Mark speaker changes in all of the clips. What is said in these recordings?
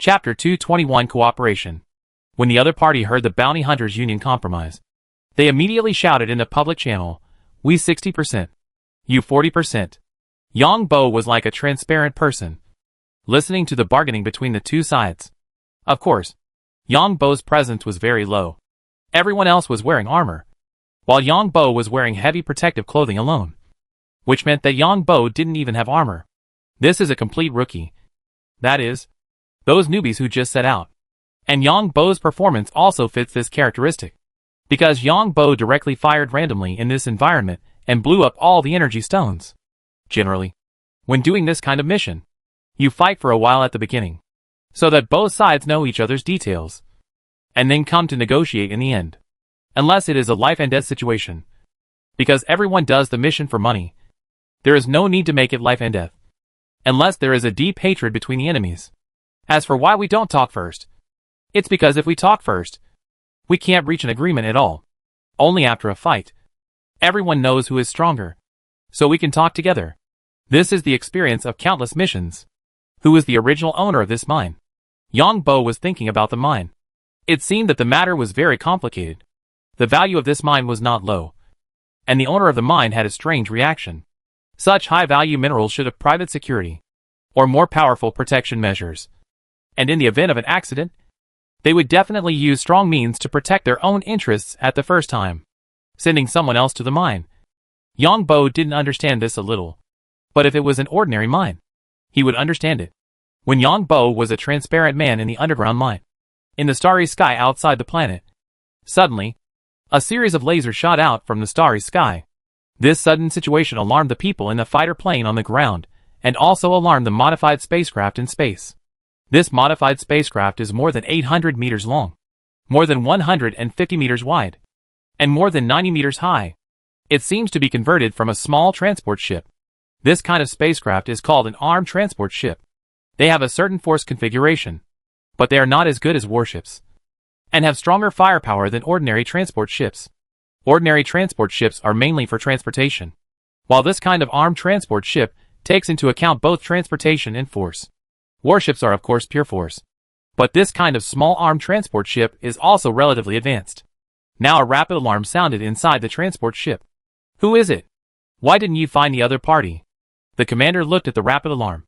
Speaker 1: Chapter 221 Cooperation. When the other party heard the Bounty Hunters Union compromise, they immediately shouted in the public channel, "We 60%. You 40%. Yang Bo was like a transparent person, listening to the bargaining between the two sides. Of course, Yang Bo's presence was very low. Everyone else was wearing armor, while Yang Bo was wearing heavy protective clothing alone, which meant that Yang Bo didn't even have armor. This is a complete rookie. That is, those newbies who just set out. And Yang Bo's performance also fits this characteristic, because Yang Bo directly fired randomly in this environment and blew up all the energy stones. Generally, when doing this kind of mission, you fight for a while at the beginning, so that both sides know each other's details, and then come to negotiate in the end. Unless it is a life and death situation. Because everyone does the mission for money, there is no need to make it life and death, unless there is a deep hatred between the enemies. As for why we don't talk first, it's because if we talk first, we can't reach an agreement at all. Only after a fight, everyone knows who is stronger, so we can talk together. This is the experience of countless missions. Who is the original owner of this mine? Yang Bo was thinking about the mine. It seemed that the matter was very complicated. The value of this mine was not low, and the owner of the mine had a strange reaction. Such high-value minerals should have private security, or more powerful protection measures. And in the event of an accident, they would definitely use strong means to protect their own interests at the first time, sending someone else to the mine. Yang Bo didn't understand this a little, but if it was an ordinary mine, he would understand it. When Yang Bo was a transparent man in the underground mine, in the starry sky outside the planet, suddenly, a series of lasers shot out from the starry sky. This sudden situation alarmed the people in the fighter plane on the ground, and also alarmed the modified spacecraft in space. This modified spacecraft is more than 800 meters long, more than 150 meters wide, and more than 90 meters high. It seems to be converted from a small transport ship. This kind of spacecraft is called an armed transport ship. They have a certain force configuration, but they are not as good as warships, and have stronger firepower than ordinary transport ships. Ordinary transport ships are mainly for transportation, while this kind of armed transport ship takes into account both transportation and force. Warships are of course pure force, but this kind of small armed transport ship is also relatively advanced. Now a rapid alarm sounded inside the transport ship. "Who is it? Why didn't you find the other party?" The commander looked at the rapid alarm,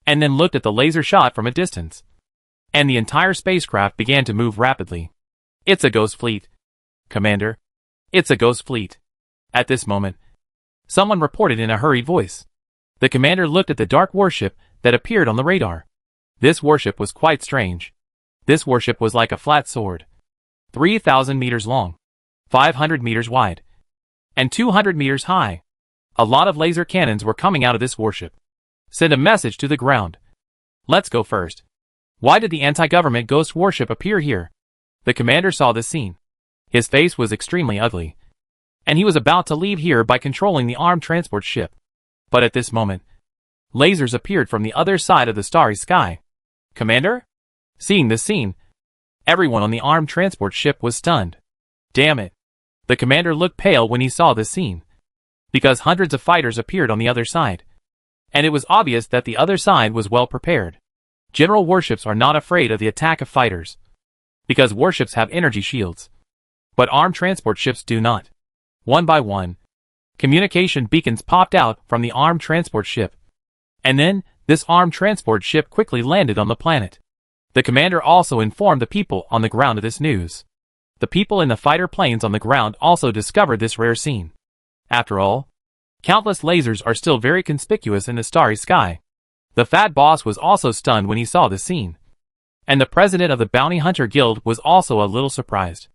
Speaker 1: and then looked at the laser shot from a distance. And the entire spacecraft began to move rapidly. "It's a ghost fleet, Commander. It's a ghost fleet." At this moment, someone reported in a hurried voice. The commander looked at the dark warship that appeared on the radar. This warship was quite strange. This warship was like a flat sword, 3,000 meters long, 500 meters wide, and 200 meters high. A lot of laser cannons were coming out of this warship. Send a message to the ground. Let's go first. Why did the anti-government ghost warship appear here? The commander saw this scene. His face was extremely ugly, and he was about to leave here by controlling the armed transport ship. But at this moment, lasers appeared from the other side of the starry sky. Commander? Seeing this scene, everyone on the armed transport ship was stunned. Damn it. The commander looked pale when he saw this scene, because hundreds of fighters appeared on the other side, and it was obvious that the other side was well prepared. General warships are not afraid of the attack of fighters, because warships have energy shields, but armed transport ships do not. One by one, communication beacons popped out from the armed transport ship, and then this armed transport ship quickly landed on the planet. The commander also informed the people on the ground of this news. The people in the fighter planes on the ground also discovered this rare scene. After all, countless lasers are still very conspicuous in the starry sky. The fat boss was also stunned when he saw this scene. And the president of the Bounty Hunter Guild was also a little surprised,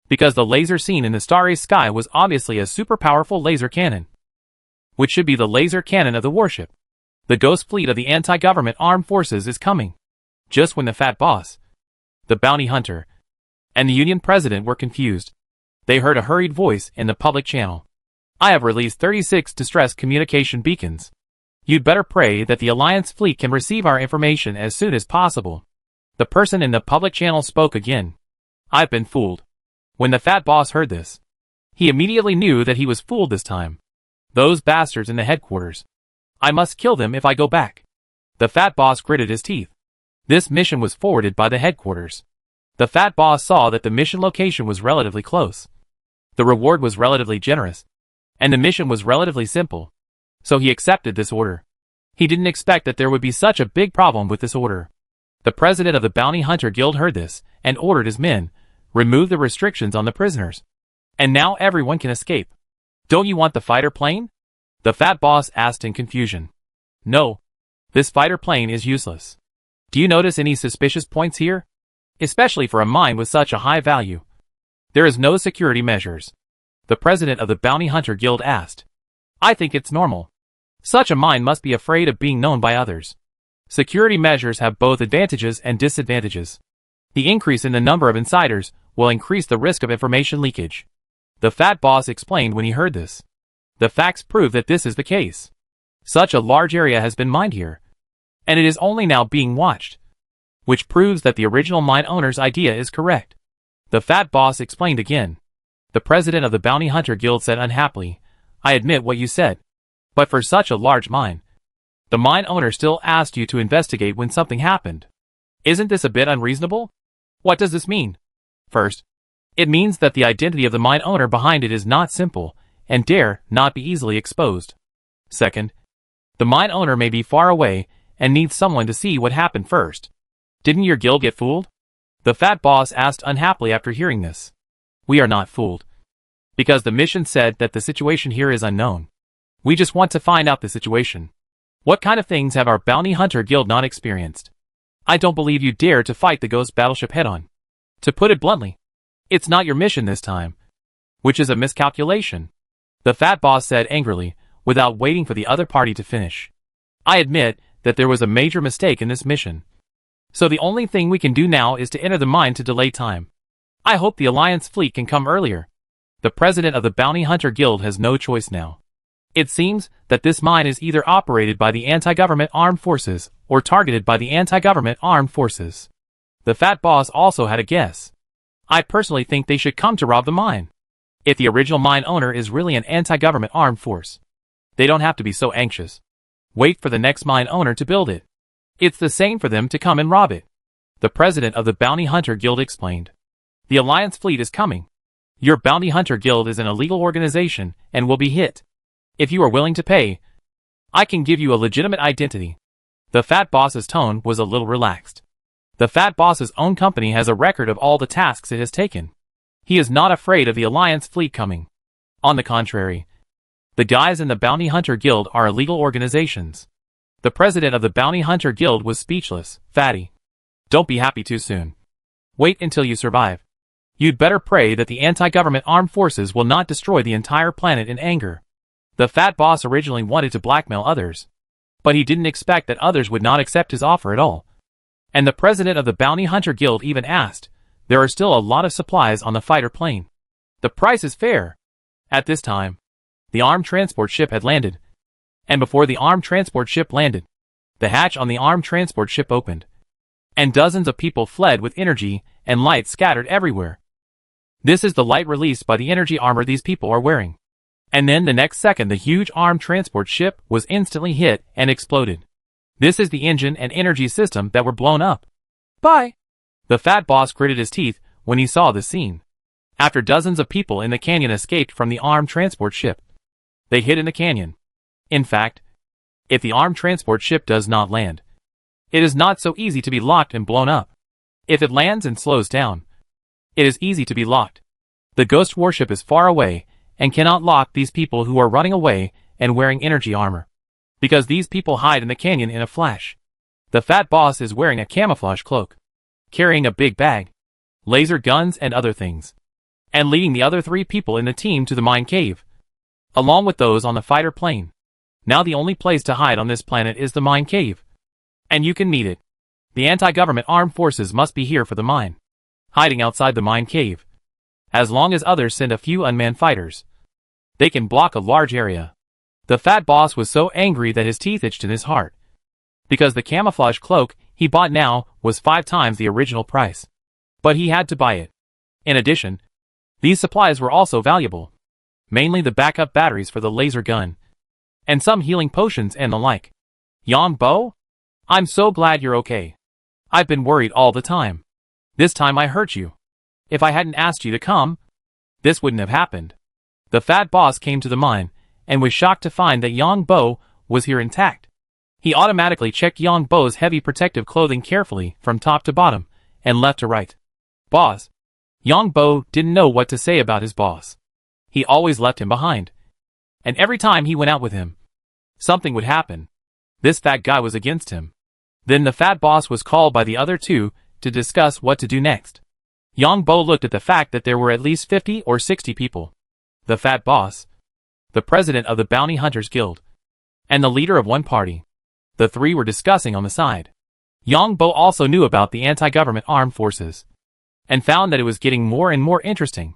Speaker 1: because the laser seen in the starry sky was obviously a super powerful laser cannon, which should be the laser cannon of the warship. The ghost fleet of the anti-government armed forces is coming. Just when the fat boss, the bounty hunter, and the union president were confused, they heard a hurried voice in the public channel. "I have released 36 distress communication beacons. You'd better pray that the Alliance fleet can receive our information as soon as possible." The person in the public channel spoke again. "I've been fooled." When the fat boss heard this, he immediately knew that he was fooled this time. Those bastards in the headquarters. I must kill them if I go back. The fat boss gritted his teeth. This mission was forwarded by the headquarters. The fat boss saw that the mission location was relatively close. The reward was relatively generous, and the mission was relatively simple. So he accepted this order. He didn't expect that there would be such a big problem with this order. The president of the Bounty Hunter Guild heard this, and ordered his men, remove the restrictions on the prisoners. And now everyone can escape. Don't you want the fighter plane? The fat boss asked in confusion. No. This fighter plane is useless. Do you notice any suspicious points here? Especially for a mine with such a high value. There is no security measures. The president of the Bounty Hunter Guild asked. I think it's normal. Such a mine must be afraid of being known by others. Security measures have both advantages and disadvantages. The increase in the number of insiders will increase the risk of information leakage. The fat boss explained when he heard this. The facts prove that this is the case. Such a large area has been mined here, and it is only now being watched, which proves that the original mine owner's idea is correct. The fat boss explained again. The president of the Bounty Hunter Guild said unhappily, I admit what you said. But for such a large mine, the mine owner still asked you to investigate when something happened. Isn't this a bit unreasonable? What does this mean? First, it means that the identity of the mine owner behind it is not simple, and dare not be easily exposed. Second, the mine owner may be far away, and needs someone to see what happened first. Didn't your guild get fooled? The fat boss asked unhappily after hearing this. We are not fooled. Because the mission said that the situation here is unknown. We just want to find out the situation. What kind of things have our Bounty Hunter Guild not experienced? I don't believe you dare to fight the ghost battleship head-on. To put it bluntly, it's not your mission this time. Which is a miscalculation. The fat boss said angrily, without waiting for the other party to finish. I admit that there was a major mistake in this mission. So the only thing we can do now is to enter the mine to delay time. I hope the Alliance fleet can come earlier. The president of the Bounty Hunter Guild has no choice now. It seems that this mine is either operated by the anti-government armed forces or targeted by the anti-government armed forces. The fat boss also had a guess. I personally think they should come to rob the mine. If the original mine owner is really an anti-government armed force, they don't have to be so anxious. Wait for the next mine owner to build it. It's the same for them to come and rob it. The president of the Bounty Hunter Guild explained. The Alliance fleet is coming. Your Bounty Hunter Guild is an illegal organization and will be hit. If you are willing to pay, I can give you a legitimate identity. The fat boss's tone was a little relaxed. The fat boss's own company has a record of all the tasks it has taken. He is not afraid of the Alliance fleet coming. On the contrary, the guys in the Bounty Hunter Guild are illegal organizations. The president of the Bounty Hunter Guild was speechless. Fatty, don't be happy too soon. Wait until you survive. You'd better pray that the anti-government armed forces will not destroy the entire planet in anger. The fat boss originally wanted to blackmail others, but he didn't expect that others would not accept his offer at all. And the president of the Bounty Hunter Guild even asked, there are still a lot of supplies on the fighter plane. The price is fair. At this time, the armed transport ship had landed. And before the armed transport ship landed, the hatch on the armed transport ship opened. And dozens of people fled with energy and light scattered everywhere. This is the light released by the energy armor these people are wearing. And then the next second the huge armed transport ship was instantly hit and exploded. This is the engine and energy system that were blown up. Bye! The fat boss gritted his teeth when he saw this scene. After dozens of people in the canyon escaped from the armed transport ship, they hid in the canyon. In fact, if the armed transport ship does not land, it is not so easy to be locked and blown up. If it lands and slows down, it is easy to be locked. The ghost warship is far away and cannot lock these people who are running away and wearing energy armor, because these people hide in the canyon in a flash. The fat boss is wearing a camouflage cloak, carrying a big bag, laser guns and other things, and leading the other 3 people in the team to the mine cave, along with those on the fighter plane. Now the only place to hide on this planet is the mine cave. And you can meet it. The anti-government armed forces must be here for the mine, hiding outside the mine cave. As long as others send a few unmanned fighters, they can block a large area. The fat boss was so angry that his teeth itched in his heart, because the camouflage cloak he bought now was 5 times the original price. But he had to buy it. In addition, these supplies were also valuable, mainly the backup batteries for the laser gun, and some healing potions and the like. Yang Bo? I'm so glad you're okay. I've been worried all the time. This time I hurt you. If I hadn't asked you to come, this wouldn't have happened. The fat boss came to the mine, and was shocked to find that Yang Bo was here intact. He automatically checked Yang Bo's heavy protective clothing carefully from top to bottom, and left to right. Boss. Yang Bo didn't know what to say about his boss. He always left him behind. And every time he went out with him, something would happen. This fat guy was against him. Then the fat boss was called by the other two to discuss what to do next. Yang Bo looked at the fact that there were at least 50 or 60 people. The fat boss, the president of the Bounty Hunters Guild, and the leader of one party. The three were discussing on the side. Yang Bo also knew about the anti-government armed forces, and found that it was getting more and more interesting.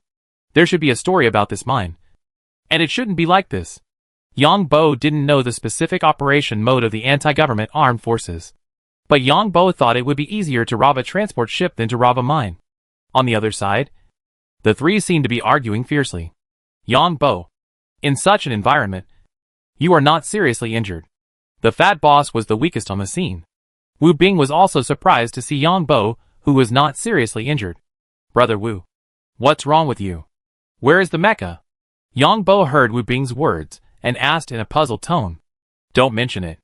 Speaker 1: There should be a story about this mine. And it shouldn't be like this. Yang Bo didn't know the specific operation mode of the anti-government armed forces. But Yang Bo thought it would be easier to rob a transport ship than to rob a mine. On the other side, the three seemed to be arguing fiercely. Yang Bo. In such an environment, you are not seriously injured. The fat boss was the weakest on the scene. Wu Bing was also surprised to see Yang Bo, who was not seriously injured. Brother Wu. What's wrong with you? Where is the mecha? Yang Bo heard Wu Bing's words, and asked in a puzzled tone. Don't mention it.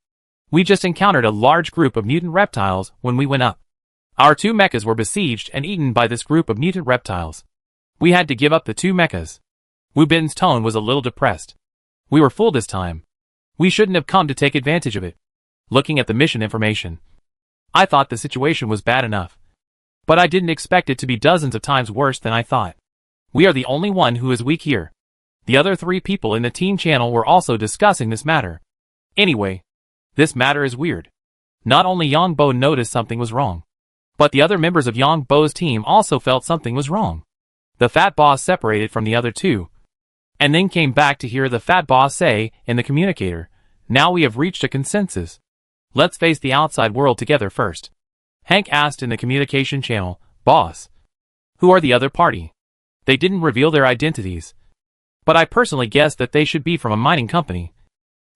Speaker 1: We just encountered a large group of mutant reptiles when we went up. Our two mechas were besieged and eaten by this group of mutant reptiles. We had to give up the two mechas. Wu Bing's tone was a little depressed. We were fooled this time. We shouldn't have come to take advantage of it. Looking at the mission information, I thought the situation was bad enough. But I didn't expect it to be dozens of times worse than I thought. We are the only one who is weak here. The other three people in the team channel were also discussing this matter. Anyway, this matter is weird. Not only Yang Bo noticed something was wrong, but the other members of Yang Bo's team also felt something was wrong. The fat boss separated from the other two, and then came back to hear the fat boss say in the communicator, now we have reached a consensus. Let's face the outside world together first. Hank asked in the communication channel, boss, who are the other party? They didn't reveal their identities, but I personally guessed that they should be from a mining company.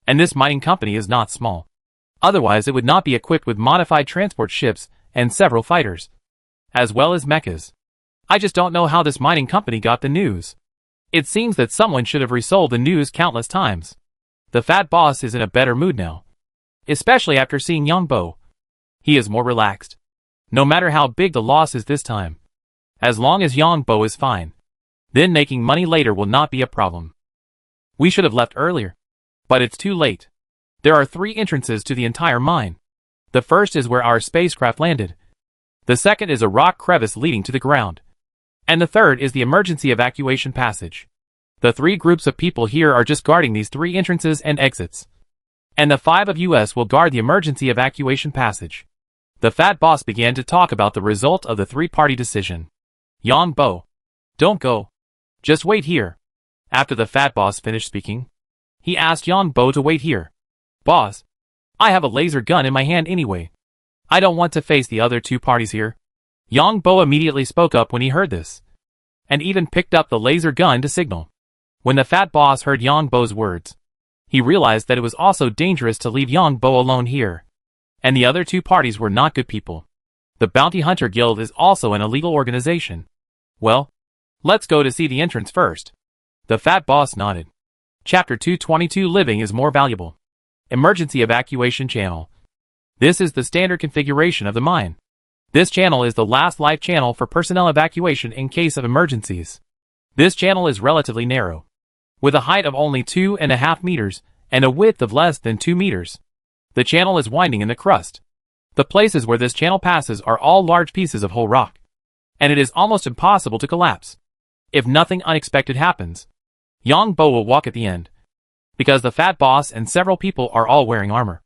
Speaker 1: And this mining company is not small. Otherwise it would not be equipped with modified transport ships and several fighters, as well as mechas. I just don't know how this mining company got the news. It seems that someone should have resold the news countless times. The fat boss is in a better mood now, especially after seeing Yang Bo. He is more relaxed. No matter how big the loss is this time, as long as Yang Bo is fine, then making money later will not be a problem. We should have left earlier, but it's too late. There are 3 entrances to the entire mine. The first is where our spacecraft landed. The second is a rock crevice leading to the ground. And the third is the emergency evacuation passage. The 3 groups of people here are just guarding these 3 entrances and exits. And the 5 of us will guard the emergency evacuation passage. The fat boss began to talk about the result of the 3-party decision. Yang Bo. Don't go. Just wait here. After the fat boss finished speaking, he asked Yang Bo to wait here. Boss, I have a laser gun in my hand anyway. I don't want to face the other 2 parties here. Yang Bo immediately spoke up when he heard this, and even picked up the laser gun to signal. When the fat boss heard Yang Bo's words, he realized that it was also dangerous to leave Yang Bo alone here. And the other 2 parties were not good people. The Bounty Hunter Guild is also an illegal organization. Well, let's go to see the entrance first. The fat boss nodded. Chapter 222 Living is more valuable. Emergency evacuation channel. This is the standard configuration of the mine. This channel is the last life channel for personnel evacuation in case of emergencies. This channel is relatively narrow, with a height of only 2.5 meters and a width of less than 2 meters. The channel is winding in the crust. The places where this channel passes are all large pieces of whole rock, and it is almost impossible to collapse if nothing unexpected happens. Yang Bo will walk at the end, because the fat boss and several people are all wearing armor.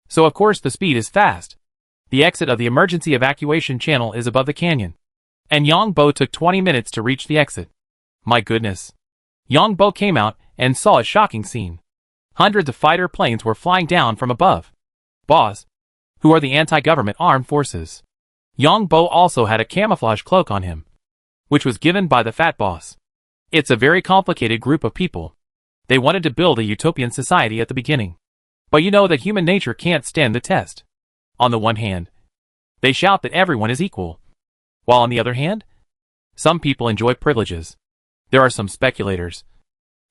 Speaker 1: So of course the speed is fast. The exit of the emergency evacuation channel is above the canyon, and Yang Bo took 20 minutes to reach the exit. My goodness. Yang Bo came out and saw a shocking scene. Hundreds of fighter planes were flying down from above. Boss, who are the anti-government armed forces? Yang Bo also had a camouflage cloak on him, which was given by the fat boss. It's a very complicated group of people. They wanted to build a utopian society at the beginning. But you know that human nature can't stand the test. On the one hand, They shout that everyone is equal. While on the other hand, some people enjoy privileges. There are some speculators,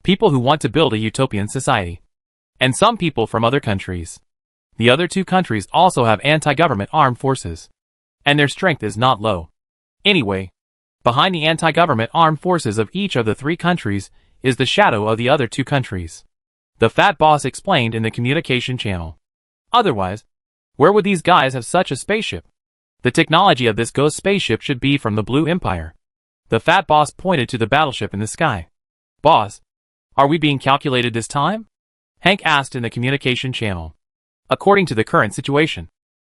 Speaker 1: people who want to build a utopian society, and some people from other countries. The other two countries also have anti-government armed forces, and their strength is not low. Anyway, behind the anti-government armed forces of each of the three countries is the shadow of the other two countries. The fat boss explained in the communication channel. Otherwise, where would these guys have such a spaceship? The technology of this ghost spaceship should be from the Blue Empire. The fat boss pointed to the battleship in the sky. Boss, are we being calculated this time? Hank asked in the communication channel. According to the current situation,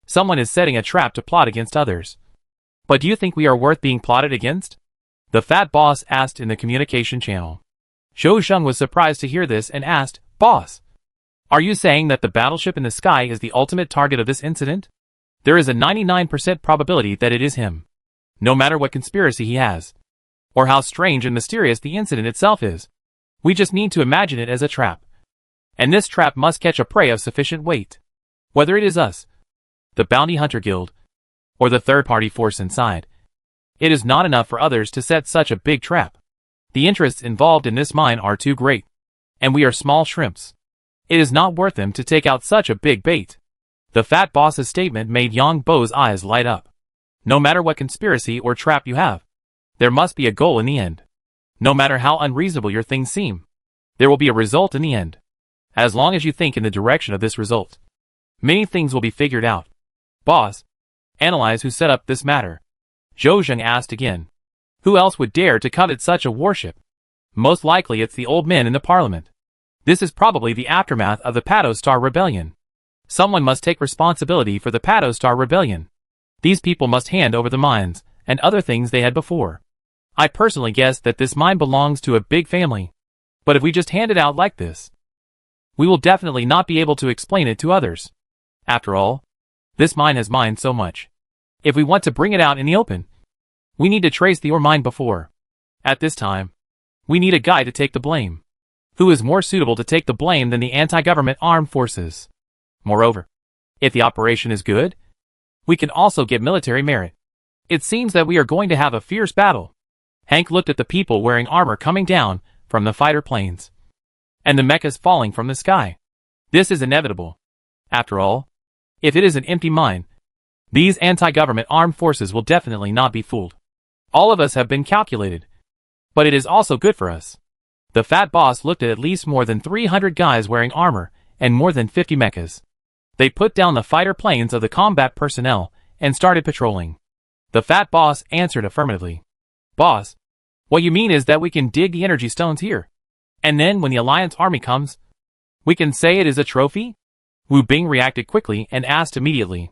Speaker 1: someone is setting a trap to plot against others. But do you think we are worth being plotted against? The fat boss asked in the communication channel. Zhou Sheng was surprised to hear this and asked, Boss, are you saying that the battleship in the sky is the ultimate target of this incident? There is a 99% probability that it is him. No matter what conspiracy he has, or how strange and mysterious the incident itself is, we just need to imagine it as a trap. And this trap must catch a prey of sufficient weight. Whether it is us, the Bounty Hunter Guild, or the third-party force inside, it is not enough for others to set such a big trap. The interests involved in this mine are too great, and we are small shrimps. It is not worth them to take out such a big bait. The fat boss's statement made Yang Bo's eyes light up. No matter what conspiracy or trap you have, there must be a goal in the end. No matter how unreasonable your things seem, there will be a result in the end. As long as you think in the direction of this result, many things will be figured out. Boss, analyze who set up this matter. Zhou Sheng asked again. Who else would dare to covet such a warship? Most likely it's the old men in the parliament. This is probably the aftermath of the Patostar Rebellion. Someone must take responsibility for the Patostar Rebellion. These people must hand over the mines and other things they had before. I personally guess that this mine belongs to a big family. But if we just hand it out like this, we will definitely not be able to explain it to others. After all, this mine has mined so much. If we want to bring it out in the open, we need to trace the ore mine before. At this time, we need a guy to take the blame. Who is more suitable to take the blame than the anti-government armed forces? Moreover, if the operation is good, we can also get military merit. It seems that we are going to have a fierce battle. Hank looked at the people wearing armor coming down from the fighter planes, and the mechas falling from the sky. This is inevitable. After all, if it is an empty mine, these anti-government armed forces will definitely not be fooled. All of us have been calculated. But it is also good for us. The fat boss looked at least more than 300 guys wearing armor and more than 50 mechas. They put down the fighter planes of the combat personnel and started patrolling. The fat boss answered affirmatively. Boss, what you mean is that we can dig the energy stones here. And then when the Alliance army comes, we can say it is a trophy? Wu Bing reacted quickly and asked immediately.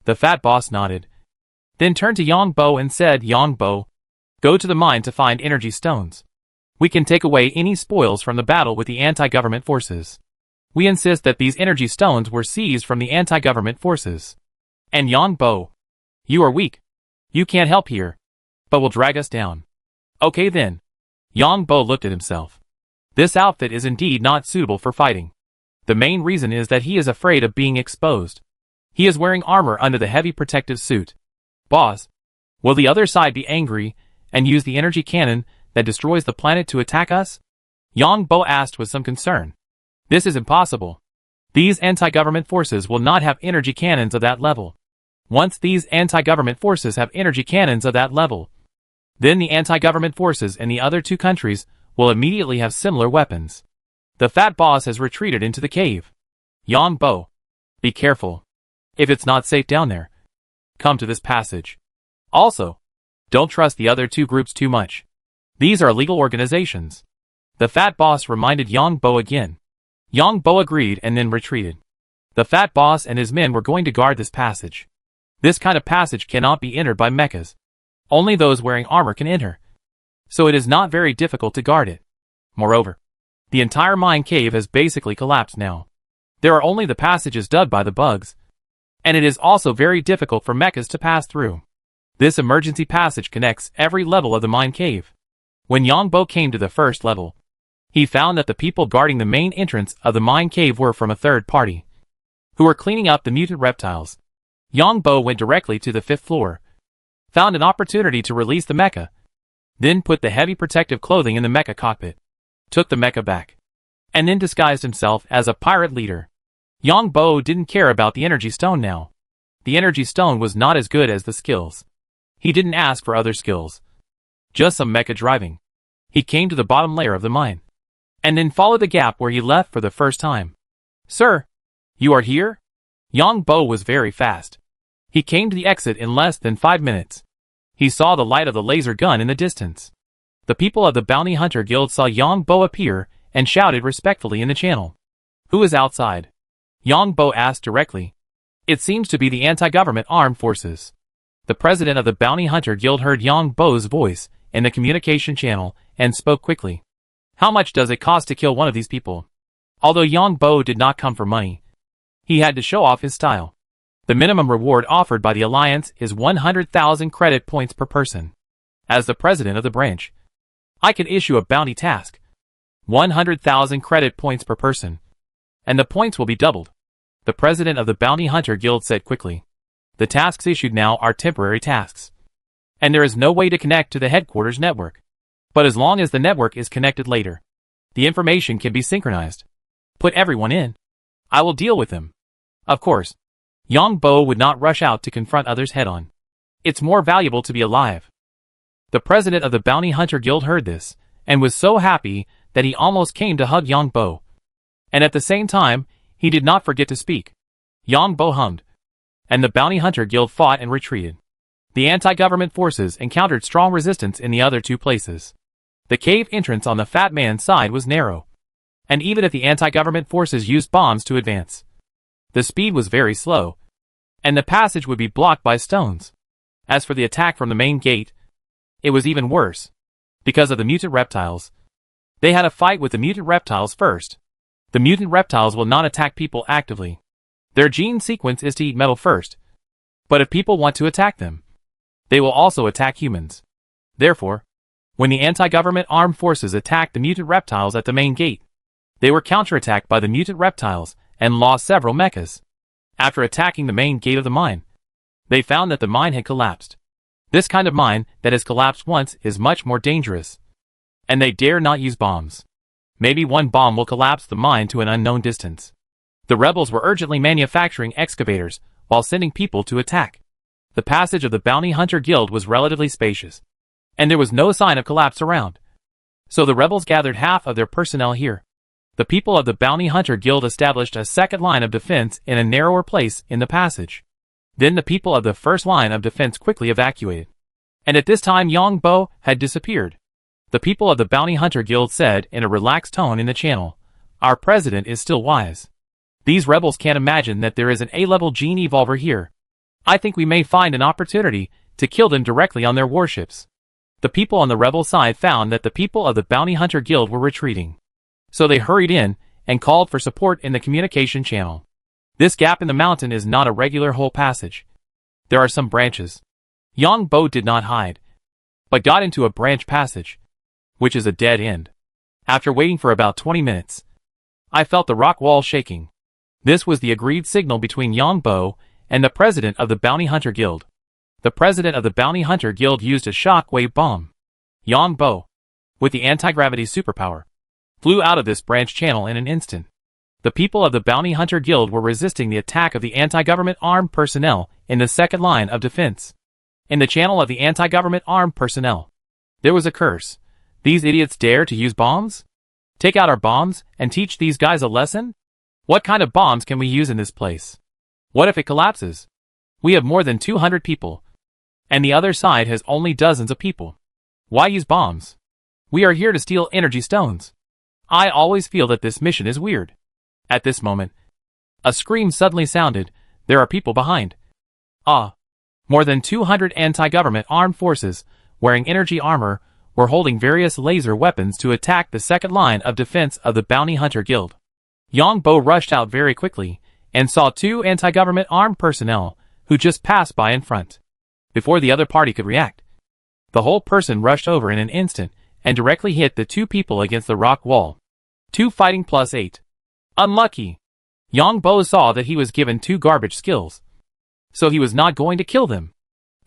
Speaker 1: The fat boss nodded. Then turned to Yang Bo and said, Yang Bo, go to the mine to find energy stones. We can take away any spoils from the battle with the anti-government forces. We insist that these energy stones were seized from the anti-government forces. And Yang Bo, you are weak. You can't help here, but will drag us down. Okay then. Yang Bo looked at himself. This outfit is indeed not suitable for fighting. The main reason is that he is afraid of being exposed. He is wearing armor under the heavy protective suit. Boss, will the other side be angry and use the energy cannon that destroys the planet to attack us? Yang Bo asked with some concern. This is impossible. These anti-government forces will not have energy cannons of that level. Once these anti-government forces have energy cannons of that level, then the anti-government forces in the other two countries will immediately have similar weapons. The fat boss has retreated into the cave. Yang Bo, be careful. If it's not safe down there, come to this passage. Also, don't trust the other two groups too much. These are legal organizations. The fat boss reminded Yang Bo again. Yang Bo agreed and then retreated. The fat boss and his men were going to guard this passage. This kind of passage cannot be entered by mechas. Only those wearing armor can enter. So it is not very difficult to guard it. Moreover, the entire mine cave has basically collapsed now. There are only the passages dug by the bugs. And it is also very difficult for mechas to pass through. This emergency passage connects every level of the mine cave. When Yang Bo came to the first level, he found that the people guarding the main entrance of the mine cave were from a third party, who were cleaning up the mutant reptiles. Yang Bo went directly to the 5th floor, found an opportunity to release the mecha, then put the heavy protective clothing in the mecha cockpit, took the mecha back, and then disguised himself as a pirate leader. Yang Bo didn't care about the energy stone now. The energy stone was not as good as the skills. He didn't ask for other skills. Just some mecha driving. He came to the bottom layer of the mine, and then followed the gap where he left for the first time. Sir, you are here? Yang Bo was very fast. He came to the exit in less than 5 minutes. He saw the light of the laser gun in the distance. The people of the Bounty Hunter Guild saw Yang Bo appear and shouted respectfully in the channel. Who is outside? Yang Bo asked directly. It seems to be the anti-government armed forces. The president of the Bounty Hunter Guild heard Yang Bo's voice in the communication channel and spoke quickly. How much does it cost to kill one of these people? Although Yang Bo did not come for money, he had to show off his style. The minimum reward offered by the Alliance is 100,000 credit points per person. As the president of the branch, I can issue a bounty task. 100,000 credit points per person. And the points will be doubled. The president of the Bounty Hunter Guild said quickly. The tasks issued now are temporary tasks. And there is no way to connect to the headquarters network. But as long as the network is connected later, the information can be synchronized. Put everyone in. I will deal with them. Of course, Yang Bo would not rush out to confront others head-on. It's more valuable to be alive. The president of the Bounty Hunter Guild heard this, and was so happy that he almost came to hug Yang Bo. And at the same time, he did not forget to speak. Yang Bo hummed. And the Bounty Hunter Guild fought and retreated. The anti-government forces encountered strong resistance in the other two places. The cave entrance on the fat man's side was narrow. And even if the anti-government forces used bombs to advance, the speed was very slow, and the passage would be blocked by stones. As for the attack from the main gate, it was even worse. Because of the mutant reptiles, they had a fight with the mutant reptiles first. The mutant reptiles will not attack people actively. Their gene sequence is to eat metal first. But if people want to attack them, they will also attack humans. Therefore, when the anti-government armed forces attacked the mutant reptiles at the main gate, they were counterattacked by the mutant reptiles and lost several mechas. After attacking the main gate of the mine, they found that the mine had collapsed. This kind of mine that has collapsed once is much more dangerous. And they dare not use bombs. Maybe one bomb will collapse the mine to an unknown distance. The rebels were urgently manufacturing excavators while sending people to attack. The passage of the Bounty Hunter Guild was relatively spacious, and there was no sign of collapse around. So the rebels gathered half of their personnel here. The people of the Bounty Hunter Guild established a second line of defense in a narrower place in the passage. Then the people of the first line of defense quickly evacuated. And at this time Yang Bo had disappeared. The people of the Bounty Hunter Guild said in a relaxed tone in the channel, "Our president is still wise. These rebels can't imagine that there is an A-level gene evolver here. I think we may find an opportunity to kill them directly on their warships." The people on the rebel side found that the people of the Bounty Hunter Guild were retreating. So they hurried in and called for support in the communication channel. This gap in the mountain is not a regular whole passage. There are some branches. Yang Bo did not hide, but got into a branch passage, which is a dead end. After waiting for about 20 minutes, I felt the rock wall shaking. This was the agreed signal between Yang Bo and the president of the Bounty Hunter Guild. The president of the Bounty Hunter Guild used a shockwave bomb. Yang Bo, with the anti-gravity superpower, flew out of this branch channel in an instant. The people of the Bounty Hunter Guild were resisting the attack of the anti-government armed personnel in the second line of defense. In the channel of the anti-government armed personnel, there was a curse. These idiots dare to use bombs? Take out our bombs and teach these guys a lesson? What kind of bombs can we use in this place? What if it collapses? We have more than 200 people, and the other side has only dozens of people. Why use bombs? We are here to steal energy stones. I always feel that this mission is weird. At this moment, a scream suddenly sounded. There are people behind. More than 200 anti-government armed forces, wearing energy armor, were holding various laser weapons to attack the second line of defense of the Bounty Hunter Guild. Yang Bo rushed out very quickly, and saw two anti-government armed personnel, who just passed by in front. Before the other party could react, the whole person rushed over in an instant, and directly hit the two people against the rock wall. 2 fighting plus 8. Unlucky. Yang Bo saw that he was given 2 garbage skills. so he was not going to kill them.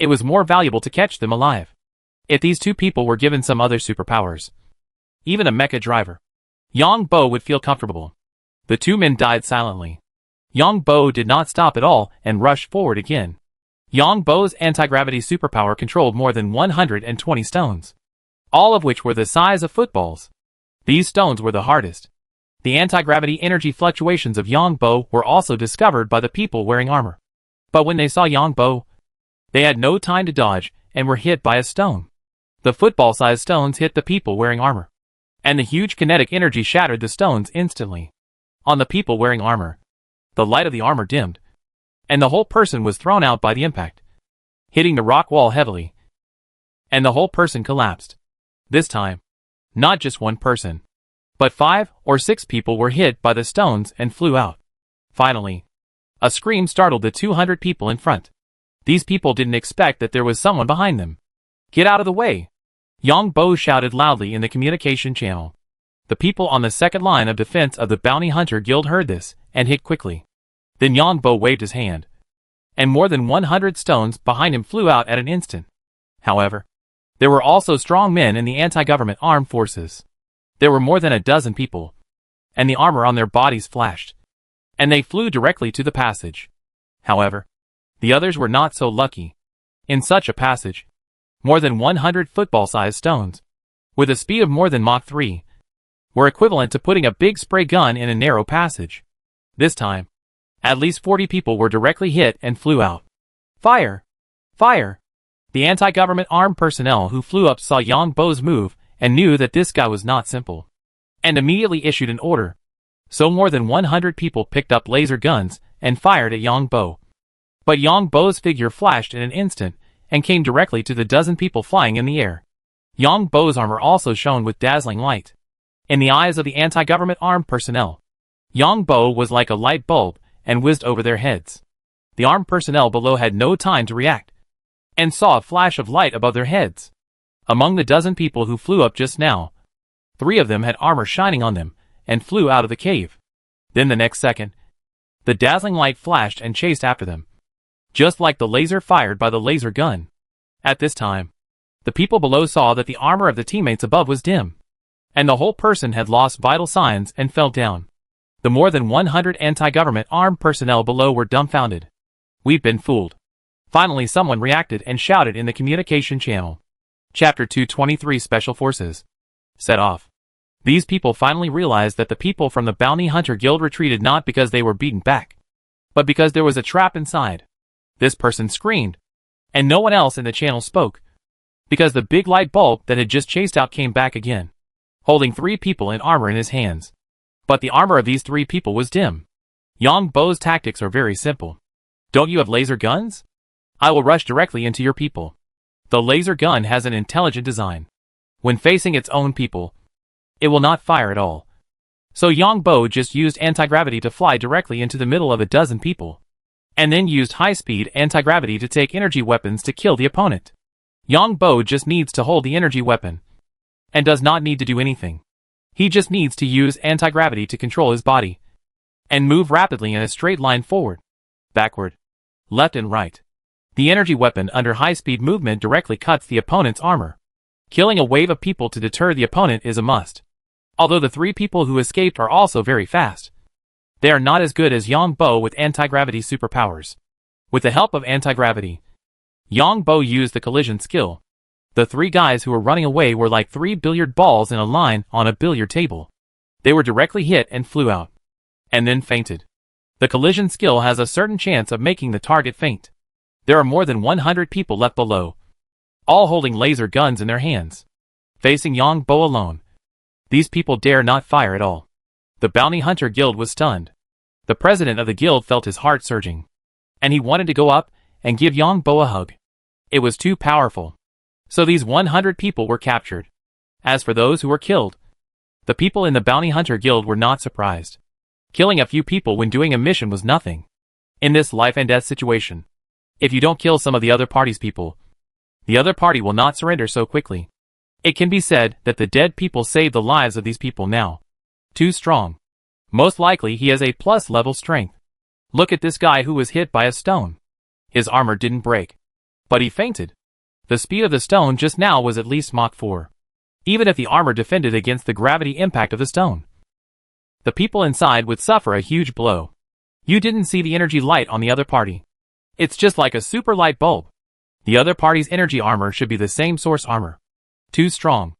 Speaker 1: It was more valuable to catch them alive. If these two people were given some other superpowers, even a mecha driver, Yang Bo would feel comfortable. The two men died silently. Yang Bo did not stop at all and rushed forward again. Yang Bo's anti-gravity superpower controlled more than 120 stones, all of which were the size of footballs. These stones were the hardest. The anti-gravity energy fluctuations of Yang Bo were also discovered by the people wearing armor. But when they saw Yang Bo, they had no time to dodge and were hit by a stone. The football-sized stones hit the people wearing armor, and the huge kinetic energy shattered the stones instantly. On the people wearing armor, the light of the armor dimmed, and the whole person was thrown out by the impact, hitting the rock wall heavily, and the whole person collapsed. This time, not just one person, but 5 or 6 people were hit by the stones and flew out. Finally, a scream startled the 200 people in front. These people didn't expect that there was someone behind them. "Get out of the way!" Yang Bo shouted loudly in the communication channel. The people on the second line of defense of the Bounty Hunter Guild heard this and hit quickly. Then Yang Bo waved his hand, and more than 100 stones behind him flew out at an instant. However, there were also strong men in the anti-government armed forces. There were more than a dozen people, and the armor on their bodies flashed, and they flew directly to the passage. However, the others were not so lucky. In such a passage, more than 100 football-sized stones, with a speed of more than Mach 3, were equivalent to putting a big spray gun in a narrow passage. This time, at least 40 people were directly hit and flew out. "Fire! Fire!" The anti-government armed personnel who flew up saw Yang Bo's move and knew that this guy was not simple, and immediately issued an order. So more than 100 people picked up laser guns and fired at Yang Bo. But Yang Bo's figure flashed in an instant and came directly to the dozen people flying in the air. Yang Bo's armor also shone with dazzling light. In the eyes of the anti-government armed personnel, Yang Bo was like a light bulb and whizzed over their heads. The armed personnel below had no time to react, and saw a flash of light above their heads. Among the dozen people who flew up just now, 3 of them had armor shining on them and flew out of the cave. Then the next second, the dazzling light flashed and chased after them, just like the laser fired by the laser gun. At this time, the people below saw that the armor of the teammates above was dim, and the whole person had lost vital signs and fell down. The more than 100 anti-government armed personnel below were dumbfounded. "We've been fooled." Finally someone reacted and shouted in the communication channel. Chapter 223 Special Forces. Set off. These people finally realized that the people from the Bounty Hunter Guild retreated not because they were beaten back, but because there was a trap inside. This person screamed, and no one else in the channel spoke, because the big light bulb that had just chased out came back again, holding 3 people in armor in his hands. But the armor of these 3 people was dim. Yang Bo's tactics are very simple. "Don't you have laser guns? I will rush directly into your people." The laser gun has an intelligent design. When facing its own people, it will not fire at all. So Yang Bo just used anti-gravity to fly directly into the middle of a dozen people, and then used high-speed anti-gravity to take energy weapons to kill the opponent. Yang Bo just needs to hold the energy weapon, and does not need to do anything. He just needs to use anti-gravity to control his body, and move rapidly in a straight line forward, backward, left and right. The energy weapon under high-speed movement directly cuts the opponent's armor. Killing a wave of people to deter the opponent is a must. Although the 3 people who escaped are also very fast, they are not as good as Yang Bo with anti-gravity superpowers. With the help of anti-gravity, Yang Bo used the collision skill. The 3 guys who were running away were like 3 billiard balls in a line on a billiard table. They were directly hit and flew out, and then fainted. The collision skill has a certain chance of making the target faint. There are more than 100 people left below, all holding laser guns in their hands, facing Yang Bo alone. These people dare not fire at all. The Bounty Hunter Guild was stunned. The president of the guild felt his heart surging, and he wanted to go up and give Yang Bo a hug. It was too powerful. So these 100 people were captured. As for those who were killed, the people in the Bounty Hunter Guild were not surprised. Killing a few people when doing a mission was nothing. In this life and death situation, if you don't kill some of the other party's people, the other party will not surrender so quickly. It can be said that the dead people saved the lives of these people now. Too strong. Most likely he has a plus level strength. Look at this guy who was hit by a stone. His armor didn't break. But he fainted. The speed of the stone just now was at least Mach 4. Even if the armor defended against the gravity impact of the stone, the people inside would suffer a huge blow. You didn't see the energy light on the other party. It's just like a super light bulb. The other party's energy armor should be the same source armor. Too strong.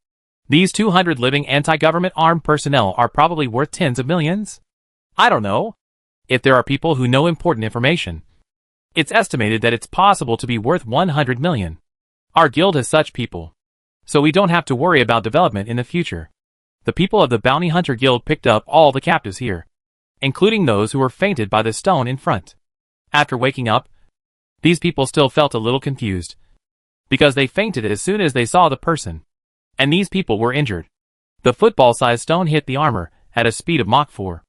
Speaker 1: These 200 living anti-government armed personnel are probably worth tens of millions? I don't know. If there are people who know important information, it's estimated that it's possible to be worth 100 million. Our guild has such people, so we don't have to worry about development in the future. The people of the Bounty Hunter Guild picked up all the captives here, including those who were fainted by the stone in front. After waking up, these people still felt a little confused, because they fainted as soon as they saw the person, and these people were injured. The football-sized stone hit the armor at a speed of Mach 4,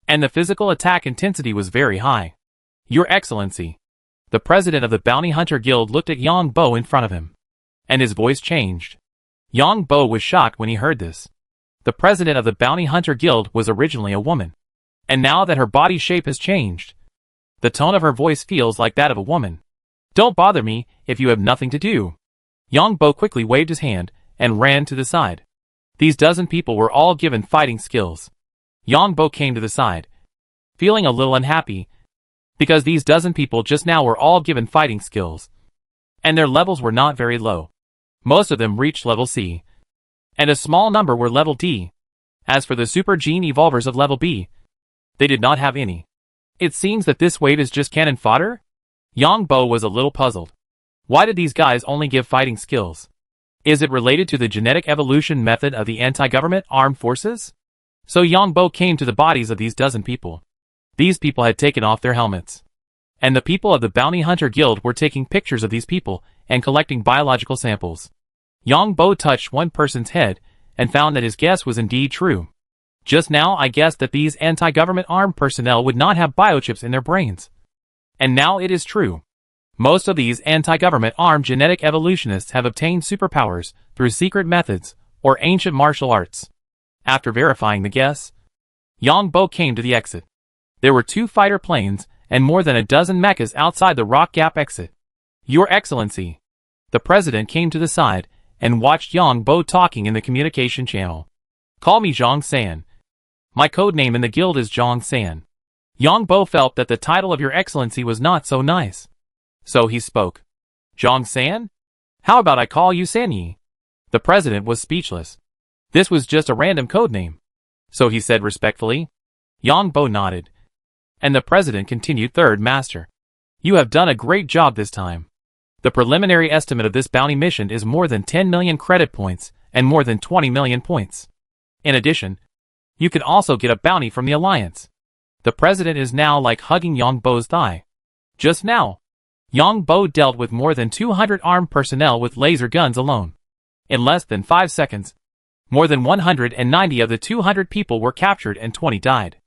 Speaker 1: and the physical attack intensity was very high. Your Excellency. The president of the Bounty Hunter Guild looked at Yang Bo in front of him, and his voice changed. Yang Bo was shocked when he heard this. The president of the Bounty Hunter Guild was originally a woman, and now that her body shape has changed, the tone of her voice feels like that of a woman. Don't bother me if you have nothing to do. Yang Bo quickly waved his hand and ran to the side. These dozen people were all given fighting skills. Yang Bo came to the side, feeling a little unhappy, because these dozen people just now were all given fighting skills, and their levels were not very low. Most of them reached level C, and a small number were level D. As for the Super Gene Evolvers of level B, they did not have any. It seems that this wave is just cannon fodder? Yang Bo was a little puzzled. Why did these guys only give fighting skills? Is it related to the genetic evolution method of the anti-government armed forces? So Yang Bo came to the bodies of these dozen people. These people had taken off their helmets, and the people of the Bounty Hunter Guild were taking pictures of these people and collecting biological samples. Yang Bo touched one person's head and found that his guess was indeed true. Just now I guessed that these anti-government armed personnel would not have biochips in their brains. And now it is true. Most of these anti-government armed genetic evolutionists have obtained superpowers through secret methods or ancient martial arts. After verifying the guess, Yang Bo came to the exit. There were 2 fighter planes and more than a dozen mechas outside the Rock Gap exit. Your Excellency. The president came to the side and watched Yang Bo talking in the communication channel. Call me Zhang San. My code name in the guild is Zhang San. Yang Bo felt that the title of Your Excellency was not so nice, so he spoke. Zhang San? How about I call you Sanyi? The president was speechless. This was just a random code name, so he said respectfully. Yang Bo nodded, and the president continued. Third Master, you have done a great job this time. The preliminary estimate of this bounty mission is more than 10 million credit points and more than 20 million points. In addition, you can also get a bounty from the Alliance. The president is now like hugging Yang Bo's thigh. Just now, Yang Bo dealt with more than 200 armed personnel with laser guns alone. In less than 5 seconds, more than 190 of the 200 people were captured and 20 died.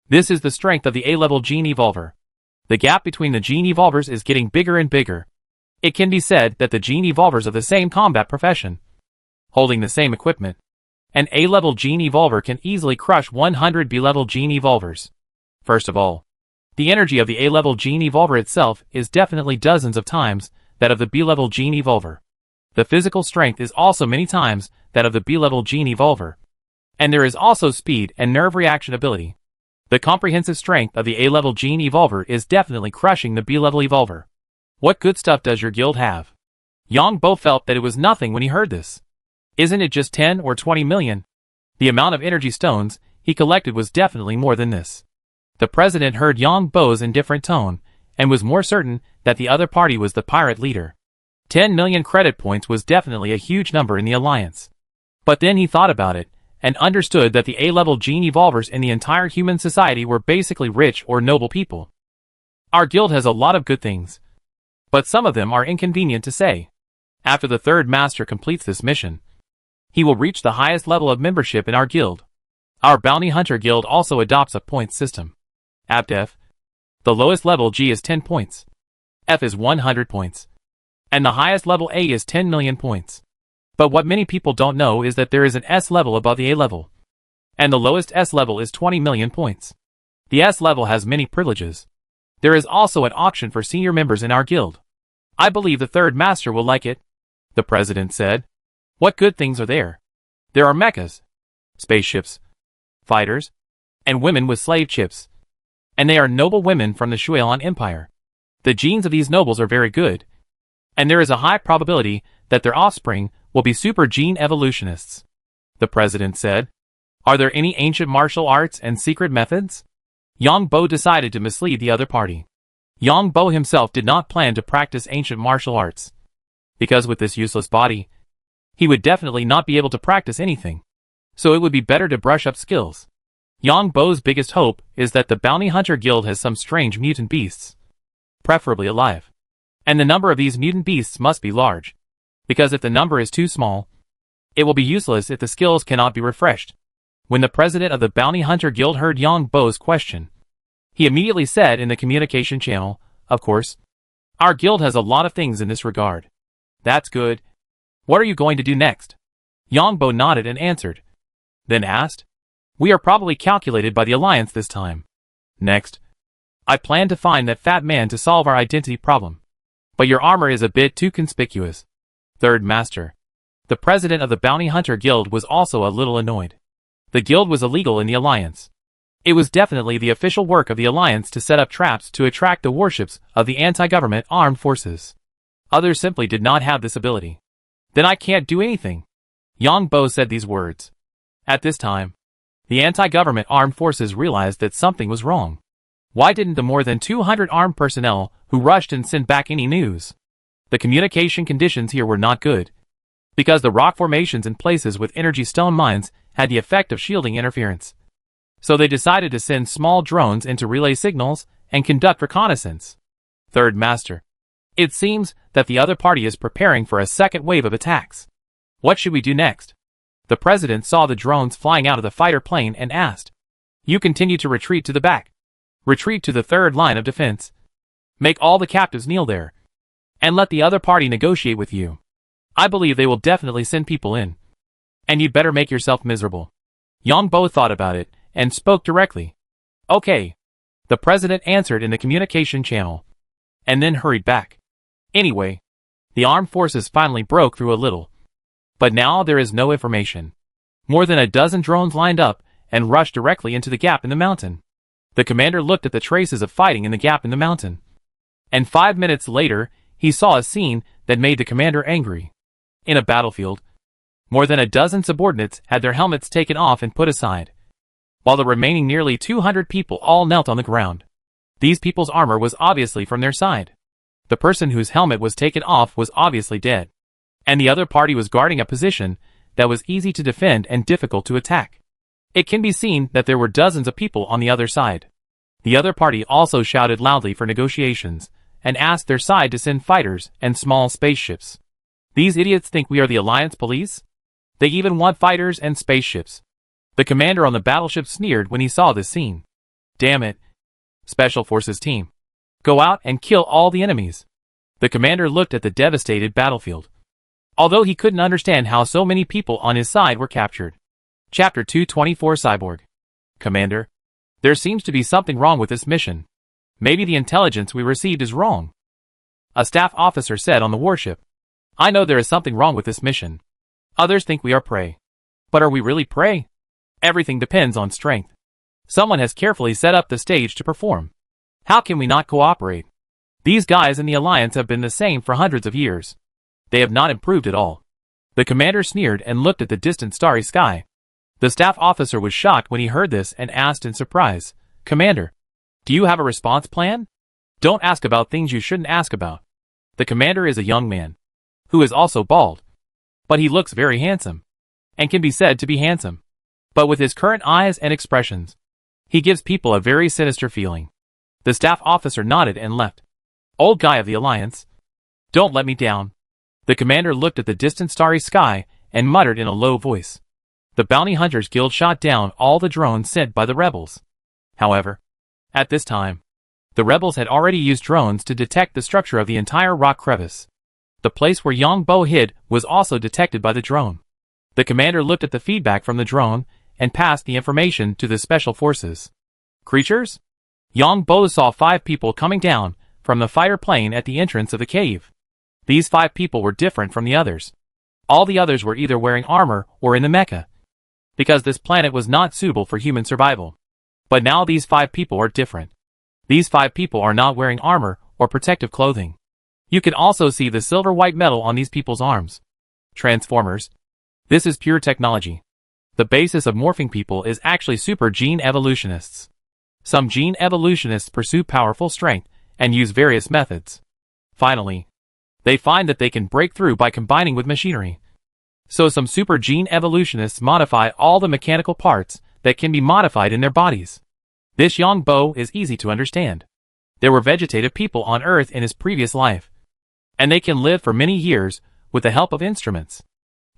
Speaker 1: This is the strength of the A-level Gene Evolver. The gap between the Gene Evolvers is getting bigger and bigger. It can be said that the Gene Evolvers of the same combat profession, holding the same equipment, an A-level Gene Evolver can easily crush 100 B-level Gene Evolvers. First of all, the energy of the A-level Gene Evolver itself is definitely dozens of times that of the B-level Gene Evolver. The physical strength is also many times that of the B-level Gene Evolver. And there is also speed and nerve reaction ability. The comprehensive strength of the A-level Gene Evolver is definitely crushing the B-level Evolver. What good stuff does your guild have? Yang Bo felt that it was nothing when he heard this. Isn't it just 10 or 20 million? The amount of energy stones he collected was definitely more than this. The president heard Yang Bo's indifferent tone, and was more certain that the other party was the pirate leader. 10 million credit points was definitely a huge number in the Alliance. But then he thought about it, and understood that the A-level Gene Evolvers in the entire human society were basically rich or noble people. Our guild has a lot of good things, but some of them are inconvenient to say. After the third master completes this mission, he will reach the highest level of membership in our guild. Our Bounty Hunter Guild also adopts a points system. At F, the lowest level G is 10 points. F is 100 points. And the highest level A is 10 million points. But what many people don't know is that there is an S level above the A level. And the lowest S level is 20 million points. The S level has many privileges. There is also an auction for senior members in our guild. I believe the third master will like it, the president said. What good things are there? There are mechas, spaceships, fighters, and women with slave chips. And they are noble women from the Shuelan Empire. The genes of these nobles are very good, and there is a high probability that their offspring will be super gene evolutionists, the president said. Are there any ancient martial arts and secret methods? Yang Bo decided to mislead the other party. Yang Bo himself did not plan to practice ancient martial arts, because with this useless body, he would definitely not be able to practice anything. So it would be better to brush up skills. Yang Bo's biggest hope is that the Bounty Hunter Guild has some strange mutant beasts, preferably alive. And the number of these mutant beasts must be large, because if the number is too small, it will be useless if the skills cannot be refreshed. When the president of the Bounty Hunter Guild heard Yang Bo's question, he immediately said in the communication channel, "Of course. Our guild has a lot of things in this regard." "That's good. What are you going to do next?" Yang Bo nodded and answered. Then asked, "We are probably calculated by the Alliance this time. Next, I plan to find that fat man to solve our identity problem. But your armor is a bit too conspicuous." Third Master. The president of the Bounty Hunter Guild was also a little annoyed. The guild was illegal in the Alliance. It was definitely the official work of the Alliance to set up traps to attract the warships of the anti-government armed forces. Others simply did not have this ability. "Then I can't do anything." Yang Bo said these words. At this time, the anti-government armed forces realized that something was wrong. Why didn't the more than 200 armed personnel who rushed and sent back any news? The communication conditions here were not good, because the rock formations in places with energy stone mines had the effect of shielding interference. So they decided to send small drones in to relay signals and conduct reconnaissance. Third Master. It seems that the other party is preparing for a second wave of attacks. What should we do next? The president saw the drones flying out of the fighter plane and asked. You continue to retreat to the back. Retreat to the third line of defense. Make all the captives kneel there. And let the other party negotiate with you. I believe they will definitely send people in. And you'd better make yourself miserable. Yang Bo thought about it and spoke directly. Okay. The president answered in the communication channel. And then hurried back. Anyway, the armed forces finally broke through a little. But now there is no information. More than a dozen drones lined up and rushed directly into the gap in the mountain. The commander looked at the traces of fighting in the gap in the mountain. And 5 minutes later, he saw a scene that made the commander angry. In a battlefield, more than a dozen subordinates had their helmets taken off and put aside, while the remaining nearly 200 people all knelt on the ground. These people's armor was obviously from their side. The person whose helmet was taken off was obviously dead, and the other party was guarding a position that was easy to defend and difficult to attack. It can be seen that there were dozens of people on the other side. The other party also shouted loudly for negotiations, and asked their side to send fighters and small spaceships. These idiots think we are the Alliance police? They even want fighters and spaceships. The commander on the battleship sneered when he saw this scene. Damn it. Special Forces team. Go out and kill all the enemies. The commander looked at the devastated battlefield. Although he couldn't understand how so many people on his side were captured. Chapter 224 Cyborg. Commander, there seems to be something wrong with this mission. Maybe the intelligence we received is wrong. A staff officer said on the warship. I know there is something wrong with this mission. Others think we are prey. But are we really prey? Everything depends on strength. Someone has carefully set up the stage to perform. How can we not cooperate? These guys in the Alliance have been the same for hundreds of years. They have not improved at all. The commander sneered and looked at the distant starry sky. The staff officer was shocked when he heard this and asked in surprise, Commander, do you have a response plan? Don't ask about things you shouldn't ask about. The commander is a young man, who is also bald. But he looks very handsome, and can be said to be handsome. But with his current eyes and expressions, he gives people a very sinister feeling. The staff officer nodded and left. Old guy of the Alliance. Don't let me down. The commander looked at the distant starry sky and muttered in a low voice. The Bounty Hunters Guild shot down all the drones sent by the rebels. However, at this time, the rebels had already used drones to detect the structure of the entire rock crevice. The place where Yang Bo hid was also detected by the drone. The commander looked at the feedback from the drone and passed the information to the special forces. Creatures? Yang Bo saw 5 people coming down from the fighter plane at the entrance of the cave. These 5 people were different from the others. All the others were either wearing armor or in the mecha, because this planet was not suitable for human survival. But now these 5 people are different. These 5 people are not wearing armor or protective clothing. You can also see the silver-white metal on these people's arms. Transformers. This is pure technology. The basis of morphing people is actually super gene evolutionists. Some gene evolutionists pursue powerful strength and use various methods. Finally, they find that they can break through by combining with machinery. So some super gene evolutionists modify all the mechanical parts that can be modified in their bodies. This Yang Bo is easy to understand. There were vegetative people on Earth in his previous life, and they can live for many years with the help of instruments.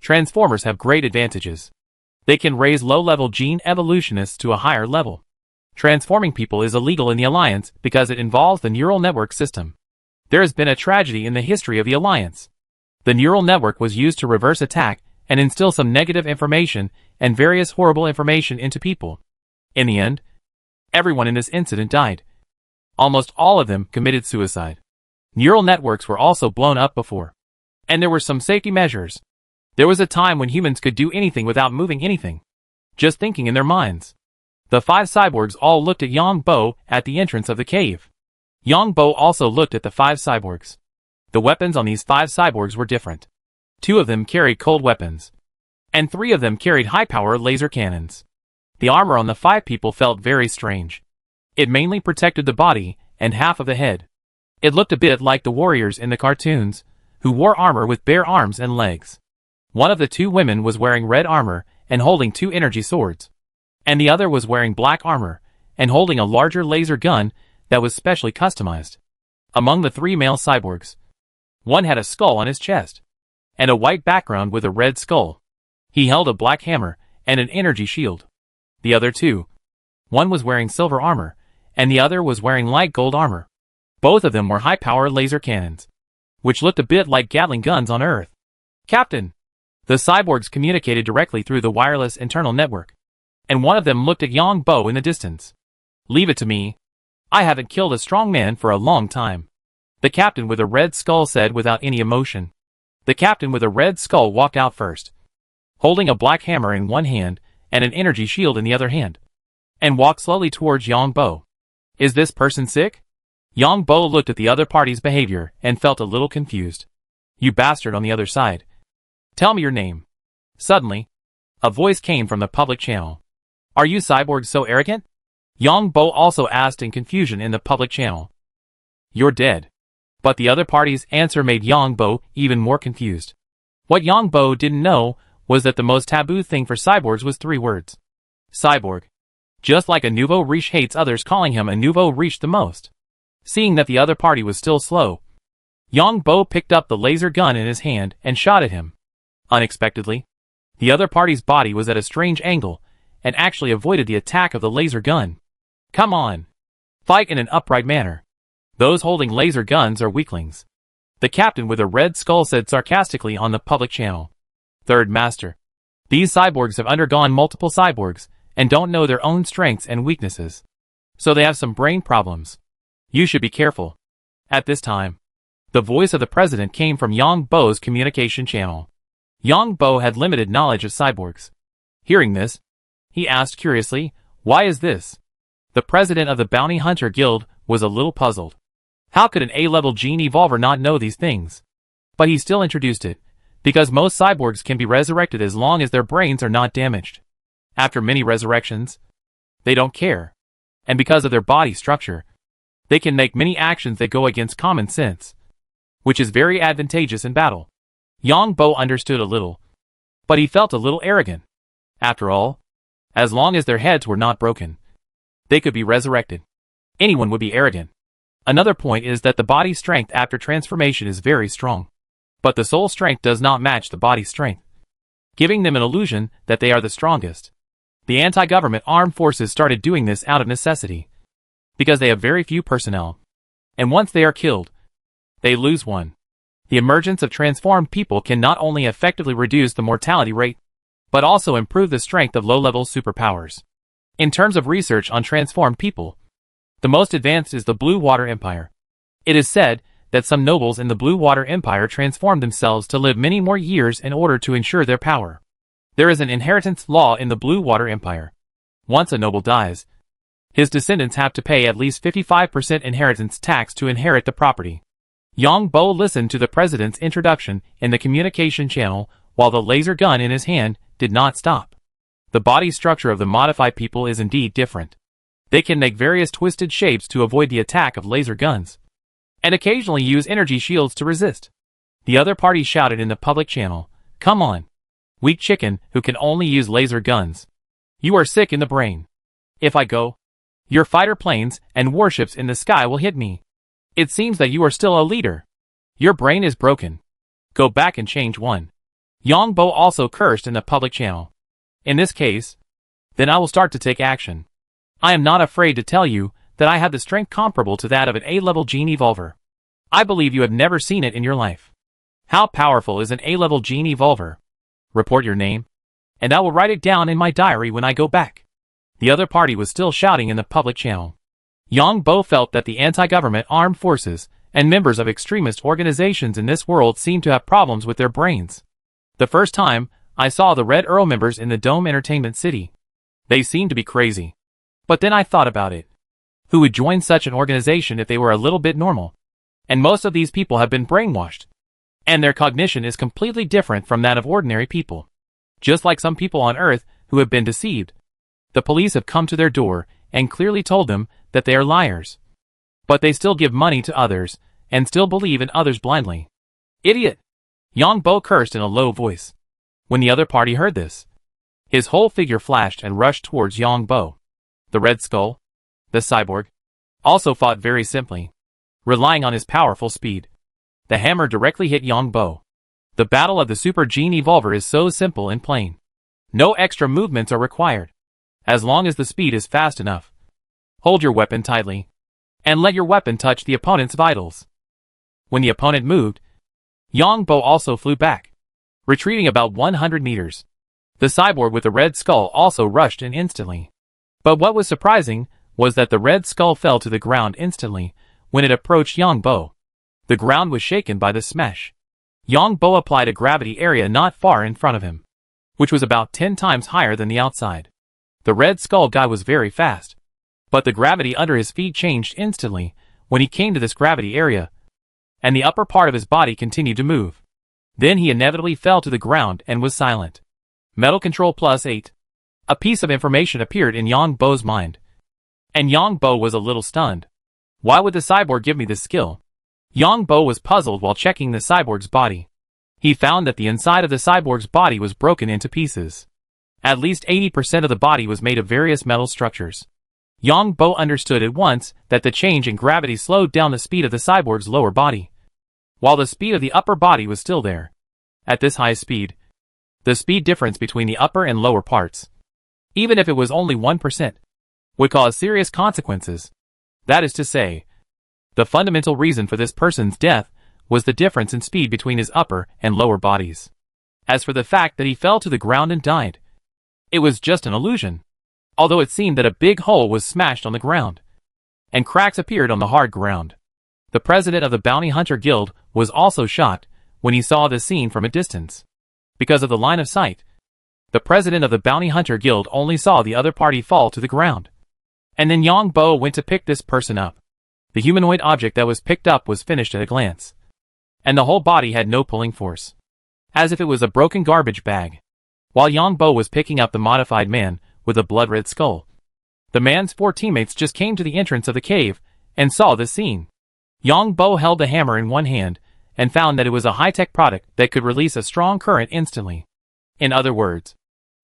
Speaker 1: Transformers have great advantages. They can raise low-level gene evolutionists to a higher level. Transforming people is illegal in the Alliance because it involves the neural network system. There has been a tragedy in the history of the Alliance. The neural network was used to reverse attack and instill some negative information and various horrible information into people. In the end, everyone in this incident died. Almost all of them committed suicide. Neural networks were also blown up before. And there were some safety measures. There was a time when humans could do anything without moving anything, just thinking in their minds. The 5 cyborgs all looked at Yang Bo at the entrance of the cave. Yang Bo also looked at the 5 cyborgs. The weapons on these 5 cyborgs were different. 2 of them carried cold weapons, and 3 of them carried high-power laser cannons. The armor on the 5 people felt very strange. It mainly protected the body and half of the head. It looked a bit like the warriors in the cartoons, who wore armor with bare arms and legs. One of the 2 women was wearing red armor and holding 2 energy swords, and the other was wearing black armor and holding a larger laser gun that was specially customized. Among the 3 male cyborgs, one had a skull on his chest, and a white background with a red skull. He held a black hammer and an energy shield. The other 2, one was wearing silver armor, and the other was wearing light gold armor. Both of them were high-power laser cannons, which looked a bit like Gatling guns on Earth. Captain! The cyborgs communicated directly through the wireless internal network, and one of them looked at Yang Bo in the distance. Leave it to me. I haven't killed a strong man for a long time, the captain with a red skull said without any emotion. The captain with a red skull walked out first, holding a black hammer in one hand and an energy shield in the other hand, and walked slowly towards Yang Bo. Is this person sick? Yang Bo looked at the other party's behavior and felt a little confused. You bastard on the other side. Tell me your name. Suddenly, a voice came from the public channel. Are you cyborgs so arrogant? Yang Bo also asked in confusion in the public channel. You're dead. But the other party's answer made Yang Bo even more confused. What Yang Bo didn't know was that the most taboo thing for cyborgs was 3 words. Cyborg. Just like a nouveau riche hates others calling him a nouveau riche the most. Seeing that the other party was still slow, Yang Bo picked up the laser gun in his hand and shot at him. Unexpectedly, the other party's body was at a strange angle and actually avoided the attack of the laser gun. Come on. Fight in an upright manner. Those holding laser guns are weaklings, the captain with a red skull said sarcastically on the public channel. Third Master. These cyborgs have undergone multiple cyborgs and don't know their own strengths and weaknesses, so they have some brain problems. You should be careful. At this time, the voice of the president came from Yang Bo's communication channel. Yang Bo had limited knowledge of cyborgs. Hearing this, he asked curiously, why is this? The president of the Bounty Hunter Guild was a little puzzled. How could an A-level gene evolver not know these things? But he still introduced it, because most cyborgs can be resurrected as long as their brains are not damaged. After many resurrections, they don't care. And because of their body structure, they can make many actions that go against common sense, which is very advantageous in battle. Yang Bo understood a little, but he felt a little arrogant. After all, as long as their heads were not broken, they could be resurrected. Anyone would be arrogant. Another point is that the body strength after transformation is very strong, but the soul strength does not match the body strength, giving them an illusion that they are the strongest. The anti-government armed forces started doing this out of necessity, because they have very few personnel, and once they are killed, they lose one. The emergence of transformed people can not only effectively reduce the mortality rate, but also improve the strength of low-level superpowers. In terms of research on transformed people, The most advanced is the Blue Water Empire. It is said that some nobles in the Blue Water Empire transformed themselves to live many more years in order to ensure their power. There is an inheritance law in the Blue Water Empire. Once a noble dies, his descendants have to pay at least 55% inheritance tax to inherit the property. Yang Bo listened to the president's introduction in the communication channel while the laser gun in his hand did not stop. The body structure of the modified people is indeed different. They can make various twisted shapes to avoid the attack of laser guns, and occasionally use energy shields to resist. The other party shouted in the public channel, "Come on, weak chicken who can only use laser guns. You are sick in the brain. If I go, your fighter planes and warships in the sky will hit me. It seems that you are still a leader. Your brain is broken. Go back and change one." Yang Bo also cursed in the public channel. In this case, then I will start to take action. I am not afraid to tell you that I have the strength comparable to that of an A-level gene evolver. I believe you have never seen it in your life. How powerful is an A-level gene evolver? Report your name, and I will write it down in my diary when I go back. The other party was still shouting in the public channel. Yang Bo felt that the anti-government armed forces and members of extremist organizations in this world seemed to have problems with their brains. The first time I saw the Red Earl members in the Dome Entertainment City, they seemed to be crazy. But then I thought about it. Who would join such an organization if they were a little bit normal? And most of these people have been brainwashed, and their cognition is completely different from that of ordinary people. Just like some people on Earth who have been deceived. The police have come to their door and clearly told them that they are liars. But they still give money to others and still believe in others blindly. Idiot! Yang Bo cursed in a low voice. When the other party heard this, his whole figure flashed and rushed towards Yang Bo. The Red Skull, the cyborg, also fought very simply, relying on his powerful speed. The hammer directly hit Yang Bo. The battle of the Super Gene Evolver is so simple and plain. No extra movements are required, as long as the speed is fast enough. Hold your weapon tightly, and let your weapon touch the opponent's vitals. When the opponent moved, Yang Bo also flew back, retreating about 100 meters. The cyborg with the red skull also rushed in instantly. But what was surprising was that the red skull fell to the ground instantly when it approached Yang Bo. The ground was shaken by the smash. Yang Bo applied a gravity area not far in front of him, which was about 10 times higher than the outside. The red skull guy was very fast, but the gravity under his feet changed instantly when he came to this gravity area, and the upper part of his body continued to move. Then he inevitably fell to the ground and was silent. Metal Control +8. A piece of information appeared in Yang Bo's mind, and Yang Bo was a little stunned. Why would the cyborg give me this skill? Yang Bo was puzzled while checking the cyborg's body. He found that the inside of the cyborg's body was broken into pieces. At least 80% of the body was made of various metal structures. Yang Bo understood at once that the change in gravity slowed down the speed of the cyborg's lower body, while the speed of the upper body was still there. At this high speed, the speed difference between the upper and lower parts, even if it was only 1%, would cause serious consequences. That is to say, the fundamental reason for this person's death was the difference in speed between his upper and lower bodies. As for the fact that he fell to the ground and died, it was just an illusion. Although it seemed that a big hole was smashed on the ground, and cracks appeared on the hard ground. The president of the Bounty Hunter Guild was also shocked when he saw this scene from a distance. Because of the line of sight, the president of the Bounty Hunter Guild only saw the other party fall to the ground. And then Yang Bo went to pick this person up. The humanoid object that was picked up was finished at a glance, and the whole body had no pulling force, as if it was a broken garbage bag. While Yang Bo was picking up the modified man with a blood-red skull, the man's 4 teammates just came to the entrance of the cave and saw this scene. Yang Bo held the hammer in one hand and found that it was a high-tech product that could release a strong current instantly. In other words,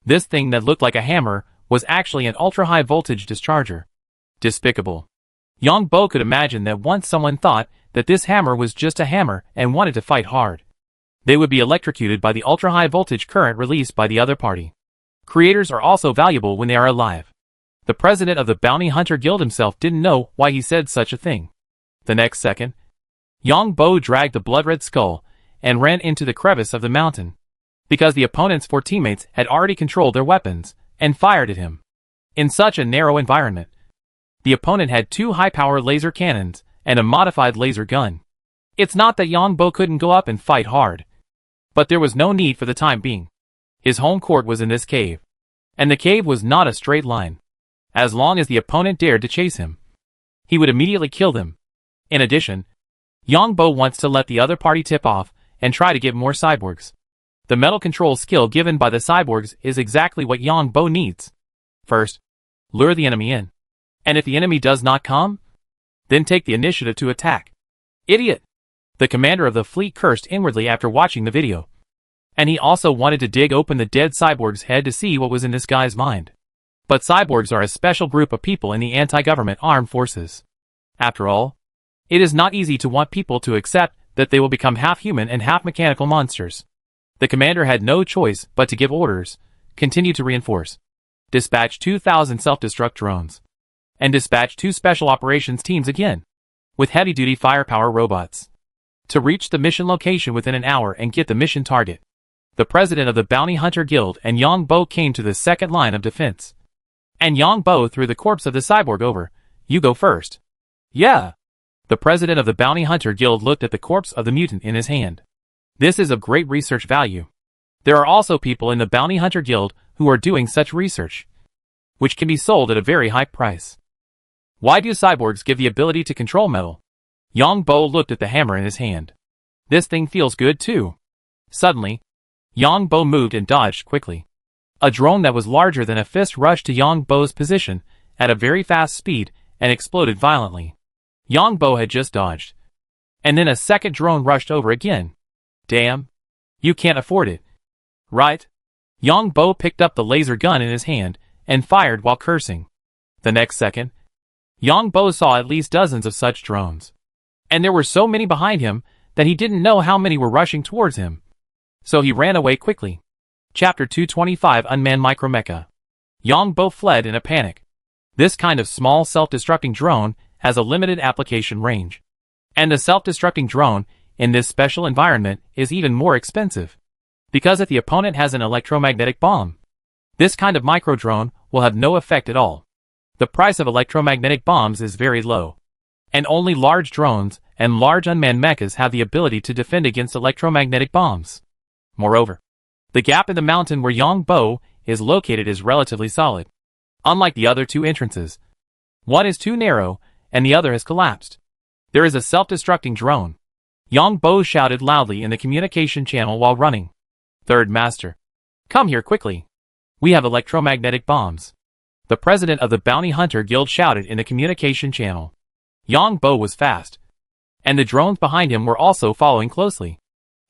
Speaker 1: this thing that looked like a hammer was actually an ultra-high voltage discharger. Despicable. Yang Bo could imagine that once someone thought that this hammer was just a hammer and wanted to fight hard, they would be electrocuted by the ultra-high voltage current released by the other party. Creators are also valuable when they are alive. The president of the Bounty Hunter Guild himself didn't know why he said such a thing. The next second, Yang Bo dragged the blood-red skull and ran into the crevice of the mountain, because the opponent's 4 teammates had already controlled their weapons and fired at him. In such a narrow environment, The opponent had 2 high-power laser cannons and a modified laser gun. It's not that Yongbo couldn't go up and fight hard, but there was no need for the time being. His home court was in this cave, and the cave was not a straight line. As long as the opponent dared to chase him, he would immediately kill them. In addition, Yongbo wants to let the other party tip off and try to get more cyborgs. The metal control skill given by the cyborgs is exactly what Yongbo needs. First, lure the enemy in, and if the enemy does not come, then take the initiative to attack. Idiot! The commander of the fleet cursed inwardly after watching the video. And he also wanted to dig open the dead cyborg's head to see what was in this guy's mind. But cyborgs are a special group of people in the anti-government armed forces. After all, it is not easy to want people to accept that they will become half human and half mechanical monsters. The commander had no choice but to give orders, continue to reinforce, dispatch 2,000 self-destruct drones, and dispatch 2 special operations teams again, with heavy-duty firepower robots, to reach the mission location within an hour and get the mission target. The president of the Bounty Hunter Guild and Yongbo came to the second line of defense. And Yongbo threw the corpse of the cyborg over. You go first. Yeah. The president of the Bounty Hunter Guild looked at the corpse of the mutant in his hand. This is of great research value. There are also people in the Bounty Hunter Guild who are doing such research, which can be sold at a very high price. Why do cyborgs give the ability to control metal? Yongbo looked at the hammer in his hand. This thing feels good too. Suddenly, Yongbo moved and dodged quickly. A drone that was larger than a fist rushed to Yongbo's position at a very fast speed and exploded violently. Yongbo had just dodged. And then a second drone rushed over again. Damn. You can't afford it. Right? Yongbo picked up the laser gun in his hand and fired while cursing. The next second, Yongbo saw at least dozens of such drones. And there were so many behind him that he didn't know how many were rushing towards him. So he ran away quickly. Chapter 225 Unmanned Micromecha. Yongbo fled in a panic. This kind of small self-destructing drone has a limited application range. And the self-destructing drone in this special environment is even more expensive. Because if the opponent has an electromagnetic bomb, this kind of micro-drone will have no effect at all. The price of electromagnetic bombs is very low. And only large drones and large unmanned mechas have the ability to defend against electromagnetic bombs. Moreover, the gap in the mountain where Yongbo is located is relatively solid. Unlike the other 2 entrances, one is too narrow and the other has collapsed. There is a self-destructing drone. Yongbo shouted loudly in the communication channel while running. Third Master, come here quickly. We have electromagnetic bombs. The president of the Bounty Hunter Guild shouted in the communication channel. Yongbo was fast, and the drones behind him were also following closely.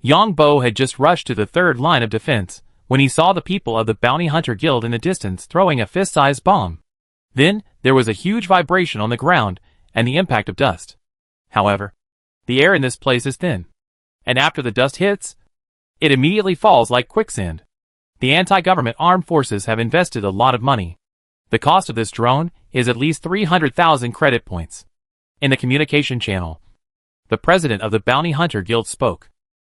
Speaker 1: Yongbo had just rushed to the third line of defense when he saw the people of the Bounty Hunter Guild in the distance throwing a fist-sized bomb. Then, there was a huge vibration on the ground and the impact of dust. However, the air in this place is thin, and after the dust hits, it immediately falls like quicksand. The anti-government armed forces have invested a lot of money. The cost of this drone is at least 300,000 credit points. In the communication channel, the president of the Bounty Hunter Guild spoke.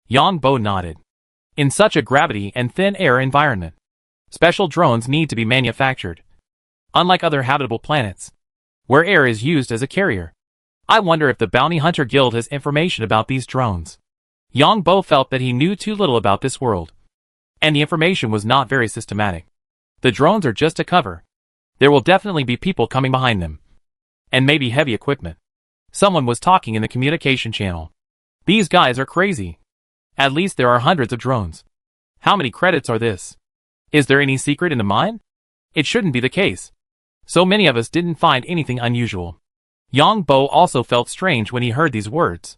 Speaker 1: Yongbo nodded. In such a gravity and thin air environment, special drones need to be manufactured. Unlike other habitable planets, where air is used as a carrier. I wonder if the Bounty Hunter Guild has information about these drones. Yongbo felt that he knew too little about this world, and the information was not very systematic. The drones are just a cover. There will definitely be people coming behind them, and maybe heavy equipment. Someone was talking in the communication channel. These guys are crazy. At least there are hundreds of drones. How many credits are this? Is there any secret in the mine? It shouldn't be the case. So many of us didn't find anything unusual. Yongbo also felt strange when he heard these words.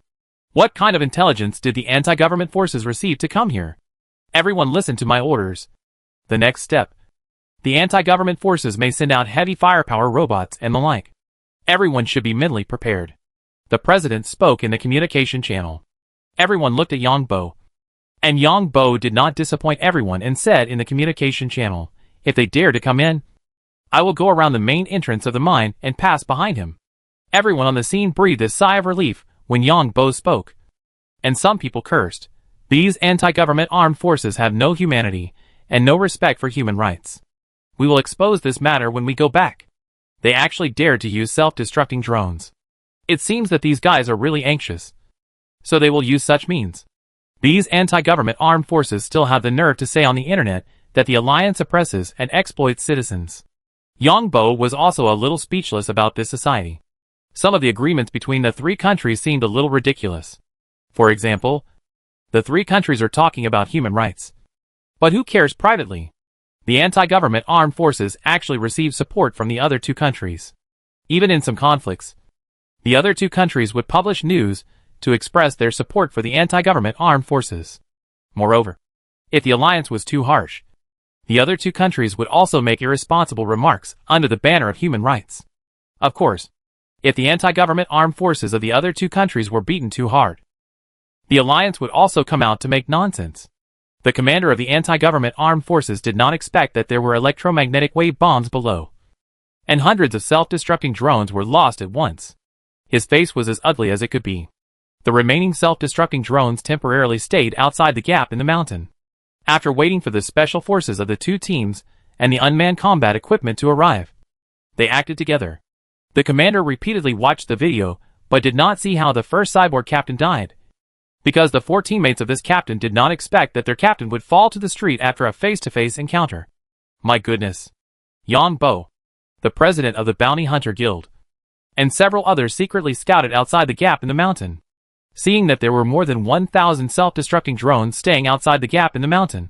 Speaker 1: What kind of intelligence did the anti-government forces receive to come here? Everyone listen to my orders. The next step. The anti-government forces may send out heavy firepower robots and the like. Everyone should be mentally prepared. The president spoke in the communication channel. Everyone looked at Yongbo. And Yongbo did not disappoint everyone and said in the communication channel, if they dare to come in, I will go around the main entrance of the mine and pass behind him. Everyone on the scene breathed a sigh of relief when Yongbo spoke. And some people cursed. These anti-government armed forces have no humanity and no respect for human rights. We will expose this matter when we go back. They actually dared to use self-destructing drones. It seems that these guys are really anxious, so they will use such means. These anti-government armed forces still have the nerve to say on the internet that the alliance oppresses and exploits citizens. Yang Bo was also a little speechless about this society. Some of the agreements between the three countries seemed a little ridiculous. For example, the three countries are talking about human rights. But who cares privately? The anti-government armed forces actually receive support from the other two countries. Even in some conflicts, the other two countries would publish news to express their support for the anti-government armed forces. Moreover, if the alliance was too harsh, the other two countries would also make irresponsible remarks under the banner of human rights. Of course, if the anti-government armed forces of the other two countries were beaten too hard, the alliance would also come out to make nonsense. The commander of the anti-government armed forces did not expect that there were electromagnetic wave bombs below, and hundreds of self-destructing drones were lost at once. His face was as ugly as it could be. The remaining self-destructing drones temporarily stayed outside the gap in the mountain. After waiting for the special forces of the two teams and the unmanned combat equipment to arrive, they acted together. The commander repeatedly watched the video, but did not see how the first cyborg captain died, because the four teammates of this captain did not expect that their captain would fall to the street after a face-to-face encounter. My goodness. Yang Bo, the president of the Bounty Hunter Guild, and several others secretly scouted outside the gap in the mountain. Seeing that there were more than 1,000 self-destructing drones staying outside the gap in the mountain,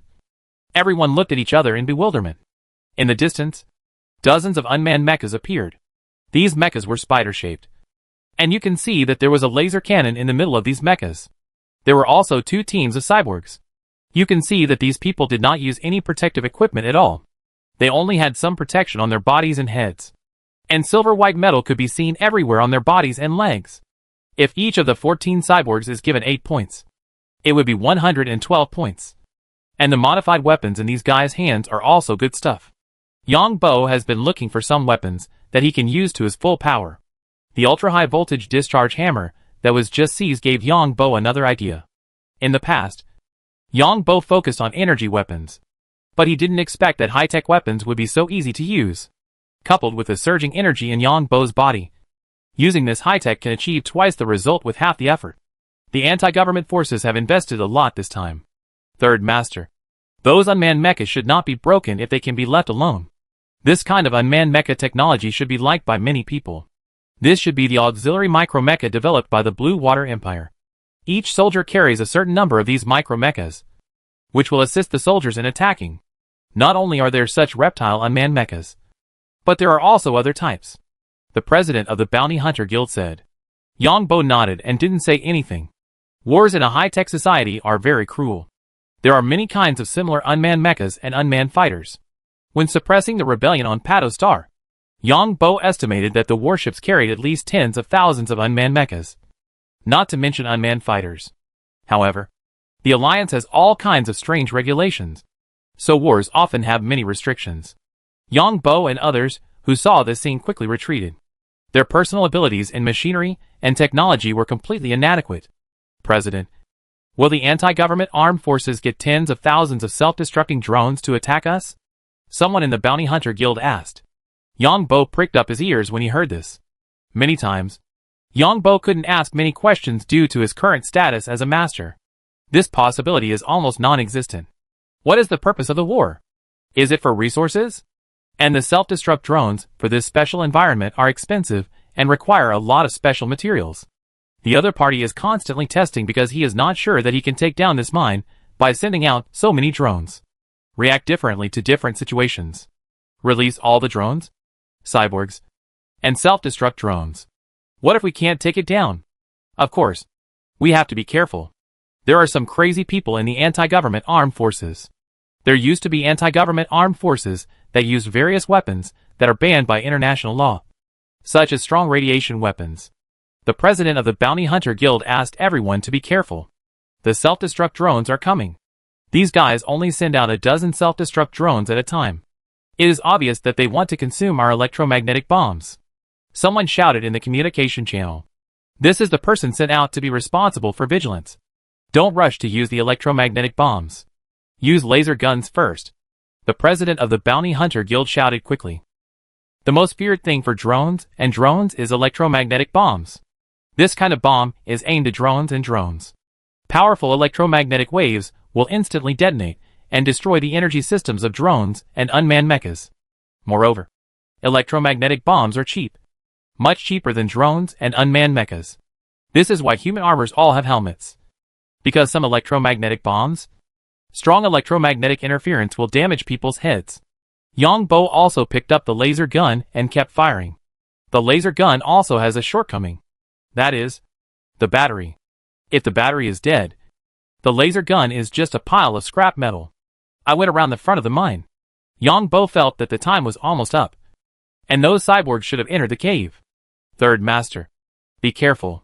Speaker 1: everyone looked at each other in bewilderment. In the distance, dozens of unmanned mechas appeared. These mechas were spider-shaped, and you can see that there was a laser cannon in the middle of these mechas. There were also two teams of cyborgs. You can see that these people did not use any protective equipment at all. They only had some protection on their bodies and heads. And silver-white metal could be seen everywhere on their bodies and legs. If each of the 14 cyborgs is given 8 points, it would be 112 points. And the modified weapons in these guys' hands are also good stuff. Yang Bo has been looking for some weapons that he can use to his full power. The ultra-high voltage discharge hammer that was just seized gave Yang Bo another idea. In the past, Yang Bo focused on energy weapons, but he didn't expect that high-tech weapons would be so easy to use. Coupled with the surging energy in Yang Bo's body, using this high-tech can achieve twice the result with half the effort. The anti-government forces have invested a lot this time. Third Master. Those unmanned mechas should not be broken if they can be left alone. This kind of unmanned mecha technology should be liked by many people. This should be the auxiliary micro-mecha developed by the Blue Water Empire. Each soldier carries a certain number of these micro-mechas, which will assist the soldiers in attacking. Not only are there such reptile unmanned mechas, but there are also other types. The president of the Bounty Hunter Guild said. Yang Bo nodded and didn't say anything. Wars in a high-tech society are very cruel. There are many kinds of similar unmanned mechas and unmanned fighters. When suppressing the rebellion on Pato Star, Yang Bo estimated that the warships carried at least tens of thousands of unmanned mechas, not to mention unmanned fighters. However, the Alliance has all kinds of strange regulations, so wars often have many restrictions. Yang Bo and others who saw this scene quickly retreated. Their personal abilities in machinery and technology were completely inadequate. President, will the anti-government armed forces get tens of thousands of self-destructing drones to attack us? Someone in the Bounty Hunter Guild asked. Yang Bo pricked up his ears when he heard this. Many times, Yang Bo couldn't ask many questions due to his current status as a master. This possibility is almost non-existent. What is the purpose of the war? Is it for resources? And the self-destruct drones for this special environment are expensive and require a lot of special materials. The other party is constantly testing because he is not sure that he can take down this mine by sending out so many drones. React differently to different situations. Release all the drones, cyborgs, and self-destruct drones. What if we can't take it down? Of course, we have to be careful. There are some crazy people in the anti-government armed forces. There used to be anti-government armed forces that used various weapons that are banned by international law, such as strong radiation weapons. The president of the Bounty Hunter Guild asked everyone to be careful. The self-destruct drones are coming. These guys only send out a dozen self-destruct drones at a time. It is obvious that they want to consume our electromagnetic bombs. Someone shouted in the communication channel. This is the person sent out to be responsible for vigilance. Don't rush to use the electromagnetic bombs. Use laser guns first. The president of the Bounty Hunter Guild shouted quickly. The most feared thing for drones is electromagnetic bombs. This kind of bomb is aimed at drones. Powerful electromagnetic waves will instantly detonate and destroy the energy systems of drones and unmanned mechas. Moreover, electromagnetic bombs are cheap. Much cheaper than drones and unmanned mechas. This is why human armors all have helmets. Because some strong electromagnetic interference will damage people's heads. Yang Bo also picked up the laser gun and kept firing. The laser gun also has a shortcoming. That is, the battery. If the battery is dead, the laser gun is just a pile of scrap metal. I went around the front of the mine. Yang Bo felt that the time was almost up, and those cyborgs should have entered the cave. Third Master. Be careful.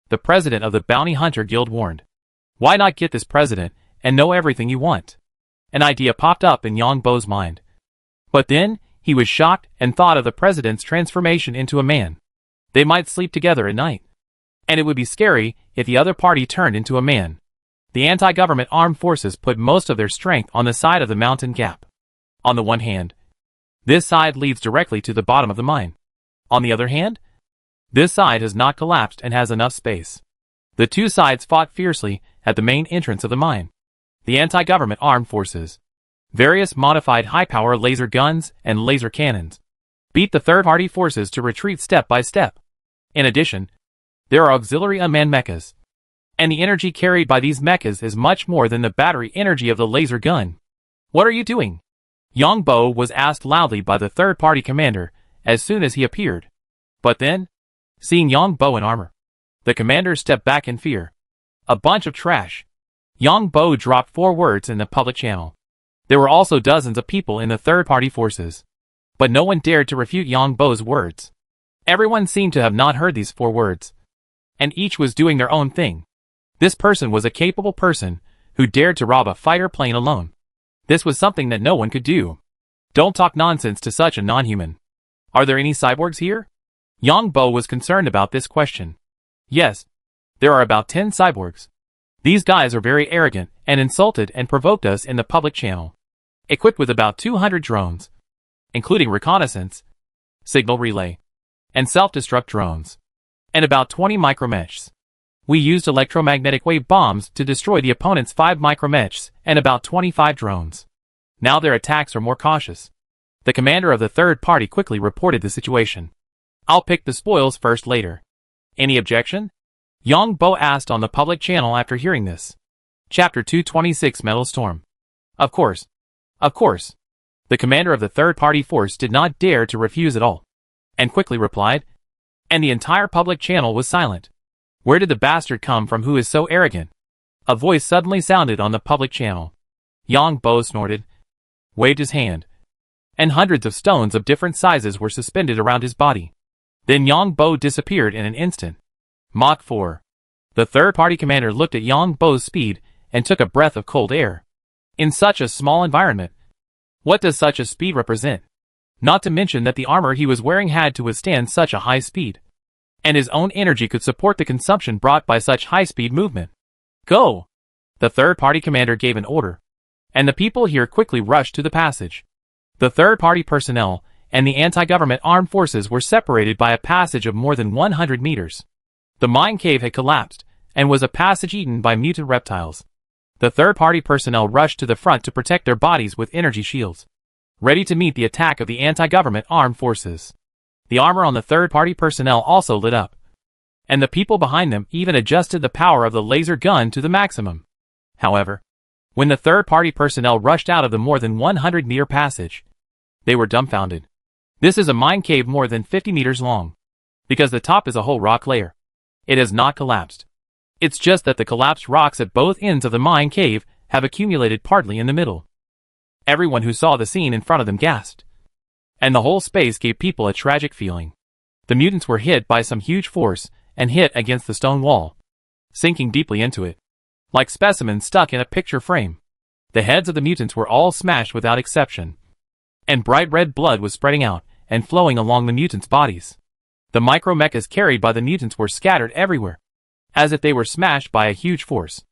Speaker 1: The president of the Bounty Hunter Guild warned. Why not get this president and know everything you want? An idea popped up in Yang Bo's mind. But then, he was shocked and thought of the president's transformation into a man. They might sleep together at night. And it would be scary if the other party turned into a man. The anti-government armed forces put most of their strength on the side of the mountain gap. On the one hand, this side leads directly to the bottom of the mine. On the other hand, this side has not collapsed and has enough space. The two sides fought fiercely at the main entrance of the mine. The anti-government armed forces, various modified high-power laser guns and laser cannons, beat the third-party forces to retreat step by step. In addition, there are auxiliary unmanned mechas, and the energy carried by these mechas is much more than the battery energy of the laser gun. What are you doing? Yang Bo was asked loudly by the third-party commander as soon as he appeared. But then, seeing Yang Bo in armor, the commander stepped back in fear. A bunch of trash. Yang Bo dropped 4 words in the public channel. There were also dozens of people in the third-party forces. But no one dared to refute Yang Bo's words. Everyone seemed to have not heard these 4 words. And each was doing their own thing. This person was a capable person who dared to rob a fighter plane alone. This was something that no one could do. Don't talk nonsense to such a non-human. Are there any cyborgs here? Yang Bo was concerned about this question. Yes, there are about 10 cyborgs. These guys are very arrogant and insulted and provoked us in the public channel. Equipped with about 200 drones, including reconnaissance, signal relay, and self-destruct drones, and about 20 micromechs. We used electromagnetic wave bombs to destroy the opponent's 5 micromechs and about 25 drones. Now their attacks are more cautious. The commander of the third party quickly reported the situation. I'll pick the spoils first later. Any objection? Yang Bo asked on the public channel after hearing this. Chapter 226 Metal Storm. Of course. Of course. The commander of the third party force did not dare to refuse at all, and quickly replied. And the entire public channel was silent. Where did the bastard come from who is so arrogant? A voice suddenly sounded on the public channel. Yang Bo snorted, waved his hand, and hundreds of stones of different sizes were suspended around his body. Then Yang Bo disappeared in an instant. Mach 4. The third-party commander looked at Yang Bo's speed and took a breath of cold air. In such a small environment, what does such a speed represent? Not to mention that the armor he was wearing had to withstand such a high speed, and his own energy could support the consumption brought by such high-speed movement. Go! The third-party commander gave an order, and the people here quickly rushed to the passage. The third-party personnel and the anti-government armed forces were separated by a passage of more than 100 meters. The mine cave had collapsed, and was a passage eaten by mutant reptiles. The third-party personnel rushed to the front to protect their bodies with energy shields, ready to meet the attack of the anti-government armed forces. The armor on the third-party personnel also lit up, and the people behind them even adjusted the power of the laser gun to the maximum. However, when the third-party personnel rushed out of the more than 100-meter passage, they were dumbfounded. This is a mine cave more than 50 meters long, because the top is a whole rock layer. It has not collapsed. It's just that the collapsed rocks at both ends of the mine cave have accumulated partly in the middle. Everyone who saw the scene in front of them gasped, and the whole space gave people a tragic feeling. The mutants were hit by some huge force and hit against the stone wall, sinking deeply into it, like specimens stuck in a picture frame. The heads of the mutants were all smashed without exception, and bright red blood was spreading out and flowing along the mutants' bodies. The micro-mechas carried by the mutants were scattered everywhere, as if they were smashed by a huge force.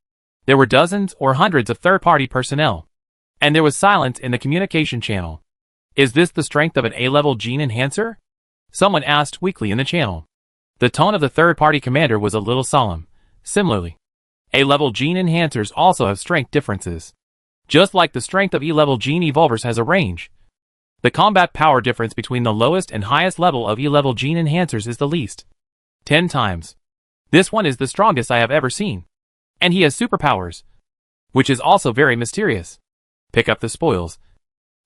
Speaker 1: There were dozens or hundreds of third-party personnel, and there was silence in the communication channel. Is this the strength of an A-level gene enhancer? Someone asked weakly in the channel. The tone of the third-party commander was a little solemn. Similarly, A-level gene enhancers also have strength differences. Just like the strength of E-level gene evolvers has a range. The combat power difference between the lowest and highest level of E-level gene enhancers is the least. 10 times. This one is the strongest I have ever seen. And he has superpowers, which is also very mysterious. Pick up the spoils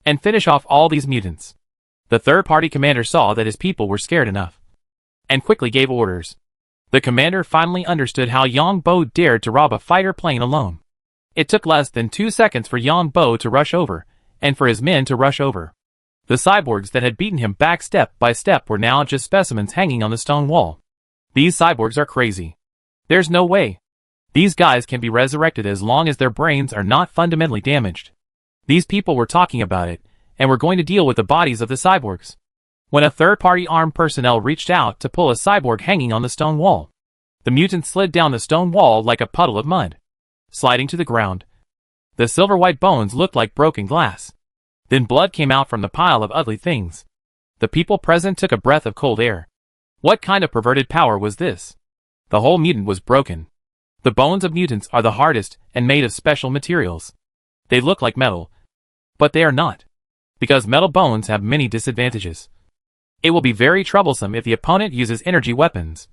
Speaker 1: and finish off all these mutants. The third-party commander saw that his people were scared enough and quickly gave orders. The commander finally understood how Yang Bo dared to rob a fighter plane alone. It took less than 2 seconds for Yang Bo to rush over, and for his men to rush over. The cyborgs that had beaten him back step by step were now just specimens hanging on the stone wall. These cyborgs are crazy. There's no way. These guys can be resurrected as long as their brains are not fundamentally damaged. These people were talking about it, and were going to deal with the bodies of the cyborgs. When a third-party armed personnel reached out to pull a cyborg hanging on the stone wall, the mutant slid down the stone wall like a puddle of mud, sliding to the ground. The silver-white bones looked like broken glass. Then blood came out from the pile of ugly things. The people present took a breath of cold air. What kind of perverted power was this? The whole mutant was broken. The bones of mutants are the hardest and made of special materials. They look like metal, but they are not, because metal bones have many disadvantages. It will be very troublesome if the opponent uses energy weapons,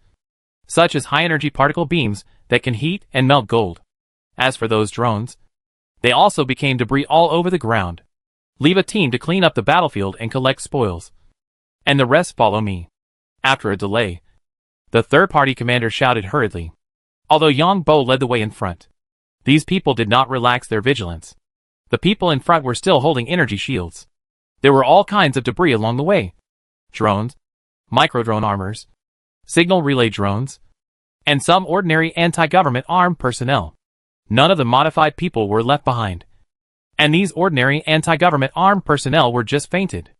Speaker 1: such as high-energy particle beams that can heat and melt gold. As for those drones, they also became debris all over the ground. Leave a team to clean up the battlefield and collect spoils, and the rest follow me. After a delay, the third-party commander shouted hurriedly, although Yang Bo led the way in front. These people did not relax their vigilance. The people in front were still holding energy shields. There were all kinds of debris along the way. Drones, micro-drone armors, signal relay drones, and some ordinary anti-government armed personnel. None of the modified people were left behind. And these ordinary anti-government armed personnel were just fainted.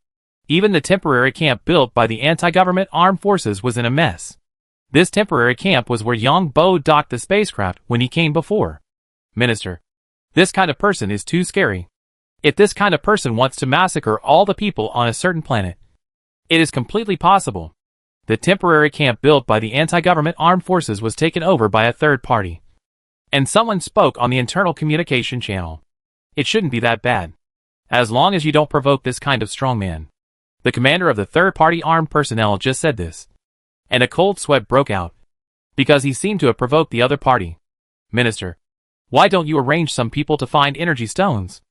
Speaker 1: Even the temporary camp built by the anti-government armed forces was in a mess. This temporary camp was where Yang Bo docked the spacecraft when he came before. Minister, this kind of person is too scary. If this kind of person wants to massacre all the people on a certain planet, it is completely possible. The temporary camp built by the anti-government armed forces was taken over by a third party. And someone spoke on the internal communication channel. It shouldn't be that bad, as long as you don't provoke this kind of strongman. The commander of the third-party armed personnel just said this, and a cold sweat broke out, because he seemed to have provoked the other party. Minister, why don't you arrange some people to find energy stones?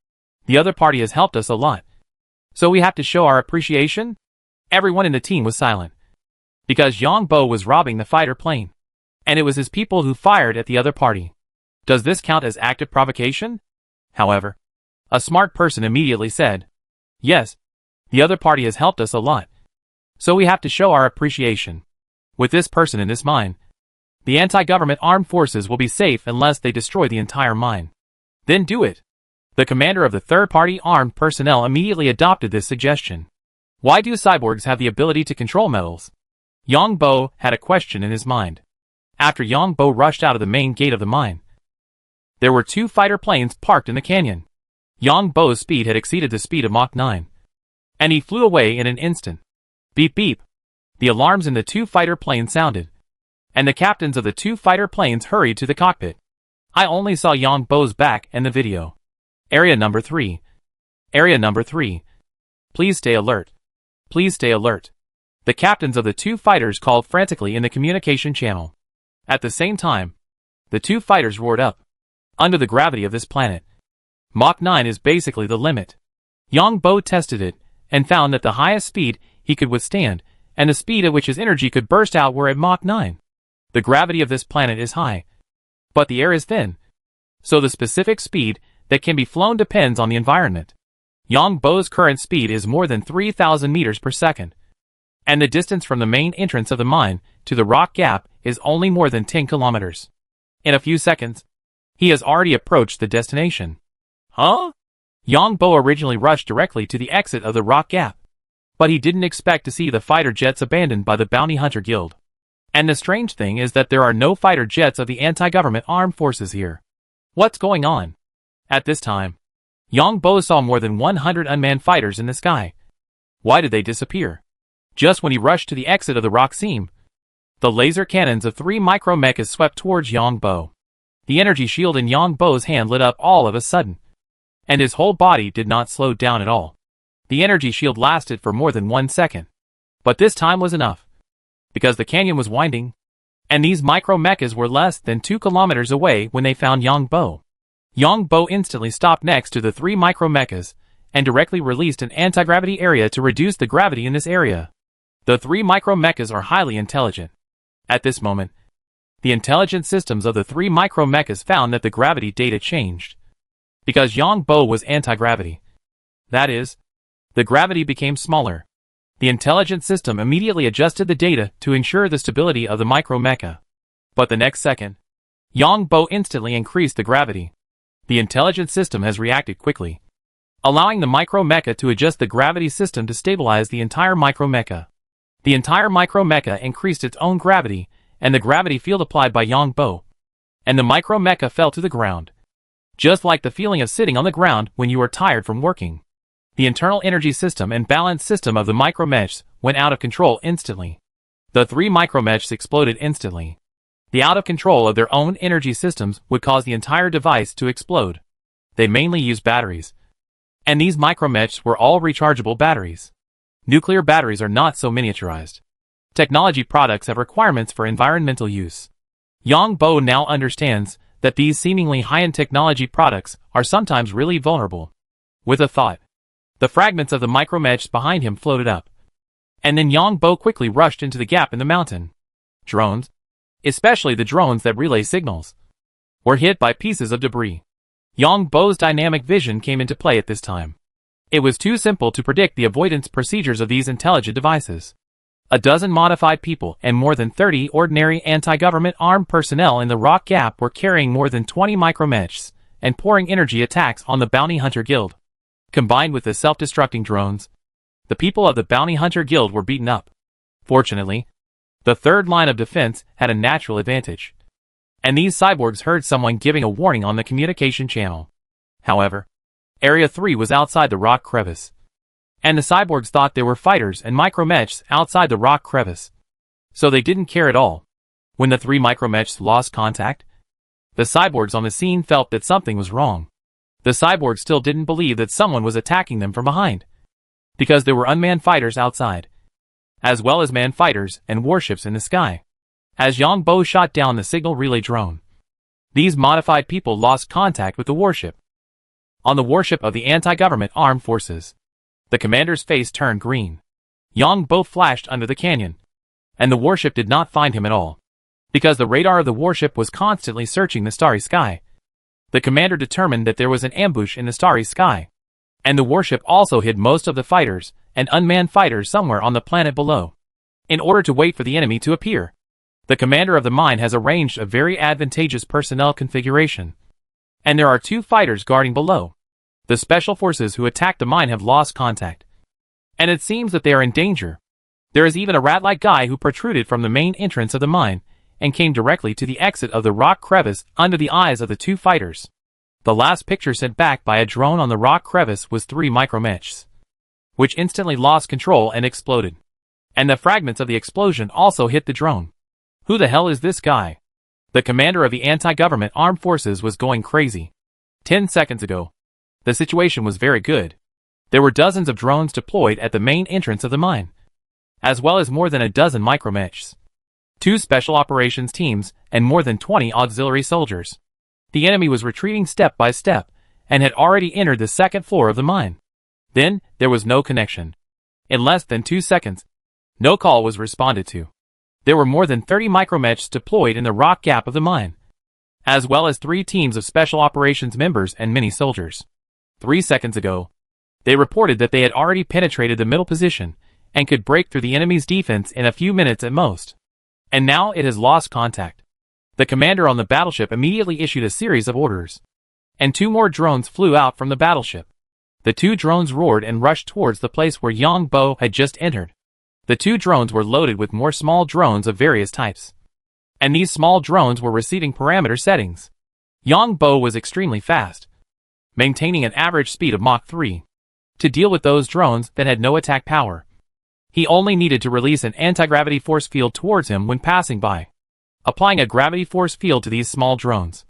Speaker 1: The other party has helped us a lot, so we have to show our appreciation? Everyone in the team was silent, because Yang Bo was robbing the fighter plane, and it was his people who fired at the other party. Does this count as active provocation? However, a smart person immediately said, yes, the other party has helped us a lot, so we have to show our appreciation. With this person in this mine, the anti-government armed forces will be safe unless they destroy the entire mine. Then do it. The commander of the third-party armed personnel immediately adopted this suggestion. Why do cyborgs have the ability to control metals? Yang Bo had a question in his mind. After Yang Bo rushed out of the main gate of the mine, there were 2 fighter planes parked in the canyon. Yang Bo's speed had exceeded the speed of Mach 9, and he flew away in an instant. Beep beep. The alarms in the 2 fighter planes sounded, and the captains of the 2 fighter planes hurried to the cockpit. I only saw Yang Bo's back and the video. Area number 3. Area number 3. Please stay alert. Please stay alert. The captains of the 2 fighters called frantically in the communication channel. At the same time, the 2 fighters roared up. Under the gravity of this planet, Mach 9 is basically the limit. Yang Bo tested it, and found that the highest speed he could withstand, and the speed at which his energy could burst out were at Mach 9. The gravity of this planet is high, but the air is thin, so the specific speed that can be flown depends on the environment. Yang Bo's current speed is more than 3,000 meters per second, and the distance from the main entrance of the mine to the rock gap is only more than 10 kilometers. In a few seconds, he has already approached the destination. Huh? Yang Bo originally rushed directly to the exit of the rock gap, but he didn't expect to see the fighter jets abandoned by the Bounty Hunter Guild. And the strange thing is that there are no fighter jets of the anti-government armed forces here. What's going on? At this time, Yang Bo saw more than 100 unmanned fighters in the sky, Why did they disappear? Just when he rushed to the exit of the rock seam, the laser cannons of 3 micro-mechas swept towards Yang Bo. The energy shield in Yang Bo's hand lit up all of a sudden, and his whole body did not slow down at all. The energy shield lasted for more than 1 second. But this time was enough, because the canyon was winding, and these micro-mechas were less than 2 kilometers away when they found Yang Bo. Yang Bo instantly stopped next to the 3 micro-mechas, and directly released an anti-gravity area to reduce the gravity in this area. The 3 micro-mechas are highly intelligent. At this moment, the intelligence systems of the 3 micro-mechas found that the gravity data changed. Because Yang Bo was anti-gravity. That is, the gravity became smaller. The intelligence system immediately adjusted the data to ensure the stability of the micro-mecha. But the next second, Yang Bo instantly increased the gravity. The intelligence system has reacted quickly, allowing the micro-mecha to adjust the gravity system to stabilize the entire micro-mecha. The entire micro-mecha increased its own gravity, and the gravity field applied by Yang Bo, and the micro-mecha fell to the ground. Just like the feeling of sitting on the ground when you are tired from working. The internal energy system and balance system of the micro-mechs went out of control instantly. The 3 micro-mechs exploded instantly. The out of control of their own energy systems would cause the entire device to explode. They mainly use batteries, and these micro-mechs were all rechargeable batteries. Nuclear batteries are not so miniaturized. Technology products have requirements for environmental use. Yang Bo now understands that these seemingly high-end technology products are sometimes really vulnerable. With a thought, the fragments of the micro-mechs behind him floated up. And then Yang Bo quickly rushed into the gap in the mountain. Drones, especially the drones that relay signals, were hit by pieces of debris. Yang Bo's dynamic vision came into play at this time. It was too simple to predict the avoidance procedures of these intelligent devices. A dozen modified people and more than 30 ordinary anti-government armed personnel in the rock gap were carrying more than 20 micro-mechs and pouring energy attacks on the Bounty Hunter Guild. Combined with the self-destructing drones, the people of the Bounty Hunter Guild were beaten up. Fortunately, the third line of defense had a natural advantage, and these cyborgs heard someone giving a warning on the communication channel. However, Area 3 was outside the rock crevice, and the cyborgs thought there were fighters and micro-mechs outside the rock crevice, so they didn't care at all. When the 3 micro-mechs lost contact, the cyborgs on the scene felt that something was wrong. The cyborgs still didn't believe that someone was attacking them from behind, because there were unmanned fighters outside, as well as manned fighters and warships in the sky. As Yang Bo shot down the signal relay drone, these modified people lost contact with the warship. On the warship of the anti-government armed forces, the commander's face turned green. Yang Bo flashed under the canyon, and the warship did not find him at all, because the radar of the warship was constantly searching the starry sky. The commander determined that there was an ambush in the starry sky, and the warship also hid most of the fighters and unmanned fighters somewhere on the planet below, in order to wait for the enemy to appear. The commander of the mine has arranged a very advantageous personnel configuration, and there are 2 fighters guarding below. The special forces who attacked the mine have lost contact, and it seems that they are in danger. There is even a rat-like guy who protruded from the main entrance of the mine and came directly to the exit of the rock crevice under the eyes of the 2 fighters. The last picture sent back by a drone on the rock crevice was 3 micro-mechs, which instantly lost control and exploded. And the fragments of the explosion also hit the drone. Who the hell is this guy? The commander of the anti-government armed forces was going crazy. 10 seconds ago, the situation was very good. There were dozens of drones deployed at the main entrance of the mine, as well as more than a dozen micro-mechs, 2 special operations teams, and more than 20 auxiliary soldiers. The enemy was retreating step by step, and had already entered the 2nd floor of the mine. Then, there was no connection. In less than 2 seconds, no call was responded to. There were more than 30 micro-mechs deployed in the rock gap of the mine, as well as 3 teams of special operations members and many soldiers. 3 seconds ago, they reported that they had already penetrated the middle position and could break through the enemy's defense in a few minutes at most. And now it has lost contact. The commander on the battleship immediately issued a series of orders, and 2 more drones flew out from the battleship. The 2 drones roared and rushed towards the place where Yang Bo had just entered. The 2 drones were loaded with more small drones of various types, and these small drones were receiving parameter settings. Yang Bo was extremely fast, maintaining an average speed of Mach 3. to deal with those drones that had no attack power. He only needed to release an anti-gravity force field towards him when passing by. Applying a gravity force field to these small drones,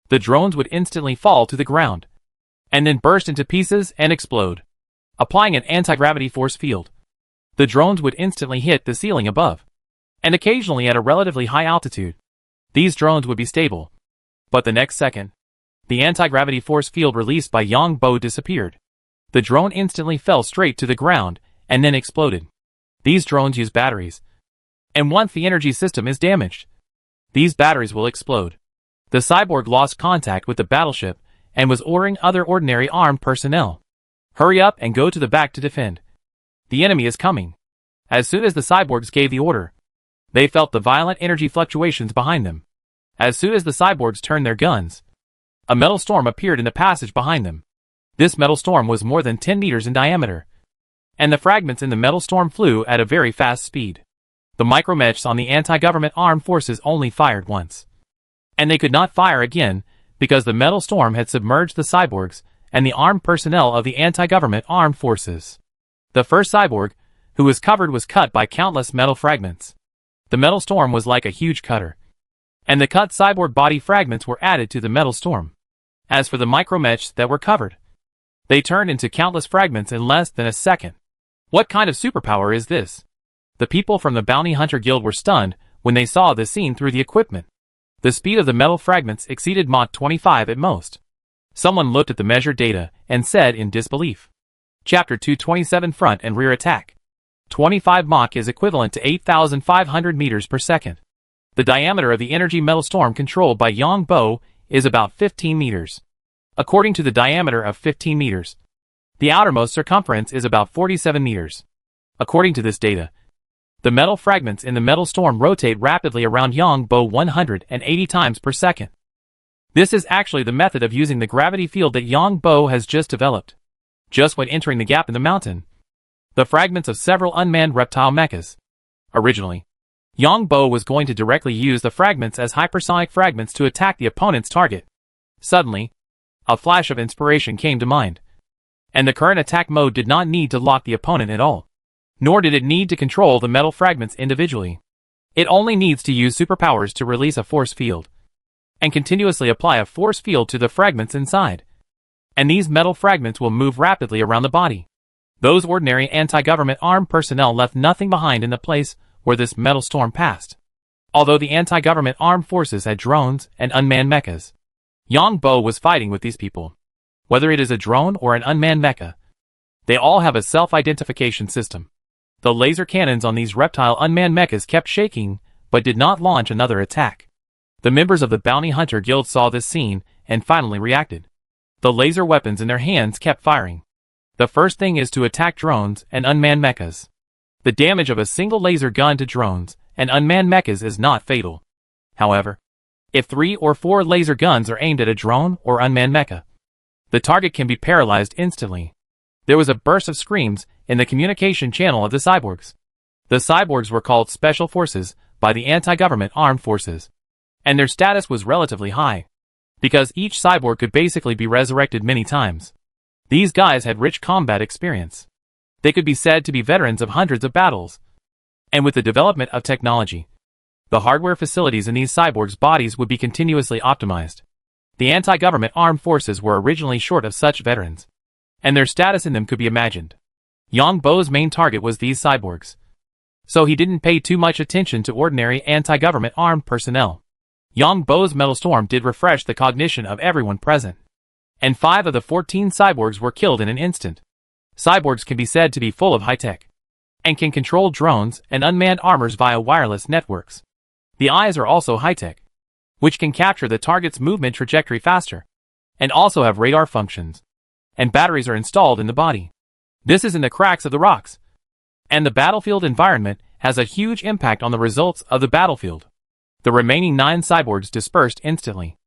Speaker 1: the drones would instantly fall to the ground, and then burst into pieces and explode. Applying an anti-gravity force field, the drones would instantly hit the ceiling above, and occasionally at a relatively high altitude. These drones would be stable, but the next second, the anti-gravity force field released by Yang Bo disappeared. The drone instantly fell straight to the ground and then exploded. These drones use batteries, and once the energy system is damaged, these batteries will explode. The cyborg lost contact with the battleship and was ordering other ordinary armed personnel. Hurry up and go to the back to defend. The enemy is coming. As soon as the cyborgs gave the order, they felt the violent energy fluctuations behind them. As soon as the cyborgs turned their guns, a metal storm appeared in the passage behind them. This metal storm was more than 10 meters in diameter, and the fragments in the metal storm flew at a very fast speed. The micromechs on the anti-government armed forces only fired once, and they could not fire again because the metal storm had submerged the cyborgs and the armed personnel of the anti-government armed forces. The first cyborg, who was covered, was cut by countless metal fragments. The metal storm was like a huge cutter, and the cut cyborg body fragments were added to the metal storm. As for the micromechs that were covered, they turned into countless fragments in less than a second. What kind of superpower is this? The people from the Bounty Hunter Guild were stunned when they saw the scene through the equipment. The speed of the metal fragments exceeded Mach 25 at most. Someone looked at the measured data and said in disbelief. Chapter 227 Front and Rear Attack. 25 Mach is equivalent to 8,500 meters per second. The diameter of the energy metal storm controlled by Yang Bo is about 15 meters. According to the diameter of 15 meters, the outermost circumference is about 47 meters. According to this data, the metal fragments in the metal storm rotate rapidly around Yang Bo 180 times per second. This is actually the method of using the gravity field that Yang Bo has just developed. Just when entering the gap in the mountain, the fragments of several unmanned reptile mechas. Originally, Yang Bo was going to directly use the fragments as hypersonic fragments to attack the opponent's target. Suddenly, a flash of inspiration came to mind, and the current attack mode did not need to lock the opponent at all, nor did it need to control the metal fragments individually. It only needs to use superpowers to release a force field, and continuously apply a force field to the fragments inside. And these metal fragments will move rapidly around the body. Those ordinary anti-government armed personnel left nothing behind in the place where this metal storm passed. Although the anti-government armed forces had drones and unmanned mechas, Yang Bo was fighting with these people. Whether it is a drone or an unmanned mecha, they all have a self-identification system. The laser cannons on these reptile unmanned mechas kept shaking, but did not launch another attack. The members of the Bounty Hunter Guild saw this scene and finally reacted. The laser weapons in their hands kept firing. The first thing is to attack drones and unmanned mechas. The damage of a single laser gun to drones and unmanned mechas is not fatal. However, if 3 or 4 laser guns are aimed at a drone or unmanned mecha, the target can be paralyzed instantly. There was a burst of screams in the communication channel of the cyborgs. The cyborgs were called Special Forces by the anti-government armed forces, and their status was relatively high, because each cyborg could basically be resurrected many times. These guys had rich combat experience. They could be said to be veterans of hundreds of battles. And with the development of technology, the hardware facilities in these cyborgs' bodies would be continuously optimized. The anti-government armed forces were originally short of such veterans, and their status in them could be imagined. Yang Bo's main target was these cyborgs, so he didn't pay too much attention to ordinary anti-government armed personnel. Yang Bo's metal storm did refresh the cognition of everyone present, and 5 of the 14 cyborgs were killed in an instant. Cyborgs can be said to be full of high-tech, and can control drones and unmanned armors via wireless networks. The eyes are also high-tech, which can capture the target's movement trajectory faster, and also have radar functions, and batteries are installed in the body. This is in the cracks of the rocks, and the battlefield environment has a huge impact on the results of the battlefield. The remaining 9 cyborgs dispersed instantly,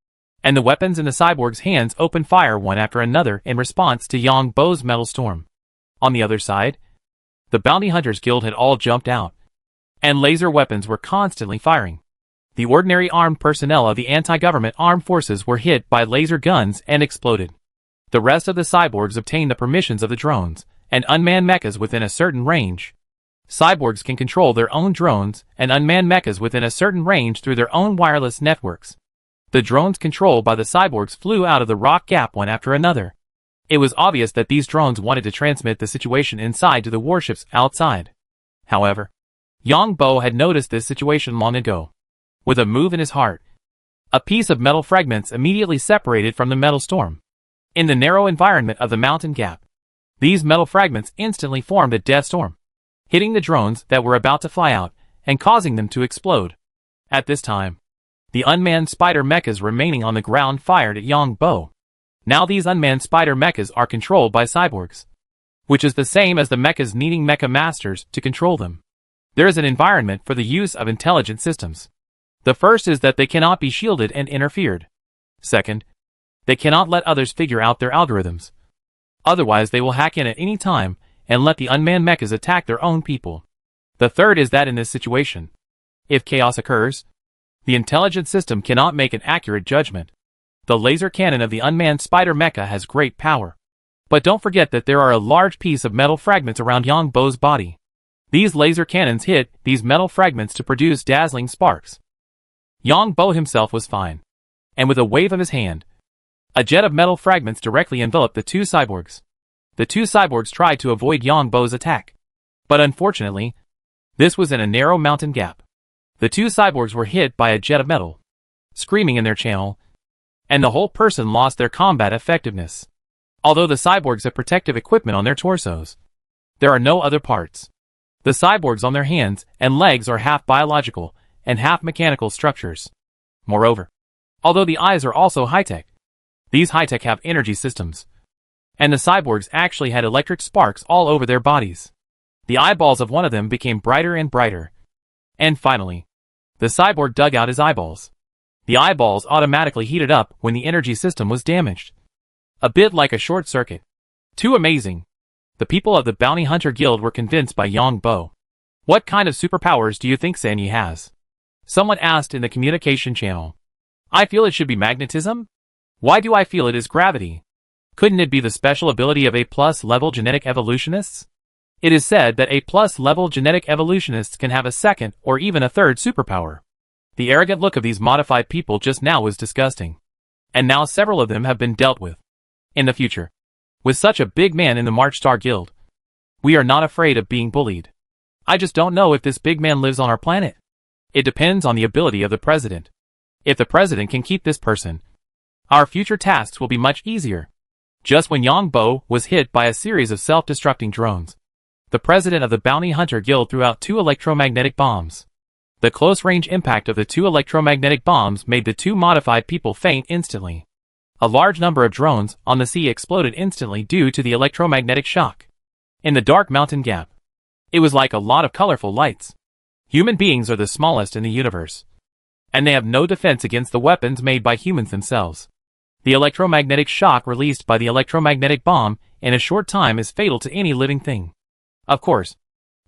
Speaker 1: and the weapons in the cyborgs' hands opened fire one after another in response to Yang Bo's metal storm. On the other side, the Bounty Hunters Guild had all jumped out, and laser weapons were constantly firing. The ordinary armed personnel of the anti-government armed forces were hit by laser guns and exploded. The rest of the cyborgs obtained the permissions of the drones and unmanned mechas within a certain range. Cyborgs can control their own drones and unmanned mechas within a certain range through their own wireless networks. The drones controlled by the cyborgs flew out of the rock gap one after another. It was obvious that these drones wanted to transmit the situation inside to the warships outside. However, Yang Bo had noticed this situation long ago. With a move in his heart, a piece of metal fragments immediately separated from the metal storm. In the narrow environment of the mountain gap, these metal fragments instantly formed a death storm, hitting the drones that were about to fly out and causing them to explode. At this time, the unmanned spider mechas remaining on the ground fired at Yang Bo. Now these unmanned spider mechas are controlled by cyborgs, which is the same as the mechas needing mecha masters to control them. There is an environment for the use of intelligent systems. The first is that they cannot be shielded and interfered. Second, they cannot let others figure out their algorithms. Otherwise they will hack in at any time and let the unmanned mechas attack their own people. The third is that in this situation, if chaos occurs, the intelligent system cannot make an accurate judgment. The laser cannon of the unmanned spider mecha has great power. But don't forget that there are a large piece of metal fragments around Yang Bo's body. These laser cannons hit these metal fragments to produce dazzling sparks. Yang Bo himself was fine. And with a wave of his hand, a jet of metal fragments directly enveloped the two cyborgs. The two cyborgs tried to avoid Yang Bo's attack. But unfortunately, this was in a narrow mountain gap. The two cyborgs were hit by a jet of metal, screaming in their channel, and the whole person lost their combat effectiveness. Although the cyborgs have protective equipment on their torsos, there are no other parts. The cyborgs on their hands and legs are half biological and half mechanical structures. Moreover, although the eyes are also high-tech, these high-tech have energy systems. And the cyborgs actually had electric sparks all over their bodies. The eyeballs of one of them became brighter and brighter. And finally, the cyborg dug out his eyeballs. The eyeballs automatically heated up when the energy system was damaged. A bit like a short circuit. Too amazing. The people of the Bounty Hunter Guild were convinced by Yang Bo. What kind of superpowers do you think Sanyi has? Someone asked in the communication channel. I feel it should be magnetism? Why do I feel it is gravity? Couldn't it be the special ability of A+ level genetic evolutionists? It is said that A+ level genetic evolutionists can have a second or even a third superpower. The arrogant look of these modified people just now was disgusting. And now several of them have been dealt with. In the future, with such a big man in the March Star Guild, we are not afraid of being bullied. I just don't know if this big man lives on our planet. It depends on the ability of the president. If the president can keep this person, our future tasks will be much easier. Just when Yang Bo was hit by a series of self-destructing drones, the president of the Bounty Hunter Guild threw out 2 electromagnetic bombs. The close-range impact of the 2 electromagnetic bombs made the 2 modified people faint instantly. A large number of drones on the sea exploded instantly due to the electromagnetic shock. In the dark mountain gap, it was like a lot of colorful lights. Human beings are the smallest in the universe, and they have no defense against the weapons made by humans themselves. The electromagnetic shock released by the electromagnetic bomb in a short time is fatal to any living thing. Of course,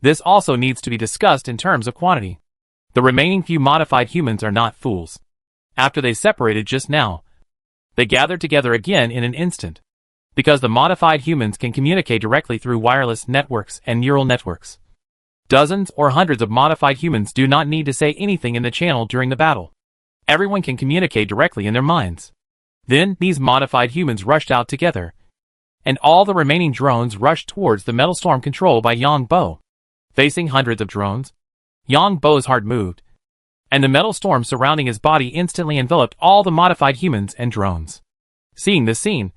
Speaker 1: this also needs to be discussed in terms of quantity. The remaining few modified humans are not fools. After they separated just now, they gathered together again in an instant. Because the modified humans can communicate directly through wireless networks and neural networks. Dozens or hundreds of modified humans do not need to say anything in the channel during the battle. Everyone can communicate directly in their minds. Then, these modified humans rushed out together, and all the remaining drones rushed towards the metal storm controlled by Yang Bo. Facing hundreds of drones, Yang Bo's heart moved, and the metal storm surrounding his body instantly enveloped all the modified humans and drones. Seeing this scene,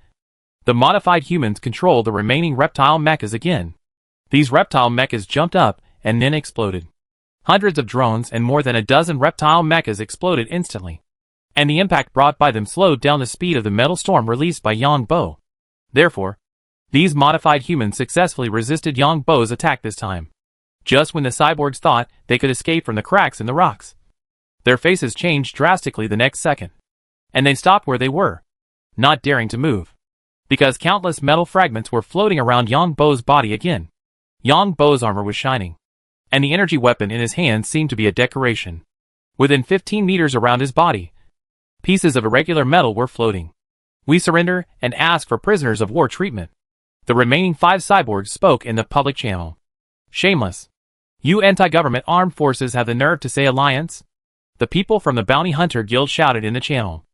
Speaker 1: the modified humans controlled the remaining reptile mechas again. These reptile mechas jumped up and then exploded. Hundreds of drones and more than a dozen reptile mechas exploded instantly, and the impact brought by them slowed down the speed of the metal storm released by Yang Bo. Therefore, these modified humans successfully resisted Yang Bo's attack this time. Just when the cyborgs thought they could escape from the cracks in the rocks, their faces changed drastically the next second, and they stopped where they were, not daring to move, because countless metal fragments were floating around Yang Bo's body again. Yang Bo's armor was shining, and the energy weapon in his hand seemed to be a decoration. Within 15 meters around his body, pieces of irregular metal were floating. We surrender and ask for prisoners of war treatment. The remaining 5 cyborgs spoke in the public channel. Shameless. You anti-government armed forces have the nerve to say alliance? The people from the Bounty Hunter Guild shouted in the channel.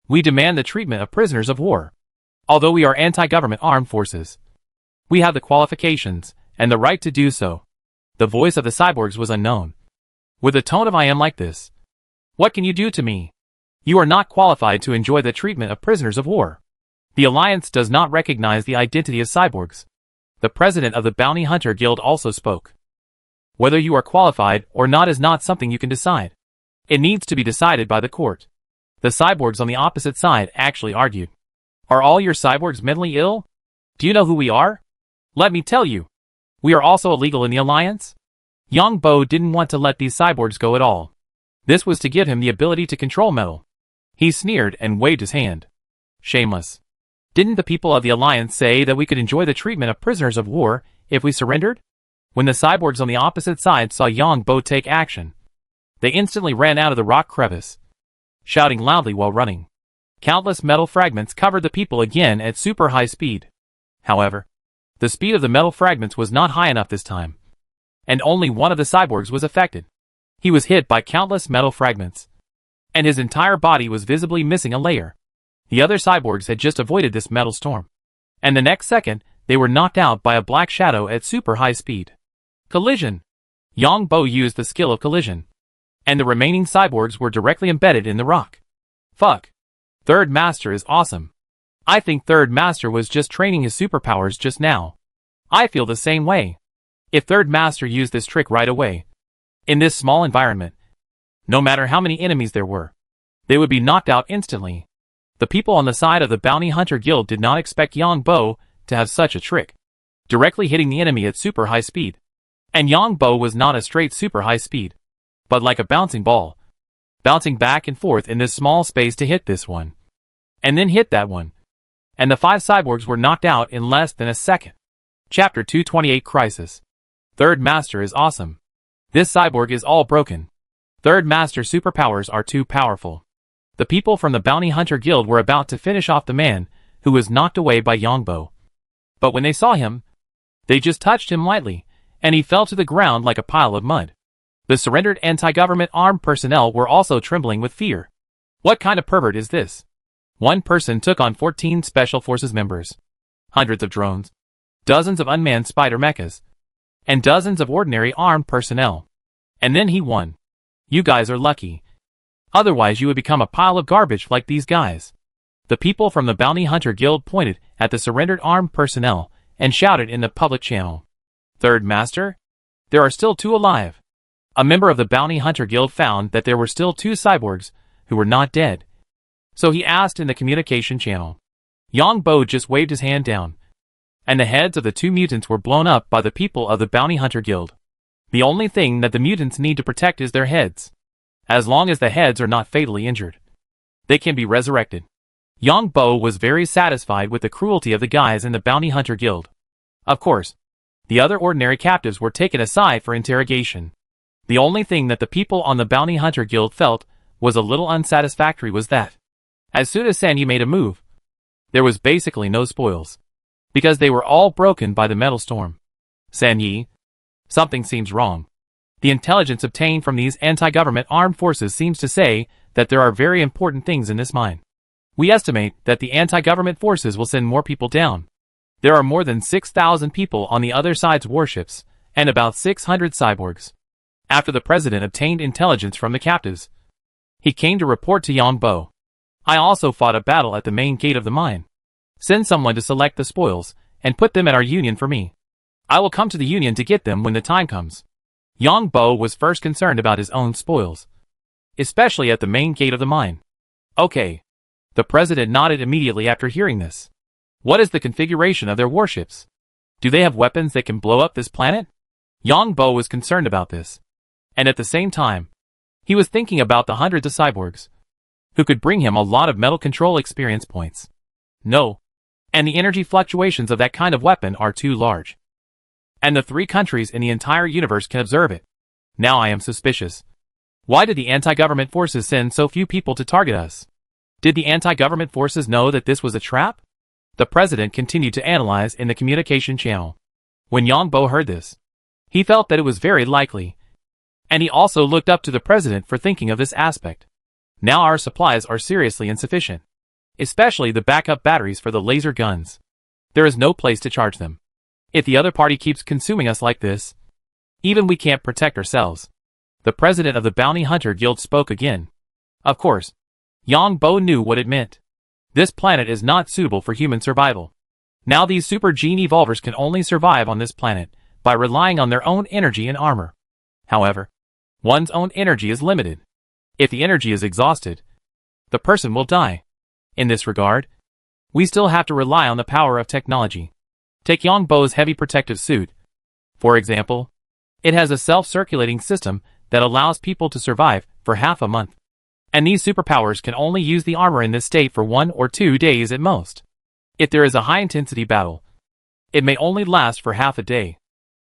Speaker 1: We demand the treatment of prisoners of war. Although we are anti-government armed forces, we have the qualifications and the right to do so. The voice of the cyborgs was unknown. With a tone of I am like this. What can you do to me? You are not qualified to enjoy the treatment of prisoners of war. The Alliance does not recognize the identity of cyborgs. The president of the Bounty Hunter Guild also spoke. Whether you are qualified or not is not something you can decide. It needs to be decided by the court. The cyborgs on the opposite side actually argued. Are all your cyborgs mentally ill? Do you know who we are? Let me tell you. We are also illegal in the Alliance. Yang Bo didn't want to let these cyborgs go at all. This was to give him the ability to control metal. He sneered and waved his hand. Shameless. Didn't the people of the Alliance say that we could enjoy the treatment of prisoners of war if we surrendered? When the cyborgs on the opposite side saw Yang Bo take action, they instantly ran out of the rock crevice, shouting loudly while running. Countless metal fragments covered the people again at super high speed. However, the speed of the metal fragments was not high enough this time, and only one of the cyborgs was affected. He was hit by countless metal fragments, and his entire body was visibly missing a layer. The other cyborgs had just avoided this metal storm, and the next second, they were knocked out by a black shadow at super high speed. Collision. Yang Bo used the skill of collision, and the remaining cyborgs were directly embedded in the rock. Fuck. Third Master is awesome. I think Third Master was just training his superpowers just now. I feel the same way. If Third Master used this trick right away, in this small environment, no matter how many enemies there were, they would be knocked out instantly. The people on the side of the Bounty Hunter Guild did not expect Yang Bo to have such a trick, directly hitting the enemy at super high speed. And Yang Bo was not a straight super high speed, but like a bouncing ball, bouncing back and forth in this small space to hit this one, and then hit that one. And the 5 cyborgs were knocked out in less than a second. Chapter 228 Crisis. Third Master is awesome. This cyborg is all broken. Third Master superpowers are too powerful. The people from the Bounty Hunter Guild were about to finish off the man who was knocked away by Yang Bo. But when they saw him, they just touched him lightly, and he fell to the ground like a pile of mud. The surrendered anti-government armed personnel were also trembling with fear. What kind of pervert is this? One person took on 14 Special Forces members, hundreds of drones, dozens of unmanned spider mechas, and dozens of ordinary armed personnel. And then he won. You guys are lucky. Otherwise you would become a pile of garbage like these guys. The people from the Bounty Hunter Guild pointed at the surrendered armed personnel and shouted in the public channel. Third Master? There are still 2 alive. A member of the Bounty Hunter Guild found that there were still 2 cyborgs who were not dead. So he asked in the communication channel. Yang Bo just waved his hand down, and the heads of the 2 mutants were blown up by the people of the Bounty Hunter Guild. The only thing that the mutants need to protect is their heads. As long as the heads are not fatally injured, they can be resurrected. Yang Bo was very satisfied with the cruelty of the guys in the Bounty Hunter Guild. Of course, the other ordinary captives were taken aside for interrogation. The only thing that the people on the Bounty Hunter Guild felt was a little unsatisfactory was that, as soon as Sanyi made a move, there was basically no spoils, because they were all broken by the metal storm. Sanyi, something seems wrong. The intelligence obtained from these anti-government armed forces seems to say that there are very important things in this mine. We estimate that the anti-government forces will send more people down. There are more than 6,000 people on the other side's warships, and about 600 cyborgs. After the president obtained intelligence from the captives, he came to report to Yang Bo. I also fought a battle at the main gate of the mine. Send someone to select the spoils, and put them at our union for me. I will come to the union to get them when the time comes. Yang Bo was first concerned about his own spoils, especially at the main gate of the mine. Okay. The president nodded immediately after hearing this. What is the configuration of their warships? Do they have weapons that can blow up this planet? Yang Bo was concerned about this. And at the same time, he was thinking about the hundreds of cyborgs who could bring him a lot of metal control experience points. No. And the energy fluctuations of that kind of weapon are too large. And the 3 countries in the entire universe can observe it. Now I am suspicious. Why did the anti-government forces send so few people to target us? Did the anti-government forces know that this was a trap? The president continued to analyze in the communication channel. When Yang Bo heard this, he felt that it was very likely, and he also looked up to the president for thinking of this aspect. Now our supplies are seriously insufficient, especially the backup batteries for the laser guns. There is no place to charge them. If the other party keeps consuming us like this, even we can't protect ourselves. The president of the Bounty Hunter Guild spoke again. Of course, Yang Bo knew what it meant. This planet is not suitable for human survival. Now these super gene evolvers can only survive on this planet by relying on their own energy and armor. However, one's own energy is limited. If the energy is exhausted, the person will die. In this regard, we still have to rely on the power of technology. Take Yang Bo's heavy protective suit. For example, it has a self-circulating system that allows people to survive for half a month. And these superpowers can only use the armor in this state for 1 or 2 days at most. If there is a high-intensity battle, it may only last for half a day.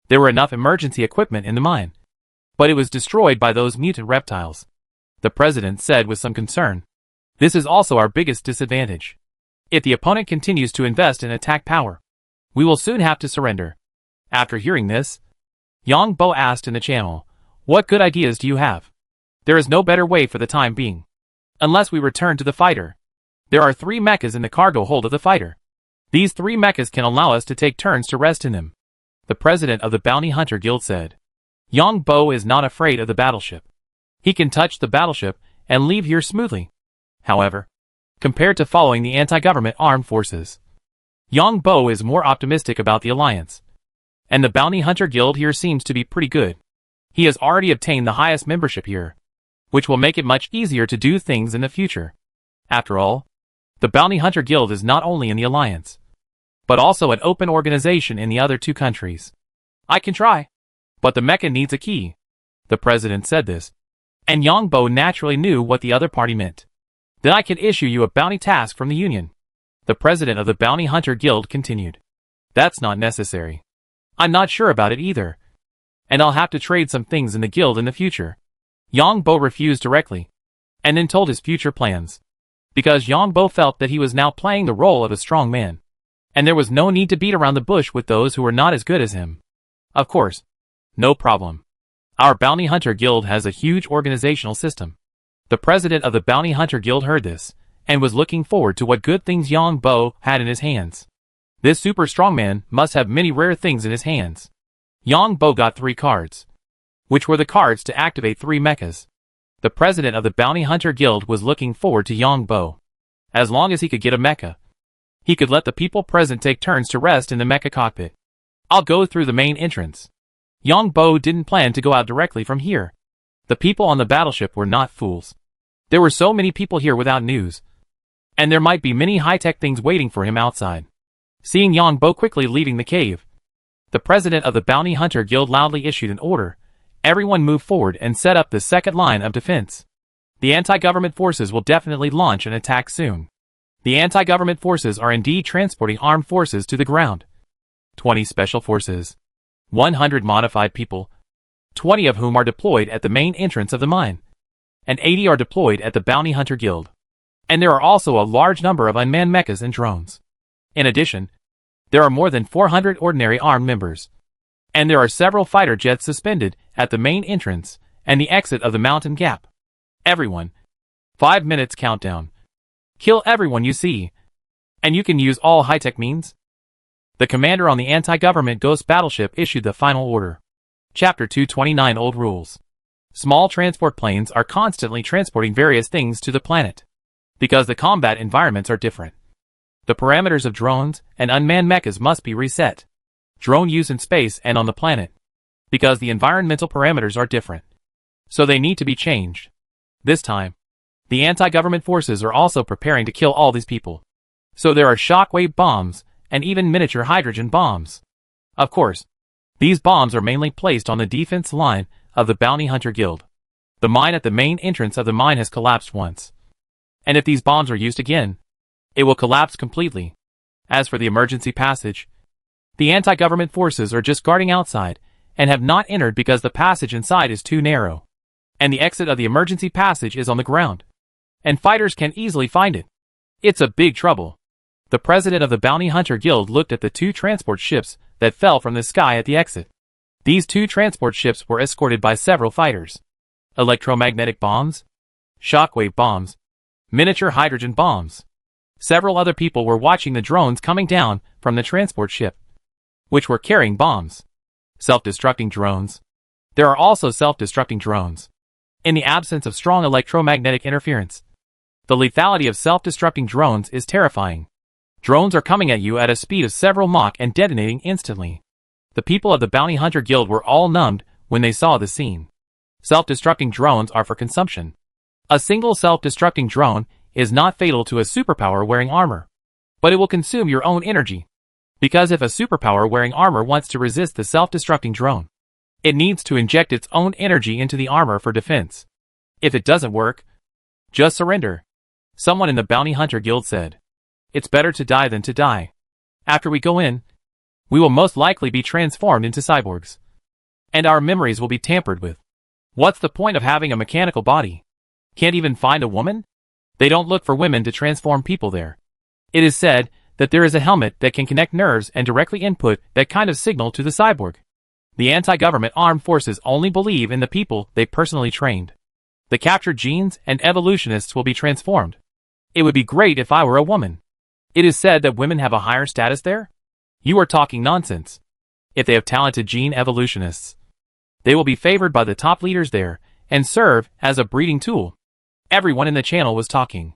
Speaker 1: There were enough emergency equipment in the mine, but it was destroyed by those mutant reptiles. The president said with some concern. This is also our biggest disadvantage. If the opponent continues to invest in attack power, we will soon have to surrender. After hearing this, Yang Bo asked in the channel, what good ideas do you have? There is no better way for the time being. Unless we return to the fighter. There are 3 mechas in the cargo hold of the fighter. These 3 mechas can allow us to take turns to rest in them. The president of the Bounty Hunter Guild said. Yang Bo is not afraid of the battleship. He can touch the battleship and leave here smoothly. However, compared to following the anti-government armed forces, Yang Bo is more optimistic about the alliance. And the Bounty Hunter Guild here seems to be pretty good. He has already obtained the highest membership here, which will make it much easier to do things in the future. After all, the Bounty Hunter Guild is not only in the alliance, but also an open organization in the other 2 countries. I can try, but the mecha needs a key. The president said this, and Yang Bo naturally knew what the other party meant. Then I can issue you a bounty task from the Union. The president of the Bounty Hunter Guild continued. That's not necessary. I'm not sure about it either. And I'll have to trade some things in the guild in the future. Yang Bo refused directly, and then told his future plans. Because Yang Bo felt that he was now playing the role of a strong man, and there was no need to beat around the bush with those who were not as good as him. Of course, no problem. Our Bounty Hunter Guild has a huge organizational system. The president of the Bounty Hunter Guild heard this, and was looking forward to what good things Yang Bo had in his hands. This super strongman must have many rare things in his hands. Yang Bo got 3 cards, which were the cards to activate 3 mechas. The president of the Bounty Hunter Guild was looking forward to Yang Bo. As long as he could get a mecha, he could let the people present take turns to rest in the mecha cockpit. I'll go through the main entrance. Yang Bo didn't plan to go out directly from here. The people on the battleship were not fools. There were so many people here without news, and there might be many high-tech things waiting for him outside. Seeing Yang Bo quickly leaving the cave, the president of the Bounty Hunter Guild loudly issued an order. Everyone move forward and set up the second line of defense. The anti-government forces will definitely launch an attack soon. The anti-government forces are indeed transporting armed forces to the ground. 20 special forces, 100 modified people, 20 of whom are deployed at the main entrance of the mine, and 80 are deployed at the Bounty Hunter Guild. And there are also a large number of unmanned mechas and drones. In addition, there are more than 400 ordinary armed members. And there are several fighter jets suspended at the main entrance and the exit of the mountain gap. Everyone. 5 minutes countdown. Kill everyone you see. And you can use all high-tech means. The commander on the anti-government Ghost battleship issued the final order. Chapter 229 Old Rules. Small transport planes are constantly transporting various things to the planet, because the combat environments are different. The parameters of drones and unmanned mechas must be reset. Drone use in space and on the planet, because the environmental parameters are different. So they need to be changed. This time, the anti-government forces are also preparing to kill all these people. So there are shockwave bombs and even miniature hydrogen bombs. Of course, these bombs are mainly placed on the defense line of the Bounty Hunter Guild. The mine at the main entrance of the mine has collapsed once. And if these bombs are used again, it will collapse completely. As for the emergency passage, the anti-government forces are just guarding outside and have not entered because the passage inside is too narrow. And the exit of the emergency passage is on the ground. And fighters can easily find it. It's a big trouble. The president of the Bounty Hunter Guild looked at the two transport ships that fell from the sky at the exit. These two transport ships were escorted by several fighters. Electromagnetic bombs, shockwave bombs, miniature hydrogen bombs. Several other people were watching the drones coming down from the transport ship, which were carrying bombs. Self-destructing drones. There are also self-destructing drones. In the absence of strong electromagnetic interference, the lethality of self-destructing drones is terrifying. Drones are coming at you at a speed of several Mach and detonating instantly. The people of the Bounty Hunter Guild were all numbed when they saw the scene. Self-destructing drones are for consumption. A single self-destructing drone is not fatal to a superpower wearing armor, but it will consume your own energy. Because if a superpower wearing armor wants to resist the self-destructing drone, it needs to inject its own energy into the armor for defense. If it doesn't work, just surrender. Someone in the Bounty Hunter Guild said, "It's better to die than to die. After we go in, we will most likely be transformed into cyborgs. And our memories will be tampered with. What's the point of having a mechanical body? Can't even find a woman? They don't look for women to transform people there. It is said that there is a helmet that can connect nerves and directly input that kind of signal to the cyborg. The anti-government armed forces only believe in the people they personally trained. The captured genes and evolutionists will be transformed. It would be great if I were a woman. It is said that women have a higher status there? You are talking nonsense. If they have talented gene evolutionists, they will be favored by the top leaders there and serve as a breeding tool." Everyone in the channel was talking.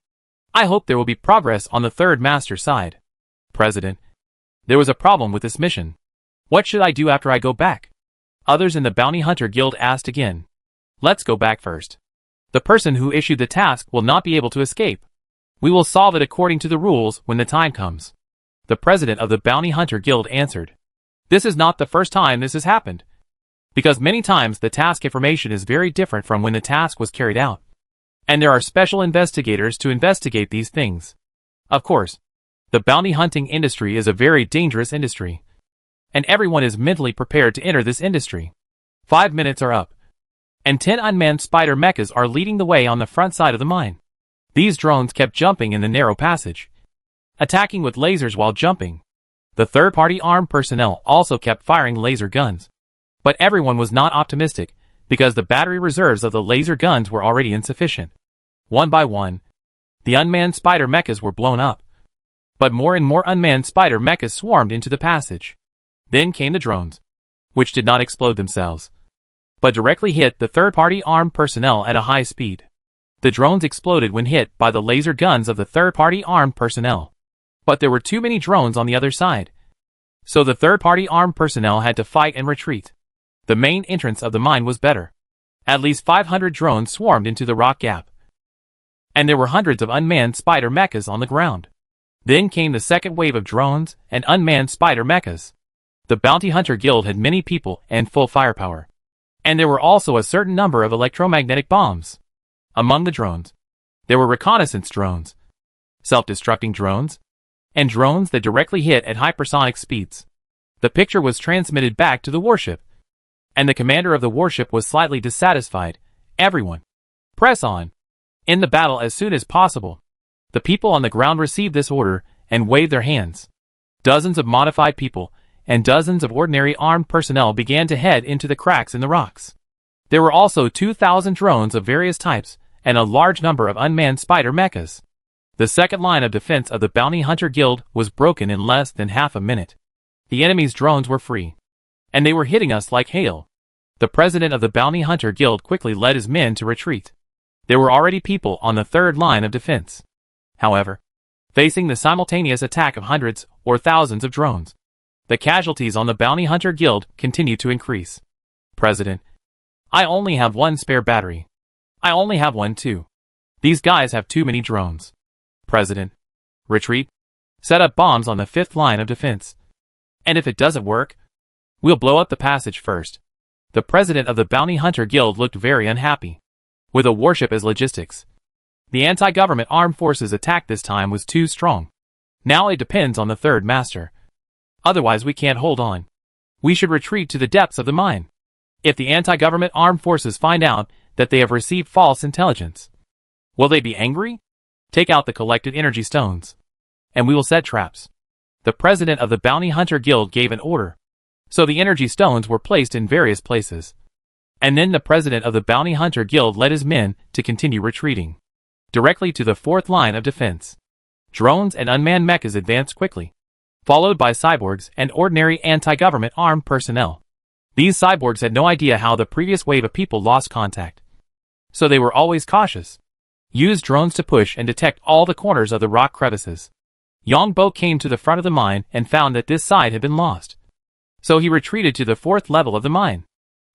Speaker 1: I hope there will be progress on the third master side. President, there was a problem with this mission. What should I do after I go back? Others in the Bounty Hunter Guild asked again. Let's go back first. The person who issued the task will not be able to escape. We will solve it according to the rules when the time comes. The president of the Bounty Hunter Guild answered. This is not the first time this has happened. Because many times the task information is very different from when the task was carried out. And there are special investigators to investigate these things. Of course, the bounty hunting industry is a very dangerous industry. And everyone is mentally prepared to enter this industry. 5 minutes are up. And 10 unmanned spider mechas are leading the way on the front side of the mine. These drones kept jumping in the narrow passage, attacking with lasers while jumping. The third-party armed personnel also kept firing laser guns. But everyone was not optimistic, because the battery reserves of the laser guns were already insufficient. One by one, the unmanned spider mechas were blown up. But more and more unmanned spider mechas swarmed into the passage. Then came the drones, which did not explode themselves, but directly hit the third-party armed personnel at a high speed. The drones exploded when hit by the laser guns of the third-party armed personnel. But there were too many drones on the other side. So the third-party armed personnel had to fight and retreat. The main entrance of the mine was better. At least 500 drones swarmed into the rock gap. And there were hundreds of unmanned spider mechas on the ground. Then came the second wave of drones and unmanned spider mechas. The Bounty Hunter Guild had many people and full firepower. And there were also a certain number of electromagnetic bombs. Among the drones, there were reconnaissance drones, self-destructing drones, and drones that directly hit at hypersonic speeds. The picture was transmitted back to the warship, and the commander of the warship was slightly dissatisfied. Everyone, press on. In the battle as soon as possible. The people on the ground received this order and waved their hands. Dozens of modified people and dozens of ordinary armed personnel began to head into the cracks in the rocks. There were also 2,000 drones of various types and a large number of unmanned spider mechas. The second line of defense of the Bounty Hunter Guild was broken in less than half a minute. The enemy's drones were free, and they were hitting us like hail. The president of the Bounty Hunter Guild quickly led his men to retreat. There were already people on the third line of defense. However, facing the simultaneous attack of hundreds or thousands of drones, the casualties on the Bounty Hunter Guild continued to increase. President, I only have one spare battery. I only have one too. These guys have too many drones. President, retreat. Set up bombs on the fifth line of defense. And if it doesn't work, we'll blow up the passage first. The president of the Bounty Hunter Guild looked very unhappy. With a warship as logistics, the anti-government armed forces attack this time was too strong. Now it depends on the third master. Otherwise we can't hold on. We should retreat to the depths of the mine. If the anti-government armed forces find out that they have received false intelligence, will they be angry? Take out the collected energy stones and we will set traps. The president of the Bounty Hunter Guild gave an order. So the energy stones were placed in various places. And then the president of the Bounty Hunter Guild led his men to continue retreating directly to the fourth line of defense. Drones and unmanned mechas advanced quickly, followed by cyborgs and ordinary anti-government armed personnel. These cyborgs had no idea how the previous wave of people lost contact, so they were always cautious. Used drones to push and detect all the corners of the rock crevices. Yongbo came to the front of the mine and found that this side had been lost. So he retreated to the fourth level of the mine.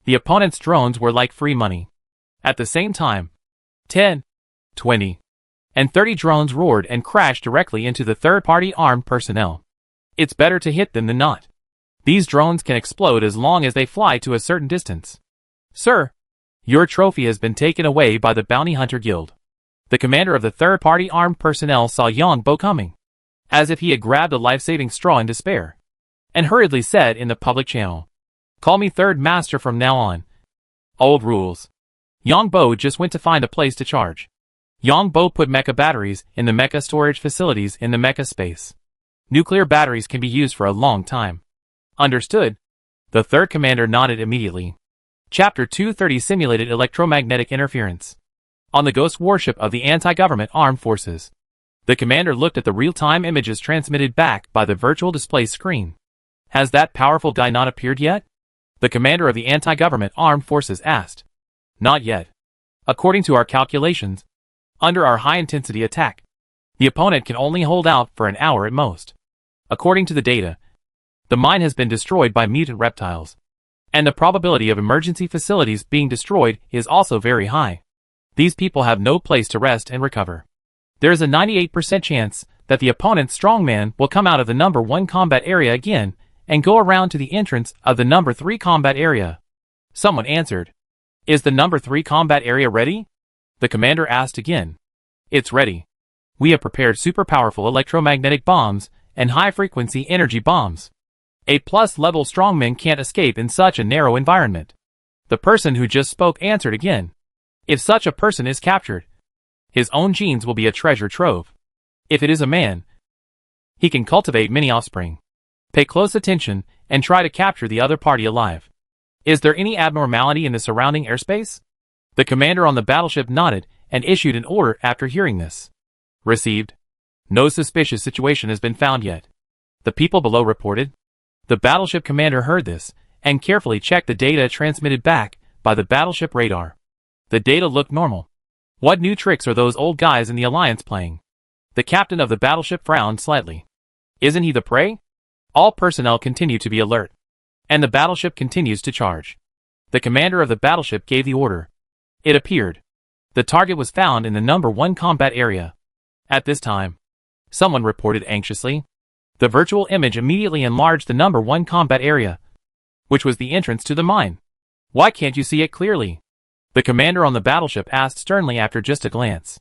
Speaker 1: The opponent's drones were like free money. At the same time, 10, 20, and 30 drones roared and crashed directly into the third-party armed personnel. It's better to hit them than not. These drones can explode as long as they fly to a certain distance. Sir, your trophy has been taken away by the Bounty Hunter Guild. The commander of the third-party armed personnel saw Yongbo coming, as if he had grabbed a life-saving straw in despair, and hurriedly said in the public channel, "Call me third master from now on." Old rules. Yongbo just went to find a place to charge. Yongbo put mecha batteries in the mecha storage facilities in the mecha space. Nuclear batteries can be used for a long time. Understood? The third commander nodded immediately. Chapter 230 Simulated Electromagnetic Interference. On the ghost warship of the anti-government armed forces. The commander looked at the real-time images transmitted back by the virtual display screen. Has that powerful guy not appeared yet? The commander of the anti-government armed forces asked. Not yet. According to our calculations, under our high-intensity attack, the opponent can only hold out for an hour at most. According to the data, the mine has been destroyed by mutant reptiles, and the probability of emergency facilities being destroyed is also very high. These people have no place to rest and recover. There is a 98% chance that the opponent's strongman will come out of the number 1 combat area again and go around to the entrance of the number 3 combat area. Someone answered. Is the number 3 combat area ready? The commander asked again. It's ready. We have prepared super powerful electromagnetic bombs and high-frequency energy bombs. A plus-level strongman can't escape in such a narrow environment. The person who just spoke answered again. If such a person is captured, his own genes will be a treasure trove. If it is a man, he can cultivate many offspring. Pay close attention and try to capture the other party alive. Is there any abnormality in the surrounding airspace? The commander on the battleship nodded and issued an order after hearing this. Received. No suspicious situation has been found yet. The people below reported. The battleship commander heard this and carefully checked the data transmitted back by the battleship radar. The data looked normal. What new tricks are those old guys in the Alliance playing? The captain of the battleship frowned slightly. Isn't he the prey? All personnel continue to be alert, and the battleship continues to charge. The commander of the battleship gave the order. It appeared. The target was found in the number 1 combat area. At this time, someone reported anxiously. The virtual image immediately enlarged the number 1 combat area, which was the entrance to the mine. Why can't you see it clearly? The commander on the battleship asked sternly after just a glance.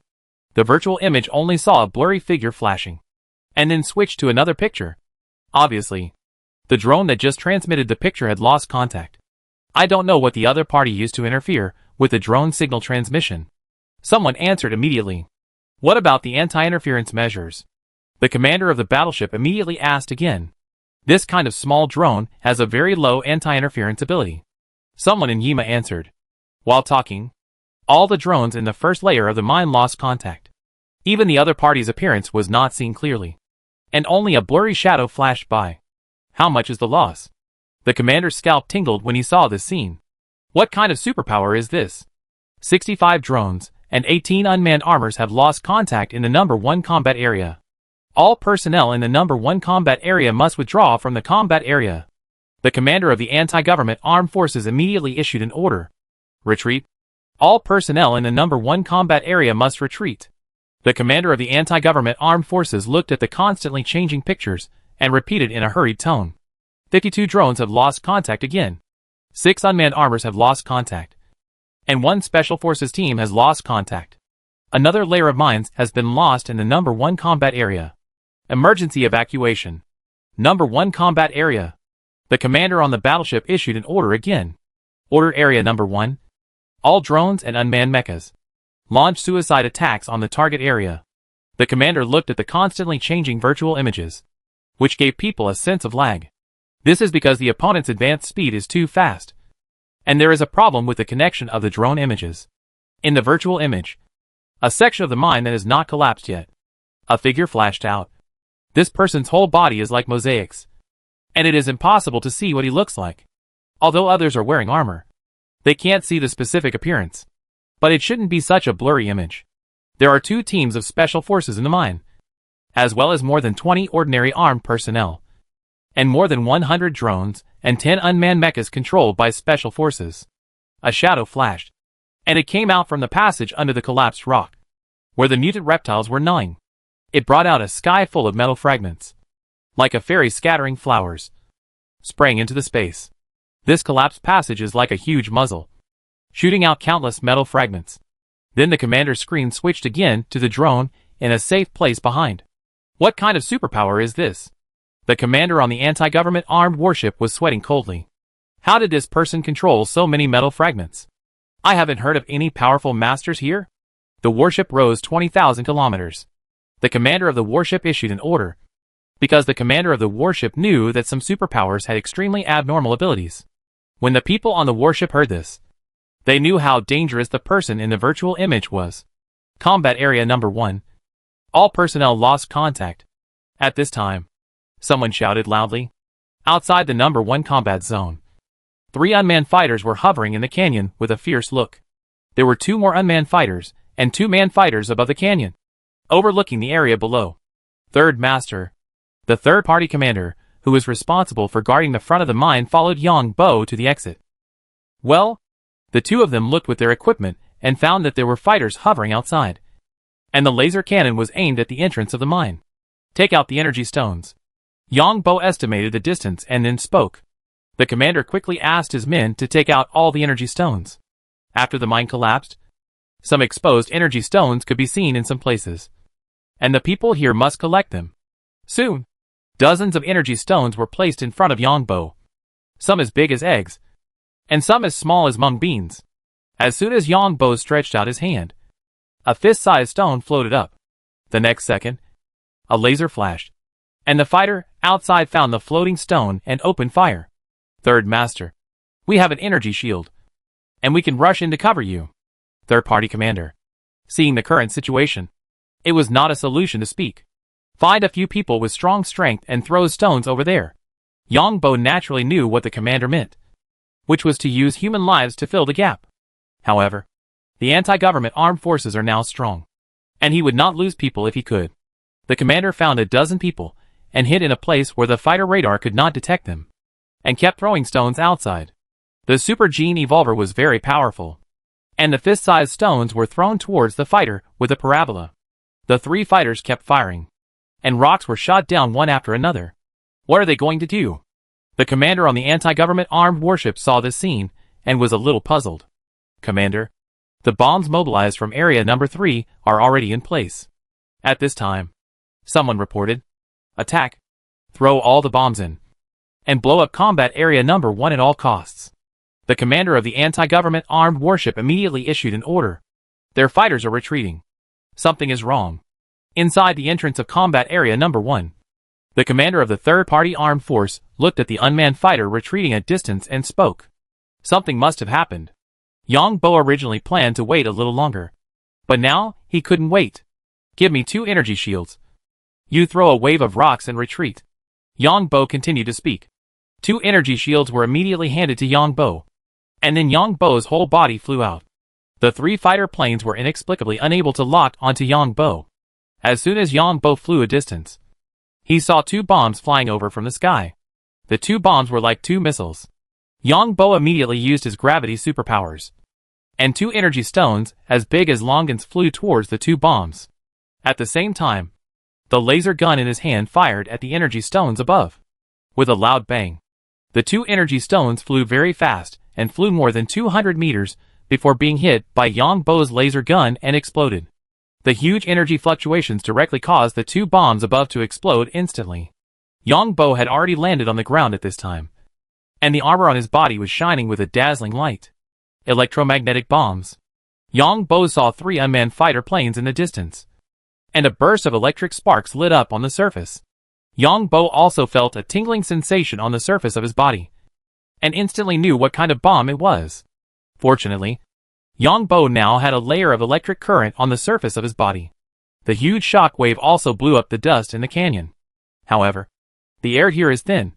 Speaker 1: The virtual image only saw a blurry figure flashing, and then switched to another picture. Obviously, the drone that just transmitted the picture had lost contact. I don't know what the other party used to interfere with the drone signal transmission. Someone answered immediately. What about the anti-interference measures? The commander of the battleship immediately asked again. This kind of small drone has a very low anti-interference ability. Someone in Yima answered. While talking, all the drones in the first layer of the mine lost contact. Even the other party's appearance was not seen clearly, and only a blurry shadow flashed by. How much is the loss? The commander's scalp tingled when he saw this scene. What kind of superpower is this? 65 drones and 18 unmanned armors have lost contact in the number 1 combat area. All personnel in the number 1 combat area must withdraw from the combat area. The commander of the anti-government armed forces immediately issued an order. Retreat. All personnel in the number 1 combat area must retreat. The commander of the anti-government armed forces looked at the constantly changing pictures and repeated in a hurried tone. 52 drones have lost contact again. 6 unmanned armors have lost contact. And 1 special forces team has lost contact. Another layer of mines has been lost in the number 1 combat area. Emergency evacuation. Number 1 combat area. The commander on the battleship issued an order again. Order area number 1. All drones and unmanned mechas. Launch suicide attacks on the target area. The commander looked at the constantly changing virtual images, which gave people a sense of lag. This is because the opponent's advanced speed is too fast, and there is a problem with the connection of the drone images. In the virtual image, a section of the mine that has not collapsed yet, a figure flashed out. This person's whole body is like mosaics, and it is impossible to see what he looks like. Although others are wearing armor, they can't see the specific appearance. But it shouldn't be such a blurry image. There are 2 teams of special forces in the mine, as well as more than 20 ordinary armed personnel, and more than 100 drones and 10 unmanned mechas controlled by special forces. A shadow flashed, and it came out from the passage under the collapsed rock, where the mutant reptiles were gnawing. It brought out a sky full of metal fragments, like a fairy scattering flowers, spraying into the space. This collapsed passage is like a huge muzzle, shooting out countless metal fragments. Then the commander's screen switched again to the drone in a safe place behind. What kind of superpower is this? The commander on the anti-government armed warship was sweating coldly. How did this person control so many metal fragments? I haven't heard of any powerful masters here. The warship rose 20,000 kilometers. The commander of the warship issued an order, because the commander of the warship knew that some superpowers had extremely abnormal abilities. When the people on the warship heard this, they knew how dangerous the person in the virtual image was. Combat Area Number 1. All personnel lost contact. At this time, someone shouted loudly. Outside the Number 1 combat zone, 3 unmanned fighters were hovering in the canyon with a fierce look. There were 2 more unmanned fighters and 2 manned fighters above the canyon, overlooking the area below. Third Master, the third-party commander, who was responsible for guarding the front of the mine, followed Yang Bo to the exit. Well, the 2 of them looked with their equipment and found that there were fighters hovering outside, and the laser cannon was aimed at the entrance of the mine. Take out the energy stones. Yang Bo estimated the distance and then spoke. The commander quickly asked his men to take out all the energy stones. After the mine collapsed, some exposed energy stones could be seen in some places, and the people here must collect them. Soon, dozens of energy stones were placed in front of Yang Bo, some as big as eggs, and some as small as mung beans. As soon as Yang Bo stretched out his hand, a fist-sized stone floated up. The next second, a laser flashed, and the fighter outside found the floating stone and opened fire. Third Master, we have an energy shield, and we can rush in to cover you. Third-party commander, seeing the current situation, it was not a solution to speak. Find a few people with strong strength and throw stones over there. Yang Bo naturally knew what the commander meant, which was to use human lives to fill the gap. However, the anti-government armed forces are now strong, and he would not lose people if he could. The commander found a dozen people and hid in a place where the fighter radar could not detect them, and kept throwing stones outside. The Super Gene Evolver was very powerful, and the fist-sized stones were thrown towards the fighter with a parabola. The 3 fighters kept firing, and rocks were shot down one after another. What are they going to do? The commander on the anti-government armed warship saw this scene and was a little puzzled. Commander, the bombs mobilized from Area Number 3 are already in place. At this time, someone reported, attack, throw all the bombs in, and blow up Combat Area Number 1 at all costs. The commander of the anti-government armed warship immediately issued an order. Their fighters are retreating. Something is wrong. Inside the entrance of Combat Area Number 1, the commander of the third-party armed force looked at the unmanned fighter retreating a distance and spoke. Something must have happened. Yang Bo originally planned to wait a little longer, but now he couldn't wait. Give me 2 energy shields. You throw a wave of rocks and retreat. Yang Bo continued to speak. 2 energy shields were immediately handed to Yang Bo, and then Yang Bo's whole body flew out. The 3 fighter planes were inexplicably unable to lock onto Yang Bo. As soon as Yang Bo flew a distance, he saw 2 bombs flying over from the sky. The 2 bombs were like 2 missiles. Yang Bo immediately used his gravity superpowers, and 2 energy stones as big as longans flew towards the 2 bombs. At the same time, the laser gun in his hand fired at the energy stones above. With a loud bang, the 2 energy stones flew very fast and flew more than 200 meters before being hit by Yang Bo's laser gun and exploded. The huge energy fluctuations directly caused the 2 bombs above to explode instantly. Yang Bo had already landed on the ground at this time, and the armor on his body was shining with a dazzling light. Electromagnetic bombs. Yang Bo saw 3 unmanned fighter planes in the distance. and a burst of electric sparks lit up on the surface. Yang Bo also felt a tingling sensation on the surface of his body, and instantly knew what kind of bomb it was. Fortunately, Yang Bo now had a layer of electric current on the surface of his body. The huge shock wave also blew up the dust in the canyon. However, the air here is thin,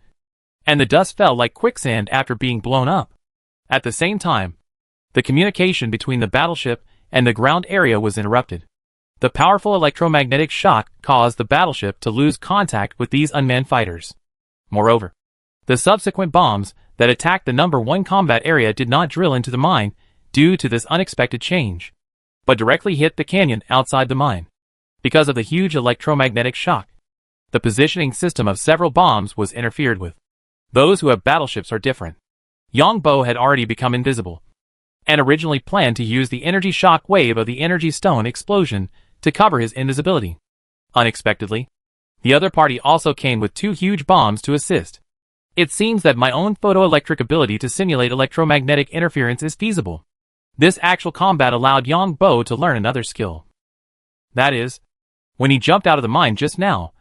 Speaker 1: and the dust fell like quicksand after being blown up. At the same time, the communication between the battleship and the ground area was interrupted. The powerful electromagnetic shock caused the battleship to lose contact with these unmanned fighters. Moreover, the subsequent bombs that attacked the number 1 combat area did not drill into the mine due to this unexpected change, but directly hit the canyon outside the mine. Because of the huge electromagnetic shock, the positioning system of several bombs was interfered with. Those who have battleships are different. Yang Bo had already become invisible, and originally planned to use the energy shock wave of the energy stone explosion to cover his invisibility. Unexpectedly, the other party also came with 2 huge bombs to assist. It seems that my own photoelectric ability to simulate electromagnetic interference is feasible. This actual combat allowed Yang Bo to learn another skill. That is, when he jumped out of the mine just now,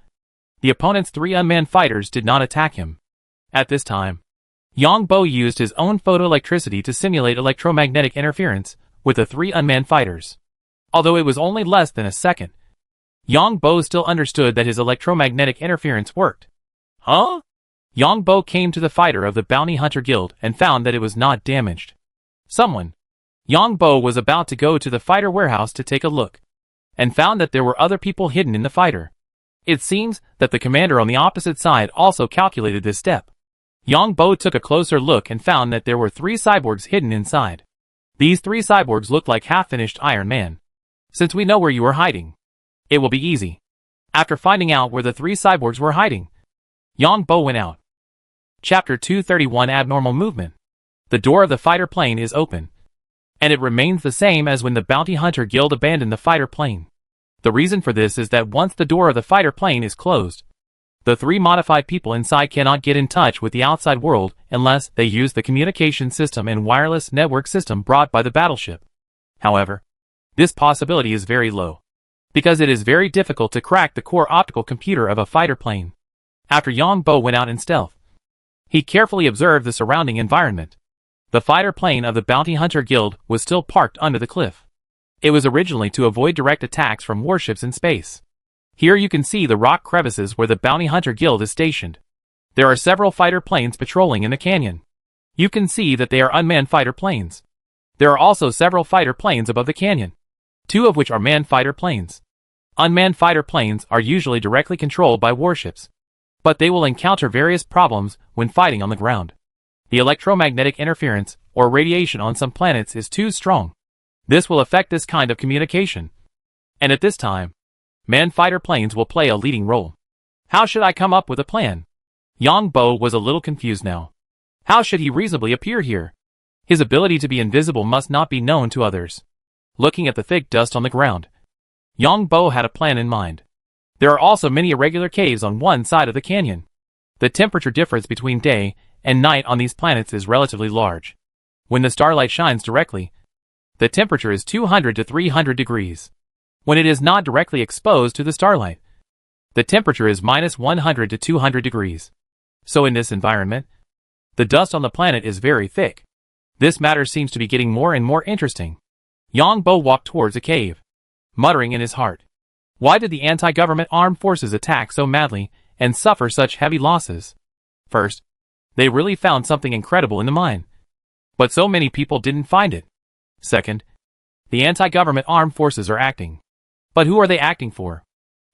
Speaker 1: the opponent's 3 unmanned fighters did not attack him. At this time, Yang Bo used his own photoelectricity to simulate electromagnetic interference with the 3 unmanned fighters. Although it was only less than a second, Yang Bo still understood that his electromagnetic interference worked. Huh? Yang Bo came to the fighter of the Bounty Hunter Guild and found that it was not damaged. Yang Bo was about to go to the fighter warehouse to take a look, and found that there were other people hidden in the fighter. It seems that the commander on the opposite side also calculated this step. Yang Bo took a closer look and found that there were 3 cyborgs hidden inside. These 3 cyborgs looked like half-finished Iron Man. Since we know where you are hiding, it will be easy. After finding out where the 3 cyborgs were hiding, Yang Bo went out. Chapter 231 Abnormal Movement. The door of the fighter plane is open, and it remains the same as when the Bounty Hunter Guild abandoned the fighter plane. The reason for this is that once the door of the fighter plane is closed, the 3 modified people inside cannot get in touch with the outside world unless they use the communication system and wireless network system brought by the battleship. However, this possibility is very low, because it is very difficult to crack the core optical computer of a fighter plane. After Yang Bo went out in stealth, he carefully observed the surrounding environment. The fighter plane of the Bounty Hunter Guild was still parked under the cliff. It was originally to avoid direct attacks from warships in space. Here you can see the rock crevices where the Bounty Hunter Guild is stationed. There are several fighter planes patrolling in the canyon. You can see that they are unmanned fighter planes. There are also several fighter planes above the canyon, 2 of which are manned fighter planes. Unmanned fighter planes are usually directly controlled by warships, but they will encounter various problems when fighting on the ground. The electromagnetic interference or radiation on some planets is too strong. This will affect this kind of communication, and at this time, manned fighter planes will play a leading role. How should I come up with a plan? Yang Bo was a little confused now. How should he reasonably appear here? His ability to be invisible must not be known to others. Looking at the thick dust on the ground, Yang Bo had a plan in mind. There are also many irregular caves on one side of the canyon. The temperature difference between day and night on these planets is relatively large. When the starlight shines directly, the temperature is 200 to 300 degrees. When it is not directly exposed to the starlight, the temperature is minus 100 to 200 degrees. So in this environment, the dust on the planet is very thick. This matter seems to be getting more and more interesting. Yang Bo walked towards a cave, muttering in his heart. Why did the anti-government armed forces attack so madly and suffer such heavy losses? First, they really found something incredible in the mine, but so many people didn't find it. Second, the anti-government armed forces are acting. But who are they acting for?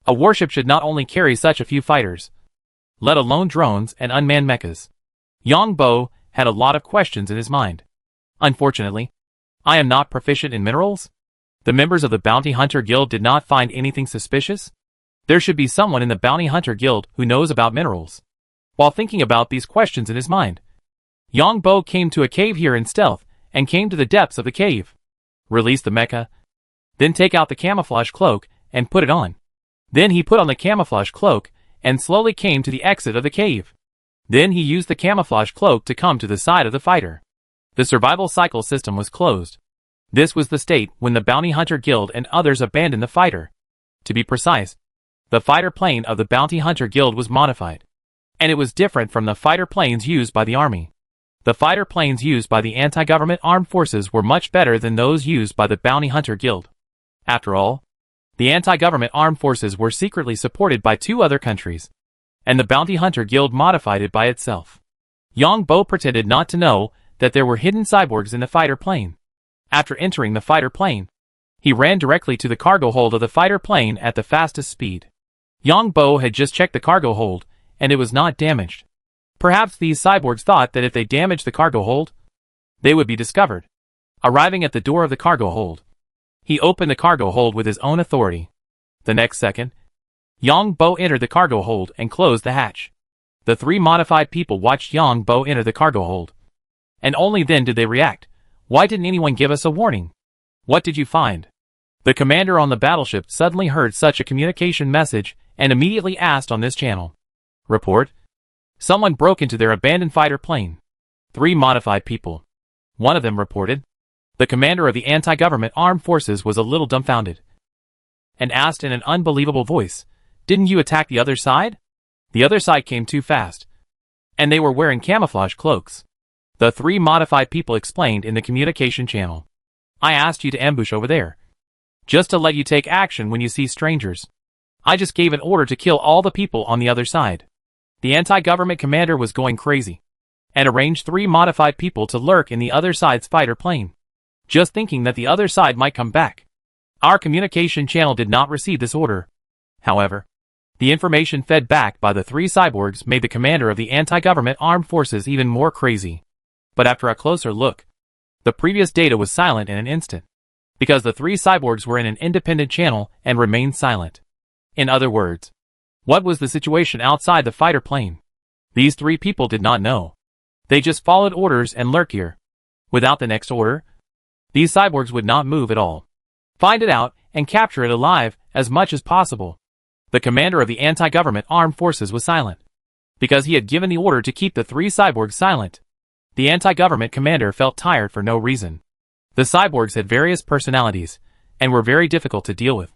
Speaker 1: A warship should not only carry such a few fighters, let alone drones and unmanned mechas. Yang Bo had a lot of questions in his mind. Unfortunately, I am not proficient in minerals. The members of the Bounty Hunter Guild did not find anything suspicious. There should be someone in the Bounty Hunter Guild who knows about minerals. While thinking about these questions in his mind, Yang Bo came to a cave here in stealth and came to the depths of the cave. Release the mecha, then take out the camouflage cloak and put it on. Then he put on the camouflage cloak and slowly came to the exit of the cave. Then he used the camouflage cloak to come to the side of the fighter. The survival cycle system was closed. This was the state when the Bounty Hunter Guild and others abandoned the fighter. To be precise, the fighter plane of the Bounty Hunter Guild was modified, and it was different from the fighter planes used by the army. The fighter planes used by the anti-government armed forces were much better than those used by the Bounty Hunter Guild. After all, the anti-government armed forces were secretly supported by 2 other countries, and the Bounty Hunter Guild modified it by itself. Yang Bo pretended not to know that there were hidden cyborgs in the fighter plane. After entering the fighter plane, he ran directly to the cargo hold of the fighter plane at the fastest speed. Yang Bo had just checked the cargo hold, and it was not damaged. Perhaps these cyborgs thought that if they damaged the cargo hold, they would be discovered. Arriving at the door of the cargo hold, he opened the cargo hold with his own authority. The next second, Yang Bo entered the cargo hold and closed the hatch. The 3 modified people watched Yang Bo enter the cargo hold, and only then did they react. Why didn't anyone give us a warning? What did you find? The commander on the battleship suddenly heard such a communication message and immediately asked on this channel. Report. Someone broke into their abandoned fighter plane. 3 modified people. One of them reported. The commander of the anti-government armed forces was a little dumbfounded and asked in an unbelievable voice, "Didn't you attack the other side?" The other side came too fast, and they were wearing camouflage cloaks. The 3 modified people explained in the communication channel. I asked you to ambush over there, just to let you take action when you see strangers. I just gave an order to kill all the people on the other side. The anti-government commander was going crazy, and arranged 3 modified people to lurk in the other side's fighter plane, just thinking that the other side might come back. Our communication channel did not receive this order. However, the information fed back by the 3 cyborgs made the commander of the anti-government armed forces even more crazy. But after a closer look, the previous data was silent in an instant, because the 3 cyborgs were in an independent channel and remained silent. In other words, what was the situation outside the fighter plane? These 3 people did not know. They just followed orders and lurked here. Without the next order, these cyborgs would not move at all. Find it out and capture it alive as much as possible. The commander of the anti-government armed forces was silent, because he had given the order to keep the 3 cyborgs silent. The anti-government commander felt tired for no reason. The cyborgs had various personalities, and were very difficult to deal with.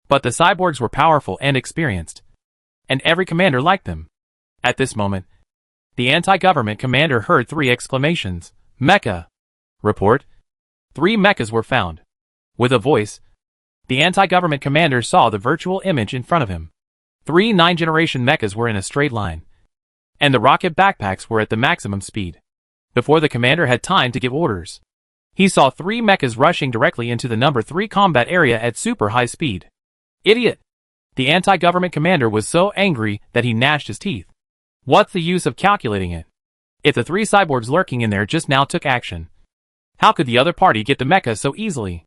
Speaker 1: But the cyborgs were powerful and experienced, and every commander liked them. At this moment, the anti-government commander heard 3 exclamations. Mecha! Report. 3 mechas were found. With a voice, the anti-government commander saw the virtual image in front of him. 3 9th-generation mechas were in a straight line, and the rocket backpacks were at the maximum speed. Before the commander had time to give orders, he saw 3 mechas rushing directly into the number 3 combat area at super high speed. Idiot! The anti-government commander was so angry that he gnashed his teeth. What's the use of calculating it? If the 3 cyborgs lurking in there just now took action, how could the other party get the mecha so easily?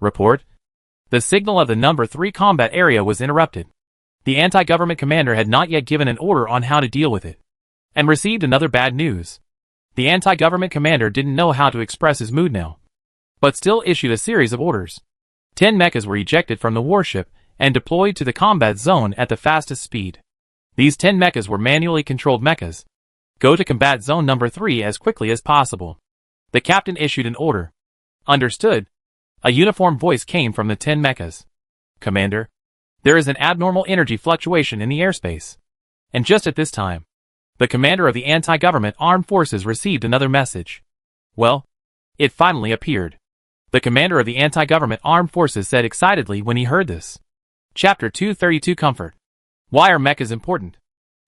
Speaker 1: Report. The signal of the number 3 combat area was interrupted. The anti-government commander had not yet given an order on how to deal with it, and received another bad news. The anti-government commander didn't know how to express his mood now, but still issued a series of orders. 10 mechas were ejected from the warship and deployed to the combat zone at the fastest speed. These 10 mechas were manually controlled mechas. Go to combat zone number 3 as quickly as possible. The captain issued an order. Understood. A uniform voice came from the 10 mechas. Commander, there is an abnormal energy fluctuation in the airspace. And just at this time, the commander of the anti-government armed forces received another message. Well, it finally appeared. The commander of the anti-government armed forces said excitedly when he heard this. Chapter 232 Comfort. Why are mechas important?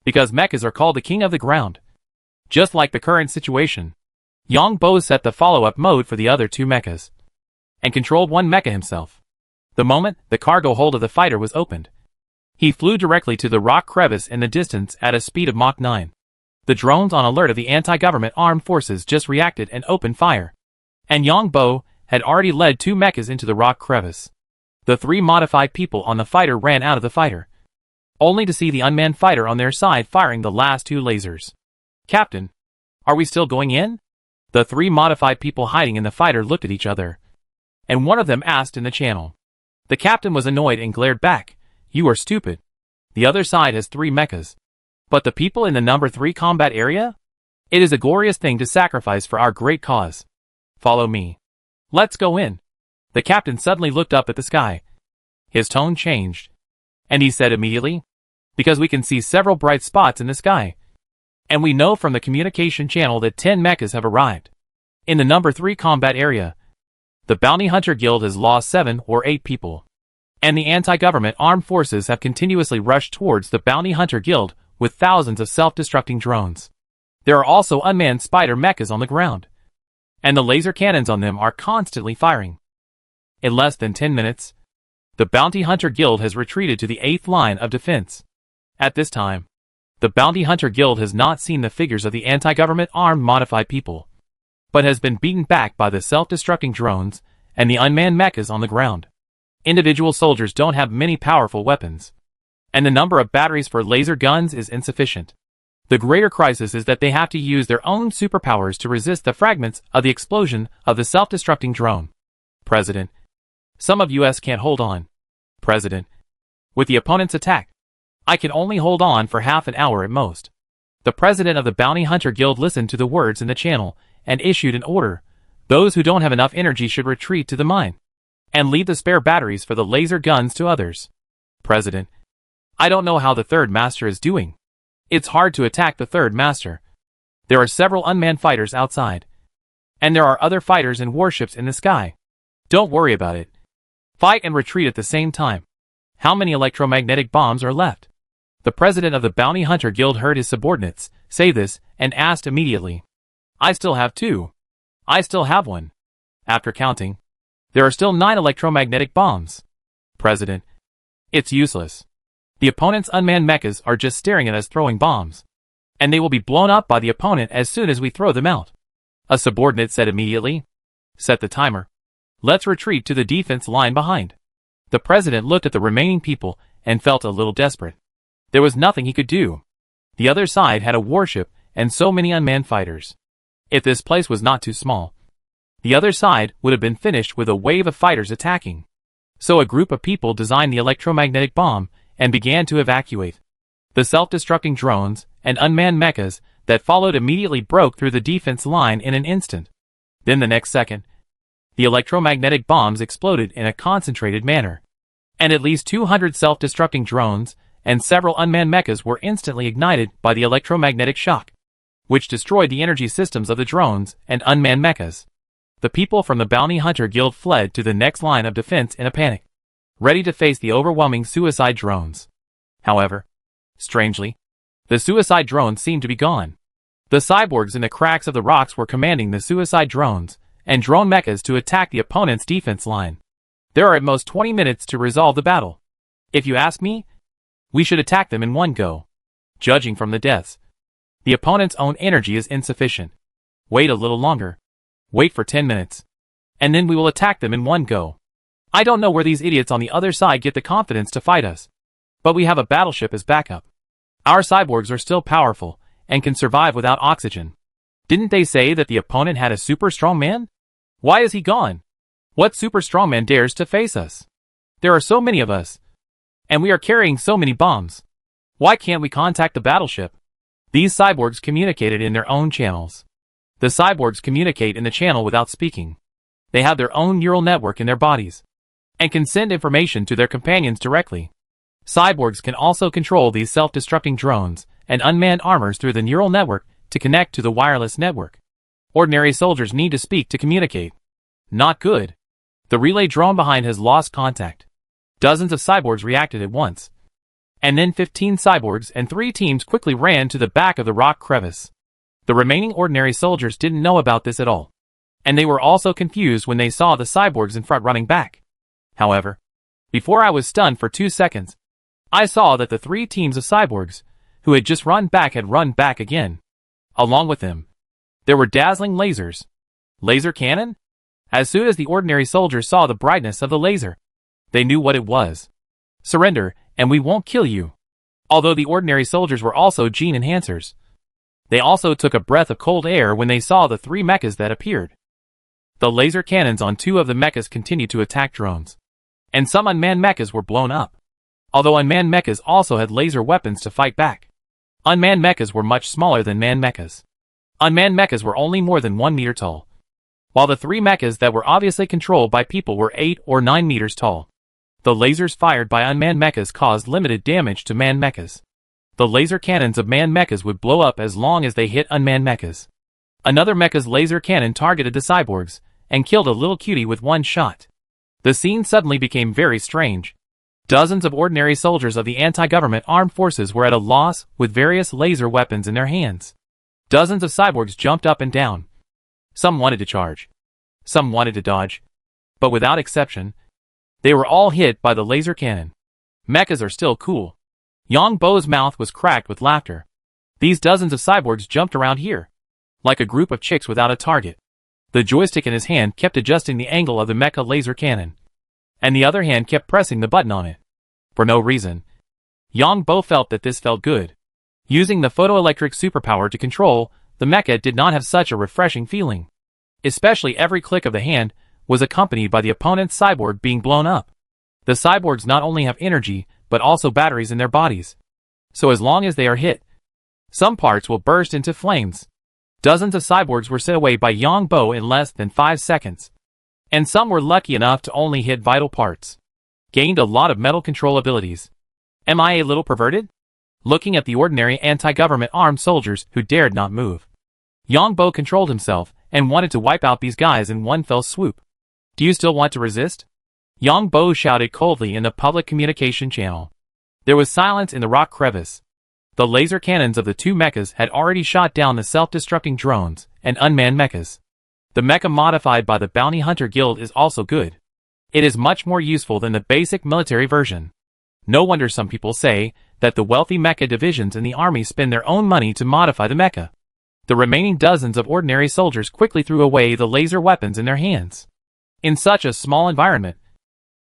Speaker 1: Because mechas are called the king of the ground. Just like the current situation, Yang Bo set the follow-up mode for the other 2 mechas, and controlled 1 mecha himself. The moment the cargo hold of the fighter was opened, he flew directly to the rock crevice in the distance at a speed of Mach 9. The drones on alert of the anti-government armed forces just reacted and opened fire, and Yang Bo had already led 2 mechas into the rock crevice. The 3 modified people on the fighter ran out of the fighter, only to see the unmanned fighter on their side firing the last 2 lasers. Captain, are we still going in? The 3 modified people hiding in the fighter looked at each other, and one of them asked in the channel. The captain was annoyed and glared back. You are stupid. The other side has 3 mechas. But the people in the number 3 combat area? It is a glorious thing to sacrifice for our great cause. Follow me. Let's go in. The captain suddenly looked up at the sky. His tone changed. And he said immediately, because we can see several bright spots in the sky. And we know from the communication channel that 10 mechas have arrived. In the number 3 combat area, the Bounty Hunter Guild has lost 7 or 8 people. And the anti-government armed forces have continuously rushed towards the Bounty Hunter Guild with thousands of self-destructing drones. There are also unmanned spider mechas on the ground. And the laser cannons on them are constantly firing. In less than 10 minutes, the Bounty Hunter Guild has retreated to the 8th line of defense. At this time, the Bounty Hunter Guild has not seen the figures of the anti-government armed modified people, but has been beaten back by the self-destructing drones and the unmanned mechas on the ground. Individual soldiers don't have many powerful weapons, and the number of batteries for laser guns is insufficient. The greater crisis is that they have to use their own superpowers to resist the fragments of the explosion of the self-destructing drone. President, some of us can't hold on. President, with the opponent's attack, I can only hold on for half an hour at most. The president of the Bounty Hunter Guild listened to the words in the channel and issued an order. Those who don't have enough energy should retreat to the mine and leave the spare batteries for the laser guns to others. President, I don't know how the third master is doing. It's hard to attack the third master. There are several unmanned fighters outside, and there are other fighters and warships in the sky. Don't worry about it. Fight and retreat at the same time. How many electromagnetic bombs are left? The president of the Bounty Hunter Guild heard his subordinates say this and asked immediately. I still have 2. I still have 1. After counting, there are still 9 electromagnetic bombs. President, it's useless. The opponent's unmanned mechas are just staring at us throwing bombs, and they will be blown up by the opponent as soon as we throw them out. A subordinate said immediately. Set the timer. Let's retreat to the defense line behind. The president looked at the remaining people and felt a little desperate. There was nothing he could do. The other side had a warship and so many unmanned fighters. If this place was not too small, the other side would have been finished with a wave of fighters attacking. So a group of people designed the electromagnetic bomb and began to evacuate. The self-destructing drones and unmanned mechas that followed immediately broke through the defense line in an instant. Then the next second, the electromagnetic bombs exploded in a concentrated manner, and at least 200 self-destructing drones and several unmanned mechas were instantly ignited by the electromagnetic shock, which destroyed the energy systems of the drones and unmanned mechas. The people from the Bounty Hunter Guild fled to the next line of defense in a panic, ready to face the overwhelming suicide drones. However, strangely, the suicide drones seemed to be gone. The cyborgs in the cracks of the rocks were commanding the suicide drones and drone mechas to attack the opponent's defense line. There are at most 20 minutes to resolve the battle. If you ask me, we should attack them in one go. Judging from the deaths, the opponent's own energy is insufficient. Wait a little longer. Wait for 10 minutes. And then we will attack them in one go. I don't know where these idiots on the other side get the confidence to fight us. But we have a battleship as backup. Our cyborgs are still powerful and can survive without oxygen. Didn't they say that the opponent had a super strong man? Why is he gone? What super strong man dares to face us? There are so many of us, and we are carrying so many bombs. Why can't we contact the battleship? These cyborgs communicated in their own channels. The cyborgs communicate in the channel without speaking. They have their own neural network in their bodies, and can send information to their companions directly. Cyborgs can also control these self-destructing drones and unmanned armors through the neural network to connect to the wireless network. Ordinary soldiers need to speak to communicate. Not good. The relay drone behind has lost contact. Dozens of cyborgs reacted at once. And then 15 cyborgs and 3 teams quickly ran to the back of the rock crevice. The remaining ordinary soldiers didn't know about this at all, and they were also confused when they saw the cyborgs in front running back. However, before I was stunned for 2 seconds, I saw that the 3 teams of cyborgs who had just run back had run back again. Along with them, there were dazzling lasers. Laser cannon? As soon as the ordinary soldiers saw the brightness of the laser, they knew what it was. Surrender, and we won't kill you. Although the ordinary soldiers were also gene enhancers, they also took a breath of cold air when they saw the 3 mechas that appeared. The laser cannons on 2 of the mechas continued to attack drones, and some unmanned mechas were blown up. Although unmanned mechas also had laser weapons to fight back, unmanned mechas were much smaller than manned mechas. Unmanned mechas were only more than 1 meter tall, while the 3 mechas that were obviously controlled by people were 8 or 9 meters tall. The lasers fired by unmanned mechas caused limited damage to manned mechas. The laser cannons of manned mechas would blow up as long as they hit unmanned mechas. Another mecha's laser cannon targeted the cyborgs, and killed a little cutie with one shot. The scene suddenly became very strange. Dozens of ordinary soldiers of the anti-government armed forces were at a loss, with various laser weapons in their hands. Dozens of cyborgs jumped up and down. Some wanted to charge. Some wanted to dodge. But without exception, they were all hit by the laser cannon. Mechas are still cool. Yang Bo's mouth was cracked with laughter. These dozens of cyborgs jumped around here, like a group of chicks without a target. The joystick in his hand kept adjusting the angle of the mecha laser cannon, and the other hand kept pressing the button on it. For no reason. Yang Bo felt that this felt good. Using the photoelectric superpower to control, the mecha did not have such a refreshing feeling. Especially every click of the hand was accompanied by the opponent's cyborg being blown up. The cyborgs not only have energy, but also batteries in their bodies. So as long as they are hit, some parts will burst into flames. Dozens of cyborgs were sent away by Yang Bo in less than 5 seconds. And some were lucky enough to only hit vital parts. Gained a lot of metal control abilities. Am I a little perverted? Looking at the ordinary anti-government armed soldiers who dared not move. Yang Bo controlled himself and wanted to wipe out these guys in one fell swoop. Do you still want to resist? Yang Bo shouted coldly in the public communication channel. There was silence in the rock crevice. The laser cannons of the two mechas had already shot down the self-destructing drones and unmanned mechas. The mecha modified by the Bounty Hunter Guild is also good. It is much more useful than the basic military version. No wonder some people say that the wealthy mecha divisions in the army spend their own money to modify the mecha. The remaining dozens of ordinary soldiers quickly threw away the laser weapons in their hands. In such a small environment,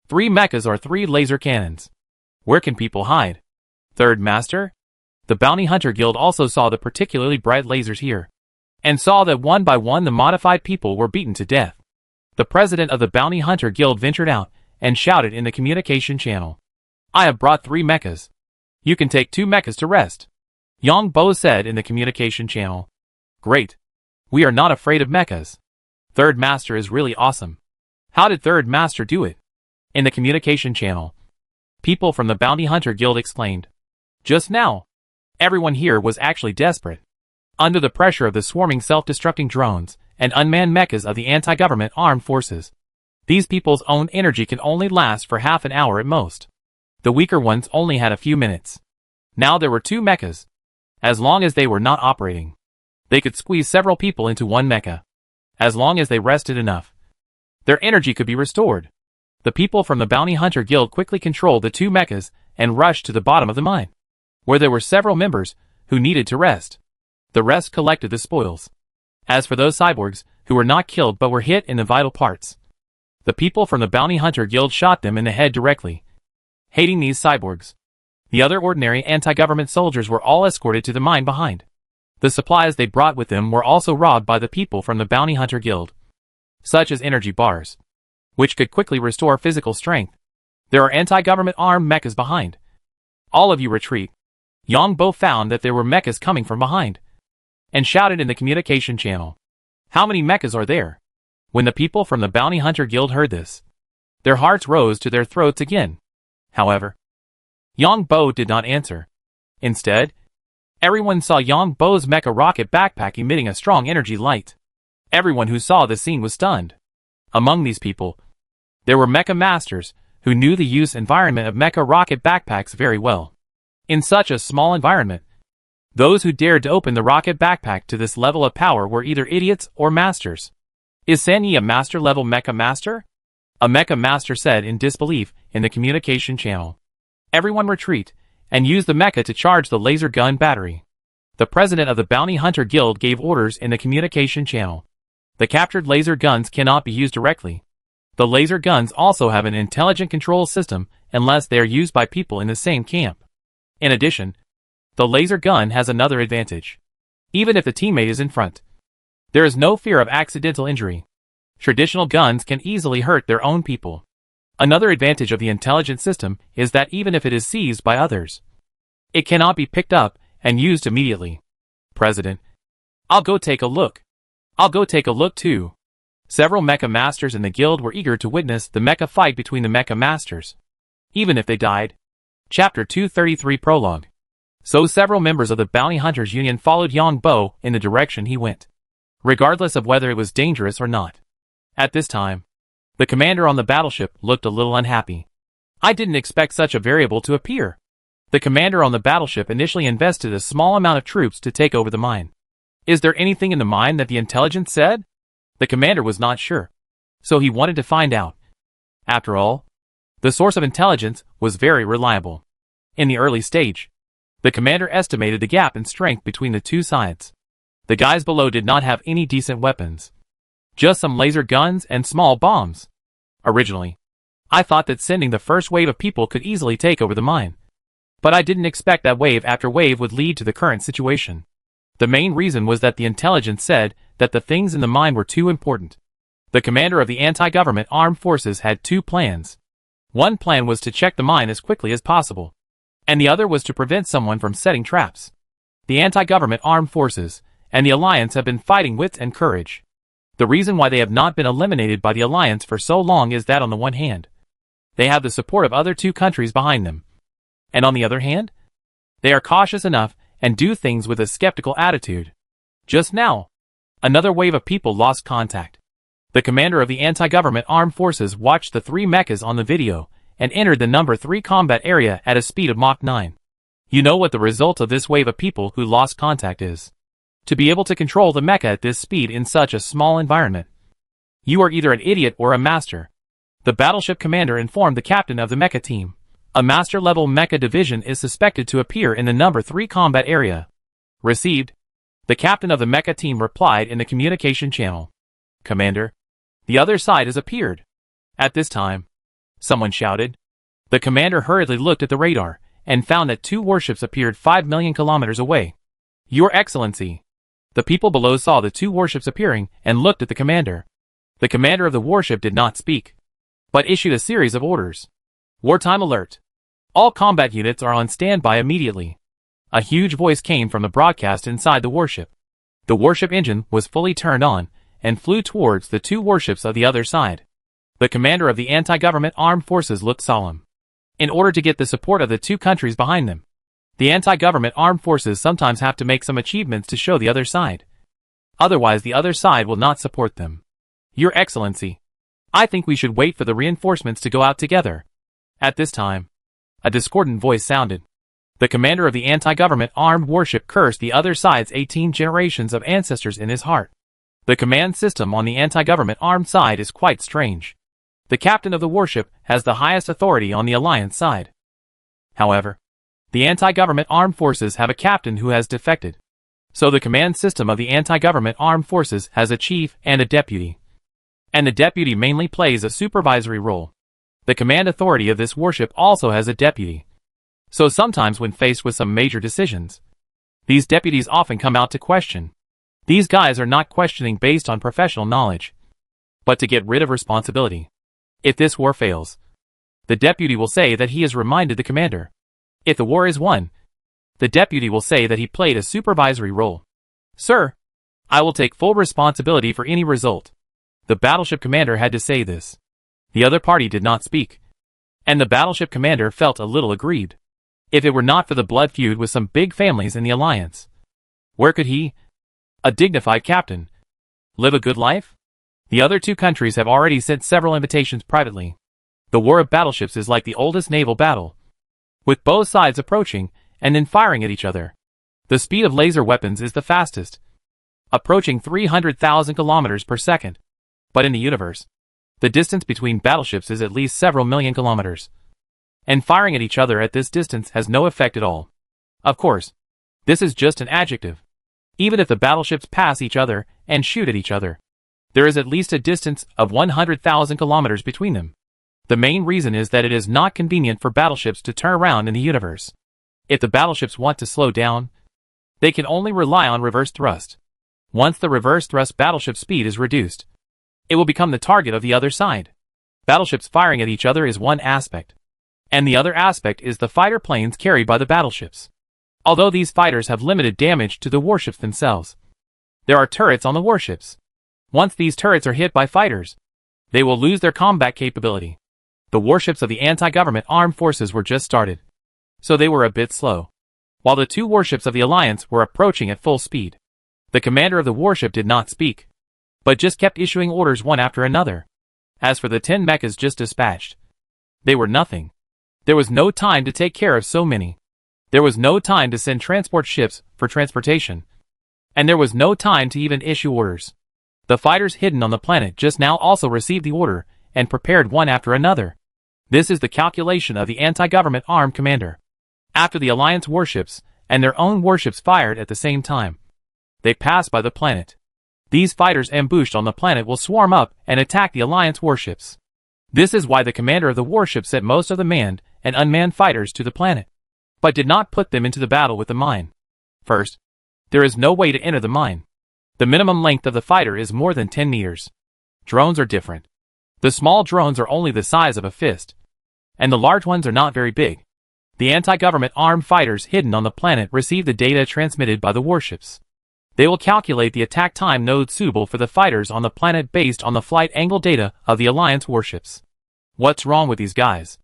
Speaker 1: 3 mechas are 3 laser cannons. Where can people hide? Third Master? The Bounty Hunter Guild also saw the particularly bright lasers here, and saw that one by one the modified people were beaten to death. The president of the Bounty Hunter Guild ventured out and shouted in the communication channel. I have brought 3 mechas. You can take 2 mechas to rest. Yang Bo said in the communication channel. Great. We are not afraid of mechas. Third Master is really awesome. How did Third Master do it? In the communication channel, people from the Bounty Hunter Guild exclaimed. Just now, everyone here was actually desperate. Under the pressure of the swarming self-destructing drones and unmanned mechas of the anti-government armed forces, these people's own energy can only last for half an hour at most. The weaker ones only had a few minutes. Now there were 2 mechas. As long as they were not operating, they could squeeze several people into one mecha. As long as they rested enough, their energy could be restored. The people from the Bounty Hunter Guild quickly controlled the 2 mechas and rushed to the bottom of the mine, where there were several members who needed to rest. The rest collected the spoils. As for those cyborgs who were not killed but were hit in the vital parts, the people from the Bounty Hunter Guild shot them in the head directly. Hating these cyborgs, the other ordinary anti-government soldiers were all escorted to the mine behind. The supplies they brought with them were also robbed by the people from the Bounty Hunter Guild, such as energy bars, which could quickly restore physical strength. There are anti-government armed mechas behind. All of you retreat. Yang Bo found that there were mechas coming from behind, and shouted in the communication channel. How many mechas are there? When the people from the Bounty Hunter Guild heard this, their hearts rose to their throats again. However, Yang Bo did not answer. Instead, everyone saw Yang Bo's mecha rocket backpack emitting a strong energy light. Everyone who saw the scene was stunned. Among these people, there were mecha masters who knew the use environment of mecha rocket backpacks very well. In such a small environment, those who dared to open the rocket backpack to this level of power were either idiots or masters. Is Sanyi a master-level mecha master? A mecha master said in disbelief in the communication channel. Everyone retreat, and use the mecha to charge the laser gun battery. The president of the Bounty Hunter Guild gave orders in the communication channel. The captured laser guns cannot be used directly. The laser guns also have an intelligent control system unless they are used by people in the same camp. In addition, the laser gun has another advantage. Even if the teammate is in front, there is no fear of accidental injury. Traditional guns can easily hurt their own people. Another advantage of the intelligent system is that even if it is seized by others, it cannot be picked up and used immediately. President, I'll go take a look. I'll go take a look too. Several mecha masters in the guild were eager to witness the mecha fight between the mecha masters. even if they died. Chapter 233 Prologue. So several members of the Bounty Hunters Union followed Yang Bo in the direction he went, regardless of whether it was dangerous or not. At this time, the commander on the battleship looked a little unhappy. I didn't expect such a variable to appear. The commander on the battleship initially invested a small amount of troops to take over the mine. Is there anything in the mine that the intelligence said? The commander was not sure, so he wanted to find out. After all, the source of intelligence was very reliable. In the early stage, the commander estimated the gap in strength between the two sides. The guys below did not have any decent weapons, just some laser guns and small bombs. Originally, I thought that sending the first wave of people could easily take over the mine, but I didn't expect that wave after wave would lead to the current situation. The main reason was that the intelligence said that the things in the mine were too important. The commander of the anti-government armed forces had two plans. One plan was to check the mine as quickly as possible, and the other was to prevent someone from setting traps. The anti-government armed forces and the Alliance have been fighting wits and courage. The reason why they have not been eliminated by the Alliance for so long is that on the one hand, they have the support of other two countries behind them, and on the other hand, they are cautious enough and do things with a skeptical attitude. Just now, another wave of people lost contact. The commander of the anti-government armed forces watched the three mechas on the video and entered the number 3 combat area at a speed of Mach 9. You know what the result of this wave of people who lost contact is. To be able to control the mecha at this speed in such a small environment, you are either an idiot or a master. The battleship commander informed the captain of the mecha team. A master-level mecha division is suspected to appear in the number 3 combat area. Received. The captain of the mecha team replied in the communication channel. Commander, the other side has appeared. At this time, someone shouted. The commander hurriedly looked at the radar and found that 2 warships appeared 5 million kilometers away. Your Excellency. The people below saw the 2 warships appearing and looked at the commander. The commander of the warship did not speak, but issued a series of orders. Wartime alert. All combat units are on standby immediately. A huge voice came from the broadcast inside the warship. The warship engine was fully turned on and flew towards the 2 warships of the other side. The commander of the anti-government armed forces looked solemn. In order to get the support of the 2 countries behind them, the anti-government armed forces sometimes have to make some achievements to show the other side. Otherwise the other side will not support them. Your Excellency, I think we should wait for the reinforcements to go out together. At this time, a discordant voice sounded. The commander of the anti-government armed warship cursed the other side's 18 generations of ancestors in his heart. The command system on the anti-government armed side is quite strange. The captain of the warship has the highest authority on the Alliance side. However, the anti-government armed forces have a captain who has defected. So the command system of the anti-government armed forces has a chief and a deputy. And the deputy mainly plays a supervisory role. The command authority of this warship also has a deputy. So sometimes when faced with some major decisions, these deputies often come out to question. These guys are not questioning based on professional knowledge, but to get rid of responsibility. If this war fails, the deputy will say that he has reminded the commander. If the war is won, the deputy will say that he played a supervisory role. Sir, I will take full responsibility for any result. The battleship commander had to say this. The other party did not speak, and the battleship commander felt a little aggrieved. If it were not for the blood feud with some big families in the Alliance, where could he, a dignified captain, live a good life? The other 2 countries have already sent several invitations privately. The war of battleships is like the oldest naval battle, with both sides approaching and then firing at each other. The speed of laser weapons is the fastest, approaching 300,000 kilometers per second. But in the universe, the distance between battleships is at least several million kilometers, and firing at each other at this distance has no effect at all. Of course, this is just an adjective. Even if the battleships pass each other and shoot at each other, there is at least a distance of 100,000 kilometers between them. The main reason is that it is not convenient for battleships to turn around in the universe. If the battleships want to slow down, they can only rely on reverse thrust. Once the reverse thrust battleship speed is reduced, it will become the target of the other side. Battleships firing at each other is one aspect, and the other aspect is the fighter planes carried by the battleships. Although these fighters have limited damage to the warships themselves, there are turrets on the warships. Once these turrets are hit by fighters, they will lose their combat capability. The warships of the anti-government armed forces were just started, so they were a bit slow. While the two warships of the Alliance were approaching at full speed, the commander of the warship did not speak, but just kept issuing orders one after another. As for the 10 mechas just dispatched, they were nothing. There was no time to take care of so many. There was no time to send transport ships for transportation. And there was no time to even issue orders. The fighters hidden on the planet just now also received the order and prepared one after another. This is the calculation of the anti-government armed commander. After the Alliance warships and their own warships fired at the same time, they passed by the planet. These fighters ambushed on the planet will swarm up and attack the Alliance warships. This is why the commander of the warship sent most of the manned and unmanned fighters to the planet, but did not put them into the battle with the mine. First, there is no way to enter the mine. The minimum length of the fighter is more than 10 meters. Drones are different. The small drones are only the size of a fist, and the large ones are not very big. The anti-government armed fighters hidden on the planet receive the data transmitted by the warships. They will calculate the attack time node suitable for the fighters on the planet based on the flight angle data of the Alliance warships. What's wrong with these guys?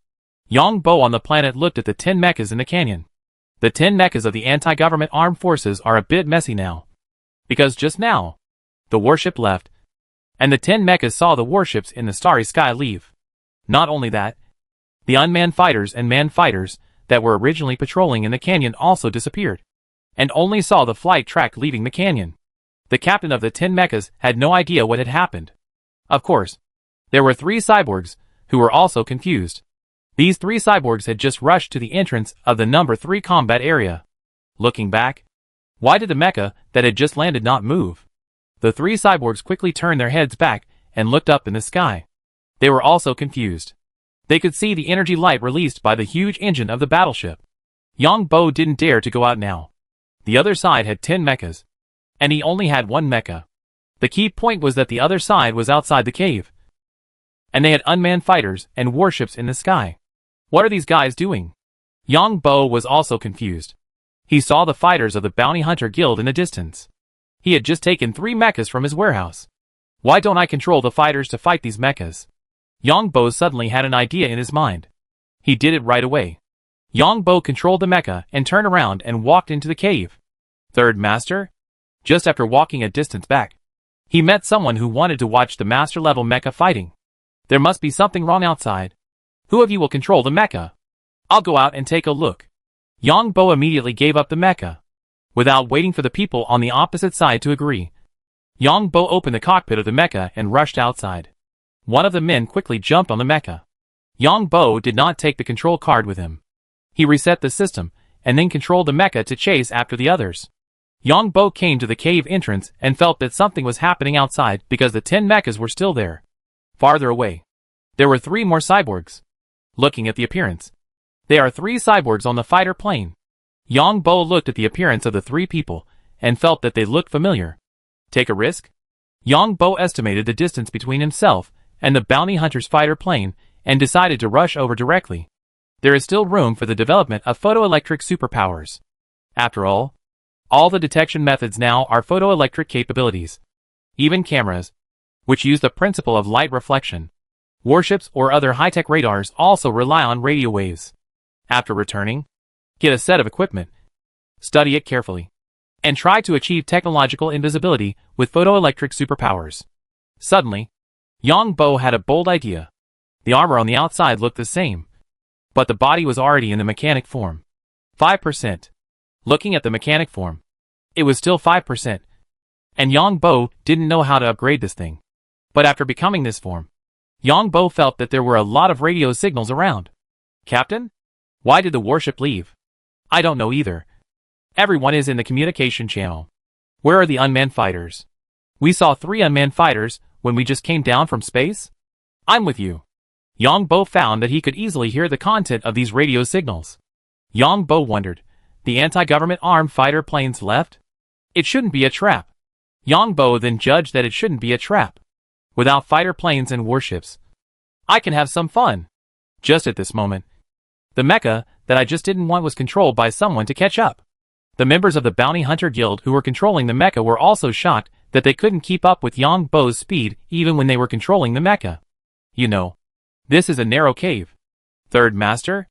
Speaker 1: Yang Bo on the planet looked at the 10 mechas in the canyon. The 10 mechas of the anti-government armed forces are a bit messy now, because just now, the warship left, and the 10 mechas saw the warships in the starry sky leave. Not only that, the unmanned fighters and manned fighters that were originally patrolling in the canyon also disappeared, and only saw the flight track leaving the canyon. The captain of the 10 mechas had no idea what had happened. Of course, there were 3 cyborgs, who were also confused. These 3 cyborgs had just rushed to the entrance of the number 3 combat area. Looking back, why did the mecha that had just landed not move? The 3 cyborgs quickly turned their heads back and looked up in the sky. They were also confused. They could see the energy light released by the huge engine of the battleship. Yang Bo didn't dare to go out now. The other side had 10 mechas, and he only had 1 mecha. The key point was that the other side was outside the cave, and they had unmanned fighters and warships in the sky. What are these guys doing? Yang Bo was also confused. He saw the fighters of the Bounty Hunter Guild in the distance. He had just taken 3 mechas from his warehouse. Why don't I control the fighters to fight these mechas? Yang Bo suddenly had an idea in his mind. He did it right away. Yang Bo controlled the mecha and turned around and walked into the cave. Third Master? Just after walking a distance back, he met someone who wanted to watch the Master level mecha fighting. There must be something wrong outside. Who of you will control the mecha? I'll go out and take a look. Yang Bo immediately gave up the mecha, without waiting for the people on the opposite side to agree. Yang Bo opened the cockpit of the mecha and rushed outside. One of the men quickly jumped on the mecha. Yang Bo did not take the control card with him. He reset the system, and then controlled the mecha to chase after the others. Yang Bo came to the cave entrance and felt that something was happening outside because the 10 mechas were still there. Farther away, there were 3 more cyborgs. Looking at the appearance, there are 3 cyborgs on the fighter plane. Yang Bo looked at the appearance of the 3 people and felt that they looked familiar. Take a risk? Yang Bo estimated the distance between himself and the bounty hunter's fighter plane and decided to rush over directly. There is still room for the development of photoelectric superpowers. After all the detection methods now are photoelectric capabilities. Even cameras, which use the principle of light reflection, warships or other high-tech radars also rely on radio waves. After returning, get a set of equipment, study it carefully, and try to achieve technological invisibility with photoelectric superpowers. Suddenly, Yang Bo had a bold idea. The armor on the outside looked the same, but the body was already in the mechanic form. 5%. Looking at the mechanic form, it was still 5%, and Yang Bo didn't know how to upgrade this thing. But after becoming this form, Yang Bo felt that there were a lot of radio signals around. Captain? Why did the warship leave? I don't know either. Everyone is in the communication channel. Where are the unmanned fighters? We saw 3 unmanned fighters when we just came down from space? I'm with you. Yang Bo found that he could easily hear the content of these radio signals. Yang Bo wondered, the anti-government armed fighter planes left? It shouldn't be a trap. Yang Bo then judged that it shouldn't be a trap. Without fighter planes and warships, I can have some fun. Just at this moment, the mecha that I just didn't want was controlled by someone to catch up. The members of the Bounty Hunter Guild who were controlling the mecha were also shocked that they couldn't keep up with Yang Bo's speed even when they were controlling the mecha. You know, This is a narrow cave. Third Master?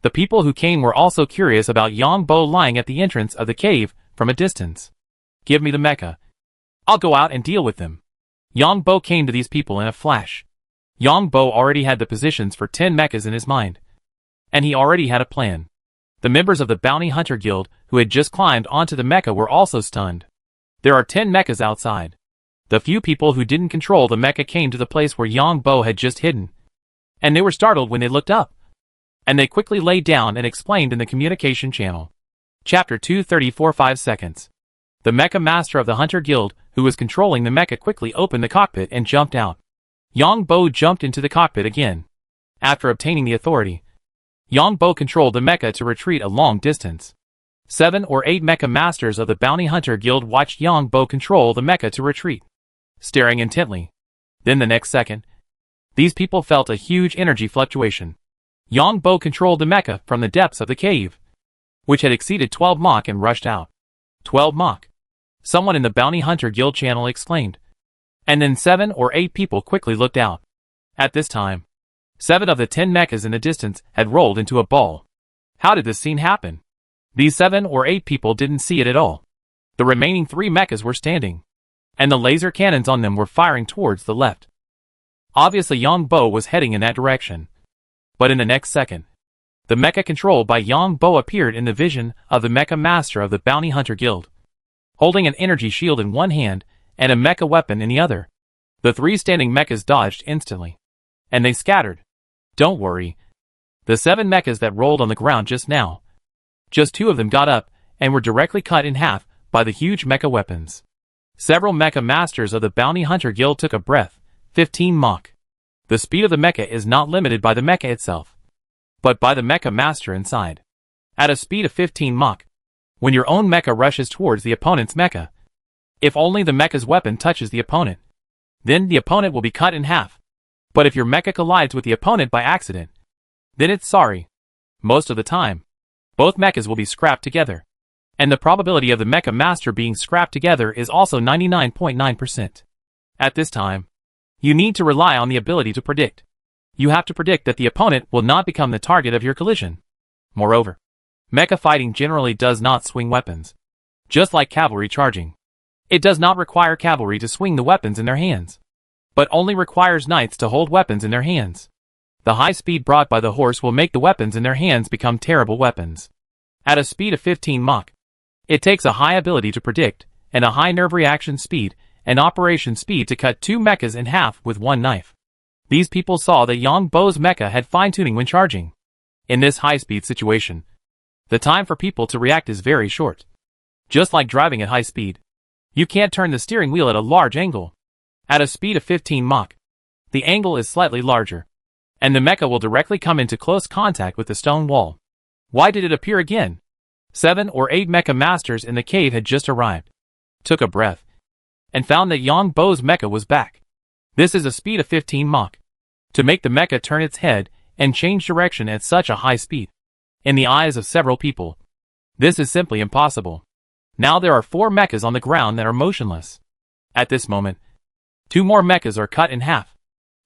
Speaker 1: The people who came were also curious about Yang Bo lying at the entrance of the cave from a distance. Give me the mecha. I'll go out and deal with them. Yang Bo came to these people in a flash. Yang Bo already had the positions for 10 mechas in his mind. And he already had a plan. The members of the Bounty Hunter Guild who had just climbed onto the mecha were also stunned. There are 10 mechas outside. The few people who didn't control the mecha came to the place where Yang Bo had just hidden. And they were startled when they looked up. And they quickly lay down and explained in the communication channel. Chapter 234 5 seconds. The Mecha Master of the Hunter Guild, who was controlling the mecha, quickly opened the cockpit and jumped out. Yang Bo jumped into the cockpit again. After obtaining the authority, Yang Bo controlled the mecha to retreat a long distance. 7 or 8 Mecha Masters of the Bounty Hunter Guild watched Yang Bo control the mecha to retreat, staring intently. Then the next second, these people felt a huge energy fluctuation. Yang Bo controlled the mecha from the depths of the cave, which had exceeded 12 Mach, and rushed out. 12 Mach. Someone in the Bounty Hunter Guild channel exclaimed. And then 7 or 8 people quickly looked out. At this time, 7 of the 10 mechas in the distance had rolled into a ball. How did this scene happen? These 7 or 8 people didn't see it at all. The remaining 3 mechas were standing, and the laser cannons on them were firing towards the left. Obviously Yang Bo was heading in that direction. But in the next second, the mecha controlled by Yang Bo appeared in the vision of the Mecha Master of the Bounty Hunter Guild, holding an energy shield in one hand and a mecha weapon in the other. The 3 standing mechas dodged instantly, and they scattered. Don't worry. The 7 mechas that rolled on the ground just now, just 2 of them got up and were directly cut in half by the huge mecha weapons. Several Mecha Masters of the Bounty Hunter Guild took a breath. 15 Mach. The speed of the mecha is not limited by the mecha itself, but by the Mecha Master inside. At a speed of 15 Mach, when your own mecha rushes towards the opponent's mecha, if only the mecha's weapon touches the opponent, then the opponent will be cut in half. But if your mecha collides with the opponent by accident, then it's sorry. Most of the time, both mechas will be scrapped together. And the probability of the Mecha Master being scrapped together is also 99.9%. At this time, you need to rely on the ability to predict. You have to predict that the opponent will not become the target of your collision. Moreover, mecha fighting generally does not swing weapons. Just like cavalry charging, it does not require cavalry to swing the weapons in their hands, but only requires knights to hold weapons in their hands. The high speed brought by the horse will make the weapons in their hands become terrible weapons. At a speed of 15 Mach, it takes a high ability to predict, and a high nerve reaction speed, and operation speed to cut 2 mechas in half with one knife. These people saw that Yang Bo's mecha had fine-tuning when charging. In this high-speed situation, the time for people to react is very short. Just like driving at high speed, you can't turn the steering wheel at a large angle. At a speed of 15 Mach, the angle is slightly larger, and the mecha will directly come into close contact with the stone wall. Why did it appear again? 7 or 8 Mecha Masters in the cave had just arrived, took a breath, and found that Yang Bo's mecha was back. This is a speed of 15 Mach. To make the mecha turn its head and change direction at such a high speed, in the eyes of several people, this is simply impossible. Now there are 4 mechas on the ground that are motionless. At this moment, 2 more mechas are cut in half.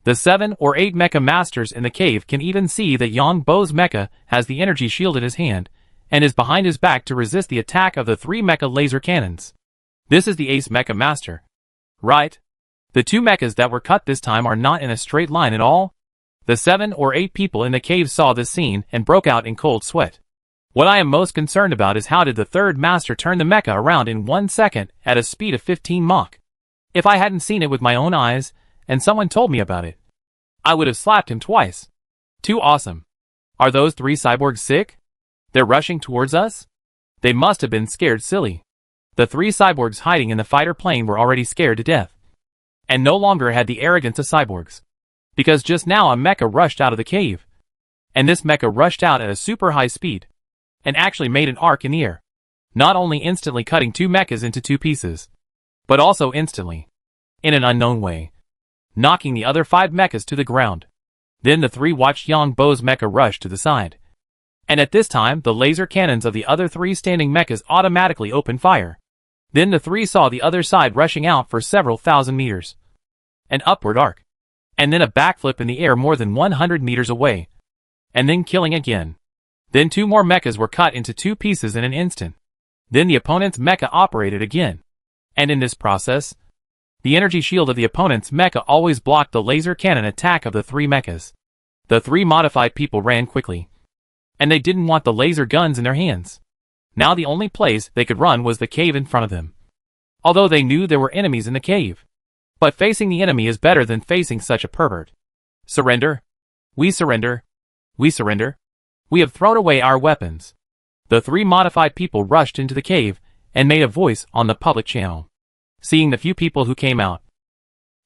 Speaker 1: The 7 or 8 Mecha Masters in the cave can even see that Yang Bo's mecha has the energy shield in his hand, and is behind his back to resist the attack of the 3 mecha laser cannons. This is the Ace Mecha Master. Right? The 2 mechas that were cut this time are not in a straight line at all. The 7 or 8 people in the cave saw this scene and broke out in cold sweat. What I am most concerned about is how did the 3rd Master turn the mecha around in 1 second at a speed of 15 Mach. If I hadn't seen it with my own eyes, and someone told me about it, I would have slapped him twice. Too awesome. Are those 3 cyborgs sick? They're rushing towards us? They must have been scared silly. The 3 cyborgs hiding in the fighter plane were already scared to death, and no longer had the arrogance of cyborgs. Because just now a mecha rushed out of the cave. And this mecha rushed out at a super high speed, and actually made an arc in the air. Not only instantly cutting 2 mechas into 2 pieces, but also instantly, in an unknown way, knocking the other 5 mechas to the ground. Then the 3 watched Yang Bo's mecha rush to the side. And at this time the laser cannons of the other 3 standing mechas automatically opened fire. Then the 3 saw the other side rushing out for several thousand meters. An upward arc. and then a backflip in the air more than 100 meters away, and then killing again. Then 2 more mechas were cut into 2 pieces in an instant. Then the opponent's mecha operated again. And in this process, the energy shield of the opponent's mecha always blocked the laser cannon attack of the 3 mechas. The 3 modified people ran quickly, and they didn't want the laser guns in their hands. Now the only place they could run was the cave in front of them. Although they knew there were enemies in the cave. But facing the enemy is better than facing such a pervert. Surrender. We surrender. We surrender. We have thrown away our weapons. The 3 modified people rushed into the cave and made a voice on the public channel. Seeing the few people who came out,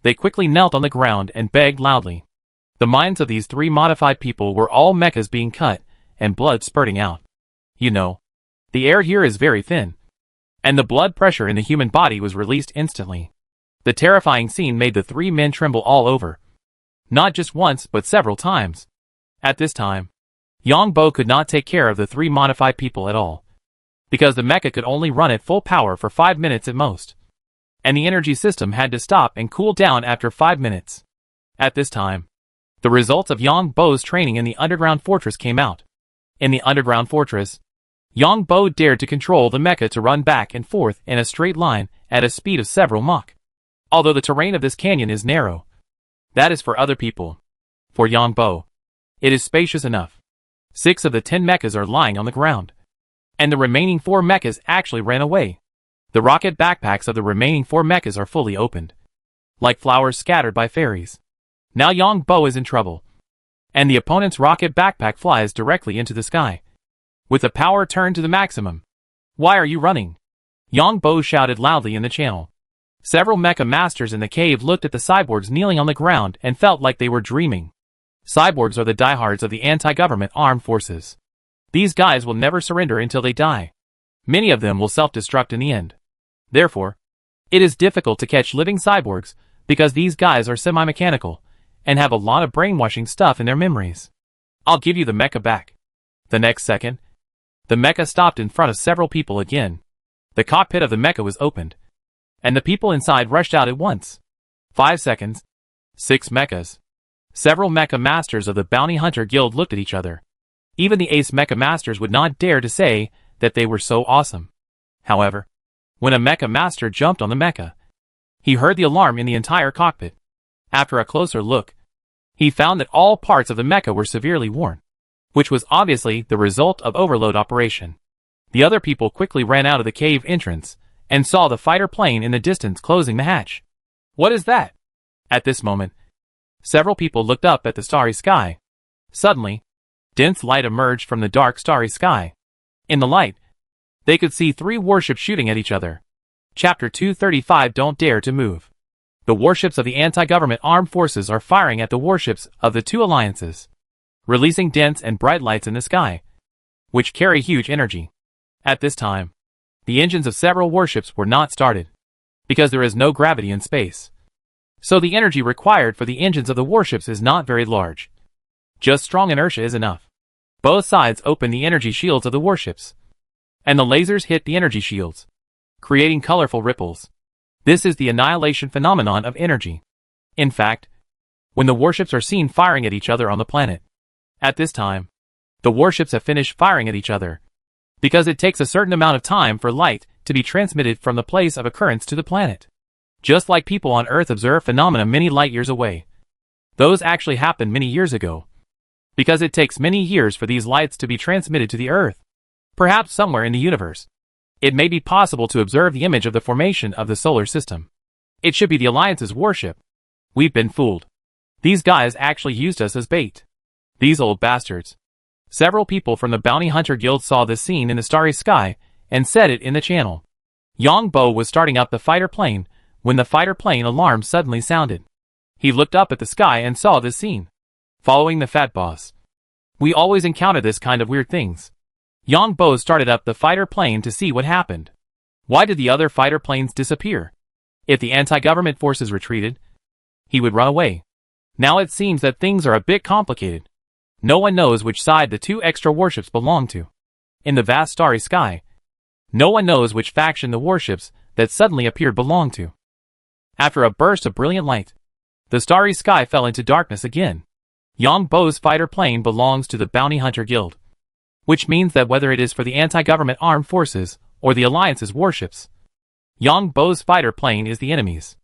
Speaker 1: they quickly knelt on the ground and begged loudly. The minds of these 3 modified people were all mechas being cut and blood spurting out. You know, the air here is very thin, and the blood pressure in the human body was released instantly. The terrifying scene made the 3 men tremble all over. Not just once, but several times. At this time, Yongbo could not take care of the 3 modified people at all, because the mecha could only run at full power for 5 minutes at most, and the energy system had to stop and cool down after 5 minutes. At this time, the results of Yongbo's training in the underground fortress came out. In the underground fortress, Yongbo dared to control the mecha to run back and forth in a straight line at a speed of several Mach. Although the terrain of this canyon is narrow, that is for other people. For Yongbo, it is spacious enough. 6 of the 10 mechas are lying on the ground, and the remaining 4 mechas actually ran away. The rocket backpacks of the remaining 4 mechas are fully opened, like flowers scattered by fairies. Now Yongbo is in trouble, and the opponent's rocket backpack flies directly into the sky, with the power turned to the maximum. Why are you running? Yongbo shouted loudly in the channel. Several mecha masters in the cave looked at the cyborgs kneeling on the ground and felt like they were dreaming. Cyborgs are the diehards of the anti-government armed forces. These guys will never surrender until they die. Many of them will self-destruct in the end. Therefore, it is difficult to catch living cyborgs because these guys are semi-mechanical and have a lot of brainwashing stuff in their memories. I'll give you the mecha back. The next second, the mecha stopped in front of several people again. The cockpit of the mecha was opened, and the people inside rushed out at once. 5 seconds. 6 mechas. Several mecha masters of the Bounty Hunter Guild looked at each other. Even the ace mecha masters would not dare to say that they were so awesome. However, when a mecha master jumped on the mecha, he heard the alarm in the entire cockpit. After a closer look, he found that all parts of the mecha were severely worn, which was obviously the result of overload operation. The other people quickly ran out of the cave entrance and saw the fighter plane in the distance closing the hatch. What is that? At this moment, several people looked up at the starry sky. Suddenly, dense light emerged from the dark starry sky. In the light, they could see 3 warships shooting at each other. Chapter 235 Don't Dare to Move. The warships of the anti-government armed forces are firing at the warships of the 2 alliances, releasing dense and bright lights in the sky, which carry huge energy. At this time, the engines of several warships were not started, because there is no gravity in space. So the energy required for the engines of the warships is not very large. Just strong inertia is enough. Both sides open the energy shields of the warships, and the lasers hit the energy shields, creating colorful ripples. This is the annihilation phenomenon of energy. In fact, when the warships are seen firing at each other on the planet, at this time, the warships have finished firing at each other, because it takes a certain amount of time for light to be transmitted from the place of occurrence to the planet. Just like people on Earth observe phenomena many light years away. Those actually happened many years ago, because it takes many years for these lights to be transmitted to the Earth. Perhaps somewhere in the universe, it may be possible to observe the image of the formation of the solar system. It should be the Alliance's warship. We've been fooled. These guys actually used us as bait. These old bastards. Several people from the Bounty Hunter Guild saw this scene in the starry sky and said it in the channel. Yongbo was starting up the fighter plane when the fighter plane alarm suddenly sounded. He looked up at the sky and saw this scene. Following the fat boss. We always encounter this kind of weird things. Yongbo started up the fighter plane to see what happened. Why did the other fighter planes disappear? If the anti-government forces retreated, he would run away. Now it seems that things are a bit complicated. No one knows which side the 2 extra warships belong to. In the vast starry sky, no one knows which faction the warships that suddenly appeared belong to. After a burst of brilliant light, The starry sky fell into darkness again. Yang Bo's fighter plane belongs to the Bounty Hunter Guild, which means that whether it is for the anti-government armed forces or the Alliance's warships, Yang Bo's fighter plane is the enemy's.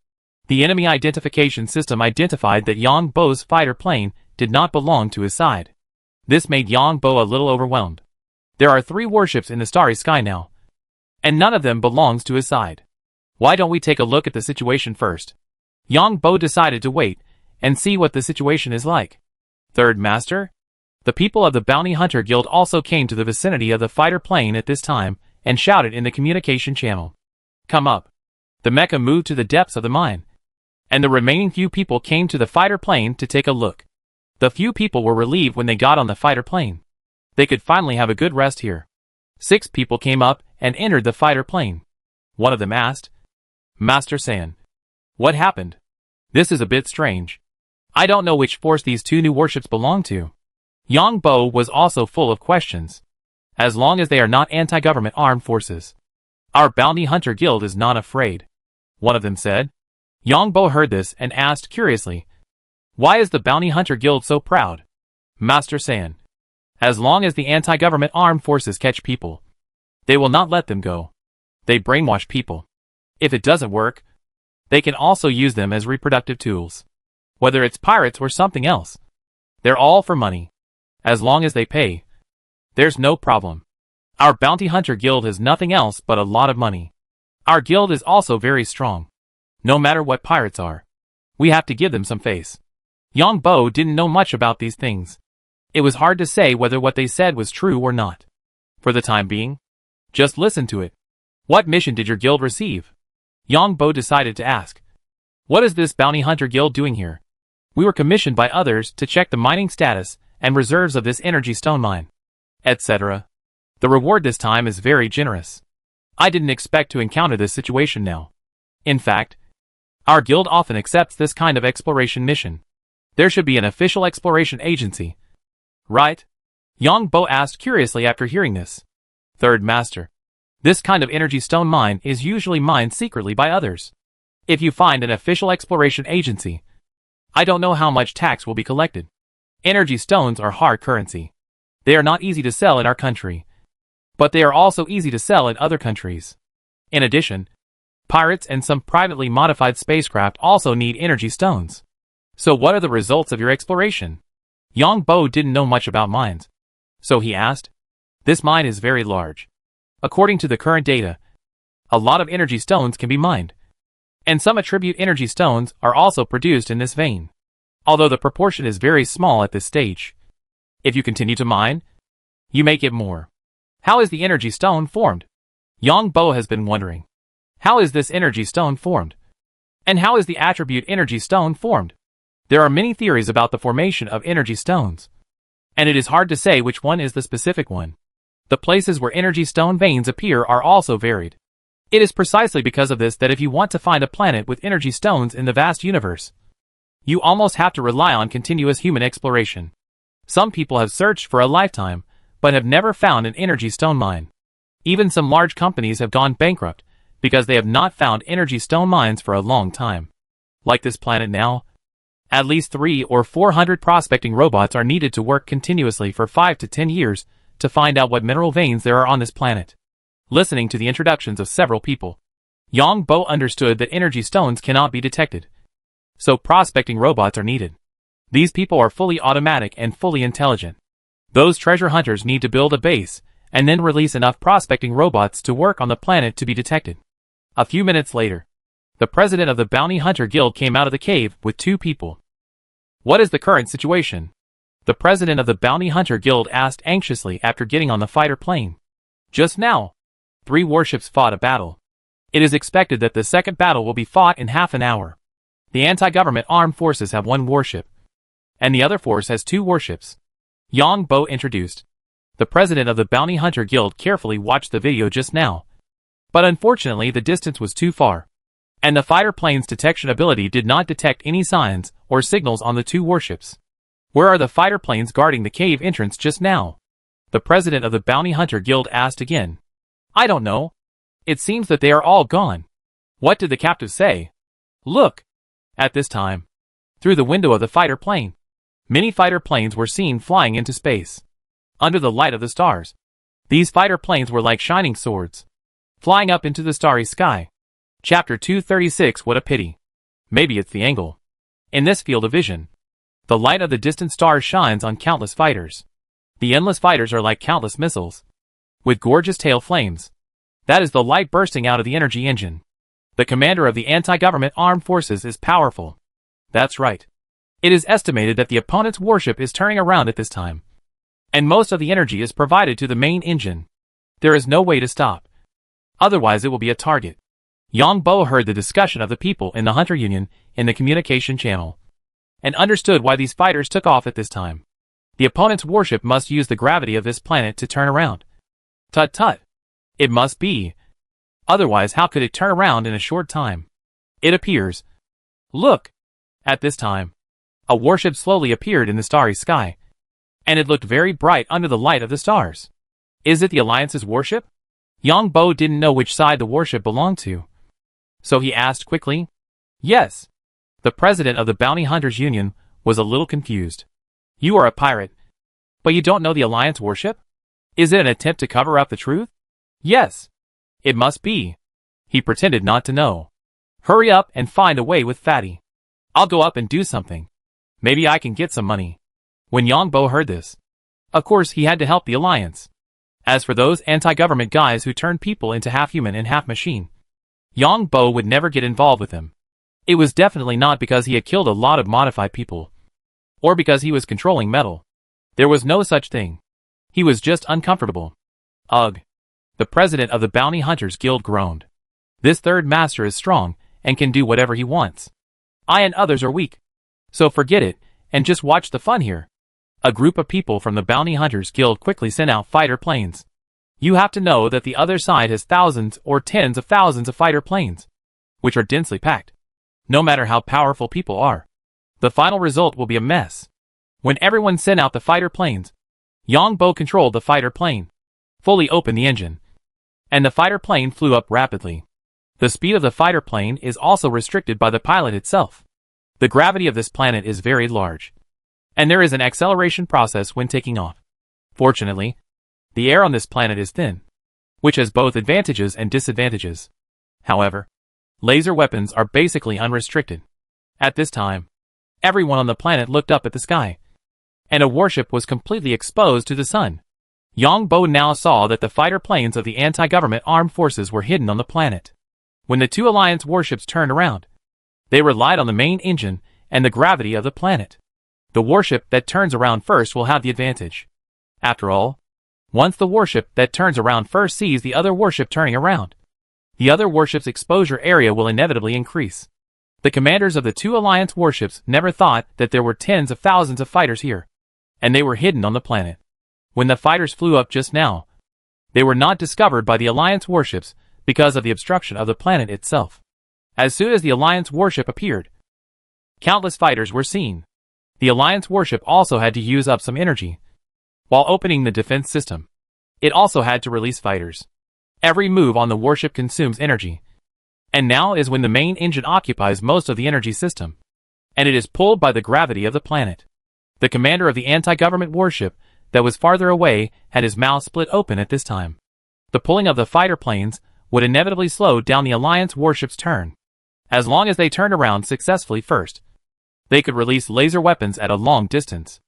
Speaker 1: The enemy identification system identified that Yang Bo's fighter plane did not belong to his side. This made Yang Bo a little overwhelmed. There are 3 warships in the starry sky now, and none of them belongs to his side. Why don't we take a look at the situation first? Yang Bo decided to wait and see what the situation is like. Third Master? The people of the Bounty Hunter Guild also came to the vicinity of the fighter plane at this time and shouted in the communication channel. Come up. The mecha moved to the depths of the mine, and the remaining few people came to the fighter plane to take a look. The few people were relieved when they got on the fighter plane. They could finally have a good rest here. 6 people came up and entered the fighter plane. One of them asked, Master San, what happened? This is a bit strange. I don't know which force these 2 new warships belong to. Yang Bo was also full of questions. As long as they are not anti-government armed forces, our Bounty Hunter Guild is not afraid, one of them said. Yang Bo heard this and asked curiously, why is the Bounty Hunter Guild so proud? Master San, as long as the anti-government armed forces catch people, they will not let them go. They brainwash people. If it doesn't work, they can also use them as reproductive tools. Whether it's pirates or something else, they're all for money. As long as they pay, there's no problem. Our Bounty Hunter Guild has nothing else but a lot of money. Our guild is also very strong. No matter what pirates are, we have to give them some face. Yang Bo didn't know much about these things. It was hard to say whether what they said was true or not. For the time being, just listen to it. What mission did your guild receive? Yang Bo decided to ask. What is this Bounty Hunter Guild doing here? We were commissioned by others to check the mining status and reserves of this energy stone mine, etc. The reward this time is very generous. I didn't expect to encounter this situation now. In fact, our guild often accepts this kind of exploration mission. There should be an official exploration agency, right? Yang Bo asked curiously after hearing this. Third Master, this kind of energy stone mine is usually mined secretly by others. If you find an official exploration agency, I don't know how much tax will be collected. Energy stones are hard currency. They are not easy to sell in our country, but they are also easy to sell in other countries. In addition, pirates and some privately modified spacecraft also need energy stones. So what are the results of your exploration? Yang Bo didn't know much about mines, so he asked. This mine is very large. According to the current data, a lot of energy stones can be mined, and some attribute energy stones are also produced in this vein. Although the proportion is very small at this stage, if you continue to mine, you may get more. How is the energy stone formed? Yang Bo has been wondering. How is this energy stone formed? And how is the attribute energy stone formed? There are many theories about the formation of energy stones, and it is hard to say which one is the specific one. The places where energy stone veins appear are also varied. It is precisely because of this that if you want to find a planet with energy stones in the vast universe, you almost have to rely on continuous human exploration. Some people have searched for a lifetime, but have never found an energy stone mine. Even some large companies have gone bankrupt because they have not found energy stone mines for a long time. Like this planet now, at least 300 or 400 prospecting robots are needed to work continuously for 5 to 10 years to find out what mineral veins there are on this planet. Listening to the introductions of several people, Yang Bo understood that energy stones cannot be detected. So prospecting robots are needed. These people are fully automatic and fully intelligent. Those treasure hunters need to build a base and then release enough prospecting robots to work on the planet to be detected. A few minutes later, the president of the Bounty Hunter Guild came out of the cave with 2 people. What is the current situation? The president of the Bounty Hunter Guild asked anxiously after getting on the fighter plane. Just now, 3 warships fought a battle. It is expected that the second battle will be fought in half an hour. The anti-government armed forces have 1 warship, and the other force has 2 warships. Yang Bo introduced. The president of the Bounty Hunter Guild carefully watched the video just now, but unfortunately the distance was too far, and the fighter plane's detection ability did not detect any signs or signals on the 2 warships. Where are the fighter planes guarding the cave entrance just now? The president of the Bounty Hunter Guild asked again. I don't know. It seems that they are all gone. What did the captive say? Look! At this time, Through the window of the fighter plane, many fighter planes were seen flying into space. Under the light of the stars, these fighter planes were like shining swords, flying up into the starry sky. Chapter 236. What a pity. Maybe it's the angle. In this field of vision, the light of the distant stars shines on countless fighters. The endless fighters are like countless missiles, with gorgeous tail flames. That is the light bursting out of the energy engine. The commander of the anti-government armed forces is powerful. That's right. It is estimated that the opponent's warship is turning around at this time, and most of the energy is provided to the main engine. There is no way to stop. Otherwise it will be a target. Yang Bo heard the discussion of the people in the Hunter Union in the communication channel, and understood why these fighters took off at this time. The opponent's warship must use the gravity of this planet to turn around. Tut-tut. It must be. Otherwise how could it turn around in a short time? It appears. Look! At this time, a warship slowly appeared in the starry sky, and it looked very bright under the light of the stars. Is it the Alliance's warship? Yang Bo didn't know which side the warship belonged to, so he asked quickly. Yes. The president of the Bounty Hunters Union was a little confused. You are a pirate, but you don't know the Alliance warship? Is it an attempt to cover up the truth? Yes. It must be. He pretended not to know. Hurry up and find a way with Fatty. I'll go up and do something. Maybe I can get some money. When Yang Bo heard this, of course he had to help the Alliance. As for those anti-government guys who turned people into half-human and half-machine, Yang Bo would never get involved with them. It was definitely not because he had killed a lot of modified people, or because he was controlling metal. There was no such thing. He was just uncomfortable. Ugh. The president of the Bounty Hunters Guild groaned. This third master is strong and can do whatever he wants. I and others are weak. So forget it, and just watch the fun here. A group of people from the Bounty Hunters Guild quickly sent out fighter planes. You have to know that the other side has thousands or tens of thousands of fighter planes, which are densely packed. No matter how powerful people are, the final result will be a mess. When everyone sent out the fighter planes, Yang Bo controlled the fighter plane, fully opened the engine, and the fighter plane flew up rapidly. The speed of the fighter plane is also restricted by the pilot itself. The gravity of this planet is very large, and there is an acceleration process when taking off. Fortunately, the air on this planet is thin, which has both advantages and disadvantages. However, laser weapons are basically unrestricted. At this time, everyone on the planet looked up at the sky, and a warship was completely exposed to the sun. Yang Bo now saw that the fighter planes of the anti-government armed forces were hidden on the planet. When the two Alliance warships turned around, they relied on the main engine and the gravity of the planet. The warship that turns around first will have the advantage. After all, once the warship that turns around first sees the other warship turning around, the other warship's exposure area will inevitably increase. The commanders of the two Alliance warships never thought that there were tens of thousands of fighters here, and they were hidden on the planet. When the fighters flew up just now, they were not discovered by the Alliance warships because of the obstruction of the planet itself. As soon as the Alliance warship appeared, countless fighters were seen. The Alliance warship also had to use up some energy while opening the defense system. It also had to release fighters. Every move on the warship consumes energy, and now is when the main engine occupies most of the energy system, and it is pulled by the gravity of the planet. The commander of the anti-government warship that was farther away had his mouth split open at this time. The pulling of the fighter planes would inevitably slow down the Alliance warship's turn. As long as they turned around successfully first, they could release laser weapons at a long distance.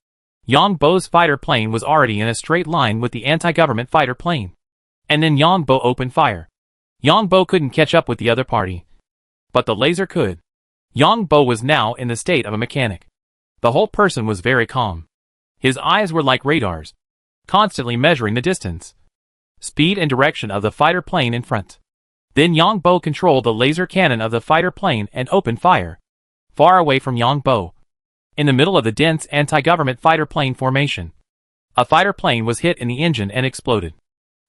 Speaker 1: Yang Bo's fighter plane was already in a straight line with the anti-government fighter plane, and then Yang Bo opened fire. Yang Bo couldn't catch up with the other party, but the laser could. Yang Bo was now in the state of a mechanic. The whole person was very calm. His eyes were like radars, constantly measuring the distance, speed and direction of the fighter plane in front. Then Yang Bo controlled the laser cannon of the fighter plane and opened fire, far away from Yang Bo, in the middle of the dense anti-government fighter plane formation. A fighter plane was hit in the engine and exploded.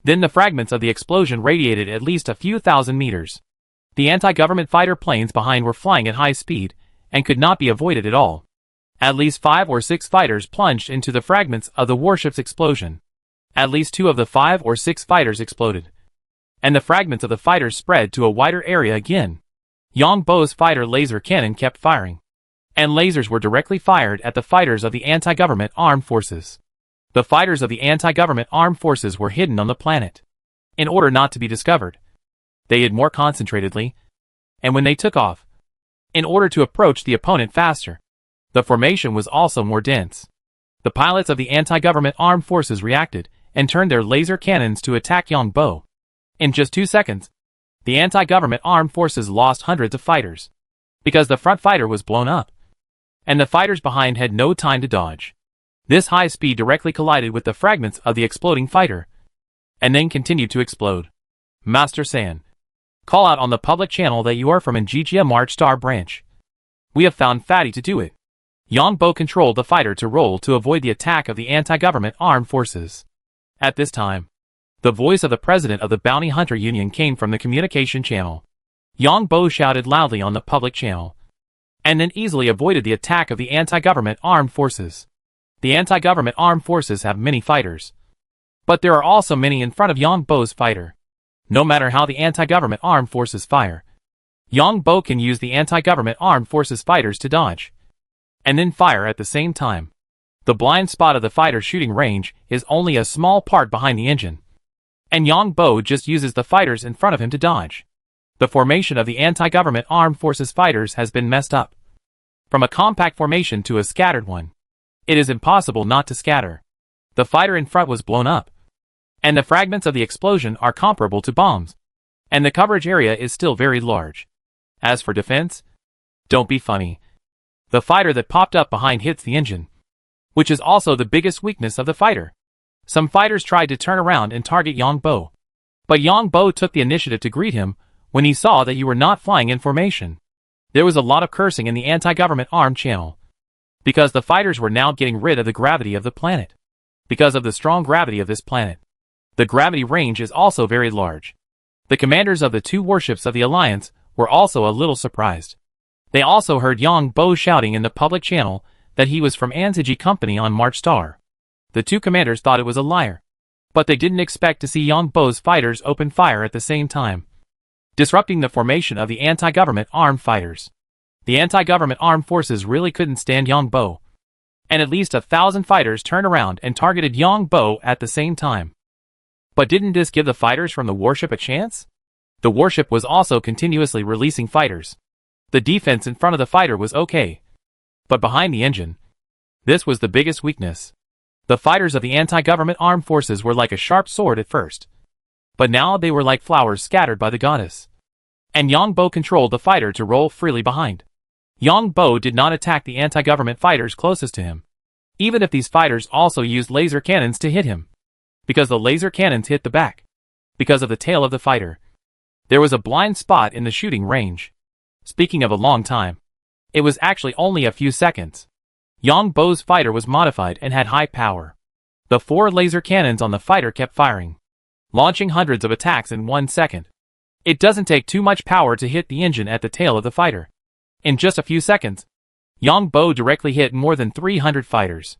Speaker 1: Then the fragments of the explosion radiated at least a few thousand meters. The anti-government fighter planes behind were flying at high speed and could not be avoided at all. At least 5 or 6 fighters plunged into the fragments of the warship's explosion. At least 2 of the 5 or 6 fighters exploded, and the fragments of the fighters spread to a wider area again. Yang Bo's fighter laser cannon kept firing, and lasers were directly fired at the fighters of the anti-government armed forces. The fighters of the anti-government armed forces were hidden on the planet. In order not to be discovered, they hid more concentratedly, and when they took off, in order to approach the opponent faster, the formation was also more dense. The pilots of the anti-government armed forces reacted and turned their laser cannons to attack Yongbo. In just 2 seconds, the anti-government armed forces lost hundreds of fighters, because the front fighter was blown up, and the fighters behind had no time to dodge. This high speed directly collided with the fragments of the exploding fighter, and then continued to explode. Master San, call out on the public channel that you are from Ngijia March Star branch. We have found Fatty to do it. Yongbo controlled the fighter to roll to avoid the attack of the anti-government armed forces. At this time, the voice of the president of the Bounty Hunter Union came from the communication channel. Yongbo shouted loudly on the public channel, and then easily avoided the attack of the anti-government armed forces. The anti-government armed forces have many fighters, but there are also many in front of Yongbo's fighter. No matter how the anti-government armed forces fire, Yongbo can use the anti-government armed forces fighters to dodge, and then fire at the same time. The blind spot of the fighter's shooting range is only a small part behind the engine, and Yongbo just uses the fighters in front of him to dodge. The formation of the anti-government armed forces fighters has been messed up. From a compact formation to a scattered one, it is impossible not to scatter. The fighter in front was blown up, and the fragments of the explosion are comparable to bombs, and the coverage area is still very large. As for defense, don't be funny. The fighter that popped up behind hits the engine, which is also the biggest weakness of the fighter. Some fighters tried to turn around and target Yongbo, but Yongbo took the initiative to greet him when he saw that you were not flying in formation. There was a lot of cursing in the anti-government armed channel, because the fighters were now getting rid of the gravity of the planet. Because of the strong gravity of this planet, the gravity range is also very large. The commanders of the 2 warships of the Alliance were also a little surprised. They also heard Yongbo shouting in the public channel that he was from Anziji Company on March Star. The 2 commanders thought it was a liar, but they didn't expect to see Yongbo's fighters open fire at the same time, disrupting the formation of the anti-government armed fighters. The anti-government armed forces really couldn't stand Yongbo, and at least 1,000 fighters turned around and targeted Yongbo at the same time. But didn't this give the fighters from the warship a chance? The warship was also continuously releasing fighters. The defense in front of the fighter was okay, but behind the engine, this was the biggest weakness. The fighters of the anti-government armed forces were like a sharp sword at first, but now they were like flowers scattered by the goddess. And Yongbo controlled the fighter to roll freely behind. Yongbo did not attack the anti-government fighters closest to him, even if these fighters also used laser cannons to hit him, because the laser cannons hit the back. Because of the tail of the fighter, there was a blind spot in the shooting range. Speaking of a long time, it was actually only a few seconds. Yongbo's fighter was modified and had high power. The 4 laser cannons on the fighter kept firing, launching hundreds of attacks in 1 second. It doesn't take too much power to hit the engine at the tail of the fighter. In just a few seconds, Yongbo directly hit more than 300 fighters.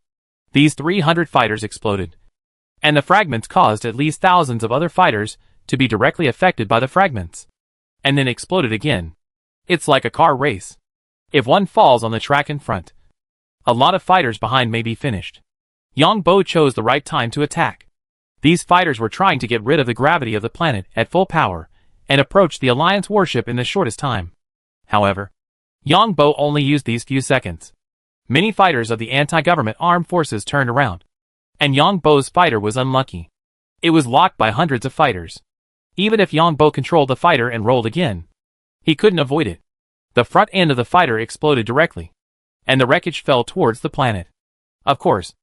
Speaker 1: These 300 fighters exploded, and the fragments caused at least thousands of other fighters to be directly affected by the fragments, and then exploded again. It's like a car race. If one falls on the track in front, a lot of fighters behind may be finished. Yongbo chose the right time to attack. These fighters were trying to get rid of the gravity of the planet at full power and approach the Alliance warship in the shortest time. However, Yongbo only used these few seconds. Many fighters of the anti-government armed forces turned around, and Yongbo's fighter was unlucky. It was locked by hundreds of fighters. Even if Yongbo controlled the fighter and rolled again, he couldn't avoid it. The front end of the fighter exploded directly, and the wreckage fell towards the planet. Of course,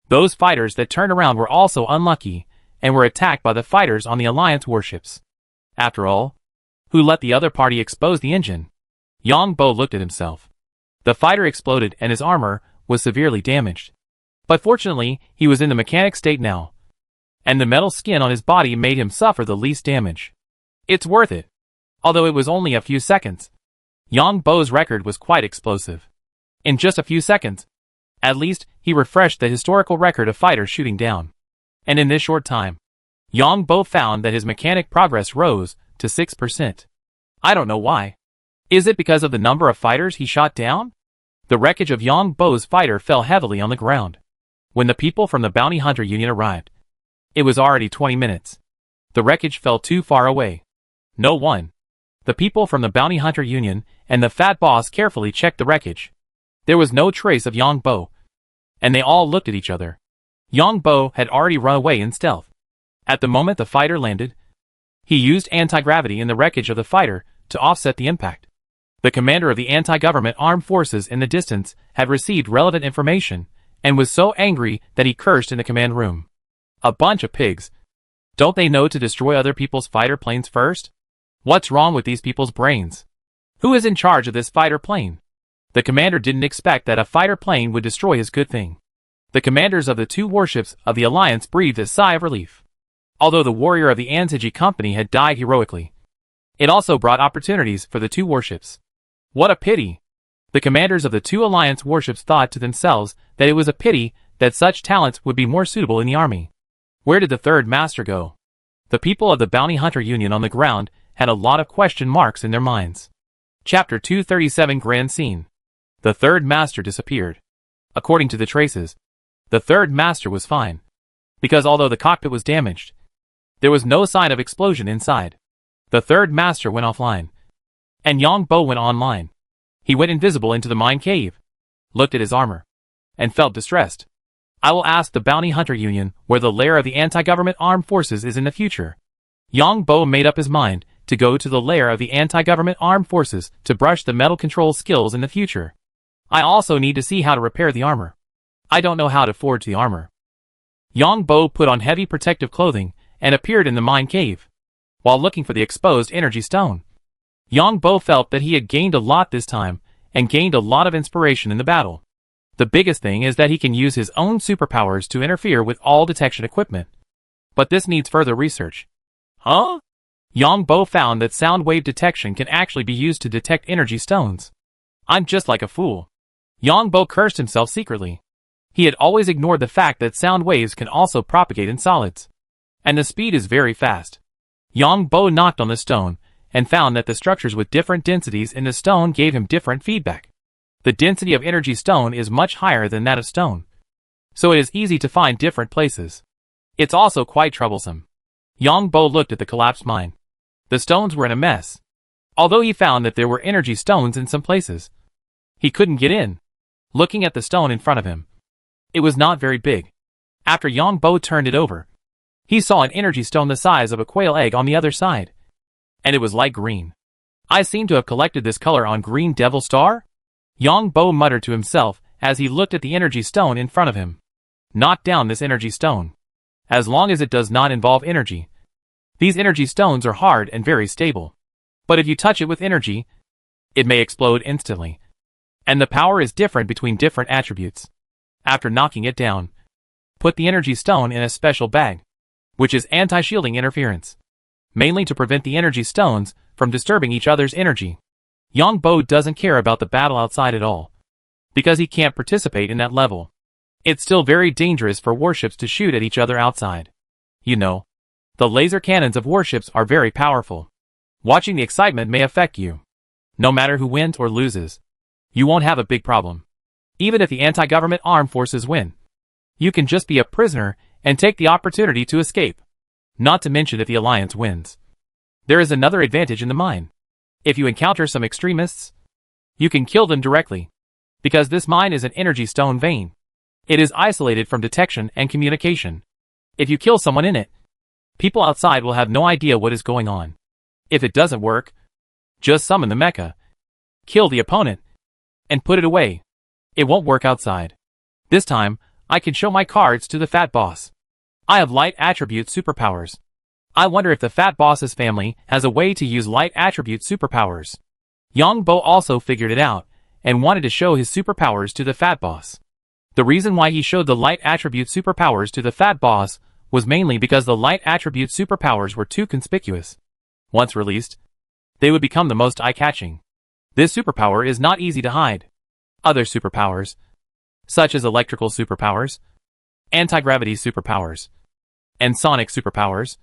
Speaker 1: those fighters that turned around were also unlucky and were attacked by the fighters on the Alliance warships. After all, who let the other party expose the engine? Yongbo looked at himself. The fighter exploded and his armor was severely damaged. But fortunately, he was in the mechanic state now, and the metal skin on his body made him suffer the least damage. It's worth it. Although it was only a few seconds, Yongbo's record was quite explosive. In just a few seconds, at least, he refreshed the historical record of fighters shooting down. And in this short time, Yongbo found that his mechanic progress rose to 6%. I don't know why. Is it because of the number of fighters he shot down? The wreckage of Yang Bo's fighter fell heavily on the ground. When the people from the Bounty Hunter Union arrived, it was already 20 minutes. The wreckage fell too far away. No one. The people from the Bounty Hunter Union and the fat boss carefully checked the wreckage. There was no trace of Yang Bo. And they all looked at each other. Yang Bo had already run away in stealth. At the moment the fighter landed, he used anti-gravity in the wreckage of the fighter to offset the impact. The commander of the anti-government armed forces in the distance had received relevant information and was so angry that he cursed in the command room. A bunch of pigs. Don't they know to destroy other people's fighter planes first? What's wrong with these people's brains? Who is in charge of this fighter plane? The commander didn't expect that a fighter plane would destroy his good thing. The commanders of the two warships of the Alliance breathed a sigh of relief. Although the warrior of the Anziji Company had died heroically, it also brought opportunities for the two warships. What a pity! The commanders of the two Alliance warships thought to themselves that it was a pity that such talents would be more suitable in the army. Where did the third master go? The people of the Bounty Hunter Union on the ground had a lot of question marks in their minds. Chapter 237 Grand Scene. The third master disappeared. According to the traces, the third master was fine. Because although the cockpit was damaged, there was no sign of explosion inside. The third master went offline. And Yang Bo went online. He went invisible into the mine cave, looked at his armor, and felt distressed. I will ask the Bounty Hunter Union where the lair of the anti-government armed forces is in the future. Yang Bo made up his mind to go to the lair of the anti-government armed forces to brush the metal control skills in the future. I also need to see how to repair the armor. I don't know how to forge the armor. Yang Bo put on heavy protective clothing and appeared in the mine cave. While looking for the exposed energy stone, Yang Bo felt that he had gained a lot this time and gained a lot of inspiration in the battle. The biggest thing is that he can use his own superpowers to interfere with all detection equipment. But this needs further research. Huh? Yang Bo found that sound wave detection can actually be used to detect energy stones. I'm just like a fool. Yang Bo cursed himself secretly. He had always ignored the fact that sound waves can also propagate in solids. And the speed is very fast. Yang Bo knocked on the stone and found that the structures with different densities in the stone gave him different feedback. The density of energy stone is much higher than that of stone, so it is easy to find different places. It's also quite troublesome. Yang Bo looked at the collapsed mine. The stones were in a mess. Although he found that there were energy stones in some places, he couldn't get in. Looking at the stone in front of him, it was not very big. After Yang Bo turned it over, he saw an energy stone the size of a quail egg on the other side. And it was light green. I seem to have collected this color on Green Devil Star? Yang Bo muttered to himself as he looked at the energy stone in front of him. Knock down this energy stone. As long as it does not involve energy. These energy stones are hard and very stable. But if you touch it with energy, it may explode instantly. And the power is different between different attributes. After knocking it down, put the energy stone in a special bag, which is anti-shielding interference, mainly to prevent the energy stones from disturbing each other's energy. Yang Bo doesn't care about the battle outside at all, because he can't participate in that level. It's still very dangerous for warships to shoot at each other outside. You know, the laser cannons of warships are very powerful. Watching the excitement may affect you. No matter who wins or loses, you won't have a big problem. Even if the anti-government armed forces win, you can just be a prisoner and take the opportunity to escape. Not to mention if the Alliance wins. There is another advantage in the mine. If you encounter some extremists, you can kill them directly. Because this mine is an energy stone vein. It is isolated from detection and communication. If you kill someone in it, people outside will have no idea what is going on. If it doesn't work, just summon the mecha, kill the opponent, and put it away. It won't work outside. This time, I can show my cards to the fat boss. I have light attribute superpowers. I wonder if the fat boss's family has a way to use light attribute superpowers. Yang Bo also figured it out, and wanted to show his superpowers to the fat boss. The reason why he showed the light attribute superpowers to the fat boss was mainly because the light attribute superpowers were too conspicuous. Once released, they would become the most eye-catching. This superpower is not easy to hide. Other superpowers, such as electrical superpowers, anti-gravity superpowers, and sonic superpowers,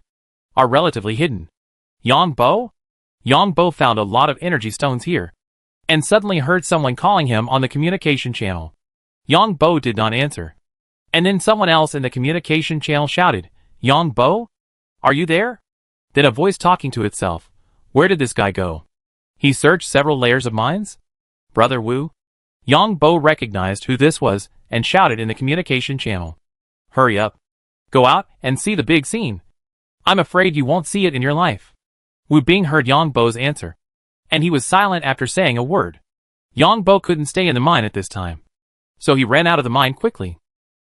Speaker 1: are relatively hidden. Yang Bo? Yang Bo found a lot of energy stones here. and suddenly heard someone calling him on the communication channel. Yang Bo did not answer. And then someone else in the communication channel shouted, "Yang Bo? Are you there?" Then a voice talking to itself. Where did this guy go? He searched several layers of mines? Brother Wu? Yang Bo recognized who this was and shouted in the communication channel. Hurry up. Go out and see the big scene. I'm afraid you won't see it in your life. Wu Bing heard Yang Bo's answer, and he was silent after saying a word. Yang Bo couldn't stay in the mine at this time, so he ran out of the mine quickly.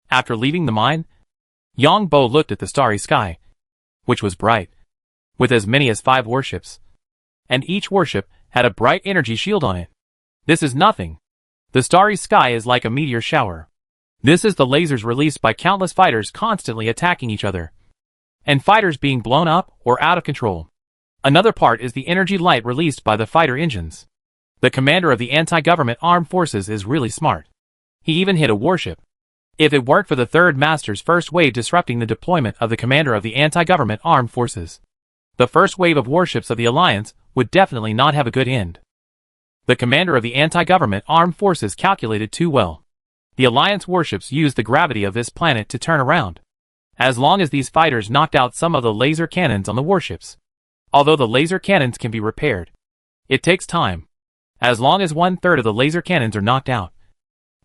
Speaker 1: After leaving the mine, Yang Bo looked at the starry sky, which was bright, with as many as 5 warships, and each warship had a bright energy shield on it. This is nothing. The starry sky is like a meteor shower. This is the lasers released by countless fighters constantly attacking each other, and fighters being blown up or out of control. Another part is the energy light released by the fighter engines. The commander of the anti-government armed forces is really smart. He even hit a warship. If it weren't for the third master's first wave disrupting the deployment of the commander of the anti-government armed forces, the first wave of warships of the Alliance would definitely not have a good end. The commander of the anti-government armed forces calculated too well. The Alliance warships used the gravity of this planet to turn around. As long as these fighters knocked out some of the laser cannons on the warships. Although the laser cannons can be repaired, it takes time. As long as 1/3 of the laser cannons are knocked out,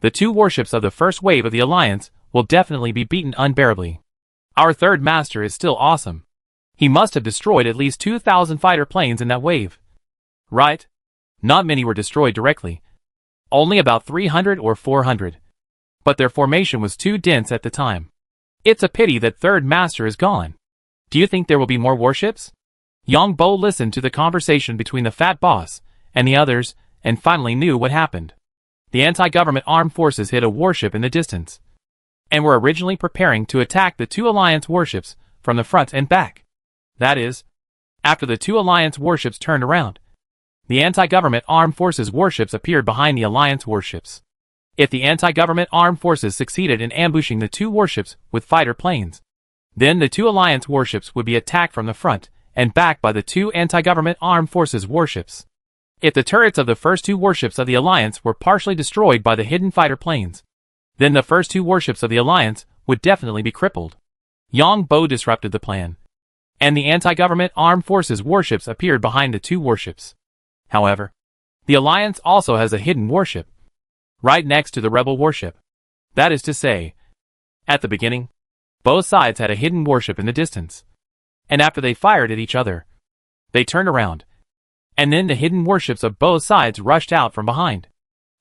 Speaker 1: the 2 warships of the first wave of the Alliance will definitely be beaten unbearably. Our third master is still awesome. He must have destroyed at least 2,000 fighter planes in that wave. Right? Not many were destroyed directly. Only about 300 or 400. But their formation was too dense at the time. It's a pity that third master is gone. Do you think there will be more warships? Yang Bo listened to the conversation between the fat boss and the others and finally knew what happened. The anti-government armed forces hit a warship in the distance and were originally preparing to attack the 2 Alliance warships from the front and back. That is, after the 2 Alliance warships turned around, the anti-government armed forces warships appeared behind the Alliance warships. If the anti-government armed forces succeeded in ambushing the 2 warships with fighter planes, then the 2 Alliance warships would be attacked from the front and back by the 2 anti-government armed forces warships. If the turrets of the first 2 warships of the Alliance were partially destroyed by the hidden fighter planes, then the first 2 warships of the Alliance would definitely be crippled. Yang Bo disrupted the plan, and the anti-government armed forces warships appeared behind the 2 warships. However, the Alliance also has a hidden warship, right next to the rebel warship. That is to say, at the beginning, both sides had a hidden warship in the distance, and after they fired at each other, they turned around, and then the hidden warships of both sides rushed out from behind.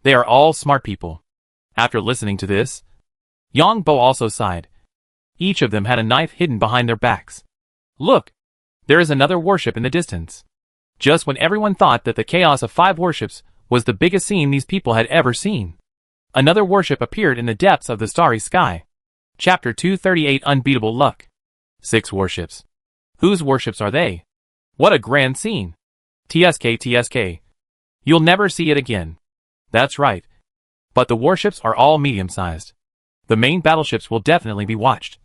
Speaker 1: They are all smart people. After listening to this, Yang Bo also sighed. Each of them had a knife hidden behind their backs. Look! There is another warship in the distance. Just when everyone thought that the chaos of 5 warships was the biggest scene these people had ever seen, another warship appeared in the depths of the starry sky. Chapter 238 Unbeatable Luck. 6 warships. Whose warships are they? What a grand scene! TSK. You'll never see it again. That's right. But the warships are all medium-sized. The main battleships will definitely be watched.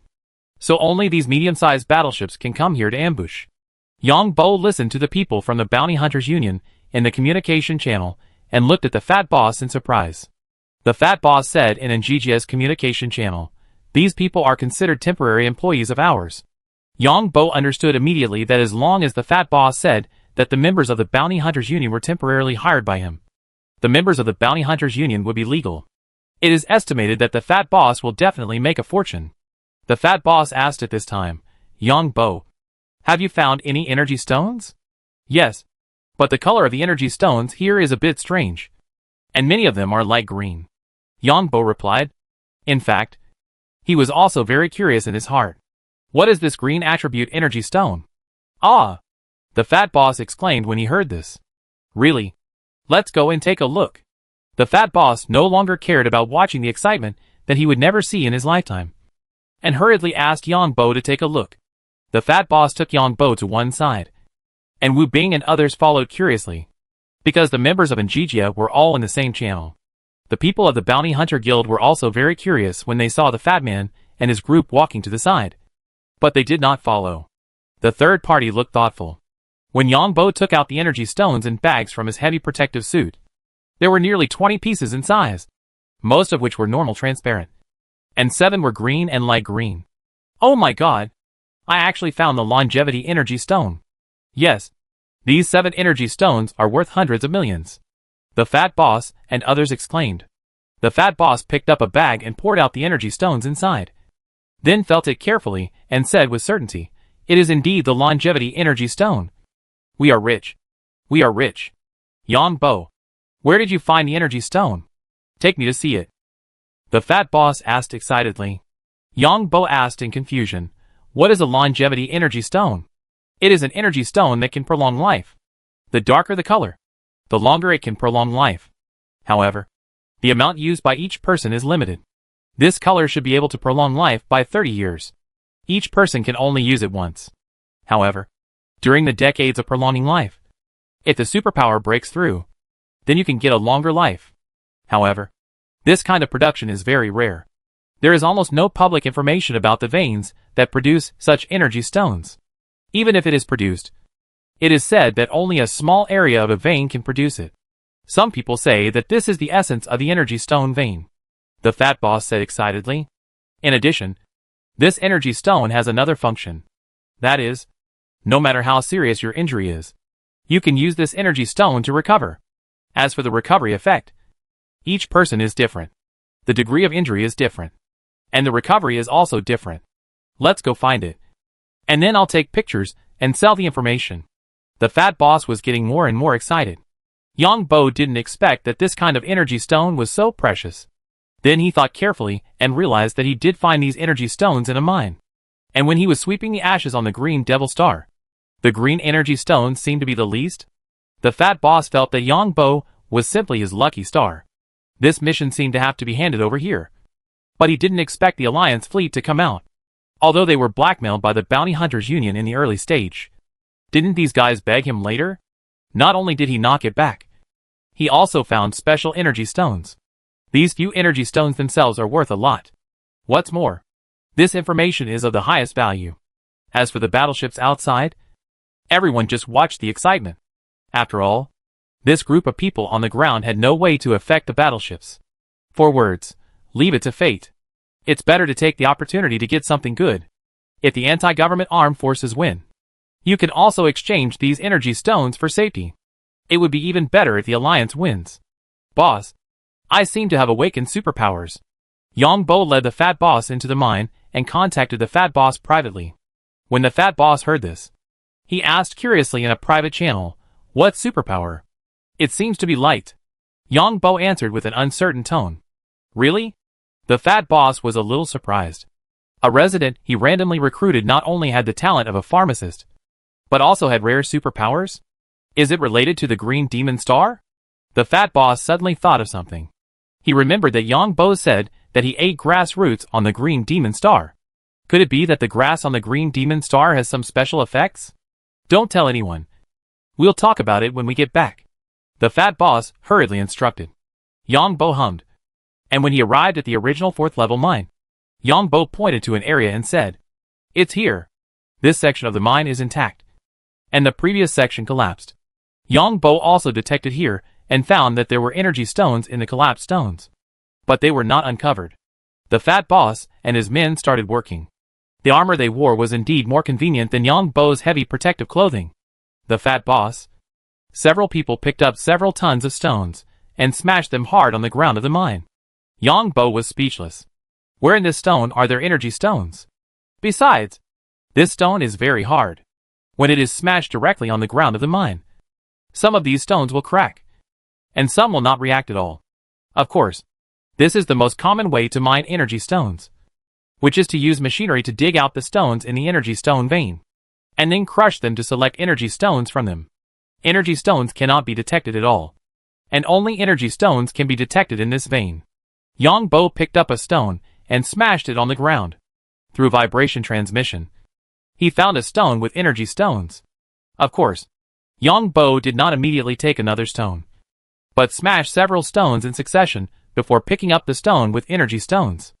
Speaker 1: So only these medium-sized battleships can come here to ambush. Yang Bo listened to the people from the Bounty Hunters Union in the communication channel and looked at the fat boss in surprise. The fat boss said in Ngijia's communication channel, "These people are considered temporary employees of ours." Yang Bo understood immediately that as long as the fat boss said that the members of the Bounty Hunters Union were temporarily hired by him, the members of the Bounty Hunters Union would be legal. It is estimated that the fat boss will definitely make a fortune. The fat boss asked at this time, "Yang Bo, have you found any energy stones?" "Yes, but the color of the energy stones here is a bit strange, and many of them are light green," Yang Bo replied. In fact, he was also very curious in his heart. What is this green attribute energy stone? Ah! The fat boss exclaimed when he heard this. Really? Let's go and take a look. The fat boss no longer cared about watching the excitement that he would never see in his lifetime, and hurriedly asked Yang Bo to take a look. The fat boss took Yang Bo to one side, and Wu Bing and others followed curiously, because the members of Ngijia were all in the same channel. The people of the Bounty Hunter Guild were also very curious when they saw the fat man and his group walking to the side, but they did not follow. The third party looked thoughtful. When Yang Bo took out the energy stones in bags from his heavy protective suit, There were nearly 20 pieces in size, most of which were normal transparent, and 7 were green and light green. Oh my god! I actually found the longevity energy stone. Yes, these 7 energy stones are worth hundreds of millions. The fat boss and others exclaimed. The fat boss picked up a bag and poured out the energy stones inside. Then felt it carefully and said with certainty, "It is indeed the longevity energy stone. We are rich. We are rich. Yang Bo, where did you find the energy stone? Take me to see it." The fat boss asked excitedly. Yang Bo asked in confusion, "What is a longevity energy stone?" "It is an energy stone that can prolong life. The darker the color, the longer it can prolong life. However, the amount used by each person is limited. This color should be able to prolong life by 30 years. Each person can only use it once. However, during the decades of prolonging life, if the superpower breaks through, then you can get a longer life. However, this kind of production is very rare. There is almost no public information about the veins that produce such energy stones. Even if it is produced, it is said that only a small area of a vein can produce it. Some people say that this is the essence of the energy stone vein," the fat boss said excitedly. "In addition, this energy stone has another function. That is, no matter how serious your injury is, you can use this energy stone to recover. As for the recovery effect, each person is different. The degree of injury is different. And the recovery is also different. Let's go find it. And then I'll take pictures and sell the information." The fat boss was getting more and more excited. Yang Bo didn't expect that this kind of energy stone was so precious. Then he thought carefully and realized that he did find these energy stones in a mine. And when he was sweeping the ashes on the green devil star, the green energy stone seemed to be the least. The fat boss felt that Yang Bo was simply his lucky star. This mission seemed to have to be handed over here. But he didn't expect the Alliance fleet to come out. Although they were blackmailed by the Bounty Hunters Union in the early stage, didn't these guys beg him later? Not only did he knock it back, he also found special energy stones. These few energy stones themselves are worth a lot. What's more, this information is of the highest value. As for the battleships outside, everyone just watched the excitement. After all, this group of people on the ground had no way to affect the battleships. For words, leave it to fate. It's better to take the opportunity to get something good. If the anti-government armed forces win, you can also exchange these energy stones for safety. It would be even better if the Alliance wins. Boss, I seem to have awakened superpowers. Yang Bo led the fat boss into the mine and contacted the fat boss privately. When the fat boss heard this, he asked curiously in a private channel, "What superpower?" "It seems to be light," Yang Bo answered with an uncertain tone. "Really?" The fat boss was a little surprised. A resident he randomly recruited not only had the talent of a pharmacist, but also had rare superpowers? Is it related to the green demon star? The fat boss suddenly thought of something. He remembered that Yang Bo said that he ate grass roots on the green demon star. Could it be that the grass on the green demon star has some special effects? Don't tell anyone. We'll talk about it when we get back, the fat boss hurriedly instructed. Yang Bo hummed. And when he arrived at the original 4th level mine, Yang Bo pointed to an area and said, "It's here. This section of the mine is intact, and the previous section collapsed." Yang Bo also detected here and found that there were energy stones in the collapsed stones, but they were not uncovered. The fat boss and his men started working. The armor they wore was indeed more convenient than Yang Bo's heavy protective clothing. The fat boss. Several people picked up several tons of stones and smashed them hard on the ground of the mine. Yang Bo was speechless. Where in this stone are there energy stones? Besides, this stone is very hard. When it is smashed directly on the ground of the mine, some of these stones will crack, and some will not react at all. Of course, this is the most common way to mine energy stones, which is to use machinery to dig out the stones in the energy stone vein, and then crush them to select energy stones from them. Energy stones cannot be detected at all, and only energy stones can be detected in this vein. Yang Bo picked up a stone and smashed it on the ground. Through vibration transmission, he found a stone with energy stones. Of course, Yang Bo did not immediately take another stone, but smashed several stones in succession before picking up the stone with energy stones.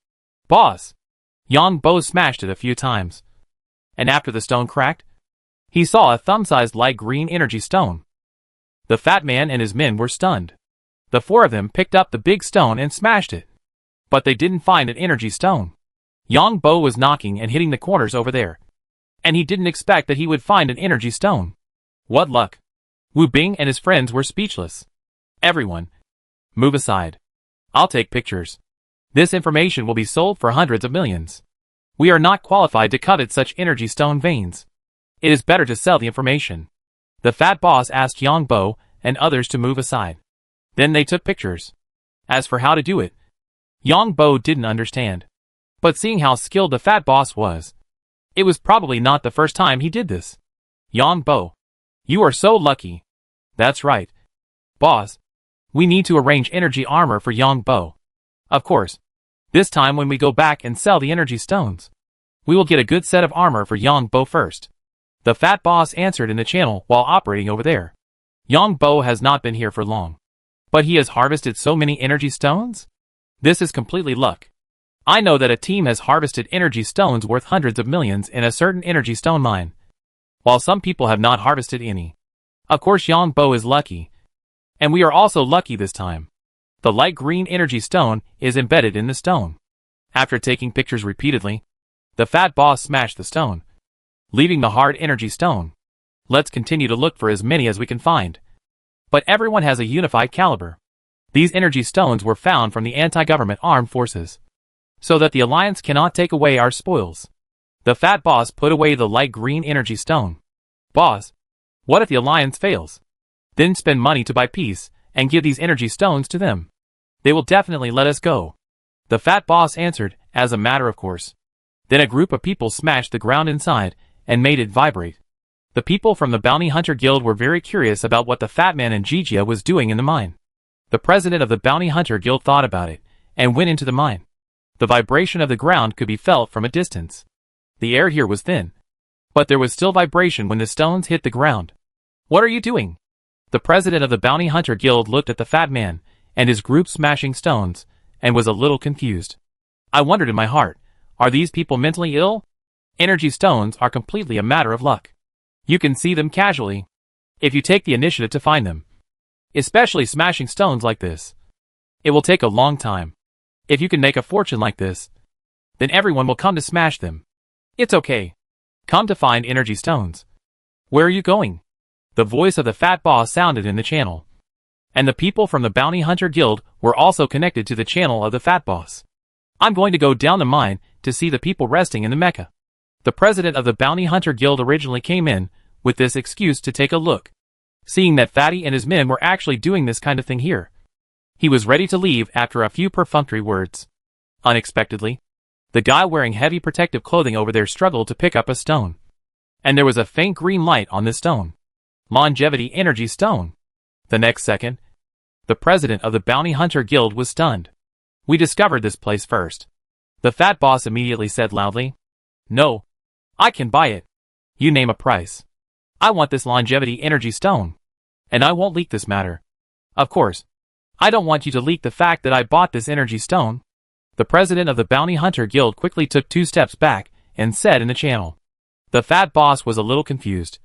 Speaker 1: Boss! Yang Bo smashed it a few times, and after the stone cracked, he saw a thumb-sized light green energy stone. The fat man and his men were stunned. The four of them picked up the big stone and smashed it. But they didn't find an energy stone. Yang Bo was knocking and hitting the corners over there. And he didn't expect that he would find an energy stone. What luck! Wu Bing and his friends were speechless. Everyone, move aside. I'll take pictures. This information will be sold for hundreds of millions. We are not qualified to covet such energy stone veins. It is better to sell the information. The fat boss asked Yang Bo and others to move aside. Then they took pictures. As for how to do it, Yang Bo didn't understand. But seeing how skilled the fat boss was, it was probably not the first time he did this. Yang Bo, you are so lucky. That's right. Boss, we need to arrange energy armor for Yang Bo. Of course. This time when we go back and sell the energy stones, we will get a good set of armor for Yang Bo first. The fat boss answered in the channel while operating over there. Yang Bo has not been here for long. But he has harvested so many energy stones? This is completely luck. I know that a team has harvested energy stones worth hundreds of millions in a certain energy stone mine, while some people have not harvested any. Of course Yang Bo is lucky. And we are also lucky this time. The light green energy stone is embedded in the stone. After taking pictures repeatedly, the fat boss smashed the stone, leaving the hard energy stone. Let's continue to look for as many as we can find. But everyone has a unified caliber. These energy stones were found from the anti-government armed forces, so that the alliance cannot take away our spoils. The fat boss put away the light green energy stone. Boss, what if the alliance fails? Then spend money to buy peace and give these energy stones to them. They will definitely let us go. The fat boss answered, as a matter of course. Then a group of people smashed the ground inside and made it vibrate. The people from the Bounty Hunter Guild were very curious about what the fat man and Jijia was doing in the mine. The president of the Bounty Hunter Guild thought about it and went into the mine. The vibration of the ground could be felt from a distance. The air here was thin, but there was still vibration when the stones hit the ground. What are you doing? The president of the Bounty Hunter Guild looked at the fat man and his group smashing stones and was a little confused. I wondered in my heart, are these people mentally ill? Energy stones are completely a matter of luck. You can see them casually if you take the initiative to find them. Especially smashing stones like this. It will take a long time. If you can make a fortune like this, then everyone will come to smash them. It's okay. Come to find energy stones. Where are you going? The voice of the fat boss sounded in the channel. And the people from the Bounty Hunter Guild were also connected to the channel of the fat boss. I'm going to go down the mine to see the people resting in the mecha. The president of the Bounty Hunter Guild originally came in with this excuse to take a look. Seeing that Fatty and his men were actually doing this kind of thing here, he was ready to leave after a few perfunctory words. Unexpectedly, the guy wearing heavy protective clothing over there struggled to pick up a stone. And there was a faint green light on this stone. Longevity energy stone. The next second, the president of the Bounty Hunter Guild was stunned. We discovered this place first. The fat boss immediately said loudly, "No, I can buy it. You name a price. I want this longevity energy stone. And I won't leak this matter. Of course, I don't want you to leak the fact that I bought this energy stone." The president of the Bounty Hunter Guild quickly took 2 steps back and said in the channel. The fat boss was a little confused.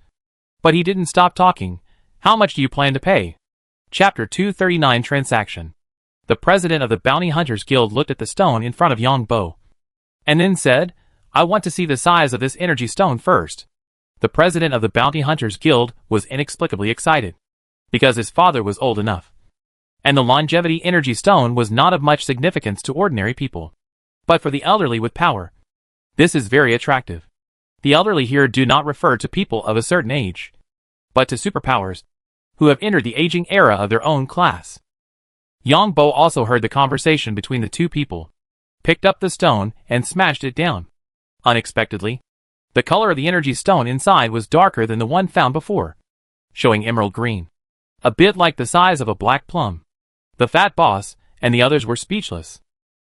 Speaker 1: But he didn't stop talking. How much do you plan to pay? Chapter 239 Transaction. The president of the Bounty Hunters Guild looked at the stone in front of Yang Bo. And then said, I want to see the size of this energy stone first. The president of the Bounty Hunters Guild was inexplicably excited. Because his father was old enough. And the longevity energy stone was not of much significance to ordinary people. But for the elderly with power, this is very attractive. The elderly here do not refer to people of a certain age, but to superpowers, who have entered the aging era of their own class. Yang Bo also heard the conversation between the two people, picked up the stone and smashed it down. Unexpectedly, the color of the energy stone inside was darker than the one found before, showing emerald green, a bit like the size of a black plum. The fat boss and the others were speechless.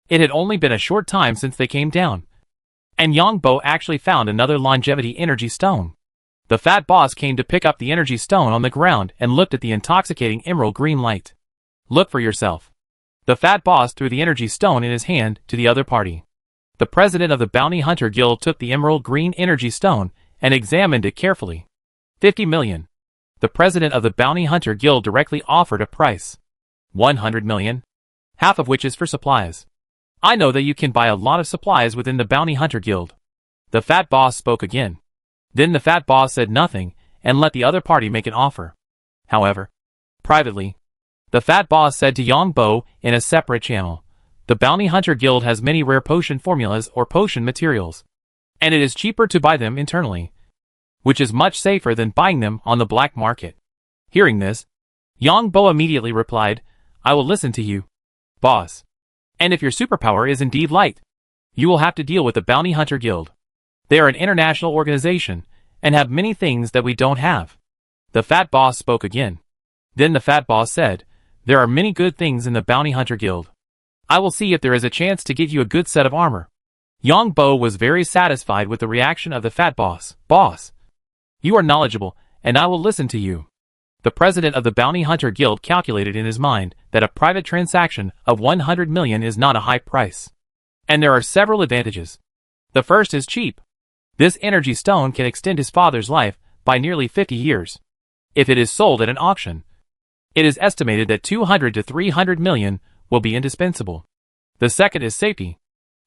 Speaker 1: It had only been a short time since they came down, and Yang Bo actually found another longevity energy stone. The fat boss came to pick up the energy stone on the ground and looked at the intoxicating emerald green light. Look for yourself. The fat boss threw the energy stone in his hand to the other party. The president of the Bounty Hunter Guild took the emerald green energy stone and examined it carefully. 50 million. The president of the Bounty Hunter Guild directly offered a price. 100 million? Half of which is for supplies. I know that you can buy a lot of supplies within the Bounty Hunter Guild. The fat boss spoke again. Then the fat boss said nothing and let the other party make an offer. However, privately, the fat boss said to Yang Bo in a separate channel, the Bounty Hunter Guild has many rare potion formulas or potion materials, and it is cheaper to buy them internally, which is much safer than buying them on the black market. Hearing this, Yang Bo immediately replied, I will listen to you, boss. And if your superpower is indeed light, you will have to deal with the Bounty Hunter Guild. They are an international organization and have many things that we don't have. The fat boss spoke again. Then the fat boss said, there are many good things in the Bounty Hunter Guild. I will see if there is a chance to get you a good set of armor. Yang Bo was very satisfied with the reaction of the fat boss. Boss, you are knowledgeable, and I will listen to you. The president of the Bounty Hunter Guild calculated in his mind that a private transaction of 100 million is not a high price. And there are several advantages. The first is cheap. This energy stone can extend his father's life by nearly 50 years. If it is sold at an auction, it is estimated that 200 to 300 million will be indispensable. The second is safety.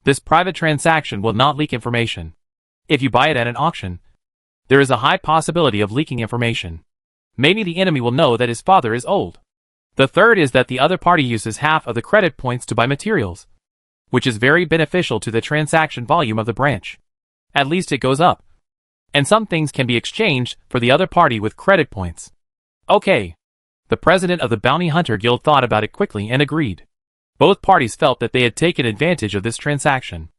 Speaker 1: This private transaction will not leak information. If you buy it at an auction, there is a high possibility of leaking information. Maybe the enemy will know that his father is old. The third is that the other party uses half of the credit points to buy materials, which is very beneficial to the transaction volume of the branch. At least it goes up. And some things can be exchanged for the other party with credit points. Okay. The president of the Bounty Hunter Guild thought about it quickly and agreed. Both parties felt that they had taken advantage of this transaction.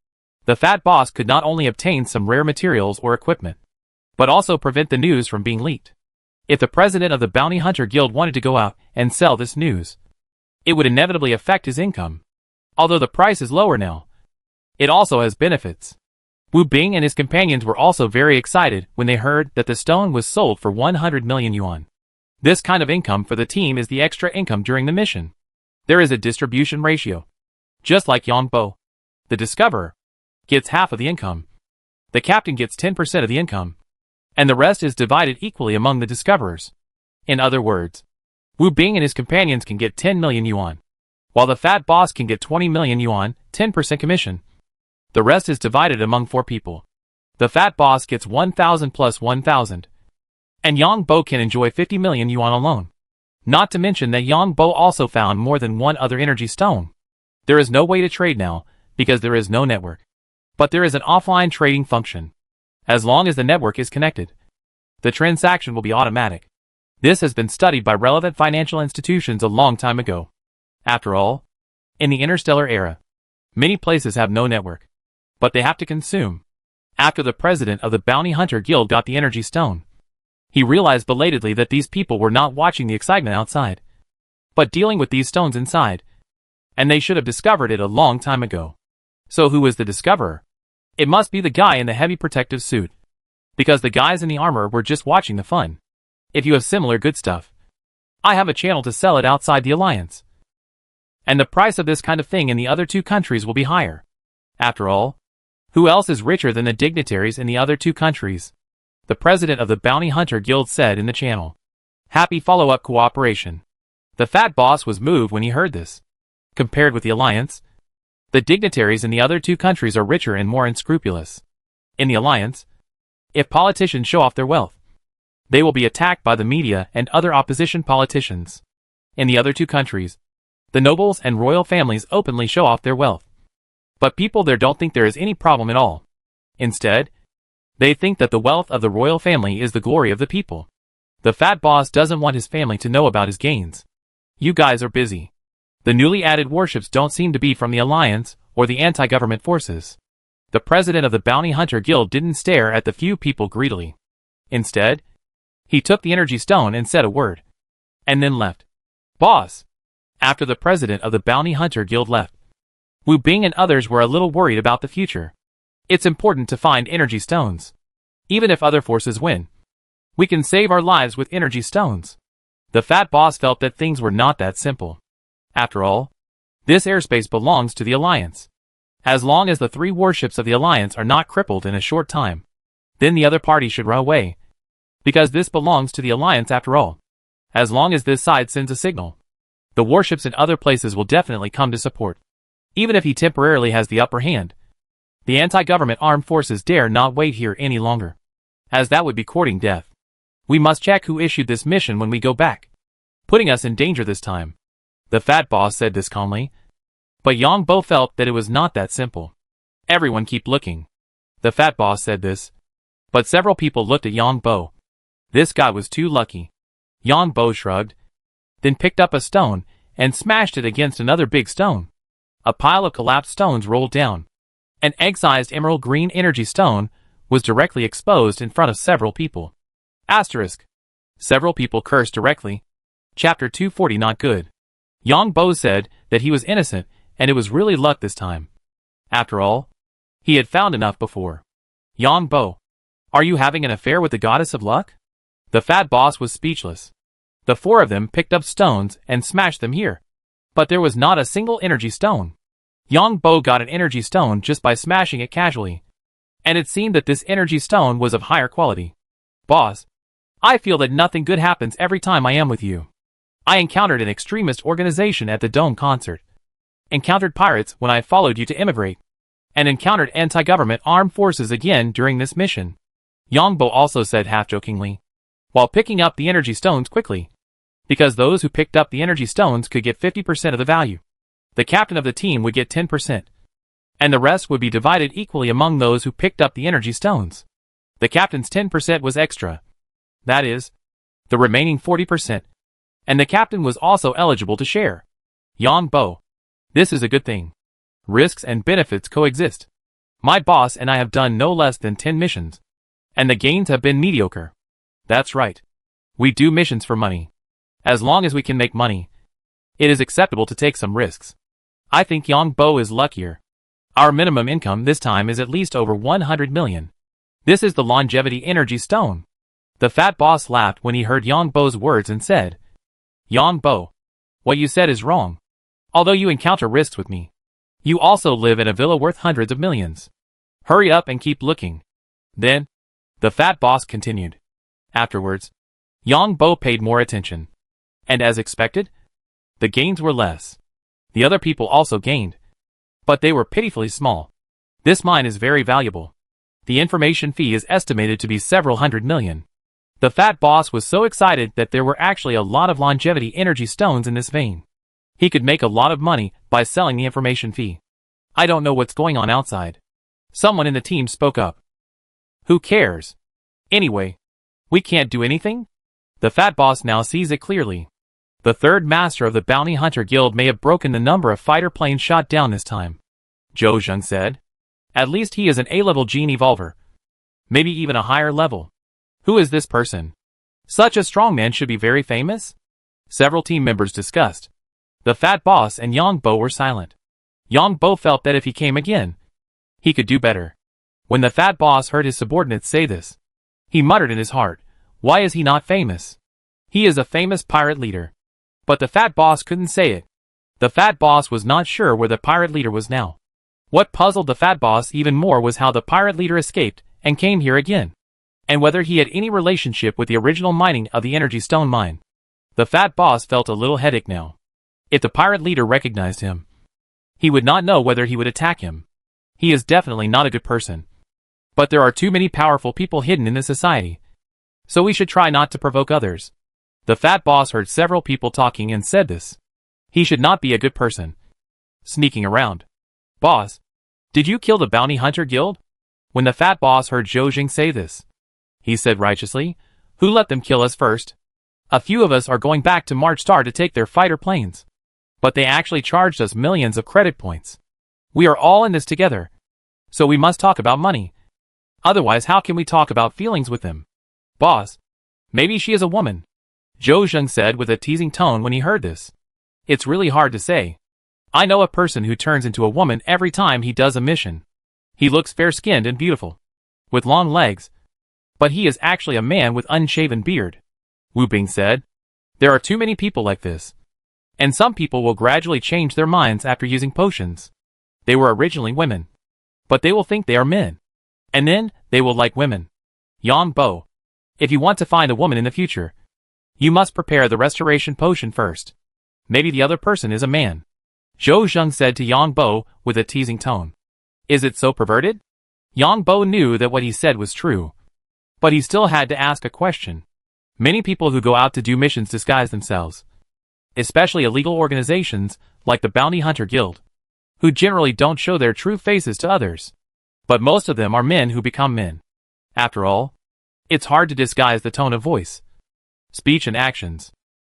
Speaker 1: The fat boss could not only obtain some rare materials or equipment, but also prevent the news from being leaked. If the president of the Bounty Hunter Guild wanted to go out and sell this news, it would inevitably affect his income. Although the price is lower now, it also has benefits. Wu Bing and his companions were also very excited when they heard that the stone was sold for 100 million yuan. This kind of income for the team is the extra income during the mission. There is a distribution ratio. Just like Yang Bo, the discoverer gets half of the income. The captain gets 10% of the income, and the rest is divided equally among the discoverers. In other words, Wu Bing and his companions can get 10 million yuan, while the fat boss can get 20 million yuan, 10% commission. The rest is divided among 4 people. The fat boss gets 1,000 plus 1,000, and Yang Bo can enjoy 50 million yuan alone. Not to mention that Yang Bo also found more than one other energy stone. There is no way to trade now, because there is no network. But there is an offline trading function. As long as the network is connected, the transaction will be automatic. This has been studied by relevant financial institutions a long time ago. After all, in the Interstellar era, many places have no network, but they have to consume. After the president of the Bounty Hunter Guild got the energy stone, he realized belatedly that these people were not watching the excitement outside, but dealing with these stones inside, and they should have discovered it a long time ago. So who is the discoverer? It must be the guy in the heavy protective suit, because the guys in the armor were just watching the fun. If you have similar good stuff, I have a channel to sell it outside the alliance, and the price of this kind of thing in the other 2 countries will be higher. After all, who else is richer than the dignitaries in the other 2 countries? The president of the Bounty Hunter Guild said in the channel. Happy follow-up cooperation. The fat boss was moved when he heard this. Compared with the alliance, the dignitaries in the other 2 countries are richer and more unscrupulous. In the alliance, if politicians show off their wealth, they will be attacked by the media and other opposition politicians. In the other 2 countries, the nobles and royal families openly show off their wealth. But people there don't think there is any problem at all. Instead, they think that the wealth of the royal family is the glory of the people. The fat boss doesn't want his family to know about his gains. You guys are busy. The newly added warships don't seem to be from the alliance or the anti-government forces. The president of the Bounty Hunter Guild didn't stare at the few people greedily. Instead, he took the energy stone and said a word, and then left. Boss! After the president of the Bounty Hunter Guild left, Wu Bing and others were a little worried about the future. It's important to find energy stones. Even if other forces win, we can save our lives with energy stones. The fat boss felt that things were not that simple. After all, this airspace belongs to the alliance. As long as the 3 warships of the alliance are not crippled in a short time, then the other party should run away. Because this belongs to the alliance after all. As long as this side sends a signal, The warships in other places will definitely come to support. Even if he temporarily has the upper hand, the anti-government armed forces dare not wait here any longer, as that would be courting death. We must check who issued this mission when we go back, putting us in danger this time. The fat boss said this calmly, but Yang Bo felt that it was not that simple. Everyone keep looking. The fat boss said this, but several people looked at Yang Bo. This guy was too lucky. Yang Bo shrugged, then picked up a stone and smashed it against another big stone. A pile of collapsed stones rolled down. An egg-sized emerald green energy stone was directly exposed in front of several people. Asterisk. Several people cursed directly. Chapter 240 not good. Yang Bo said that he was innocent and it was really luck this time. After all, he had found enough before. Yang Bo, are you having an affair with the goddess of luck? The fat boss was speechless. The four of them picked up stones and smashed them here. But there was not a single energy stone. Yang Bo got an energy stone just by smashing it casually. And it seemed that this energy stone was of higher quality. Boss, I feel that nothing good happens every time I am with you. I encountered an extremist organization at the Dome concert. Encountered pirates when I followed you to immigrate. And encountered anti-government armed forces again during this mission. Yang Bo also said half-jokingly, while picking up the energy stones quickly, because those who picked up the energy stones could get 50% of the value. The captain of the team would get 10%, and the rest would be divided equally among those who picked up the energy stones. The captain's 10% was extra. That is, the remaining 40%, and the captain was also eligible to share. Yang Bo, this is a good thing. Risks and benefits coexist. My boss and I have done no less than 10 missions, and the gains have been mediocre. That's right. We do missions for money. As long as we can make money, it is acceptable to take some risks. I think Yang Bo is luckier. Our minimum income this time is at least over 100 million. This is the longevity energy stone. The fat boss laughed when he heard Yang Bo's words and said, Yang Bo, what you said is wrong. Although you encounter risks with me, you also live in a villa worth hundreds of millions. Hurry up and keep looking. Then, the fat boss continued. Afterwards, Yang Bo paid more attention. And as expected, the gains were less. The other people also gained, but they were pitifully small. This mine is very valuable. The information fee is estimated to be several hundred million. The fat boss was so excited that there were actually a lot of longevity energy stones in this vein. He could make a lot of money by selling the information fee. I don't know what's going on outside. Someone in the team spoke up. Who cares? Anyway, we can't do anything? The fat boss now sees it clearly. The third master of the Bounty Hunter Guild may have broken the number of fighter planes shot down this time. Zhou Zheng said. At least he is an A-level gene evolver. Maybe even a higher level. Who is this person? Such a strongman should be very famous? Several team members discussed. The fat boss and Yang Bo were silent. Yang Bo felt that if he came again, he could do better. When the fat boss heard his subordinates say this, he muttered in his heart, why is he not famous? He is a famous pirate leader. But the fat boss couldn't say it. The fat boss was not sure where the pirate leader was now. What puzzled the fat boss even more was how the pirate leader escaped and came here again, and whether he had any relationship with the original mining of the energy stone mine. The fat boss felt a little headache now. If the pirate leader recognized him, he would not know whether he would attack him. He is definitely not a good person. But there are too many powerful people hidden in this society, so we should try not to provoke others. The fat boss heard several people talking and said this. He should not be a good person. Sneaking around. Boss, did you kill the Bounty Hunter Guild? When the fat boss heard Zhou Zheng say this, he said righteously, who let them kill us first? A few of us are going back to March Star to take their fighter planes. But they actually charged us millions of credit points. We are all in this together. So we must talk about money. Otherwise how can we talk about feelings with them? Boss, maybe she is a woman. Zhou Zheng said with a teasing tone when he heard this. It's really hard to say. I know a person who turns into a woman every time he does a mission. He looks fair-skinned and beautiful, with long legs, but he is actually a man with unshaven beard. Wu Bing said. There are too many people like this. And some people will gradually change their minds after using potions. They were originally women, but they will think they are men. And then, they will like women. Yang Bo, if you want to find a woman in the future, you must prepare the restoration potion first. Maybe the other person is a man. Zhou Zheng said to Yang Bo with a teasing tone. Is it so perverted? Yang Bo knew that what he said was true. But he still had to ask a question. Many people who go out to do missions disguise themselves. Especially illegal organizations like the Bounty Hunter Guild, who generally don't show their true faces to others. But most of them are men who become men. After all, it's hard to disguise the tone of voice, speech and actions.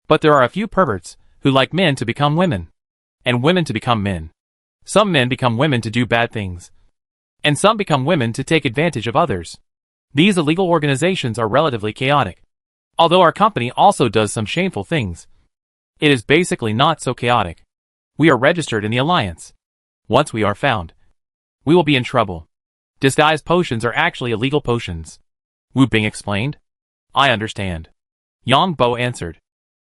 Speaker 1: But there are a few perverts who like men to become women, and women to become men. Some men become women to do bad things, and some become women to take advantage of others. These illegal organizations are relatively chaotic. Although our company also does some shameful things, it is basically not so chaotic. We are registered in the alliance. Once we are found, we will be in trouble. Disguised potions are actually illegal potions. Wu Bing explained. I understand. Yang Bo answered.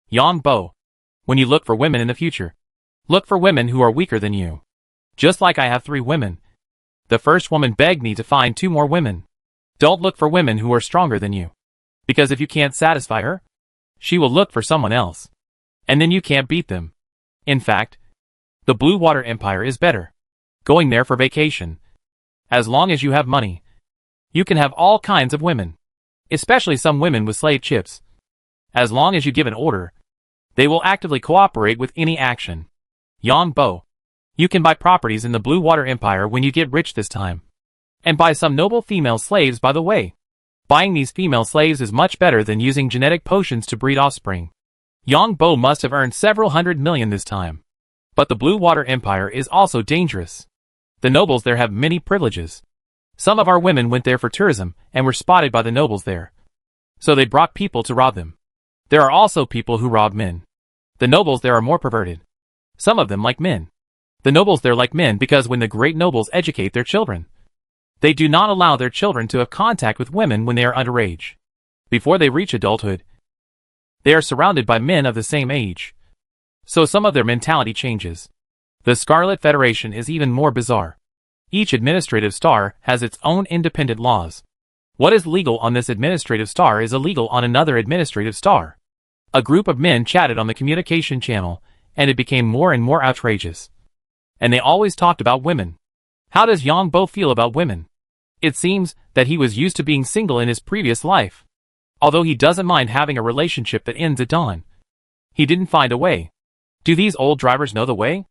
Speaker 1: Yang Bo, when you look for women in the future, look for women who are weaker than you. Just like I have 3 women. The first woman begged me to find 2 more women. Don't look for women who are stronger than you. Because if you can't satisfy her, she will look for someone else. And then you can't beat them. In fact, the Blue Water Empire is better. Going there for vacation. As long as you have money, you can have all kinds of women. Especially some women with slave chips. As long as you give an order, they will actively cooperate with any action. Yang Bo, you can buy properties in the Blue Water Empire when you get rich this time. And buy some noble female slaves by the way. Buying these female slaves is much better than using genetic potions to breed offspring. Yang Bo must have earned several hundred million this time. But the Blue Water Empire is also dangerous. The nobles there have many privileges. Some of our women went there for tourism and were spotted by the nobles there. So they brought people to rob them. There are also people who rob men. The nobles there are more perverted. Some of them like men. The nobles there like men because when the great nobles educate their children, they do not allow their children to have contact with women when they are underage. Before they reach adulthood, they are surrounded by men of the same age. So some of their mentality changes. The Scarlet Federation is even more bizarre. Each administrative star has its own independent laws. What is legal on this administrative star is illegal on another administrative star. A group of men chatted on the communication channel, and it became more and more outrageous. And they always talked about women. How does Yang Bo feel about women? It seems that he was used to being single in his previous life. Although he doesn't mind having a relationship that ends at dawn. He didn't find a way. Do these old drivers know the way?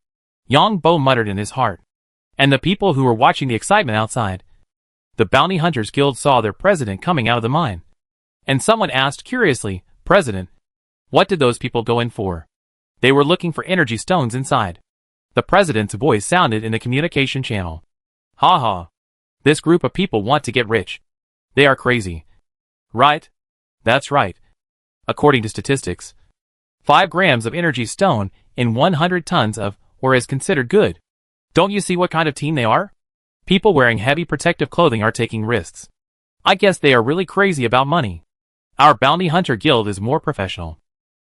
Speaker 1: Yang Bo muttered in his heart. And the people who were watching the excitement outside. The Bounty Hunters Guild saw their president coming out of the mine. And someone asked curiously, President, what did those people go in for? They were looking for energy stones inside. The president's voice sounded in the communication channel. Ha ha. This group of people want to get rich. They are crazy. Right? That's right. According to statistics, 5 grams of energy stone in 100 tons of ore is considered good. Don't you see what kind of team they are? People wearing heavy protective clothing are taking risks. I guess they are really crazy about money. Our Bounty Hunter Guild is more professional.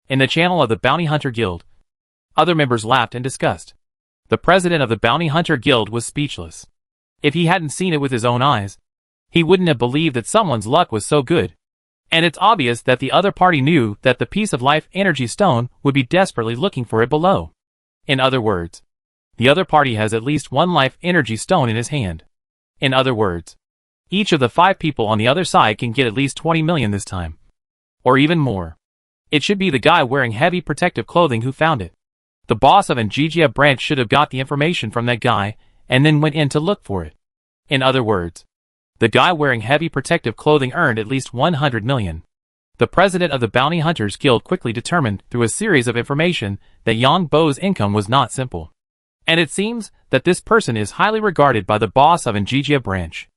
Speaker 1: In the channel of the Bounty Hunter Guild, other members laughed and discussed. The president of the Bounty Hunter Guild was speechless. If he hadn't seen it with his own eyes, he wouldn't have believed that someone's luck was so good. And it's obvious that the other party knew that the piece of life energy stone would be desperately looking for it below. In other words, the other party has at least 1 life energy stone in his hand. In other words, each of the 5 people on the other side can get at least 20 million this time. Or even more. It should be the guy wearing heavy protective clothing who found it. The boss of Njijia branch should have got the information from that guy and then went in to look for it. In other words, the guy wearing heavy protective clothing earned at least 100 million. The president of the Bounty Hunters Guild quickly determined through a series of information that Yang Bo's income was not simple. And it seems that this person is highly regarded by the boss of Njijia branch.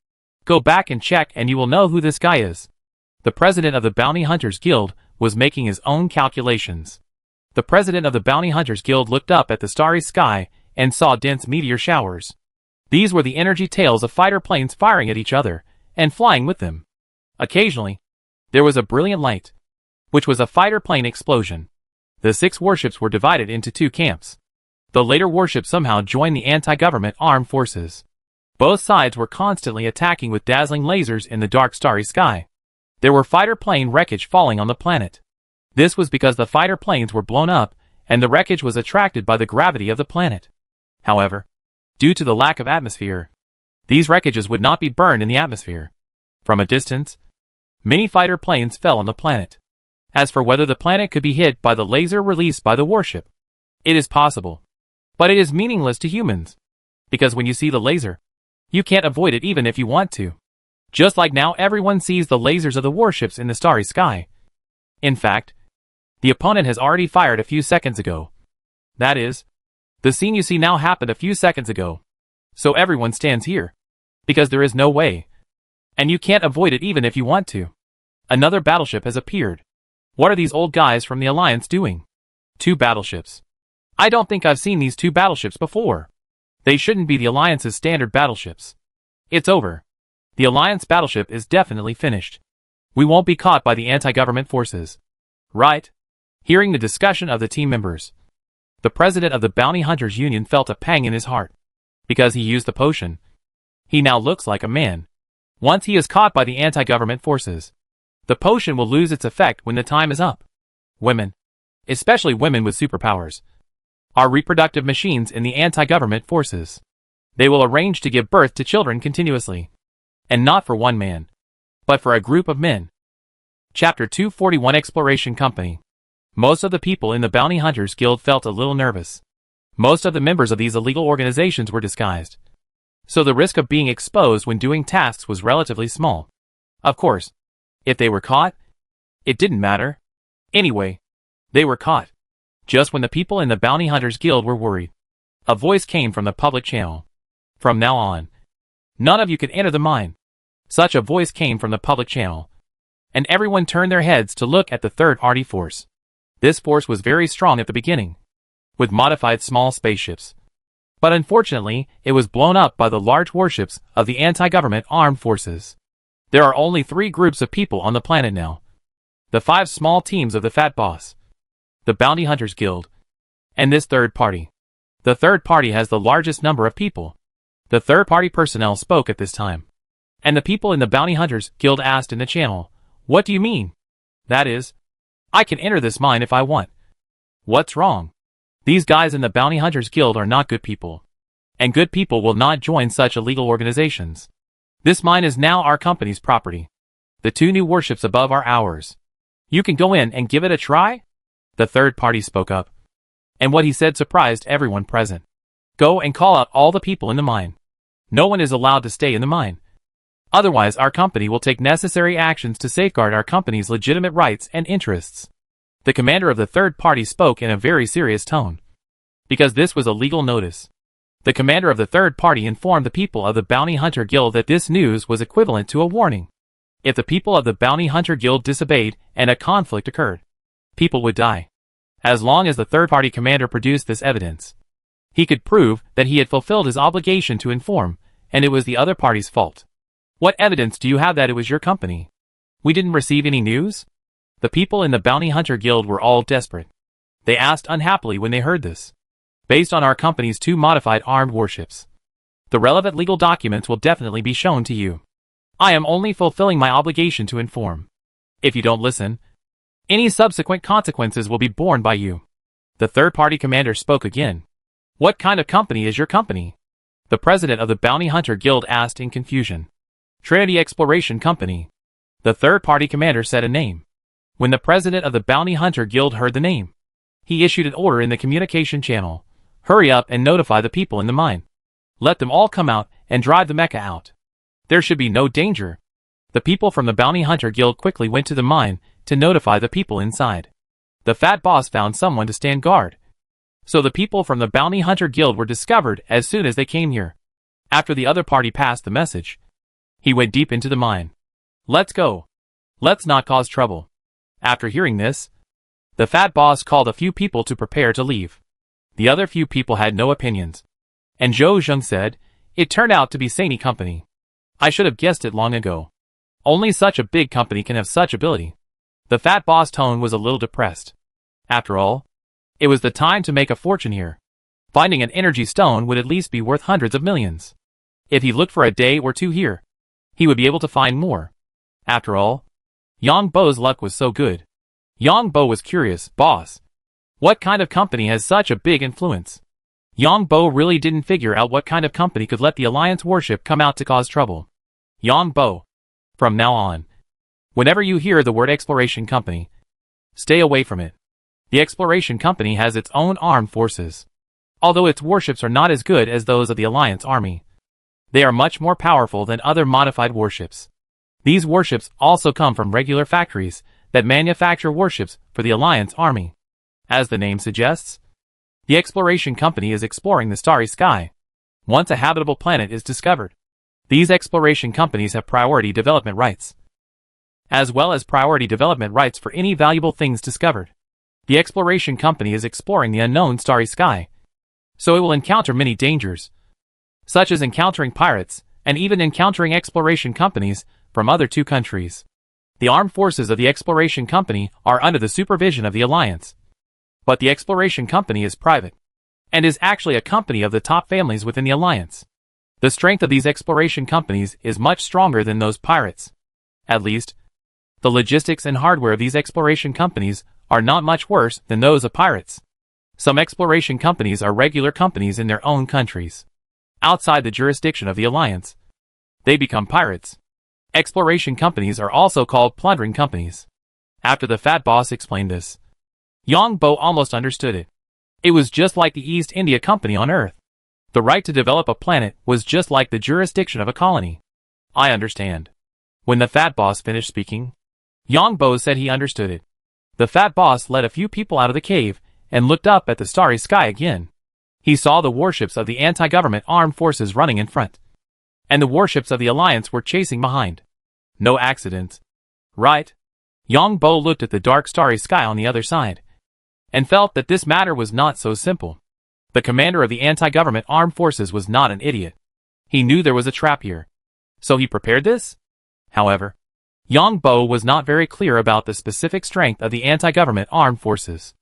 Speaker 1: Go back and check and you will know who this guy is. The president of the Bounty Hunters Guild was making his own calculations. The president of the Bounty Hunters Guild looked up at the starry sky and saw dense meteor showers. These were the energy tails of fighter planes firing at each other and flying with them. Occasionally, there was a brilliant light, which was a fighter plane explosion. The 6 warships were divided into 2 camps. The later warship somehow joined the anti-government armed forces. Both sides were constantly attacking with dazzling lasers in the dark starry sky. There were fighter plane wreckage falling on the planet. This was because the fighter planes were blown up and the wreckage was attracted by the gravity of the planet. However, due to the lack of atmosphere, these wreckages would not be burned in the atmosphere. From a distance, many fighter planes fell on the planet. As for whether the planet could be hit by the laser released by the warship, it is possible. But it is meaningless to humans. Because when you see the laser, you can't avoid it even if you want to. Just like now everyone sees the lasers of the warships in the starry sky. In fact, the opponent has already fired a few seconds ago. That is, the scene you see now happened a few seconds ago. So everyone stands here. Because there is no way. And you can't avoid it even if you want to. Another battleship has appeared. What are these old guys from the Alliance doing? 2 battleships. I don't think I've seen these 2 battleships before. They shouldn't be the Alliance's standard battleships. It's over. The Alliance battleship is definitely finished. We won't be caught by the anti-government forces. Right? Hearing the discussion of the team members, the president of the Bounty Hunters Union felt a pang in his heart. Because he used the potion, he now looks like a man. Once he is caught by the anti-government forces, the potion will lose its effect when the time is up. Women, especially women with superpowers, are reproductive machines in the anti-government forces. They will arrange to give birth to children continuously. And not for one man, but for a group of men. Chapter 241 Exploration Company. Most of the people in the Bounty Hunters Guild felt a little nervous. Most of the members of these illegal organizations were disguised. So the risk of being exposed when doing tasks was relatively small. Of course, if they were caught, it didn't matter. Anyway, they were caught. Just when the people in the Bounty Hunters Guild were worried, a voice came from the public channel. From now on, none of you could enter the mine. Such a voice came from the public channel. And everyone turned their heads to look at the third-party force. This force was very strong at the beginning, with modified small spaceships. But unfortunately, it was blown up by the large warships of the anti-government armed forces. There are only 3 groups of people on the planet now. The 5 small teams of the Fat Boss, the Bounty Hunters Guild, and this third party. The third party has the largest number of people. The third-party personnel spoke at this time. And the people in the Bounty Hunters Guild asked in the channel, "What do you mean?" That is, I can enter this mine if I want. What's wrong? These guys in the Bounty Hunters Guild are not good people. And good people will not join such illegal organizations. This mine is now our company's property. The 2 new warships above are ours. You can go in and give it a try? The third party spoke up. And what he said surprised everyone present. Go and call out all the people in the mine. No one is allowed to stay in the mine. Otherwise, our company will take necessary actions to safeguard our company's legitimate rights and interests. The commander of the third party spoke in a very serious tone. Because this was a legal notice. The commander of the third party informed the people of the Bounty Hunter Guild that this news was equivalent to a warning. If the people of the Bounty Hunter Guild disobeyed and a conflict occurred, people would die. As long as the third party commander produced this evidence, he could prove that he had fulfilled his obligation to inform, and it was the other party's fault. What evidence do you have that it was your company? We didn't receive any news? The people in the Bounty Hunter Guild were all desperate. They asked unhappily when they heard this. Based on our company's 2 modified armed warships, the relevant legal documents will definitely be shown to you. I am only fulfilling my obligation to inform. If you don't listen, any subsequent consequences will be borne by you. The third-party commander spoke again. What kind of company is your company? The president of the Bounty Hunter Guild asked in confusion. Trinity Exploration Company. The third-party commander said a name. When the president of the Bounty Hunter Guild heard the name, he issued an order in the communication channel. Hurry up and notify the people in the mine. Let them all come out and drive the mecha out. There should be no danger. The people from the Bounty Hunter Guild quickly went to the mine to notify the people inside. The Fat Boss found someone to stand guard. So the people from the Bounty Hunter Guild were discovered as soon as they came here. After the other party passed the message, he went deep into the mine. Let's go. Let's not cause trouble. After hearing this, the Fat Boss called a few people to prepare to leave. The other few people had no opinions. And Zhou Zheng said, it turned out to be Sany Company. I should have guessed it long ago. Only such a big company can have such ability. The Fat Boss' tone was a little depressed. After all, it was the time to make a fortune here. Finding an energy stone would at least be worth hundreds of millions. If he looked for a day or 2 here, he would be able to find more. After all, Yang Bo's luck was so good. Yang Bo was curious. Boss, What kind of company has such a big influence? Yang Bo really didn't figure out what kind of company could let the Alliance warship come out to cause trouble. Yang Bo. From now on, whenever you hear the word exploration company, stay away from it. The exploration company has its own armed forces. Although its warships are not as good as those of the Alliance army, they are much more powerful than other modified warships. These warships also come from regular factories that manufacture warships for the Alliance army. As the name suggests, the exploration company is exploring the starry sky. Once a habitable planet is discovered, these exploration companies have priority development rights, as well as priority development rights for any valuable things discovered. The exploration company is exploring the unknown starry sky, so it will encounter many dangers, such as encountering pirates, and even encountering exploration companies from other two countries. The armed forces of the exploration company are under the supervision of the Alliance. But the exploration company is private, and is actually a company of the top families within the Alliance. The strength of these exploration companies is much stronger than those pirates. At least, the logistics and hardware of these exploration companies are not much worse than those of pirates. Some exploration companies are regular companies in their own countries. Outside the jurisdiction of the Alliance, they become pirates. Exploration companies are also called plundering companies. After the fat boss explained this, Yang Bo almost understood it. It was just like the East India Company on Earth. The right to develop a planet was just like the jurisdiction of a colony. I understand. When the fat boss finished speaking, Yang Bo said he understood it. The fat boss led a few people out of the cave and looked up at the starry sky again. He saw the warships of the anti-government armed forces running in front, and the warships of the Alliance were chasing behind. No accidents, right? Yang Bo looked at the dark starry sky on the other side, and felt that this matter was not so simple. The commander of the anti-government armed forces was not an idiot. He knew there was a trap here, so he prepared this? However, Yang Bo was not very clear about the specific strength of the anti-government armed forces.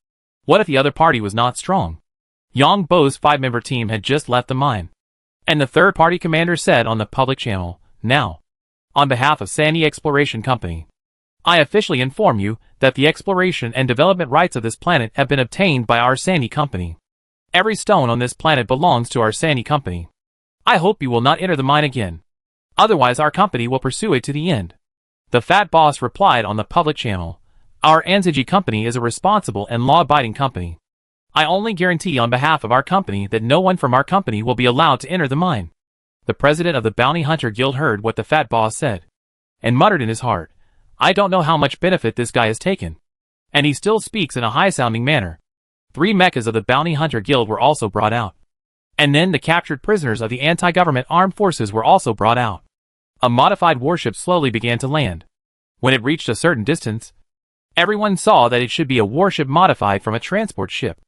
Speaker 1: What if the other party was not strong? Yang Bo's 5-member team had just left the mine, and the third-party commander said on the public channel, "Now, on behalf of Sandy Exploration Company, I officially inform you that the exploration and development rights of this planet have been obtained by our Sandy Company. Every stone on this planet belongs to our Sandy Company. I hope you will not enter the mine again. Otherwise our company will pursue it to the end." The fat boss replied on the public channel, "Our Anziji Company is a responsible and law-abiding company. I only guarantee on behalf of our company that no one from our company will be allowed to enter the mine." The president of the Bounty Hunter Guild heard what the fat boss said, and muttered in his heart, "I don't know how much benefit this guy has taken. And he still speaks in a high-sounding manner." 3 mechas of the Bounty Hunter Guild were also brought out. And then the captured prisoners of the anti-government armed forces were also brought out. A modified warship slowly began to land. When it reached a certain distance, everyone saw that it should be a warship modified from a transport ship.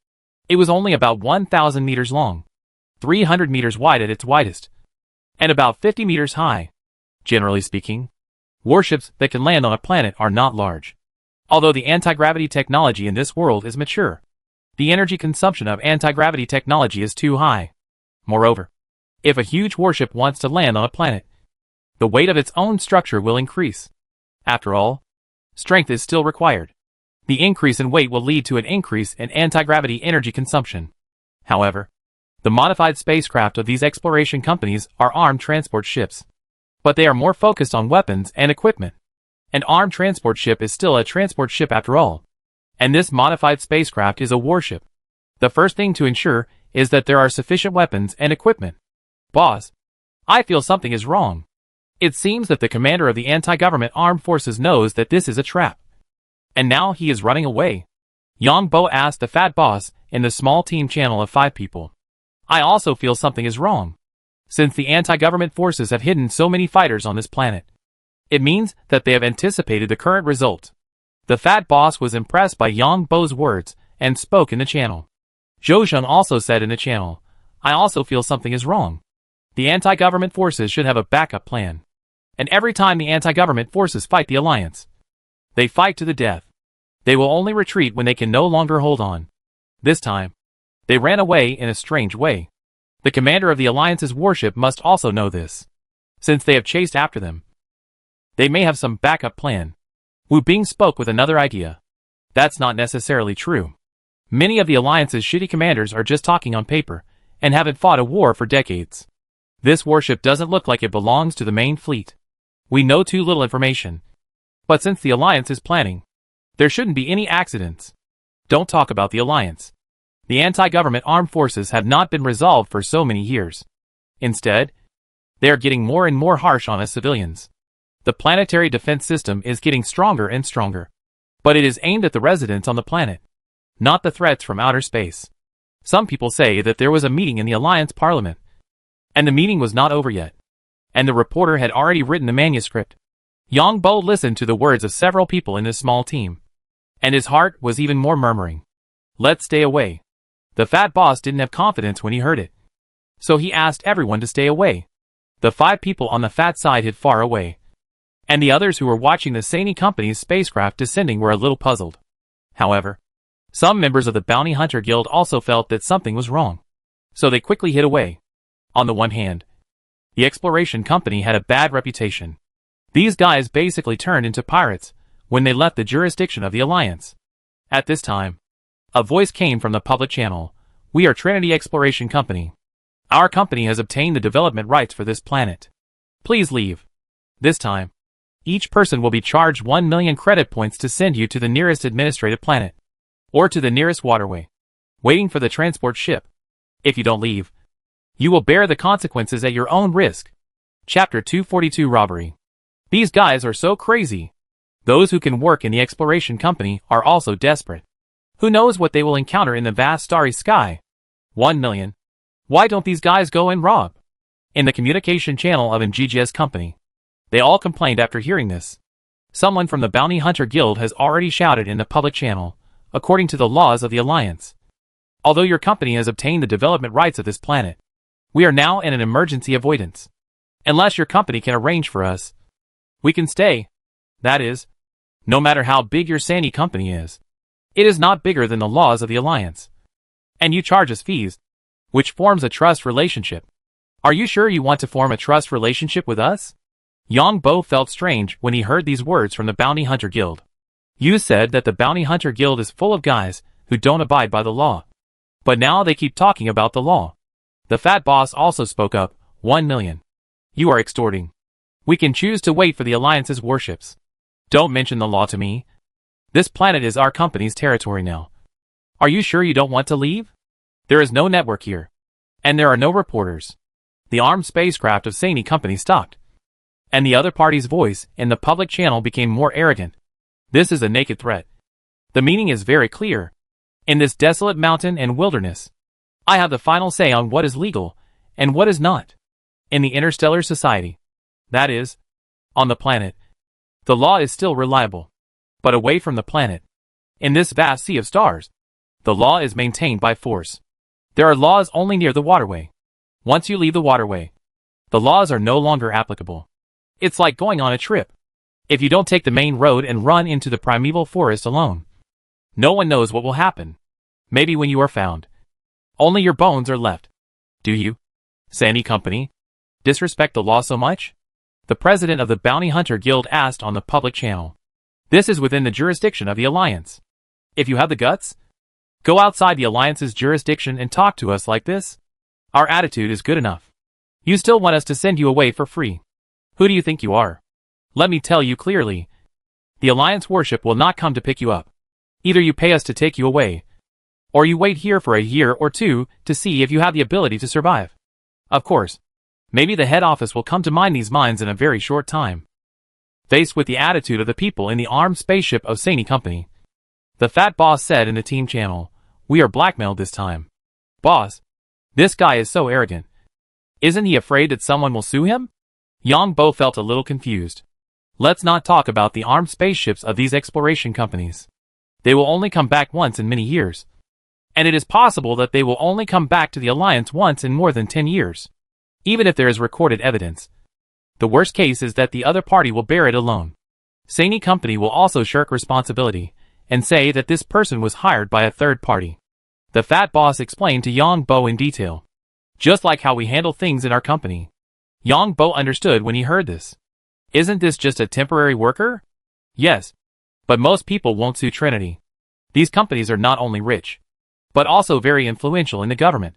Speaker 1: It was only about 1,000 meters long, 300 meters wide at its widest, and about 50 meters high. Generally speaking, warships that can land on a planet are not large. Although the anti-gravity technology in this world is mature, the energy consumption of anti-gravity technology is too high. Moreover, if a huge warship wants to land on a planet, the weight of its own structure will increase. After all, strength is still required. The increase in weight will lead to an increase in anti-gravity energy consumption. However, the modified spacecraft of these exploration companies are armed transport ships. But they are more focused on weapons and equipment. An armed transport ship is still a transport ship after all. And this modified spacecraft is a warship. The first thing to ensure is that there are sufficient weapons and equipment. Boss, I feel something is wrong. It seems that the commander of the anti-government armed forces knows that this is a trap. And now he is running away. Yang Bo asked the fat boss in the small team channel of 5 people. I also feel something is wrong. Since the anti-government forces have hidden so many fighters on this planet, it means that they have anticipated the current result. The fat boss was impressed by Yang Bo's words and spoke in the channel. Zhou Zheng also said in the channel, I also feel something is wrong. The anti-government forces should have a backup plan. And every time the anti-government forces fight the Alliance, they fight to the death. They will only retreat when they can no longer hold on. This time, they ran away in a strange way. The commander of the Alliance's warship must also know this. Since they have chased after them, they may have some backup plan. Wu Bing spoke with another idea. That's not necessarily true. Many of the Alliance's shitty commanders are just talking on paper, and haven't fought a war for decades. This warship doesn't look like it belongs to the main fleet. We know too little information. But since the Alliance is planning, there shouldn't be any accidents. Don't talk about the Alliance. The anti-government armed forces have not been resolved for so many years. Instead, they are getting more and more harsh on us civilians. The planetary defense system is getting stronger and stronger. But it is aimed at the residents on the planet, not the threats from outer space. Some people say that there was a meeting in the Alliance Parliament, and the meeting was not over yet, and the reporter had already written the manuscript. Yang Bo listened to the words of several people in this small team, and his heart was even more murmuring. Let's stay away. The fat boss didn't have confidence when he heard it, so he asked everyone to stay away. The 5 people on the fat side hid far away, and the others who were watching the Sany Company's spacecraft descending were a little puzzled. However, some members of the Bounty Hunter Guild also felt that something was wrong, so they quickly hid away. On the one hand, the exploration company had a bad reputation. These guys basically turned into pirates when they left the jurisdiction of the Alliance. At this time, a voice came from the public channel. We are Trinity Exploration Company. Our company has obtained the development rights for this planet. Please leave. This time, each person will be charged 1 million credit points to send you to the nearest administrative planet, or to the nearest waterway, waiting for the transport ship. If you don't leave, you will bear the consequences at your own risk. Chapter 242 Robbery. These guys are so crazy. Those who can work in the exploration company are also desperate. Who knows what they will encounter in the vast starry sky? 1 million. Why don't these guys go and rob? In the communication channel of MGG's company, they all complained after hearing this. Someone from the Bounty Hunter Guild has already shouted in the public channel, according to the laws of the Alliance. Although your company has obtained the development rights of this planet, we are now in an emergency avoidance. Unless your company can arrange for us, we can stay. That is, no matter how big your Sany Company is, it is not bigger than the laws of the Alliance. And you charge us fees, which forms a trust relationship. Are you sure you want to form a trust relationship with us? Yang Bo felt strange when he heard these words from the Bounty Hunter Guild. You said that the Bounty Hunter Guild is full of guys who don't abide by the law. But now they keep talking about the law. The fat boss also spoke up. 1 million. You are extorting. We can choose to wait for the Alliance's warships. Don't mention the law to me. This planet is our company's territory now. Are you sure you don't want to leave? There is no network here, and there are no reporters. The armed spacecraft of Sany Company stopped, and the other party's voice in the public channel became more arrogant. This is a naked threat. The meaning is very clear. In this desolate mountain and wilderness, I have the final say on what is legal and what is not. In the interstellar society, that is, on the planet, the law is still reliable. But away from the planet, in this vast sea of stars, the law is maintained by force. There are laws only near the waterway. Once you leave the waterway, the laws are no longer applicable. It's like going on a trip. If you don't take the main road and run into the primeval forest alone, no one knows what will happen. Maybe when you are found, only your bones are left. Do you, Sany Company, disrespect the law so much? The president of the Bounty Hunter Guild asked on the public channel. This is within the jurisdiction of the Alliance. If you have the guts, go outside the Alliance's jurisdiction and talk to us like this. Our attitude is good enough. You still want us to send you away for free. Who do you think you are? Let me tell you clearly. The Alliance warship will not come to pick you up. Either you pay us to take you away, or you wait here for a year or two to see if you have the ability to survive. Of course, maybe the head office will come to mind these mines in a very short time. Faced with the attitude of the people in the armed spaceship of Sany Company, the fat boss said in the team channel, we are blackmailed this time. Boss, this guy is so arrogant. Isn't he afraid that someone will sue him? Yang Bo felt a little confused. Let's not talk about the armed spaceships of these exploration companies. They will only come back once in many years. And it is possible that they will only come back to the Alliance once in more than 10 years. Even if there is recorded evidence. The worst case is that the other party will bear it alone. Sany Company will also shirk responsibility and say that this person was hired by a third party. The fat boss explained to Yang Bo in detail. Just like how we handle things in our company. Yang Bo understood when he heard this. Isn't this just a temporary worker? Yes. But most people won't sue Trinity. These companies are not only rich. but also very influential in the government.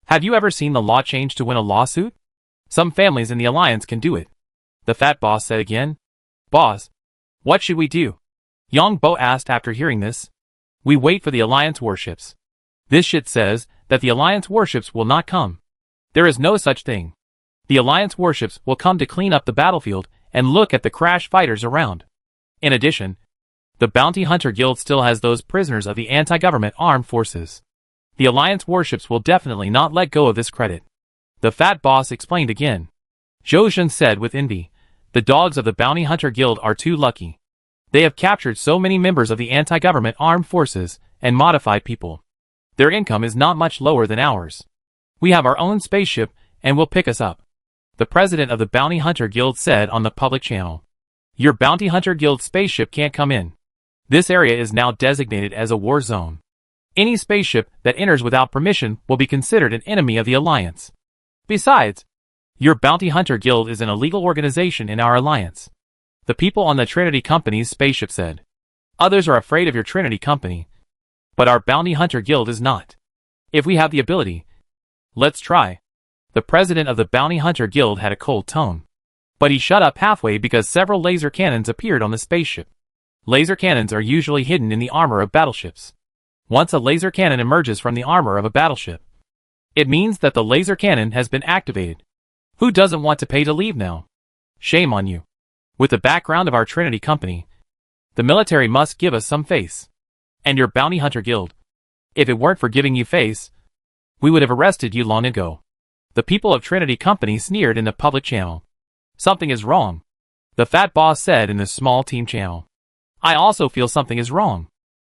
Speaker 1: Have you ever seen the law change to win a lawsuit? Some families in the alliance can do it. The fat boss said again. Boss, what should we do? Yang Bo asked after hearing this. We wait for the alliance warships. This shit says that the alliance warships will not come. There is no such thing. The alliance warships will come to clean up the battlefield and look at the crash fighters around. In addition, the Bounty Hunter Guild still has those prisoners of the anti-government armed forces. The alliance warships will definitely not let go of this credit. The fat boss explained again. Zhou Zhen said with envy, the dogs of the Bounty Hunter Guild are too lucky. They have captured so many members of the anti-government armed forces and modified people. Their income is not much lower than ours. We have our own spaceship and will pick us up. The president of the Bounty Hunter Guild said on the public channel. Your Bounty Hunter Guild spaceship can't come in. This area is now designated as a war zone. Any spaceship that enters without permission will be considered an enemy of the alliance. Besides, your Bounty Hunter Guild is an illegal organization in our alliance. The people on the Trinity Company's spaceship said. Others are afraid of your Trinity Company. But our Bounty Hunter Guild is not. If we have the ability, let's try. The president of the Bounty Hunter Guild had a cold tone. But he shut up halfway because several laser cannons appeared on the spaceship. Laser cannons are usually hidden in the armor of battleships. Once a laser cannon emerges from the armor of a battleship, it means that the laser cannon has been activated. Who doesn't want to pay to leave now? Shame on you. With the background of our Trinity Company, the military must give us some face. And your Bounty Hunter Guild. If it weren't for giving you face, we would have arrested you long ago. The people of Trinity Company sneered in the public channel. Something is wrong. The fat boss said in the small team channel. I also feel something is wrong.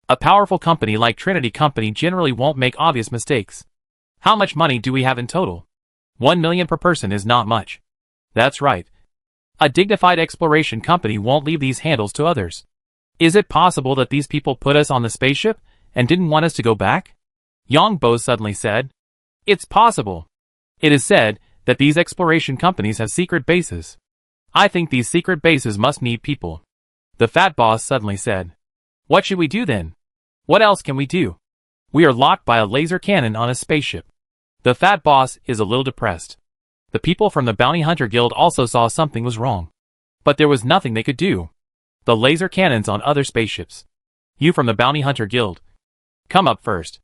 Speaker 1: A powerful company like Trinity Company generally won't make obvious mistakes. How much money do we have in total? 1 million per person is not much. That's right. A dignified exploration company won't leave these handles to others. Is it possible that these people put us on the spaceship and didn't want us to go back? Yang Bo suddenly said. It's possible. It is said that these exploration companies have secret bases. I think these secret bases must need people. The fat boss suddenly said. What should we do then? What else can we do? We are locked by a laser cannon on a spaceship. The fat boss is a little depressed. The people from the Bounty Hunter Guild also saw something was wrong. But there was nothing they could do. The laser cannons on other spaceships. You from the Bounty Hunter Guild. Come up first.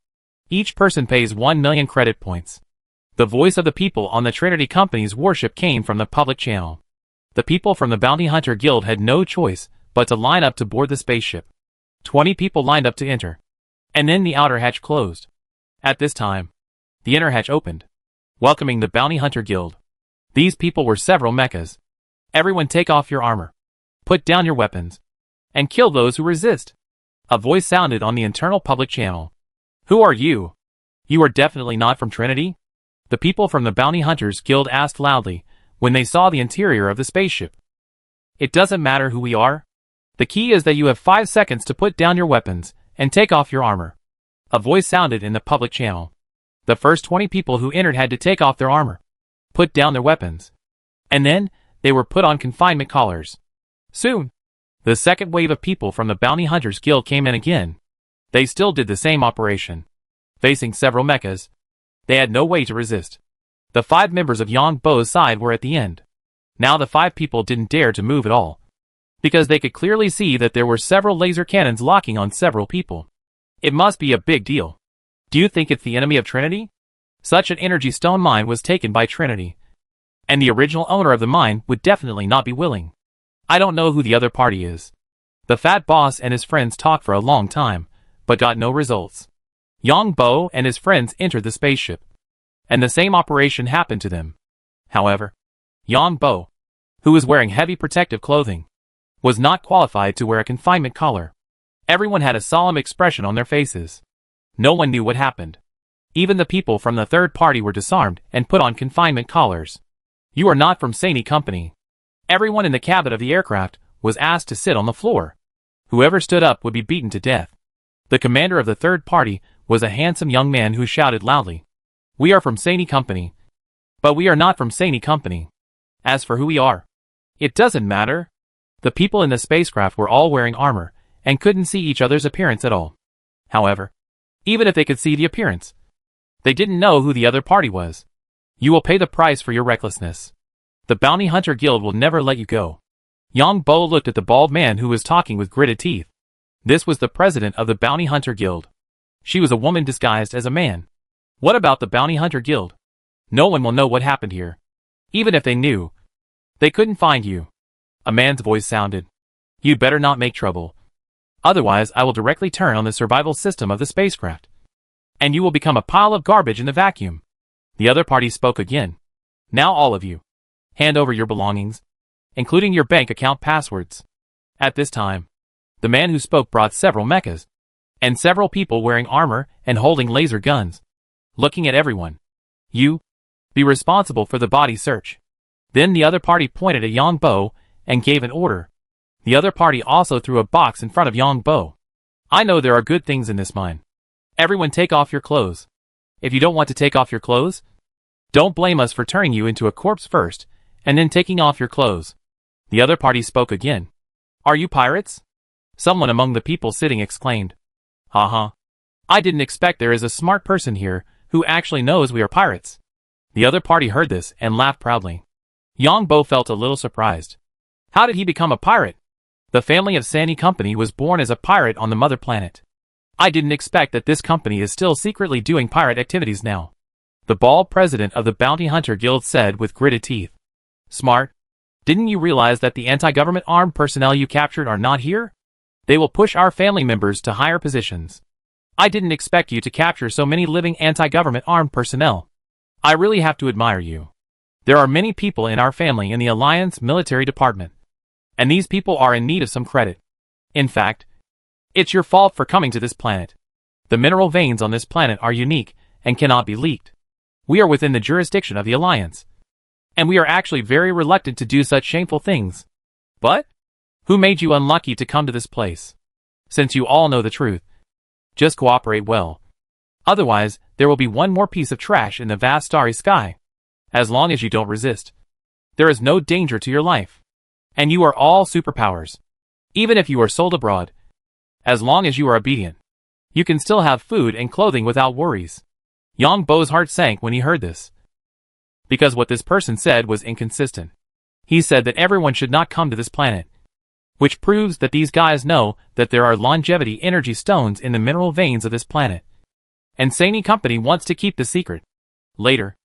Speaker 1: Each person pays 1 million credit points. The voice of the people on the Trinity Company's warship came from the public channel. The people from the Bounty Hunter Guild had no choice but to line up to board the spaceship. 20 people lined up to enter. And then the outer hatch closed. At this time, the inner hatch opened, welcoming the Bounty Hunter Guild. These people were several mechas. Everyone take off your armor. Put down your weapons. And kill those who resist. A voice sounded on the internal public channel. Who are you? You are definitely not from Trinity? The people from the Bounty Hunters Guild asked loudly when they saw the interior of the spaceship. It doesn't matter who we are. The key is that you have 5 seconds to put down your weapons and take off your armor. A voice sounded in the public channel. The first 20 people who entered had to take off their armor, put down their weapons, and then they were put on confinement collars. Soon, the second wave of people from the Bounty Hunters Guild came in again. They still did the same operation. Facing several mechas, they had no way to resist. The 5 members of Yang Bo's side were at the end. Now the 5 people didn't dare to move at all, because they could clearly see that there were several laser cannons locking on several people. It must be a big deal. Do you think it's the enemy of Trinity? Such an energy stone mine was taken by Trinity, and the original owner of the mine would definitely not be willing. I don't know who the other party is. The fat boss and his friends talked for a long time, but got no results. Yang Bo and his friends entered the spaceship, and the same operation happened to them. However, Yang Bo, who was wearing heavy protective clothing, was not qualified to wear a confinement collar. Everyone had a solemn expression on their faces. No one knew what happened. Even the people from the third party were disarmed and put on confinement collars. You are not from Sani Company. Everyone in the cabin of the aircraft was asked to sit on the floor. Whoever stood up would be beaten to death. The commander of the third party was a handsome young man who shouted loudly, "We are from Sani Company." But we are not from Sani Company. As for who we are, it doesn't matter. The people in the spacecraft were all wearing armor and couldn't see each other's appearance at all. However, even if they could see the appearance. They didn't know who the other party was. You will pay the price for your recklessness. The Bounty Hunter Guild will never let you go. Yang Bo looked at the bald man who was talking with gritted teeth. This was the president of the Bounty Hunter Guild. She was a woman disguised as a man. What about the Bounty Hunter Guild? No one will know what happened here. Even if they knew, they couldn't find you. A man's voice sounded. You'd better not make trouble. Otherwise, I will directly turn on the survival system of the spacecraft. And you will become a pile of garbage in the vacuum. The other party spoke again. Now all of you, hand over your belongings, including your bank account passwords. At this time, the man who spoke brought several mechas, and several people wearing armor and holding laser guns. Looking at everyone. You, be responsible for the body search. Then the other party pointed at Yang Bo and gave an order. The other party also threw a box in front of Yang Bo. I know there are good things in this mine. Everyone take off your clothes. If you don't want to take off your clothes, don't blame us for turning you into a corpse first, and then taking off your clothes. The other party spoke again. Are you pirates? Someone among the people sitting exclaimed. Haha. I didn't expect there is a smart person here who actually knows we are pirates. The other party heard this and laughed proudly. Yang Bo felt a little surprised. How did he become a pirate? The family of Sandy Company was born as a pirate on the mother planet. I didn't expect that this company is still secretly doing pirate activities now. The bald president of the Bounty Hunter Guild said with gritted teeth. Smart. Didn't you realize that the anti-government armed personnel you captured are not here? They will push our family members to higher positions. I didn't expect you to capture so many living anti-government armed personnel. I really have to admire you. There are many people in our family in the Alliance military department. And these people are in need of some credit. In fact, it's your fault for coming to this planet. The mineral veins on this planet are unique and cannot be leaked. We are within the jurisdiction of the Alliance. And we are actually very reluctant to do such shameful things. But? Who made you unlucky to come to this place? Since you all know the truth, just cooperate well. Otherwise, there will be one more piece of trash in the vast starry sky. As long as you don't resist, there is no danger to your life. And you are all superpowers. Even if you are sold abroad, as long as you are obedient, you can still have food and clothing without worries. Yang Bo's heart sank when he heard this. Because what this person said was inconsistent. He said that everyone should not come to this planet. Which proves that these guys know that there are longevity energy stones in the mineral veins of this planet. And Sandy Company wants to keep the secret. Later,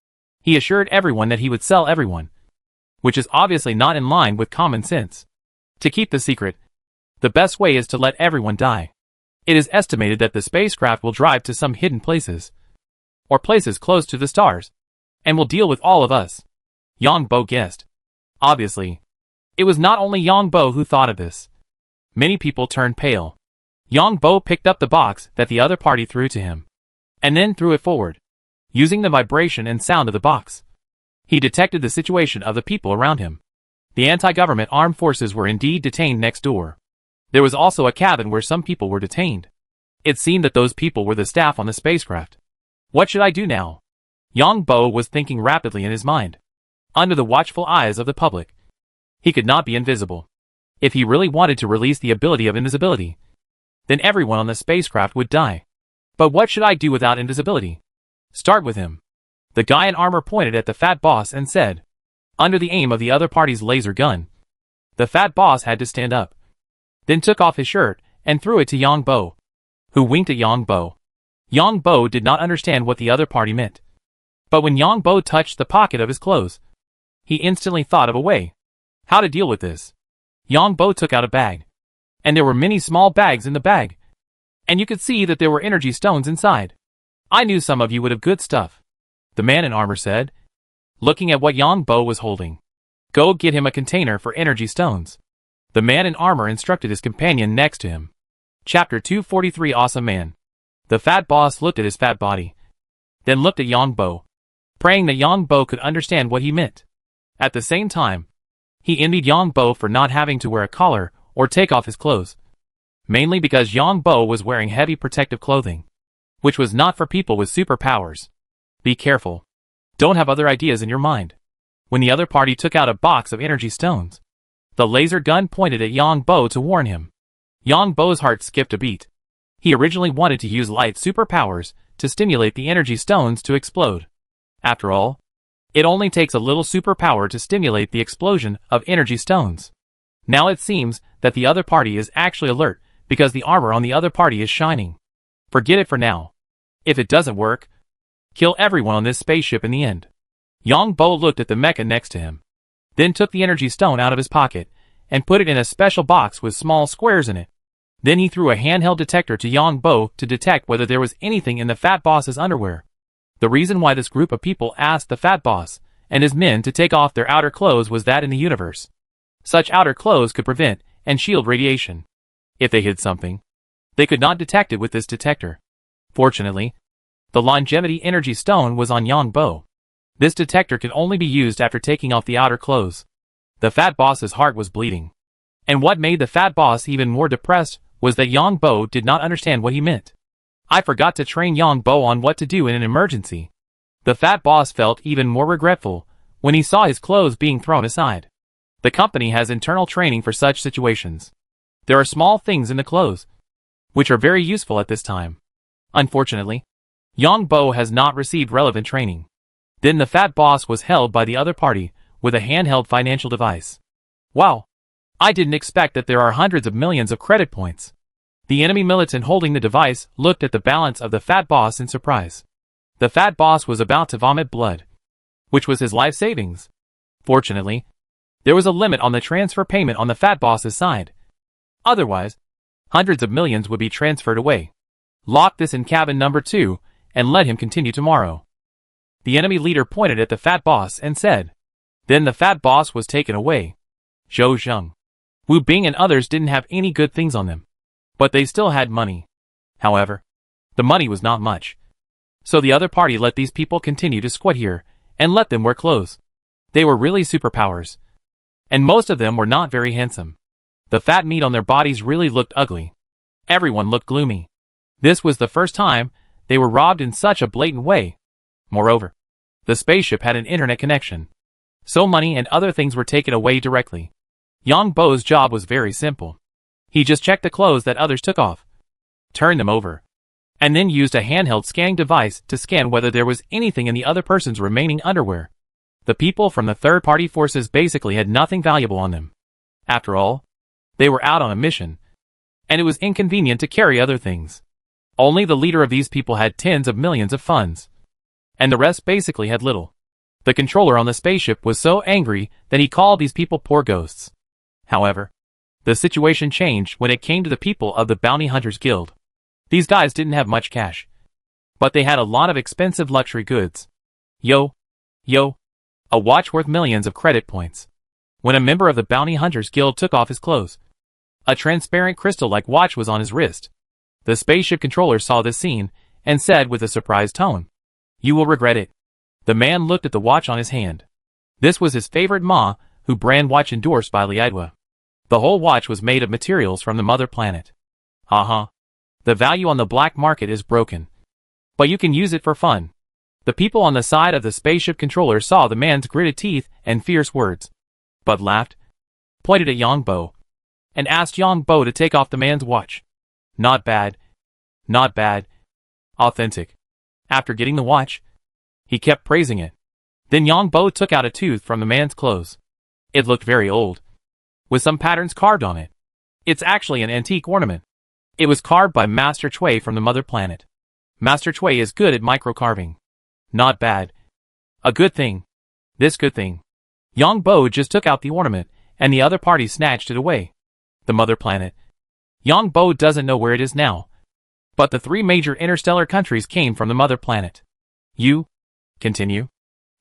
Speaker 1: he assured everyone that he would sell everyone. Which is obviously not in line with common sense. To keep the secret, the best way is to let everyone die. It is estimated that the spacecraft will drive to some hidden places. Or places close to the stars. And will deal with all of us. Yang Bo guessed. Obviously, it was not only Yang Bo who thought of this. Many people turned pale. Yang Bo picked up the box that the other party threw to him. And then threw it forward. Using the vibration and sound of the box, he detected the situation of the people around him. The anti-government armed forces were indeed detained next door. There was also a cabin where some people were detained. It seemed that those people were the staff on the spacecraft. What should I do now? Yang Bo was thinking rapidly in his mind. Under the watchful eyes of the public, he could not be invisible. If he really wanted to release the ability of invisibility, then everyone on the spacecraft would die. But what should I do without invisibility? Start with him. The guy in armor pointed at the fat boss and said, under the aim of the other party's laser gun. The fat boss had to stand up. Then took off his shirt and threw it to Yang Bo, who winked at Yang Bo. Yang Bo did not understand what the other party meant. But when Yang Bo touched the pocket of his clothes, he instantly thought of a way. How to deal with this? Yang Bo took out a bag. And there were many small bags in the bag. And you could see that there were energy stones inside. I knew some of you would have good stuff. The man in armor said, looking at what Yang Bo was holding. Go get him a container for energy stones. The man in armor instructed his companion next to him. Chapter 243 Awesome Man. The fat boss looked at his fat body. Then looked at Yang Bo, praying that Yang Bo could understand what he meant. At the same time, he envied Yang Bo for not having to wear a collar or take off his clothes. Mainly because Yang Bo was wearing heavy protective clothing, which was not for people with superpowers. Be careful. Don't have other ideas in your mind. When the other party took out a box of energy stones, the laser gun pointed at Yang Bo to warn him. Yang Bo's heart skipped a beat. He originally wanted to use light superpowers to stimulate the energy stones to explode. After all, it only takes a little superpower to stimulate the explosion of energy stones. Now it seems that the other party is actually alert because the armor on the other party is shining. Forget it for now. If it doesn't work, kill everyone on this spaceship in the end. Yang Bo looked at the mecha next to him, then took the energy stone out of his pocket and put it in a special box with small squares in it. Then he threw a handheld detector to Yang Bo to detect whether there was anything in the fat boss's underwear. The reason why this group of people asked the fat boss and his men to take off their outer clothes was that in the universe, such outer clothes could prevent and shield radiation. If they hid something, they could not detect it with this detector. Fortunately, the longevity energy stone was on Yang Bo. This detector could only be used after taking off the outer clothes. The fat boss's heart was bleeding. And what made the fat boss even more depressed was that Yang Bo did not understand what he meant. I forgot to train Yang Bo on what to do in an emergency. The fat boss felt even more regretful when he saw his clothes being thrown aside. The company has internal training for such situations. There are small things in the clothes, which are very useful at this time. Unfortunately, Yang Bo has not received relevant training. Then the fat boss was held by the other party with a handheld financial device. Wow! I didn't expect that there are hundreds of millions of credit points. The enemy militant holding the device looked at the balance of the fat boss in surprise. The fat boss was about to vomit blood, which was his life savings. Fortunately, there was a limit on the transfer payment on the fat boss's side. Otherwise, hundreds of millions would be transferred away. Lock this in cabin number 2 and let him continue tomorrow. The enemy leader pointed at the fat boss and said. Then the fat boss was taken away. Zhou Zheng, Wu Bing and others didn't have any good things on them, but they still had money. However, the money was not much. So the other party let these people continue to squat here and let them wear clothes. They were really superpowers, and most of them were not very handsome. The fat meat on their bodies really looked ugly. Everyone looked gloomy. This was the first time they were robbed in such a blatant way. Moreover, the spaceship had an internet connection, so money and other things were taken away directly. Yang Bo's job was very simple. He just checked the clothes that others took off, turned them over, and then used a handheld scanning device to scan whether there was anything in the other person's remaining underwear. The people from the third-party forces basically had nothing valuable on them. After all, they were out on a mission, and it was inconvenient to carry other things. Only the leader of these people had tens of millions of funds, and the rest basically had little. The controller on the spaceship was so angry that he called these people poor ghosts. However, the situation changed when it came to the people of the Bounty Hunters Guild. These guys didn't have much cash, but they had a lot of expensive luxury goods. Yo, a watch worth millions of credit points. When a member of the Bounty Hunters Guild took off his clothes, a transparent crystal-like watch was on his wrist. The spaceship controller saw this scene and said with a surprised tone, "You will regret it." The man looked at the watch on his hand. This was his favorite Ma, who brand watch endorsed by Liedwa. The whole watch was made of materials from the mother planet. The value on the black market is broken, but you can use it for fun. The people on the side of the spaceship controller saw the man's gritted teeth and fierce words, but laughed, pointed at Yang Bo, and asked Yang Bo to take off the man's watch. Not bad. Authentic. After getting the watch, he kept praising it. Then Yang Bo took out a tooth from the man's clothes. It looked very old, with some patterns carved on it. It's actually an antique ornament. It was carved by Master Chui from the mother planet. Master Chui is good at micro-carving. Not bad. A good thing. This good thing. Yang Bo just took out the ornament, and the other party snatched it away. The mother planet. Yang Bo doesn't know where it is now, but the 3 major interstellar countries came from the mother planet. You? Continue.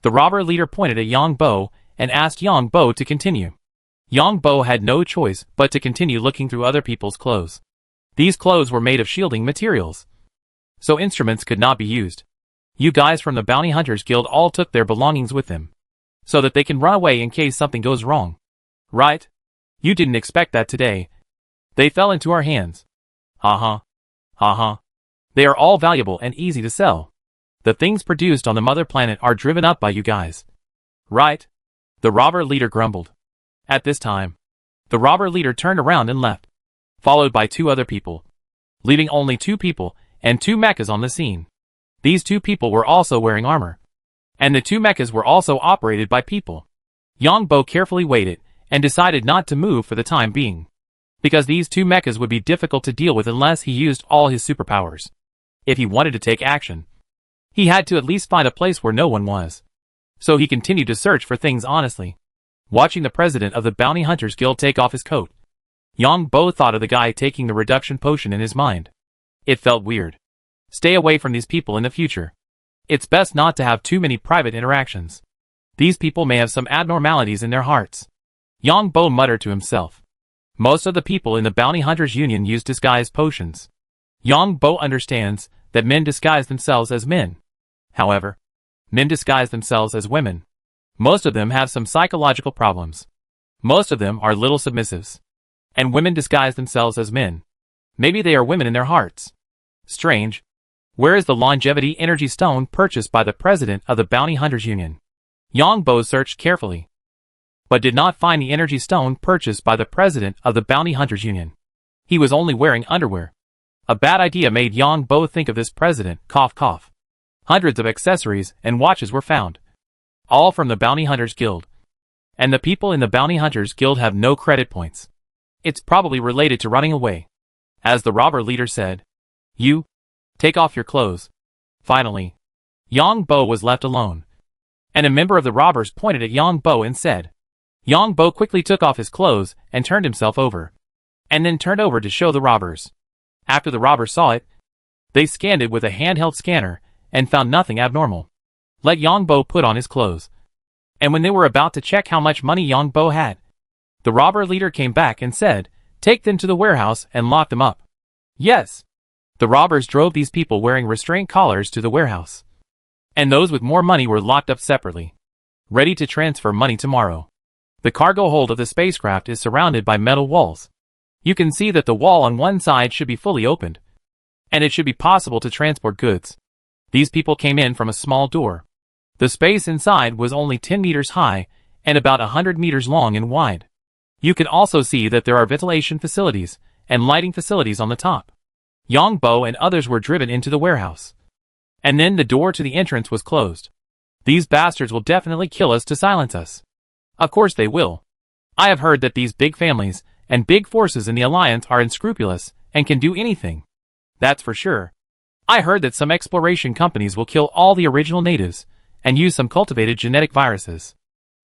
Speaker 1: The robber leader pointed at Yang Bo and asked Yang Bo to continue. Yang Bo had no choice but to continue looking through other people's clothes. These clothes were made of shielding materials, so instruments could not be used. You guys from the Bounty Hunters Guild all took their belongings with them, so that they can run away in case something goes wrong. Right? You didn't expect that today. They fell into our hands. They are all valuable and easy to sell. The things produced on the mother planet are driven up by you guys. Right? The robber leader grumbled. At this time, the robber leader turned around and left, followed by 2 other people. leaving only 2 people and 2 mechas on the scene. These 2 people were also wearing armor. And the 2 mechas were also operated by people. Yongbo carefully waited and decided not to move for the time being, because these 2 mechas would be difficult to deal with unless he used all his superpowers. If he wanted to take action, he had to at least find a place where no one was. So he continued to search for things honestly. Watching the president of the Bounty Hunters Guild take off his coat, Yongbo thought of the guy taking the reduction potion in his mind. It felt weird. Stay away from these people in the future. It's best not to have too many private interactions. These people may have some abnormalities in their hearts. Yongbo muttered to himself. Most of the people in the Bounty Hunters Union use disguise potions. Yongbo understands that men disguise themselves as men. However, men disguise themselves as women. Most of them have some psychological problems. Most of them are little submissives. And women disguise themselves as men. Maybe they are women in their hearts. Strange. Where is the longevity energy stone purchased by the president of the Bounty Hunters Union? Yongbo searched carefully, but did not find the energy stone purchased by the president of the Bounty Hunters Union. He was only wearing underwear. A bad idea made Yongbo think of this president, cough cough. Hundreds of accessories and watches were found. All from the Bounty Hunters Guild. And the people in the Bounty Hunters Guild have no credit points. It's probably related to running away. As the robber leader said, "You, take off your clothes." Finally, Yongbo was left alone. And a member of the robbers pointed at Yongbo and said. Yongbo quickly took off his clothes and turned himself over. And then turned over to show the robbers. After the robbers saw it, they scanned it with a handheld scanner and found nothing abnormal. Let Yongbo put on his clothes. And when they were about to check how much money Yongbo had, the robber leader came back and said, "Take them to the warehouse and lock them up." Yes. The robbers drove these people wearing restraint collars to the warehouse. And those with more money were locked up separately, ready to transfer money tomorrow. The cargo hold of the spacecraft is surrounded by metal walls. You can see that the wall on one side should be fully opened, and it should be possible to transport goods. These people came in from a small door. The space inside was only 10 meters high and about 100 meters long and wide. You can also see that there are ventilation facilities and lighting facilities on the top. Yongbo and others were driven into the warehouse. And then the door to the entrance was closed. These bastards will definitely kill us to silence us. Of course they will. I have heard that these big families and big forces in the Alliance are unscrupulous and can do anything. That's for sure. I heard that some exploration companies will kill all the original natives and use some cultivated genetic viruses.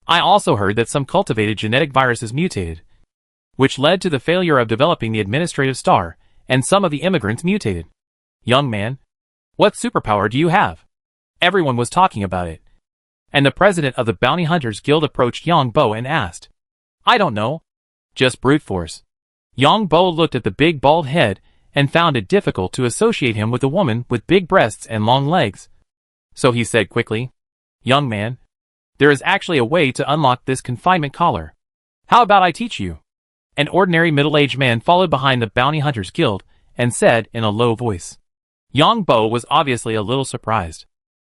Speaker 1: I also heard that some cultivated genetic viruses mutated, which led to the failure of developing the administrative star, and some of the immigrants mutated. Young man, what superpower do you have? Everyone was talking about it. And the president of the Bounty Hunters Guild approached Yongbo and asked. I don't know. Just brute force. Yongbo looked at the big bald head and found it difficult to associate him with a woman with big breasts and long legs. So he said quickly, "Young man, there is actually a way to unlock this confinement collar. How about I teach you?" An ordinary middle-aged man followed behind the Bounty Hunters Guild and said in a low voice. Yongbo was obviously a little surprised.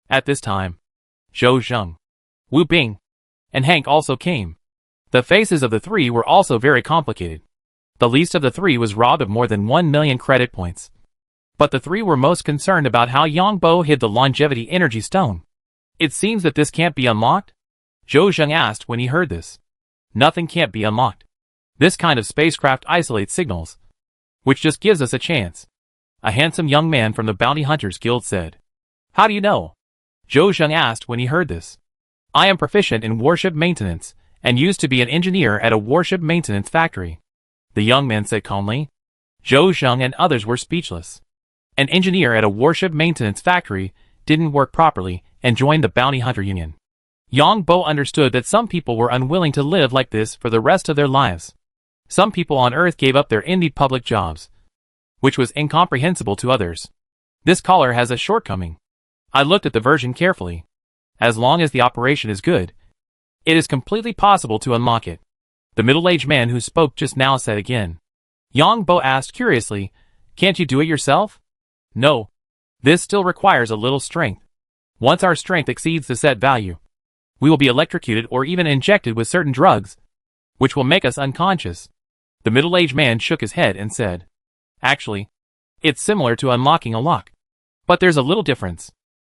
Speaker 1: At this time, Zhou Zheng, Wu Bing, and Hank also came. The faces of the three were also very complicated. The least of the three was robbed of more than 1 million credit points. But the three were most concerned about how Yongbo hid the longevity energy stone. It seems that this can't be unlocked? Zhou Zheng asked when he heard this. Nothing can't be unlocked. This kind of spacecraft isolates signals, which just gives us a chance. A handsome young man from the Bounty Hunters Guild said. How do you know? Zhou Zheng asked when he heard this. I am proficient in warship maintenance and used to be an engineer at a warship maintenance factory. The young man said calmly. Zhou Zheng and others were speechless. An engineer at a warship maintenance factory didn't work properly and joined the Bounty Hunter Union. Yongbo understood that some people were unwilling to live like this for the rest of their lives. Some people on Earth gave up their indie public jobs, which was incomprehensible to others. This collar has a shortcoming. I looked at the version carefully. As long as the operation is good, it is completely possible to unlock it. The middle-aged man who spoke just now said again. Yongbo asked curiously, can't you do it yourself? No. This still requires a little strength. Once our strength exceeds the set value, we will be electrocuted or even injected with certain drugs, which will make us unconscious. The middle-aged man shook his head and said, actually, It's similar to unlocking a lock. But there's a little difference,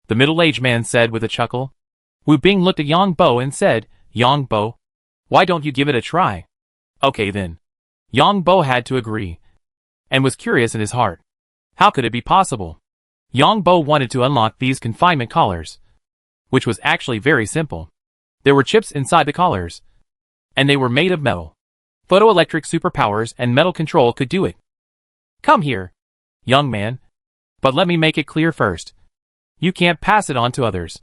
Speaker 1: the middle-aged man said with a chuckle. Wu Bing looked at Yang Bo and said, Yang Bo, why don't you give it a try? Okay then. Yang Bo had to agree, and was curious in his heart. How could it be possible? Yang Bo wanted to unlock these confinement collars, which was actually very simple. There were chips inside the collars, and they were made of metal. Photoelectric superpowers and metal control could do it. Come here, young man. But let me make it clear first. You can't pass it on to others.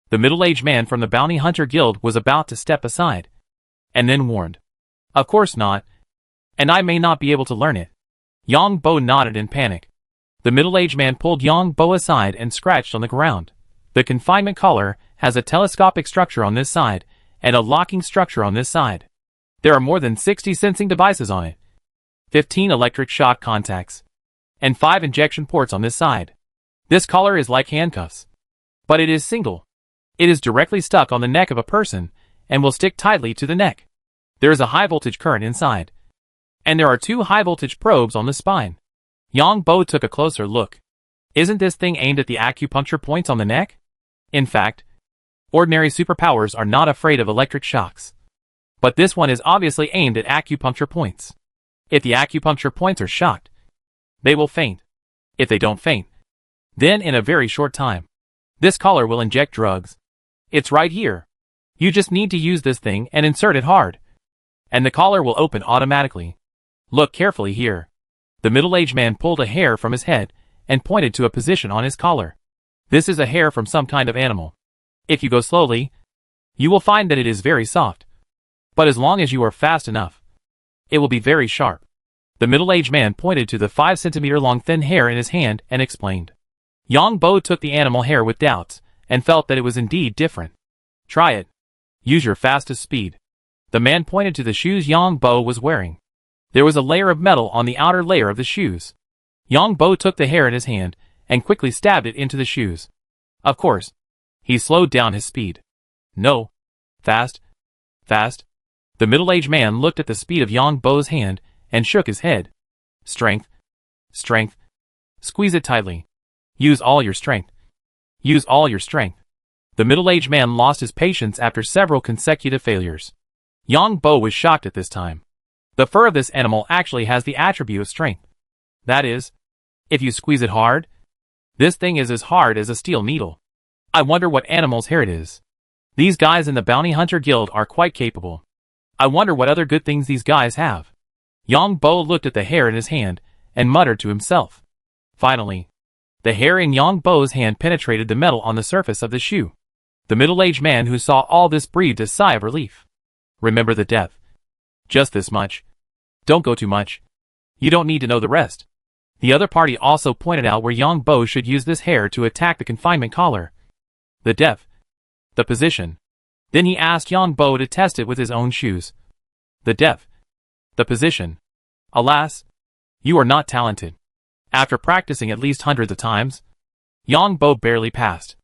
Speaker 1: The middle-aged man from the Bounty Hunter Guild was about to step aside, and then warned. Of course not. And I may not be able to learn it. Yang Bo nodded in panic. The middle-aged man pulled Yang Bo aside and scratched on the ground. The confinement collar has a telescopic structure on this side, and a locking structure on this side. There are more than 60 sensing devices on it, 15 electric shock contacts, and 5 injection ports on this side. This collar is like handcuffs, but it is single. It is directly stuck on the neck of a person, and will stick tightly to the neck. There is a high-voltage current inside, and there are 2 high-voltage probes on the spine. Yang Bo took a closer look. Isn't this thing aimed at the acupuncture points on the neck? In fact, ordinary superpowers are not afraid of electric shocks. But this one is obviously aimed at acupuncture points. If the acupuncture points are shocked, they will faint. If they don't faint, then in a very short time, this collar will inject drugs. It's right here. You just need to use this thing and insert it hard, and the collar will open automatically. Look carefully here. The middle-aged man pulled a hair from his head and pointed to a position on his collar. This is a hair from some kind of animal. If you go slowly, you will find that it is very soft. But as long as you are fast enough, it will be very sharp. The middle-aged man pointed to the 5-centimeter-long thin hair in his hand and explained. Yang Bo took the animal hair with doubts and felt that it was indeed different. Try it. Use your fastest speed. The man pointed to the shoes Yang Bo was wearing. There was a layer of metal on the outer layer of the shoes. Yang Bo took the hair in his hand and quickly stabbed it into the shoes. Of course, he slowed down his speed. No. Fast. Fast. The middle-aged man looked at the speed of Yang Bo's hand and shook his head. Strength. Strength. Squeeze it tightly. Use all your strength. Use all your strength. The middle-aged man lost his patience after several consecutive failures. Yang Bo was shocked at this time. The fur of this animal actually has the attribute of strength. That is, if you squeeze it hard, this thing is as hard as a steel needle. I wonder what animal's hair it is. These guys in the Bounty Hunter Guild are quite capable. I wonder what other good things these guys have. Yang Bo looked at the hair in his hand and muttered to himself. Finally, the hair in Yang Bo's hand penetrated the metal on the surface of the shoe. The middle-aged man who saw all this breathed a sigh of relief. Remember the depth. Just this much. Don't go too much. You don't need to know the rest. The other party also pointed out where Yang Bo should use this hair to attack the confinement collar. The depth. The position. Then he asked Yang Bo to test it with his own shoes. The depth. The position. Alas, you are not talented. After practicing at least hundreds of times, Yang Bo barely passed.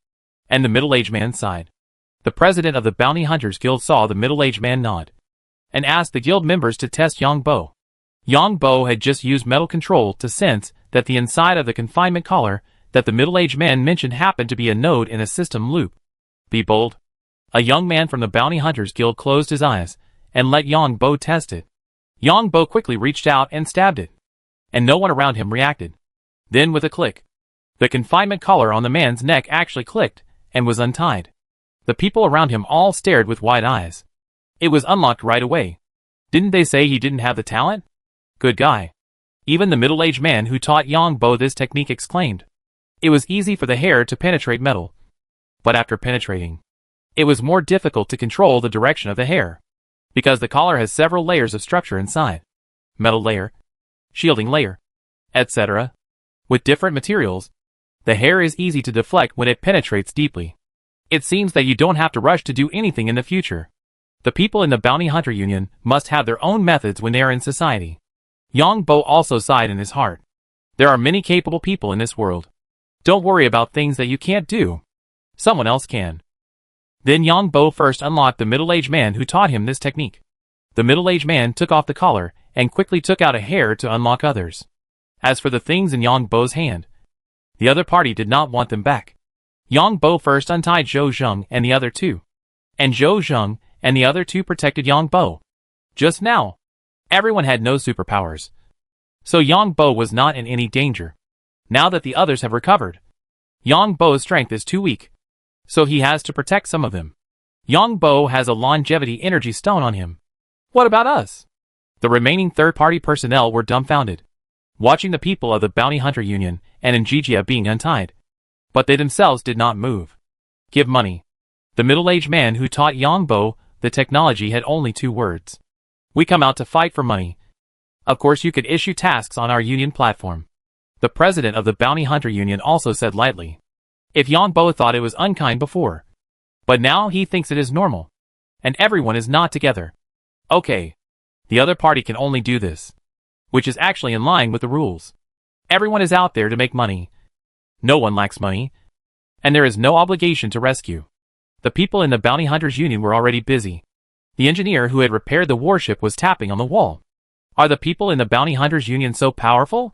Speaker 1: And the middle-aged man sighed. The president of the Bounty Hunters Guild saw the middle-aged man nod, and asked the guild members to test Yang Bo. Yang Bo had just used metal control to sense that the inside of the confinement collar that the middle-aged man mentioned happened to be a node in a system loop. Be bold. A young man from the Bounty Hunters Guild closed his eyes and let Yang Bo test it. Yang Bo quickly reached out and stabbed it, and no one around him reacted. Then with a click, the confinement collar on the man's neck actually clicked and was untied. The people around him all stared with wide eyes. It was unlocked right away. Didn't they say he didn't have the talent? Good guy. Even the middle-aged man who taught Yang Bo this technique exclaimed. It was easy for the hair to penetrate metal. But after penetrating, it was more difficult to control the direction of the hair, because the collar has several layers of structure inside. Metal layer, shielding layer, etc. With different materials, the hair is easy to deflect when it penetrates deeply. It seems that you don't have to rush to do anything in the future. The people in the Bounty Hunter Union must have their own methods when they are in society. Yang Bo also sighed in his heart. There are many capable people in this world. Don't worry about things that you can't do. Someone else can. Then Yang Bo first unlocked the middle-aged man who taught him this technique. The middle-aged man took off the collar and quickly took out a hair to unlock others. As for the things in Yang Bo's hand, the other party did not want them back. Yang Bo first untied Zhou Zheng and the other two, and Zhou Zheng and the other two protected Yang Bo. Just now, everyone had no superpowers, so Yang Bo was not in any danger. Now that the others have recovered, Yang Bo's strength is too weak, so he has to protect some of them. Yang Bo has a longevity energy stone on him. What about us? The remaining third-party personnel were dumbfounded, watching the people of the Bounty Hunter Union and Njijia being untied. But they themselves did not move. Give money. The middle-aged man who taught Yang Bo the technology had only 2 words. We come out to fight for money. Of course you could issue tasks on our union platform. The president of the Bounty Hunter Union also said lightly. If Yang Bo thought it was unkind before, but now he thinks it is normal. And everyone is not together. Okay. The other party can only do this, which is actually in line with the rules. Everyone is out there to make money. No one lacks money, and there is no obligation to rescue. The people in the Bounty Hunters Union were already busy. The engineer who had repaired the warship was tapping on the wall. Are the people in the Bounty Hunters Union so powerful?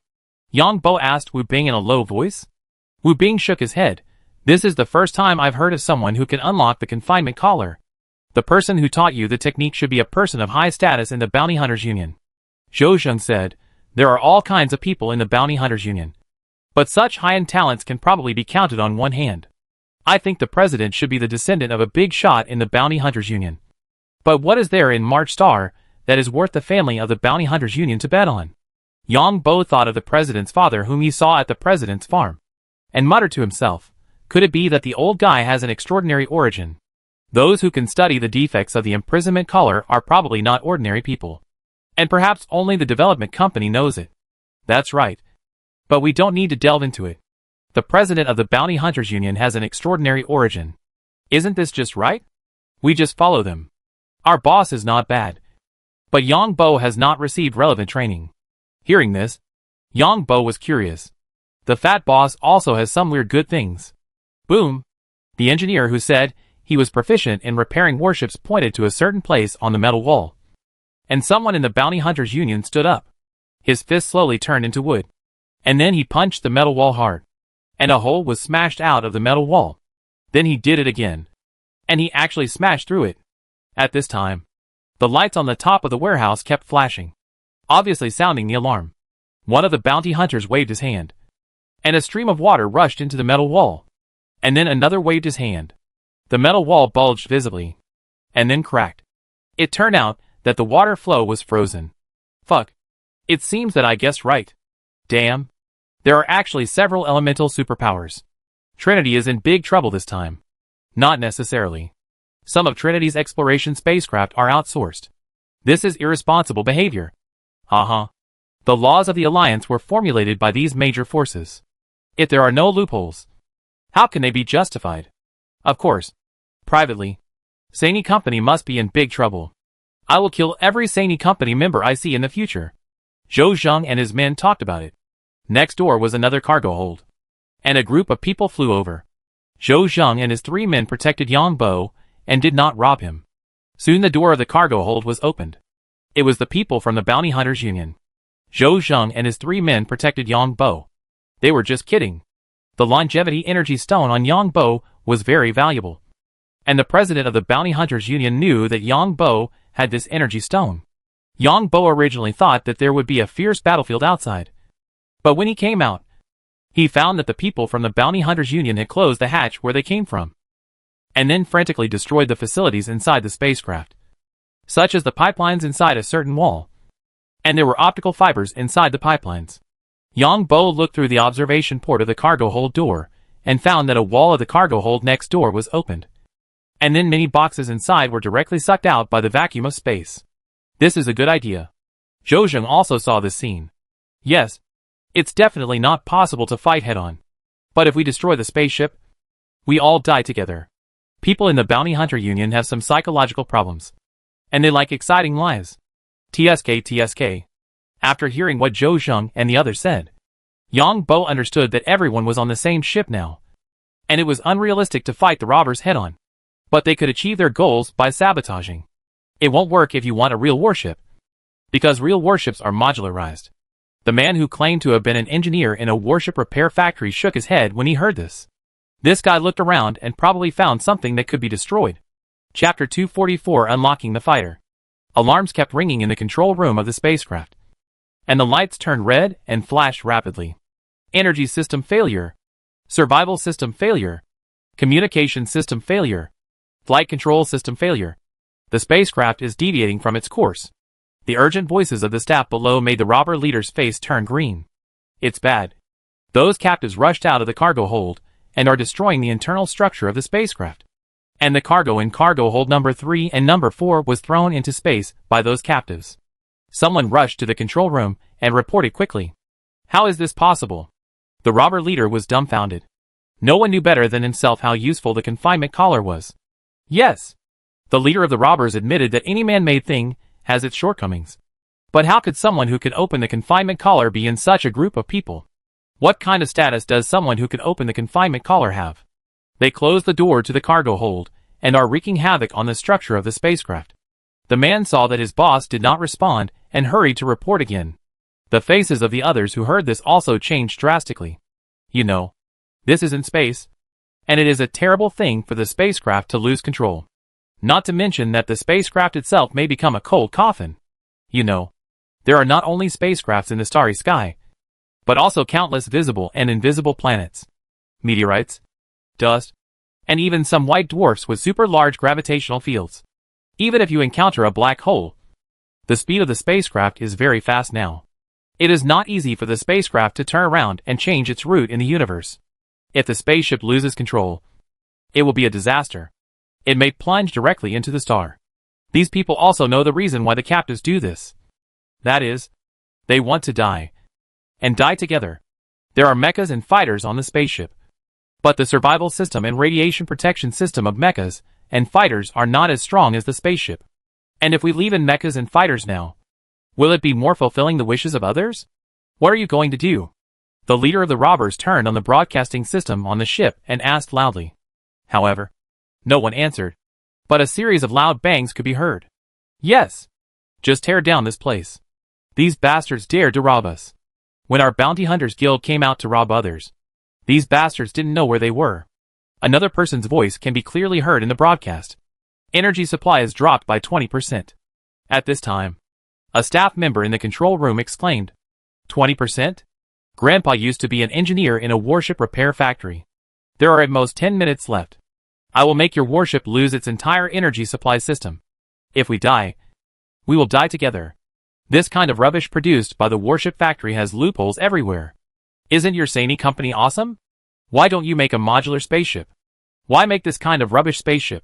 Speaker 1: Yang Bo asked Wu Bing in a low voice. Wu Bing shook his head. This is the first time I've heard of someone who can unlock the confinement collar. The person who taught you the technique should be a person of high status in the Bounty Hunters Union. Zhou Zheng said, there are all kinds of people in the Bounty Hunters Union, but such high-end talents can probably be counted on one hand. I think the president should be the descendant of a big shot in the Bounty Hunters Union. But what is there in March Star that is worth the family of the Bounty Hunters Union to bet on? Yang Bo thought of the president's father whom he saw at the president's farm, and muttered to himself, could it be that the old guy has an extraordinary origin? Those who can study the defects of the imprisonment collar are probably not ordinary people. And perhaps only the development company knows it. That's right. But we don't need to delve into it. The president of the Bounty Hunters Union has an extraordinary origin. Isn't this just right? We just follow them. Our boss is not bad. But Yang Bo has not received relevant training. Hearing this, Yang Bo was curious. The fat boss also has some weird good things. Boom! The engineer who said he was proficient in repairing warships pointed to a certain place on the metal wall. And someone in the Bounty Hunters Union stood up. His fist slowly turned into wood. And then he punched the metal wall hard. And a hole was smashed out of the metal wall. Then he did it again. And he actually smashed through it. At this time, the lights on the top of the warehouse kept flashing, obviously sounding the alarm. One of the bounty hunters waved his hand, and a stream of water rushed into the metal wall. And then another waved his hand. The metal wall bulged visibly, and then cracked. It turned out that the water flow was frozen. Fuck. It seems that I guessed right. Damn. There are actually several elemental superpowers. Trinity is in big trouble this time. Not necessarily. Some of Trinity's exploration spacecraft are outsourced. This is irresponsible behavior. Haha. The laws of the Alliance were formulated by these major forces. If there are no loopholes, how can they be justified? Of course. Privately, Saini Company must be in big trouble. I will kill every Saini Company member I see in the future. Zhou Zheng and his men talked about it. Next door was another cargo hold, and a group of people flew over. Zhou Zheng and his 3 men protected Yang Bo and did not rob him. Soon the door of the cargo hold was opened. It was the people from the Bounty Hunters Union. Zhou Zheng and his 3 men protected Yang Bo. They were just kidding. The longevity energy stone on Yang Bo was very valuable. And the president of the Bounty Hunters Union knew that Yang Bo had this energy stone. Yang Bo originally thought that there would be a fierce battlefield outside. But when he came out, he found that the people from the Bounty Hunters Union had closed the hatch where they came from, and then frantically destroyed the facilities inside the spacecraft, such as the pipelines inside a certain wall. And there were optical fibers inside the pipelines. Yang Bo looked through the observation port of the cargo hold door, and found that a wall of the cargo hold next door was opened. And then many boxes inside were directly sucked out by the vacuum of space. This is a good idea. Zhou Zheng also saw this scene. Yes, it's definitely not possible to fight head-on. But if we destroy the spaceship, we all die together. People in the Bounty Hunter Union have some psychological problems, and they like exciting lives. TSK. After hearing what Zhou Zheng and the others said, Yang Bo understood that everyone was on the same ship now, and it was unrealistic to fight the robbers head-on. But they could achieve their goals by sabotaging. It won't work if you want a real warship, because real warships are modularized. The man who claimed to have been an engineer in a warship repair factory shook his head when he heard this. This guy looked around and probably found something that could be destroyed. Chapter 244 Unlocking the Fighter. Alarms kept ringing in the control room of the spacecraft. And the lights turned red and flashed rapidly. Energy system failure. Survival system failure. Communication system failure. Flight control system failure. The spacecraft is deviating from its course. The urgent voices of the staff below made the robber leader's face turn green. It's bad. Those captives rushed out of the cargo hold and are destroying the internal structure of the spacecraft. And the cargo in cargo hold number 3 and number 4 was thrown into space by those captives. Someone rushed to the control room and reported quickly. How is this possible? The robber leader was dumbfounded. No one knew better than himself how useful the confinement collar was. Yes. The leader of the robbers admitted that any man-made thing has its shortcomings. But how could someone who could open the confinement collar be in such a group of people? What kind of status does someone who can open the confinement collar have? They closed the door to the cargo hold and are wreaking havoc on the structure of the spacecraft. The man saw that his boss did not respond and hurried to report again. The faces of the others who heard this also changed drastically. You know, this is in space, and it is a terrible thing for the spacecraft to lose control. Not to mention that the spacecraft itself may become a cold coffin. You know, there are not only spacecrafts in the starry sky, but also countless visible and invisible planets, meteorites, dust, and even some white dwarfs with super large gravitational fields. Even if you encounter a black hole, the speed of the spacecraft is very fast now. It is not easy for the spacecraft to turn around and change its route in the universe. If the spaceship loses control, it will be a disaster. It may plunge directly into the star. These people also know the reason why the captives do this. That is, they want to die. And die together. There are mechas and fighters on the spaceship. But the survival system and radiation protection system of mechas and fighters are not as strong as the spaceship. And if we leave in mechas and fighters now, will it be more fulfilling the wishes of others? What are you going to do? The leader of the robbers turned on the broadcasting system on the ship and asked loudly. However, no one answered, but a series of loud bangs could be heard. Yes! Just tear down this place. These bastards dared to rob us. When our Bounty Hunters Guild came out to rob others, these bastards didn't know where they were. Another person's voice can be clearly heard in the broadcast. Energy supply is dropped by 20%. At this time, a staff member in the control room exclaimed, 20%? Grandpa used to be an engineer in a warship repair factory. There are at most 10 minutes left. I will make your warship lose its entire energy supply system. If we die, we will die together. This kind of rubbish produced by the warship factory has loopholes everywhere. Isn't your Sani company awesome? Why don't you make a modular spaceship? Why make this kind of rubbish spaceship?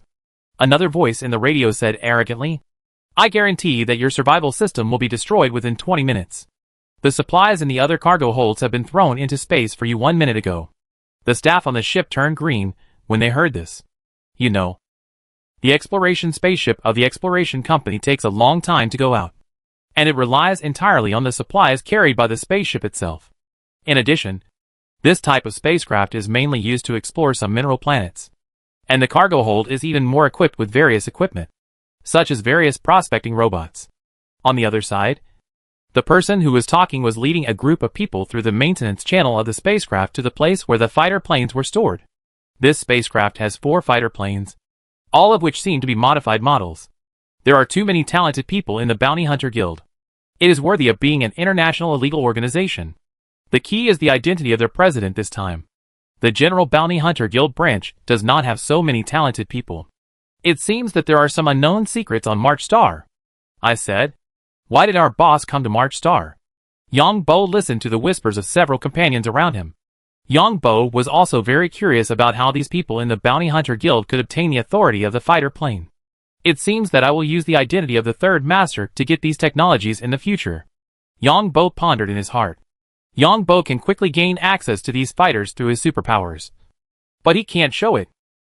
Speaker 1: Another voice in the radio said arrogantly, I guarantee that your survival system will be destroyed within 20 minutes. The supplies in the other cargo holds have been thrown into space for you 1 minute ago. The staff on the ship turned green when they heard this. You know, the exploration spaceship of the exploration company takes a long time to go out, and it relies entirely on the supplies carried by the spaceship itself. In addition, this type of spacecraft is mainly used to explore some mineral planets, and the cargo hold is even more equipped with various equipment, such as various prospecting robots. On the other side, the person who was talking was leading a group of people through the maintenance channel of the spacecraft to the place where the fighter planes were stored. This spacecraft has 4 fighter planes, all of which seem to be modified models. There are too many talented people in the Bounty Hunter Guild. It is worthy of being an international illegal organization. The key is the identity of their president this time. The General Bounty Hunter Guild branch does not have so many talented people. It seems that there are some unknown secrets on March Star. I said. Why did our boss come to March Star? Yang Bo listened to the whispers of several companions around him. Yang Bo was also very curious about how these people in the Bounty Hunter Guild could obtain the authority of the fighter plane. It seems that I will use the identity of the third master to get these technologies in the future. Yang Bo pondered in his heart. Yang Bo can quickly gain access to these fighters through his superpowers. But he can't show it.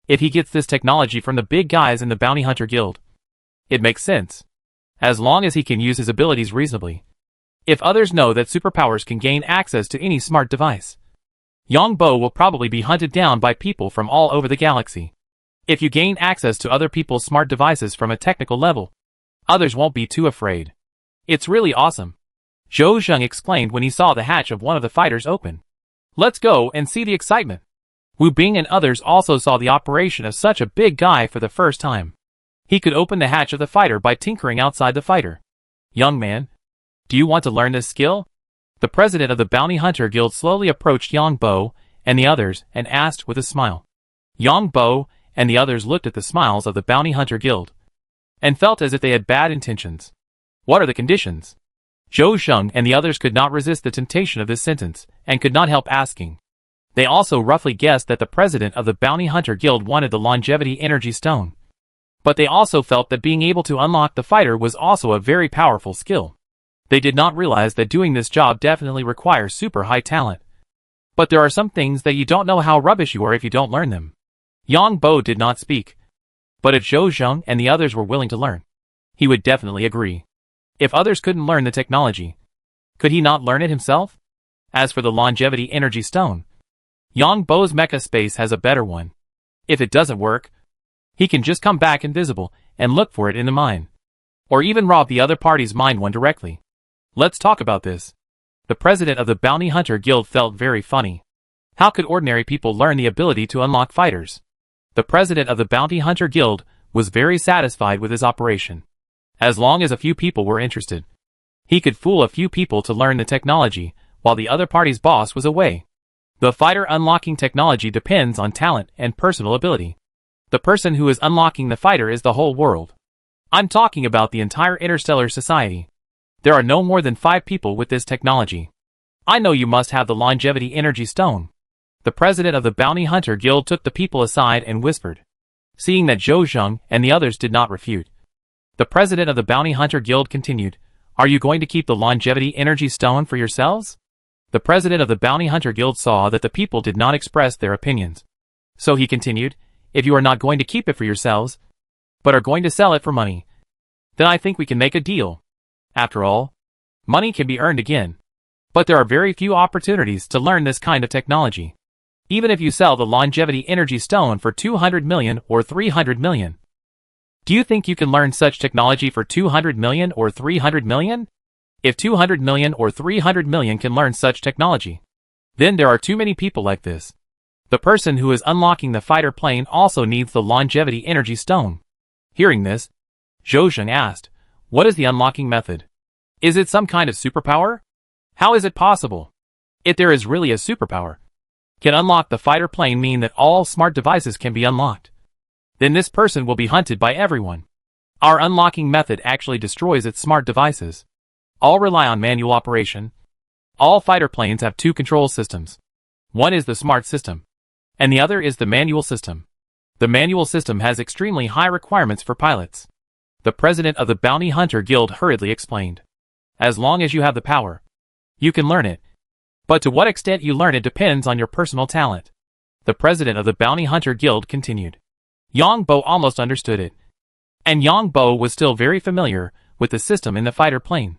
Speaker 1: If he gets this technology from the big guys in the Bounty Hunter Guild, it makes sense. As long as he can use his abilities reasonably. If others know that superpowers can gain access to any smart device, Yang Bo will probably be hunted down by people from all over the galaxy. If you gain access to other people's smart devices from a technical level, others won't be too afraid. It's really awesome. Zhou Zheng exclaimed when he saw the hatch of one of the fighters open. Let's go and see the excitement. Wu Bing and others also saw the operation of such a big guy for the first time. He could open the hatch of the fighter by tinkering outside the fighter. Young man, do you want to learn this skill? The president of the Bounty Hunter Guild slowly approached Yang Bo and the others and asked with a smile. Yang Bo and the others looked at the smiles of the Bounty Hunter Guild and felt as if they had bad intentions. What are the conditions? Zhou Zheng and the others could not resist the temptation of this sentence and could not help asking. They also roughly guessed that the president of the Bounty Hunter Guild wanted the longevity energy stone. But they also felt that being able to unlock the fighter was also a very powerful skill. They did not realize that doing this job definitely requires super high talent. But there are some things that you don't know how rubbish you are if you don't learn them. Yang Bo did not speak. But if Zhou Zheng and the others were willing to learn, he would definitely agree. If others couldn't learn the technology, could he not learn it himself? As for the longevity energy stone, Yang Bo's mecha space has a better one. If it doesn't work, he can just come back invisible and look for it in the mine. Or even rob the other party's mine one directly. Let's talk about this. The president of the Bounty Hunter Guild felt very funny. How could ordinary people learn the ability to unlock fighters? The president of the Bounty Hunter Guild was very satisfied with his operation. As long as a few people were interested, he could fool a few people to learn the technology while the other party's boss was away. The fighter unlocking technology depends on talent and personal ability. The person who is unlocking the fighter is the whole world. I'm talking about the entire Interstellar society. There are no more than 5 people with this technology. I know you must have the longevity energy stone. The president of the Bounty Hunter Guild took the people aside and whispered. Seeing that Zhou Zheng and the others did not refute, the president of the Bounty Hunter Guild continued, "Are you going to keep the longevity energy stone for yourselves?" The president of the Bounty Hunter Guild saw that the people did not express their opinions. So he continued, "If you are not going to keep it for yourselves, but are going to sell it for money, then I think we can make a deal. After all, money can be earned again. But there are very few opportunities to learn this kind of technology. Even if you sell the longevity energy stone for 200 million or 300 million. Do you think you can learn such technology for 200 million or 300 million? If 200 million or 300 million can learn such technology, then there are too many people like this. The person who is unlocking the fighter plane also needs the longevity energy stone." Hearing this, Zhou Zheng asked, "What is the unlocking method? Is it some kind of superpower? How is it possible? If there is really a superpower, can unlock the fighter plane mean that all smart devices can be unlocked? Then this person will be hunted by everyone. Our unlocking method actually destroys its smart devices. All rely on manual operation. All fighter planes have 2 control systems. One is the smart system, and the other is the manual system. The manual system has extremely high requirements for pilots." The president of the Bounty Hunter Guild hurriedly explained. "As long as you have the power, you can learn it. But to what extent you learn it depends on your personal talent." The president of the Bounty Hunter Guild continued. Yang Bo almost understood it. And Yang Bo was still very familiar with the system in the fighter plane.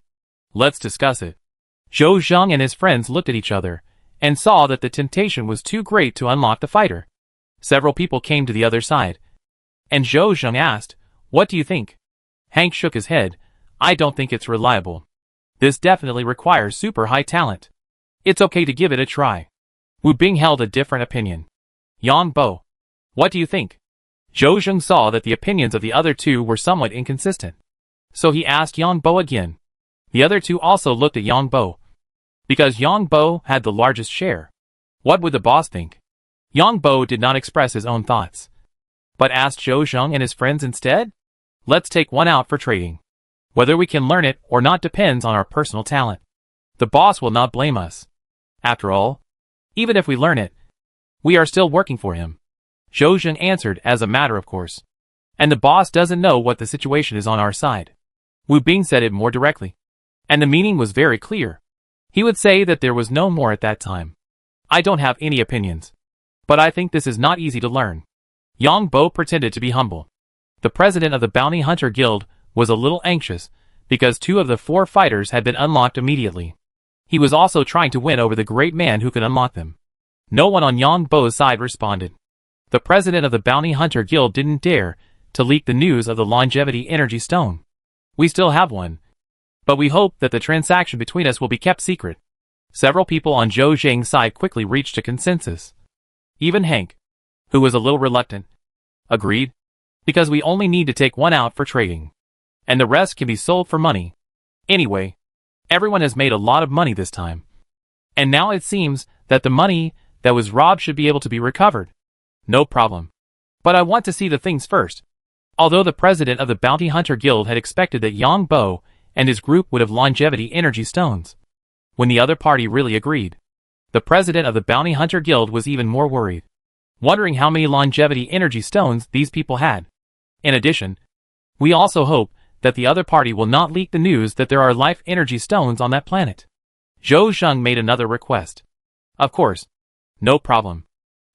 Speaker 1: "Let's discuss it." Zhou Zheng and his friends looked at each other and saw that the temptation was too great to unlock the fighter. Several people came to the other side. And Zhou Zheng asked, "What do you think?" Hank shook his head. "I don't think it's reliable. This definitely requires super high talent. It's okay to give it a try." Wu Bing held a different opinion. "Yang Bo, what do you think?" Zhou Zheng saw that the opinions of the other two were somewhat inconsistent. So he asked Yang Bo again. The other two also looked at Yang Bo. Because Yang Bo had the largest share. What would the boss think? Yang Bo did not express his own thoughts, but asked Zhou Zheng and his friends instead. "Let's take one out for trading. Whether we can learn it or not depends on our personal talent. The boss will not blame us. After all, even if we learn it, we are still working for him." Zhou Zheng answered as a matter of course. "And the boss doesn't know what the situation is on our side." Wu Bing said it more directly. And the meaning was very clear. He would say that there was no more at that time. "I don't have any opinions. But I think this is not easy to learn." Yang Bo pretended to be humble. The president of the Bounty Hunter Guild was a little anxious because 2 of the 4 fighters had been unlocked immediately. He was also trying to win over the great man who could unlock them. No one on Yang Bo's side responded. The president of the Bounty Hunter Guild didn't dare to leak the news of the longevity energy stone. "We still have one. But we hope that the transaction between us will be kept secret. Several people on Zhou Zhang's side quickly reached a consensus. Even Hank, who was a little reluctant, agreed, because we only need to take one out for trading, and the rest can be sold for money. Anyway, everyone has made a lot of money this time. And now it seems that the money that was robbed should be able to be recovered. No problem. But I want to see the things first. Although the president of the Bounty Hunter Guild had expected that Yang Bo and his group would have longevity energy stones, when the other party really agreed, the president of the Bounty Hunter Guild was even more worried, wondering how many longevity energy stones these people had. In addition, we also hope that the other party will not leak the news that there are life energy stones on that planet. Zhou Zhang made another request. Of course. No problem.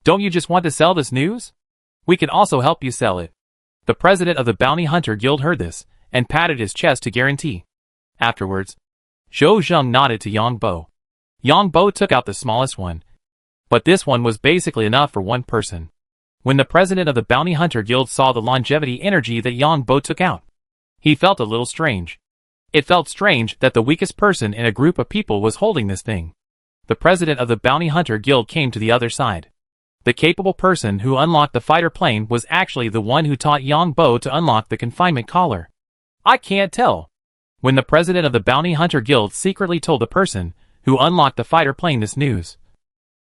Speaker 1: Don't you just want to sell this news? We can also help you sell it. The president of the Bounty Hunter Guild heard this, and patted his chest to guarantee. Afterwards, Zhou Zhang nodded to Yang Bo. Yang Bo took out the smallest one. But this one was basically enough for one person. When the president of the Bounty Hunter Guild saw the longevity energy that Yang Bo took out, he felt a little strange. It felt strange that the weakest person in a group of people was holding this thing. The president of the Bounty Hunter Guild came to the other side. The capable person who unlocked the fighter plane was actually the one who taught Yang Bo to unlock the confinement collar. I can't tell. When the president of the Bounty Hunter Guild secretly told the person who unlocked the fighter plane this news,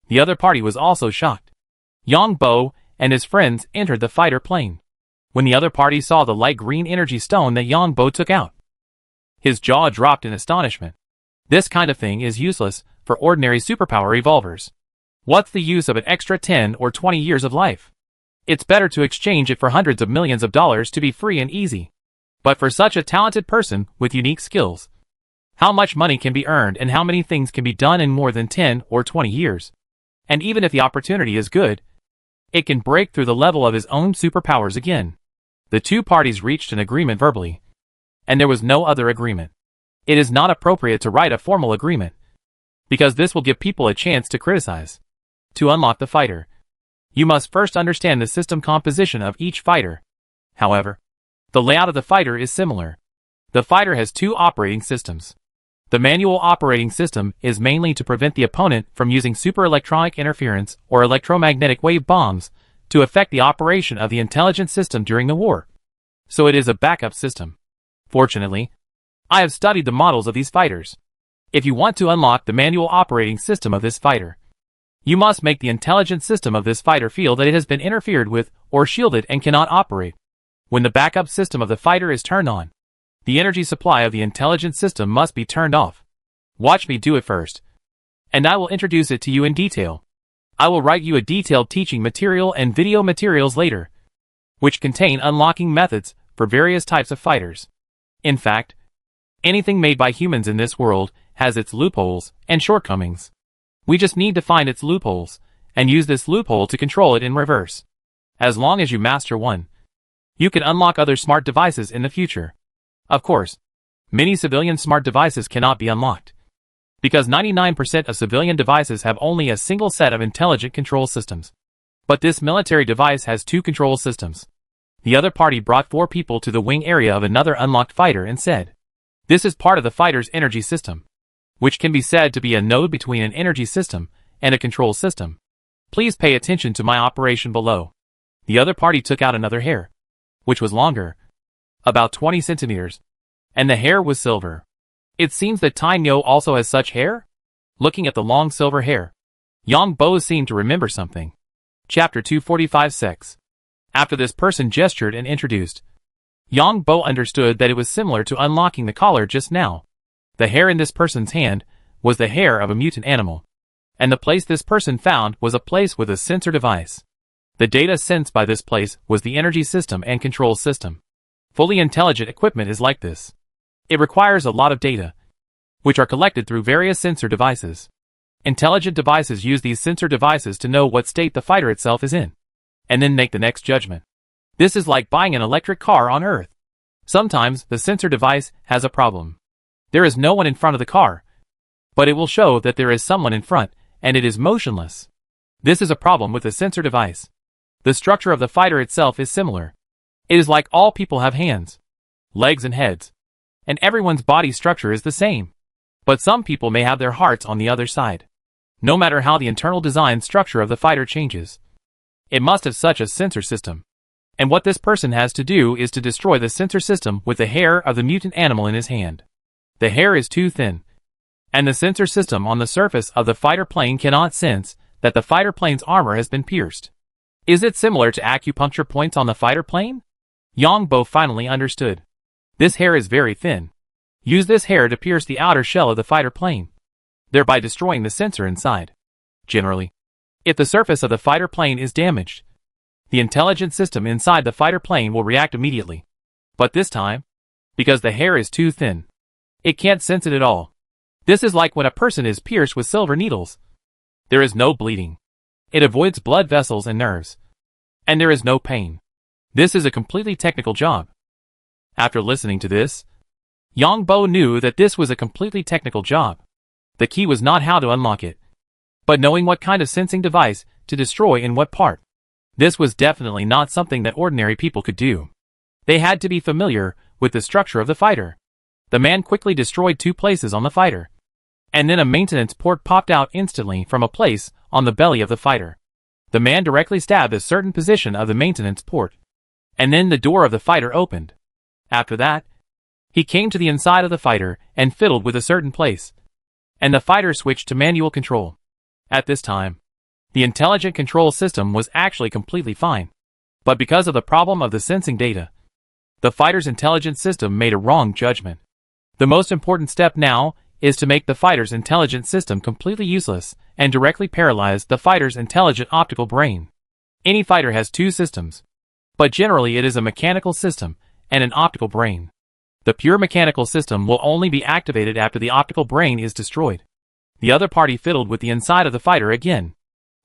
Speaker 1: the other party was also shocked. Yang Bo and his friends entered the fighter plane. When the other party saw the light green energy stone that Yang Bo took out, his jaw dropped in astonishment. This kind of thing is useless for ordinary superpower evolvers. What's the use of an extra 10 or 20 years of life? It's better to exchange it for hundreds of millions of dollars to be free and easy. But for such a talented person with unique skills, how much money can be earned and how many things can be done in more than 10 or 20 years? And even if the opportunity is good, it can break through the level of his own superpowers again. The two parties reached an agreement verbally, and there was no other agreement. It is not appropriate to write a formal agreement, because this will give people a chance to criticize. To unlock the fighter, you must first understand the system composition of each fighter. However, the layout of the fighter is similar. The fighter has two operating systems. The manual operating system is mainly to prevent the opponent from using super electronic interference or electromagnetic wave bombs to affect the operation of the intelligence system during the war. So it is a backup system. Fortunately, I have studied the models of these fighters. If you want to unlock the manual operating system of this fighter, you must make the intelligence system of this fighter feel that it has been interfered with or shielded and cannot operate. When the backup system of the fighter is turned on, the energy supply of the intelligence system must be turned off. Watch me do it first, and I will introduce it to you in detail. I will write you a detailed teaching material and video materials later, which contain unlocking methods for various types of fighters. In fact, anything made by humans in this world has its loopholes and shortcomings. We just need to find its loopholes, and use this loophole to control it in reverse. As long as you master one, you can unlock other smart devices in the future. Of course, many civilian smart devices cannot be unlocked, because 99% of civilian devices have only a single set of intelligent control systems. But this military device has two control systems. The other party brought 4 people to the wing area of another unlocked fighter and said, "This is part of the fighter's energy system, which can be said to be a node between an energy system and a control system. Please pay attention to my operation below." The other party took out another hair, which was longer, about 20 centimeters, and the hair was silver. It seems that Tainyo also has such hair? Looking at the long silver hair, Yang Bo seemed to remember something. Chapter 245 6. After this person gestured and introduced, Yang Bo understood that it was similar to unlocking the collar just now. The hair in this person's hand was the hair of a mutant animal, and the place this person found was a place with a sensor device. The data sensed by this place was the energy system and control system. Fully intelligent equipment is like this. It requires a lot of data, which are collected through various sensor devices. Intelligent devices use these sensor devices to know what state the fighter itself is in, and then make the next judgment. This is like buying an electric car on Earth. Sometimes the sensor device has a problem. There is no one in front of the car, but it will show that there is someone in front, and it is motionless. This is a problem with the sensor device. The structure of the fighter itself is similar. It is like all people have hands, legs and heads. and everyone's body structure is the same. But some people may have their hearts on the other side. No matter how the internal design structure of the fighter changes, it must have such a sensor system. And what this person has to do is to destroy the sensor system with the hair of the mutant animal in his hand. The hair is too thin, and the sensor system on the surface of the fighter plane cannot sense that the fighter plane's armor has been pierced. Is it similar to acupuncture points on the fighter plane? Yongbo finally understood. This hair is very thin. Use this hair to pierce the outer shell of the fighter plane, thereby destroying the sensor inside. Generally, if the surface of the fighter plane is damaged, the intelligence system inside the fighter plane will react immediately. But this time, because the hair is too thin, it can't sense it at all. This is like when a person is pierced with silver needles. There is no bleeding. It avoids blood vessels and nerves. And there is no pain. This is a completely technical job. After listening to this, Yongbo knew that this was a completely technical job. The key was not how to unlock it, but knowing what kind of sensing device to destroy in what part. This was definitely not something that ordinary people could do. They had to be familiar with the structure of the fighter. The man quickly destroyed 2 places on the fighter, and then a maintenance port popped out instantly from a place on the belly of the fighter. The man directly stabbed a certain position of the maintenance port, and then the door of the fighter opened. After that, he came to the inside of the fighter and fiddled with a certain place, and the fighter switched to manual control. At this time, the intelligent control system was actually completely fine. But because of the problem of the sensing data, the fighter's intelligence system made a wrong judgment. The most important step now is to make the fighter's intelligence system completely useless and directly paralyze the fighter's intelligent optical brain. Any fighter has 2 systems, but generally it is a mechanical system and an optical brain. The pure mechanical system will only be activated after the optical brain is destroyed. The other party fiddled with the inside of the fighter again.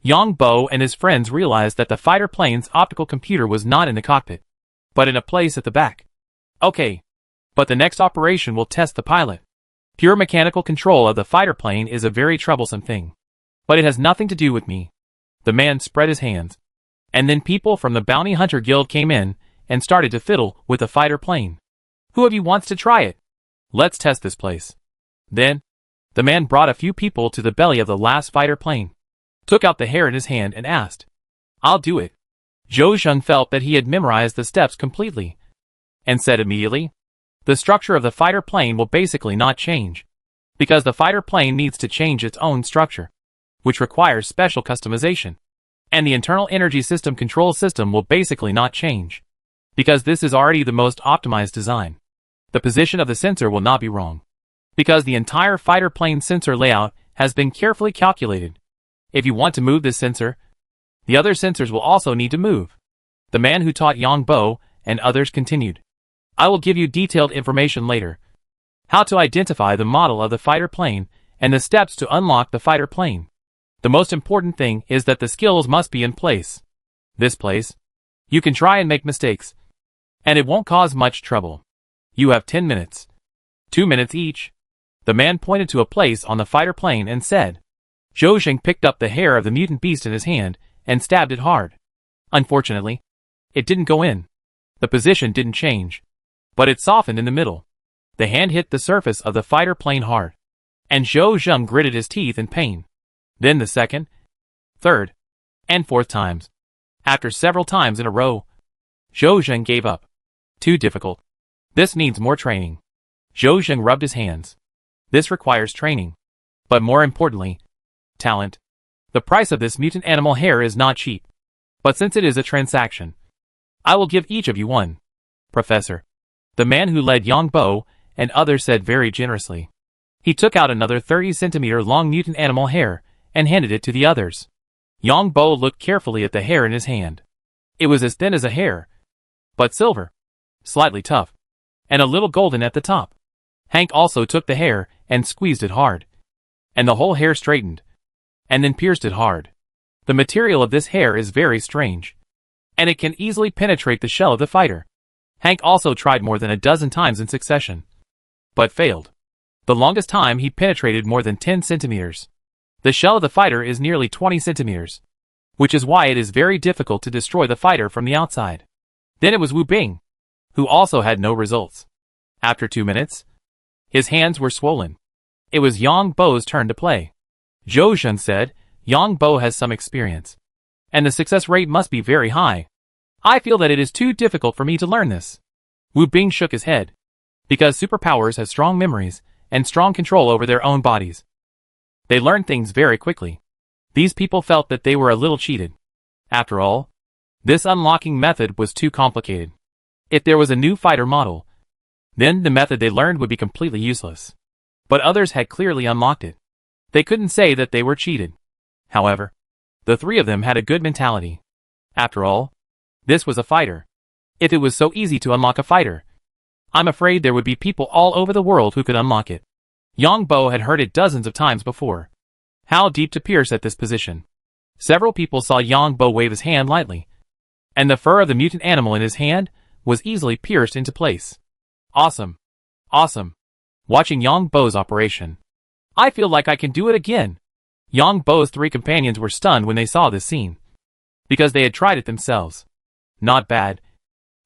Speaker 1: Yongbo and his friends realized that the fighter plane's optical computer was not in the cockpit, but in a place at the back. Okay, but the next operation will test the pilot. Pure mechanical control of the fighter plane is a very troublesome thing, but it has nothing to do with me. The man spread his hands, and then people from the Bounty Hunter Guild came in and started to fiddle with the fighter plane. Who of you wants to try it? Let's test this place. Then, the man brought a few people to the belly of the last fighter plane, took out the hair in his hand and asked, "I'll do it." Zhou Zheng felt that he had memorized the steps completely, and said immediately, "The structure of the fighter plane will basically not change, because the fighter plane needs to change its own structure, which requires special customization. And the internal energy system control system will basically not change, because this is already the most optimized design. The position of the sensor will not be wrong, because the entire fighter plane sensor layout has been carefully calculated. If you want to move this sensor, the other sensors will also need to move." The man who taught Yongbo and others continued, "I will give you detailed information later. How to identify the model of the fighter plane and the steps to unlock the fighter plane. The most important thing is that the skills must be in place. This place, you can try and make mistakes, and it won't cause much trouble. You have 10 minutes. 2 minutes each." The man pointed to a place on the fighter plane and said. Zhou Zheng picked up the hair of the mutant beast in his hand and stabbed it hard. Unfortunately, it didn't go in. The position didn't change, but it softened in the middle. The hand hit the surface of the fighter plane hard, and Zhou Zheng gritted his teeth in pain. Then the second, third, and fourth times. After several times in a row, Zhou Zheng gave up. Too difficult. This needs more training. Zhou Zheng rubbed his hands. This requires training, but more importantly, talent. The price of this mutant animal hair is not cheap, but since it is a transaction, I will give each of you one. Professor. The man who led Yongbo and others said very generously. He took out another 30-centimeter long mutant animal hair and handed it to the others. Yongbo looked carefully at the hair in his hand. It was as thin as a hair, but silver, slightly tough, and a little golden at the top. Hank also took the hair and squeezed it hard, and the whole hair straightened, and then pierced it hard. The material of this hair is very strange, and it can easily penetrate the shell of the fighter. Hank also tried more than a dozen times in succession, but failed. The longest time he penetrated more than 10 centimeters. The shell of the fighter is nearly 20 centimeters, which is why it is very difficult to destroy the fighter from the outside. Then it was Wu Bing, who also had no results. After 2 minutes, His hands were swollen. It was Yang Bo's turn to play. Zhou Zheng said, Yang Bo has some experience. And the success rate must be very high. I feel that it is too difficult for me to learn this. Wu Bing shook his head. Because superpowers have strong memories and strong control over their own bodies. They learn things very quickly. These people felt that they were a little cheated. After all, this unlocking method was too complicated. If there was a new fighter model, then the method they learned would be completely useless. But others had clearly unlocked it. They couldn't say that they were cheated. However, the three of them had a good mentality. After all, this was a fighter. If it was so easy to unlock a fighter, I'm afraid there would be people all over the world who could unlock it. Yang Bo had heard it dozens of times before. How deep to pierce at this position. Several people saw Yang Bo wave his hand lightly, and the fur of the mutant animal in his hand was easily pierced into place. Awesome. Awesome. Watching Yang Bo's operation. I feel like I can do it again. Yang Bo's three companions were stunned when they saw this scene. Because they had tried it themselves. Not bad.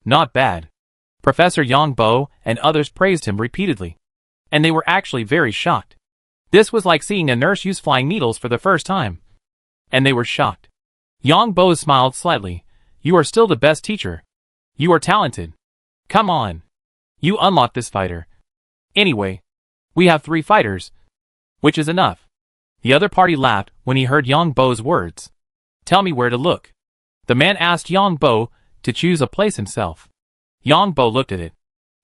Speaker 1: Not bad. Professor Yang Bo and others praised him repeatedly. And they were actually very shocked. This was like seeing a nurse use flying needles for the first time. And they were shocked. Yang Bo smiled slightly. You are still the best teacher. You are talented. Come on. You unlocked this fighter. Anyway, we have 3 fighters. Which is enough. The other party laughed when he heard Yang Bo's words. Tell me where to look. The man asked Yang Bo to choose a place himself. Yang Bo looked at it,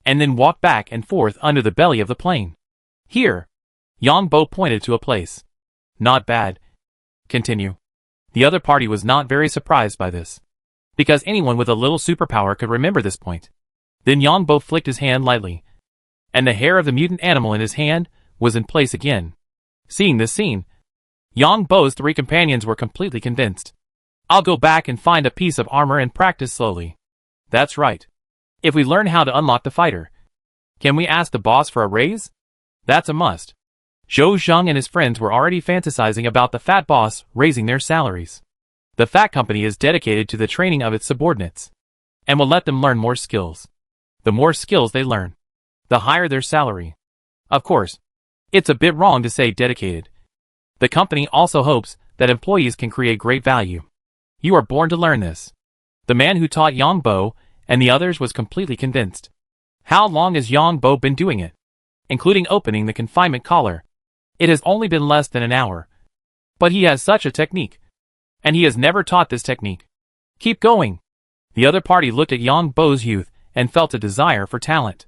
Speaker 1: and then walked back and forth under the belly of the plane. Here. Yang Bo pointed to a place. Not bad. Continue. The other party was not very surprised by this. Because anyone with a little superpower could remember this point. Then Yang Bo flicked his hand lightly, and the hair of the mutant animal in his hand was in place again. Seeing this scene, Yang Bo's 3 companions were completely convinced. I'll go back and find a piece of armor and practice slowly. That's right. If we learn how to unlock the fighter, can we ask the boss for a raise? That's a must. Zhou Zheng and his friends were already fantasizing about the fat boss raising their salaries. The fat company is dedicated to the training of its subordinates, and will let them learn more skills. The more skills they learn, the higher their salary. Of course, it's a bit wrong to say dedicated. The company also hopes that employees can create great value. You are born to learn this. The man who taught Yang Bo and the others was completely convinced. How long has Yang Bo been doing it? Including opening the confinement collar. It has only been less than an hour. But he has such a technique. And he has never taught this technique. Keep going. The other party looked at Yang Bo's youth and felt a desire for talent.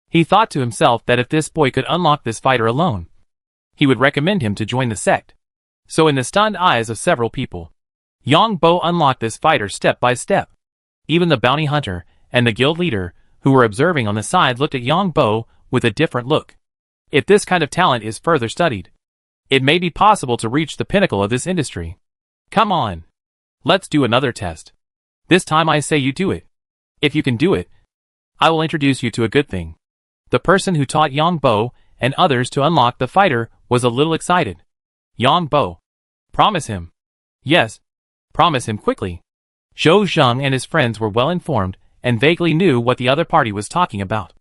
Speaker 1: He thought to himself that if this boy could unlock this fighter alone, he would recommend him to join the sect. So in the stunned eyes of several people, Yang Bo unlocked this fighter step by step. Even the bounty hunter and the guild leader, who were observing on the side, looked at Yang Bo with a different look. If this kind of talent is further studied, it may be possible to reach the pinnacle of this industry. Come on. Let's do another test. This time I say you do it. If you can do it, I will introduce you to a good thing. The person who taught Yang Bo and others to unlock the fighter was a little excited. Yang Bo. Promise him. Yes. Promise him quickly. Zhou Zheng and his friends were well informed and vaguely knew what the other party was talking about.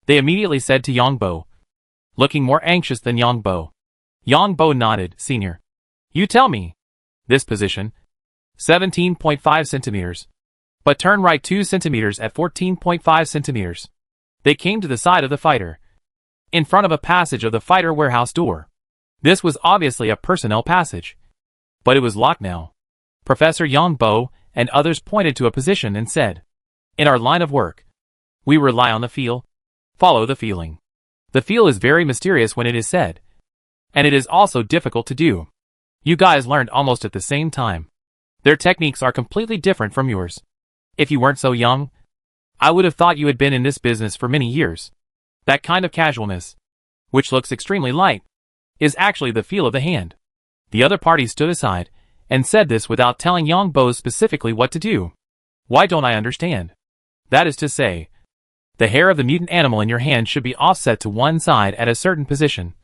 Speaker 1: They immediately said to Yang Bo, looking more anxious than Yang Bo. Yang Bo nodded. Senior. You tell me. This position. 17.5 centimeters. But turn right 2 centimeters at 14.5 centimeters. They came to the side of the fighter, in front of a passage of the fighter warehouse door. This was obviously a personnel passage. But it was locked now. Professor Yang Bo and others pointed to a position and said, in our line of work, we rely on the feel. Follow the feeling. The feel is very mysterious when it is said. And it is also difficult to do. You guys learned almost at the same time. Their techniques are completely different from yours. If you weren't so young, I would have thought you had been in this business for many years. That kind of casualness, which looks extremely light, is actually the feel of the hand. The other party stood aside and said this without telling Yang Bo specifically what to do. Why don't I understand? That is to say, the hair of the mutant animal in your hand should be offset to one side at a certain position.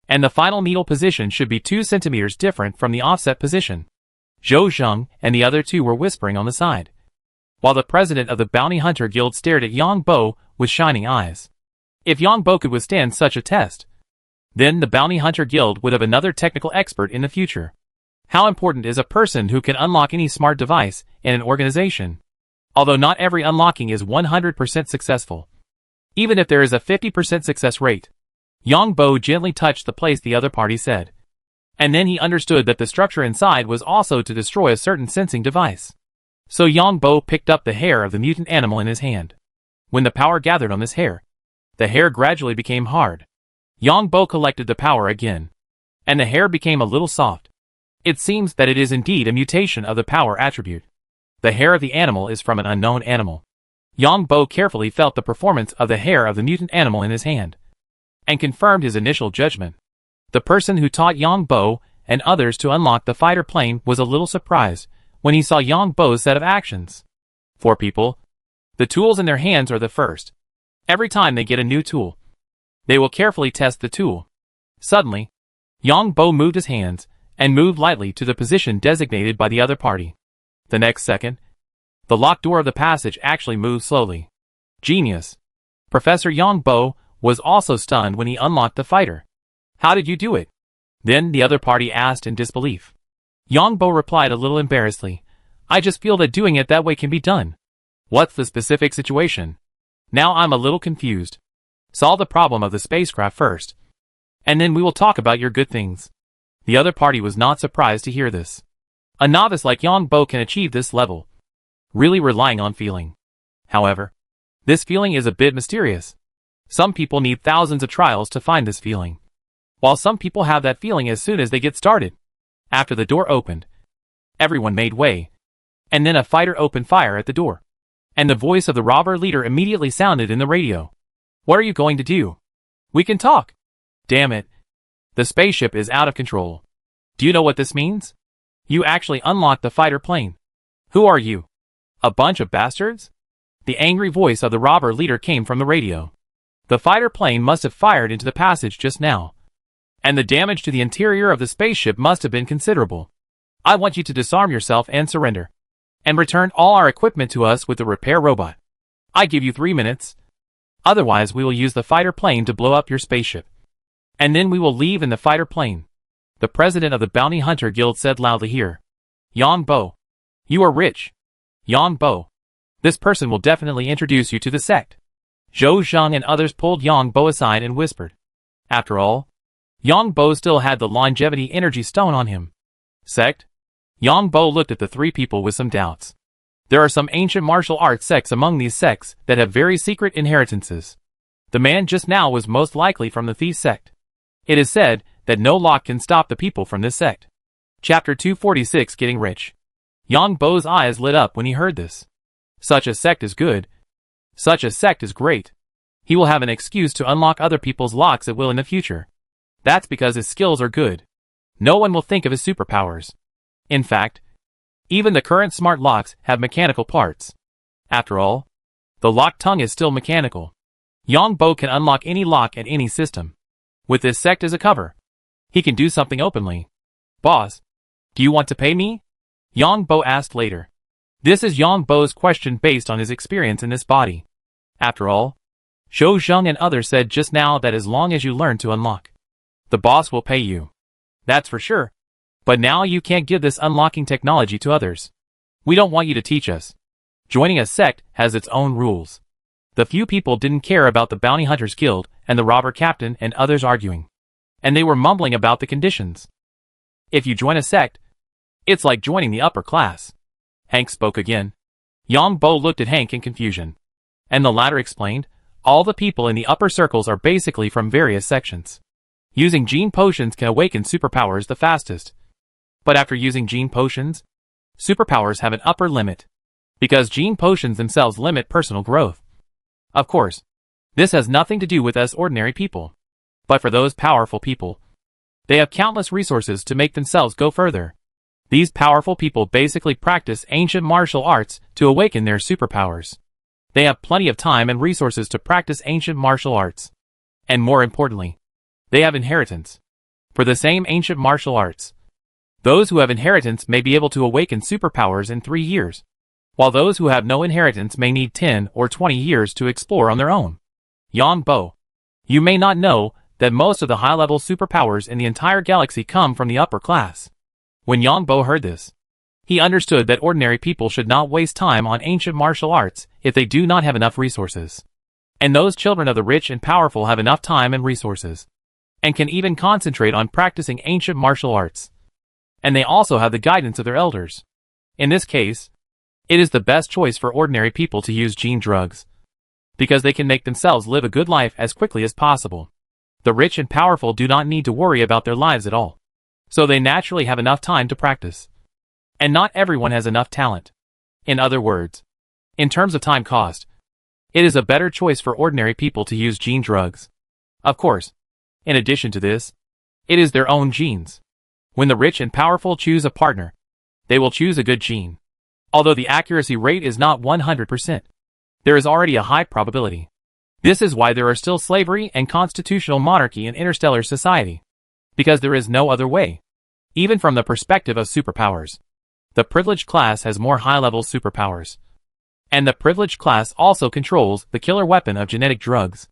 Speaker 1: And the final needle position should be 2 centimeters different from the offset position. Zhou Zheng and the other 2 were whispering on the side, while the president of the Bounty Hunter Guild stared at Yang Bo with shining eyes. If Yang Bo could withstand such a test, then the Bounty Hunter Guild would have another technical expert in the future. How important is a person who can unlock any smart device in an organization? Although not every unlocking is 100% successful. Even if there is a 50% success rate. Yang Bo gently touched the place the other party said. And then he understood that the structure inside was also to destroy a certain sensing device. So Yang Bo picked up the hair of the mutant animal in his hand. When the power gathered on this hair, the hair gradually became hard. Yang Bo collected the power again. And the hair became a little soft. It seems that it is indeed a mutation of the power attribute. The hair of the animal is from an unknown animal. Yang Bo carefully felt the performance of the hair of the mutant animal in his hand, and confirmed his initial judgment. The person who taught Yang Bo and others to unlock the fighter plane was a little surprised when he saw Yang Bo's set of actions. For people, the tools in their hands are the first. Every time they get a new tool, they will carefully test the tool. Suddenly, Yang Bo moved his hands and moved lightly to the position designated by the other party. The next second, the locked door of the passage actually moved slowly. Genius. Professor Yang Bo was also stunned when he unlocked the fighter. How did you do it? Then the other party asked in disbelief. Yang Bo replied a little embarrassedly, I just feel that doing it that way can be done. What's the specific situation? Now I'm a little confused. Solve the problem of the spacecraft first, and then we will talk about your good things. The other party was not surprised to hear this. A novice like Yang Bo can achieve this level, really relying on feeling. However, this feeling is a bit mysterious. Some people need thousands of trials to find this feeling, while some people have that feeling as soon as they get started. After the door opened, everyone made way, and then a fighter opened fire at the door, and the voice of the robber leader immediately sounded in the radio. What are you going to do? We can talk. Damn it. The spaceship is out of control. Do you know what this means? You actually unlocked the fighter plane. Who are you? A bunch of bastards? The angry voice of the robber leader came from the radio. The fighter plane must have fired into the passage just now, and the damage to the interior of the spaceship must have been considerable. I want you to disarm yourself and surrender, and return all our equipment to us with the repair robot. I give you 3 minutes. Otherwise we will use the fighter plane to blow up your spaceship. And then we will leave in the fighter plane. The president of the Bounty Hunter Guild said loudly here. Yang Bo. You are rich. Yang Bo. This person will definitely introduce you to the sect. Zhou Zheng and others pulled Yang Bo aside and whispered. After all, Yang Bo still had the longevity energy stone on him. Sect? Yang Bo looked at the three people with some doubts. There are some ancient martial arts sects among these sects that have very secret inheritances. The man just now was most likely from the Thief sect. It is said that no lock can stop the people from this sect. Chapter 246 Getting Rich. Yang Bo's eyes lit up when he heard this. Such a sect is good. Such a sect is great. He will have an excuse to unlock other people's locks at will in the future. That's because his skills are good. No one will think of his superpowers. In fact, even the current smart locks have mechanical parts. After all, the lock tongue is still mechanical. Yang Bo can unlock any lock at any system. With this sect as a cover, he can do something openly. Boss, do you want to pay me? Yang Bo asked later. This is Yang Bo's question based on his experience in this body. After all, Zhou Zheng and others said just now that as long as you learn to unlock, the boss will pay you. That's for sure. But now you can't give this unlocking technology to others. We don't want you to teach us. Joining a sect has its own rules. The few people didn't care about the Bounty Hunters Guild and the robber captain and others arguing. And they were mumbling about the conditions. If you join a sect, it's like joining the upper class. Hank spoke again. Yang Bo looked at Hank in confusion. And the latter explained, all the people in the upper circles are basically from various sections. Using gene potions can awaken superpowers the fastest. But after using gene potions, superpowers have an upper limit. Because gene potions themselves limit personal growth. Of course, this has nothing to do with us ordinary people. But for those powerful people, they have countless resources to make themselves go further. These powerful people basically practice ancient martial arts to awaken their superpowers. They have plenty of time and resources to practice ancient martial arts. And more importantly, they have inheritance. For the same ancient martial arts, those who have inheritance may be able to awaken superpowers in 3 years, while those who have no inheritance may need 10 or 20 years to explore on their own. Yang Bo. You may not know that most of the high-level superpowers in the entire galaxy come from the upper class. When Yang Bo heard this, he understood that ordinary people should not waste time on ancient martial arts if they do not have enough resources. And those children of the rich and powerful have enough time and resources, and can even concentrate on practicing ancient martial arts. And they also have the guidance of their elders. In this case, it is the best choice for ordinary people to use gene drugs, because they can make themselves live a good life as quickly as possible. The rich and powerful do not need to worry about their lives at all, so they naturally have enough time to practice. And not everyone has enough talent. In other words, in terms of time cost, it is a better choice for ordinary people to use gene drugs. Of course, in addition to this, it is their own genes. When the rich and powerful choose a partner, they will choose a good gene. Although the accuracy rate is not 100%, there is already a high probability. This is why there are still slavery and constitutional monarchy in interstellar society. Because there is no other way. Even from the perspective of superpowers, the privileged class has more high-level superpowers. And the privileged class also controls the killer weapon of genetic drugs.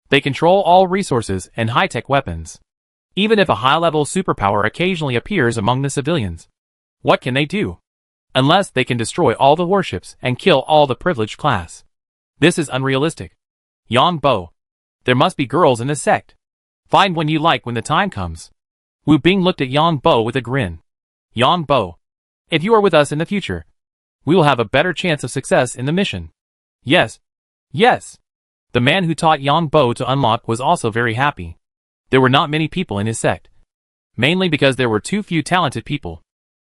Speaker 1: They control all resources and high-tech weapons. Even if a high-level superpower occasionally appears among the civilians, what can they do? Unless they can destroy all the warships and kill all the privileged class. This is unrealistic. Yang Bo. There must be girls in the sect. Find one you like when the time comes. Wu Bing looked at Yang Bo with a grin. Yang Bo. If you are with us in the future, we will have a better chance of success in the mission. Yes. Yes. The man who taught Yang Bo to unlock was also very happy. There were not many people in his sect. Mainly because there were too few talented people.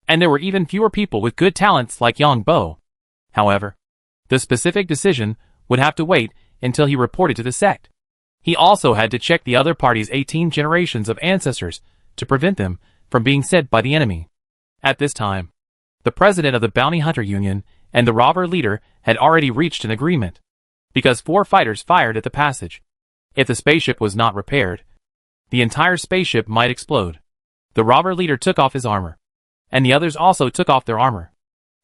Speaker 1: And there were even fewer people with good talents like Yang Bo. However, the specific decision would have to wait until he reported to the sect. He also had to check the other party's 18 generations of ancestors to prevent them from being sent by the enemy. At this time, the president of the Bounty Hunter Union and the robber leader had already reached an agreement. Because 4 fighters fired at the passage. If the spaceship was not repaired, the entire spaceship might explode. The robber leader took off his armor, and the others also took off their armor,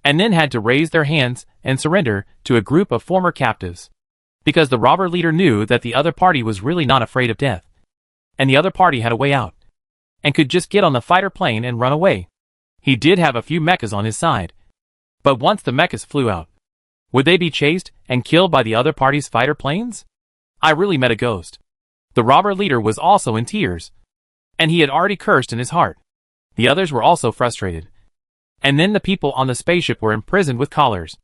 Speaker 1: and then had to raise their hands and surrender to a group of former captives. Because the robber leader knew that the other party was really not afraid of death, and the other party had a way out, and could just get on the fighter plane and run away. He did have a few mechas on his side, but once the mechas flew out, would they be chased and killed by the other party's fighter planes? I really met a ghost. The robber leader was also in tears, and he had already cursed in his heart. The others were also frustrated. And then the people on the spaceship were imprisoned with collars,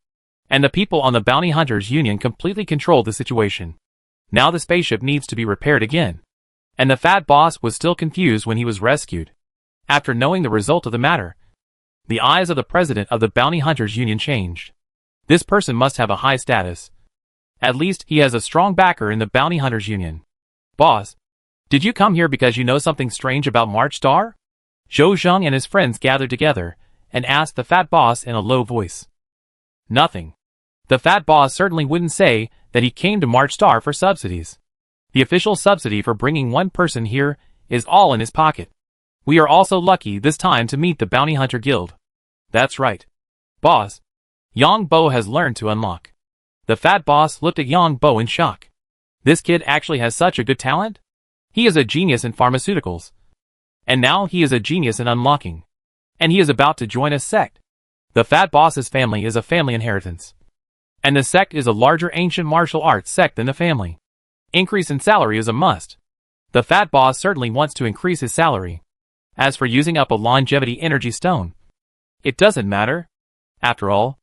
Speaker 1: and the people on the Bounty Hunters Union completely controlled the situation. Now the spaceship needs to be repaired again. And the fat boss was still confused when he was rescued. After knowing the result of the matter, the eyes of the president of the Bounty Hunters Union changed. This person must have a high status. At least he has a strong backer in the Bounty Hunters Union. Boss, did you come here because you know something strange about March Star? Zhou Zheng and his friends gathered together and asked the fat boss in a low voice. Nothing. The fat boss certainly wouldn't say that he came to March Star for subsidies. The official subsidy for bringing one person here is all in his pocket. We are also lucky this time to meet the Bounty Hunter Guild. That's right. Boss, Yang Bo has learned to unlock. The fat boss looked at Yang Bo in shock. This kid actually has such a good talent? He is a genius in pharmaceuticals. And now he is a genius in unlocking. And he is about to join a sect. The fat boss's family is a family inheritance. And the sect is a larger ancient martial arts sect than the family. Increase in salary is a must. The fat boss certainly wants to increase his salary. As for using up a longevity energy stone, it doesn't matter. After all,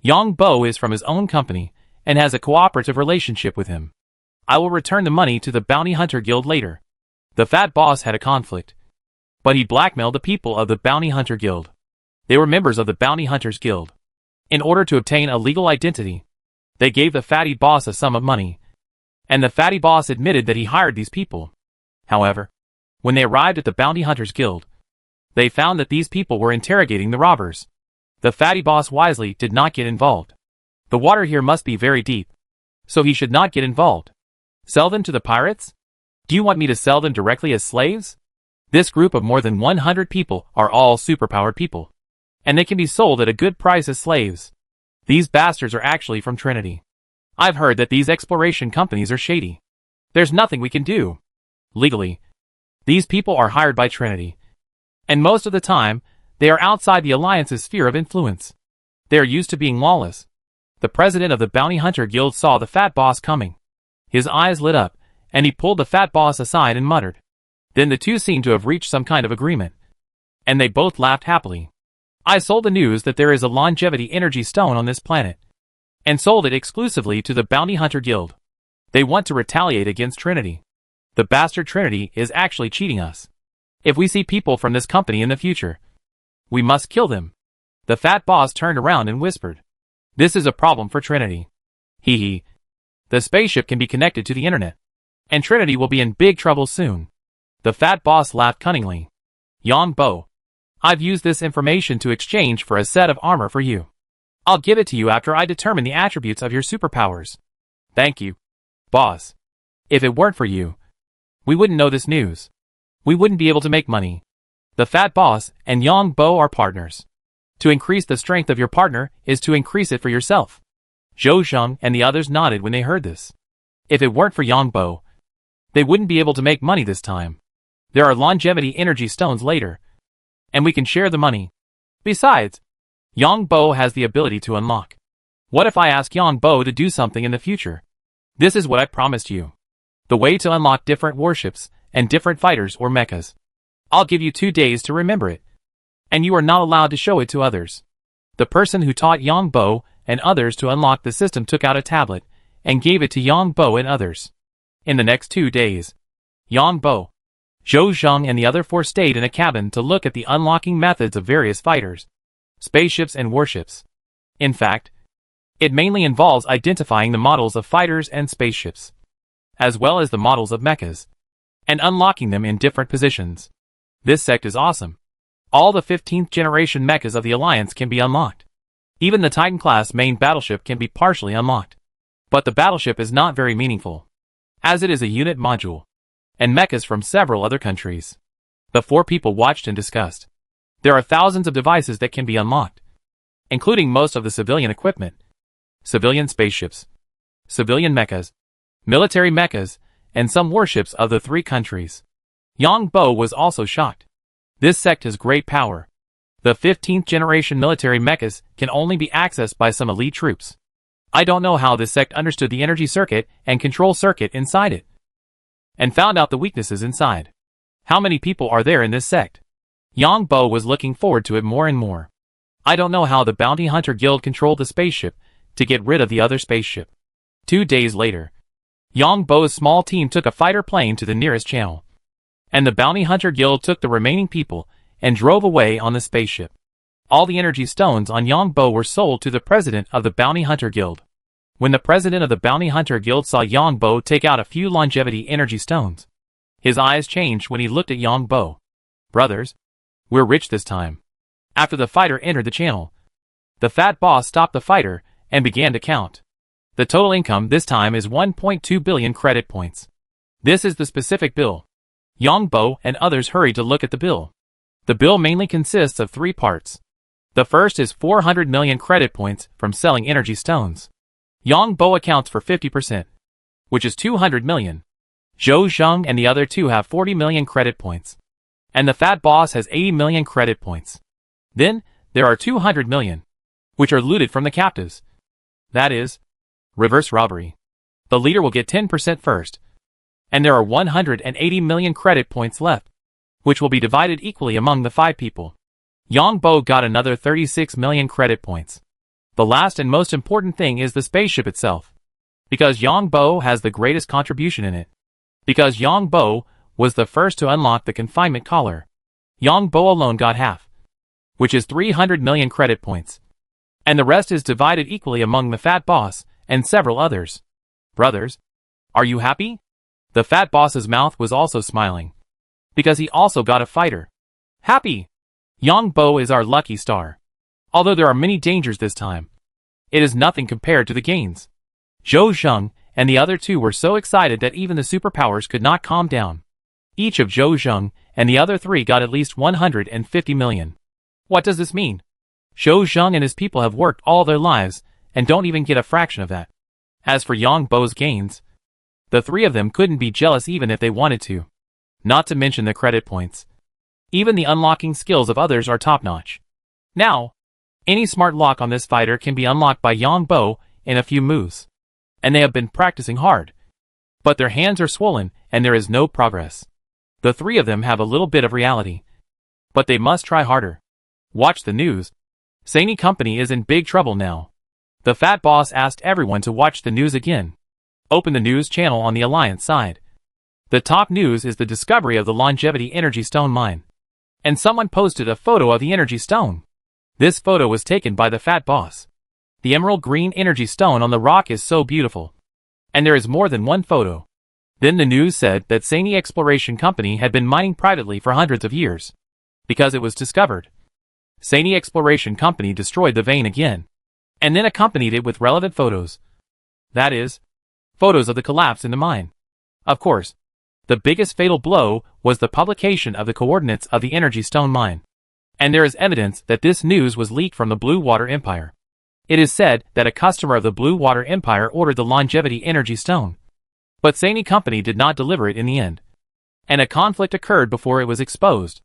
Speaker 1: Yang Bo is from his own company and has a cooperative relationship with him. I will return the money to the Bounty Hunter Guild later. The fat boss had a conflict, but he blackmailed the people of the Bounty Hunter Guild. They were members of the Bounty Hunters Guild. In order to obtain a legal identity, they gave the fatty boss a sum of money, and the fatty boss admitted that he hired these people. However, when they arrived at the Bounty Hunters Guild, they found that these people were interrogating the robbers. The fatty boss wisely did not get involved. The water here must be very deep, so he should not get involved. Sell them to the pirates? Do you want me to sell them directly as slaves? This group of more than 100 people are all superpowered people, and they can be sold at a good price as slaves. These bastards are actually from Trinity. I've heard that these exploration companies are shady. There's nothing we can do. Legally, these people are hired by Trinity. And most of the time, they are outside the Alliance's sphere of influence. They are used to being lawless. The president of the Bounty Hunter Guild saw the fat boss coming. His eyes lit up, and he pulled the fat boss aside and muttered. Then the two seemed to have reached some kind of agreement. And they both laughed happily. I sold the news that there is a longevity energy stone on this planet. And sold it exclusively to the Bounty Hunter Guild. They want to retaliate against Trinity. The bastard Trinity is actually cheating us. If we see people from this company in the future, we must kill them. The fat boss turned around and whispered. This is a problem for Trinity. Hee hee. The spaceship can be connected to the internet. And Trinity will be in big trouble soon. The fat boss laughed cunningly. Yang Bo, I've used this information to exchange for a set of armor for you. I'll give it to you after I determine the attributes of your superpowers. Thank you, boss. If it weren't for you, we wouldn't know this news. We wouldn't be able to make money. The fat boss and Yang Bo are partners. To increase the strength of your partner is to increase it for yourself. Zhou Zheng and the others nodded when they heard this. If it weren't for Yang Bo, they wouldn't be able to make money this time. There are longevity energy stones later, and we can share the money. Besides, Yang Bo has the ability to unlock. What if I ask Yang Bo to do something in the future? This is what I promised you. The way to unlock different warships and different fighters or mechas. I'll give you 2 days to remember it. And you are not allowed to show it to others. The person who taught Yang Bo and others to unlock the system took out a tablet and gave it to Yang Bo and others. In the next 2 days, Yang Bo, Zhou Zheng and the other 4 stayed in a cabin to look at the unlocking methods of various fighters, spaceships and warships. In fact, it mainly involves identifying the models of fighters and spaceships, as well as the models of mechas, and unlocking them in different positions. This sect is awesome. All the 15th generation mechas of the Alliance can be unlocked. Even the Titan-class main battleship can be partially unlocked. But the battleship is not very meaningful, as it is a unit module, and mechas from several other countries. The 4 people watched and discussed. There are thousands of devices that can be unlocked, including most of the civilian equipment, civilian spaceships, civilian mechas, military mechas, and some warships of the 3 countries. Yang Bo was also shocked. This sect has great power. The 15th generation military mechas can only be accessed by some elite troops. I don't know how this sect understood the energy circuit and control circuit inside it, and found out the weaknesses inside. How many people are there in this sect? Yang Bo was looking forward to it more and more. I don't know how the Bounty Hunter Guild controlled the spaceship to get rid of the other spaceship. 2 days later, Yang Bo's small team took a fighter plane to the nearest channel, and the Bounty Hunter Guild took the remaining people and drove away on the spaceship. All the energy stones on Yang Bo were sold to the president of the Bounty Hunter Guild. When the president of the Bounty Hunter Guild saw Yang Bo take out a few longevity energy stones, his eyes changed when he looked at Yang Bo. Brothers, we're rich this time. After the fighter entered the channel, the fat boss stopped the fighter and began to count. The total income this time is 1.2 billion credit points. This is the specific bill. Yang Bo and others hurried to look at the bill. The bill mainly consists of 3 parts. The first is 400 million credit points from selling energy stones. Yang Bo accounts for 50%, which is 200 million. Zhou Zheng and the other 2 have 40 million credit points. And the fat boss has 80 million credit points. Then, there are 200 million, which are looted from the captives. That is, reverse robbery. The leader will get 10% first. And there are 180 million credit points left, which will be divided equally among the 5 people. Yang Bo got another 36 million credit points. The last and most important thing is the spaceship itself, because Yang Bo has the greatest contribution in it. Because Yang Bo was the first to unlock the confinement collar, Yang Bo alone got half, which is 300 million credit points. And the rest is divided equally among the fat boss and several others. Brothers, are you happy? The fat boss's mouth was also smiling, because he also got a fighter. Happy! Yang Bo is our lucky star. Although there are many dangers this time, it is nothing compared to the gains. Zhou Zheng and the other 2 were so excited that even the superpowers could not calm down. Each of Zhou Zheng and the other 3 got at least 150 million. What does this mean? Zhou Zheng and his people have worked all their lives and don't even get a fraction of that. As for Yang Bo's gains, The three of them couldn't be jealous even if they wanted to. Not to mention the credit points. Even the unlocking skills of others are top-notch. Now, any smart lock on this fighter can be unlocked by Yang Bo in a few moves. And they have been practicing hard. But their hands are swollen and there is no progress. The three of them have a little bit of reality. But they must try harder. Watch the news. Sany Company is in big trouble now. The fat boss asked everyone to watch the news again. Open the news channel on the Alliance side. The top news is the discovery of the Longevity Energy Stone mine. And someone posted a photo of the Energy Stone. This photo was taken by the fat boss. The emerald green Energy Stone on the rock is so beautiful. And there is more than one photo. Then the news said that Sany Exploration Company had been mining privately for hundreds of years. Because it was discovered. Sany Exploration Company destroyed the vein again. And then accompanied it with relevant photos. That is, photos of the collapse in the mine. Of course, the biggest fatal blow was the publication of the coordinates of the Energy Stone mine. And there is evidence that this news was leaked from the Blue Water Empire. It is said that a customer of the Blue Water Empire ordered the Longevity Energy Stone. But Sany Company did not deliver it in the end. And a conflict occurred before it was exposed.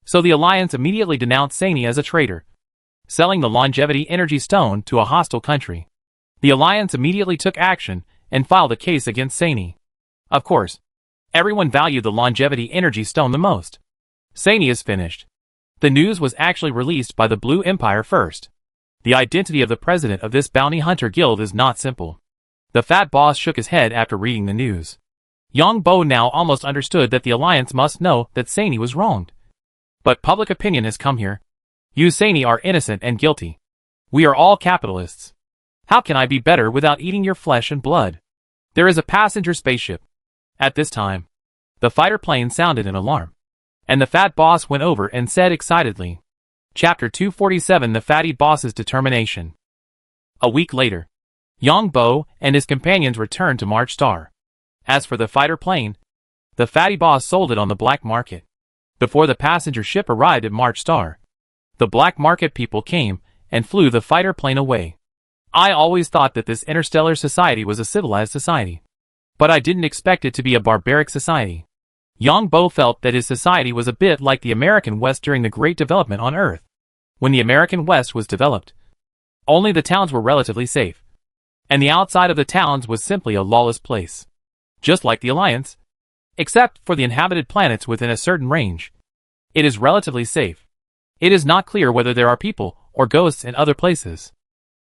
Speaker 1: So the Alliance immediately denounced Sany as a traitor, selling the Longevity Energy Stone to a hostile country. The Alliance immediately took action and filed a case against Sany. Of course, everyone valued the Longevity Energy Stone the most. Sany is finished. The news was actually released by the Blue Empire first. The identity of the president of this bounty hunter guild is not simple. The fat boss shook his head after reading the news. Yang Bo now almost understood that the Alliance must know that Sany was wronged. But public opinion has come here. You Sany are innocent and guilty. We are all capitalists. How can I be better without eating your flesh and blood? There is a passenger spaceship. At this time, the fighter plane sounded an alarm. And the fat boss went over and said excitedly. Chapter 247 The Fatty Boss's Determination. A week later, Yang Bo and his companions returned to March Star. As for the fighter plane, the fatty boss sold it on the black market. Before the passenger ship arrived at March Star, the black market people came and flew the fighter plane away. I always thought that this interstellar society was a civilized society. But I didn't expect it to be a barbaric society. Yang Bo felt that his society was a bit like the American West during the Great Development on Earth. When the American West was developed, only the towns were relatively safe. And the outside of the towns was simply a lawless place. Just like the Alliance. Except for the inhabited planets within a certain range. It is relatively safe. It is not clear whether there are people or ghosts in other places.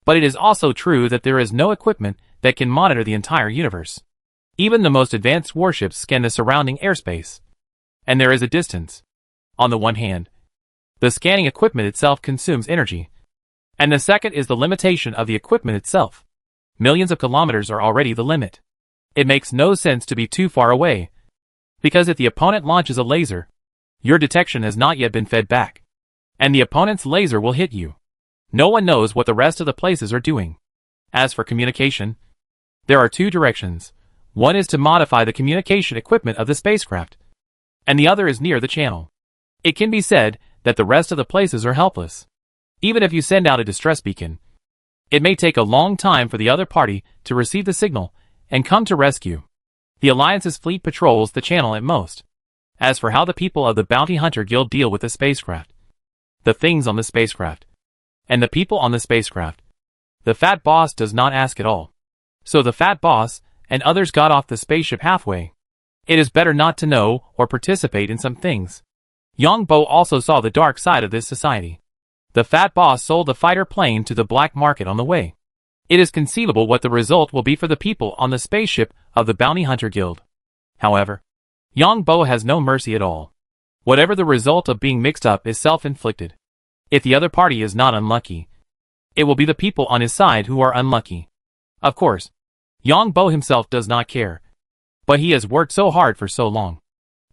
Speaker 1: But it is also true that there is no equipment that can monitor the entire universe. Even the most advanced warships scan the surrounding airspace. And there is a distance. On the one hand, the scanning equipment itself consumes energy. And the second is the limitation of the equipment itself. Millions of kilometers are already the limit. It makes no sense to be too far away. Because if the opponent launches a laser, your detection has not yet been fed back. And the opponent's laser will hit you. No one knows what the rest of the places are doing. As for communication, there are two directions. One is to modify the communication equipment of the spacecraft, and the other is near the channel. It can be said that the rest of the places are helpless. Even if you send out a distress beacon, it may take a long time for the other party to receive the signal and come to rescue. The Alliance's fleet patrols the channel at most. As for how the people of the Bounty Hunter Guild deal with the spacecraft, the things on the spacecraft, and the people on the spacecraft, the fat boss does not ask at all. So the fat boss and others got off the spaceship halfway. It is better not to know or participate in some things. Yang Bo also saw the dark side of this society. The fat boss sold the fighter plane to the black market on the way. It is conceivable what the result will be for the people on the spaceship of the Bounty Hunter Guild. However, Yang Bo has no mercy at all. Whatever the result of being mixed up is self-inflicted. If the other party is not unlucky, it will be the people on his side who are unlucky. Of course, Yang Bo himself does not care. But he has worked so hard for so long.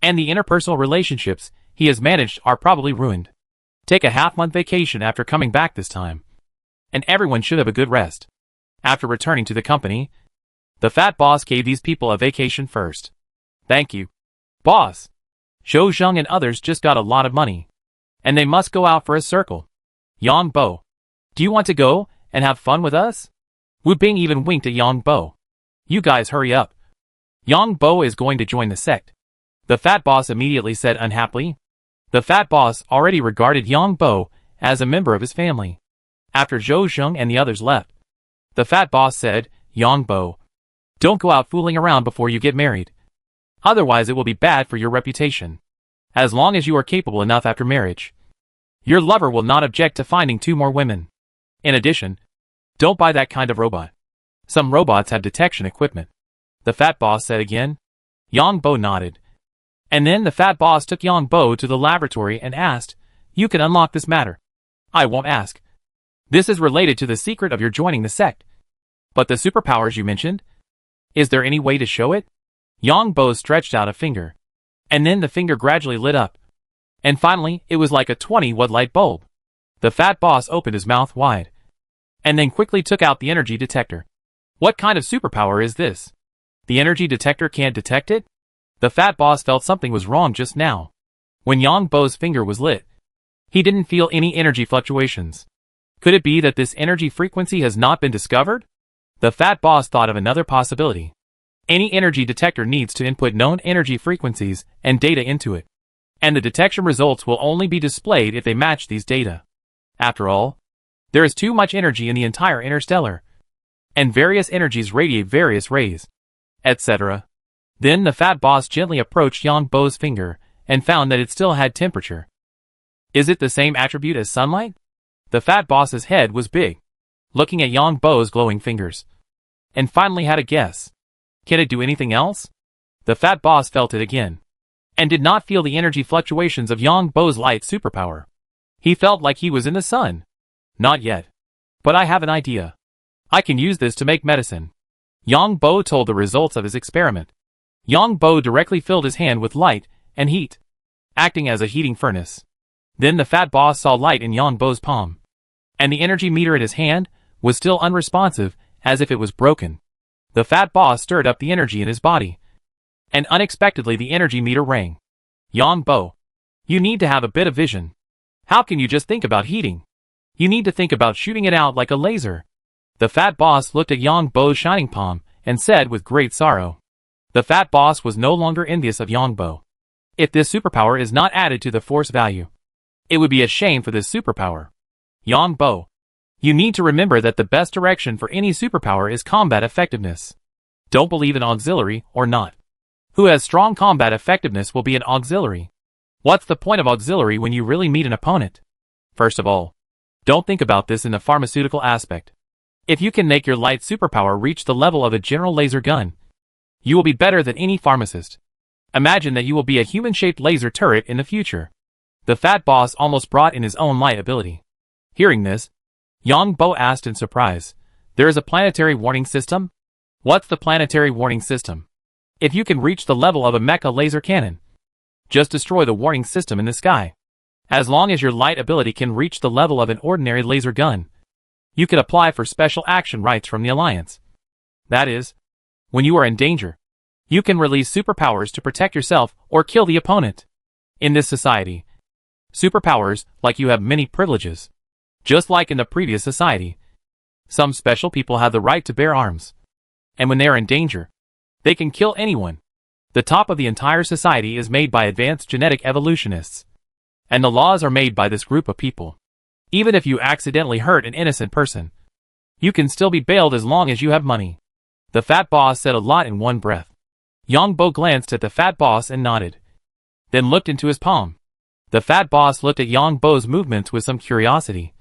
Speaker 1: And the interpersonal relationships he has managed are probably ruined. Take a half-month vacation after coming back this time. And everyone should have a good rest. After returning to the company, the fat boss gave these people a vacation first. Thank you, boss. Zhou Zheng and others just got a lot of money. And they must go out for a circle. Yang Bo, do you want to go and have fun with us? Wu Bing even winked at Yang Bo. You guys hurry up. Yang Bo is going to join the sect. The fat boss immediately said unhappily. The fat boss already regarded Yang Bo as a member of his family. After Zhou Zheng and the others left, the fat boss said, Yang Bo, don't go out fooling around before you get married. Otherwise it will be bad for your reputation. As long as you are capable enough after marriage, your lover will not object to finding 2 more women. In addition, don't buy that kind of robot. Some robots have detection equipment. The fat boss said again. Yang Bo nodded. And then the fat boss took Yang Bo to the laboratory and asked, you can unlock this matter. I won't ask. This is related to the secret of your joining the sect. But the superpowers you mentioned? Is there any way to show it? Yang Bo stretched out a finger. And then the finger gradually lit up. And finally, it was like a 20-watt light bulb. The fat boss opened his mouth wide. And then quickly took out the energy detector. What kind of superpower is this? The energy detector can't detect it? The fat boss felt something was wrong just now. When Yang Bo's finger was lit, he didn't feel any energy fluctuations. Could it be that this energy frequency has not been discovered? The fat boss thought of another possibility. Any energy detector needs to input known energy frequencies and data into it. And the detection results will only be displayed if they match these data. After all, there is too much energy in the entire Interstellar. And various energies radiate various rays, etc. Then the fat boss gently approached Yang Bo's finger and found that it still had temperature. Is it the same attribute as sunlight? The fat boss's head was big, looking at Yang Bo's glowing fingers, and finally had a guess. Can it do anything else? The fat boss felt it again, and did not feel the energy fluctuations of Yang Bo's light superpower. He felt like he was in the sun. Not yet. But I have an idea. I can use this to make medicine. Yang Bo told the results of his experiment. Yang Bo directly filled his hand with light and heat, acting as a heating furnace. Then the fat boss saw light in Yang Bo's palm, and the energy meter in his hand was still unresponsive, as if it was broken. The fat boss stirred up the energy in his body, and unexpectedly the energy meter rang. Yang Bo, you need to have a bit of vision. How can you just think about heating? You need to think about shooting it out like a laser. The fat boss looked at Yang Bo's shining palm and said with great sorrow. The fat boss was no longer envious of Yang Bo. If this superpower is not added to the force value, it would be a shame for this superpower. Yang Bo, you need to remember that the best direction for any superpower is combat effectiveness. Don't believe in auxiliary or not. Who has strong combat effectiveness will be an auxiliary. What's the point of auxiliary when you really meet an opponent? First of all, don't think about this in the pharmaceutical aspect. If you can make your light superpower reach the level of a general laser gun, you will be better than any pharmacist. Imagine that you will be a human-shaped laser turret in the future. The fat boss almost brought in his own light ability. Hearing this, Yang Bo asked in surprise, there is a planetary warning system? What's the planetary warning system? If you can reach the level of a mecha laser cannon, just destroy the warning system in the sky. As long as your light ability can reach the level of an ordinary laser gun, you can apply for special action rights from the Alliance. That is, when you are in danger, you can release superpowers to protect yourself or kill the opponent. In this society, superpowers like you have many privileges. Just like in the previous society, some special people have the right to bear arms. And when they are in danger, they can kill anyone. The top of the entire society is made by advanced genetic evolutionists. And the laws are made by this group of people. Even if you accidentally hurt an innocent person, you can still be bailed as long as you have money. The fat boss said a lot in one breath. Yang Bo glanced at the fat boss and nodded, then looked into his palm. The fat boss looked at Yang Bo's movements with some curiosity.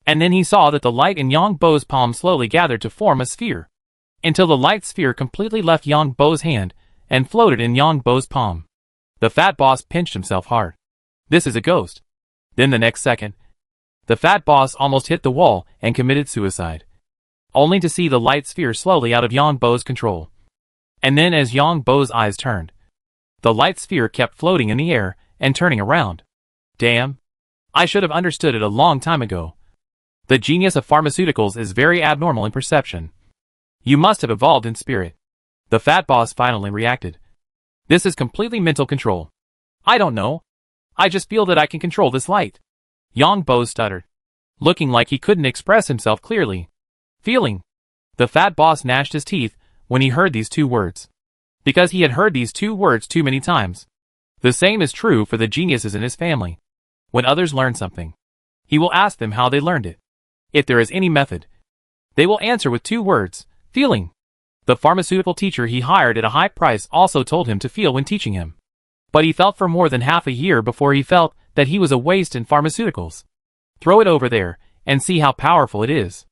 Speaker 1: And then he saw that the light in Yang Bo's palm slowly gathered to form a sphere, until the light sphere completely left Yang Bo's hand and floated in Yang Bo's palm. The fat boss pinched himself hard. This is a ghost. Then the next second, the fat boss almost hit the wall and committed suicide, only to see the light sphere slowly out of Yang Bo's control. And then as Yang Bo's eyes turned, the light sphere kept floating in the air and turning around. Damn. I should have understood it a long time ago. The genius of pharmaceuticals is very abnormal in perception. You must have evolved in spirit. The fat boss finally reacted. This is completely mental control. I don't know. I just feel that I can control this light. Yang Bo stuttered, looking like he couldn't express himself clearly. Feeling. The fat boss gnashed his teeth when he heard these two words. because he had heard these two words too many times. The same is true for the geniuses in his family. When others learn something, he will ask them how they learned it. If there is any method, they will answer with two words: feeling. The pharmaceutical teacher he hired at a high price also told him to feel when teaching him. But he felt for more than half a year before he felt that he was a waste in pharmaceuticals. Throw it over there and see how powerful it is.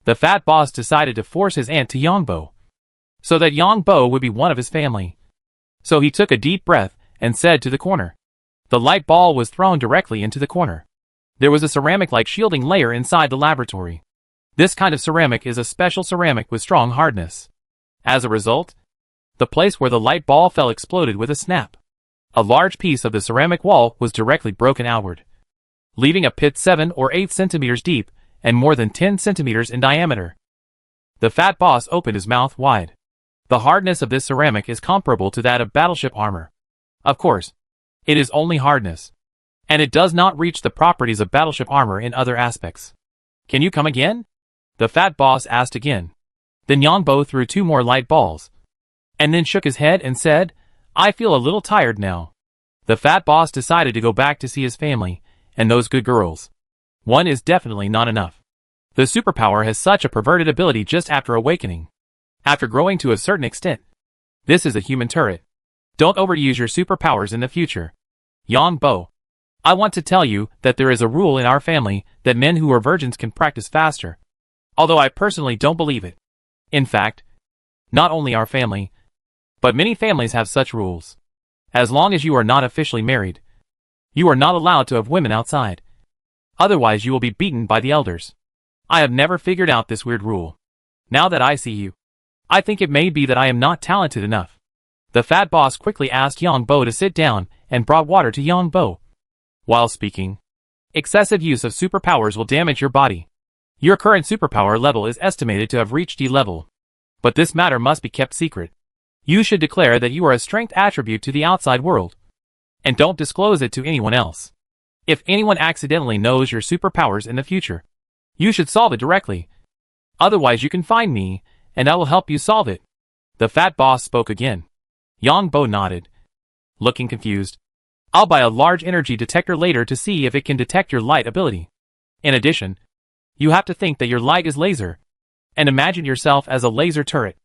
Speaker 1: The fat boss decided to force his aunt to Yongbo, so that Yongbo would be one of his family. So he took a deep breath and said to the corner. The light ball was thrown directly into the corner. There was a ceramic-like shielding layer inside the laboratory. This kind of ceramic is a special ceramic with strong hardness. As a result, the place where the light ball fell exploded with a snap. A large piece of the ceramic wall was directly broken outward, leaving a pit 7 or 8 centimeters deep and more than 10 centimeters in diameter. The fat boss opened his mouth wide. The hardness of this ceramic is comparable to that of battleship armor. Of course, it is only hardness, and it does not reach the properties of battleship armor in other aspects. Can you come again? The fat boss asked again. Then Yongbo threw 2 more light balls, and then shook his head and said, I feel a little tired now. The fat boss decided to go back to see his family, and those good girls. One is definitely not enough. The superpower has such a perverted ability just after awakening. After growing to a certain extent. This is a human turret. Don't overuse your superpowers in the future. Yongbo, I want to tell you that there is a rule in our family that men who are virgins can practice faster. Although I personally don't believe it. In fact, not only our family, but many families have such rules. As long as you are not officially married, you are not allowed to have women outside. Otherwise you will be beaten by the elders. I have never figured out this weird rule. Now that I see you, I think it may be that I am not talented enough. The fat boss quickly asked Yongbo to sit down and brought water to Yongbo. While speaking, excessive use of superpowers will damage your body. Your current superpower level is estimated to have reached D level. But this matter must be kept secret. You should declare that you are a strength attribute to the outside world. And don't disclose it to anyone else. If anyone accidentally knows your superpowers in the future, you should solve it directly. Otherwise you can find me, and I will help you solve it. The fat boss spoke again. Yongbo nodded, looking confused. I'll buy a large energy detector later to see if it can detect your light ability. In addition, you have to think that your light is laser, and imagine yourself as a laser turret,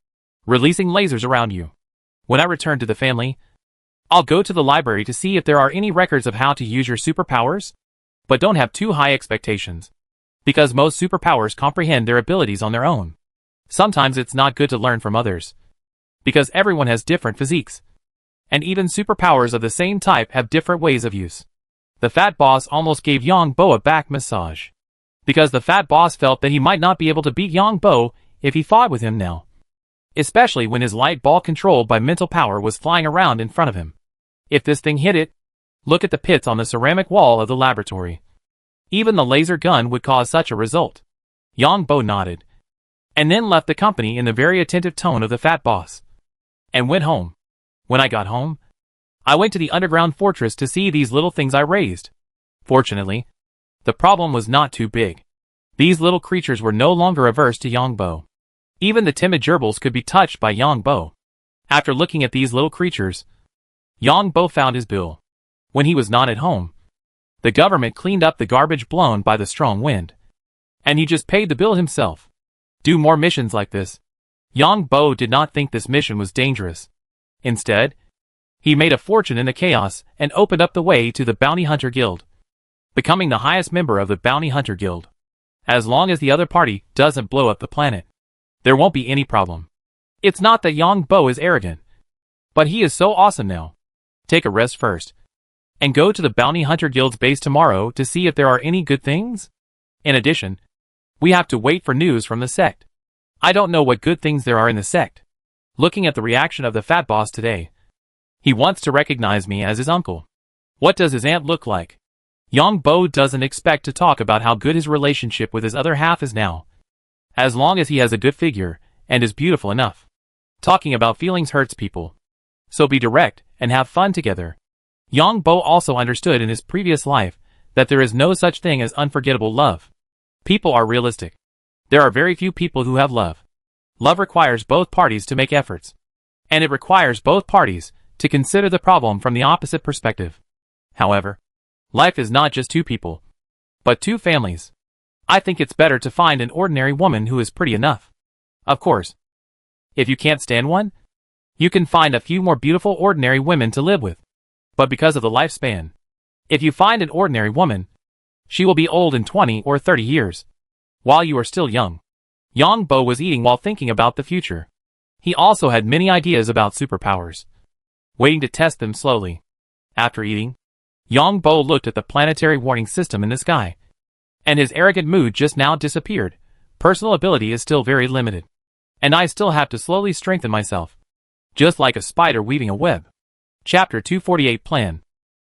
Speaker 1: releasing lasers around you. When I return to the family, I'll go to the library to see if there are any records of how to use your superpowers. But don't have too high expectations, because most superpowers comprehend their abilities on their own. Sometimes it's not good to learn from others, because everyone has different physiques, and even superpowers of the same type have different ways of use. The fat boss almost gave Yongbo a back massage, because the fat boss felt that he might not be able to beat Yongbo if he fought with him now. Especially when his light ball controlled by mental power was flying around in front of him. If this thing hit it, look at the pits on the ceramic wall of the laboratory. Even the laser gun would cause such a result. Yongbo nodded, and then left the company in the very attentive tone of the fat boss, and went home. When I got home, I went to the underground fortress to see these little things I raised. Fortunately, the problem was not too big. These little creatures were no longer averse to Yongbo. Even the timid gerbils could be touched by Yongbo. After looking at these little creatures, Yongbo found his bill. When he was not at home, the government cleaned up the garbage blown by the strong wind, and he just paid the bill himself. Do more missions like this. Yongbo did not think this mission was dangerous. Instead, he made a fortune in the chaos and opened up the way to the Bounty Hunter Guild, becoming the highest member of the Bounty Hunter Guild. As long as the other party doesn't blow up the planet, there won't be any problem. It's not that Yongbo is arrogant, but he is so awesome now. Take a rest first, and go to the Bounty Hunter Guild's base tomorrow to see if there are any good things. In addition, we have to wait for news from the sect. I don't know what good things there are in the sect. Looking at the reaction of the fat boss today, he wants to recognize me as his uncle. What does his aunt look like? Yongbo doesn't expect to talk about how good his relationship with his other half is now, as long as he has a good figure and is beautiful enough. Talking about feelings hurts people. So be direct and have fun together. Yongbo also understood in his previous life that there is no such thing as unforgettable love. People are realistic. There are very few people who have love. Love requires both parties to make efforts. and it requires both parties to consider the problem from the opposite perspective. However, life is not just two people, but two families. I think it's better to find an ordinary woman who is pretty enough. Of course, if you can't stand one, you can find a few more beautiful ordinary women to live with. But because of the lifespan, if you find an ordinary woman, she will be old in 20 or 30 years, while you are still young. Yang Bo was eating while thinking about the future. He also had many ideas about superpowers, waiting to test them slowly. After eating, Yang Bo looked at the planetary warning system in the sky, and his arrogant mood just now disappeared. Personal ability is still very limited, and I still have to slowly strengthen myself, just like a spider weaving a web. Chapter 248 Plan.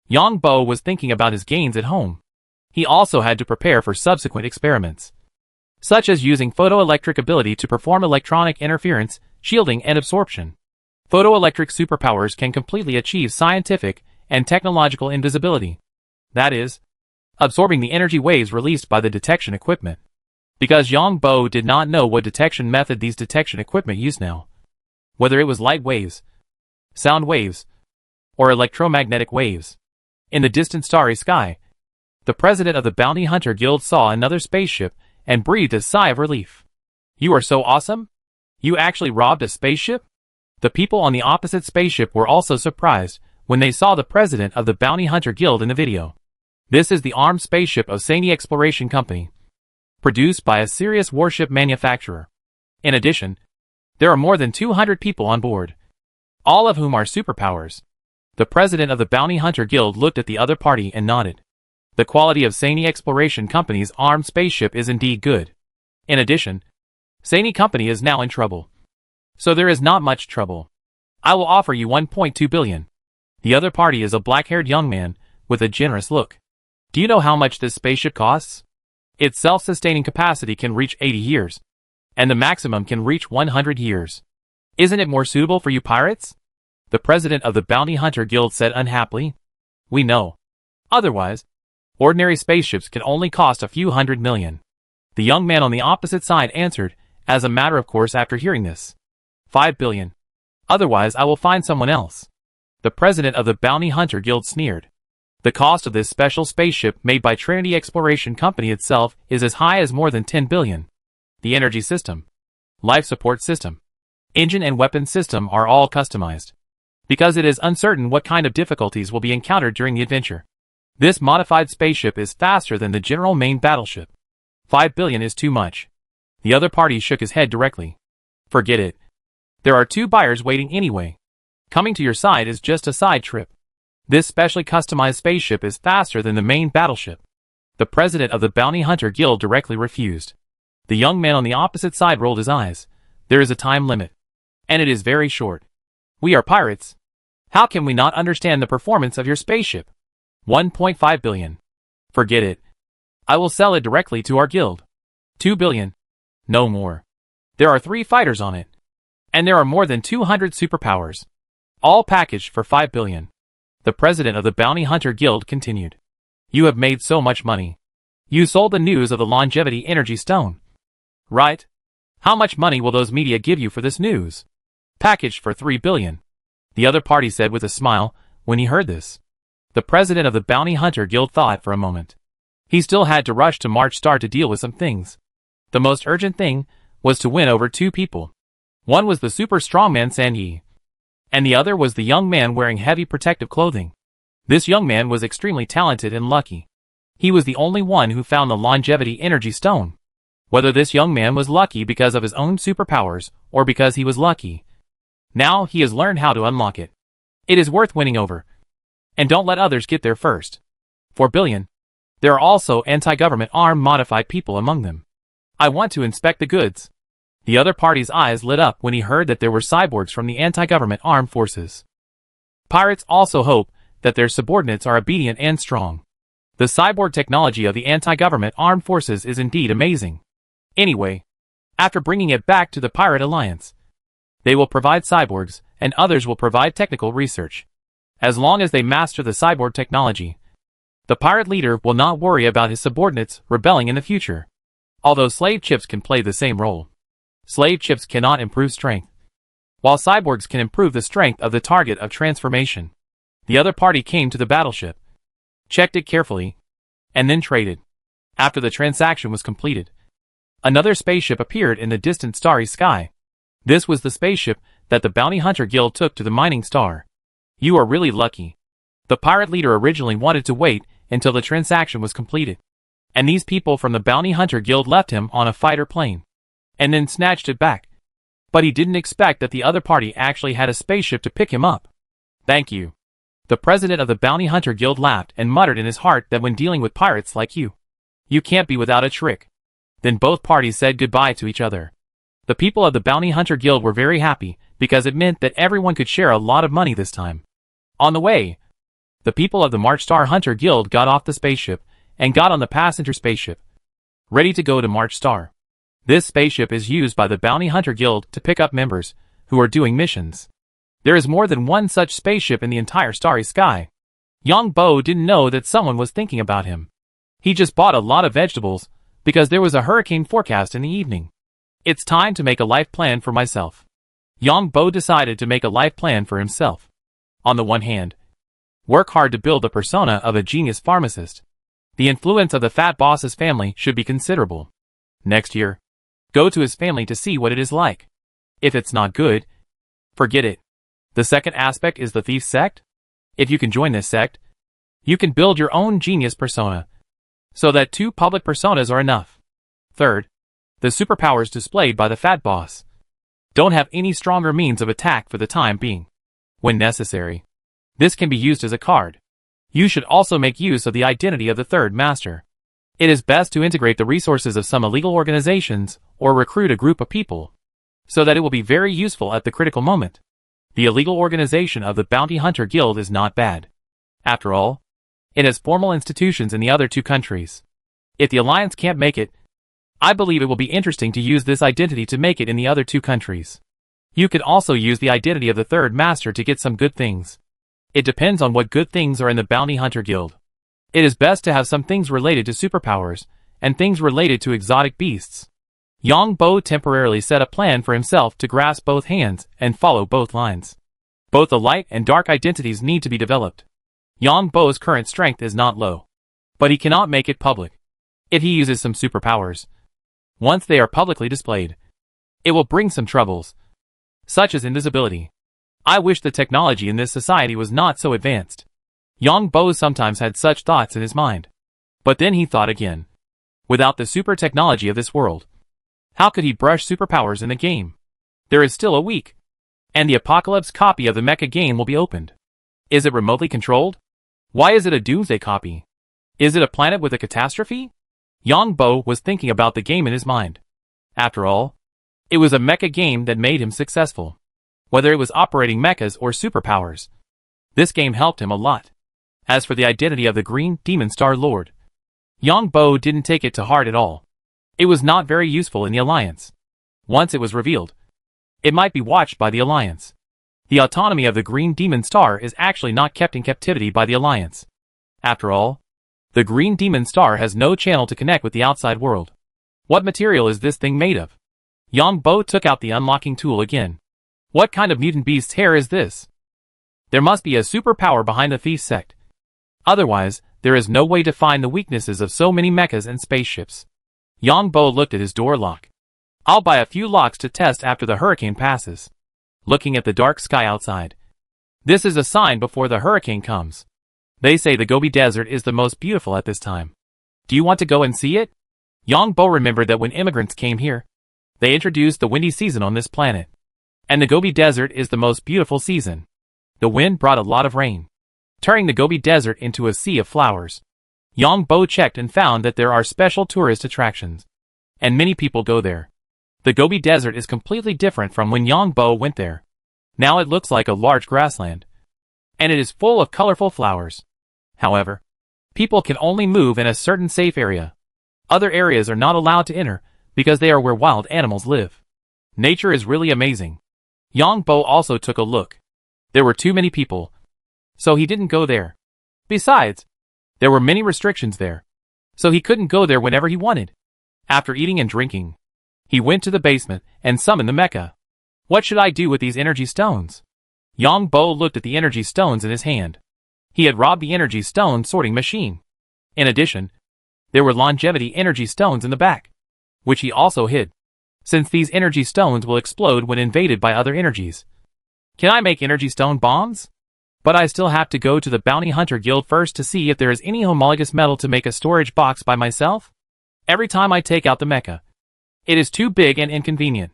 Speaker 1: Yang Bo was thinking about his gains at home. He also had to prepare for subsequent experiments, such as using photoelectric ability to perform electronic interference, shielding, and absorption. Photoelectric superpowers can completely achieve scientific and technological invisibility. That is, absorbing the energy waves released by the detection equipment. Because Yang Bo did not know what detection method these detection equipment used now, whether it was light waves, sound waves, or electromagnetic waves. In the distant starry sky, the president of the Bounty Hunter Guild saw another spaceship and breathed a sigh of relief. "You are so awesome? You actually robbed a spaceship?" The people on the opposite spaceship were also surprised when they saw the president of the Bounty Hunter Guild in the video. This is the armed spaceship of Sany Exploration Company, produced by a serious warship manufacturer. In addition, there are more than 200 people on board, all of whom are superpowers. The president of the Bounty Hunter Guild looked at the other party and nodded. The quality of Sany Exploration Company's armed spaceship is indeed good. In addition, Sany Company is now in trouble. So there is not much trouble. I will offer you 1.2 billion. The other party is a black-haired young man with a generous look. Do you know how much this spaceship costs? Its self-sustaining capacity can reach 80 years, and the maximum can reach 100 years. Isn't it more suitable for you pirates? The president of the Bounty Hunter Guild said unhappily. We know. Otherwise, ordinary spaceships can only cost a few hundred million. The young man on the opposite side answered, as a matter of course after hearing this. 5 billion. Otherwise I will find someone else. The president of the Bounty Hunter Guild sneered. The cost of this special spaceship made by Trinity Exploration Company itself is as high as more than 10 billion. The energy system, life support system, engine and weapon system are all customized, because it is uncertain what kind of difficulties will be encountered during the adventure. This modified spaceship is faster than the general main battleship. 5 billion is too much. The other party shook his head directly. Forget it. There are two buyers waiting anyway. Coming to your side is just a side trip. This specially customized spaceship is faster than the main battleship. The president of the Bounty Hunter Guild directly refused. The young man on the opposite side rolled his eyes. There is a time limit, and it is very short. We are pirates. How can we not understand the performance of your spaceship? 1.5 billion. Forget it. I will sell it directly to our guild. 2 billion. No more. There are 3 fighters on it, and there are more than 200 superpowers, all packaged for 5 billion. The president of the Bounty Hunter Guild continued. You have made so much money. You sold the news of the longevity energy stone, right? How much money will those media give you for this news? Packaged for 3 billion. The other party said with a smile when he heard this. The president of the Bounty Hunter Guild thought for a moment. He still had to rush to March Star to deal with some things. The most urgent thing was to win over 2 people. One was the super strongman San Yi, and the other was the young man wearing heavy protective clothing. This young man was extremely talented and lucky. He was the only one who found the longevity energy stone. Whether this young man was lucky because of his own superpowers or because he was lucky, now he has learned how to unlock it. It is worth winning over. And don't let others get there first. 4 billion. There are also anti-government armed modified people among them. I want to inspect the goods. The other party's eyes lit up when he heard that there were cyborgs from the anti-government armed forces. Pirates also hope that their subordinates are obedient and strong. The cyborg technology of the anti-government armed forces is indeed amazing. Anyway, after bringing it back to the Pirate Alliance, they will provide cyborgs, and others will provide technical research. As long as they master the cyborg technology, the pirate leader will not worry about his subordinates rebelling in the future. Although slave chips can play the same role, slave chips cannot improve strength. while cyborgs can improve the strength of the target of transformation. The other party came to the battleship, checked it carefully, and then traded. After the transaction was completed, another spaceship appeared in the distant starry sky. This was the spaceship that the Bounty Hunter Guild took to the mining star. You are really lucky. The pirate leader originally wanted to wait until the transaction was completed, and these people from the Bounty Hunter Guild left him on a fighter plane, and then snatched it back. But he didn't expect that the other party actually had a spaceship to pick him up. Thank you. The president of the Bounty Hunter Guild laughed and muttered in his heart that when dealing with pirates like you can't be without a trick. Then both parties said goodbye to each other. The people of the Bounty Hunter Guild were very happy because it meant that everyone could share a lot of money this time. On the way, the people of the March Star Hunter Guild got off the spaceship and got on the passenger spaceship, ready to go to March Star. This spaceship is used by the Bounty Hunter Guild to pick up members who are doing missions. There is more than one such spaceship in the entire starry sky. Young Bo didn't know that someone was thinking about him. He just bought a lot of vegetables because there was a hurricane forecast in the evening. It's time to make a life plan for myself. Young Bo decided to make a life plan for himself. On the one hand, work hard to build the persona of a genius pharmacist. The influence of the fat boss's family should be considerable. Next year, go to his family to see what it is like. If it's not good, forget it. The second aspect is the thief sect. If you can join this sect, you can build your own genius persona, so that 2 public personas are enough. Third, the superpowers displayed by the fat boss don't have any stronger means of attack for the time being. When necessary, this can be used as a card. You should also make use of the identity of the third master. It is best to integrate the resources of some illegal organizations or recruit a group of people, so that it will be very useful at the critical moment. The illegal organization of the Bounty Hunter Guild is not bad. After all, it has formal institutions in the other 2 countries. If the alliance can't make it, I believe it will be interesting to use this identity to make it in the other 2 countries. You could also use the identity of the third master to get some good things. It depends on what good things are in the Bounty Hunter Guild. It is best to have some things related to superpowers, and things related to exotic beasts. Yang Bo temporarily set a plan for himself to grasp both hands and follow both lines. Both the light and dark identities need to be developed. Yang Bo's current strength is not low, but he cannot make it public. If he uses some superpowers, once they are publicly displayed, it will bring some troubles, such as invisibility. I wish the technology in this society was not so advanced. Yang Bo sometimes had such thoughts in his mind. But then he thought again. Without the super technology of this world, how could he brush superpowers in the game? There is still a week, and the Apocalypse copy of the mecha game will be opened. Is it remotely controlled? Why is it a Doomsday copy? Is it a planet with a catastrophe? Yang Bo was thinking about the game in his mind. After all, it was a mecha game that made him successful. Whether it was operating mechas or superpowers, this game helped him a lot. As for the identity of the Green Demon Star Lord, Yang Bo didn't take it to heart at all. It was not very useful in the Alliance. Once it was revealed, it might be watched by the Alliance. The autonomy of the Green Demon Star is actually not kept in captivity by the Alliance. After all, the Green Demon Star has no channel to connect with the outside world. What material is this thing made of? Yang Bo took out the unlocking tool again. What kind of mutant beast's hair is this? There must be a superpower behind the thief sect. Otherwise, there is no way to find the weaknesses of so many mechas and spaceships. Yang Bo looked at his door lock. I'll buy a few locks to test after the hurricane passes. Looking at the dark sky outside. This is a sign before the hurricane comes. They say the Gobi Desert is the most beautiful at this time. Do you want to go and see it? Yang Bo remembered that when immigrants came here, they introduced the windy season on this planet. And the Gobi Desert is the most beautiful season. The wind brought a lot of rain, turning the Gobi Desert into a sea of flowers. Yang Bo checked and found that there are special tourist attractions, and many people go there. The Gobi Desert is completely different from when Yang Bo went there. Now it looks like a large grassland, and it is full of colorful flowers. However, people can only move in a certain safe area. Other areas are not allowed to enter because they are where wild animals live. Nature is really amazing. Yang Bo also took a look. There were too many people, so he didn't go there. Besides, there were many restrictions there, so he couldn't go there whenever he wanted. After eating and drinking, he went to the basement and summoned the mecha. What should I do with these energy stones? Yang Bo looked at the energy stones in his hand. He had robbed the energy stone sorting machine. In addition, there were longevity energy stones in the back, which he also hid, since these energy stones will explode when invaded by other energies. Can I make energy stone bombs? But I still have to go to the Bounty Hunter Guild first to see if there is any homologous metal to make a storage box by myself. Every time I take out the mecha, it is too big and inconvenient.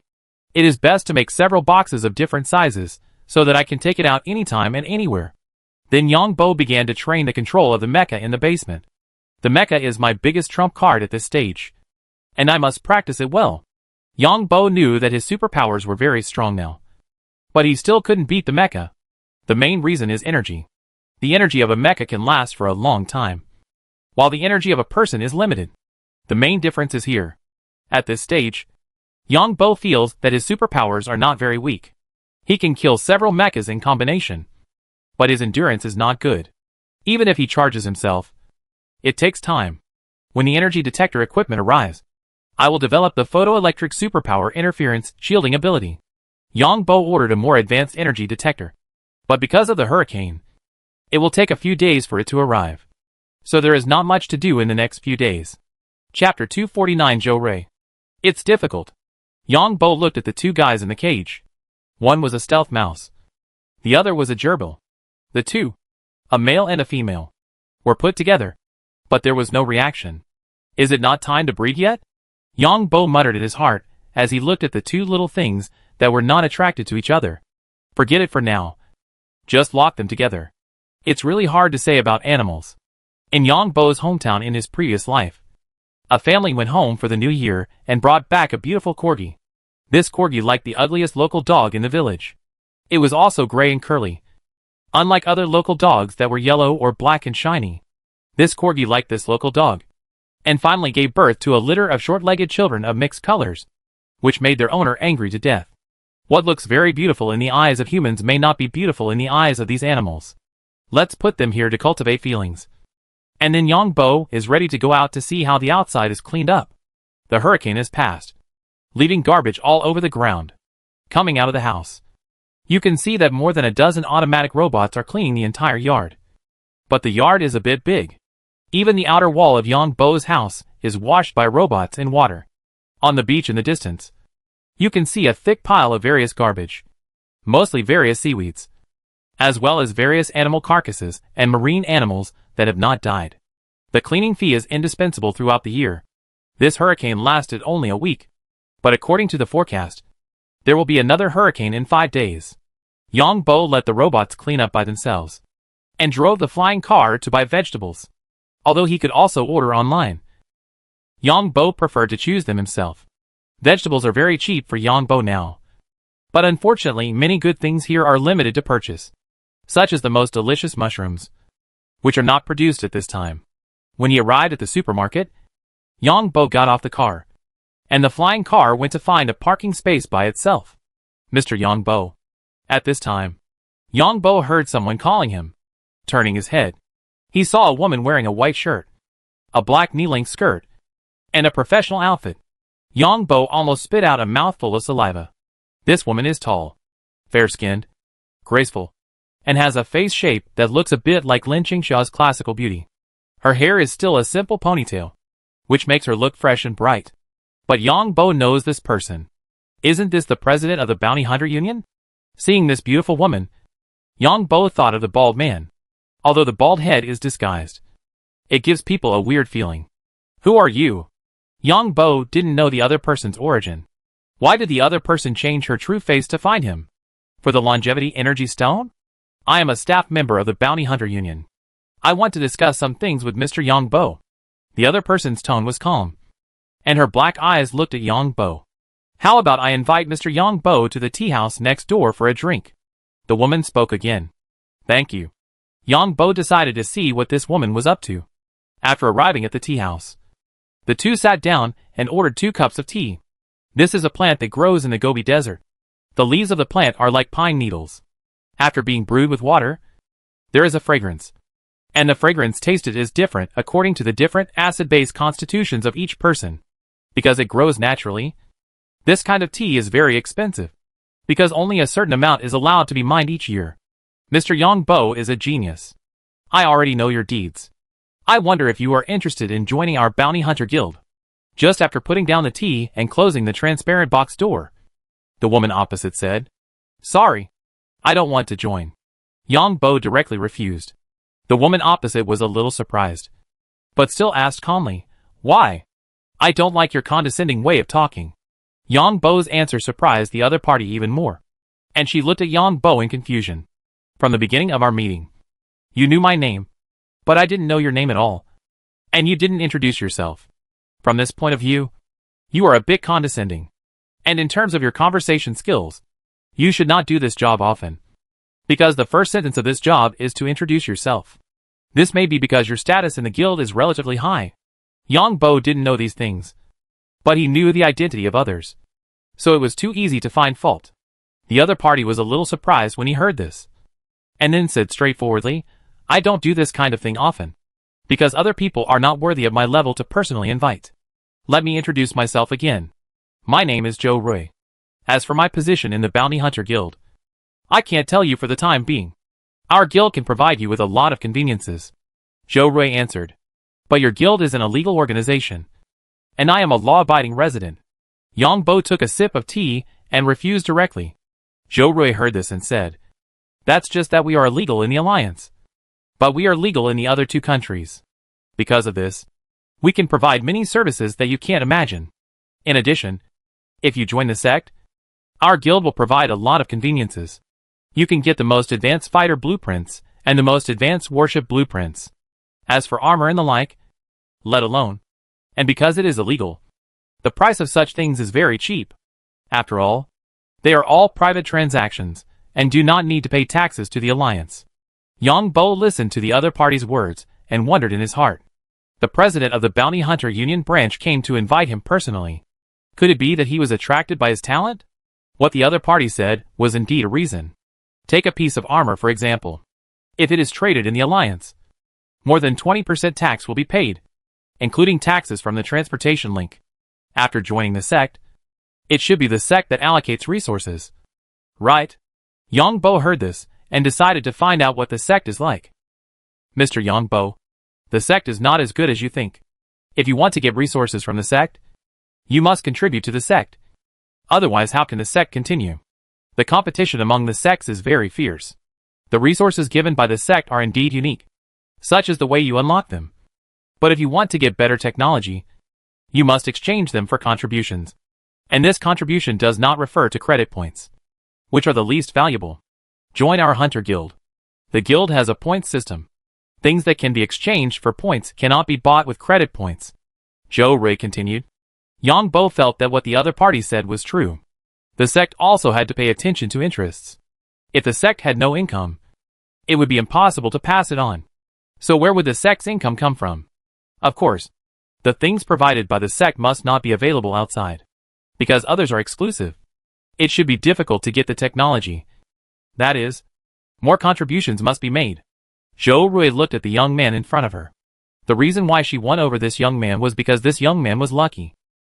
Speaker 1: It is best to make several boxes of different sizes, so that I can take it out anytime and anywhere. Then Yang Bo began to train the control of the mecha in the basement. The mecha is my biggest trump card at this stage, and I must practice it well. Yang Bo knew that his superpowers were very strong now, but he still couldn't beat the mecha. The main reason is energy. The energy of a mecha can last for a long time, while the energy of a person is limited. The main difference is here. At this stage, Yang Bo feels that his superpowers are not very weak. He can kill several mechas in combination, but his endurance is not good. Even if he charges himself, it takes time. When the energy detector equipment arrives, I will develop the photoelectric superpower interference shielding ability. Yang Bo ordered a more advanced energy detector, but because of the hurricane, it will take a few days for it to arrive. So there is not much to do in the next few days. Chapter 249 Joe Ray. It's difficult. Yang Bo looked at the two guys in the cage. One was a stealth mouse. The other was a gerbil. The two, a male and a female, were put together, but there was no reaction. Is it not time to breed yet? Yang Bo muttered in his heart as he looked at the two little things that were not attracted to each other. Forget it for now. Just lock them together. It's really hard to say about animals. In Yang Bo's hometown in his previous life, a family went home for the new year and brought back a beautiful corgi. This corgi liked the ugliest local dog in the village. It was also gray and curly, unlike other local dogs that were yellow or black and shiny. This corgi liked this local dog, and finally gave birth to a litter of short-legged children of mixed colors, which made their owner angry to death. What looks very beautiful in the eyes of humans may not be beautiful in the eyes of these animals. Let's put them here to cultivate feelings. And then Yang Bo is ready to go out to see how the outside is cleaned up. The hurricane has passed, leaving garbage all over the ground. Coming out of the house, you can see that more than a dozen automatic robots are cleaning the entire yard. But the yard is a bit big. Even the outer wall of Yang Bo's house is washed by robots in water. On the beach in the distance, you can see a thick pile of various garbage, mostly various seaweeds, as well as various animal carcasses and marine animals that have not died. The cleaning fee is indispensable throughout the year. This hurricane lasted only a week, but according to the forecast, there will be another hurricane in 5 days. Yang Bo let the robots clean up by themselves, and drove the flying car to buy vegetables, although he could also order online. Yang Bo preferred to choose them himself. Vegetables are very cheap for Yang Bo now, but unfortunately many good things here are limited to purchase, such as the most delicious mushrooms, which are not produced at this time. When he arrived at the supermarket, Yang Bo got off the car, and the flying car went to find a parking space by itself. Mr. Yang Bo. At this time, Yang Bo heard someone calling him. Turning his head, he saw a woman wearing a white shirt, a black knee-length skirt, and a professional outfit. Yang Bo almost spit out a mouthful of saliva. This woman is tall, fair-skinned, graceful, and has a face shape that looks a bit like Lin Qingxia's classical beauty. Her hair is still a simple ponytail, which makes her look fresh and bright. But Yang Bo knows this person. Isn't this the president of the Bounty Hunter Union? Seeing this beautiful woman, Yang Bo thought of the bald man. Although the bald head is disguised, it gives people a weird feeling. Who are you? Yang Bo didn't know the other person's origin. Why did the other person change her true face to find him? For the longevity energy stone? I am a staff member of the Bounty Hunter Union. I want to discuss some things with Mr. Yang Bo. The other person's tone was calm, and her black eyes looked at Yang Bo. How about I invite Mr. Yang Bo to the tea house next door for a drink? The woman spoke again. Thank you. Yang Bo decided to see what this woman was up to. After arriving at the tea house, the two sat down and ordered 2 cups of tea. This is a plant that grows in the Gobi Desert. The leaves of the plant are like pine needles. After being brewed with water, there is a fragrance. And the fragrance tasted is different according to the different acid-base constitutions of each person. Because it grows naturally, this kind of tea is very expensive. because only a certain amount is allowed to be mined each year. Mr. Yongbo is a genius. I already know your deeds. I wonder if you are interested in joining our bounty hunter guild. Just after putting down the tea and closing the transparent box door, the woman opposite said, "Sorry, I don't want to join." Yongbo directly refused. The woman opposite was a little surprised, but still asked calmly, "Why? I don't like your condescending way of talking." Yongbo's answer surprised the other party even more, and she looked at Yongbo in confusion. "From the beginning of our meeting, you knew my name, but I didn't know your name at all, and you didn't introduce yourself. From this point of view, you are a bit condescending, and in terms of your conversation skills, you should not do this job often, because the first sentence of this job is to introduce yourself. This may be because your status in the guild is relatively high." Yongbo didn't know these things, but he knew the identity of others, so it was too easy to find fault. The other party was a little surprised when he heard this, and then said straightforwardly, "I don't do this kind of thing often, because other people are not worthy of my level to personally invite. Let me introduce myself again. My name is Joe Rui. As for my position in the Bounty Hunter Guild, I can't tell you for the time being. Our guild can provide you with a lot of conveniences." Joe Rui answered, "But your guild is an illegal organization, and I am a law-abiding resident." Yongbo took a sip of tea and refused directly. Joe Rui heard this and said, "That's just that we are illegal in the alliance, but we are legal in the other two countries. Because of this, we can provide many services that you can't imagine. In addition, if you join the sect, our guild will provide a lot of conveniences. You can get the most advanced fighter blueprints and the most advanced warship blueprints. As for armor and the like, let alone. And because it is illegal, the price of such things is very cheap. After all, they are all private transactions and do not need to pay taxes to the alliance." Yongbo listened to the other party's words and wondered in his heart. The president of the Bounty Hunter Union branch came to invite him personally. Could it be that he was attracted by his talent? What the other party said was indeed a reason. Take a piece of armor for example. If it is traded in the alliance, more than 20% tax will be paid, including taxes from the transportation link. After joining the sect, it should be the sect that allocates resources. Right? Yongbo heard this and decided to find out what the sect is like. "Mr. Yongbo, the sect is not as good as you think. If you want to get resources from the sect, you must contribute to the sect. Otherwise, how can the sect continue? The competition among the sects is very fierce. The resources given by the sect are indeed unique. Such is the way you unlock them. But if you want to get better technology, you must exchange them for contributions. And this contribution does not refer to credit points, which are the least valuable. Join our Hunter Guild. The guild has a point system. Things that can be exchanged for points cannot be bought with credit points." Joe Rui continued. Yongbo felt that what the other party said was true. The sect also had to pay attention to interests. If the sect had no income, it would be impossible to pass it on. So where would the sect's income come from? Of course, the things provided by the sect must not be available outside, because others are exclusive. It should be difficult to get the technology. That is, more contributions must be made. Joe Rui looked at the young man in front of her. The reason why she won over this young man was because this young man was lucky.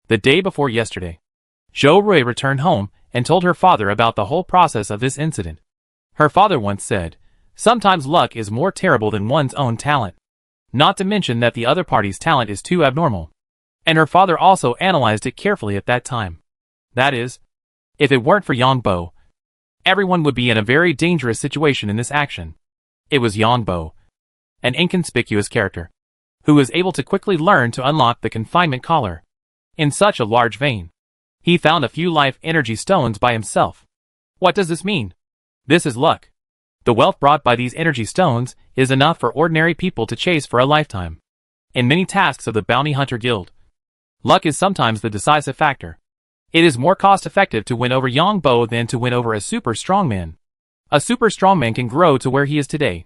Speaker 1: The day before yesterday, Joe Rui returned home and told her father about the whole process of this incident. Her father once said, "Sometimes luck is more terrible than one's own talent." Not to mention that the other party's talent is too abnormal. And her father also analyzed it carefully at that time. That is, if it weren't for Yongbo, everyone would be in a very dangerous situation in this action. It was Yongbo, an inconspicuous character, who was able to quickly learn to unlock the confinement collar. In such a large vein, he found a few life energy stones by himself. What does this mean? This is luck. The wealth brought by these energy stones is enough for ordinary people to chase for a lifetime. In many tasks of the Bounty Hunter Guild, luck is sometimes the decisive factor. It is more cost-effective to win over Yongbo than to win over a super strongman. A super strongman can grow to where he is today,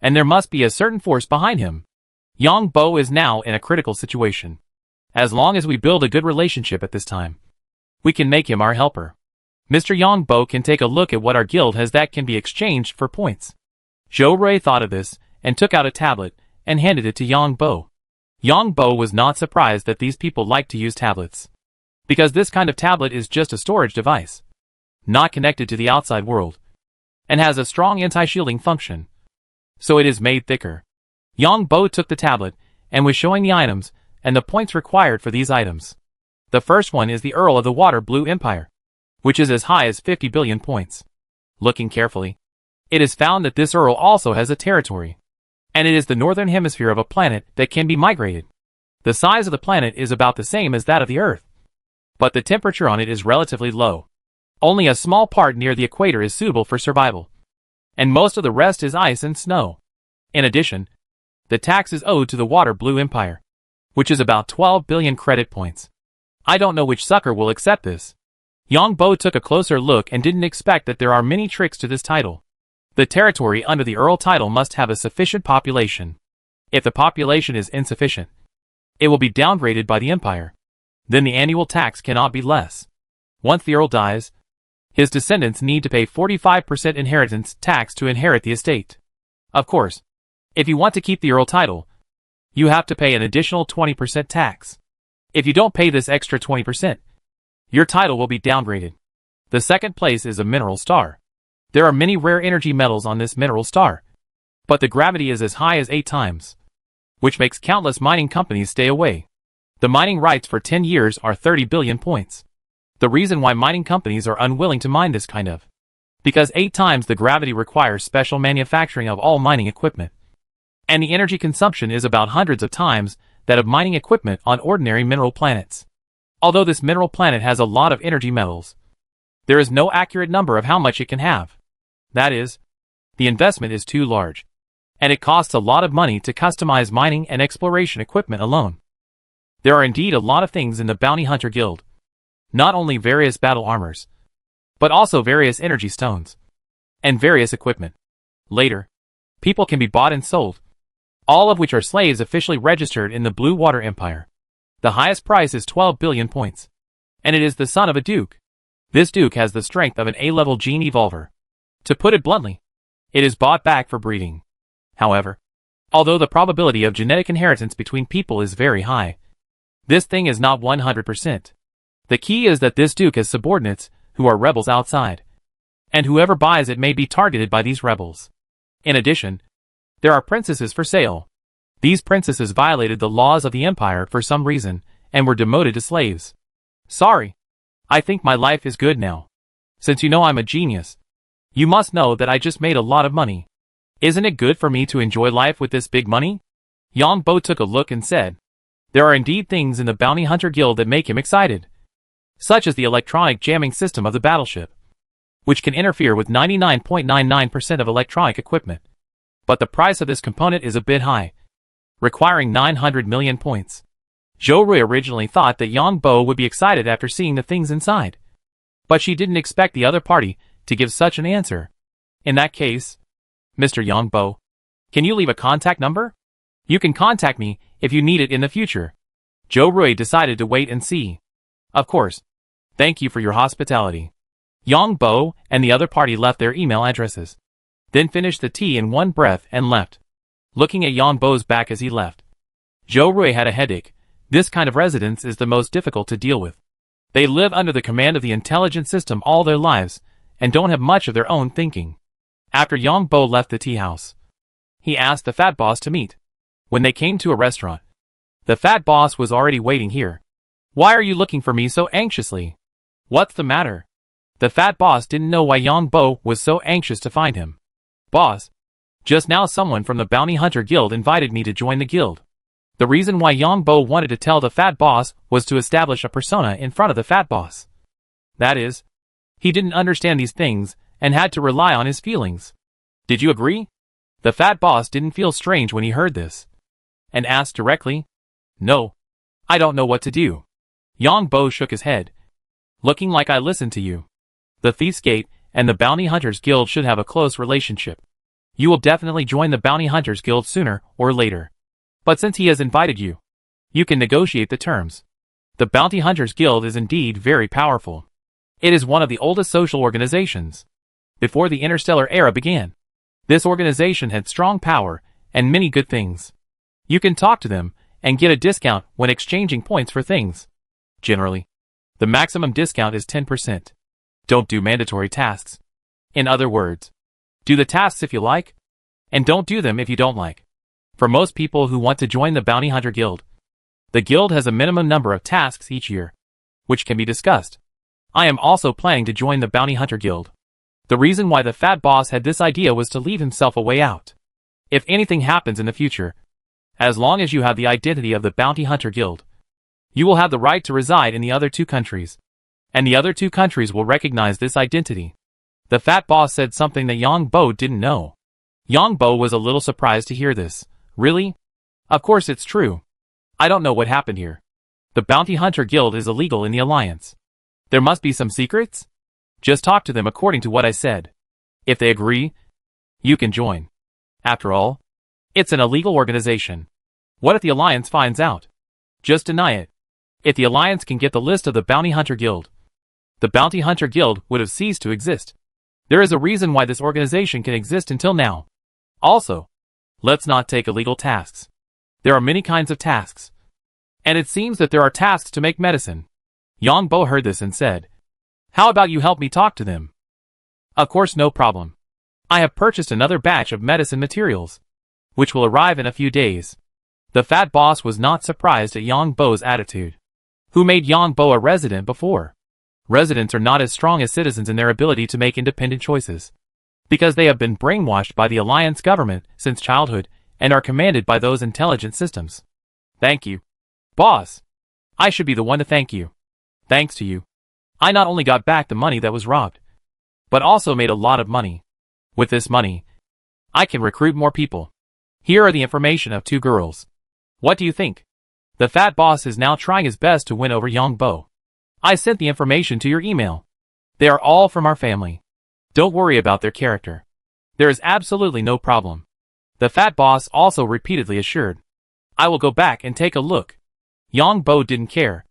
Speaker 1: and there must be a certain force behind him. Yongbo is now in a critical situation. As long as we build a good relationship at this time, we can make him our helper. Mr. Yongbo can take a look at what our guild has that can be exchanged for points. Joe Rui thought of this and took out a tablet and handed it to Yongbo. Yongbo was not surprised that these people liked to use tablets, because this kind of tablet is just a storage device. not connected to the outside world, and has a strong anti-shielding function. So it is made thicker. Yang Bo took the tablet and was showing the items and the points required for these items. The first one is the Earl of the Water Blue Empire, which is as high as 50 billion points. Looking carefully, it is found that this Earl also has a territory, and it is the northern hemisphere of a planet that can be migrated. The size of the planet is about the same as that of the Earth, but the temperature on it is relatively low. Only a small part near the equator is suitable for survival, and most of the rest is ice and snow. In addition, the tax is owed to the Water Blue Empire, which is about 12 billion credit points. I don't know which sucker will accept this. Yang Bo took a closer look and didn't expect that there are many tricks to this title. The territory under the Earl title must have a sufficient population. If the population is insufficient, it will be downgraded by the empire. Then the annual tax cannot be less. Once the Earl dies, his descendants need to pay 45% inheritance tax to inherit the estate. Of course, if you want to keep the Earl title, you have to pay an additional 20% tax. If you don't pay this extra 20%, your title will be downgraded. The second place is a mineral star. There are many rare energy metals on this mineral star, but the gravity is as high as 8 times, which makes countless mining companies stay away. The mining rights for 10 years are 30 billion points. The reason why mining companies are unwilling to mine this kind of, because 8 times the gravity requires special manufacturing of all mining equipment, and the energy consumption is about hundreds of times that of mining equipment on ordinary mineral planets. Although this mineral planet has a lot of energy metals, there is no accurate number of how much it can have. That is, the investment is too large, and it costs a lot of money to customize mining and exploration equipment alone. There are indeed a lot of things in the Bounty Hunter Guild, not only various battle armors, but also various energy stones, and various equipment. Later, people can be bought and sold, all of which are slaves officially registered in the Blue Water Empire. The highest price is 12 billion points, and it is the son of a duke. This duke has the strength of an A-level gene evolver. To put it bluntly, it is bought back for breeding. However, although the probability of genetic inheritance between people is very high, this thing is not 100%. The key is that this duke has subordinates who are rebels outside, and whoever buys it may be targeted by these rebels. In addition, there are princesses for sale. These princesses violated the laws of the empire for some reason and were demoted to slaves. Sorry. I think my life is good now. Since you know I'm a genius, you must know that I just made a lot of money. Isn't it good for me to enjoy life with this big money? Yang Bo took a look and said, there are indeed things in the Bounty Hunter Guild that make him excited, such as the electronic jamming system of the battleship, which can interfere with 99.99% of electronic equipment. But the price of this component is a bit high, requiring 900 million points. Zhou Rui originally thought that Yang Bo would be excited after seeing the things inside, but she didn't expect the other party to give such an answer. In that case, Mr. Yang Bo, can you leave a contact number? You can contact me if you need it in the future. Zhou Rui decided to wait and see. Of course. Thank you for your hospitality. Yang Bo and the other party left their email addresses, then finished the tea in one breath and left. Looking at Yang Bo's back as he left, Zhou Rui had a headache. This kind of residence is the most difficult to deal with. They live under the command of the intelligence system all their lives, and don't have much of their own thinking. After Yang Bo left the tea house, he asked the fat boss to meet. When they came to a restaurant, the fat boss was already waiting here. Why are you looking for me so anxiously? What's the matter? The fat boss didn't know why Yang Bo was so anxious to find him. Boss, just now someone from the Bounty Hunter Guild invited me to join the guild. The reason why Yang Bo wanted to tell the fat boss was to establish a persona in front of the fat boss. That is, he didn't understand these things and had to rely on his feelings. Did you agree? The fat boss didn't feel strange when he heard this, and asked directly, no, I don't know what to do. Yang Bo shook his head, looking like I listened to you. The Thief's Gate and the Bounty Hunters Guild should have a close relationship. You will definitely join the Bounty Hunters Guild sooner or later. But since he has invited you, you can negotiate the terms. The Bounty Hunters Guild is indeed very powerful. It is one of the oldest social organizations. Before the Interstellar era began, this organization had strong power and many good things. You can talk to them and get a discount when exchanging points for things. Generally, the maximum discount is 10%. Don't do mandatory tasks. In other words, do the tasks if you like, and don't do them if you don't like. For most people who want to join the Bounty Hunter Guild, the guild has a minimum number of tasks each year, which can be discussed. I am also planning to join the Bounty Hunter Guild. The reason why the fat boss had this idea was to leave himself a way out. If anything happens in the future, as long as you have the identity of the Bounty Hunter Guild, you will have the right to reside in the other two countries, and the other two countries will recognize this identity. The fat boss said something that Yang Bo didn't know. Yang Bo was a little surprised to hear this. Really? Of course it's true. I don't know what happened here. The Bounty Hunter Guild is illegal in the Alliance. There must be some secrets? Just talk to them according to what I said. If they agree, you can join. After all, it's an illegal organization. What if the Alliance finds out? Just deny it. If the Alliance can get the list of the Bounty Hunter Guild, the Bounty Hunter Guild would have ceased to exist. There is a reason why this organization can exist until now. Also, let's not take illegal tasks. There are many kinds of tasks. And it seems that there are tasks to make medicine. Yang Bo heard this and said, "How about you help me talk to them?" Of course, no problem. I have purchased another batch of medicine materials, which will arrive in a few days. The fat boss was not surprised at Yang Bo's attitude. Who made Yang Bo a resident before? Residents are not as strong as citizens in their ability to make independent choices, because they have been brainwashed by the Alliance government since childhood and are commanded by those intelligent systems. Thank you, boss. I should be the one to thank you. Thanks to you, I not only got back the money that was robbed, but also made a lot of money. With this money, I can recruit more people. Here are the information of 2 girls. What do you think? The fat boss is now trying his best to win over Yang Bo. I sent the information to your email. They are all from our family. Don't worry about their character. There is absolutely no problem. The fat boss also repeatedly assured, I will go back and take a look. Yang Bo didn't care,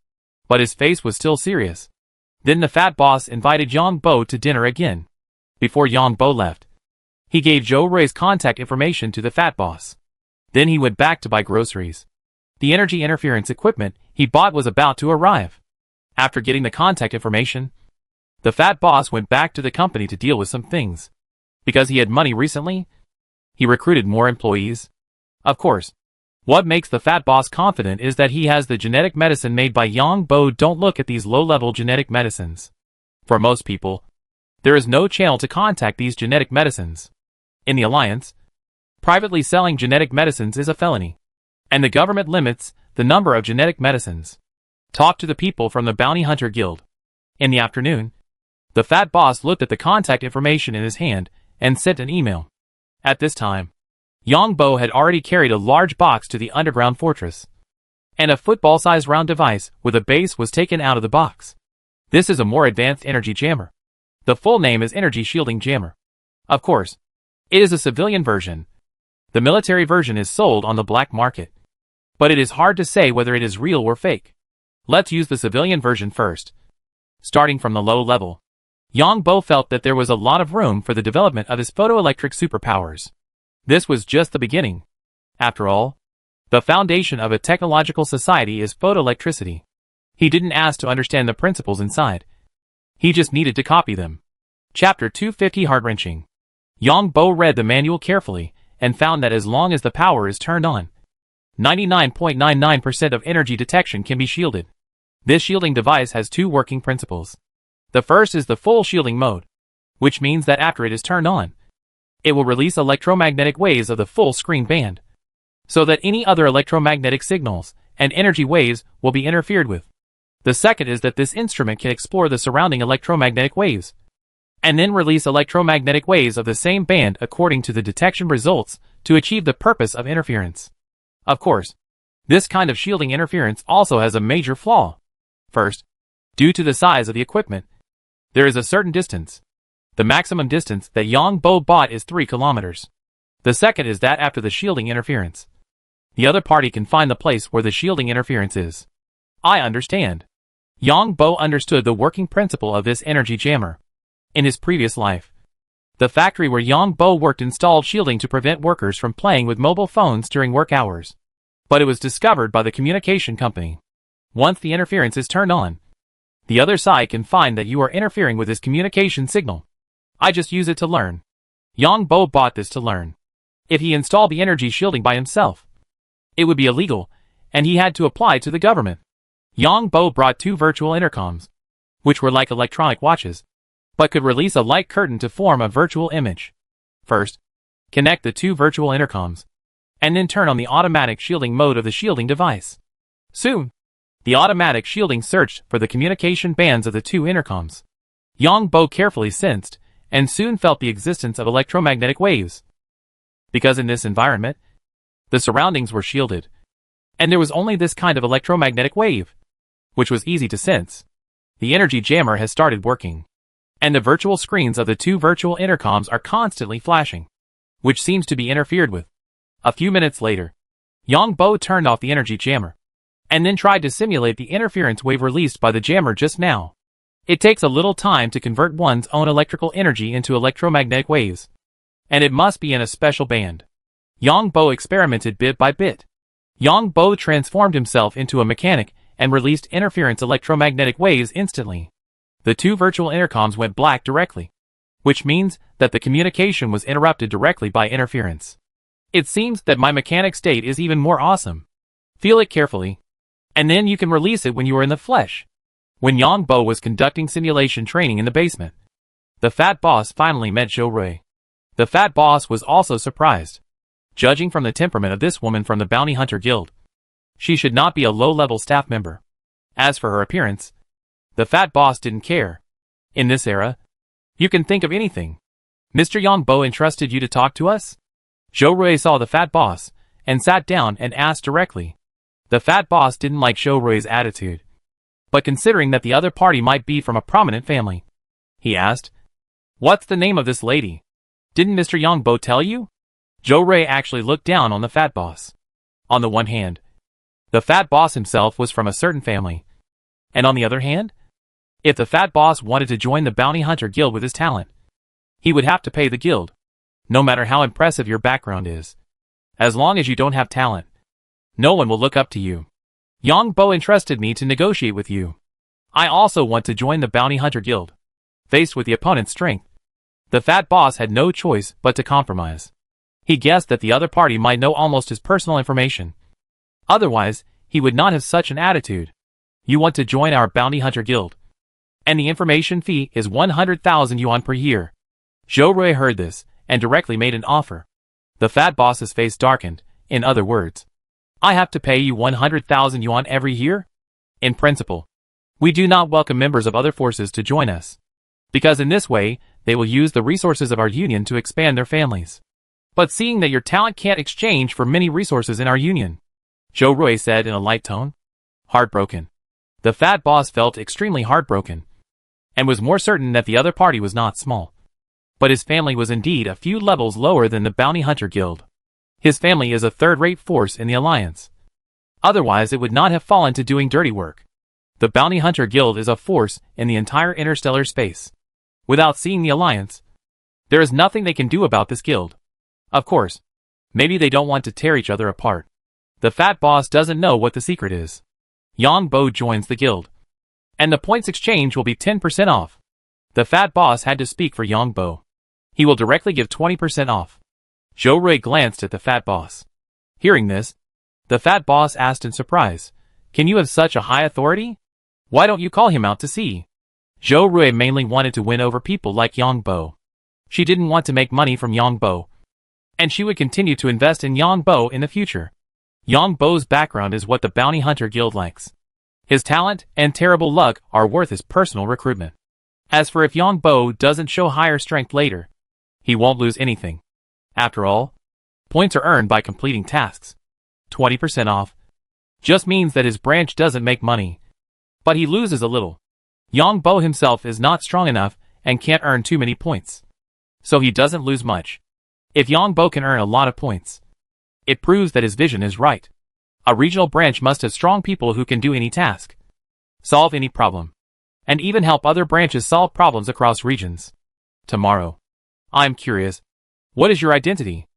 Speaker 1: but his face was still serious. Then the fat boss invited Yang Bo to dinner again. Before Yang Bo left, he gave Zhou Rui's contact information to the fat boss. Then he went back to buy groceries. The energy interference equipment he bought was about to arrive. After getting the contact information, the fat boss went back to the company to deal with some things. Because he had money recently, he recruited more employees. Of course, what makes the fat boss confident is that he has the genetic medicine made by Yang Bo. Don't look at these low-level genetic medicines. For most people, there is no channel to contact these genetic medicines. In the Alliance, privately selling genetic medicines is a felony, and the government limits the number of genetic medicines. Talk to the people from the Bounty Hunter Guild. In the afternoon, the fat boss looked at the contact information in his hand and sent an email. At this time, Yang Bo had already carried a large box to the underground fortress, and a football-sized round device with a base was taken out of the box. This is a more advanced energy jammer. The full name is Energy Shielding Jammer. Of course, it is a civilian version. The military version is sold on the black market, but it is hard to say whether it is real or fake. Let's use the civilian version first. Starting from the low level, Yang Bo felt that there was a lot of room for the development of his photoelectric superpowers. This was just the beginning. After all, the foundation of a technological society is photoelectricity. He didn't ask to understand the principles inside. He just needed to copy them. Chapter 250 Heart-wrenching. Yang Bo read the manual carefully and found that as long as the power is turned on, 99.99% of energy detection can be shielded. This shielding device has 2 working principles. The first is the full shielding mode, which means that after it is turned on, it will release electromagnetic waves of the full screen band, so that any other electromagnetic signals and energy waves will be interfered with. The second is that this instrument can explore the surrounding electromagnetic waves, and then release electromagnetic waves of the same band according to the detection results to achieve the purpose of interference. Of course, this kind of shielding interference also has a major flaw. First, due to the size of the equipment, there is a certain distance. The maximum distance that Yang Bo bought is 3 kilometers. The second is that after the shielding interference, the other party can find the place where the shielding interference is. I understand. Yang Bo understood the working principle of this energy jammer. In his previous life, the factory where Yang Bo worked installed shielding to prevent workers from playing with mobile phones during work hours. But it was discovered by the communication company. Once the interference is turned on, The other side can find that you are interfering with his communication signal. I just use it to learn. Yang Bo bought this to learn. If he installed the energy shielding by himself, it would be illegal, and he had to apply to the government. Yang Bo brought 2 virtual intercoms, which were like electronic watches, but could release a light curtain to form a virtual image. First, connect the 2 virtual intercoms, and then turn on the automatic shielding mode of the shielding device. Soon, the automatic shielding searched for the communication bands of the 2 intercoms. Yang Bo carefully sensed, and soon felt the existence of electromagnetic waves. Because in this environment, the surroundings were shielded, and there was only this kind of electromagnetic wave, which was easy to sense. The energy jammer has started working, and the virtual screens of the 2 virtual intercoms are constantly flashing, which seems to be interfered with. A few minutes later, Yang Bo turned off the energy jammer, and then tried to simulate the interference wave released by the jammer just now. It takes a little time to convert one's own electrical energy into electromagnetic waves, and it must be in a special band. Yang Bo experimented bit by bit. Yang Bo transformed himself into a mechanic and released interference electromagnetic waves instantly. The 2 virtual intercoms went black directly, which means that the communication was interrupted directly by interference. It seems that my mechanic state is even more awesome. Feel it carefully, and then you can release it when you are in the flesh. When Yang Bo was conducting simulation training in the basement, the fat boss finally met Zhou Rui. The fat boss was also surprised. Judging from the temperament of this woman from the Bounty Hunter Guild, she should not be a low-level staff member. As for her appearance, the fat boss didn't care. In this era, you can think of anything. Mr. Yang Bo entrusted you to talk to us? Zhou Rui saw the fat boss, and sat down and asked directly. The fat boss didn't like Zhou Rui's attitude, but considering that the other party might be from a prominent family, he asked, "What's the name of this lady? Didn't Mr. Yang Bo tell you?" Zhou Rui actually looked down on the fat boss. On the one hand, the fat boss himself was from a certain family, and on the other hand, if the fat boss wanted to join the Bounty Hunter Guild with his talent, he would have to pay the guild, no matter how impressive your background is. As long as you don't have talent, no one will look up to you. Yang Bo entrusted me to negotiate with you. I also want to join the Bounty Hunter Guild. Faced with the opponent's strength, the fat boss had no choice but to compromise. He guessed that the other party might know almost his personal information. Otherwise, he would not have such an attitude. You want to join our Bounty Hunter Guild, and the information fee is 100,000 yuan per year. Zhou Rui heard this, and directly made an offer. The fat boss's face darkened. In other words, I have to pay you 100,000 yuan every year? In principle, we do not welcome members of other forces to join us, because in this way, they will use the resources of our union to expand their families. But seeing that your talent can't exchange for many resources in our union, Zhou Rui said in a light tone. Heartbroken. The fat boss felt extremely heartbroken, and was more certain that the other party was not small, but his family was indeed a few levels lower than the Bounty Hunter Guild. His family is a third-rate force in the alliance. Otherwise it would not have fallen to doing dirty work. The Bounty Hunter Guild is a force in the entire interstellar space. Without seeing the alliance, there is nothing they can do about this guild. Of course, maybe they don't want to tear each other apart. The fat boss doesn't know what the secret is. Yang Bo joins the guild, and the points exchange will be 10% off. The fat boss had to speak for Yang Bo. He will directly give 20% off. Zhou Rui glanced at the fat boss. Hearing this, the fat boss asked in surprise, "Can you have such a high authority? Why don't you call him out to see?" Zhou Rui mainly wanted to win over people like Yang Bo. She didn't want to make money from Yang Bo, and she would continue to invest in Yang Bo in the future. Yang Bo's background is what the Bounty Hunter Guild likes. His talent and terrible luck are worth his personal recruitment. As for if Yang Bo doesn't show higher strength later, he won't lose anything. After all, points are earned by completing tasks. 20% off just means that his branch doesn't make money, but he loses a little. Yang Bo himself is not strong enough and can't earn too many points, so he doesn't lose much. If Yang Bo can earn a lot of points, it proves that his vision is right. A regional branch must have strong people who can do any task, solve any problem, and even help other branches solve problems across regions. Tomorrow. I'm curious. What is your identity?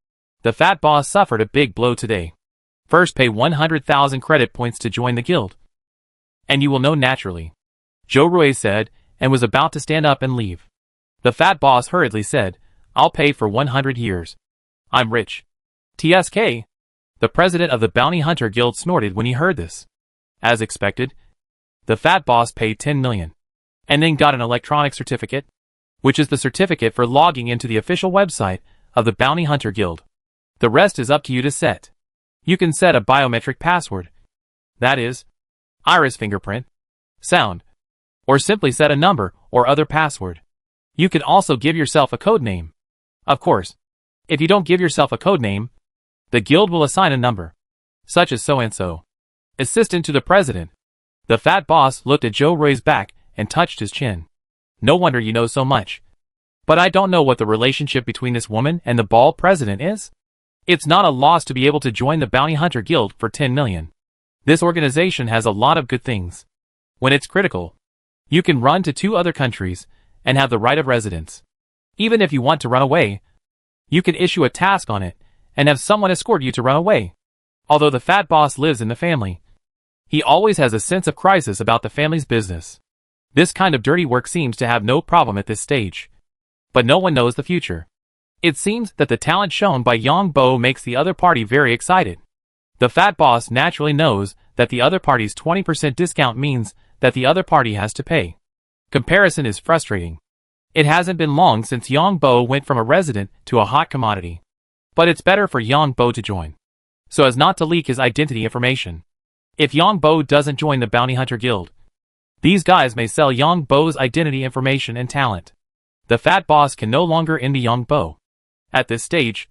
Speaker 1: The fat boss suffered a big blow today. First pay 100,000 credit points to join the guild, and you will know naturally. Joe Roy said, and was about to stand up and leave. The fat boss hurriedly said, I'll pay for 100 years. I'm rich. TSK. The president of the Bounty Hunter Guild snorted when he heard this. As expected, the fat boss paid 10 million. And then got an electronic certificate, which is the certificate for logging into the official website of the Bounty Hunter Guild. The rest is up to you to set. You can set a biometric password. That is, iris fingerprint, sound, or simply set a number or other password. You can also give yourself a code name. Of course, if you don't give yourself a code name, the guild will assign a number, such as so-and-so. Assistant to the president. The fat boss looked at Joe Roy's back and touched his chin. No wonder you know so much. But I don't know what the relationship between this woman and the bald president is. It's not a loss to be able to join the Bounty Hunter Guild for 10 million. This organization has a lot of good things. When it's critical, you can run to 2 other countries and have the right of residence. Even if you want to run away, you can issue a task on it and have someone escort you to run away. Although the fat boss lives in the family, he always has a sense of crisis about the family's business. This kind of dirty work seems to have no problem at this stage. But no one knows the future. It seems that the talent shown by Yang Bo makes the other party very excited. The fat boss naturally knows that the other party's 20% discount means that the other party has to pay. Comparison is frustrating. It hasn't been long since Yang Bo went from a resident to a hot commodity. But it's better for Yang Bo to join, so as not to leak his identity information. If Yang Bo doesn't join the Bounty Hunter Guild, these guys may sell Yang Bo's identity information and talent. The fat boss can no longer envy Yang Bo. At this stage,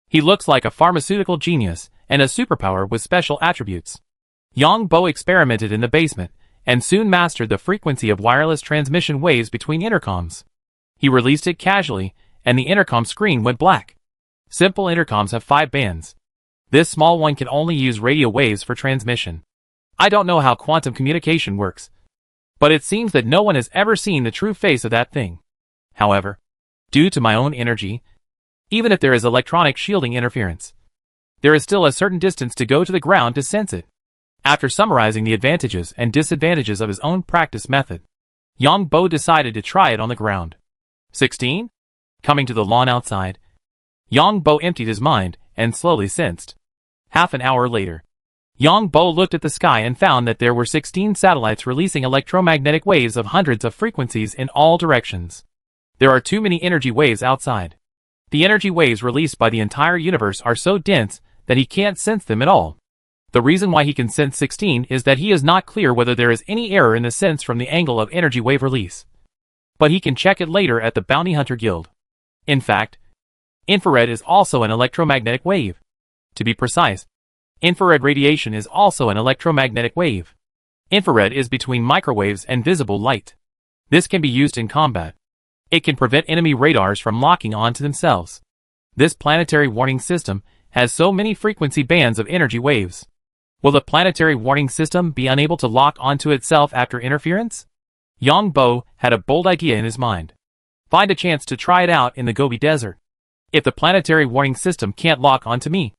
Speaker 1: he looks like a pharmaceutical genius and a superpower with special attributes. Yang Bo experimented in the basement and soon mastered the frequency of wireless transmission waves between intercoms. He released it casually, and the intercom screen went black. Simple intercoms have 5 bands. This small one can only use radio waves for transmission. I don't know how quantum communication works, but it seems that no one has ever seen the true face of that thing. However, due to my own energy, even if there is electronic shielding interference, there is still a certain distance to go to the ground to sense it. After summarizing the advantages and disadvantages of his own practice method, Yang Bo decided to try it on the ground. 16? Coming to the lawn outside, Yang Bo emptied his mind and slowly sensed. Half an hour later, Yang Bo looked at the sky and found that there were 16 satellites releasing electromagnetic waves of hundreds of frequencies in all directions. There are too many energy waves outside. The energy waves released by the entire universe are so dense that he can't sense them at all. The reason why he can sense 16 is that he is not clear whether there is any error in the sense from the angle of energy wave release. But he can check it later at the Bounty Hunter Guild. In fact, infrared is also an electromagnetic wave. To be precise, infrared radiation is also an electromagnetic wave. Infrared is between microwaves and visible light. This can be used in combat. It can prevent enemy radars from locking onto themselves. This planetary warning system has so many frequency bands of energy waves. Will the planetary warning system be unable to lock onto itself after interference? Yang Bo had a bold idea in his mind. Find a chance to try it out in the Gobi Desert. If the planetary warning system can't lock onto me,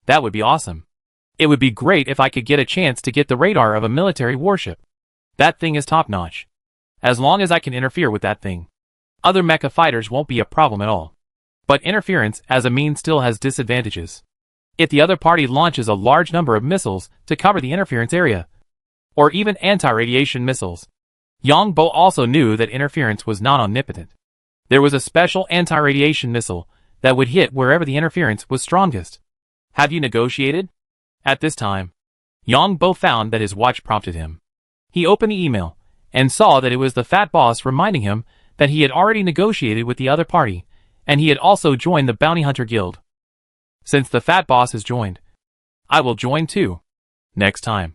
Speaker 1: that would be awesome. It would be great if I could get a chance to get the radar of a military warship. That thing is top-notch. As long as I can interfere with that thing, other mecha fighters won't be a problem at all. But interference as a means still has disadvantages. If the other party launches a large number of missiles to cover the interference area, or even anti-radiation missiles, Yang Bo also knew that interference was not omnipotent. There was a special anti-radiation missile that would hit wherever the interference was strongest. Have you negotiated? At this time, Yang Bo found that his watch prompted him. He opened the email and saw that it was the fat boss reminding him that he had already negotiated with the other party, and he had also joined the Bounty Hunter Guild. Since the fat boss has joined, I will join too. Next time,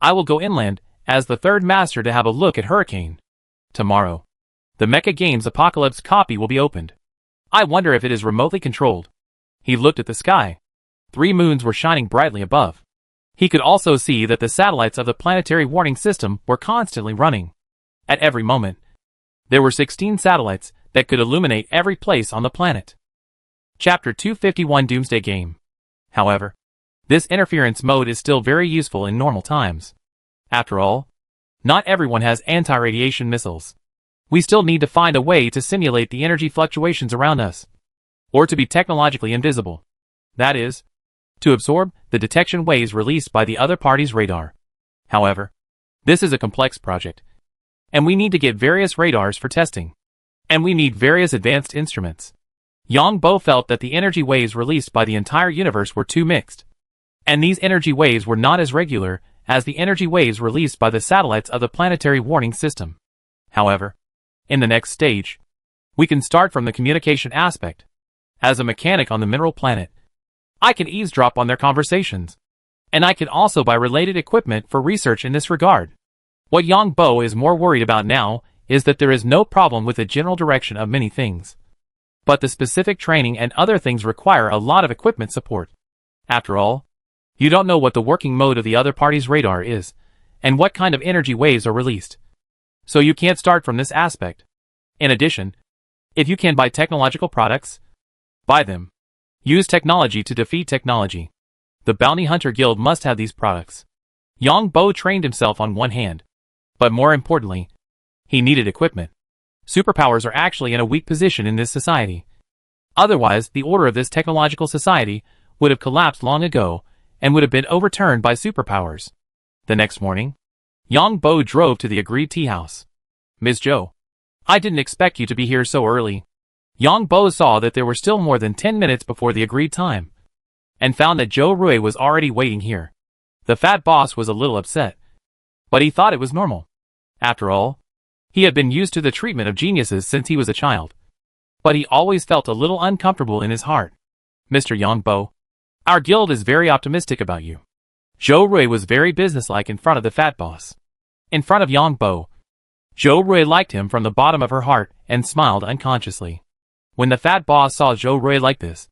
Speaker 1: I will go inland as the third master to have a look at Hurricane. Tomorrow, the Mecha Games Apocalypse copy will be opened. I wonder if it is remotely controlled. He looked at the sky. 3 moons were shining brightly above. He could also see that the satellites of the planetary warning system were constantly running. At every moment, there were 16 satellites that could illuminate every place on the planet. Chapter 251 Doomsday Game. However, this interference mode is still very useful in normal times. After all, Not everyone has anti-radiation missiles. We still need to find a way to simulate the energy fluctuations around us. Or to be technologically invisible. That is, to absorb the detection waves released by the other party's radar. However, this is a complex project. And we need to get various radars for testing. And we need various advanced instruments. Yang Bo felt that the energy waves released by the entire universe were too mixed. And these energy waves were not as regular as the energy waves released by the satellites of the planetary warning system. However, in the next stage, we can start from the communication aspect. As a mechanic on the mineral planet, I can eavesdrop on their conversations. And I can also buy related equipment for research in this regard. What Yang Bo is more worried about now is that there is no problem with the general direction of many things. But the specific training and other things require a lot of equipment support. After all, you don't know what the working mode of the other party's radar is, and what kind of energy waves are released. So you can't start from this aspect. In addition, if you can buy technological products, buy them. Use technology to defeat technology. The Bounty Hunter Guild must have these products. Yang Bo trained himself on one hand. But more importantly, he needed equipment. Superpowers are actually in a weak position in this society. Otherwise, the order of this technological society would have collapsed long ago and would have been overturned by superpowers. The next morning, Yang Bo drove to the agreed tea house. Ms. Zhou, I didn't expect you to be here so early. Yang Bo saw that there were still more than 10 minutes before the agreed time, and found that Zhou Rui was already waiting here. The fat boss was a little upset, but he thought it was normal. After all, he had been used to the treatment of geniuses since he was a child. But he always felt a little uncomfortable in his heart. Mr. Yang Bo, our guild is very optimistic about you. Zhou Rui was very businesslike in front of the fat boss. In front of Yang Bo, Zhou Rui liked him from the bottom of her heart and smiled unconsciously. When the fat boss saw Zhou Rui like this,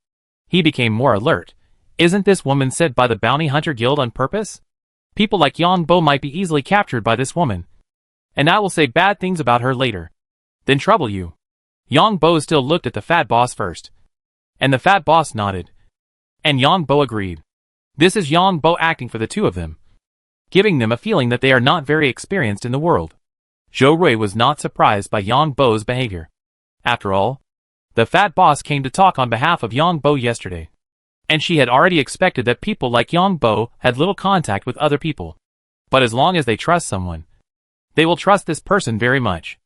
Speaker 1: he became more alert. Isn't this woman sent by the Bounty Hunter Guild on purpose? People like Yang Bo might be easily captured by this woman. And I will say bad things about her later. Then trouble you. Yang Bo still looked at the fat boss first. And the fat boss nodded. And Yang Bo agreed. This is Yang Bo acting for the two of them, giving them a feeling that they are not very experienced in the world. Zhou Rui was not surprised by Yang Bo's behavior. After all, the fat boss came to talk on behalf of Yang Bo yesterday. And she had already expected that people like Yang Bo had little contact with other people. But as long as they trust someone, they will trust this person very much.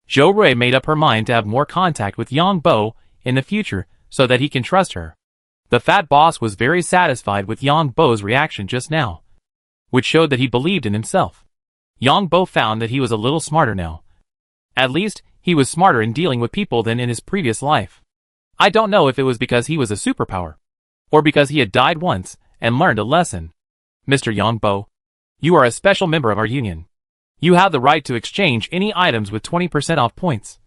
Speaker 1: Zhou Rui made up her mind to have more contact with Yang Bo in the future so that he can trust her. The fat boss was very satisfied with Yang Bo's reaction just now, which showed that he believed in himself. Yang Bo found that he was a little smarter now. At least, he was smarter in dealing with people than in his previous life. I don't know if it was because he was a superpower, or because he had died once and learned a lesson. Mr. Yang Bo, you are a special member of our union. You have the right to exchange any items with 20% off points.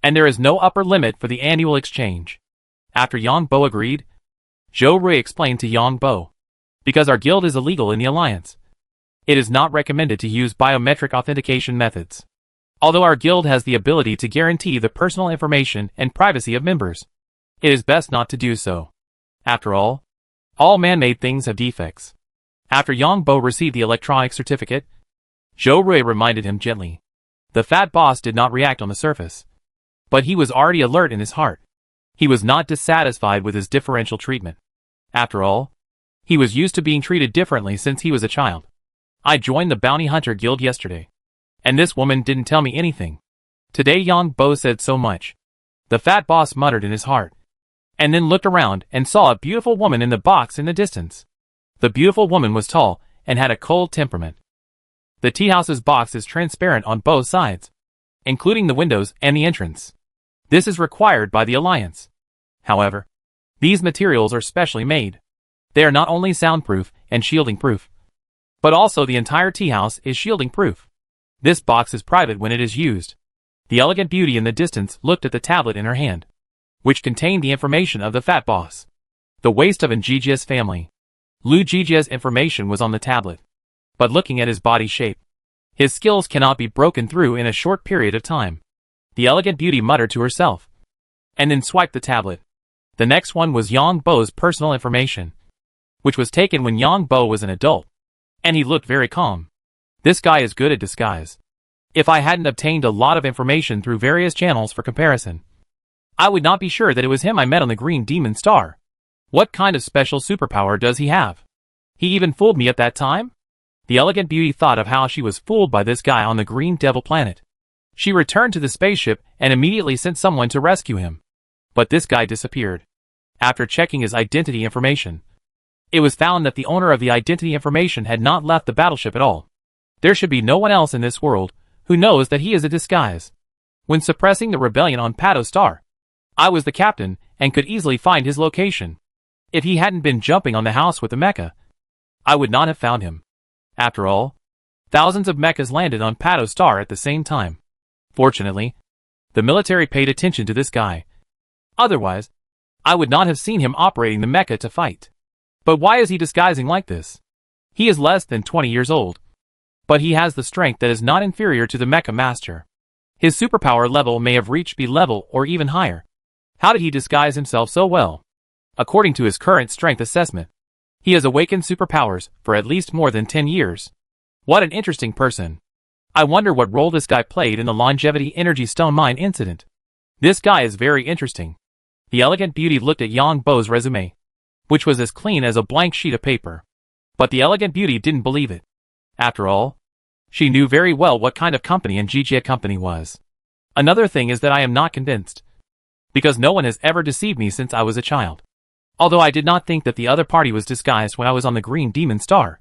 Speaker 1: And there is no upper limit for the annual exchange. After Yang Bo agreed, Zhou Rui explained to Yang Bo. Because our guild is illegal in the alliance, it is not recommended to use biometric authentication methods. Although our guild has the ability to guarantee the personal information and privacy of members, it is best not to do so. After all man-made things have defects. After Yang Bo received the electronic certificate, Zhou Rui reminded him gently. The fat boss did not react on the surface, but he was already alert in his heart. He was not dissatisfied with his differential treatment. After all, he was used to being treated differently since he was a child. I joined the Bounty Hunter Guild yesterday, and this woman didn't tell me anything. Today Yang Bo said so much. The fat boss muttered in his heart, and then looked around and saw a beautiful woman in the box in the distance. The beautiful woman was tall and had a cold temperament. The tea house's box is transparent on both sides, including the windows and the entrance. This is required by the Alliance. However, these materials are specially made. They are not only soundproof and shielding proof, but also the entire tea house is shielding proof. This box is private when it is used. The elegant beauty in the distance looked at the tablet in her hand, which contained the information of the fat boss. The waste of Njijia's family. Lu Jijia's information was on the tablet. But looking at his body shape, his skills cannot be broken through in a short period of time. The elegant beauty muttered to herself, and then swiped the tablet. The next one was Yang Bo's personal information, which was taken when Yang Bo was an adult, and he looked very calm. This guy is good at disguise. If I hadn't obtained a lot of information through various channels for comparison, I would not be sure that it was him I met on the Green Demon Star. What kind of special superpower does he have? He even fooled me at that time? The elegant beauty thought of how she was fooled by this guy on the Green Devil planet. She returned to the spaceship and immediately sent someone to rescue him. But this guy disappeared. After checking his identity information, it was found that the owner of the identity information had not left the battleship at all. There should be no one else in this world who knows that he is a disguise. When suppressing the rebellion on Pato Star, I was the captain and could easily find his location. If he hadn't been jumping on the house with the mecha, I would not have found him. After all, thousands of mechas landed on Pato Star at the same time. Fortunately, the military paid attention to this guy. Otherwise, I would not have seen him operating the mecha to fight. But why is he disguising like this? He is less than 20 years old, but he has the strength that is not inferior to the mecha master. His superpower level may have reached B level or even higher. How did he disguise himself so well? According to his current strength assessment, he has awakened superpowers for at least more than 10 years. What an interesting person. I wonder what role this guy played in the longevity energy stone mine incident. This guy is very interesting. The elegant beauty looked at Yang Bo's resume, which was as clean as a blank sheet of paper. But the elegant beauty didn't believe it. After all, she knew very well what kind of company and Jijia company was. Another thing is that I am not convinced, because no one has ever deceived me since I was a child. Although I did not think that the other party was disguised when I was on the Green Demon Star.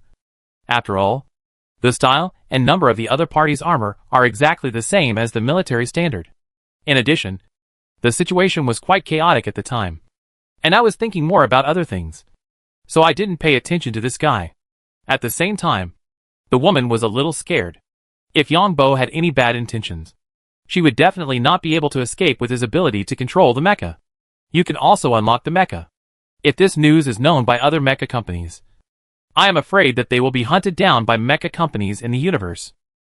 Speaker 1: After all, the style and number of the other party's armor are exactly the same as the military standard. In addition, the situation was quite chaotic at the time, and I was thinking more about other things, so I didn't pay attention to this guy. At the same time, the woman was a little scared. If Yang Bo had any bad intentions, she would definitely not be able to escape with his ability to control the mecha. You can also unlock the mecha. If this news is known by other mecha companies, I am afraid that they will be hunted down by mecha companies in the universe.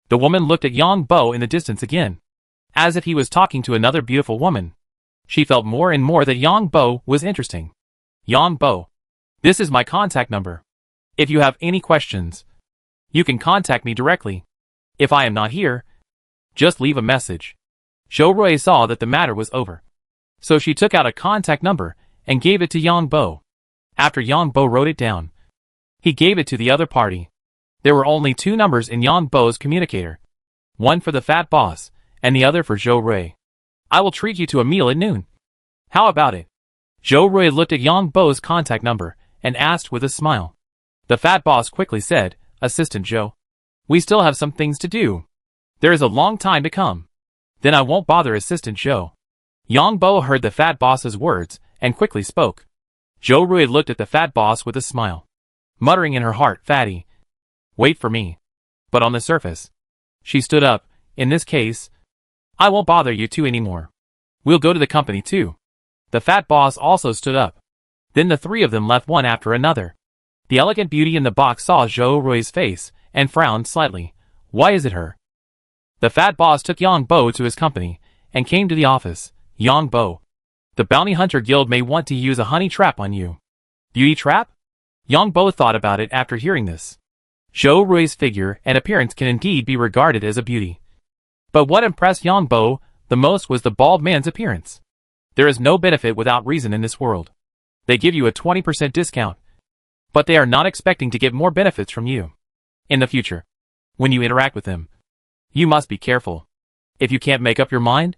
Speaker 1: The woman looked at Yang Bo in the distance again, as if he was talking to another beautiful woman. She felt more and more that Yang Bo was interesting. Yang Bo, this is my contact number. If you have any questions, you can contact me directly. If I am not here, just leave a message. Zhou Rui saw that the matter was over, so she took out a contact number and gave it to Yang Bo. After Yang Bo wrote it down, he gave it to the other party. There were only 2 numbers in Yang Bo's communicator, one for the fat boss, and the other for Zhou Rui. I will treat you to a meal at noon. How about it? Zhou Rui looked at Yang Bo's contact number and asked with a smile. The fat boss quickly said, Assistant Zhou, we still have some things to do. There is a long time to come. Then I won't bother Assistant Zhou. Yang Bo heard the fat boss's words and quickly spoke. Zhou Rui looked at the fat boss with a smile, muttering in her heart, Fatty, wait for me. But on the surface, she stood up. In this case, I won't bother you two anymore. We'll go to the company too. The fat boss also stood up. Then the 3 of them left one after another. The elegant beauty in the box saw Zhou Rui's face and frowned slightly. Why is it her? The fat boss took Yang Bo to his company and came to the office. Yang Bo, the bounty hunter guild may want to use a honey trap on you. Beauty trap? Yang Bo thought about it after hearing this. Zhou Rui's figure and appearance can indeed be regarded as a beauty. But what impressed Yang Bo the most was the bald man's appearance. There is no benefit without reason in this world. They give you a 20% discount, but they are not expecting to get more benefits from you. In the future, when you interact with them, you must be careful. If you can't make up your mind,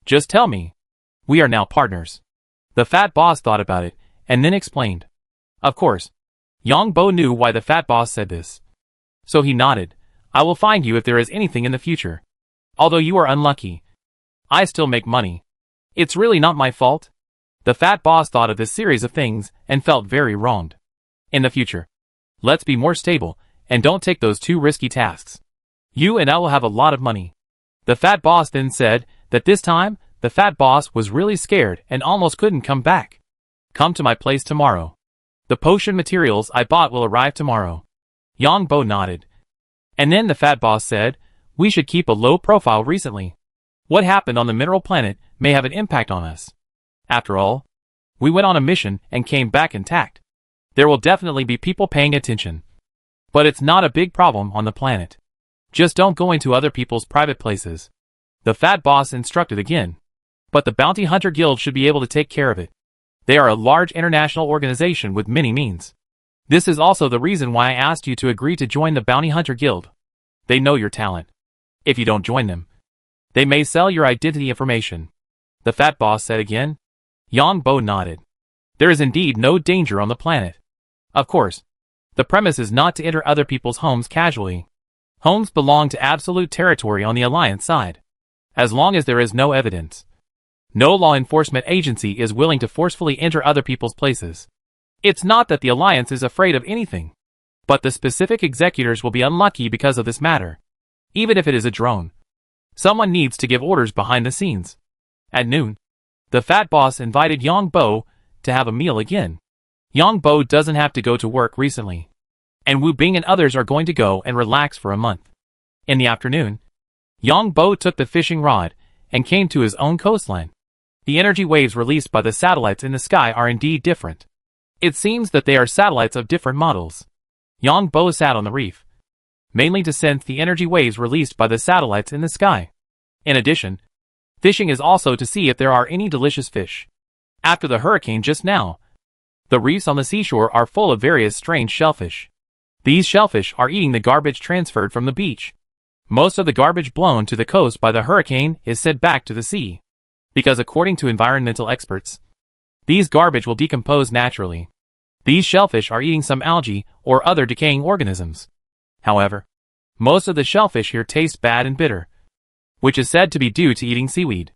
Speaker 1: just tell me. We are now partners. The fat boss thought about it and then explained. Of course, Yang Bo knew why the fat boss said this. So he nodded. I will find you if there is anything in the future. Although you are unlucky, I still make money. It's really not my fault. The fat boss thought of this series of things and felt very wronged. In the future, let's be more stable and don't take those 2 risky tasks. You and I will have a lot of money. The fat boss then said that this time, the fat boss was really scared and almost couldn't come back. Come to my place tomorrow. The potion materials I bought will arrive tomorrow. Yang Bo nodded. And then the fat boss said, we should keep a low profile recently. What happened on the mineral planet may have an impact on us. After all, we went on a mission and came back intact. There will definitely be people paying attention. But it's not a big problem on the planet. Just don't go into other people's private places. The fat boss instructed again. But the Bounty Hunter Guild should be able to take care of it. They are a large international organization with many means. This is also the reason why I asked you to agree to join the Bounty Hunter Guild. They know your talent. If you don't join them, they may sell your identity information. The fat boss said again. Yang Bo nodded. There is indeed no danger on the planet. Of course, the premise is not to enter other people's homes casually. Homes belong to absolute territory on the Alliance side. As long as there is no evidence, no law enforcement agency is willing to forcefully enter other people's places. It's not that the Alliance is afraid of anything, but the specific executors will be unlucky because of this matter. Even if it is a drone, someone needs to give orders behind the scenes. At noon, the fat boss invited Yang Bo to have a meal again. Yang Bo doesn't have to go to work recently, and Wu Bing and others are going to go and relax for a month. In the afternoon, Yang Bo took the fishing rod and came to his own coastline. The energy waves released by the satellites in the sky are indeed different. It seems that they are satellites of different models. Yang Bo sat on the reef, mainly to sense the energy waves released by the satellites in the sky. In addition, fishing is also to see if there are any delicious fish. After the hurricane just now, the reefs on the seashore are full of various strange shellfish. These shellfish are eating the garbage transferred from the beach. Most of the garbage blown to the coast by the hurricane is sent back to the sea, because according to environmental experts, these garbage will decompose naturally. These shellfish are eating some algae or other decaying organisms. However, most of the shellfish here taste bad and bitter, which is said to be due to eating seaweed.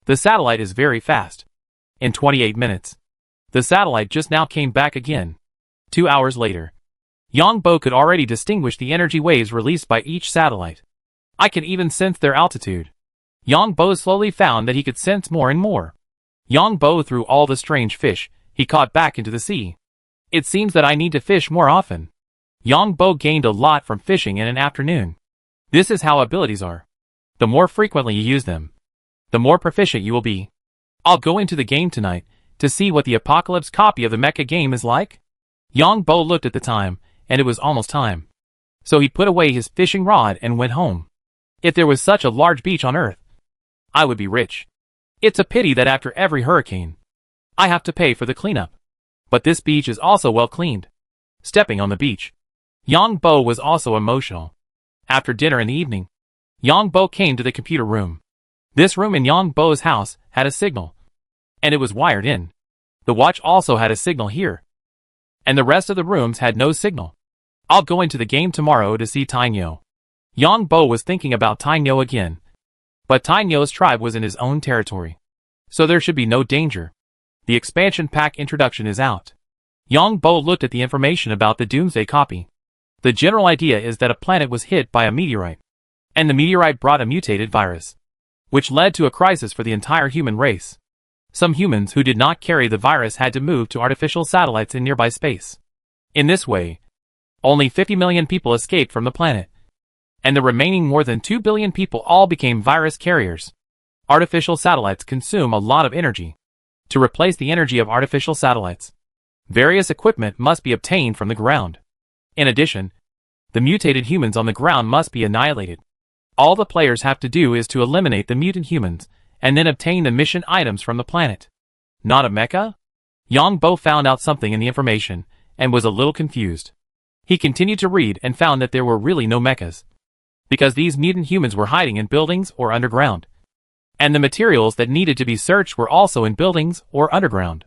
Speaker 1: The satellite is very fast. In 28 minutes, the satellite just now came back again. 2 hours later, Yang Bo could already distinguish the energy waves released by each satellite. I can even sense their altitude. Yang Bo slowly found that he could sense more and more. Yang Bo threw all the strange fish he caught back into the sea. It seems that I need to fish more often. Yang Bo gained a lot from fishing in an afternoon. This is how abilities are. The more frequently you use them, the more proficient you will be. I'll go into the game tonight to see what the Apocalypse copy of the mecha game is like. Yang Bo looked at the time, and it was almost time. So he put away his fishing rod and went home. If there was such a large beach on Earth, I would be rich. It's a pity that after every hurricane, I have to pay for the cleanup. But this beach is also well cleaned. Stepping on the beach, Yang Bo was also emotional. After dinner in the evening, Yang Bo came to the computer room. This room in Yang Bo's house had a signal, and it was wired in. The watch also had a signal here, and the rest of the rooms had no signal. I'll go into the game tomorrow to see Tainyo. Yang Bo was thinking about Tainyo again, but Tainyo's tribe was in his own territory, so there should be no danger. The expansion pack introduction is out. Yang Bo looked at the information about the Doomsday copy. The general idea is that a planet was hit by a meteorite, and the meteorite brought a mutated virus, which led to a crisis for the entire human race. Some humans who did not carry the virus had to move to artificial satellites in nearby space. In this way, only 50 million people escaped from the planet, and the remaining more than 2 billion people all became virus carriers. Artificial satellites consume a lot of energy. To replace the energy of artificial satellites, various equipment must be obtained from the ground. In addition, the mutated humans on the ground must be annihilated. All the players have to do is to eliminate the mutant humans, and then obtain the mission items from the planet. Not a mecha? Yang Bo found out something in the information, and was a little confused. He continued to read and found that there were really no mechas, because these mutant humans were hiding in buildings or underground, and the materials that needed to be searched were also in buildings or underground.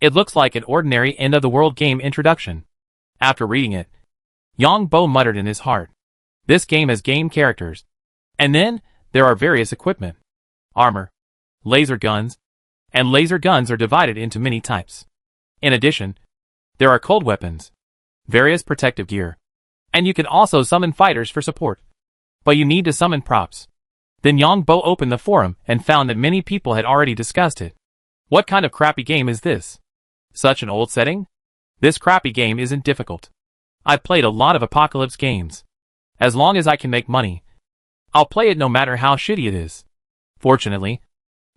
Speaker 1: It looks like an ordinary end-of-the-world game introduction. After reading it, Yang Bo muttered in his heart, this game has game characters. And then, there are various equipment, armor, laser guns, and laser guns are divided into many types. In addition, there are cold weapons, various protective gear, and you can also summon fighters for support. But you need to summon props. Then Yang Bo opened the forum and found that many people had already discussed it. What kind of crappy game is this? Such an old setting? This crappy game isn't difficult. I've played a lot of Apocalypse games. As long as I can make money, I'll play it no matter how shitty it is. Fortunately,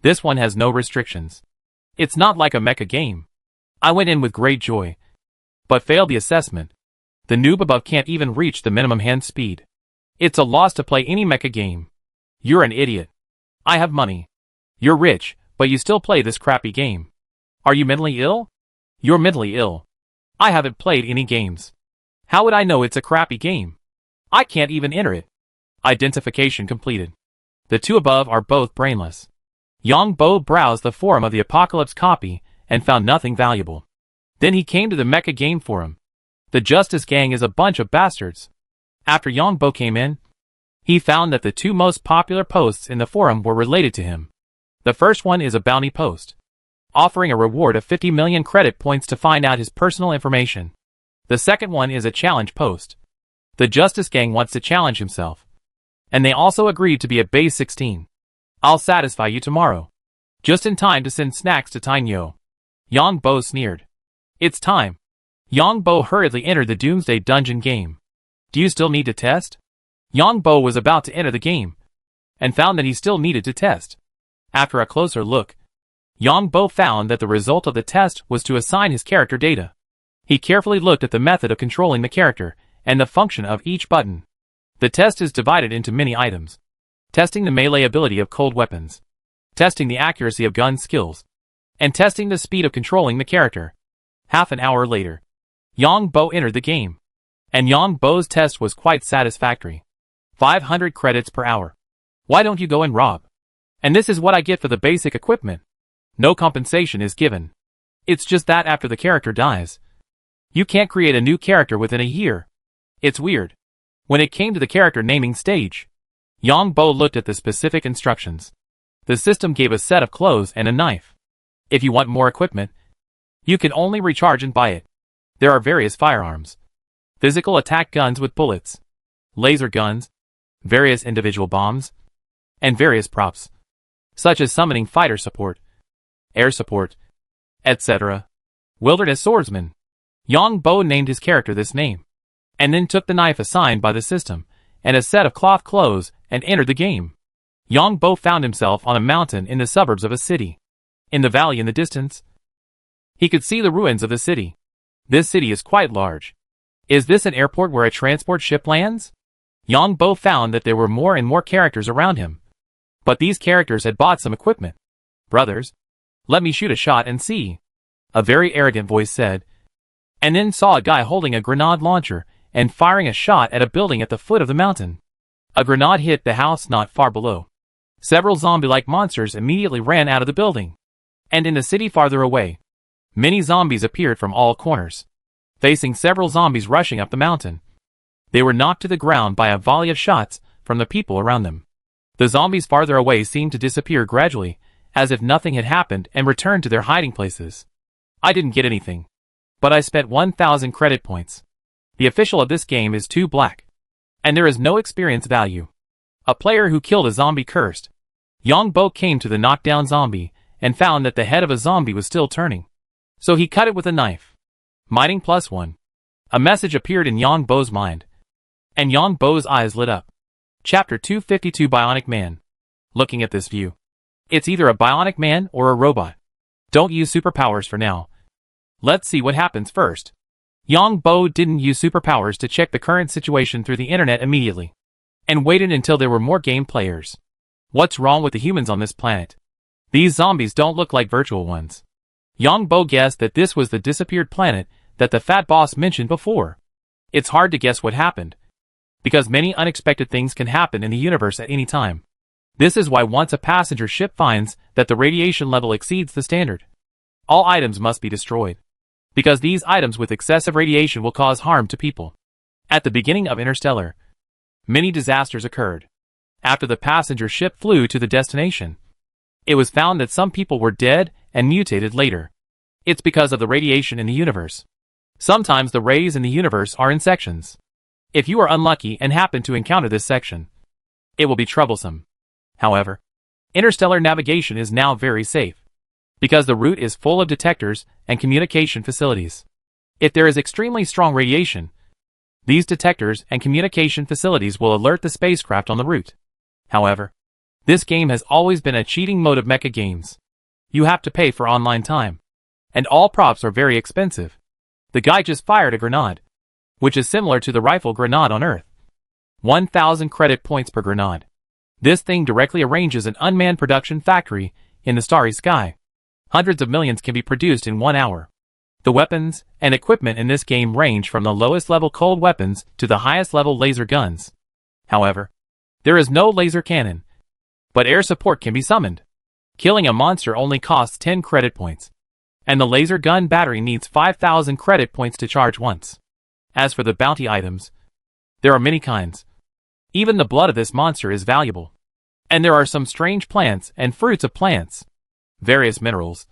Speaker 1: this one has no restrictions. It's not like a mecha game. I went in with great joy, but failed the assessment. The noob above can't even reach the minimum hand speed. It's a loss to play any mecha game. You're an idiot. I have money. You're rich, but you still play this crappy game. Are you mentally ill? You're mentally ill. I haven't played any games. How would I know it's a crappy game? I can't even enter it. Identification completed. The two above are both brainless. Yang Bo browsed the forum of the Apocalypse copy and found nothing valuable. Then he came to the Mecha Game forum. The Justice Gang is a bunch of bastards. After Yang Bo came in, he found that the two most popular posts in the forum were related to him. The first one is a bounty post, offering a reward of 50 million credit points to find out his personal information. The second one is a challenge post. The Justice Gang wants to challenge himself. And they also agreed to be at base 16. I'll satisfy you tomorrow. Just in time to send snacks to Tainyo. Yang Bo sneered. It's time. Yang Bo hurriedly entered the Doomsday Dungeon game. Do you still need to test? Yang Bo was about to enter the game, and found that he still needed to test. After a closer look, Yang Bo found that the result of the test was to assign his character data. He carefully looked at the method of controlling the character, and the function of each button. The test is divided into many items. Testing the melee ability of cold weapons, testing the accuracy of gun skills, and testing the speed of controlling the character. Half an hour later, Yang Bo entered the game, and Yang Bo's test was quite satisfactory. 500 credits per hour. Why don't you go and rob? And this is what I get for the basic equipment. No compensation is given. It's just that after the character dies, you can't create a new character within a year. It's weird. When it came to the character naming stage, Yang Bo looked at the specific instructions. The system gave a set of clothes and a knife. If you want more equipment, you can only recharge and buy it. There are various firearms. Physical attack guns with bullets, laser guns, various individual bombs, and various props, such as summoning fighter support, air support, etc. Wilderness Swordsman. Yang Bo named his character this name, and then took the knife assigned by the system, and a set of cloth clothes, and entered the game. Yang Bo found himself on a mountain in the suburbs of a city. In the valley in the distance, he could see the ruins of the city. This city is quite large. Is this an airport where a transport ship lands? Yang Bo found that there were more and more characters around him. But these characters had bought some equipment. Brothers, let me shoot a shot and see, a very arrogant voice said, and then saw a guy holding a grenade launcher and firing a shot at a building at the foot of the mountain. A grenade hit the house not far below. Several zombie-like monsters immediately ran out of the building. And in the city farther away, many zombies appeared from all corners, facing several zombies rushing up the mountain. They were knocked to the ground by a volley of shots from the people around them. The zombies farther away seemed to disappear gradually, as if nothing had happened, and returned to their hiding places. I didn't get anything, but I spent 1,000 credit points. The official of this game is too black, and there is no experience value. A player who killed a zombie cursed. Yang Bo came to the knockdown zombie, and found that the head of a zombie was still turning. So he cut it with a knife. Mining +1. A message appeared in Yang Bo's mind, and Yang Bo's eyes lit up. Chapter 252 Bionic Man. Looking at this view, it's either a bionic man or a robot. Don't use superpowers for now. Let's see what happens first. Yang Bo didn't use superpowers to check the current situation through the internet immediately, and waited until there were more game players. What's wrong with the humans on this planet? These zombies don't look like virtual ones. Yang Bo guessed that this was the disappeared planet that the fat boss mentioned before. It's hard to guess what happened, because many unexpected things can happen in the universe at any time. This is why once a passenger ship finds that the radiation level exceeds the standard, all items must be destroyed, because these items with excessive radiation will cause harm to people. At the beginning of Interstellar, many disasters occurred. After the passenger ship flew to the destination, it was found that some people were dead and mutated later. It's because of the radiation in the universe. Sometimes the rays in the universe are in sections. If you are unlucky and happen to encounter this section, it will be troublesome. However, interstellar navigation is now very safe, because the route is full of detectors and communication facilities. If there is extremely strong radiation, these detectors and communication facilities will alert the spacecraft on the route. However, this game has always been a cheating mode of mecha games. You have to pay for online time, and all props are very expensive. The guy just fired a grenade, which is similar to the rifle grenade on Earth. 1,000 credit points per grenade. This thing directly arranges an unmanned production factory in the starry sky. Hundreds of millions can be produced in 1 hour. The weapons and equipment in this game range from the lowest level cold weapons to the highest level laser guns. However, there is no laser cannon, but air support can be summoned. Killing a monster only costs 10 credit points, and the laser gun battery needs 5,000 credit points to charge once. As for the bounty items, there are many kinds. Even the blood of this monster is valuable. And there are some strange plants and fruits of plants. Various minerals.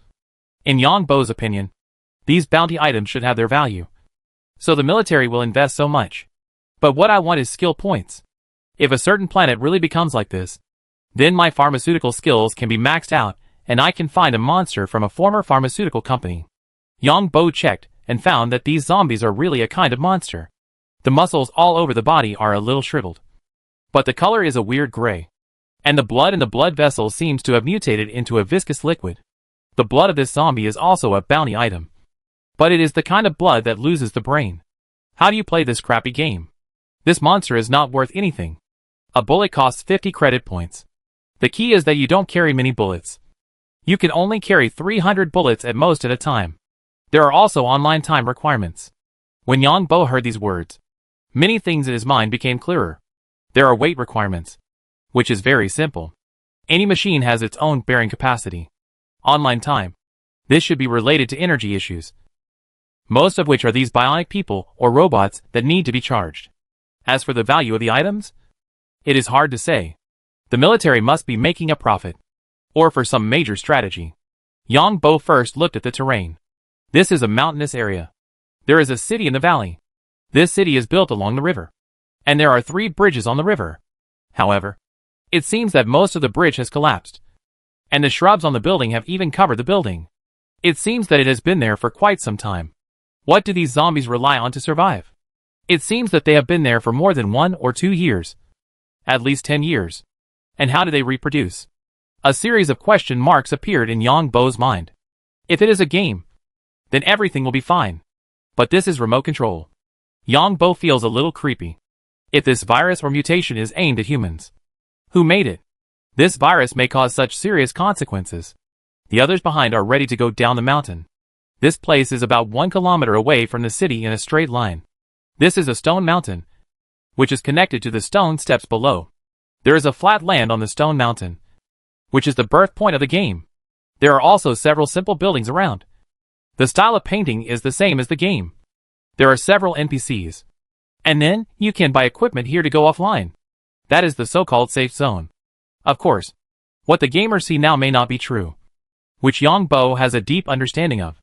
Speaker 1: In Yongbo's opinion, these bounty items should have their value. So the military will invest so much. But what I want is skill points. If a certain planet really becomes like this, then my pharmaceutical skills can be maxed out and I can find a monster from a former pharmaceutical company. Yongbo checked and found that these zombies are really a kind of monster. The muscles all over the body are a little shriveled, but the color is a weird gray. And the blood in the blood vessel seems to have mutated into a viscous liquid. The blood of this zombie is also a bounty item. But it is the kind of blood that loses the brain. How do you play this crappy game? This monster is not worth anything. A bullet costs 50 credit points. The key is that you don't carry many bullets. You can only carry 300 bullets at most at a time. There are also online time requirements. When Yongbo heard these words, many things in his mind became clearer. There are weight requirements, which is very simple. Any machine has its own bearing capacity. Online time. This should be related to energy issues, most of which are these bionic people or robots that need to be charged. As for the value of the items, it is hard to say. The military must be making a profit, or for some major strategy. Yongbo first looked at the terrain. This is a mountainous area. There is a city in the valley. This city is built along the river, and there are 3 bridges on the river. However, it seems that most of the bridge has collapsed, and the shrubs on the building have even covered the building. It seems that it has been there for quite some time. What do these zombies rely on to survive? It seems that they have been there for more than 1 or 2 years. At least 10 years. And how do they reproduce? A series of question marks appeared in Yongbo's mind. If it is a game, then everything will be fine. But this is remote control. Yongbo feels a little creepy. If this virus or mutation is aimed at humans, who made it? This virus may cause such serious consequences. The others behind are ready to go down the mountain. This place is about 1 kilometer away from the city in a straight line. This is a stone mountain, which is connected to the stone steps below. There is a flat land on the stone mountain, which is the birth point of the game. There are also several simple buildings around. The style of painting is the same as the game. There are several NPCs. And then, you can buy equipment here to go offline. That is the so-called safe zone. Of course, what the gamers see now may not be true, which Yongbo has a deep understanding of.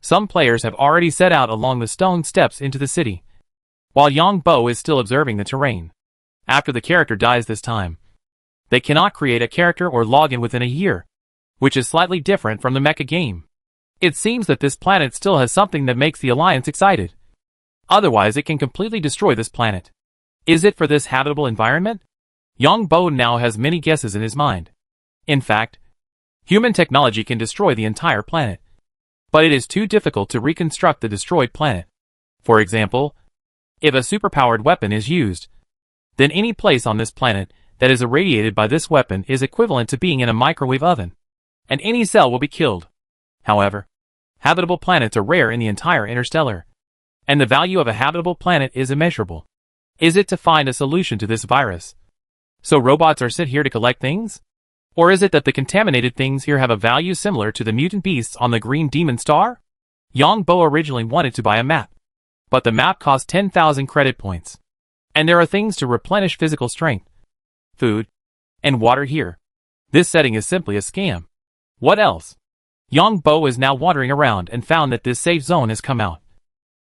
Speaker 1: Some players have already set out along the stone steps into the city, while Yongbo is still observing the terrain. After the character dies this time, they cannot create a character or log in within a year, which is slightly different from the mecha game. It seems that this planet still has something that makes the Alliance excited. Otherwise it can completely destroy this planet. Is it for this habitable environment? Yongbo now has many guesses in his mind. In fact, human technology can destroy the entire planet. But it is too difficult to reconstruct the destroyed planet. For example, if a superpowered weapon is used, then any place on this planet that is irradiated by this weapon is equivalent to being in a microwave oven, and any cell will be killed. However, habitable planets are rare in the entire Interstellar, and the value of a habitable planet is immeasurable. Is it to find a solution to this virus? So robots are sent here to collect things? Or is it that the contaminated things here have a value similar to the mutant beasts on the green demon star? Yongbo originally wanted to buy a map, but the map cost 10,000 credit points. And there are things to replenish physical strength, food, and water here. This setting is simply a scam. What else? Yongbo is now wandering around and found that this safe zone has come out,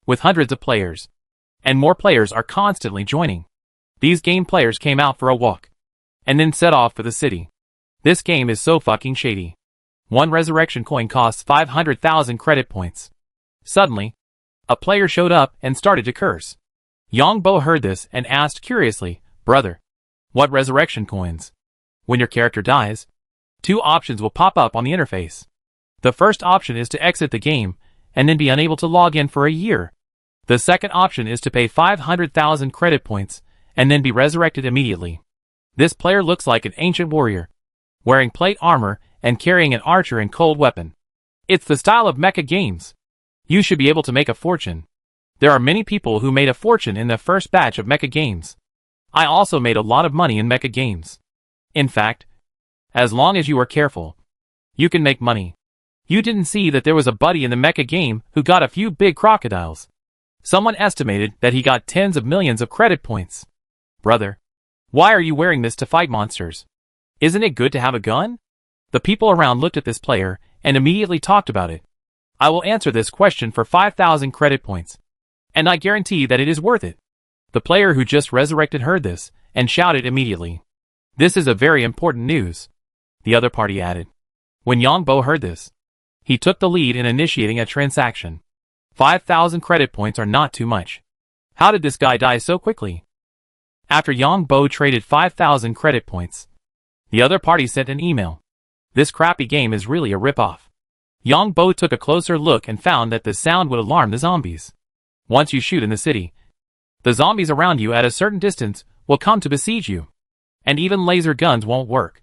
Speaker 1: with hundreds of players, and more players are constantly joining. These game players came out for a walk, and then set off for the city. This game is so fucking shady. 1 resurrection coin costs 500,000 credit points. Suddenly, a player showed up and started to curse. Yongbo heard this and asked curiously, "Brother, what resurrection coins?" When your character dies, 2 options will pop up on the interface. The first option is to exit the game and then be unable to log in for a year. The second option is to pay 500,000 credit points and then be resurrected immediately. This player looks like an ancient warrior, wearing plate armor and carrying an archer and cold weapon. It's the style of mecha games. You should be able to make a fortune. There are many people who made a fortune in the first batch of mecha games. I also made a lot of money in mecha games. In fact, as long as you are careful, you can make money. You didn't see that there was a buddy in the mecha game who got a few big crocodiles. Someone estimated that he got tens of millions of credit points. Brother, why are you wearing this to fight monsters? Isn't it good to have a gun? The people around looked at this player and immediately talked about it. I will answer this question for 5,000 credit points. And I guarantee that it is worth it. The player who just resurrected heard this and shouted immediately. This is a very important news. The other party added. When Yongbo heard this, he took the lead in initiating a transaction. 5,000 credit points are not too much. How did this guy die so quickly? After Yongbo traded 5,000 credit points, the other party sent an email. This crappy game is really a rip-off. Yongbo took a closer look and found that the sound would alarm the zombies. Once you shoot in the city, the zombies around you at a certain distance will come to besiege you. And even laser guns won't work.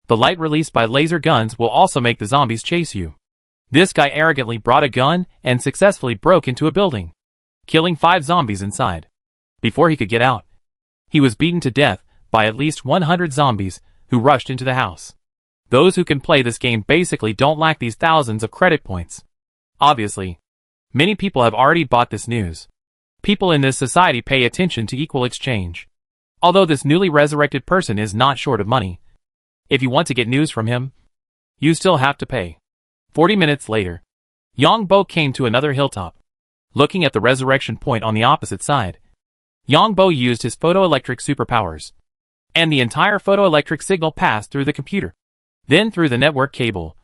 Speaker 1: The light released by laser guns will also make the zombies chase you. This guy arrogantly brought a gun and successfully broke into a building, killing 5 zombies inside. Before he could get out, he was beaten to death by at least 100 zombies who rushed into the house. Those who can play this game basically don't lack these thousands of credit points. Obviously, many people have already bought this news. People in this society pay attention to equal exchange. Although this newly resurrected person is not short of money, if you want to get news from him, you still have to pay. 40 minutes later, Yongbo came to another hilltop. Looking at the resurrection point on the opposite side, Yongbo used his photoelectric superpowers, and the entire photoelectric signal passed through the computer, then through the network cable,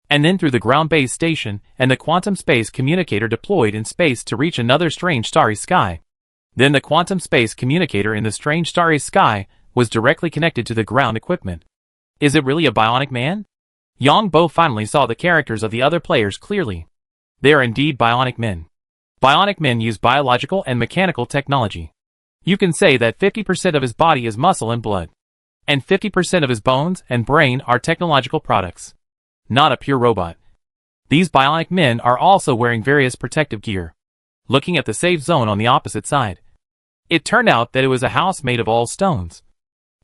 Speaker 1: and then through the ground base station and the quantum space communicator deployed in space to reach another strange starry sky. Then the quantum space communicator in the strange starry sky was directly connected to the ground equipment. Is it really a bionic man? Yongbo finally saw the characters of the other players clearly. They are indeed bionic men. Bionic men use biological and mechanical technology. You can say that 50% of his body is muscle and blood, and 50% of his bones and brain are technological products. Not a pure robot. These bionic men are also wearing various protective gear. Looking at the safe zone on the opposite side, it turned out that it was a house made of all stones.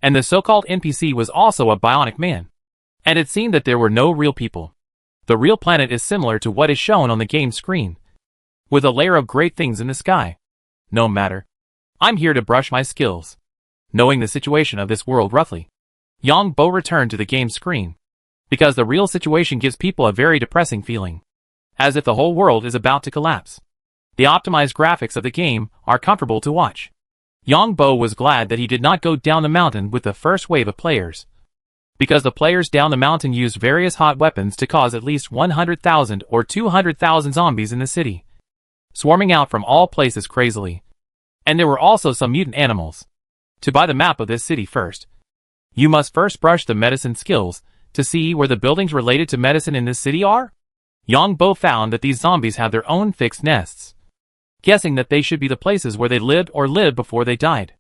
Speaker 1: And the so-called NPC was also a bionic man. And it seemed that there were no real people. The real planet is similar to what is shown on the game screen, with a layer of great things in the sky. No matter. I'm here to brush my skills. Knowing the situation of this world roughly, Yongbo returned to the game screen, because the real situation gives people a very depressing feeling, as if the whole world is about to collapse. The optimized graphics of the game are comfortable to watch. Yongbo was glad that he did not go down the mountain with the first wave of players, because the players down the mountain used various hot weapons to cause at least 100,000 or 200,000 zombies in the city, swarming out from all places crazily. And there were also some mutant animals. To buy the map of this city first, you must first brush the medicine skills to see where the buildings related to medicine in this city are. Yongbo found that these zombies have their own fixed nests, guessing that they should be the places where they lived or lived before they died.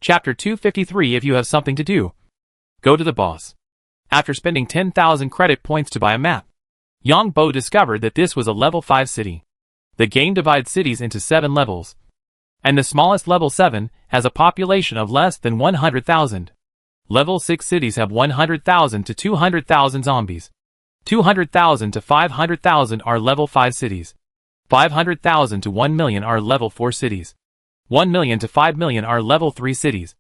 Speaker 1: Chapter 253. If you have something to do, go to the boss. After spending 10,000 credit points to buy a map, Yongbo discovered that this was a level 5 city. The game divides cities into 7 levels, and the smallest level 7 has a population of less than 100,000. Level 6 cities have 100,000 to 200,000 zombies. 200,000 to 500,000 are level 5 cities. 500,000 to 1 million are level 4 cities. 1 million to 5 million are level 3 cities.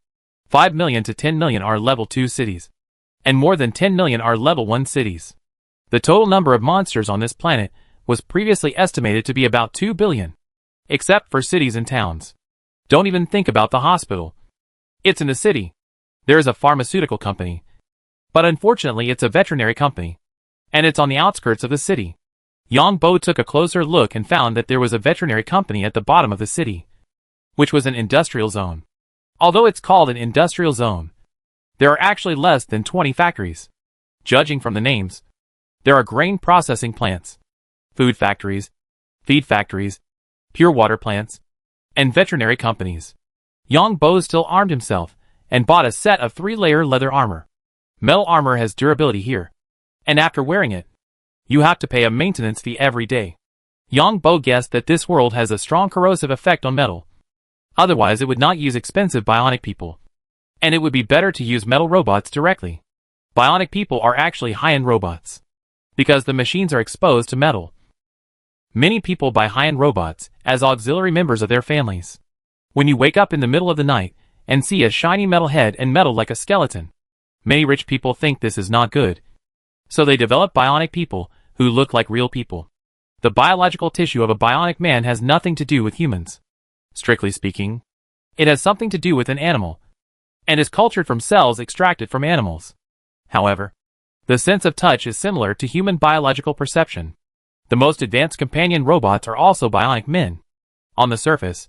Speaker 1: 5 million to 10 million are level 2 cities. And more than 10 million are level 1 cities. The total number of monsters on this planet was previously estimated to be about 2 billion. Except for cities and towns. Don't even think about the hospital. It's in the city. There is a pharmaceutical company. But unfortunately it's a veterinary company. And it's on the outskirts of the city. Yongbo took a closer look and found that there was a veterinary company at the bottom of the city, which was an industrial zone. Although it's called an industrial zone, there are actually less than 20 factories. Judging from the names, there are grain processing plants, food factories, feed factories, pure water plants, and veterinary companies. Yang Bo still armed himself and bought a set of 3-layer leather armor. Metal armor has durability here, and after wearing it, you have to pay a maintenance fee every day. Yang Bo guessed that this world has a strong corrosive effect on metal. Otherwise it would not use expensive bionic people. And it would be better to use metal robots directly. Bionic people are actually high-end robots, because the machines are exposed to metal. Many people buy high-end robots as auxiliary members of their families. When you wake up in the middle of the night and see a shiny metal head and metal like a skeleton, many rich people think this is not good. So they develop bionic people who look like real people. The biological tissue of a bionic man has nothing to do with humans. Strictly speaking, it has something to do with an animal, and is cultured from cells extracted from animals. However, the sense of touch is similar to human biological perception. The most advanced companion robots are also bionic men. On the surface,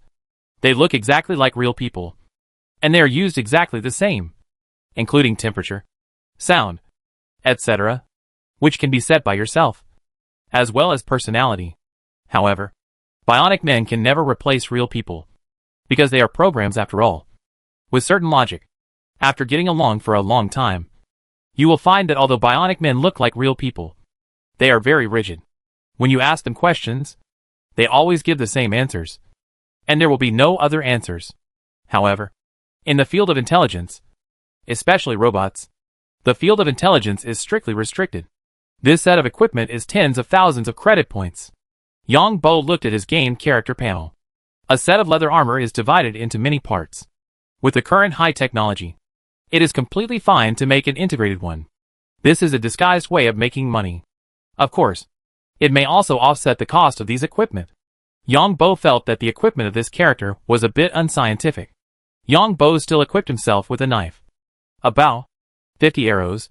Speaker 1: they look exactly like real people, and they are used exactly the same, including temperature, sound, etc., which can be set by yourself, as well as personality. However, bionic men can never replace real people, because they are programs after all. With certain logic, after getting along for a long time, you will find that although bionic men look like real people, they are very rigid. When you ask them questions, they always give the same answers, and there will be no other answers. However, in the field of intelligence, especially robots, the field of intelligence is strictly restricted. This set of equipment is tens of thousands of credit points. Yang Bo looked at his game character panel. A set of leather armor is divided into many parts. With the current high technology, it is completely fine to make an integrated one. This is a disguised way of making money. Of course, it may also offset the cost of these equipment. Yang Bo felt that the equipment of this character was a bit unscientific. Yang Bo still equipped himself with a knife, a bow, 50 arrows,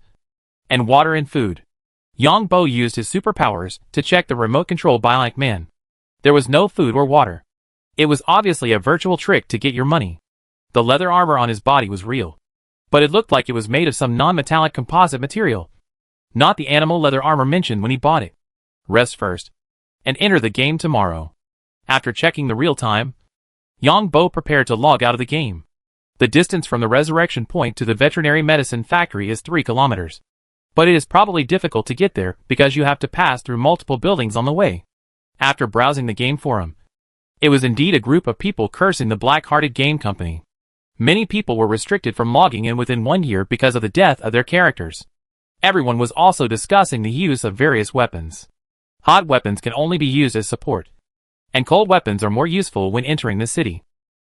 Speaker 1: and water and food. Yang Bo used his superpowers to check the remote-control bionic man. There was no food or water. It was obviously a virtual trick to get your money. The leather armor on his body was real, but it looked like it was made of some non-metallic composite material, not the animal leather armor mentioned when he bought it. Rest first, and enter the game tomorrow. After checking the real time, Yang Bo prepared to log out of the game. The distance from the resurrection point to the veterinary medicine factory is 3 kilometers. But it is probably difficult to get there because you have to pass through multiple buildings on the way. After browsing the game forum, it was indeed a group of people cursing the black-hearted game company. Many people were restricted from logging in within 1 year because of the death of their characters. Everyone was also discussing the use of various weapons. Hot weapons can only be used as support, and cold weapons are more useful when entering the city.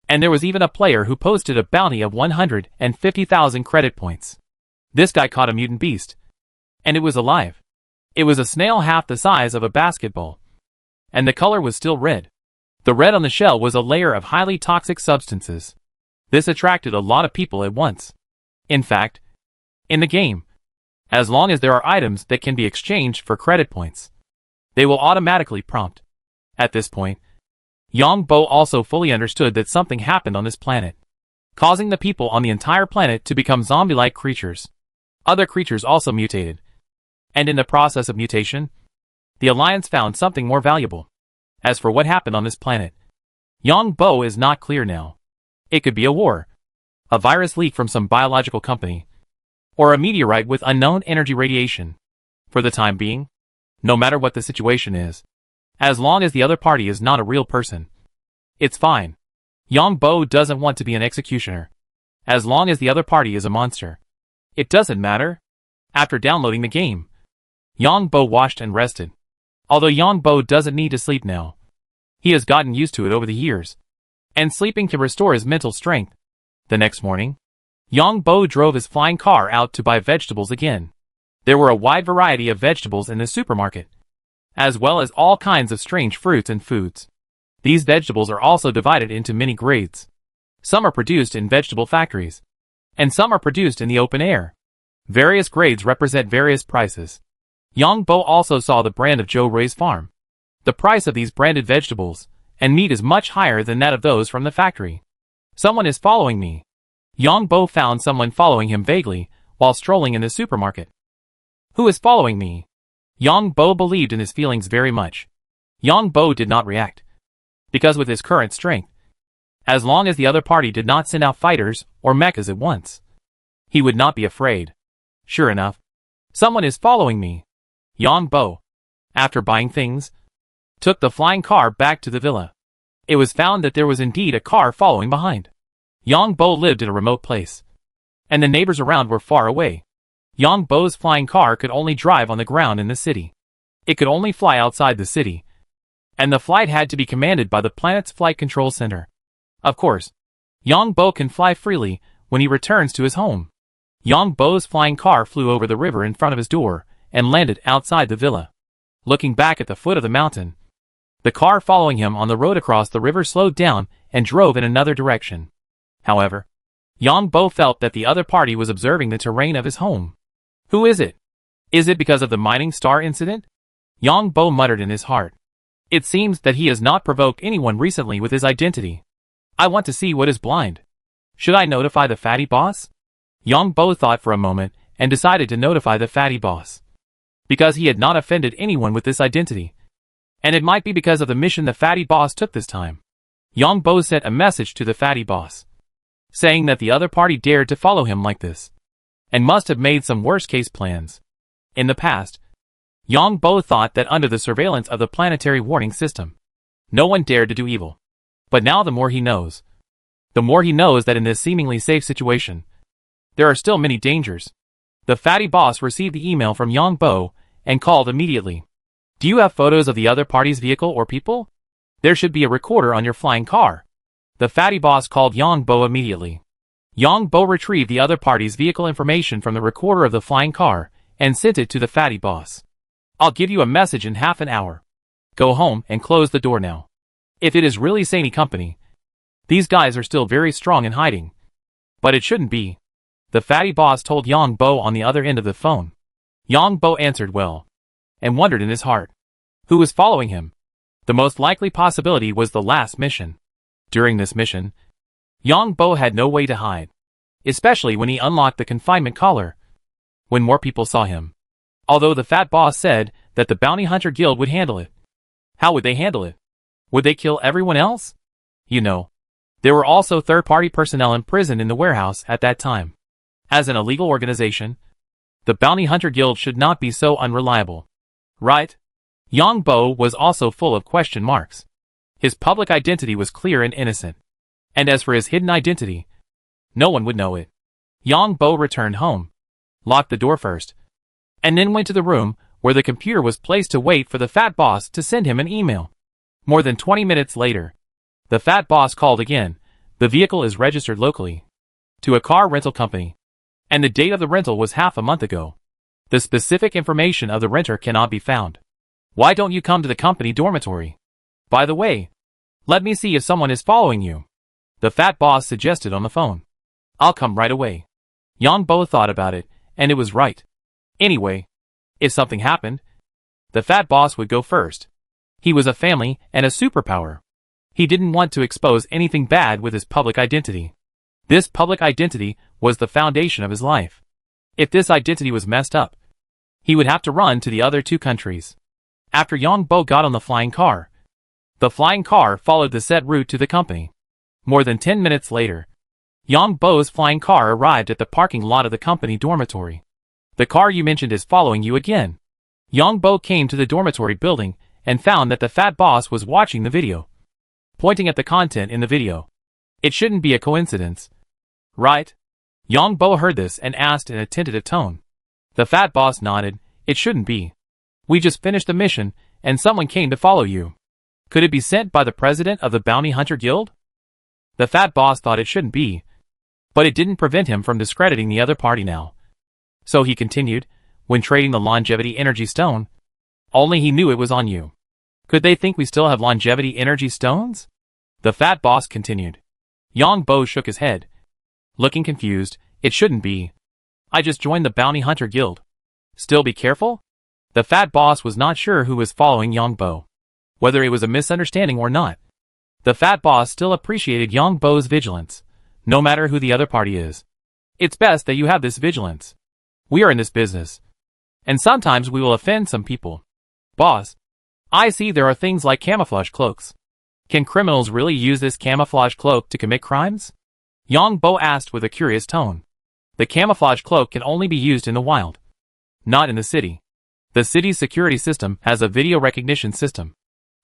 Speaker 1: And there was even a player who posted a bounty of 150,000 credit points. This guy caught a mutant beast, and it was alive. It was a snail half the size of a basketball, and the color was still red. The red on the shell was a layer of highly toxic substances. This attracted a lot of people at once. In fact, in the game, as long as there are items that can be exchanged for credit points, they will automatically prompt. At this point, Yang Bo also fully understood that something happened on this planet, causing the people on the entire planet to become zombie-like creatures. Other creatures also mutated, and in the process of mutation, the Alliance found something more valuable. As for what happened on this planet, Yang Bo is not clear now. It could be a war, a virus leak from some biological company, or a meteorite with unknown energy radiation. For the time being, no matter what the situation is, as long as the other party is not a real person, it's fine. Yang Bo doesn't want to be an executioner. As long as the other party is a monster, it doesn't matter. After downloading the game, Yang Bo washed and rested. Although Yang Bo doesn't need to sleep now, he has gotten used to it over the years, and sleeping can restore his mental strength. The next morning, Yang Bo drove his flying car out to buy vegetables again. There were a wide variety of vegetables in the supermarket, as well as all kinds of strange fruits and foods. These vegetables are also divided into many grades. Some are produced in vegetable factories, and some are produced in the open air. Various grades represent various prices. Yang Bo also saw the brand of Joe Ray's farm. The price of these branded vegetables and meat is much higher than that of those from the factory. Someone is following me. Yang Bo found someone following him vaguely while strolling in the supermarket. Who is following me? Yang Bo believed in his feelings very much. Yang Bo did not react, because with his current strength, As long as the other party did not send out fighters or mechas at once, he would not be afraid. Sure enough, someone is following me. Yang Bo, after buying things, took the flying car back to the villa. It was found that there was indeed a car following behind. Yang Bo lived in a remote place, and the neighbors around were far away. Yang Bo's flying car could only drive on the ground in the city. It could only fly outside the city, and the flight had to be commanded by the planet's flight control center. Of course, Yang Bo can fly freely when he returns to his home. Yang Bo's flying car flew over the river in front of his door and landed outside the villa. Looking back at the foot of the mountain, the car following him on the road across the river slowed down and drove in another direction. However, Yang Bo felt that the other party was observing the terrain of his home. Who is it? Is it because of the mining star incident? Yang Bo muttered in his heart. It seems that he has not provoked anyone recently with his identity. I want to see what is blind. Should I notify the fatty boss? Yang Bo thought for a moment and decided to notify the fatty boss. Because he had not offended anyone with this identity. And it might be because of the mission the fatty boss took this time. Yang Bo sent a message to the fatty boss, saying that the other party dared to follow him like this, and must have made some worst-case plans. In the past, Yang Bo thought that under the surveillance of the planetary warning system, no one dared to do evil. But now the more he knows that in this seemingly safe situation, there are still many dangers. The fatty boss received the email from Yang Bo and called immediately. Do you have photos of the other party's vehicle or people? There should be a recorder on your flying car. The fatty boss called Yang Bo immediately. Yang Bo retrieved the other party's vehicle information from the recorder of the flying car and sent it to the fatty boss. I'll give you a message in half an hour. Go home and close the door now. If it is really Sany company, these guys are still very strong in hiding. But it shouldn't be. The fatty boss told Yang Bo on the other end of the phone. Yang Bo answered well, and wondered in his heart. Who was following him? The most likely possibility was the last mission. During this mission, Yang Bo had no way to hide, especially when he unlocked the confinement collar. When more people saw him. Although the fat boss said that the bounty hunter guild would handle it. How would they handle it? Would they kill everyone else? You know, there were also third-party personnel imprisoned in the warehouse at that time. As an illegal organization, the bounty hunter guild should not be so unreliable. Right? Yang Bo was also full of question marks. His public identity was clear and innocent. And as for his hidden identity, no one would know it. Yang Bo returned home, locked the door first, and then went to the room where the computer was placed to wait for the fat boss to send him an email. More than 20 minutes later, the fat boss called again. The vehicle is registered locally to a car rental company, and the date of the rental was half a month ago. The specific information of the renter cannot be found. Why don't you come to the company dormitory? By the way, let me see if someone is following you. The fat boss suggested on the phone. I'll come right away. Yang Bo thought about it, and it was right. Anyway, if something happened, the fat boss would go first. He was a family and a superpower. He didn't want to expose anything bad with his public identity. This public identity was the foundation of his life. If this identity was messed up, he would have to run to the other two countries. After Yang Bo got on the flying car, the flying car followed the set route to the company. More than 10 minutes later, Yang Bo's flying car arrived at the parking lot of the company dormitory. The car you mentioned is following you again. Yang Bo came to the dormitory building and found that the fat boss was watching the video, pointing at the content in the video. It shouldn't be a coincidence, right? Yang Bo heard this and asked in a tentative tone. The fat boss nodded. It shouldn't be. We just finished the mission, and someone came to follow you. Could it be sent by the president of the Bounty Hunter Guild? The fat boss thought it shouldn't be, but it didn't prevent him from discrediting the other party now. So he continued, when trading the longevity energy stone, only he knew it was on you. Could they think we still have longevity energy stones? The fat boss continued. Yang Bo shook his head, looking confused. It shouldn't be. I just joined the Bounty Hunter Guild. Still be careful? The fat boss was not sure who was following Yang Bo, whether it was a misunderstanding or not. The fat boss still appreciated Yang Bo's vigilance, no matter who the other party is. It's best that you have this vigilance. We are in this business, and sometimes we will offend some people. Boss, I see there are things like camouflage cloaks. Can criminals really use this camouflage cloak to commit crimes? Yang Bo asked with a curious tone. The camouflage cloak can only be used in the wild, not in the city. The city's security system has a video recognition system.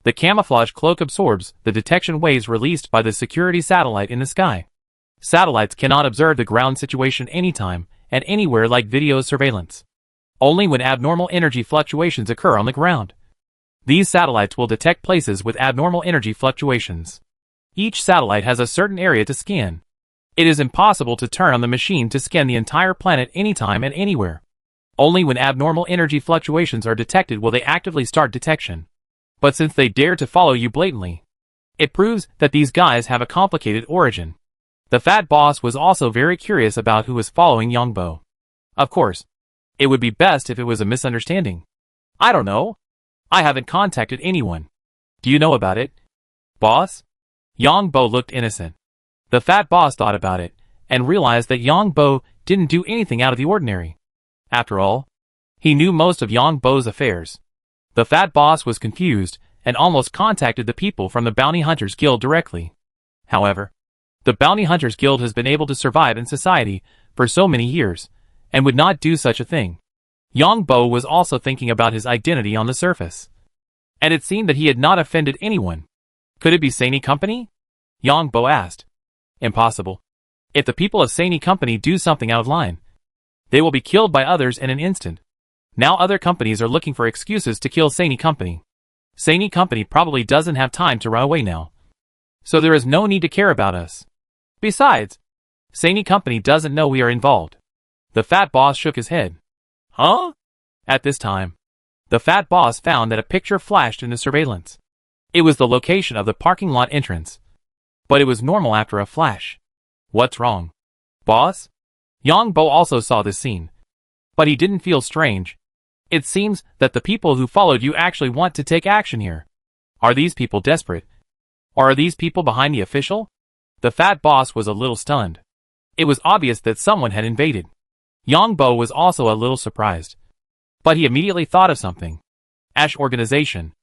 Speaker 1: The camouflage cloak absorbs the detection waves released by the security satellite in the sky. Satellites cannot observe the ground situation anytime and anywhere like video surveillance. Only when abnormal energy fluctuations occur on the ground. These satellites will detect places with abnormal energy fluctuations. Each satellite has a certain area to scan. It is impossible to turn on the machine to scan the entire planet anytime and anywhere. Only when abnormal energy fluctuations are detected will they actively start detection. But since they dare to follow you blatantly, it proves that these guys have a complicated origin. The fat boss was also very curious about who was following Yang Bo. Of course, it would be best if it was a misunderstanding. I don't know. I haven't contacted anyone. Do you know about it, boss? Yang Bo looked innocent. The fat boss thought about it, and realized that Yang Bo didn't do anything out of the ordinary. After all, he knew most of Yang Bo's affairs. The fat boss was confused, and almost contacted the people from the Bounty Hunters Guild directly. However, the Bounty Hunters Guild has been able to survive in society for so many years, and would not do such a thing. Yang Bo was also thinking about his identity on the surface. And it seemed that he had not offended anyone. Could it be Sany Company? Yang Bo asked. Impossible. If the people of Sany Company do something out of line, they will be killed by others in an instant. Now other companies are looking for excuses to kill Sany Company. Sany Company probably doesn't have time to run away now. So there is no need to care about us. Besides, Sany Company doesn't know we are involved. The fat boss shook his head. Huh? At this time, the fat boss found that a picture flashed in the surveillance. It was the location of the parking lot entrance. But it was normal after a flash. What's wrong, boss? Yang Bo also saw this scene. But he didn't feel strange. It seems that the people who followed you actually want to take action here. Are these people desperate? Or are these people behind the official? The fat boss was a little stunned. It was obvious that someone had invaded. Yang Bo was also a little surprised. But he immediately thought of something. Ash Organization.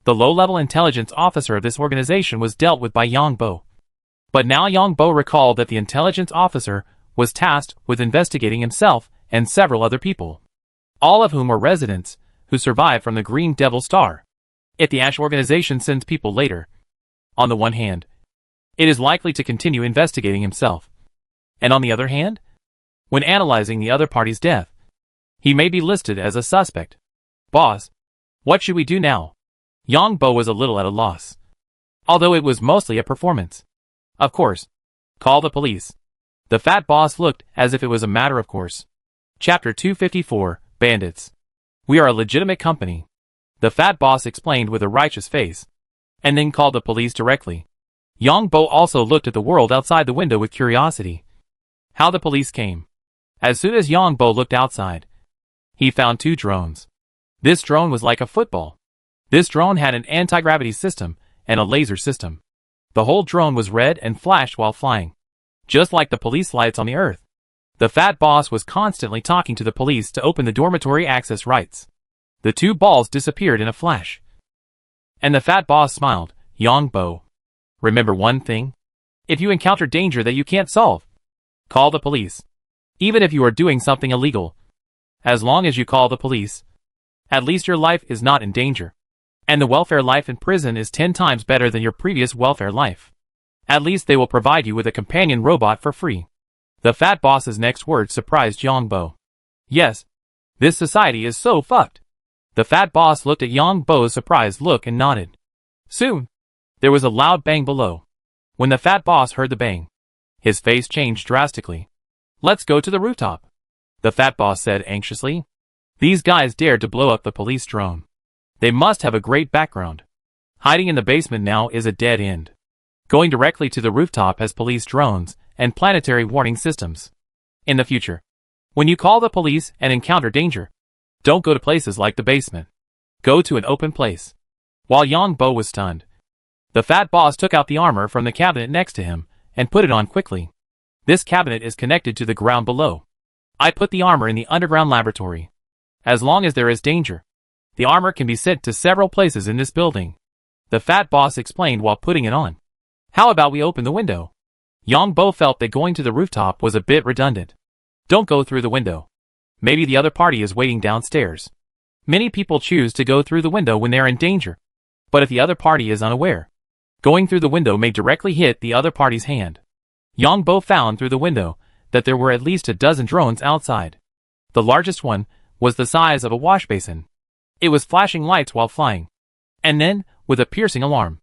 Speaker 1: The low-level intelligence officer of this organization was dealt with by Yang Bo. But now Yang Bo recalled that the intelligence officer was tasked with investigating himself and several other people, all of whom were residents who survived from the Green Devil Star. If the Ash Organization sends people later, on the one hand, it is likely to continue investigating himself. And on the other hand, when analyzing the other party's death, he may be listed as a suspect. Boss, what should we do now? Yang Bo was a little at a loss. Although it was mostly a performance. Of course. Call the police. The fat boss looked as if it was a matter of course. Chapter 254, Bandits. We are a legitimate company. The fat boss explained with a righteous face. And then called the police directly. Yang Bo also looked at the world outside the window with curiosity. How the police came. As soon as Yang Bo looked outside, he found two drones. This drone was like a football. This drone had an anti-gravity system and a laser system. The whole drone was red and flashed while flying, just like the police lights on the earth. The fat boss was constantly talking to the police to open the dormitory access rights. The two balls disappeared in a flash. And the fat boss smiled. Yang Bo, remember one thing? If you encounter danger that you can't solve, call the police. Even if you are doing something illegal. As long as you call the police, at least your life is not in danger. And the welfare life in prison is 10 times better than your previous welfare life. At least they will provide you with a companion robot for free. The fat boss's next words surprised Yang Bo. Yes, this society is so fucked. The fat boss looked at Yang Bo's surprised look and nodded. Soon, there was a loud bang below. When the fat boss heard the bang, his face changed drastically. Let's go to the rooftop, the fat boss said anxiously. These guys dared to blow up the police drone. They must have a great background. Hiding in the basement now is a dead end. Going directly to the rooftop has police drones and planetary warning systems. In the future, when you call the police and encounter danger, don't go to places like the basement. Go to an open place. While Yang Bo was stunned, the fat boss took out the armor from the cabinet next to him and put it on quickly. This cabinet is connected to the ground below. I put the armor in the underground laboratory. As long as there is danger, the armor can be sent to several places in this building. the fat boss explained while putting it on. How about we open the window? Yang Bo felt that going to the rooftop was a bit redundant. Don't go through the window. Maybe the other party is waiting downstairs. Many people choose to go through the window when they are in danger. But if the other party is unaware, going through the window may directly hit the other party's hand. Yang Bo found through the window that there were at least a dozen drones outside. The largest one was the size of a wash basin. It was flashing lights while flying. And then, with a piercing alarm,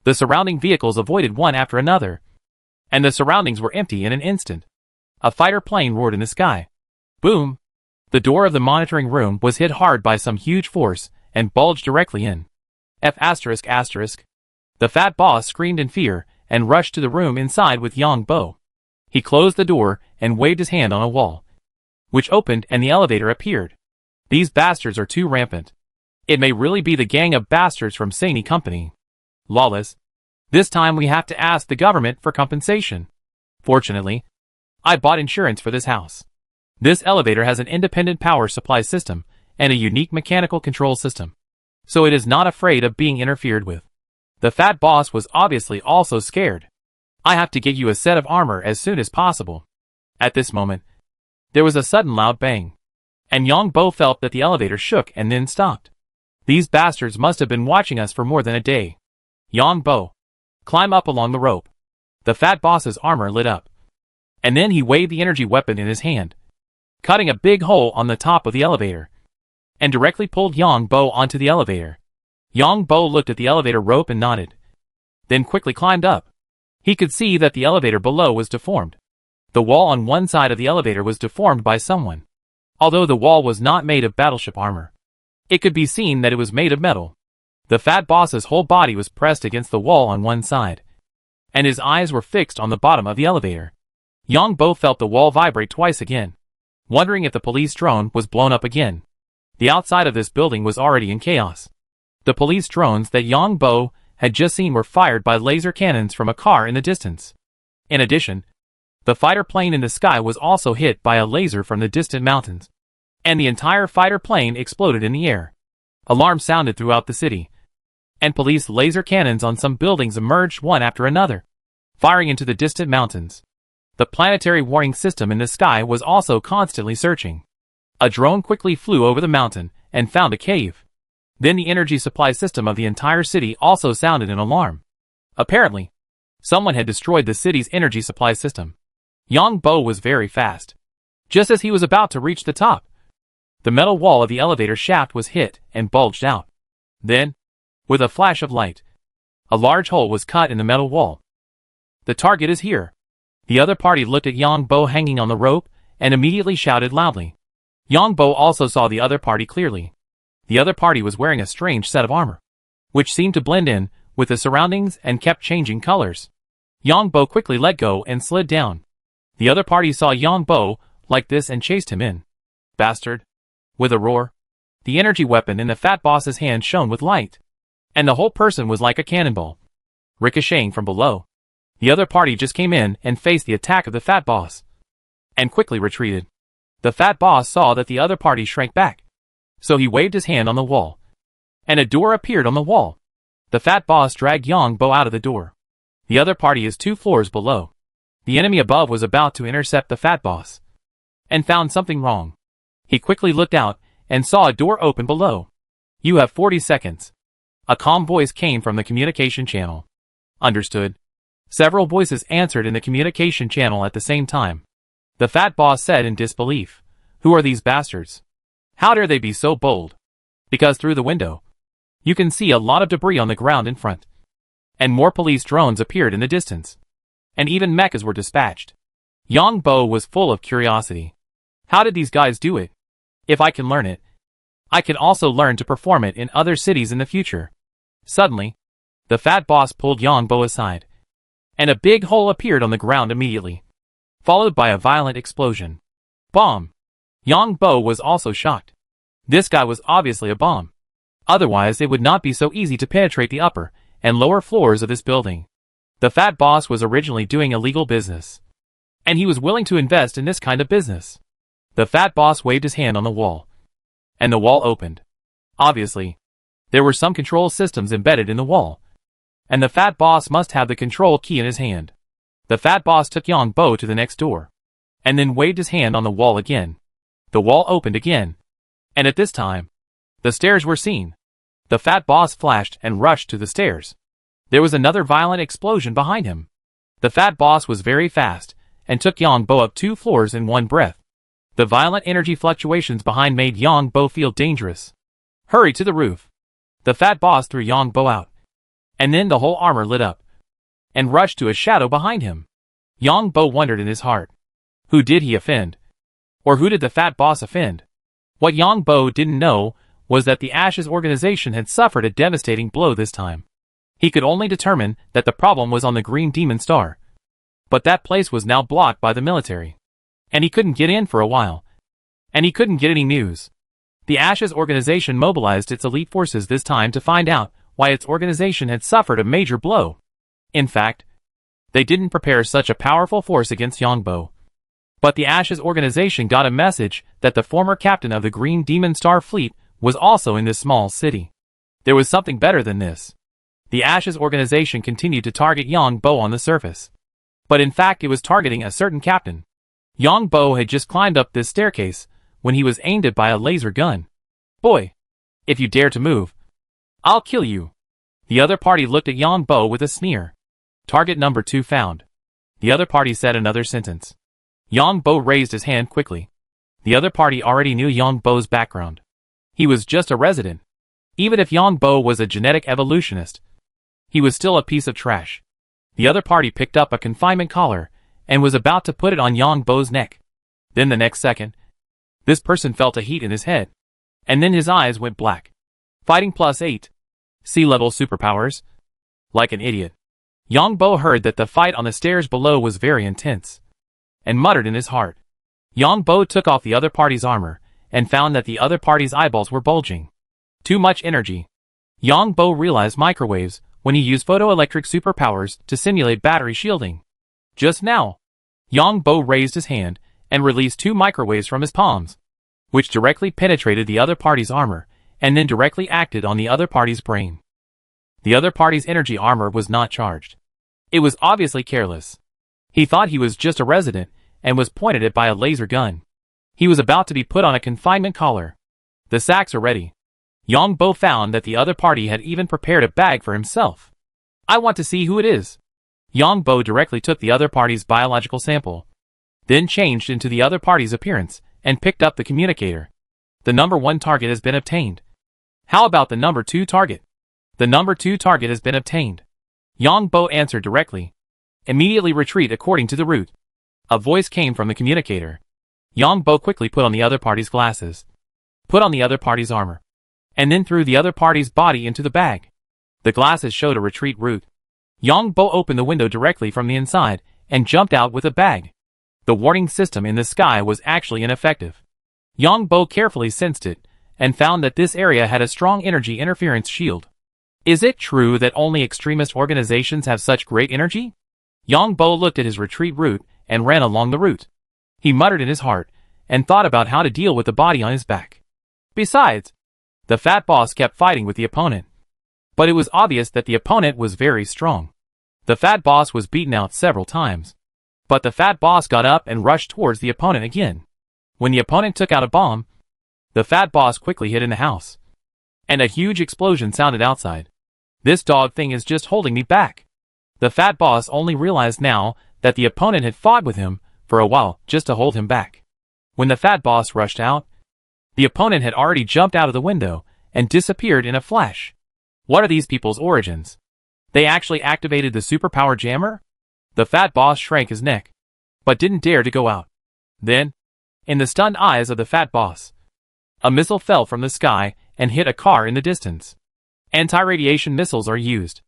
Speaker 1: the surrounding vehicles avoided one after another. And the surroundings were empty in an instant. A fighter plane roared in the sky. Boom! The door of the monitoring room was hit hard by some huge force and bulged directly in. The fat boss screamed in fear and rushed to the room inside with Yang Bo. He closed the door and waved his hand on a wall, which opened and the elevator appeared. These bastards are too rampant. It may really be the gang of bastards from Saney Company. Lawless. This time we have to ask the government for compensation. Fortunately, I bought insurance for this house. This elevator has an independent power supply system and a unique mechanical control system, so it is not afraid of being interfered with. The fat boss was obviously also scared. I have to get you a set of armor as soon as possible. At this moment, there was a sudden loud bang, and Yang Bo felt that the elevator shook and then stopped. These bastards must have been watching us for more than a day. Yang Bo, climb up along the rope. The fat boss's armor lit up, and then he waved the energy weapon in his hand, cutting a big hole on the top of the elevator, and directly pulled Yang Bo onto the elevator. Yang Bo looked at the elevator rope and nodded, then quickly climbed up. He could see that the elevator below was deformed. The wall on one side of the elevator was deformed by someone. Although the wall was not made of battleship armor, it could be seen that it was made of metal. The fat boss's whole body was pressed against the wall on one side, and his eyes were fixed on the bottom of the elevator. Yang Bo felt the wall vibrate twice again, wondering if the police drone was blown up again. The outside of this building was already in chaos. The police drones that Yang Bo had just seen were fired by laser cannons from a car in the distance. In addition, the fighter plane in the sky was also hit by a laser from the distant mountains, and the entire fighter plane exploded in the air. Alarms sounded throughout the city, and police laser cannons on some buildings emerged one after another, firing into the distant mountains. The planetary warning system in the sky was also constantly searching. A drone quickly flew over the mountain and found a cave. Then the energy supply system of the entire city also sounded an alarm. Apparently, someone had destroyed the city's energy supply system. Yang Bo was very fast. Just as he was about to reach the top, the metal wall of the elevator shaft was hit and bulged out. Then, with a flash of light, a large hole was cut in the metal wall. The target is here. The other party looked at Yang Bo hanging on the rope and immediately shouted loudly. Yang Bo also saw the other party clearly. The other party was wearing a strange set of armor, which seemed to blend in with the surroundings and kept changing colors. Yang Bo quickly let go and slid down. The other party saw Yang Bo like this and chased him in. Bastard! With a roar, the energy weapon in the fat boss's hand shone with light, and the whole person was like a cannonball, ricocheting from below. The other party just came in and faced the attack of the fat boss, and quickly retreated. The fat boss saw that the other party shrank back, so he waved his hand on the wall, and a door appeared on the wall. The fat boss dragged Yang Bo out of the door. The other party is 2 floors below. The enemy above was about to intercept the fat boss, and found something wrong. He quickly looked out and saw a door open below. You have 40 seconds. A calm voice came from the communication channel. Understood. Several voices answered in the communication channel at the same time. The fat boss said in disbelief, "Who are these bastards? How dare they be so bold?" Because through the window, you can see a lot of debris on the ground in front, and more police drones appeared in the distance, and even mechas were dispatched. Yang Bo was full of curiosity. How did these guys do it? If I can learn it, I can also learn to perform it in other cities in the future. Suddenly, the fat boss pulled Yang Bo aside, and a big hole appeared on the ground immediately, followed by a violent explosion. Bomb! Yang Bo was also shocked. This guy was obviously a bomb. Otherwise it would not be so easy to penetrate the upper and lower floors of this building. The fat boss was originally doing illegal business, and he was willing to invest in this kind of business. The fat boss waved his hand on the wall, and the wall opened. Obviously, there were some control systems embedded in the wall, and the fat boss must have the control key in his hand. The fat boss took Yang Bo to the next door, and then waved his hand on the wall again. The wall opened again, and at this time, the stairs were seen. The fat boss flashed and rushed to the stairs. There was another violent explosion behind him. The fat boss was very fast, and took Yang Bo up 2 floors in one breath. The violent energy fluctuations behind made Yang Bo feel dangerous. Hurry to the roof. The fat boss threw Yang Bo out, and then the whole armor lit up, and rushed to a shadow behind him. Yang Bo wondered in his heart. Who did he offend? Or who did the fat boss offend? What Yang Bo didn't know was that the Ashes organization had suffered a devastating blow this time. He could only determine that the problem was on the Green Demon Star. But that place was now blocked by the military, and he couldn't get in for a while. And he couldn't get any news. The Ashes organization mobilized its elite forces this time to find out why its organization had suffered a major blow. In fact, they didn't prepare such a powerful force against Yang Bo. But the Ashes organization got a message that the former captain of the Green Demon Star fleet was also in this small city. There was something better than this. The Ashes organization continued to target Yang Bo on the surface. But in fact it was targeting a certain captain. Yang Bo had just climbed up this staircase when he was aimed at by a laser gun. Boy, if you dare to move, I'll kill you. The other party looked at Yang Bo with a sneer. Target number 2 found. The other party said another sentence. Yang Bo raised his hand quickly. The other party already knew Yang Bo's background. He was just a resident. Even if Yang Bo was a genetic evolutionist, he was still a piece of trash. The other party picked up a confinement collar and was about to put it on Yang Bo's neck. Then the next second, this person felt a heat in his head, and then his eyes went black. Fighting +8. Sea-level superpowers? Like an idiot, Yang Bo heard that the fight on the stairs below was very intense, and muttered in his heart. Yang Bo took off the other party's armor, and found that the other party's eyeballs were bulging. Too much energy. Yang Bo realized microwaves when he used photoelectric superpowers to simulate battery shielding. Just now, Yang Bo raised his hand and released 2 microwaves from his palms, which directly penetrated the other party's armor, and then directly acted on the other party's brain. The other party's energy armor was not charged. It was obviously careless. He thought he was just a resident, and was pointed at by a laser gun. He was about to be put on a confinement collar. The sacks are ready. Yang Bo found that the other party had even prepared a bag for himself. I want to see who it is. Yang Bo directly took the other party's biological sample, then changed into the other party's appearance, and picked up the communicator. The number 1 target has been obtained. How about the number 2 target? The number 2 target has been obtained. Yang Bo answered directly. Immediately retreat according to the route. A voice came from the communicator. Yang Bo quickly put on the other party's glasses, put on the other party's armor, and then threw the other party's body into the bag. The glasses showed a retreat route. Yang Bo opened the window directly from the inside, and jumped out with a bag. The warning system in the sky was actually ineffective. Yang Bo carefully sensed it, and found that this area had a strong energy interference shield. Is it true that only extremist organizations have such great energy? Yang Bo looked at his retreat route, and ran along the route. He muttered in his heart, and thought about how to deal with the body on his back. Besides, the fat boss kept fighting with the opponent. But it was obvious that the opponent was very strong. The fat boss was beaten out several times. But the fat boss got up and rushed towards the opponent again. When the opponent took out a bomb, the fat boss quickly hid in the house, and a huge explosion sounded outside. This dog thing is just holding me back. The fat boss only realized now that the opponent had fought with him for a while just to hold him back. When the fat boss rushed out, the opponent had already jumped out of the window and disappeared in a flash. What are these people's origins? They actually activated the superpower jammer? The fat boss shrank his neck, but didn't dare to go out. Then, in the stunned eyes of the fat boss, a missile fell from the sky and hit a car in the distance. Anti-radiation missiles are used.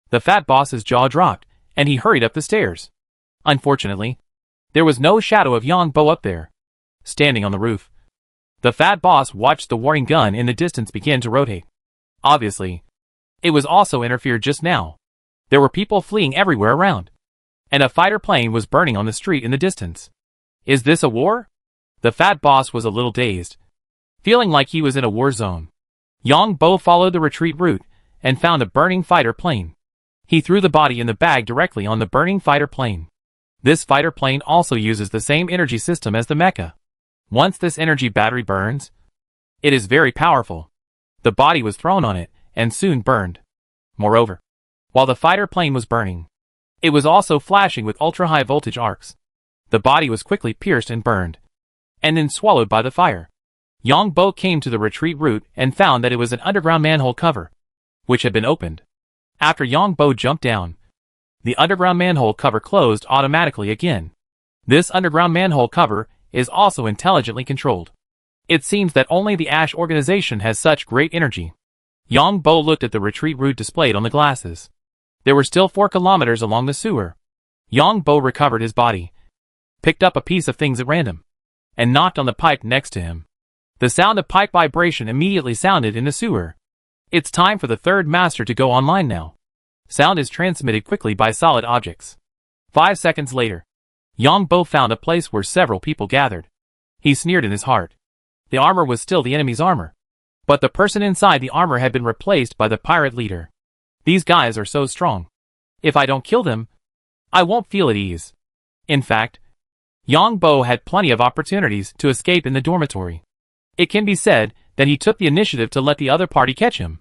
Speaker 1: The fat boss's jaw dropped, and he hurried up the stairs. Unfortunately, there was no shadow of Yang Bo up there. Standing on the roof, the fat boss watched the warning gun in the distance begin to rotate. Obviously, it was also interfered just now. There were people fleeing everywhere around, and a fighter plane was burning on the street in the distance. Is this a war? The fat boss was a little dazed, feeling like he was in a war zone. Yang Bo followed the retreat route and found a burning fighter plane. He threw the body in the bag directly on the burning fighter plane. This fighter plane also uses the same energy system as the mecha. Once this energy battery burns, it is very powerful. The body was thrown on it and soon burned. Moreover, while the fighter plane was burning, it was also flashing with ultra-high voltage arcs. The body was quickly pierced and burned, and then swallowed by the fire. Yang Bo came to the retreat route and found that it was an underground manhole cover, which had been opened. After Yang Bo jumped down, the underground manhole cover closed automatically again. This underground manhole cover is also intelligently controlled. It seems that only the Ash organization has such great energy. Yang Bo looked at the retreat route displayed on the glasses. There were still 4 kilometers along the sewer. Yang Bo recovered his body, picked up a piece of things at random, and knocked on the pipe next to him. The sound of pipe vibration immediately sounded in the sewer. It's time for the third master to go online now. Sound is transmitted quickly by solid objects. 5 seconds later, Yang Bo found a place where several people gathered. He sneered in his heart. The armor was still the enemy's armor, but the person inside the armor had been replaced by the pirate leader. These guys are so strong. If I don't kill them, I won't feel at ease. In fact, Yang Bo had plenty of opportunities to escape in the dormitory. It can be said that he took the initiative to let the other party catch him.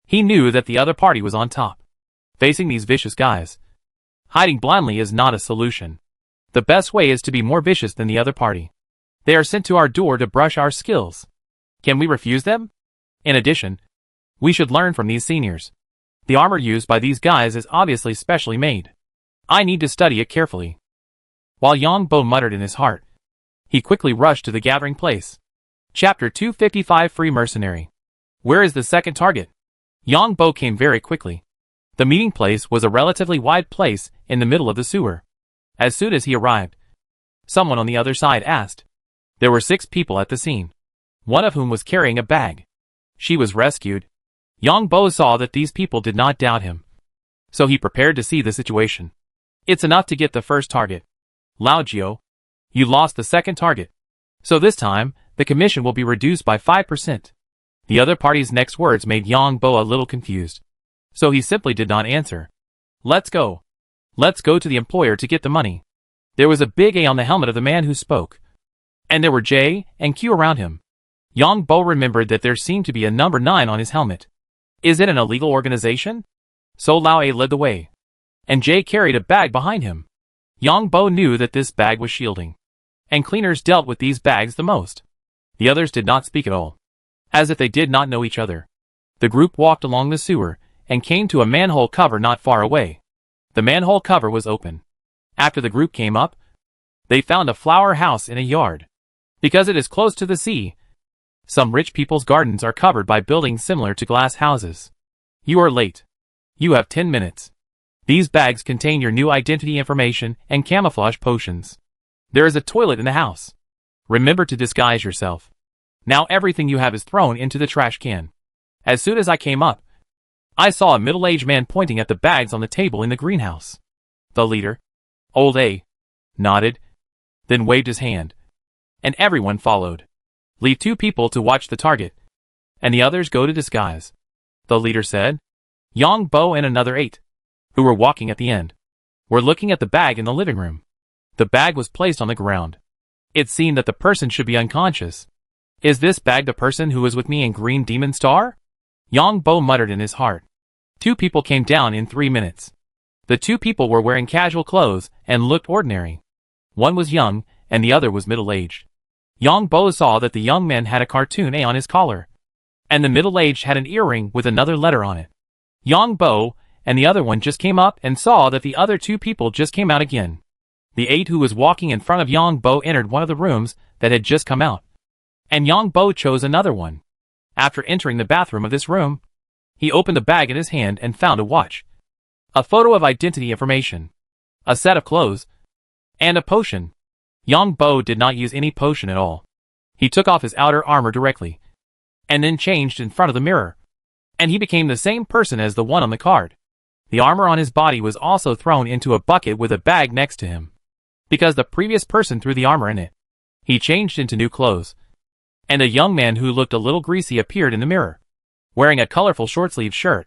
Speaker 1: He knew that the other party was on top. Facing these vicious guys, hiding blindly is not a solution. The best way is to be more vicious than the other party. They are sent to our door to brush our skills. Can we refuse them? In addition, we should learn from these seniors. The armor used by these guys is obviously specially made. I need to study it carefully. While Yang Bo muttered in his heart, he quickly rushed to the gathering place. Chapter 255 Free Mercenary. Where is the second target? Yang Bo came very quickly. The meeting place was a relatively wide place in the middle of the sewer. As soon as he arrived, someone on the other side asked. There were 6 people at the scene, one of whom was carrying a bag. She was rescued. Yang Bo saw that these people did not doubt him, so he prepared to see the situation. It's enough to get the first target. Lao Jiao, you lost the second target, so this time, the commission will be reduced by 5%. The other party's next words made Yang Bo a little confused, so he simply did not answer. Let's go. Let's go to the employer to get the money. There was a big A on the helmet of the man who spoke, and there were J and Q around him. Yang Bo remembered that there seemed to be a number 9 on his helmet. Is it an illegal organization? So Lao A led the way, and J carried a bag behind him. Yang Bo knew that this bag was shielding, and cleaners dealt with these bags the most. The others did not speak at all, as if they did not know each other. The group walked along the sewer and came to a manhole cover not far away. The manhole cover was open. After the group came up, they found a flower house in a yard. Because it is close to the sea, some rich people's gardens are covered by buildings similar to glass houses. You are late. You have 10 minutes. These bags contain your new identity information and camouflage potions. There is a toilet in the house. Remember to disguise yourself. Now everything you have is thrown into the trash can. As soon as I came up, I saw a middle-aged man pointing at the bags on the table in the greenhouse. The leader, Old A, nodded, then waved his hand, and everyone followed. Leave 2 people to watch the target, and the others go to disguise, the leader said. Yang Bo and another 8, who were walking at the end, were looking at the bag in the living room. The bag was placed on the ground. It seemed that the person should be unconscious. Is this bag the person who was with me in Green Demon Star? Yang Bo muttered in his heart. 2 people came down in 3 minutes. The 2 people were wearing casual clothes and looked ordinary. One was young, and the other was middle-aged. Yang Bo saw that the young man had a cartoon A on his collar, and the middle-aged had an earring with another letter on it. Yang Bo and the other one just came up and saw that the other 2 people just came out again. The 8 who was walking in front of Yang Bo entered one of the rooms that had just come out, and Yang Bo chose another one. After entering the bathroom of this room, he opened the bag in his hand and found a watch, a photo of identity information, a set of clothes, and a potion. Yang Bo did not use any potion at all. He took off his outer armor directly, and then changed in front of the mirror, and he became the same person as the one on the card. The armor on his body was also thrown into a bucket with a bag next to him, because the previous person threw the armor in it. He changed into new clothes, and a young man who looked a little greasy appeared in the mirror, wearing a colorful short-sleeved shirt,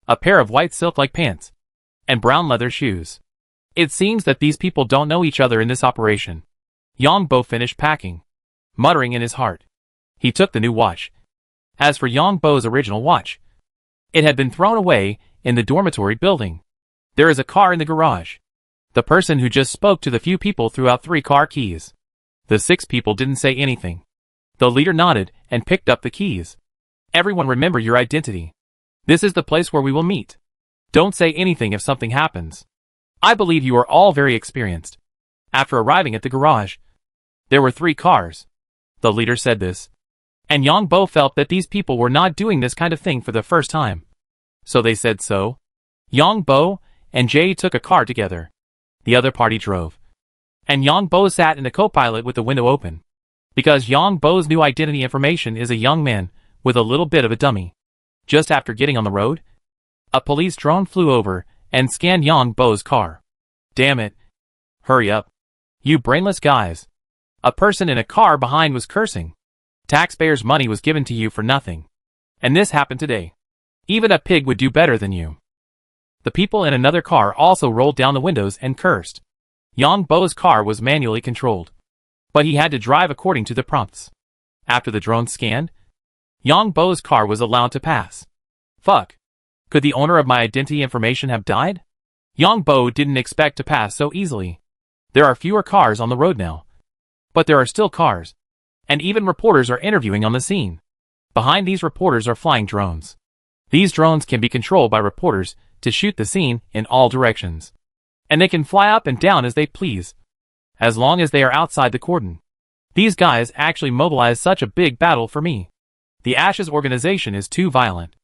Speaker 1: a pair of white silk-like pants, and brown leather shoes. It seems that these people don't know each other in this operation. Yang Bo finished packing, muttering in his heart. He took the new watch. As for Yang Bo's original watch, it had been thrown away in the dormitory building. There is a car in the garage. The person who just spoke to the few people threw out 3 car keys. The 6 people didn't say anything. The leader nodded and picked up the keys. Everyone remember your identity. This is the place where we will meet. Don't say anything if something happens. I believe you are all very experienced. After arriving at the garage, there were 3 cars. The leader said this. And Yang Bo felt that these people were not doing this kind of thing for the first time. So they said so. Yang Bo and Jay took a car together. The other party drove. And Yang Bo sat in the co-pilot with the window open. Because Yang Bo's new identity information is a young man with a little bit of a dummy. Just after getting on the road, a police drone flew over and scanned Yang Bo's car. Damn it. Hurry up. You brainless guys. A person in a car behind was cursing. Taxpayers' money was given to you for nothing. And this happened today. Even a pig would do better than you. The people in another car also rolled down the windows and cursed. Yang Bo's car was manually controlled, but he had to drive according to the prompts. After the drone scanned, Yang Bo's car was allowed to pass. Fuck. Could the owner of my identity information have died? Yang Bo didn't expect to pass so easily. There are fewer cars on the road now. But there are still cars. And even reporters are interviewing on the scene. Behind these reporters are flying drones. These drones can be controlled by reporters to shoot the scene in all directions. And they can fly up and down as they please, as long as they are outside the cordon. These guys actually mobilized such a big battle for me. The Ashes organization is too violent.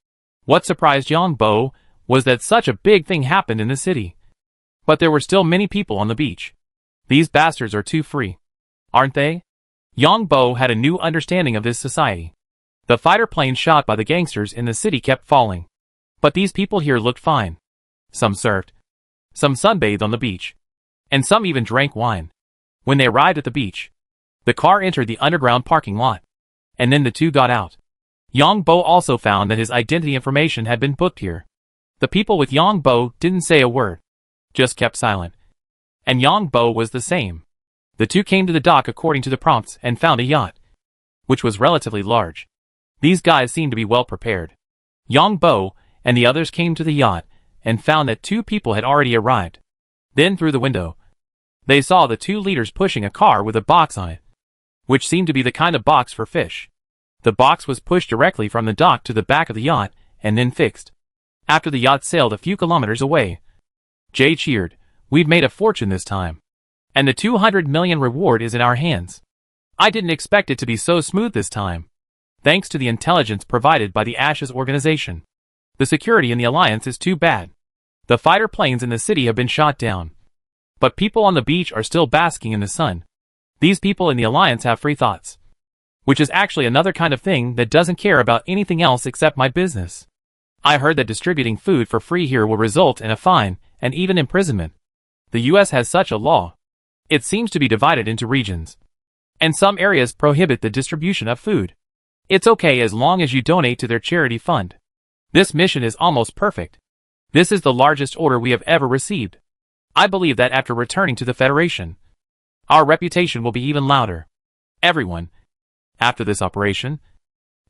Speaker 1: What surprised Yang Bo was that such a big thing happened in the city. But there were still many people on the beach. These bastards are too free. Aren't they? Yang Bo had a new understanding of this society. The fighter planes shot by the gangsters in the city kept falling. But these people here looked fine. Some surfed. Some sunbathed on the beach. And some even drank wine. When they arrived at the beach, the car entered the underground parking lot. And then the two got out. Yang Bo also found that his identity information had been booked here. The people with Yang Bo didn't say a word. Just kept silent. And Yang Bo was the same. The two came to the dock according to the prompts and found a yacht, which was relatively large. These guys seemed to be well prepared. Yang Bo and the others came to the yacht and found that 2 people had already arrived. Then through the window, they saw the 2 leaders pushing a car with a box on it, which seemed to be the kind of box for fish. The box was pushed directly from the dock to the back of the yacht and then fixed. After the yacht sailed a few kilometers away, Jay cheered, "We've made a fortune this time. And the 200 million reward is in our hands. I didn't expect it to be so smooth this time. Thanks to the intelligence provided by the Ashes organization. The security in the alliance is too bad. The fighter planes in the city have been shot down. But people on the beach are still basking in the sun. These people in the alliance have free thoughts. Which is actually another kind of thing that doesn't care about anything else except my business. I heard that distributing food for free here will result in a fine and even imprisonment. The US has such a law. It seems to be divided into regions. And some areas prohibit the distribution of food. It's okay as long as you donate to their charity fund. This mission is almost perfect. This is the largest order we have ever received. I believe that after returning to the Federation, our reputation will be even louder. Everyone, after this operation,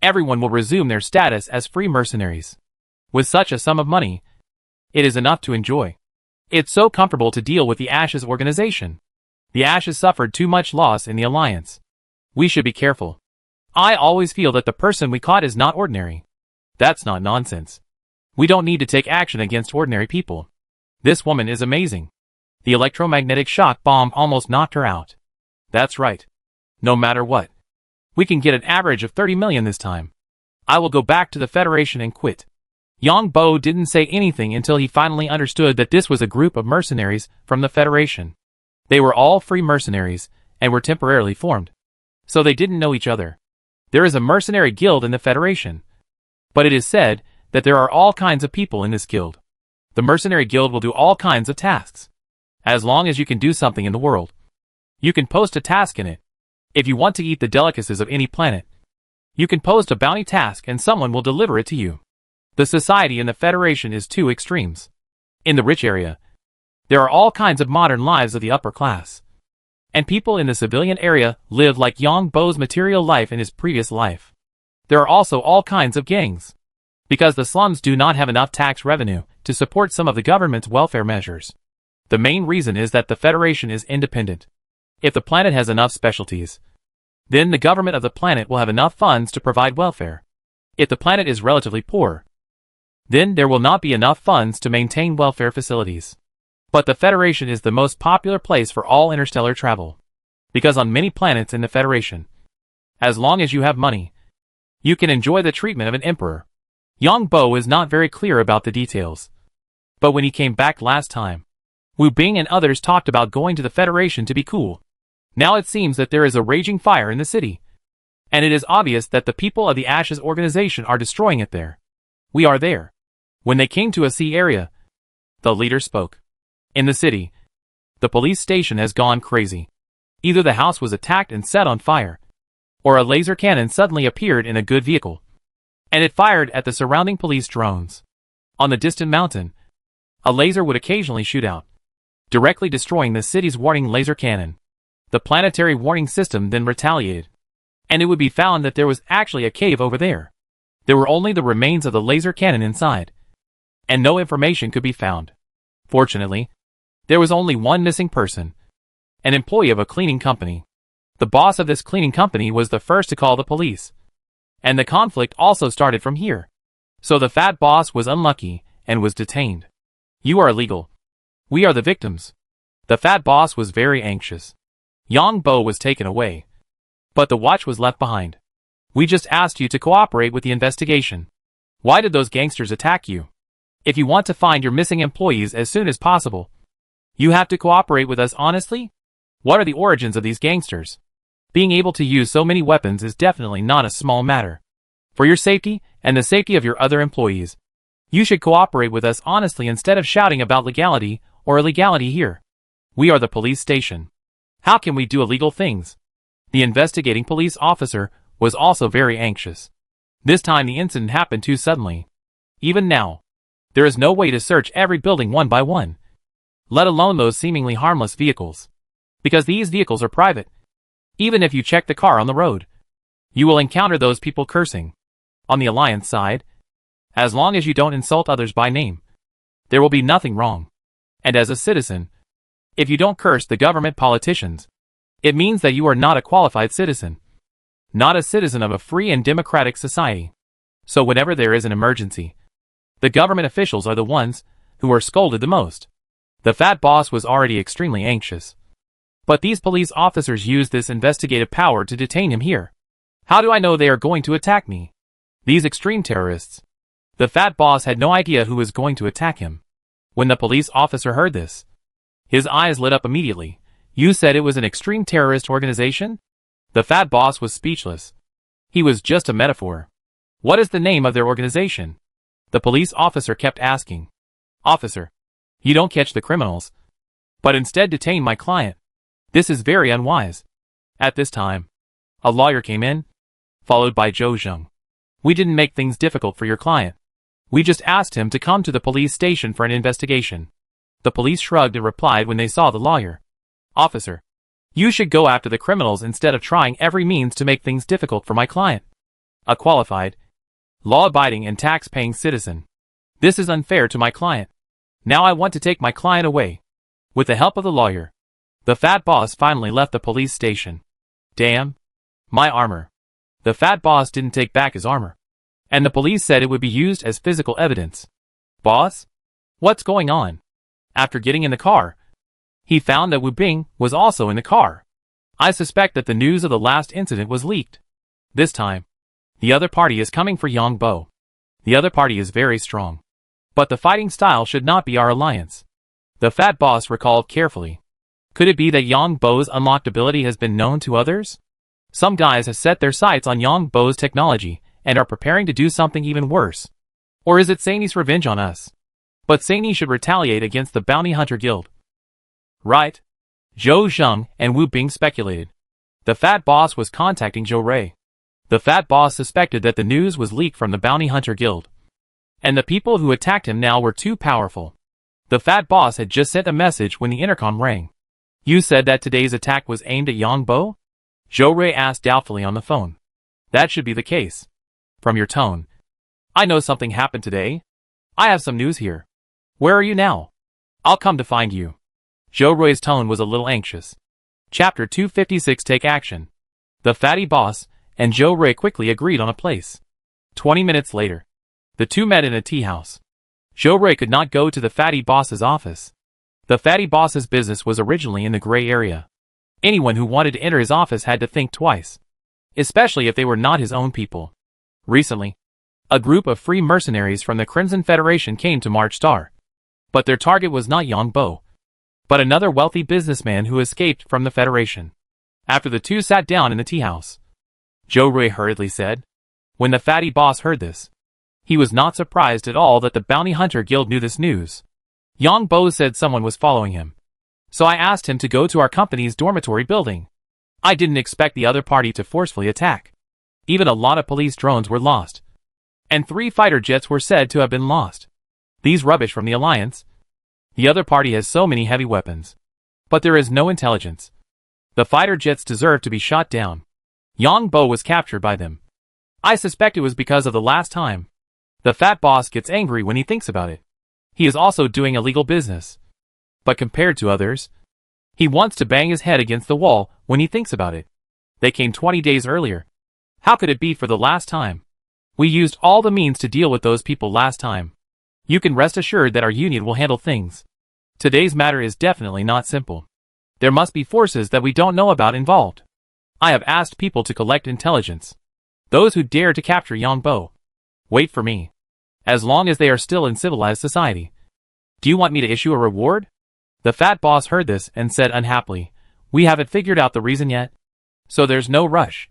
Speaker 1: everyone will resume their status as free mercenaries. With such a sum of money, it is enough to enjoy. It's so comfortable to deal with the Ashes organization. The Ashes suffered too much loss in the alliance. We should be careful. I always feel that the person we caught is not ordinary. That's not nonsense. We don't need to take action against ordinary people. This woman is amazing. The electromagnetic shock bomb almost knocked her out. That's right. No matter what, we can get an average of 30 million this time. I will go back to the Federation and quit. Yang Bo didn't say anything until he finally understood that this was a group of mercenaries from the Federation. They were all free mercenaries, and were temporarily formed. So they didn't know each other. There is a mercenary guild in the Federation. But it is said that there are all kinds of people in this guild. The mercenary guild will do all kinds of tasks. As long as you can do something in the world, you can post a task in it. If you want to eat the delicacies of any planet, you can post a bounty task and someone will deliver it to you. The society in the Federation is 2 extremes. In the rich area, there are all kinds of modern lives of the upper class. And people in the civilian area live like Yang Bo's material life in his previous life. There are also all kinds of gangs. Because the slums do not have enough tax revenue to support some of the government's welfare measures. The main reason is that the Federation is independent. If the planet has enough specialties, then the government of the planet will have enough funds to provide welfare. If the planet is relatively poor, then there will not be enough funds to maintain welfare facilities. But the Federation is the most popular place for all interstellar travel. Because on many planets in the Federation, as long as you have money, you can enjoy the treatment of an emperor. Yang Bo is not very clear about the details. But when he came back last time, Wu Bing and others talked about going to the Federation to be cool. Now it seems that there is a raging fire in the city. And it is obvious that the people of the Ashes organization are destroying it there. We are there. When they came to a sea area, the leader spoke. In the city, the police station has gone crazy. Either the house was attacked and set on fire, or a laser cannon suddenly appeared in a good vehicle, and it fired at the surrounding police drones. On the distant mountain, a laser would occasionally shoot out, directly destroying the city's warning laser cannon. The planetary warning system then retaliated, and it would be found that there was actually a cave over there. There were only the remains of the laser cannon inside, and no information could be found. Fortunately, there was only one missing person, an employee of a cleaning company. The boss of this cleaning company was the first to call the police. And the conflict also started from here. So the fat boss was unlucky and was detained. You are illegal. We are the victims. The fat boss was very anxious. Yang Bo was taken away, but the watch was left behind. We just asked you to cooperate with the investigation. Why did those gangsters attack you? If you want to find your missing employees as soon as possible, you have to cooperate with us honestly? What are the origins of these gangsters? Being able to use so many weapons is definitely not a small matter. For your safety, and the safety of your other employees, you should cooperate with us honestly instead of shouting about legality or illegality here. We are the police station. How can we do illegal things? The investigating police officer was also very anxious. This time the incident happened too suddenly. Even now, there is no way to search every building one by one, let alone those seemingly harmless vehicles. Because these vehicles are private. Even if you check the car on the road, you will encounter those people cursing. On the Alliance side, as long as you don't insult others by name, there will be nothing wrong. And as a citizen, if you don't curse the government politicians, it means that you are not a qualified citizen. Not a citizen of a free and democratic society. So whenever there is an emergency, the government officials are the ones who are scolded the most. The fat boss was already extremely anxious. But these police officers used this investigative power to detain him here. How do I know they are going to attack me? These extreme terrorists. The fat boss had no idea who was going to attack him. When the police officer heard this, his eyes lit up immediately. You said it was an extreme terrorist organization? The fat boss was speechless. He was just a metaphor. What is the name of their organization? The police officer kept asking. Officer, you don't catch the criminals, but instead detain my client. This is very unwise. At this time, a lawyer came in, followed by Zhou Zheng. We didn't make things difficult for your client. We just asked him to come to the police station for an investigation. The police shrugged and replied when they saw the lawyer. Officer, you should go after the criminals instead of trying every means to make things difficult for my client. A qualified, law-abiding and tax-paying citizen. This is unfair to my client. Now I want to take my client away. With the help of the lawyer, the fat boss finally left the police station. Damn. My armor. The fat boss didn't take back his armor. And the police said it would be used as physical evidence. Boss? What's going on? After getting in the car, he found that Wu Bing was also in the car. I suspect that the news of the last incident was leaked. This time, the other party is coming for Yang Bo. The other party is very strong. But the fighting style should not be our alliance. The fat boss recalled carefully. Could it be that Yang Bo's unlocked ability has been known to others? Some guys have set their sights on Yang Bo's technology and are preparing to do something even worse. Or is it Sani's revenge on us? But Sani should retaliate against the Bounty Hunter Guild. Right? Zhou Zheng and Wu Bing speculated. The fat boss was contacting Zhou Rui. The fat boss suspected that the news was leaked from the Bounty Hunter Guild. And the people who attacked him now were too powerful. The fat boss had just sent a message when the intercom rang. You said that today's attack was aimed at Yangbo? Zhou Rui asked doubtfully on the phone. That should be the case. From your tone. I know something happened today. I have some news here. Where are you now? I'll come to find you. Zhou Rui's tone was a little anxious. Chapter 256 Take Action. The fatty boss and Zhou Rui quickly agreed on a place. 20 minutes later, the two met in a tea house. Zhou Rui could not go to the fatty boss's office. The fatty boss's business was originally in the gray area. Anyone who wanted to enter his office had to think twice, especially if they were not his own people. Recently, a group of free mercenaries from the Crimson Federation came to March Star. But their target was not Yangbo, but another wealthy businessman who escaped from the Federation. After the two sat down in the tea house, Zhou Rui hurriedly said. When the fatty boss heard this, he was not surprised at all that the Bounty Hunter Guild knew this news. Yangbo said someone was following him. So I asked him to go to our company's dormitory building. I didn't expect the other party to forcefully attack. Even a lot of police drones were lost. And 3 fighter jets were said to have been lost. These rubbish from the Alliance. The other party has so many heavy weapons. But there is no intelligence. The fighter jets deserve to be shot down. Yangbo was captured by them. I suspect it was because of the last time. The fat boss gets angry when he thinks about it. He is also doing illegal business. But compared to others, he wants to bang his head against the wall when he thinks about it. They came 20 days earlier. How could it be for the last time? We used all the means to deal with those people last time. You can rest assured that our union will handle things. Today's matter is definitely not simple. There must be forces that we don't know about involved. I have asked people to collect intelligence. Those who dare to capture Yangbo. Wait for me. As long as they are still in civilized society. Do you want me to issue a reward? The fat boss heard this and said unhappily, we haven't figured out the reason yet. So there's no rush.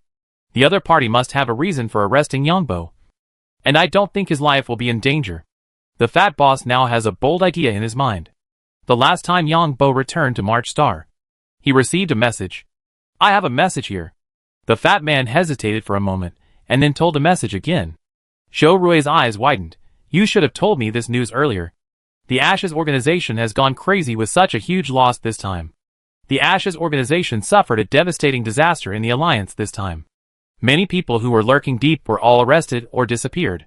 Speaker 1: The other party must have a reason for arresting Yangbo. And I don't think his life will be in danger. The fat boss now has a bold idea in his mind. The last time Yangbo returned to March Star, he received a message. I have a message here. The fat man hesitated for a moment, and then told the message again. Zhou Rui's eyes widened. You should have told me this news earlier. The Ashes organization has gone crazy with such a huge loss this time. The Ashes organization suffered a devastating disaster in the Alliance this time. Many people who were lurking deep were all arrested or disappeared.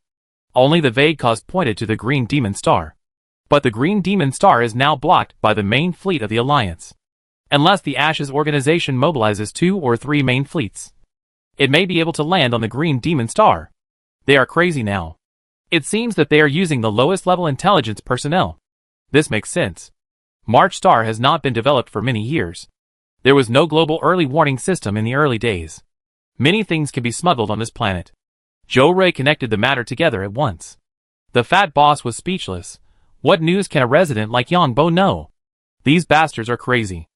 Speaker 1: Only the vague cause pointed to the Green Demon Star. But the Green Demon Star is now blocked by the main fleet of the Alliance. Unless the Ashes organization mobilizes 2 or 3 main fleets, it may be able to land on the Green Demon Star. They are crazy now. It seems that they are using the lowest level intelligence personnel. This makes sense. March Star has not been developed for many years. There was no global early warning system in the early days. Many things can be smuggled on this planet. Zhou Rui connected the matter together at once. The fat boss was speechless. What news can a resident like Yangbo know? These bastards are crazy.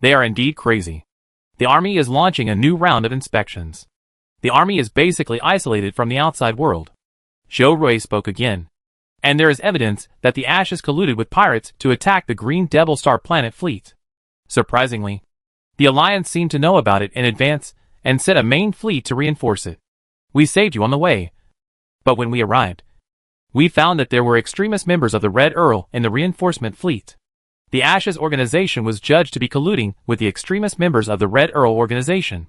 Speaker 1: They are indeed crazy. The army is launching a new round of inspections. The army is basically isolated from the outside world. Zhou Rui spoke again. And there is evidence that the Ashes colluded with pirates to attack the Green Devil Star planet fleet. Surprisingly, the Alliance seemed to know about it in advance and sent a main fleet to reinforce it. We saved you on the way. But when we arrived, we found that there were extremist members of the Red Earl in the reinforcement fleet. The Ashes organization was judged to be colluding with the extremist members of the Red Earl organization.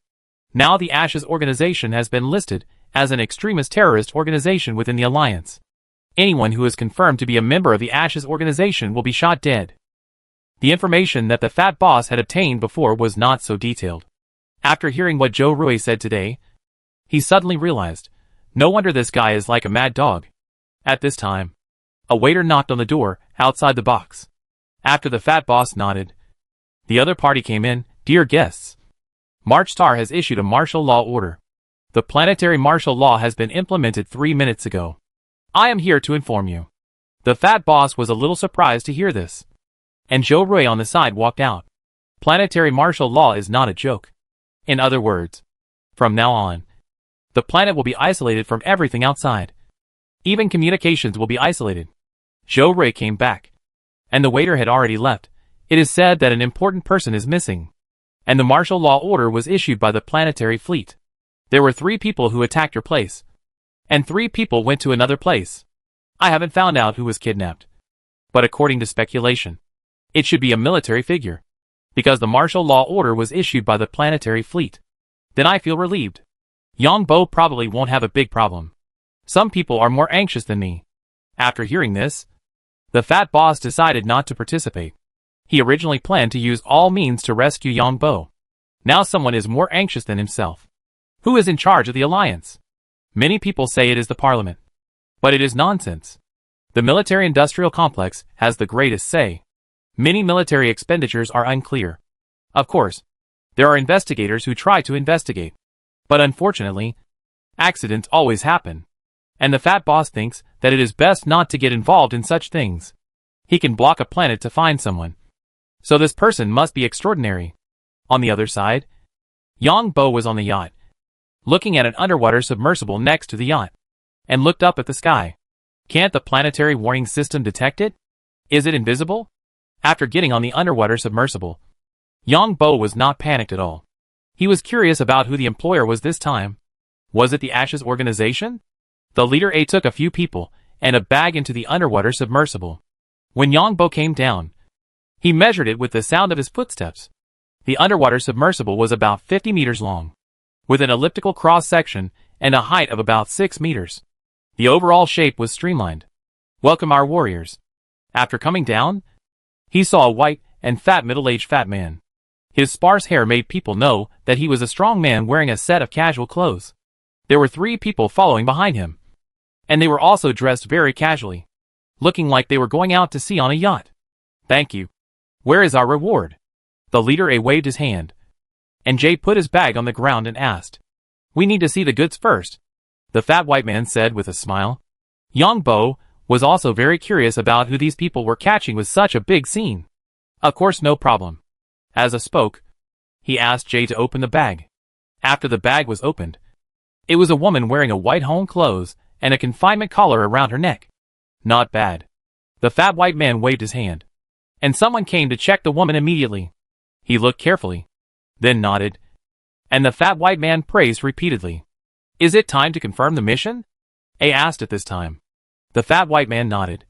Speaker 1: Now the Ashes organization has been listed as an extremist terrorist organization within the Alliance. Anyone who is confirmed to be a member of the Ashes organization will be shot dead. The information that the fat boss had obtained before was not so detailed. After hearing what Zhou Rui said today, he suddenly realized, no wonder this guy is like a mad dog. At this time, a waiter knocked on the door outside the box. After the fat boss nodded, the other party came in. Dear guests, March Star has issued a martial law order. The planetary martial law has been implemented 3 minutes ago. I am here to inform you. The fat boss was a little surprised to hear this. And Zhou Rui on the side walked out. Planetary martial law is not a joke. In other words, from now on, the planet will be isolated from everything outside. Even communications will be isolated. Zhou Rui came back. And the waiter had already left. It is said that an important person is missing. And the martial law order was issued by the planetary fleet. There were 3 people who attacked your place. And 3 people went to another place. I haven't found out who was kidnapped. But according to speculation, it should be a military figure, because the martial law order was issued by the planetary fleet. Then I feel relieved. Yongbo probably won't have a big problem. Some people are more anxious than me. After hearing this, the fat boss decided not to participate. He originally planned to use all means to rescue Yongbo. Now someone is more anxious than himself. Who is in charge of the alliance? Many people say it is the parliament. But it is nonsense. The military-industrial complex has the greatest say. Many military expenditures are unclear. Of course, there are investigators who try to investigate. But unfortunately, accidents always happen. And the fat boss thinks that it is best not to get involved in such things. He can block a planet to find someone. So this person must be extraordinary. On the other side, Yongbo was on the yacht, looking at an underwater submersible next to the yacht, and looked up at the sky. Can't the planetary warning system detect it? Is it invisible? After getting on the underwater submersible, Yongbo was not panicked at all. He was curious about who the employer was this time. Was it the Ashes organization? The leader A took a few people and a bag into the underwater submersible. When Yongbo came down, he measured it with the sound of his footsteps. The underwater submersible was about 50 meters long, with an elliptical cross-section and a height of about 6 meters. The overall shape was streamlined. Welcome our warriors. After coming down, he saw a white and fat middle-aged fat man. His sparse hair made people know that he was a strong man wearing a set of casual clothes. There were 3 people following behind him, and they were also dressed very casually, looking like they were going out to sea on a yacht. Thank you. Where is our reward? The leader A waved his hand, and Jay put his bag on the ground and asked, We need to see the goods first, the fat white man said with a smile. Yongbo was also very curious about who these people were catching with such a big scene. Of course, no problem. As a spoke, he asked Jay to open the bag. After the bag was opened, it was a woman wearing a white home clothes and a confinement collar around her neck. Not bad. The fat white man waved his hand, and someone came to check the woman immediately. He looked carefully, then nodded, and the fat white man praised repeatedly. Is it time to confirm the mission? A asked at this time. The fat white man nodded,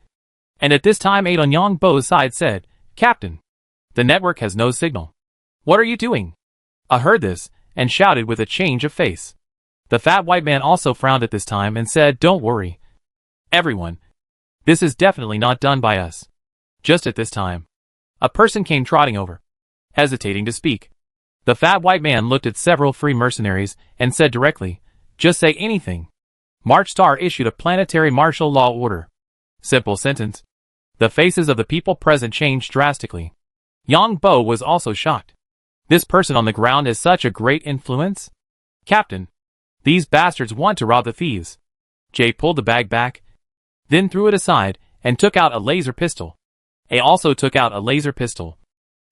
Speaker 1: and at this time A on Yongbo's side said, Captain, the network has no signal. What are you doing? A heard this, and shouted with a change of face. The fat white man also frowned at this time and said, Don't worry, everyone. This is definitely not done by us. Just at this time, a person came trotting over, hesitating to speak. The fat white man looked at several free mercenaries and said directly, Just say anything. March Star issued a planetary martial law order. Simple sentence. The faces of the people present changed drastically. Yongbo was also shocked. This person on the ground is such a great influence? Captain, these bastards want to rob the thieves. Jay pulled the bag back, then threw it aside and took out a laser pistol. A also took out a laser pistol,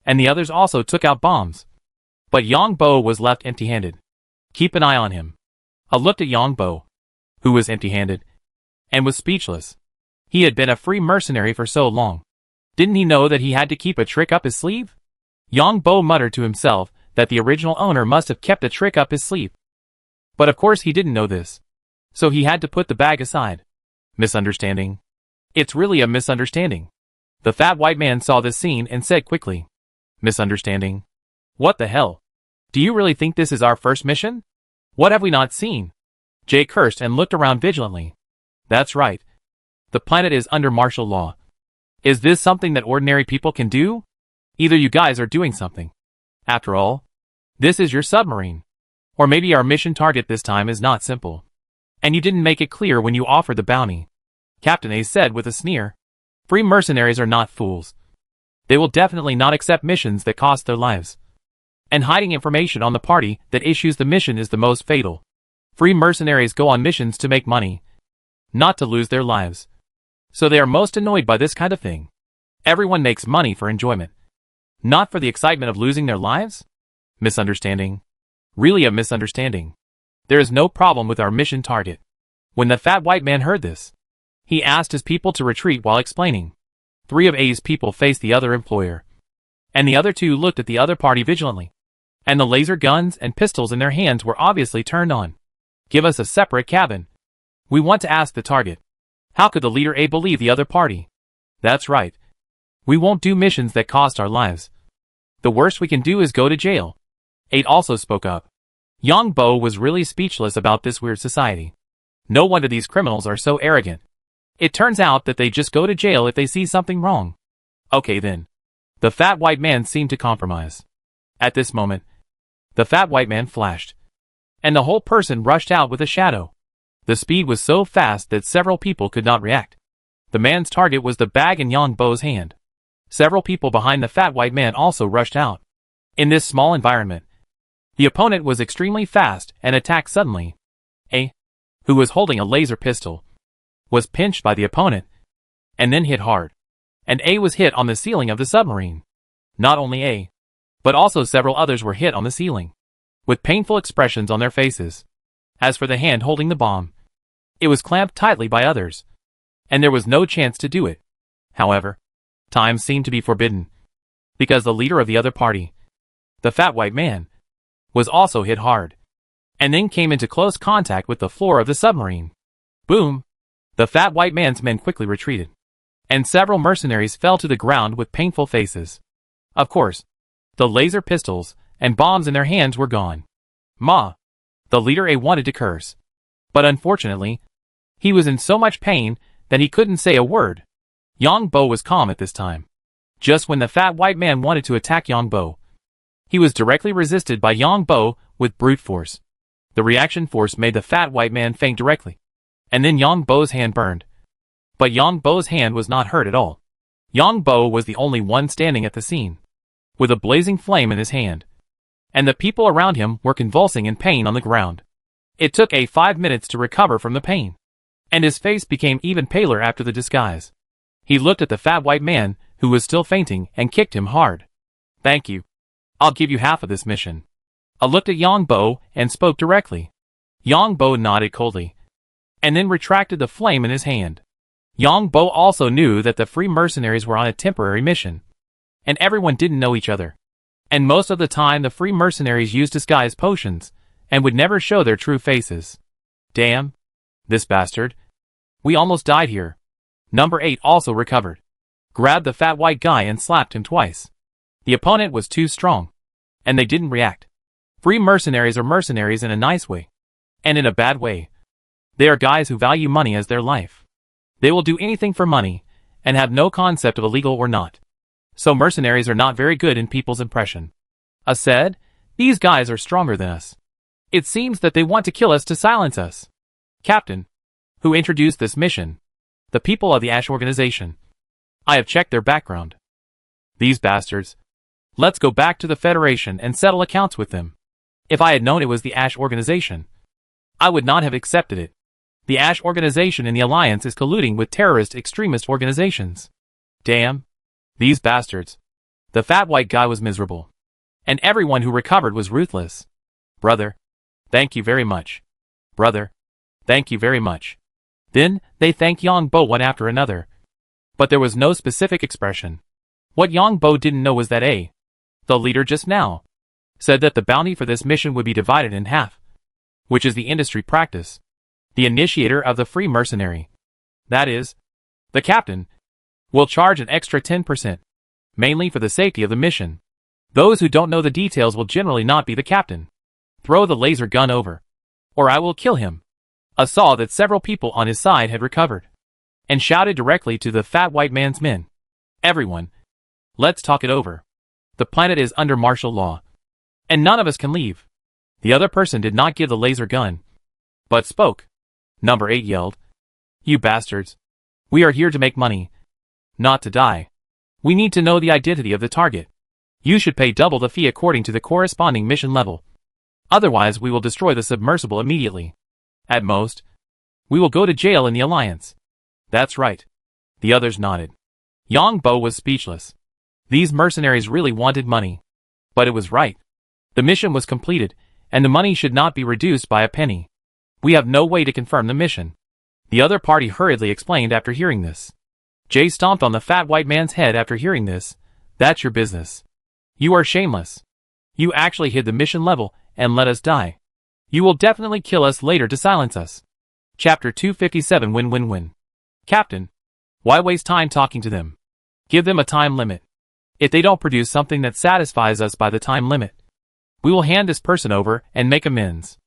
Speaker 1: and the others also took out bombs. But Yongbo was left empty-handed. Keep an eye on him. I looked at Yongbo, who was empty-handed, and was speechless. He had been a free mercenary for so long. Didn't he know that he had to keep a trick up his sleeve? Yongbo muttered to himself that the original owner must have kept a trick up his sleeve. But of course he didn't know this. So he had to put the bag aside. Misunderstanding. It's really a misunderstanding. The fat white man saw this scene and said quickly, Misunderstanding? What the hell? Do you really think this is our first mission? What have we not seen? Jay cursed and looked around vigilantly. That's right. The planet is under martial law. Is this something that ordinary people can do? Either you guys are doing something. After all, this is your submarine. Or maybe our mission target this time is not simple. And you didn't make it clear when you offered the bounty. Captain A said with a sneer. Free mercenaries are not fools. They will definitely not accept missions that cost their lives. And hiding information on the party that issues the mission is the most fatal. Free mercenaries go on missions to make money, not to lose their lives. So they are most annoyed by this kind of thing. Everyone makes money for enjoyment, not for the excitement of losing their lives? Misunderstanding. Really a misunderstanding. There is no problem with our mission target. When the fat white man heard this, he asked his people to retreat while explaining. 3 of A's people faced the other employer, and the other 2 looked at the other party vigilantly. And the laser guns and pistols in their hands were obviously turned on. Give us a separate cabin. We want to ask the target. How could the leader A believe the other party? That's right. We won't do missions that cost our lives. The worst we can do is go to jail. 8 also spoke up. Yang Bo was really speechless about this weird society. No wonder these criminals are so arrogant. It turns out that they just go to jail if they see something wrong. Okay then. The fat white man seemed to compromise. At this moment, the fat white man flashed, and the whole person rushed out with a shadow. The speed was so fast that several people could not react. The man's target was the bag in Yang Bo's hand. Several people behind the fat white man also rushed out. In this small environment, the opponent was extremely fast and attacked suddenly. A, who was holding a laser pistol, was pinched by the opponent, and then hit hard. And A was hit on the ceiling of the submarine. Not only A, but also several others were hit on the ceiling, with painful expressions on their faces. As for the hand holding the bomb, it was clamped tightly by others, and there was no chance to do it. However, time seemed to be forbidden, because the leader of the other party, the fat white man, was also hit hard, and then came into close contact with the floor of the submarine. Boom! The fat white man's men quickly retreated, and several mercenaries fell to the ground with painful faces. Of course, the laser pistols and bombs in their hands were gone. Ma! The leader A wanted to curse, but unfortunately, he was in so much pain that he couldn't say a word. Yang Bo was calm at this time. Just when the fat white man wanted to attack Yang Bo, he was directly resisted by Yang Bo with brute force. The reaction force made the fat white man faint directly, and then Yang Bo's hand burned. But Yang Bo's hand was not hurt at all. Yang Bo was the only one standing at the scene, with a blazing flame in his hand, and the people around him were convulsing in pain on the ground. It took A 5 minutes to recover from the pain, and his face became even paler after the disguise. He looked at the fat white man, who was still fainting, and kicked him hard. Thank you. I'll give you half of this mission. I looked at Yang Bo and spoke directly. Yang Bo nodded coldly, and then retracted the flame in his hand. Yang Bo also knew that the free mercenaries were on a temporary mission, and everyone didn't know each other. And most of the time the free mercenaries used disguise potions, and would never show their true faces. Damn. This bastard. We almost died here. Number 8 also recovered, grabbed the fat white guy and slapped him twice. The opponent was too strong, and they didn't react. Free mercenaries are mercenaries in a nice way, and in a bad way. They are guys who value money as their life. They will do anything for money, and have no concept of illegal or not. So mercenaries are not very good in people's impression. I said, these guys are stronger than us. It seems that they want to kill us to silence us. Captain, who introduced this mission, the people of the Ash organization. I have checked their background. These bastards. Let's go back to the Federation and settle accounts with them. If I had known it was the Ash organization, I would not have accepted it. The Ash organization in the Alliance is colluding with terrorist extremist organizations. Damn. These bastards. The fat white guy was miserable, and everyone who recovered was ruthless. Brother. Thank you very much. Brother. Thank you very much. Then, they thanked Yang Bo one after another. But there was no specific expression. What Yang Bo didn't know was that A, the leader just now, said that the bounty for this mission would be divided in half, which is the industry practice. The initiator of the free mercenary, that is, the captain, will charge an extra 10%, mainly for the safety of the mission. Those who don't know the details will generally not be the captain. Throw the laser gun over, or I will kill him. I saw that several people on his side had recovered, and shouted directly to the fat white man's men. Everyone, let's talk it over. The planet is under martial law, and none of us can leave. The other person did not give the laser gun, but spoke. Number 8 yelled, you bastards. We are here to make money, not to die. We need to know the identity of the target. You should pay double the fee according to the corresponding mission level. Otherwise we will destroy the submersible immediately. At most, we will go to jail in the Alliance. That's right. The others nodded. Yang Bo was speechless. These mercenaries really wanted money. But it was right. The mission was completed, and the money should not be reduced by a penny. We have no way to confirm the mission. The other party hurriedly explained after hearing this. Jay stomped on the fat white man's head after hearing this. That's your business. You are shameless. You actually hid the mission level and let us die. You will definitely kill us later to silence us. Chapter 257 Win-Win-Win. Captain, why waste time talking to them? Give them a time limit. If they don't produce something that satisfies us by the time limit, we will hand this person over and make amends.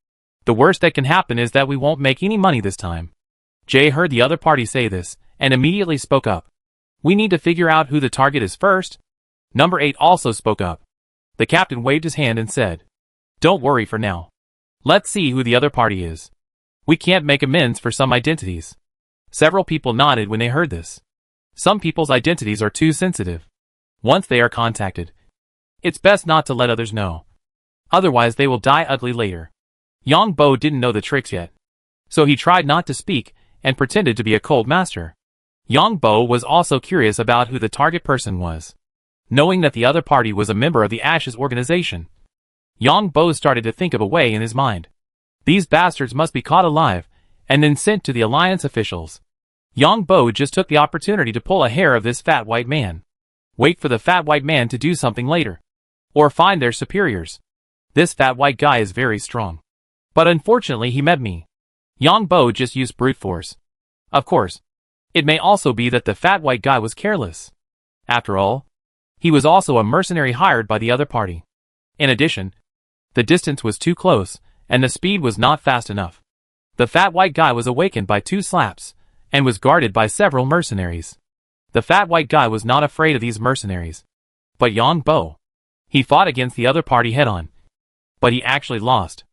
Speaker 1: The worst that can happen is that we won't make any money this time. Jay heard the other party say this, and immediately spoke up. We need to figure out who the target is first. Number 8 also spoke up. The captain waved his hand and said, don't worry for now. Let's see who the other party is. We can't make amends for some identities. Several people nodded when they heard this. Some people's identities are too sensitive. Once they are contacted, it's best not to let others know. Otherwise they will die ugly later. Yang Bo didn't know the tricks yet, so he tried not to speak and pretended to be a cold master. Yang Bo was also curious about who the target person was. Knowing that the other party was a member of the Ashes organization, Yang Bo started to think of a way in his mind. These bastards must be caught alive and then sent to the Alliance officials. Yang Bo just took the opportunity to pull a hair of this fat white man. Wait for the fat white man to do something later. Or find their superiors. This fat white guy is very strong. But unfortunately he met me. Yang Bo just used brute force. Of course, it may also be that the fat white guy was careless. After all, he was also a mercenary hired by the other party. In addition, the distance was too close, and the speed was not fast enough. The fat white guy was awakened by 2 slaps, and was guarded by several mercenaries. The fat white guy was not afraid of these mercenaries. But Yang Bo, he fought against the other party head-on. But he actually lost.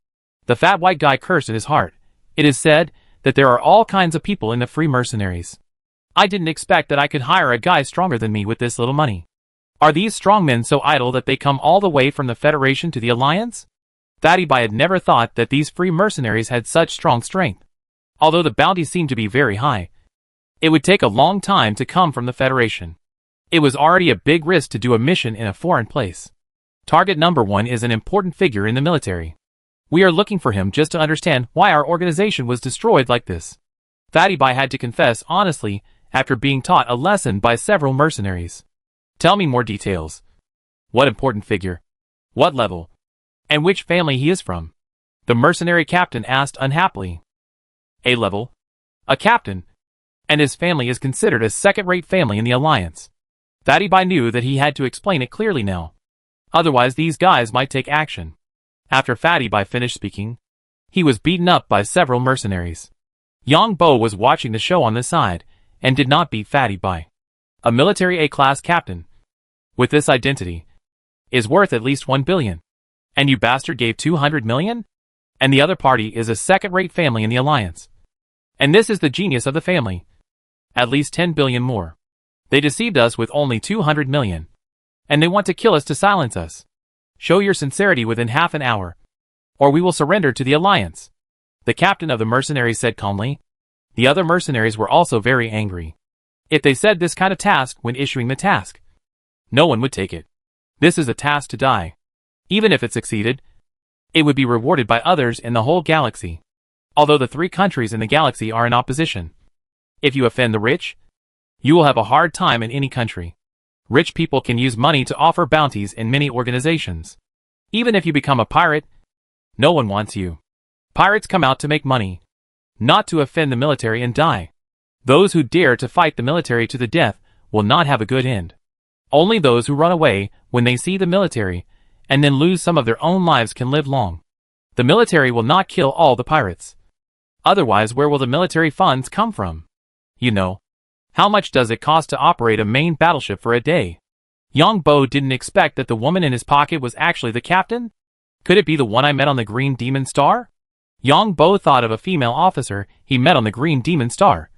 Speaker 1: The fat white guy cursed in his heart. It is said that there are all kinds of people in the free mercenaries. I didn't expect that I could hire a guy stronger than me with this little money. Are these strong men so idle that they come all the way from the Federation to the Alliance? Fatty Bai had never thought that these free mercenaries had such strong strength. Although the bounty seemed to be very high, it would take a long time to come from the Federation. It was already a big risk to do a mission in a foreign place. Target number 1 is an important figure in the military. We are looking for him just to understand why our organization was destroyed like this. Fatty Bai had to confess honestly after being taught a lesson by several mercenaries. Tell me more details. What important figure? What level? And which family he is from? The mercenary captain asked unhappily. A level? A captain? And his family is considered a second-rate family in the Alliance. Fatty Bai knew that he had to explain it clearly now. Otherwise these guys might take action. After Fatty Bai finished speaking, he was beaten up by several mercenaries. Yang Bo was watching the show on the side, and did not beat Fatty Bai. A military A-class captain, with this identity, is worth at least 1 billion. And you bastard gave 200 million? And the other party is a second-rate family in the Alliance. And this is the genius of the family. At least 10 billion more. They deceived us with only 200 million. And they want to kill us to silence us. Show your sincerity within half an hour, or we will surrender to the Alliance. The captain of the mercenaries said calmly. The other mercenaries were also very angry. If they said this kind of task when issuing the task, no one would take it. This is a task to die. Even if it succeeded, it would be rewarded by others in the whole galaxy. Although the 3 countries in the galaxy are in opposition. If you offend the rich, you will have a hard time in any country. Rich people can use money to offer bounties in many organizations. Even if you become a pirate, no one wants you. Pirates come out to make money, not to offend the military and die. Those who dare to fight the military to the death will not have a good end. Only those who run away when they see the military and then lose some of their own lives can live long. The military will not kill all the pirates. Otherwise, where will the military funds come from? You know, how much does it cost to operate a main battleship for a day? Yang Bo didn't expect that the woman in his pocket was actually the captain? Could it be the one I met on the Green Demon Star? Yang Bo thought of a female officer he met on the Green Demon Star.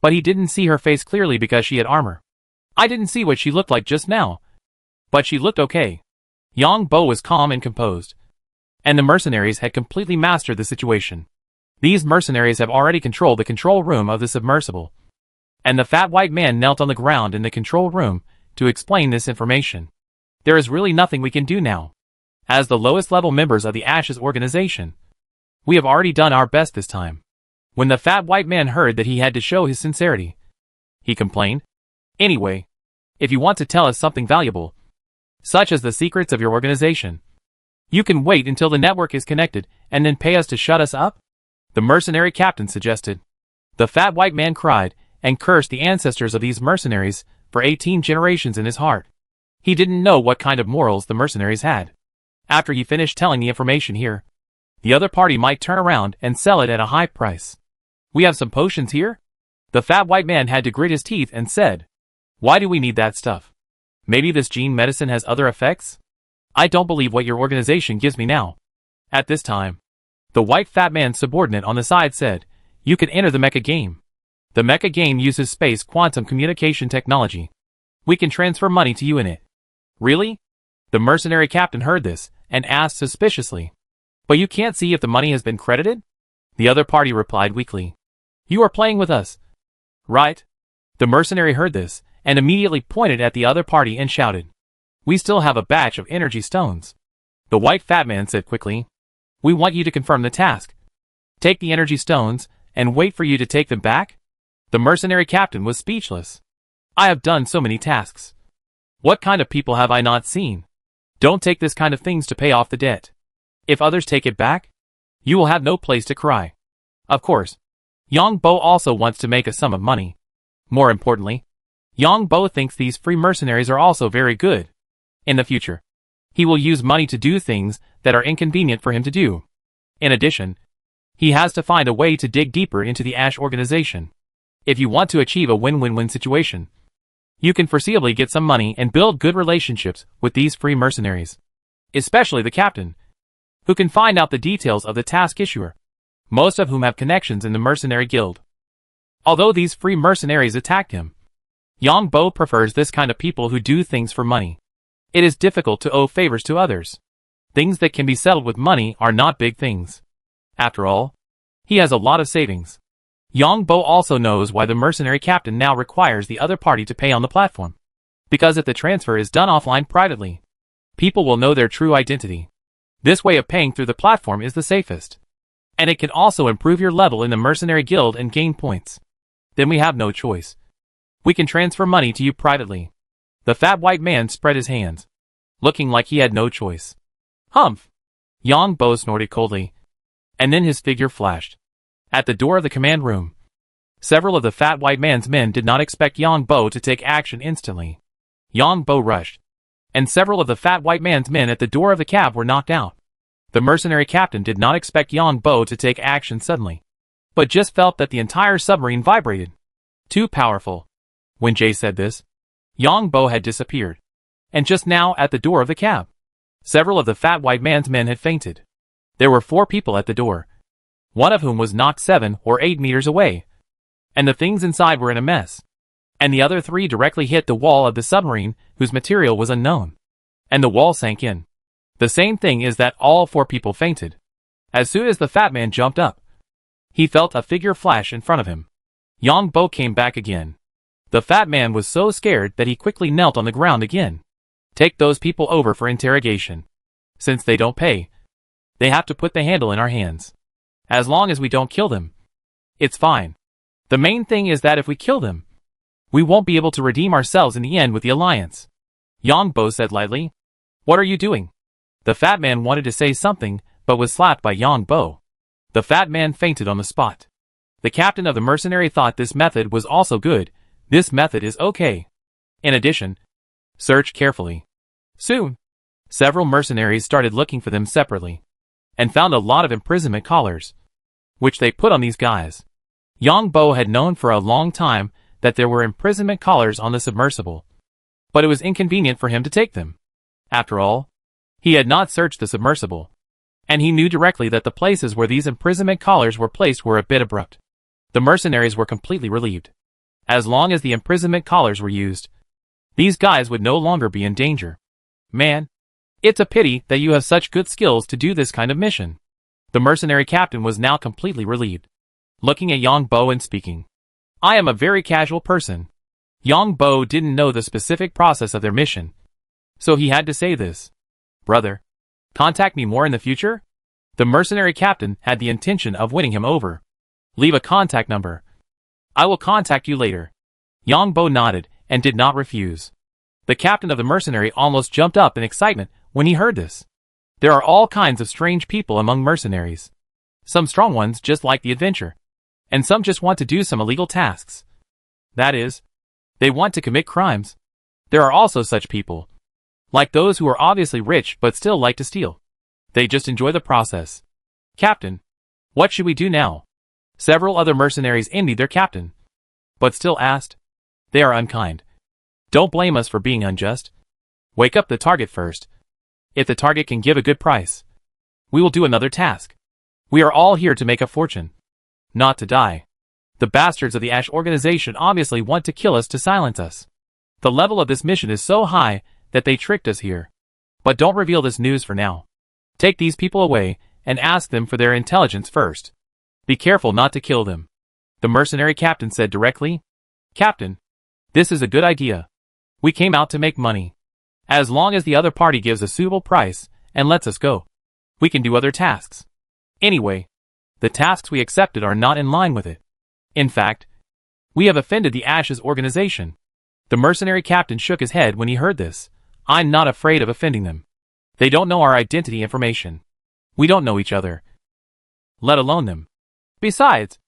Speaker 1: But he didn't see her face clearly because she had armor. I didn't see what she looked like just now. But she looked okay. Yang Bo was calm and composed. And the mercenaries had completely mastered the situation. These mercenaries have already controlled the control room of the submersible. And the fat white man knelt on the ground in the control room to explain this information. There is really nothing we can do now. As the lowest level members of the Ashes organization, we have already done our best this time. When the fat white man heard that he had to show his sincerity, he complained, anyway, if you want to tell us something valuable, such as the secrets of your organization, you can wait until the network is connected and then pay us to shut us up? The mercenary captain suggested. The fat white man cried and cursed the ancestors of these mercenaries for 18 generations in his heart. He didn't know what kind of morals the mercenaries had. After he finished telling the information here, the other party might turn around and sell it at a high price. We have some potions here? The fat white man had to grit his teeth and said, "Why do we need that stuff? Maybe this gene medicine has other effects? I don't believe what your organization gives me now." At this time, the white fat man's subordinate on the side said, "You can enter the mecha game. The mecha game uses space quantum communication technology. We can transfer money to you in it." "Really?" The mercenary captain heard this and asked suspiciously, "But you can't see if the money has been credited?" The other party replied weakly, "You are playing with us." "Right." The mercenary heard this and immediately pointed at the other party and shouted, "We still have a batch of energy stones." The white fat man said quickly, "We want you to confirm the task. Take the energy stones and wait for you to take them back?" The mercenary captain was speechless. "I have done so many tasks. What kind of people have I not seen? Don't take this kind of things to pay off the debt. If others take it back, you will have no place to cry." Of course, Yang Bo also wants to make a sum of money. More importantly, Yang Bo thinks these free mercenaries are also very good. In the future, he will use money to do things that are inconvenient for him to do. In addition, he has to find a way to dig deeper into the Ash organization. If you want to achieve a win-win-win situation, you can foreseeably get some money and build good relationships with these free mercenaries. Especially the captain, who can find out the details of the task issuer, most of whom have connections in the mercenary guild. Although these free mercenaries attacked him, Yang Bo prefers this kind of people who do things for money. It is difficult to owe favors to others. Things that can be settled with money are not big things. After all, he has a lot of savings. Yang Bo also knows why the mercenary captain now requires the other party to pay on the platform. Because if the transfer is done offline privately, people will know their true identity. This way of paying through the platform is the safest. And it can also improve your level in the mercenary guild and gain points. Then we have no choice. We can transfer money to you privately. The fat white man spread his hands, looking like he had no choice. Humph! Yang Bo snorted coldly, and then his figure flashed. At the door of the command room, several of the fat white man's men did not expect Yang Bo to take action instantly. Yang Bo rushed, and several of the fat white man's men at the door of the cab were knocked out. The mercenary captain did not expect Yang Bo to take action suddenly, but just felt that the entire submarine vibrated. Too powerful. When Jay said this, Yang Bo had disappeared, and just now at the door of the cab, several of the fat white man's men had fainted. There were 4 people at the door, one of whom was knocked 7 or 8 meters away, and the things inside were in a mess, and the other 3 directly hit the wall of the submarine whose material was unknown, and the wall sank in. The same thing is that all 4 people fainted. As soon as the fat man jumped up, he felt a figure flash in front of him. Yang Bo came back again. The fat man was so scared that he quickly knelt on the ground again. Take those people over for interrogation. Since they don't pay, they have to put the handle in our hands. As long as we don't kill them, it's fine. The main thing is that if we kill them, we won't be able to redeem ourselves in the end with the alliance. Yang Bo said lightly. What are you doing? The fat man wanted to say something, but was slapped by Yang Bo. The fat man fainted on the spot. The captain of the mercenary thought this method was also good. This method is okay. In addition, search carefully. Soon, several mercenaries started looking for them separately, and found a lot of imprisonment collars, which they put on these guys. Yang Bo had known for a long time that there were imprisonment collars on the submersible, but it was inconvenient for him to take them. After all, he had not searched the submersible, and he knew directly that the places where these imprisonment collars were placed were a bit abrupt. The mercenaries were completely relieved. As long as the imprisonment collars were used, these guys would no longer be in danger. Man, it's a pity that you have such good skills to do this kind of mission. The mercenary captain was now completely relieved, looking at Yang Bo and speaking. I am a very casual person. Yang Bo didn't know the specific process of their mission, so he had to say this. Brother, contact me more in the future? The mercenary captain had the intention of winning him over. Leave a contact number. I will contact you later. Yang Bo nodded and did not refuse. The captain of the mercenary almost jumped up in excitement when he heard this. There are all kinds of strange people among mercenaries. Some strong ones just like the adventure, and some just want to do some illegal tasks. That is, They want to commit crimes. There are also such people, like those who are obviously rich but still like to steal. They just enjoy the process. Captain, what should we do now? Several other mercenaries envied their captain, but still asked. They are unkind. Don't blame us for being unjust. Wake up the target first. If the target can give a good price, we will do another task. We are all here to make a fortune, not to die. The bastards of the Ash organization obviously want to kill us to silence us. The level of this mission is so high that they tricked us here. But don't reveal this news for now. Take these people away and ask them for their intelligence first. Be careful not to kill them. The mercenary captain said directly. Captain, this is a good idea. We came out to make money. As long as the other party gives a suitable price and lets us go, we can do other tasks. Anyway, the tasks we accepted are not in line with it. In fact, we have offended the Ashes organization. The mercenary captain shook his head when he heard this. I'm not afraid of offending them. They don't know our identity information. We don't know each other, let alone them. Besides,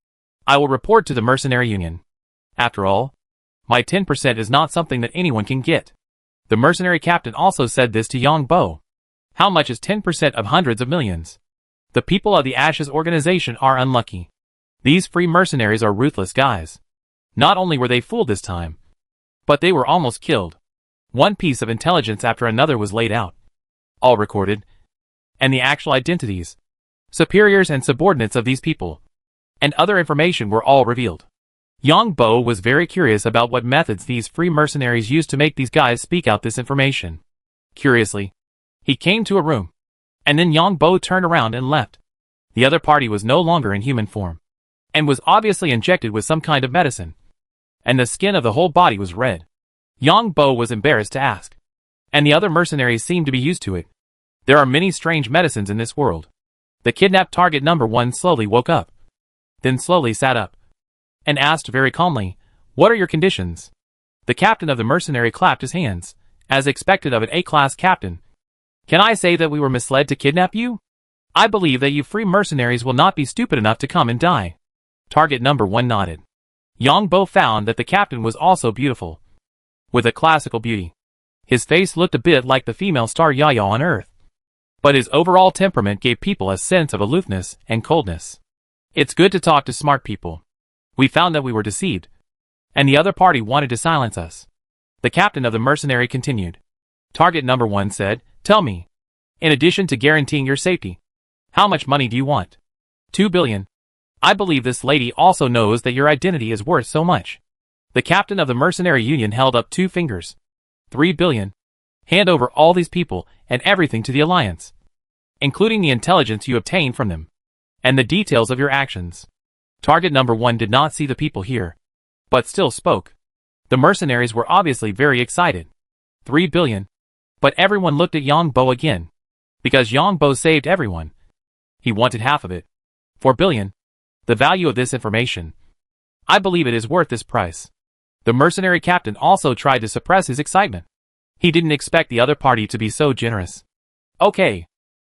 Speaker 1: I will report to the mercenary union. After all, my 10% is not something that anyone can get. The mercenary captain also said this to Yang Bo. How much is 10% of hundreds of millions? The people of the Ashes organization are unlucky. These free mercenaries are ruthless guys. Not only were they fooled this time, but they were almost killed. One piece of intelligence after another was laid out, all recorded, and the actual identities, superiors and subordinates of these people, and other information were all revealed. Yang Bo was very curious about what methods these free mercenaries used to make these guys speak out this information. Curiously, he came to a room, and then Yang Bo turned around and left. The other party was no longer in human form, and was obviously injected with some kind of medicine, and the skin of the whole body was red. Yang Bo was embarrassed to ask, and the other mercenaries seemed to be used to it. There are many strange medicines in this world. The kidnapped target number 1 slowly woke up, then slowly sat up, and asked very calmly, what are your conditions? The captain of the mercenary clapped his hands, as expected of an A-class captain. Can I say that we were misled to kidnap you? I believe that you free mercenaries will not be stupid enough to come and die. Target number 1 nodded. Yang Bo found that the captain was also beautiful, with a classical beauty. His face looked a bit like the female star Yaya on Earth, but his overall temperament gave people a sense of aloofness and coldness. It's good to talk to smart people. We found that we were deceived, and the other party wanted to silence us. The captain of the mercenary continued. Target number 1 said, tell me, in addition to guaranteeing your safety, how much money do you want? 2 billion. I believe this lady also knows that your identity is worth so much. The captain of the mercenary union held up 2 fingers. 3 billion. Hand over all these people and everything to the alliance, including the intelligence you obtained from them, and the details of your actions. Target number 1 did not see the people here, but still spoke. The mercenaries were obviously very excited. 3 billion. But everyone looked at Yang Bo again, because Yang Bo saved everyone. He wanted half of it. 4 billion. The value of this information. I believe it is worth this price. The mercenary captain also tried to suppress his excitement. He didn't expect the other party to be so generous. Okay.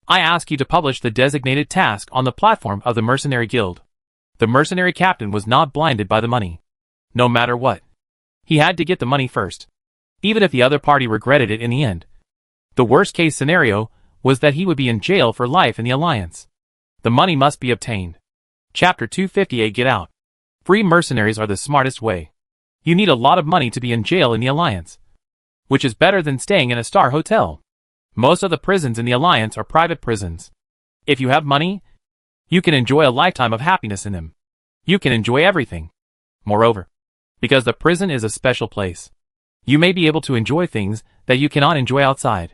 Speaker 1: I ask you to publish the designated task on the platform of the mercenary guild. The mercenary captain was not blinded by the money. No matter what, he had to get the money first, even if the other party regretted it in the end. The worst case scenario was that he would be in jail for life in the alliance. The money must be obtained. Chapter 258 Get Out. Free mercenaries are the smartest way. You need a lot of money to be in jail in the alliance, which is better than staying in a star hotel. Most of the prisons in the alliance are private prisons. If you have money, you can enjoy a lifetime of happiness in them. You can enjoy everything. Moreover, because the prison is a special place, you may be able to enjoy things that you cannot enjoy outside.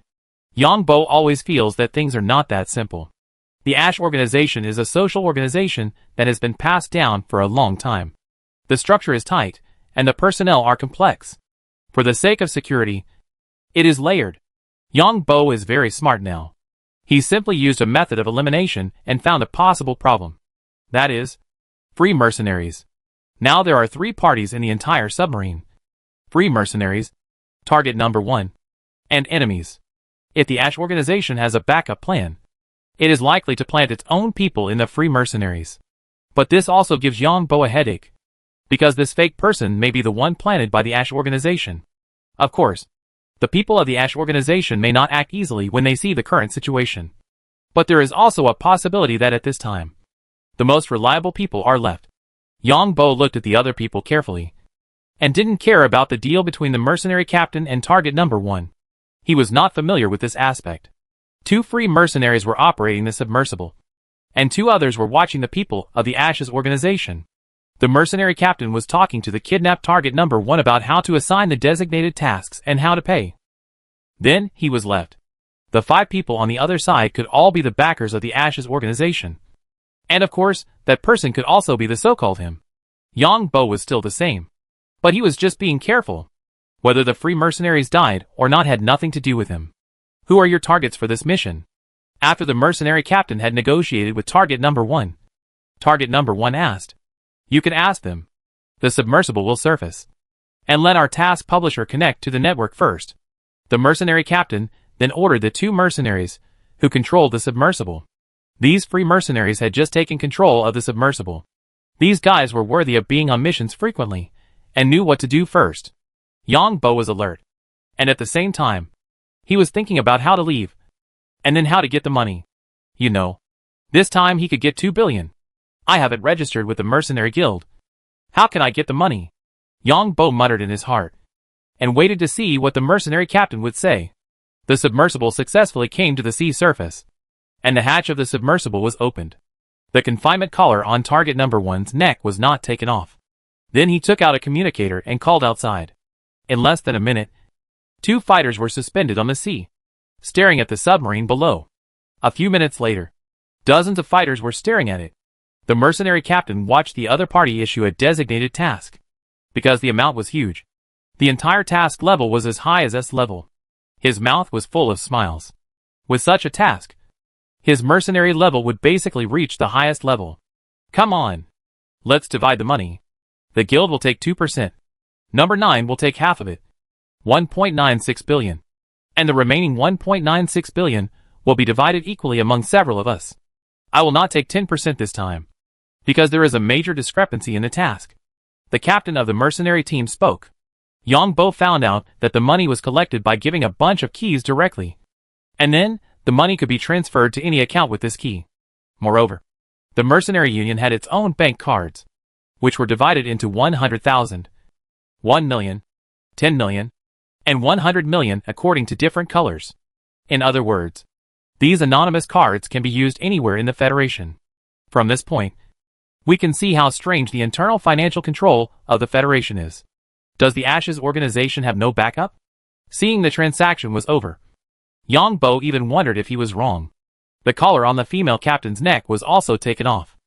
Speaker 1: Yang Bo always feels that things are not that simple. The Ash organization is a social organization that has been passed down for a long time. The structure is tight, and the personnel are complex. For the sake of security, it is layered. Yang Bo is very smart now. He simply used a method of elimination and found a possible problem. That is, free mercenaries. Now there are 3 parties in the entire submarine. Free mercenaries, target number 1, and enemies. If the Ash organization has a backup plan, it is likely to plant its own people in the free mercenaries. But this also gives Yang Bo a headache. because this fake person may be the one planted by the Ash organization. Of course, the people of the Ash organization may not act easily when they see the current situation. But there is also a possibility that at this time, the most reliable people are left. Yang Bo looked at the other people carefully, and didn't care about the deal between the mercenary captain and target number 1. He was not familiar with this aspect. 2 free mercenaries were operating the submersible, and 2 others were watching the people of the Ashes organization. The mercenary captain was talking to the kidnapped target number 1 about how to assign the designated tasks and how to pay. Then he was left. The 5 people on the other side could all be the backers of the Ashes organization. And of course, that person could also be the so-called him. Yang Bo was still the same. But he was just being careful. Whether the free mercenaries died or not had nothing to do with him. Who are your targets for this mission? After the mercenary captain had negotiated with target number 1, target number 1 asked. You can ask them. The submersible will surface. And let our task publisher connect to the network first. The mercenary captain then ordered the 2 mercenaries who controlled the submersible. These free mercenaries had just taken control of the submersible. These guys were worthy of being on missions frequently and knew what to do first. Yang Bo was alert. And at the same time, he was thinking about how to leave. And then how to get the money. You know. This time he could get 2 billion. I have it registered with the mercenary guild. How can I get the money? Yang Bo muttered in his heart. And waited to see what the mercenary captain would say. The submersible successfully came to the sea surface. And the hatch of the submersible was opened. The confinement collar on target number 1's neck was not taken off. Then he took out a communicator and called outside. In less than a minute, 2 fighters were suspended on the sea, staring at the submarine below. A few minutes later, dozens of fighters were staring at it. The mercenary captain watched the other party issue a designated task. Because the amount was huge. The entire task level was as high as S level. His mouth was full of smiles. With such a task, his mercenary level would basically reach the highest level. Come on. Let's divide the money. The guild will take 2%. Number 9 will take half of it. 1.96 billion. And the remaining 1.96 billion will be divided equally among several of us. I will not take 10% this time. Because there is a major discrepancy in the task. The captain of the mercenary team spoke. Yang Bo found out that the money was collected by giving a bunch of keys directly. And then, the money could be transferred to any account with this key. Moreover, the mercenary union had its own bank cards, which were divided into 100,000, 1 million, 10 million, and 100 million according to different colors. In other words, these anonymous cards can be used anywhere in the Federation. From this point, we can see how strange the internal financial control of the Federation is. Does the Ashes organization have no backup? Seeing the transaction was over, Yang Bo even wondered if he was wrong. The collar on the female captain's neck was also taken off.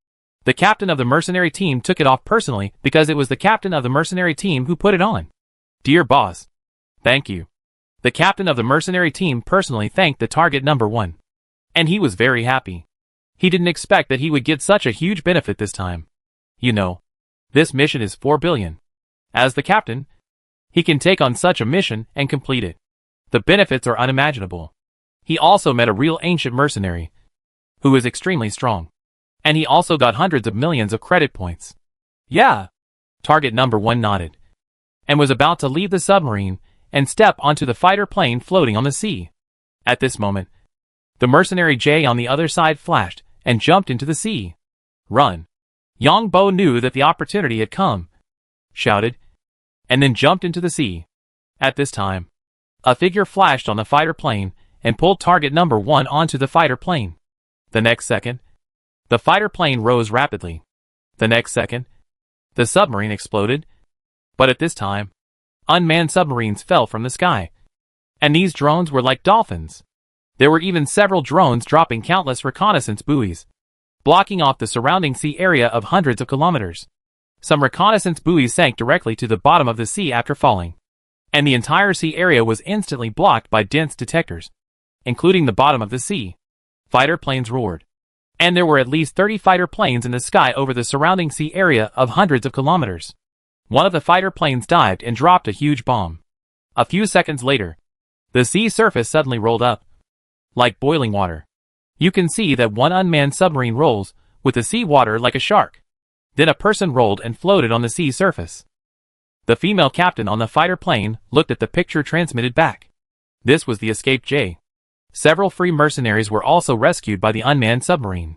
Speaker 1: The captain of the mercenary team took it off personally because it was the captain of the mercenary team who put it on. Dear boss. Thank you. The captain of the mercenary team personally thanked the target number 1. And he was very happy. He didn't expect that he would get such a huge benefit this time. You know, this mission is 4 billion. As the captain, he can take on such a mission and complete it. The benefits are unimaginable. He also met a real ancient mercenary, who is extremely strong. And he also got hundreds of millions of credit points. Yeah. Target number 1 nodded. And was about to leave the submarine and step onto the fighter plane floating on the sea. At this moment, the mercenary J on the other side flashed and jumped into the sea. Run. Yang Bo knew that the opportunity had come. Shouted. And then jumped into the sea. At this time, a figure flashed on the fighter plane and pulled target number 1 onto the fighter plane. The next second, the fighter plane rose rapidly. The next second, the submarine exploded. But at this time, unmanned submarines fell from the sky. And these drones were like dolphins. There were even several drones dropping countless reconnaissance buoys, blocking off the surrounding sea area of hundreds of kilometers. Some reconnaissance buoys sank directly to the bottom of the sea after falling. And the entire sea area was instantly blocked by dense detectors, including the bottom of the sea. Fighter planes roared. And there were at least 30 fighter planes in the sky over the surrounding sea area of hundreds of kilometers. One of the fighter planes dived and dropped a huge bomb. A few seconds later, the sea surface suddenly rolled up. Like boiling water. You can see that one unmanned submarine rolls with the sea water like a shark. Then a person rolled and floated on the sea surface. The female captain on the fighter plane looked at the picture transmitted back. This was the escaped J. Several free mercenaries were also rescued by the unmanned submarine.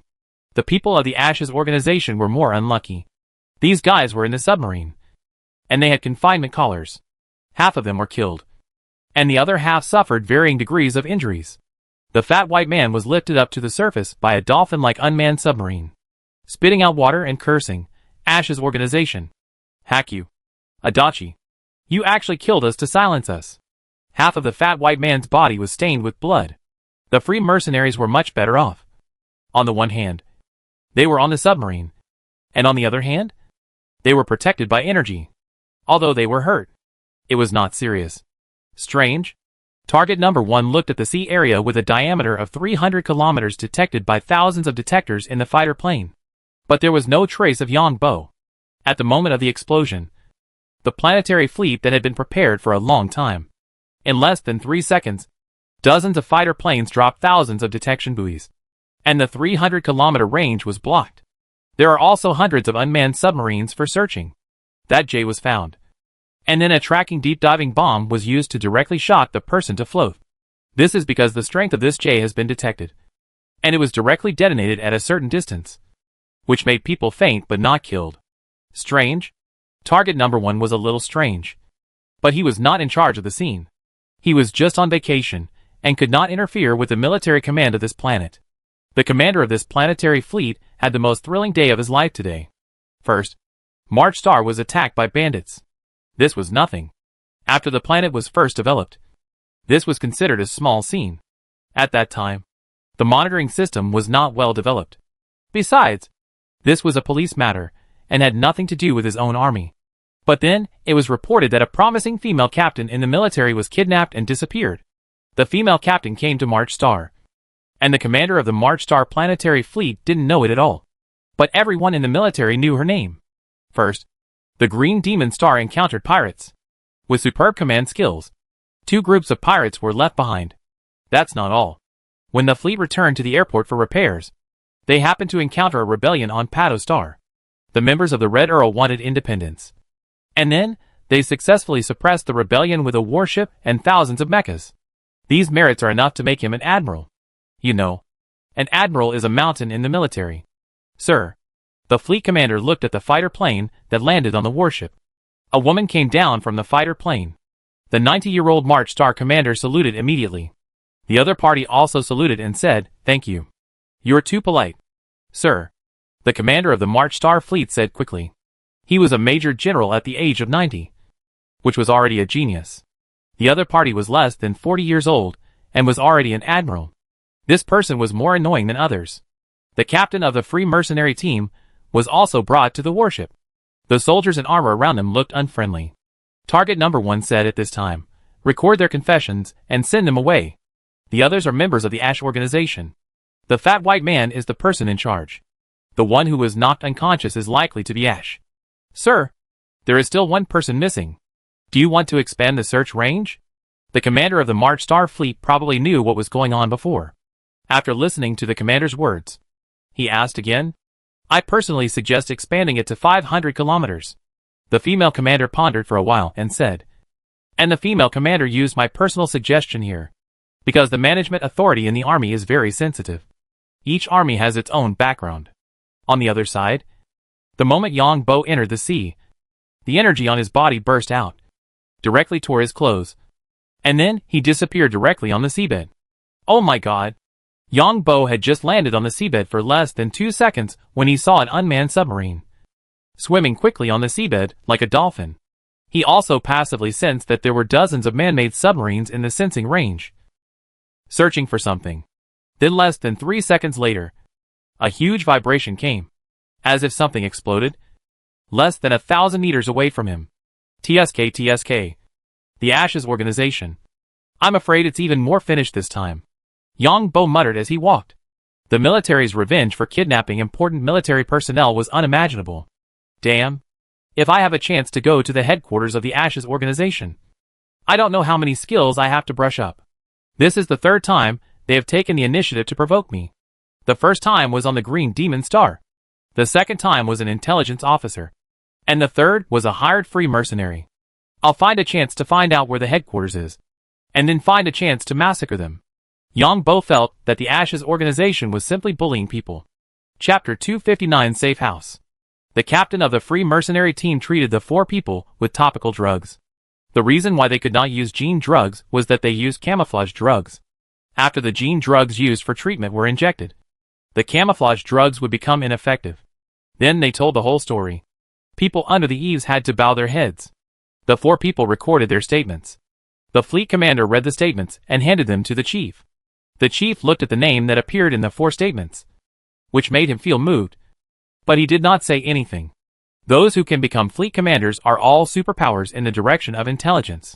Speaker 1: The people of the Ashes organization were more unlucky. These guys were in the submarine, and they had confinement collars. Half of them were killed, and the other half suffered varying degrees of injuries. The fat white man was lifted up to the surface by a dolphin-like unmanned submarine, spitting out water and cursing, Ashes organization. Hack you. Adachi. You actually killed us to silence us. Half of the fat white man's body was stained with blood. The free mercenaries were much better off. On the one hand, they were on the submarine, and on the other hand, they were protected by energy. Although they were hurt, it was not serious. Strange. Target number 1 looked at the sea area with a diameter of 300 kilometers detected by thousands of detectors in the fighter plane. But there was no trace of Yang Bo. At the moment of the explosion, the planetary fleet that had been prepared for a long time. In less than 3 seconds, dozens of fighter planes dropped thousands of detection buoys, and the 300-kilometer range was blocked. There are also hundreds of unmanned submarines for searching. That J was found. And then a tracking deep-diving bomb was used to directly shock the person to float. This is because the strength of this J has been detected, and it was directly detonated at a certain distance, which made people faint but not killed. Strange? Target number 1 was a little strange. But he was not in charge of the scene. He was just on vacation, and could not interfere with the military command of this planet. The commander of this planetary fleet had the most thrilling day of his life today. First, March Star was attacked by bandits. This was nothing. After the planet was first developed, this was considered a small scene. At that time, the monitoring system was not well developed. Besides, this was a police matter, and had nothing to do with his own army. But then, it was reported that a promising female captain in the military was kidnapped and disappeared. The female captain came to March Star, and the commander of the March Star planetary fleet didn't know it at all. But everyone in the military knew her name. First, the Green Demon Star encountered pirates. With superb command skills, 2 groups of pirates were left behind. That's not all. When the fleet returned to the airport for repairs, they happened to encounter a rebellion on Pato Star. The members of the Red Earl wanted independence. And then, they successfully suppressed the rebellion with a warship and thousands of mechas. These merits are enough to make him an admiral. You know, an admiral is a mountain in the military. Sir. The fleet commander looked at the fighter plane that landed on the warship. A woman came down from the fighter plane. The 90-year-old March Star commander saluted immediately. The other party also saluted and said, "Thank you. You're too polite." "Sir." The commander of the March Star fleet said quickly. He was a major general at the age of 90, which was already a genius. The other party was less than 40 years old, and was already an admiral. This person was more annoying than others. The captain of the free mercenary team was also brought to the warship. The soldiers in armor around them looked unfriendly. Target number 1 said at this time, "Record their confessions and send them away. The others are members of the Ash organization. The fat white man is the person in charge. The one who was knocked unconscious is likely to be Ash." "Sir, there is still one person missing. Do you want to expand the search range?" The commander of the March Star fleet probably knew what was going on before. After listening to the commander's words, he asked again, "I personally suggest expanding it to 500 kilometers. The female commander pondered for a while and said, "And the female commander used my personal suggestion here, because the management authority in the army is very sensitive. Each army has its own background." On the other side, the moment Yang Bo entered the sea, the energy on his body burst out, directly tore his clothes, and then he disappeared directly on the seabed. Oh my god! Yang Bo had just landed on the seabed for less than 2 seconds when he saw an unmanned submarine swimming quickly on the seabed like a dolphin. He also passively sensed that there were dozens of man-made submarines in the sensing range, searching for something. Then less than 3 seconds later, a huge vibration came, as if something exploded, less than 1,000 meters away from him. TSK. The Ashes organization. I'm afraid it's even more finished this time. Yang Bo muttered as he walked. The military's revenge for kidnapping important military personnel was unimaginable. Damn. If I have a chance to go to the headquarters of the Ashes organization, I don't know how many skills I have to brush up. This is the 3rd time they have taken the initiative to provoke me. The first time was on the Green Demon Star. The second time was an intelligence officer. And the third was a hired free mercenary. I'll find a chance to find out where the headquarters is. And then find a chance to massacre them. Yang Bo felt that the Ashes organization was simply bullying people. Chapter 259 Safe House. The captain of the free mercenary team treated the 4 people with topical drugs. The reason why they could not use gene drugs was that they used camouflage drugs. After the gene drugs used for treatment were injected, the camouflage drugs would become ineffective. Then they told the whole story. People under the eaves had to bow their heads. The 4 people recorded their statements. The fleet commander read the statements and handed them to the chief. The chief looked at the name that appeared in the 4 statements, which made him feel moved. But he did not say anything. Those who can become fleet commanders are all superpowers in the direction of intelligence.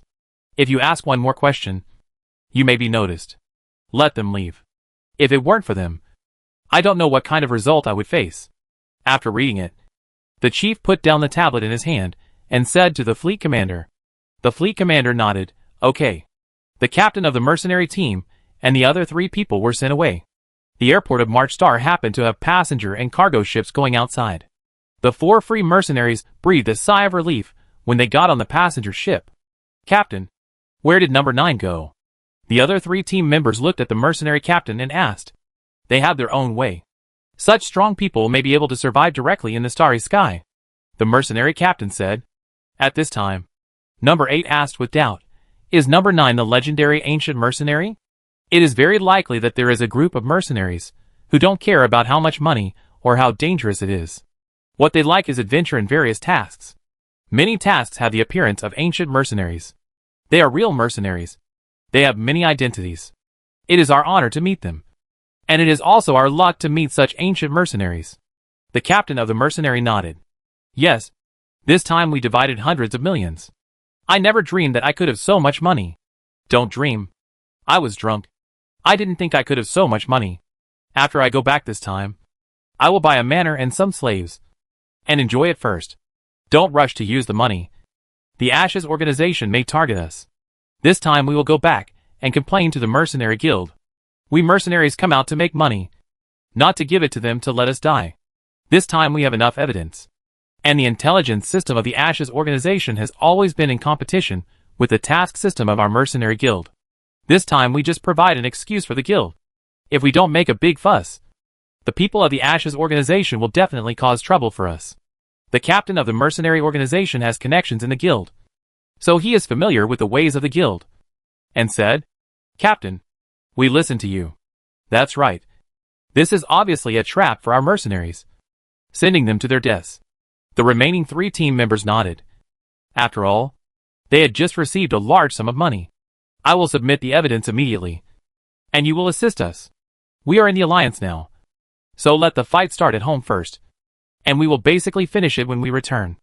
Speaker 1: If you ask one more question, you may be noticed. Let them leave. If it weren't for them, I don't know what kind of result I would face. After reading it, the chief put down the tablet in his hand and said to the fleet commander. The fleet commander nodded, okay. The captain of the mercenary team and the other 3 people were sent away. The airport of March Star happened to have passenger and cargo ships going outside. The 4 free mercenaries breathed a sigh of relief when they got on the passenger ship. Captain, where did number 9 go? The other 3 team members looked at the mercenary captain and asked. They have their own way. Such strong people may be able to survive directly in the starry sky. The mercenary captain said. At this time, number 8 asked with doubt, is number 9 the legendary ancient mercenary? It is very likely that there is a group of mercenaries who don't care about how much money or how dangerous it is. What they like is adventure and various tasks. Many tasks have the appearance of ancient mercenaries. They are real mercenaries. They have many identities. It is our honor to meet them. And it is also our luck to meet such ancient mercenaries. The captain of the mercenary nodded. Yes. This time we divided hundreds of millions. I never dreamed that I could have so much money. Don't dream. I was drunk. I didn't think I could have so much money. After I go back this time, I will buy a manor and some slaves. And enjoy it first. Don't rush to use the money. The Ashes organization may target us. This time we will go back and complain to the mercenary guild. We mercenaries come out to make money, not to give it to them to let us die. This time we have enough evidence. And the intelligence system of the Ashes organization has always been in competition with the task system of our mercenary guild. This time we just provide an excuse for the guild. If we don't make a big fuss, the people of the Ashes organization will definitely cause trouble for us. The captain of the mercenary organization has connections in the guild, so he is familiar with the ways of the guild. And said, Captain, we listen to you. That's right. This is obviously a trap for our mercenaries, sending them to their deaths. The remaining 3 team members nodded. After all, they had just received a large sum of money. I will submit the evidence immediately. And you will assist us. We are in the alliance now. So let the fight start at home first. And we will basically finish it when we return.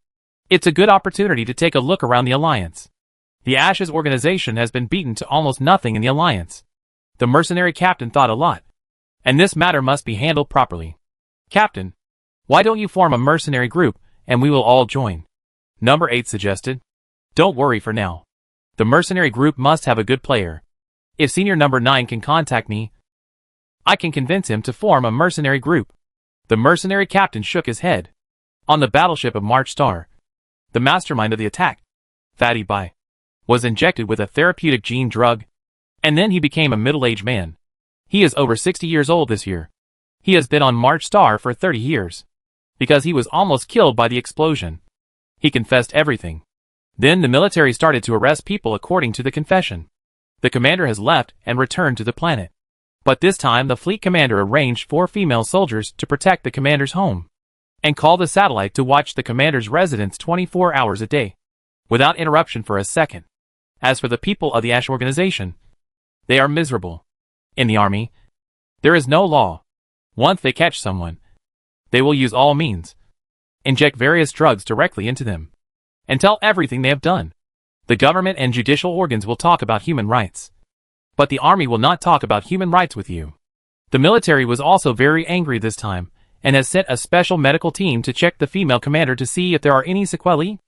Speaker 1: It's a good opportunity to take a look around the alliance. The Ashes organization has been beaten to almost nothing in the alliance. The mercenary captain thought a lot. And this matter must be handled properly. Captain, why don't you form a mercenary group and we will all join? Number 8 suggested. Don't worry for now. The mercenary group must have a good player. If senior number 9 can contact me, I can convince him to form a mercenary group. The mercenary captain shook his head. On the battleship of March Star, the mastermind of the attack, Fatty Bai, was injected with a therapeutic gene drug, and then he became a middle-aged man. He is over 60 years old this year. He has been on March Star for 30 years. Because he was almost killed by the explosion. He confessed everything. Then the military started to arrest people according to the confession. The commander has left and returned to the planet. But this time the fleet commander arranged 4 female soldiers to protect the commander's home, and called a satellite to watch the commander's residence 24 hours a day, without interruption for a second. As for the people of the Ash organization, they are miserable. In the army, there is no law. Once they catch someone, they will use all means, inject various drugs directly into them, and tell everything they have done. The government and judicial organs will talk about human rights. But the army will not talk about human rights with you. The military was also very angry this time, and has sent a special medical team to check the female commander to see if there are any sequelae.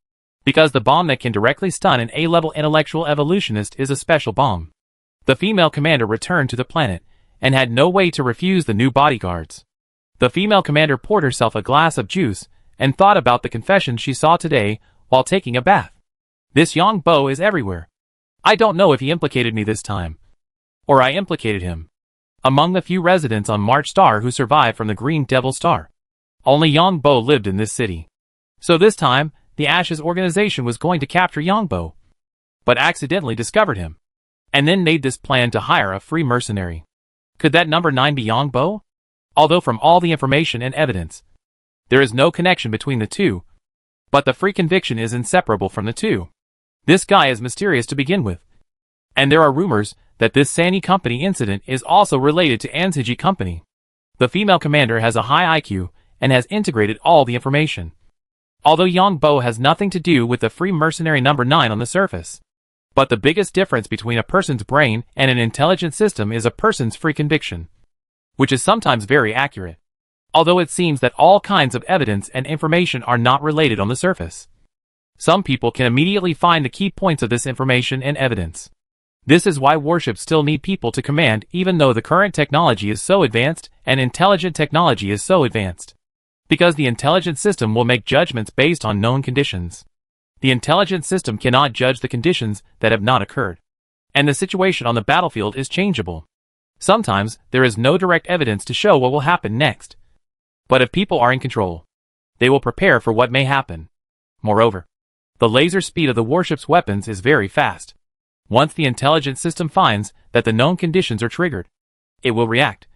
Speaker 1: Because the bomb that can directly stun an A-level intellectual evolutionist is a special bomb. The female commander returned to the planet, and had no way to refuse the new bodyguards. The female commander poured herself a glass of juice and thought about the confession she saw today while taking a bath. This Yang Bo is everywhere. I don't know if he implicated me this time, or I implicated him. Among the few residents on March Star who survived from the Green Devil Star, only Yang Bo lived in this city. So this time, the Ashes organization was going to capture Yang Bo, but accidentally discovered him, and then made this plan to hire a free mercenary. Could that number 9 be Yang Bo? Although from all the information and evidence, there is no connection between the two, but the free conviction is inseparable from the two. This guy is mysterious to begin with, and there are rumors that this Sani Company incident is also related to Ansiji Company. The female commander has a high IQ and has integrated all the information. Although Yang Bo has nothing to do with the free mercenary number 9 on the surface, but the biggest difference between a person's brain and an intelligent system is a person's free conviction, which is sometimes very accurate, although it seems that all kinds of evidence and information are not related on the surface. Some people can immediately find the key points of this information and evidence. This is why warships still need people to command even though the current technology is so advanced and intelligent technology is so advanced. Because the intelligent system will make judgments based on known conditions. The intelligent system cannot judge the conditions that have not occurred. And the situation on the battlefield is changeable. Sometimes there is no direct evidence to show what will happen next. But if people are in control, they will prepare for what may happen. Moreover, the laser speed of the warship's weapons is very fast. Once the intelligent system finds that the known conditions are triggered, it will react.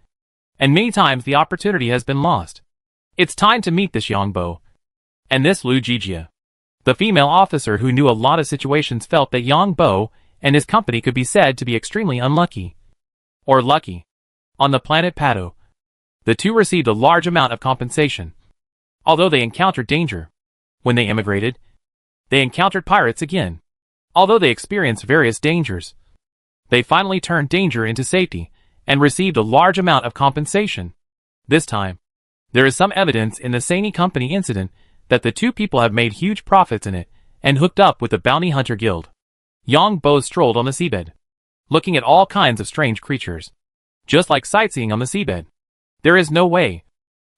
Speaker 1: And many times the opportunity has been lost. It's time to meet this Yang Bo. And this Lu Jijia. The female officer who knew a lot of situations felt that Yang Bo and his company could be said to be extremely unlucky. Or lucky. On the planet Pato, the two received a large amount of compensation. Although they encountered danger. When they immigrated, they encountered pirates again. Although they experienced various dangers, they finally turned danger into safety and received a large amount of compensation. This time, there is some evidence in the Sani Company incident that the two people have made huge profits in it and hooked up with the Bounty Hunter Guild. Yang Bo strolled on the seabed, looking at all kinds of strange creatures. Just like sightseeing on the seabed. There is no way.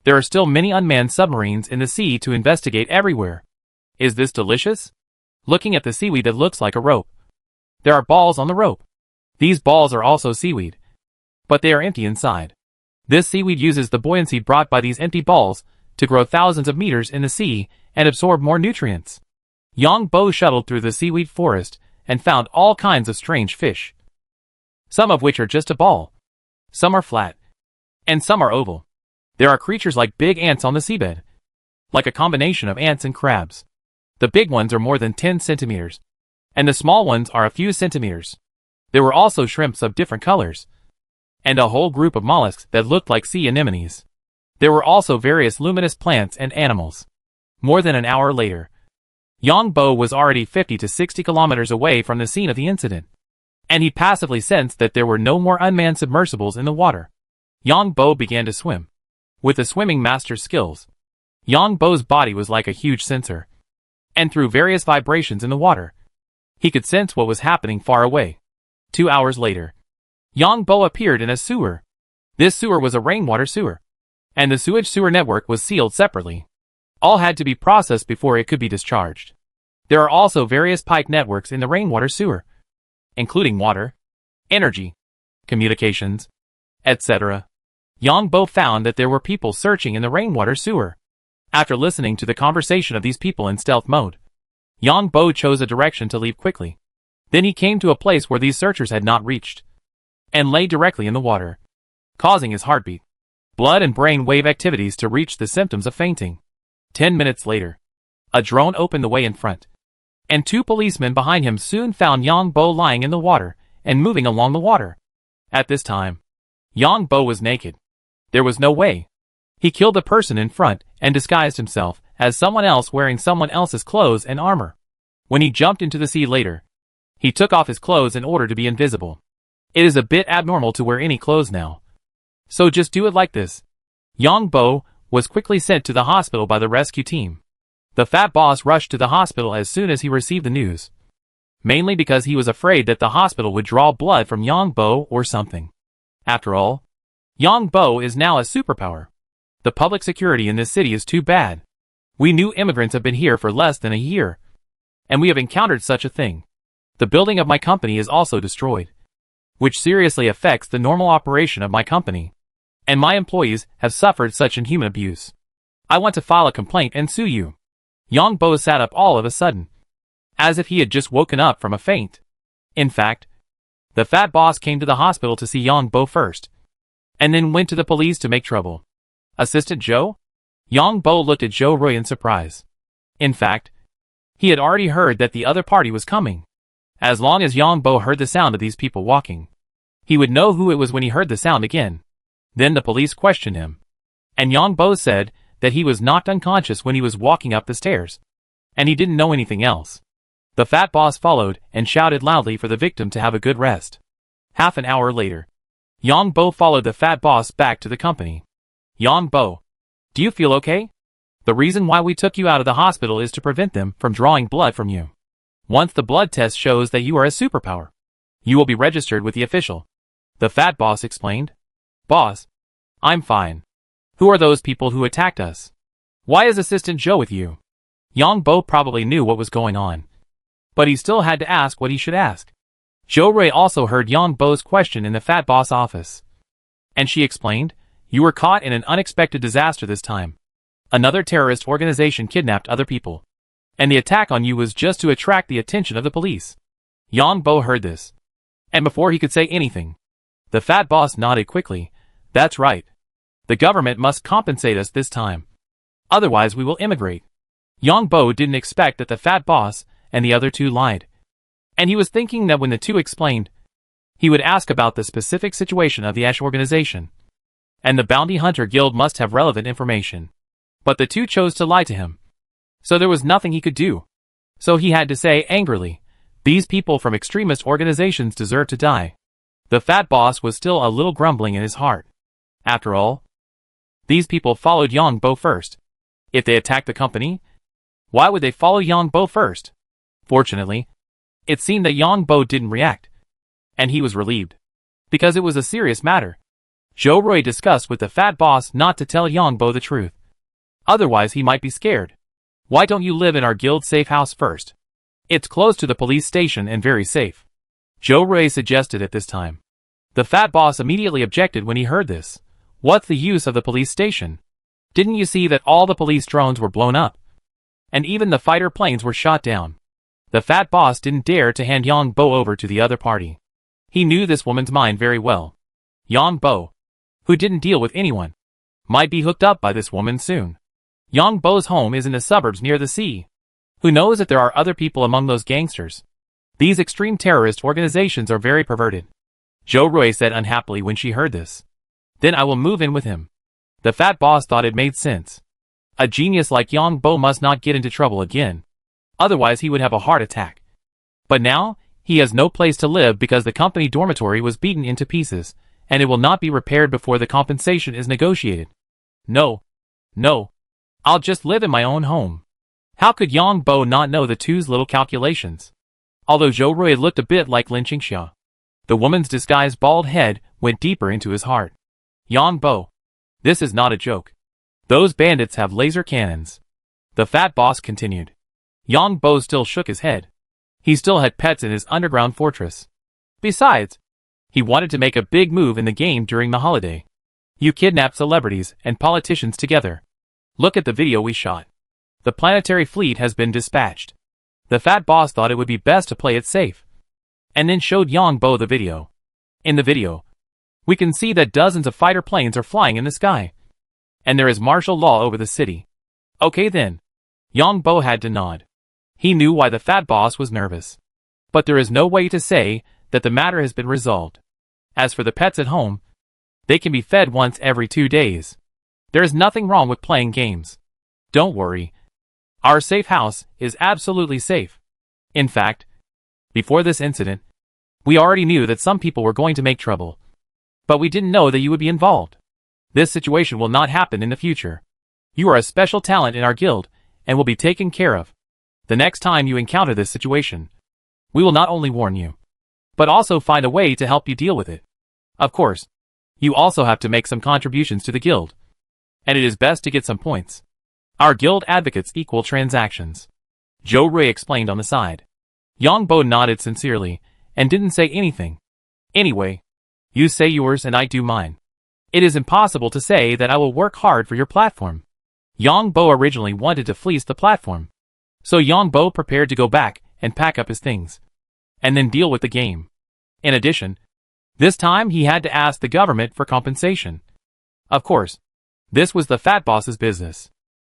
Speaker 1: There are still many unmanned submarines in the sea to investigate everywhere. Is this delicious? Looking at the seaweed that looks like a rope. There are balls on the rope. These balls are also seaweed, but they are empty inside. This seaweed uses the buoyancy brought by these empty balls to grow thousands of meters in the sea and absorb more nutrients. Yang Bo shuttled through the seaweed forest and found all kinds of strange fish. Some of which are just a ball. Some are flat. And some are oval. There are creatures like big ants on the seabed. Like a combination of ants and crabs. The big ones are more than 10 centimeters. And the small ones are a few centimeters. There were also shrimps of different colors. And a whole group of mollusks that looked like sea anemones. There were also various luminous plants and animals. More than an hour later, Yang Bo was already 50 to 60 kilometers away from the scene of the incident. And he passively sensed that there were no more unmanned submersibles in the water. Yang Bo began to swim. With the swimming master's skills, Yang Bo's body was like a huge sensor. And through various vibrations in the water, he could sense what was happening far away. 2 hours later, Yang Bo appeared in a sewer. This sewer was a rainwater sewer. And the sewage sewer network was sealed separately. All had to be processed before it could be discharged. There are also various pipe networks in the rainwater sewer, including water, energy, communications, etc. Yang Bo found that there were people searching in the rainwater sewer. After listening to the conversation of these people in stealth mode, Yang Bo chose a direction to leave quickly. Then he came to a place where these searchers had not reached, and lay directly in the water, causing his heartbeat, blood and brain wave activities to reach the symptoms of fainting. 10 minutes later, a drone opened the way in front, and 2 policemen behind him soon found Yang Bo lying in the water and moving along the water. At this time, Yang Bo was naked. There was no way. He killed the person in front and disguised himself as someone else wearing someone else's clothes and armor. When he jumped into the sea later, he took off his clothes in order to be invisible. It is a bit abnormal to wear any clothes now. So just do it like this. Yang Bo was quickly sent to the hospital by the rescue team. The fat boss rushed to the hospital as soon as he received the news. Mainly because he was afraid that the hospital would draw blood from Yang Bo or something. After all, Yang Bo is now a superpower. The public security in this city is too bad. We new immigrants have been here for less than a year, and we have encountered such a thing. The building of my company is also destroyed, which seriously affects the normal operation of my company, and my employees have suffered such inhuman abuse. I want to file a complaint and sue you. Yang Bo sat up all of a sudden, as if he had just woken up from a faint. In fact, the fat boss came to the hospital to see Yang Bo first, and then went to the police to make trouble. Assistant Joe? Yang Bo looked at Joe Roy in surprise. In fact, he had already heard that the other party was coming. As long as Yang Bo heard the sound of these people walking, he would know who it was when he heard the sound again. Then the police questioned him, and Yang Bo said that he was knocked unconscious when he was walking up the stairs, and he didn't know anything else. The fat boss followed and shouted loudly for the victim to have a good rest. Half an hour later, Yang Bo followed the fat boss back to the company. Yang Bo, do you feel okay? The reason why we took you out of the hospital is to prevent them from drawing blood from you. Once the blood test shows that you are a superpower, you will be registered with the official. The fat boss explained. Boss, I'm fine. Who are those people who attacked us? Why is Assistant Joe with you? Yang Bo probably knew what was going on, but he still had to ask what he should ask. Joe Ray also heard Yang Bo's question in the fat boss office, and she explained, you were caught in an unexpected disaster this time. Another terrorist organization kidnapped other people, and the attack on you was just to attract the attention of the police. Yang Bo heard this, and before he could say anything, the fat boss nodded quickly. That's right. The government must compensate us this time. Otherwise we will immigrate. Yang Bo didn't expect that the fat boss and the other two lied, and he was thinking that when the two explained, he would ask about the specific situation of the Ash organization, and the Bounty Hunter Guild must have relevant information. But the two chose to lie to him, so there was nothing he could do. So he had to say angrily, these people from extremist organizations deserve to die. The fat boss was still a little grumbling in his heart. After all, these people followed Yang Bo first. If they attacked the company, why would they follow Yang Bo first? Fortunately, it seemed that Yang Bo didn't react, and he was relieved, because it was a serious matter. Joe Roy discussed with the fat boss not to tell Yang Bo the truth. Otherwise he might be scared. Why don't you live in our guild safe house first? It's close to the police station and very safe. Joe Roy suggested at this time. The fat boss immediately objected when he heard this. What's the use of the police station? Didn't you see that all the police drones were blown up? And even the fighter planes were shot down. The fat boss didn't dare to hand Yang Bo over to the other party. He knew this woman's mind very well. Yang Bo, who didn't deal with anyone, might be hooked up by this woman soon. Yang Bo's home is in the suburbs near the sea. Who knows if there are other people among those gangsters? These extreme terrorist organizations are very perverted. Joe Roy said unhappily when she heard this. Then I will move in with him. The fat boss thought it made sense. A genius like Yang Bo must not get into trouble again. Otherwise he would have a heart attack. But now, he has no place to live because the company dormitory was beaten into pieces, and it will not be repaired before the compensation is negotiated. No. I'll just live in my own home. How could Yang Bo not know the two's little calculations? Although Joe Roy looked a bit like Lin Qingxia, the woman's disguised bald head went deeper into his heart. Yang Bo, this is not a joke. Those bandits have laser cannons. The fat boss continued. Yang Bo still shook his head. He still had pets in his underground fortress. Besides, he wanted to make a big move in the game during the holiday. You kidnapped celebrities and politicians together. Look at the video we shot. The planetary fleet has been dispatched. The fat boss thought it would be best to play it safe, and then showed Yang Bo the video. In the video, we can see that dozens of fighter planes are flying in the sky, and there is martial law over the city. Okay then. Yang Bo had to nod. He knew why the fat boss was nervous. But there is no way to say that the matter has been resolved. As for the pets at home, they can be fed once every 2 days. There is nothing wrong with playing games. Don't worry. Our safe house is absolutely safe. In fact, before this incident, we already knew that some people were going to make trouble. But we didn't know that you would be involved. This situation will not happen in the future. You are a special talent in our guild, and will be taken care of. The next time you encounter this situation, we will not only warn you, but also find a way to help you deal with it. Of course, you also have to make some contributions to the guild. and it is best to get some points. Our guild advocates equal transactions. Joe Rui explained on the side. Yang Bo nodded sincerely, and didn't say anything. Anyway, you say yours and I do mine. It is impossible to say that I will work hard for your platform. Yang Bo originally wanted to fleece the platform. So Yang Bo prepared to go back and pack up his things. And then deal with the game. In addition, this time he had to ask the government for compensation. Of course, this was the fat boss's business.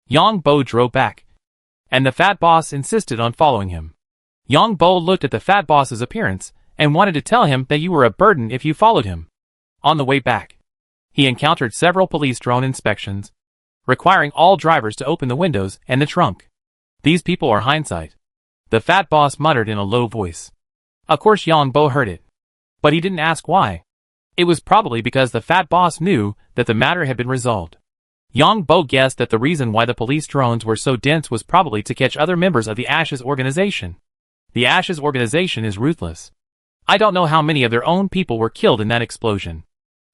Speaker 1: Yang Bo drove back, and the fat boss insisted on following him. Yang Bo looked at the fat boss's appearance and wanted to tell him that you were a burden if you followed him. On the way back, he encountered several police drone inspections, requiring all drivers to open the windows and the trunk. These people are hindsight. The fat boss muttered in a low voice. Of course Yang Bo heard it, but he didn't ask why. It was probably because the fat boss knew that the matter had been resolved. Yang Bo guessed that the reason why the police drones were so dense was probably to catch other members of the Ashes organization. The Ashes organization is ruthless. I don't know how many of their own people were killed in that explosion,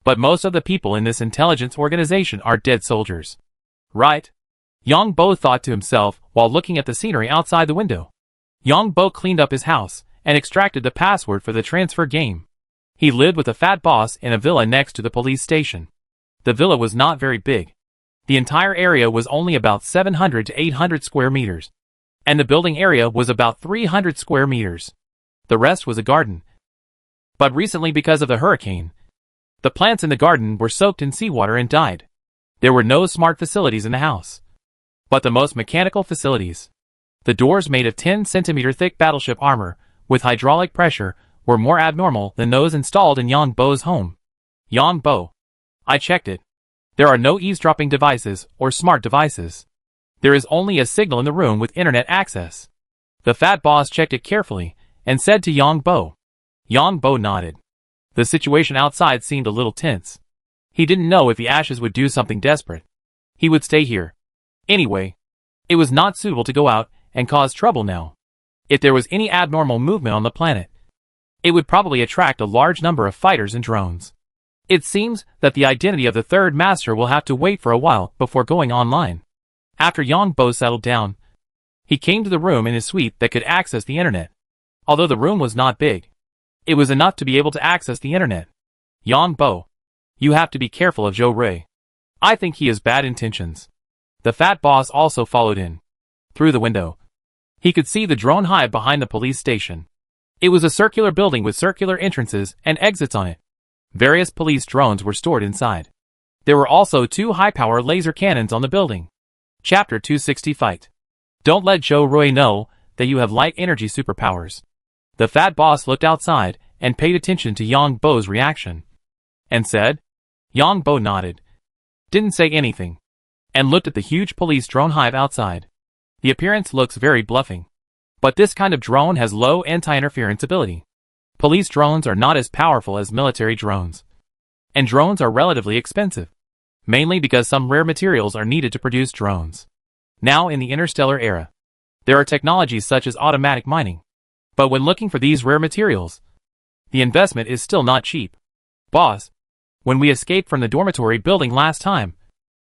Speaker 1: but most of the people in this intelligence organization are dead soldiers. Right? Yang Bo thought to himself while looking at the scenery outside the window. Yang Bo cleaned up his house and extracted the password for the transfer game. He lived with a fat boss in a villa next to the police station. The villa was not very big. The entire area was only about 700 to 800 square meters, and the building area was about 300 square meters. The rest was a garden. But recently, because of the hurricane, the plants in the garden were soaked in seawater and died. There were no smart facilities in the house, but the most mechanical facilities. The doors made of 10 centimeter thick battleship armor with hydraulic pressure were more abnormal than those installed in Yang Bo's home. Yang Bo. I checked it. There are no eavesdropping devices or smart devices. There is only a signal in the room with internet access. The fat boss checked it carefully and said to Yang Bo. Yang Bo nodded. The situation outside seemed a little tense. He didn't know if the Ashes would do something desperate. He would stay here. Anyway, it was not suitable to go out and cause trouble now. If there was any abnormal movement on the planet, it would probably attract a large number of fighters and drones. It seems that the identity of the third master will have to wait for a while before going online. After Yang Bo settled down, he came to the room in his suite that could access the internet. Although the room was not big, it was enough to be able to access the internet. Yang Bo, you have to be careful of Joe Rui. I think he has bad intentions. The fat boss also followed in. Through the window, he could see the drone hive behind the police station. It was a circular building with circular entrances and exits on it. Various police drones were stored inside. There were also 2 high-power laser cannons on the building. Chapter 260 Fight. Don't let Joe Rui know that you have light energy superpowers. The fat boss looked outside and paid attention to Yang Bo's reaction. And said? Yang Bo nodded. Didn't say anything. And looked at the huge police drone hive outside. The appearance looks very bluffing. But this kind of drone has low anti-interference ability. Police drones are not as powerful as military drones. And drones are relatively expensive, mainly because some rare materials are needed to produce drones. Now in the interstellar era, there are technologies such as automatic mining. But when looking for these rare materials, the investment is still not cheap. Boss, when we escaped from the dormitory building last time,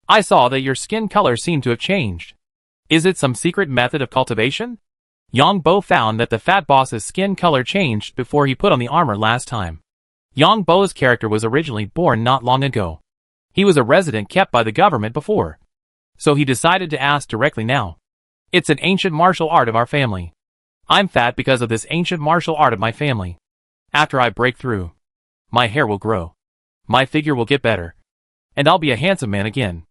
Speaker 1: I saw that your skin color seemed to have changed. Is it some secret method of cultivation? Yang Bo found that the fat boss's skin color changed before he put on the armor last time. Yang Bo's character was originally born not long ago. He was a resident kept by the government before, so he decided to ask directly now. It's an ancient martial art of our family. I'm fat because of this ancient martial art of my family. After I break through, my hair will grow. My figure will get better. And I'll be a handsome man again.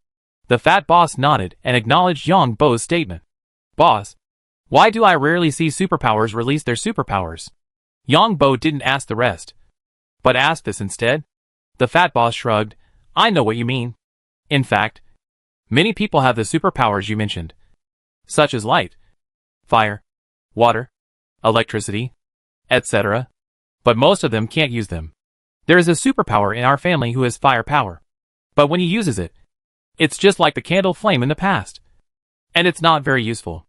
Speaker 1: The fat boss nodded and acknowledged Yang Bo's statement. Boss, why do I rarely see superpowers release their superpowers? Yang Bo didn't ask the rest, but asked this instead. The fat boss shrugged. I know what you mean. In fact, many people have the superpowers you mentioned, such as light, fire, water, electricity, etc. But most of them can't use them. There is a superpower in our family who has fire power, but when he uses it, it's just like the candle flame in the past, and it's not very useful.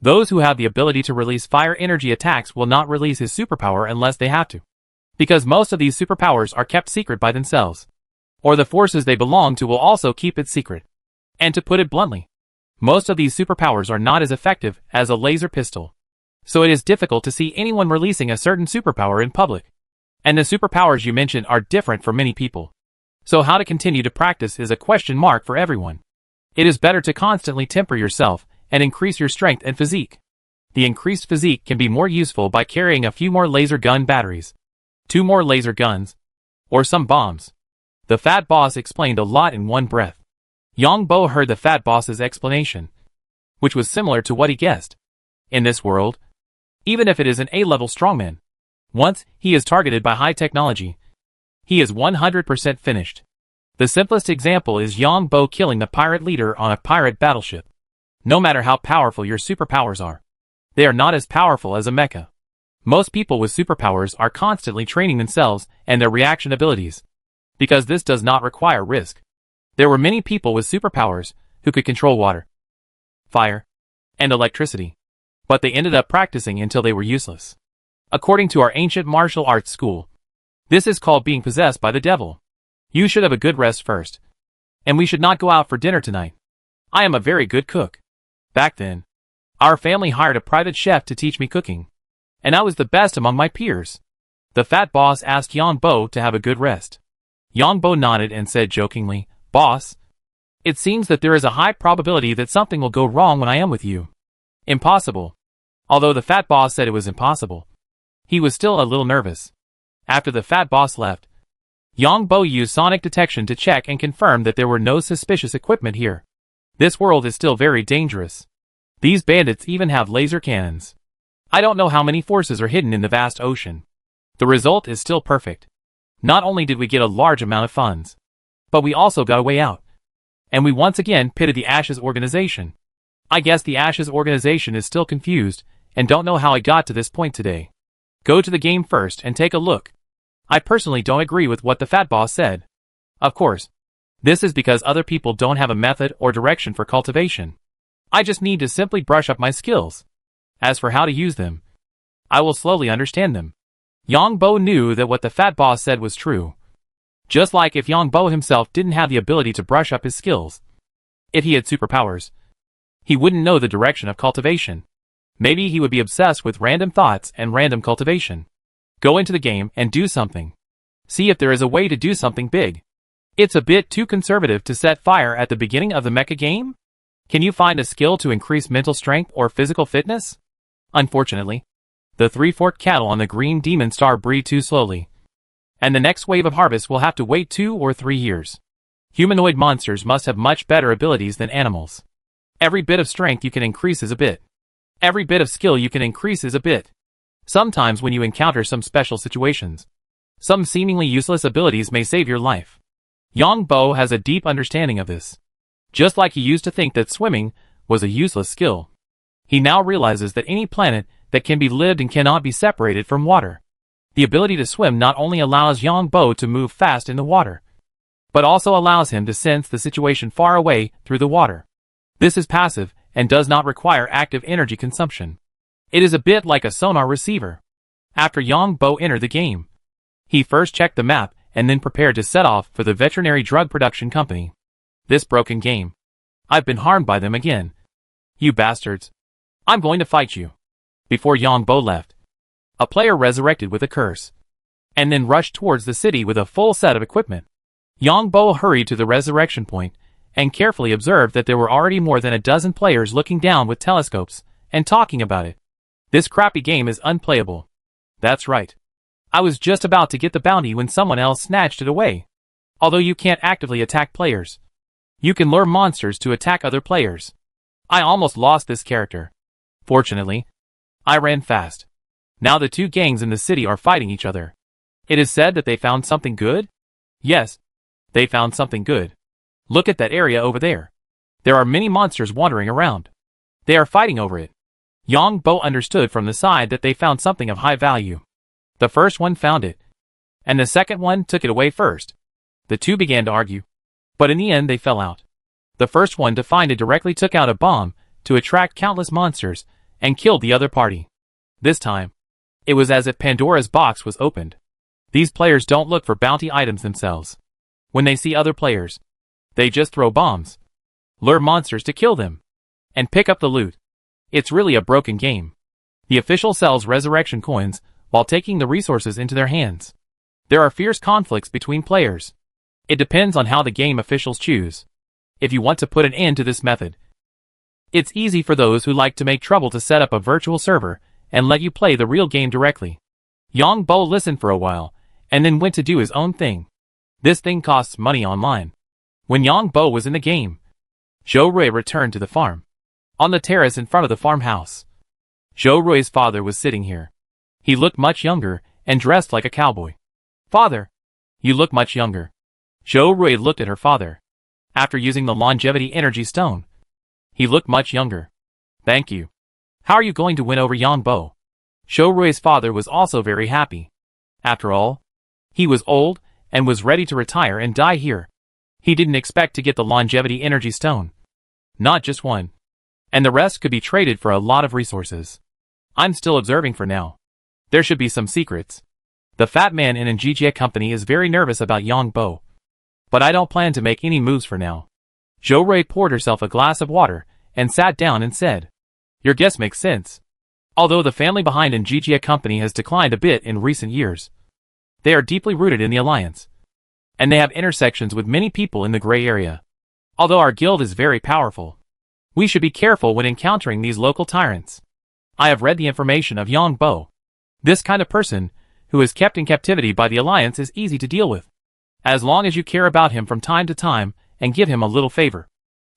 Speaker 1: Those who have the ability to release fire energy attacks will not release his superpower unless they have to, because most of these superpowers are kept secret by themselves, or the forces they belong to will also keep it secret. And to put it bluntly, most of these superpowers are not as effective as a laser pistol. So it is difficult to see anyone releasing a certain superpower in public. And the superpowers you mentioned are different for many people. So how to continue to practice is a question mark for everyone. It is better to constantly temper yourself and increase your strength and physique. The increased physique can be more useful by carrying a few more laser gun batteries, 2 more laser guns, or some bombs. The fat boss explained a lot in one breath. Yang Bo heard the fat boss's explanation, which was similar to what he guessed. In this world, even if it is an A-level strongman, once he is targeted by high technology, he is 100% finished. The simplest example is Yang Bo killing the pirate leader on a pirate battleship. No matter how powerful your superpowers are, they are not as powerful as a mecha. Most people with superpowers are constantly training themselves and their reaction abilities, because this does not require risk. There were many people with superpowers who could control water, fire, and electricity, but they ended up practicing until they were useless. According to our ancient martial arts school, this is called being possessed by the devil. You should have a good rest first. And we should not go out for dinner tonight. I am a very good cook. Back then, our family hired a private chef to teach me cooking, and I was the best among my peers. The fat boss asked Yang Bo to have a good rest. Yang Bo nodded and said jokingly, "Boss, it seems that there is a high probability that something will go wrong when I am with you." Impossible. Although the fat boss said it was impossible, he was still a little nervous. After the fat boss left, Yang Bo used sonic detection to check and confirm that there were no suspicious equipment here. This world is still very dangerous. These bandits even have laser cannons. I don't know how many forces are hidden in the vast ocean. The result is still perfect. Not only did we get a large amount of funds, but we also got a way out. And we once again pitted the Ashes organization. I guess the Ashes organization is still confused and don't know how I got to this point today. Go to the game first and take a look. I personally don't agree with what the fat boss said. Of course, this is because other people don't have a method or direction for cultivation. I just need to simply brush up my skills. As for how to use them, I will slowly understand them. Yang Bo knew that what the fat boss said was true. Just like if Yang Bo himself didn't have the ability to brush up his skills. If he had superpowers, he wouldn't know the direction of cultivation. Maybe he would be obsessed with random thoughts and random cultivation. Go into the game and do something. See if there is a way to do something big. It's a bit too conservative to set fire at the beginning of the mecha game? Can you find a skill to increase mental strength or physical fitness? Unfortunately, the 3-forked cattle on the green demon star breed too slowly, and the next wave of harvest will have to wait 2 or 3 years. Humanoid monsters must have much better abilities than animals. Every bit of strength you can increase is a bit. Every bit of skill you can increase is a bit. Sometimes when you encounter some special situations, some seemingly useless abilities may save your life. Yang Bo has a deep understanding of this. Just like he used to think that swimming was a useless skill, he now realizes that any planet that can be lived in cannot be separated from water. The ability to swim not only allows Yang Bo to move fast in the water, but also allows him to sense the situation far away through the water. This is passive and does not require active energy consumption. It is a bit like a sonar receiver. After Yang Bo entered the game, he first checked the map and then prepared to set off for the veterinary drug production company. This broken game. I've been harmed by them again. You bastards. I'm going to fight you. Before Yang Bo left, a player resurrected with a curse, and then rushed towards the city with a full set of equipment. Yang Bo hurried to the resurrection point and carefully observed that there were already more than a dozen players looking down with telescopes and talking about it. This crappy game is unplayable. That's right. I was just about to get the bounty when someone else snatched it away. Although you can't actively attack players, you can lure monsters to attack other players. I almost lost this character. Fortunately, I ran fast. Now the 2 gangs in the city are fighting each other. It is said that they found something good? Yes, they found something good. Look at that area over there. There are many monsters wandering around. They are fighting over it. Yang Bo understood from the side that they found something of high value. The first one found it, and the second one took it away first. The 2 began to argue, but in the end they fell out. The first one to find it directly took out a bomb to attract countless monsters and killed the other party. This time, it was as if Pandora's box was opened. These players don't look for bounty items themselves. When they see other players, they just throw bombs. lure monsters to kill them, and pick up the loot. It's really a broken game. The official sells resurrection coins while taking the resources into their hands. There are fierce conflicts between players. It depends on how the game officials choose. If you want to put an end to this method, it's easy for those who like to make trouble to set up a virtual server and let you play the real game directly. Yang Bo listened for a while, and then went to do his own thing. This thing costs money online. When Yang Bo was in the game, Zhou Rui returned to the farm. On the terrace in front of the farmhouse, Zhou Rui's father was sitting here. He looked much younger, and dressed like a cowboy. Father, you look much younger. Zhou Rui looked at her father. After using the longevity energy stone, he looked much younger. Thank you. How are you going to win over Yang Bo? Zhou Rui's father was also very happy. After all, he was old, and was ready to retire and die here. He didn't expect to get the longevity energy stone. Not just one. And the rest could be traded for a lot of resources. I'm still observing for now. There should be some secrets. The fat man in Njijie company is very nervous about Yang Bo. But I don't plan to make any moves for now. Zhou Rui poured herself a glass of water, and sat down and said, your guess makes sense. Although the family behind Njijie company has declined a bit in recent years, they are deeply rooted in the alliance. And they have intersections with many people in the gray area. Although our guild is very powerful, we should be careful when encountering these local tyrants. I have read the information of Yang Bo. This kind of person, who is kept in captivity by the alliance, is easy to deal with. As long as you care about him from time to time, and give him a little favor,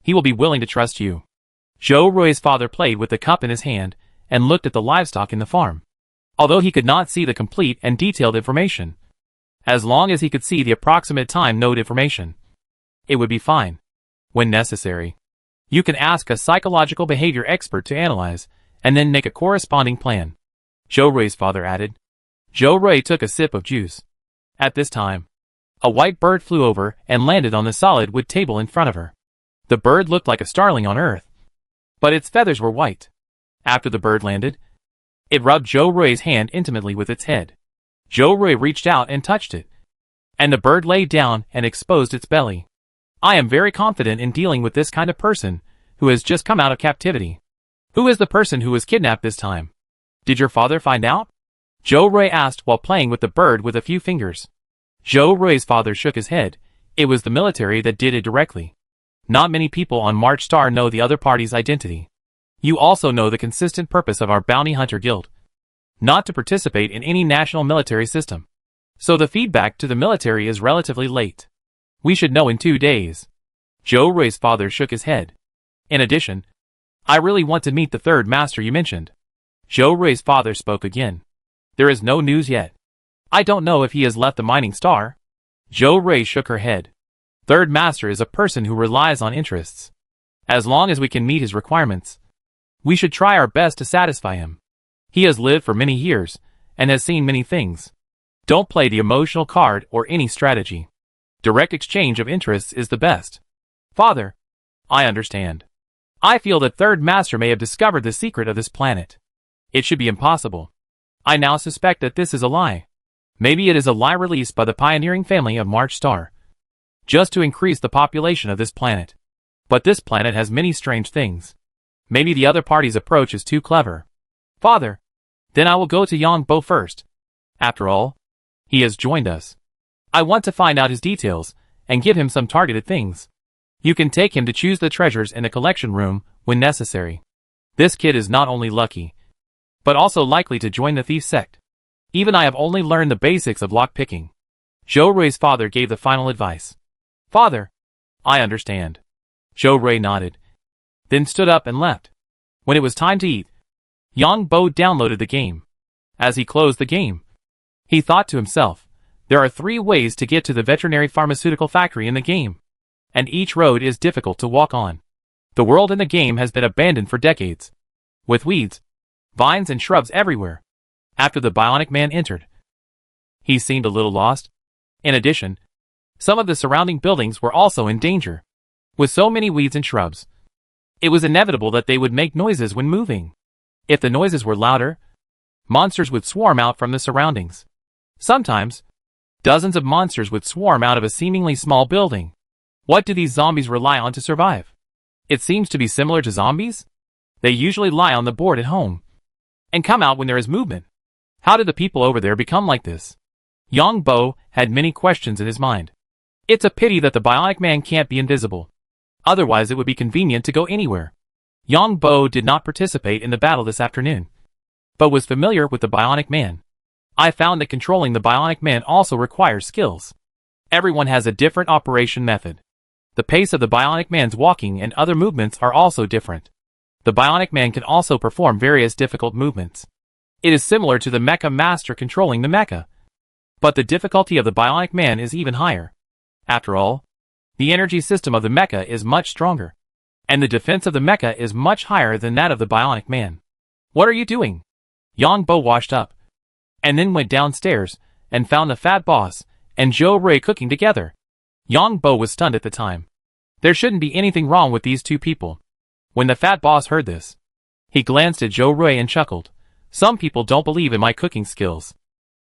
Speaker 1: he will be willing to trust you. Zhou Rui's father played with the cup in his hand, and looked at the livestock in the farm. Although he could not see the complete and detailed information, as long as he could see the approximate time node information, it would be fine. When necessary, you can ask a psychological behavior expert to analyze, and then make a corresponding plan. Zhou Rui's father added. Zhou Rui took a sip of juice. At this time, a white bird flew over and landed on the solid wood table in front of her. The bird looked like a starling on earth, but its feathers were white. After the bird landed, it rubbed Zhou Rui's hand intimately with its head. Zhou Rui reached out and touched it, and the bird lay down and exposed its belly. I am very confident in dealing with this kind of person, who has just come out of captivity. Who is the person who was kidnapped this time? Did your father find out? Zhou Rui asked while playing with the bird with a few fingers. Zhou Rui's father shook his head. It was the military that did it directly. Not many people on March Star know the other party's identity. You also know the consistent purpose of our bounty hunter guild. Not to participate in any national military system. So the feedback to the military is relatively late. We should know in 2 days. Zhou Rui's father shook his head. In addition, I really want to meet the third master you mentioned. Zhou Rui's father spoke again. There is no news yet. I don't know if he has left the mining star. Zhou Rui shook her head. Third master is a person who relies on interests. As long as we can meet his requirements, we should try our best to satisfy him. He has lived for many years, and has seen many things. Don't play the emotional card or any strategy. Direct exchange of interests is the best. Father, I understand. I feel that Third Master may have discovered the secret of this planet. It should be impossible. I now suspect that this is a lie. Maybe it is a lie released by the pioneering family of March Star, just to increase the population of this planet. But this planet has many strange things. Maybe the other party's approach is too clever. Father, then I will go to Yang Bo first. After all, he has joined us. I want to find out his details, and give him some targeted things. You can take him to choose the treasures in the collection room, when necessary. This kid is not only lucky, but also likely to join the thief sect. Even I have only learned the basics of lockpicking. Zhou Rui's father gave the final advice. Father, I understand. Zhou Rui nodded, then stood up and left. When it was time to eat, Yang Bo downloaded the game. As he closed the game, he thought to himself, there are 3 ways to get to the veterinary pharmaceutical factory in the game, and each road is difficult to walk on. The world in the game has been abandoned for decades, with weeds, vines and shrubs everywhere. After the bionic man entered, he seemed a little lost. In addition, some of the surrounding buildings were also in danger. With so many weeds and shrubs, it was inevitable that they would make noises when moving. If the noises were louder, monsters would swarm out from the surroundings. Sometimes, dozens of monsters would swarm out of a seemingly small building. What do these zombies rely on to survive? It seems to be similar to zombies. They usually lie on the board at home and come out when there is movement. How did the people over there become like this? Yang Bo had many questions in his mind. It's a pity that the bionic man can't be invisible. Otherwise it would be convenient to go anywhere. Yang Bo did not participate in the battle this afternoon, but was familiar with the bionic man. I found that controlling the bionic man also requires skills. Everyone has a different operation method. The pace of the bionic man's walking and other movements are also different. The bionic man can also perform various difficult movements. It is similar to the mecha master controlling the mecha, but the difficulty of the bionic man is even higher. After all, the energy system of the mecha is much stronger, and the defense of the mecha is much higher than that of the bionic man. What are you doing? Yang Bo washed up, and then went downstairs, and found the fat boss and Zhou Rui cooking together. Yang Bo was stunned at the time. There shouldn't be anything wrong with these two people. When the fat boss heard this, he glanced at Zhou Rui and chuckled. Some people don't believe in my cooking skills.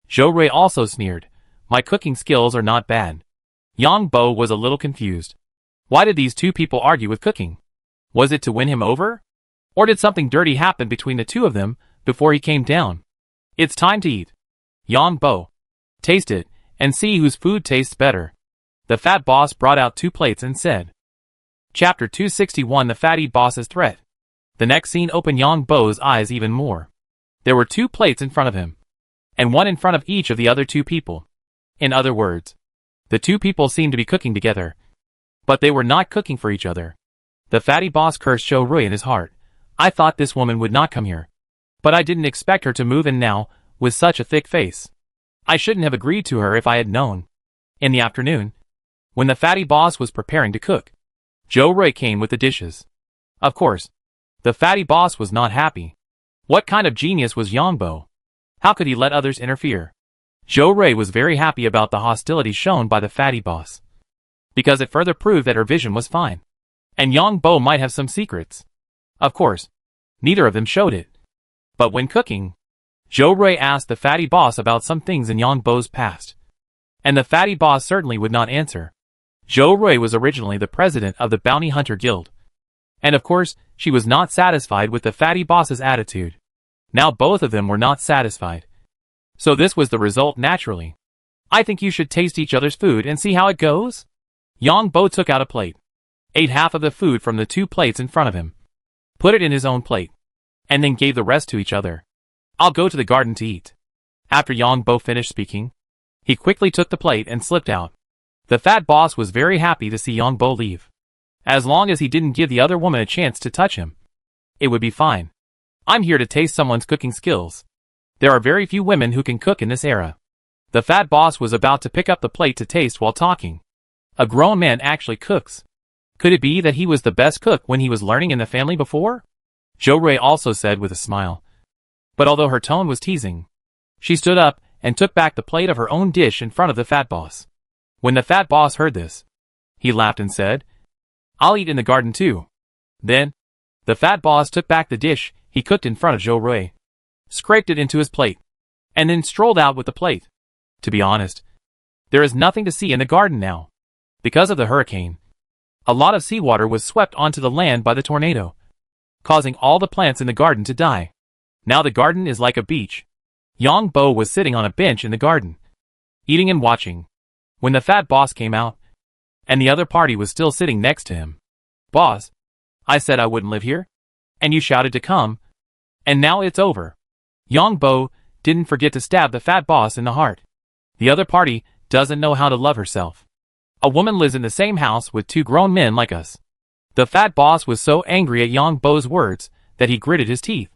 Speaker 1: Zhou Rui also sneered. My cooking skills are not bad. Yang Bo was a little confused. Why did these two people argue with cooking? Was it to win him over? Or did something dirty happen between the two of them before he came down? It's time to eat. Yang Bo. Taste it, and see whose food tastes better. The fat boss brought out 2 plates and said. Chapter 261 The Fatty Boss's Threat. The next scene opened Yang Bo's eyes even more. There were 2 plates in front of him, and one in front of each of the other 2 people. In other words, the 2 people seemed to be cooking together, but they were not cooking for each other. The fatty boss cursed Zhou Rui in his heart. I thought this woman would not come here, but I didn't expect her to move in now with such a thick face. I shouldn't have agreed to her if I had known. In the afternoon, when the fatty boss was preparing to cook, Zhou Rui came with the dishes. Of course, the fatty boss was not happy. What kind of genius was Yang Bo? How could he let others interfere? Zhou Rui was very happy about the hostility shown by the fatty boss, because it further proved that her vision was fine, and Yang Bo might have some secrets. Of course, neither of them showed it. But when cooking, Zhou Rui asked the fatty boss about some things in Yang Bo's past, and the fatty boss certainly would not answer. Zhou Rui was originally the president of the Bounty Hunter Guild, and of course, she was not satisfied with the fatty boss's attitude. Now both of them were not satisfied. So this was the result naturally. I think you should taste each other's food and see how it goes. Yang Bo took out a plate, ate half of the food from the 2 plates in front of him, put it in his own plate, and then gave the rest to each other. I'll go to the garden to eat. After Yang Bo finished speaking, he quickly took the plate and slipped out. The fat boss was very happy to see Yang Bo leave. As long as he didn't give the other woman a chance to touch him, it would be fine. I'm here to taste someone's cooking skills. There are very few women who can cook in this era. The fat boss was about to pick up the plate to taste while talking. A grown man actually cooks. Could it be that he was the best cook when he was learning in the family before? Zhou Rui also said with a smile. But although her tone was teasing, she stood up and took back the plate of her own dish in front of the fat boss. When the fat boss heard this, he laughed and said, I'll eat in the garden too. Then, the fat boss took back the dish he cooked in front of Zhou Rui, scraped it into his plate, and then strolled out with the plate. To be honest, there is nothing to see in the garden now. Because of the hurricane, a lot of seawater was swept onto the land by the tornado, causing all the plants in the garden to die. Now the garden is like a beach. Yang Bo was sitting on a bench in the garden, eating and watching, when the fat boss came out, and the other party was still sitting next to him. Boss, I said I wouldn't live here, and you shouted to come, and now it's over. Yang Bo didn't forget to stab the fat boss in the heart. The other party doesn't know how to love herself. A woman lives in the same house with 2 grown men like us. The fat boss was so angry at Yang Bo's words that he gritted his teeth.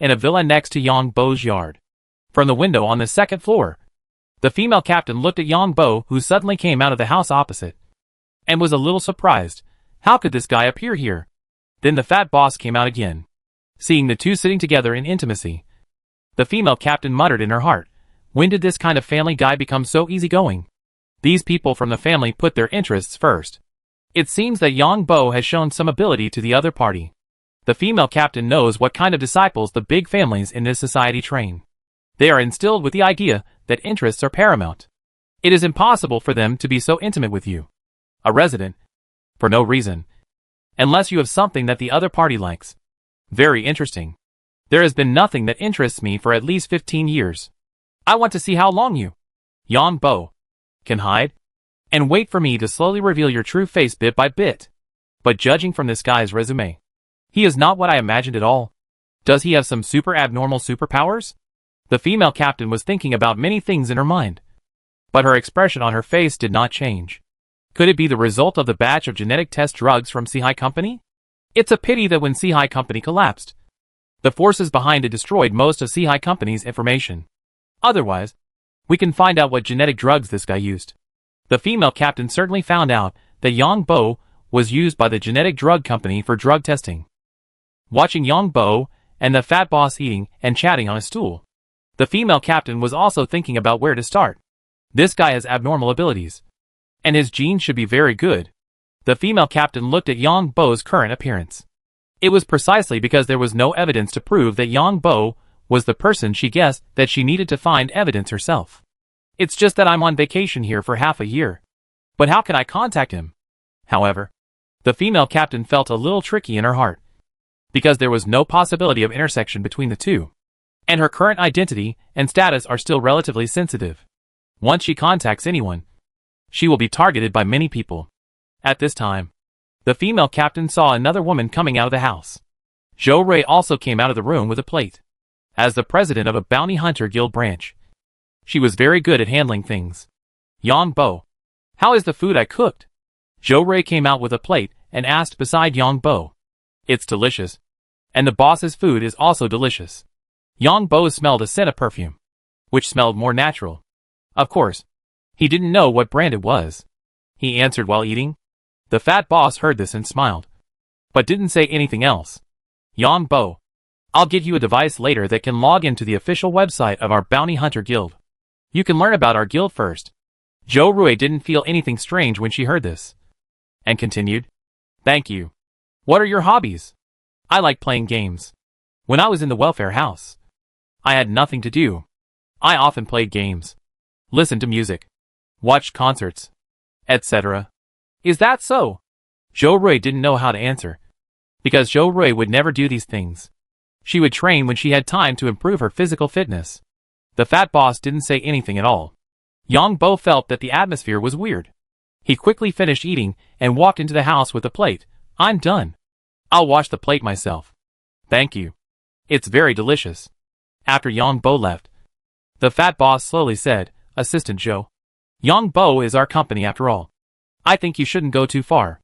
Speaker 1: In a villa next to Yang Bo's yard, from the window on the 2nd floor, the female captain looked at Yang Bo, who suddenly came out of the house opposite, and was a little surprised. How could this guy appear here? Then the fat boss came out again. Seeing the 2 sitting together in intimacy, the female captain muttered in her heart, when did this kind of family guy become so easygoing? These people from the family put their interests first. It seems that Yang Bo has shown some ability to the other party. The female captain knows what kind of disciples the big families in this society train. They are instilled with the idea that interests are paramount. It is impossible for them to be so intimate with you, a resident, for no reason. Unless you have something that the other party likes. Very interesting. There has been nothing that interests me for at least 15 years. I want to see how long you, Yang Bo, can hide. And wait for me to slowly reveal your true face bit by bit. But judging from this guy's resume, he is not what I imagined at all. Does he have some super abnormal superpowers? The female captain was thinking about many things in her mind. But her expression on her face did not change. Could it be the result of the batch of genetic test drugs from Sihai Company? It's a pity that when Sihai Company collapsed, the forces behind it destroyed most of Sihai Company's information. Otherwise, we can find out what genetic drugs this guy used. The female captain certainly found out that Yang Bo was used by the genetic drug company for drug testing. Watching Yang Bo and the fat boss eating and chatting on a stool, the female captain was also thinking about where to start. This guy has abnormal abilities, and his genes should be very good. The female captain looked at Yang Bo's current appearance. It was precisely because there was no evidence to prove that Yang Bo was the person she guessed that she needed to find evidence herself. It's just that I'm on vacation here for half a year. But how can I contact him? However, the female captain felt a little tricky in her heart, because there was no possibility of intersection between the two, and her current identity and status are still relatively sensitive. Once she contacts anyone, she will be targeted by many people. At this time, the female captain saw another woman coming out of the house. Zhou Rui also came out of the room with a plate. As the president of a bounty hunter guild branch, she was very good at handling things. Yang Bo, how is the food I cooked? Zhou Rui came out with a plate and asked beside Yang Bo. It's delicious. And the boss's food is also delicious. Yang Bo smelled a scent of perfume, which smelled more natural. Of course, he didn't know what brand it was. He answered while eating. The fat boss heard this and smiled, but didn't say anything else. Yang Bo, I'll get you a device later that can log into the official website of our bounty hunter guild. You can learn about our guild first. Zhou Rui didn't feel anything strange when she heard this, and continued, Thank you. What are your hobbies? I like playing games. When I was in the welfare house, I had nothing to do. I often played games, listened to music, watched concerts, etc. Is that so? Zhou Rui didn't know how to answer, because Zhou Rui would never do these things. She would train when she had time to improve her physical fitness. The fat boss didn't say anything at all. Yang Bo felt that the atmosphere was weird. He quickly finished eating and walked into the house with a plate. I'm done. I'll wash the plate myself. Thank you. It's very delicious. After Yang Bo left, the fat boss slowly said, Assistant Zhou, Yang Bo is our company after all. I think you shouldn't go too far.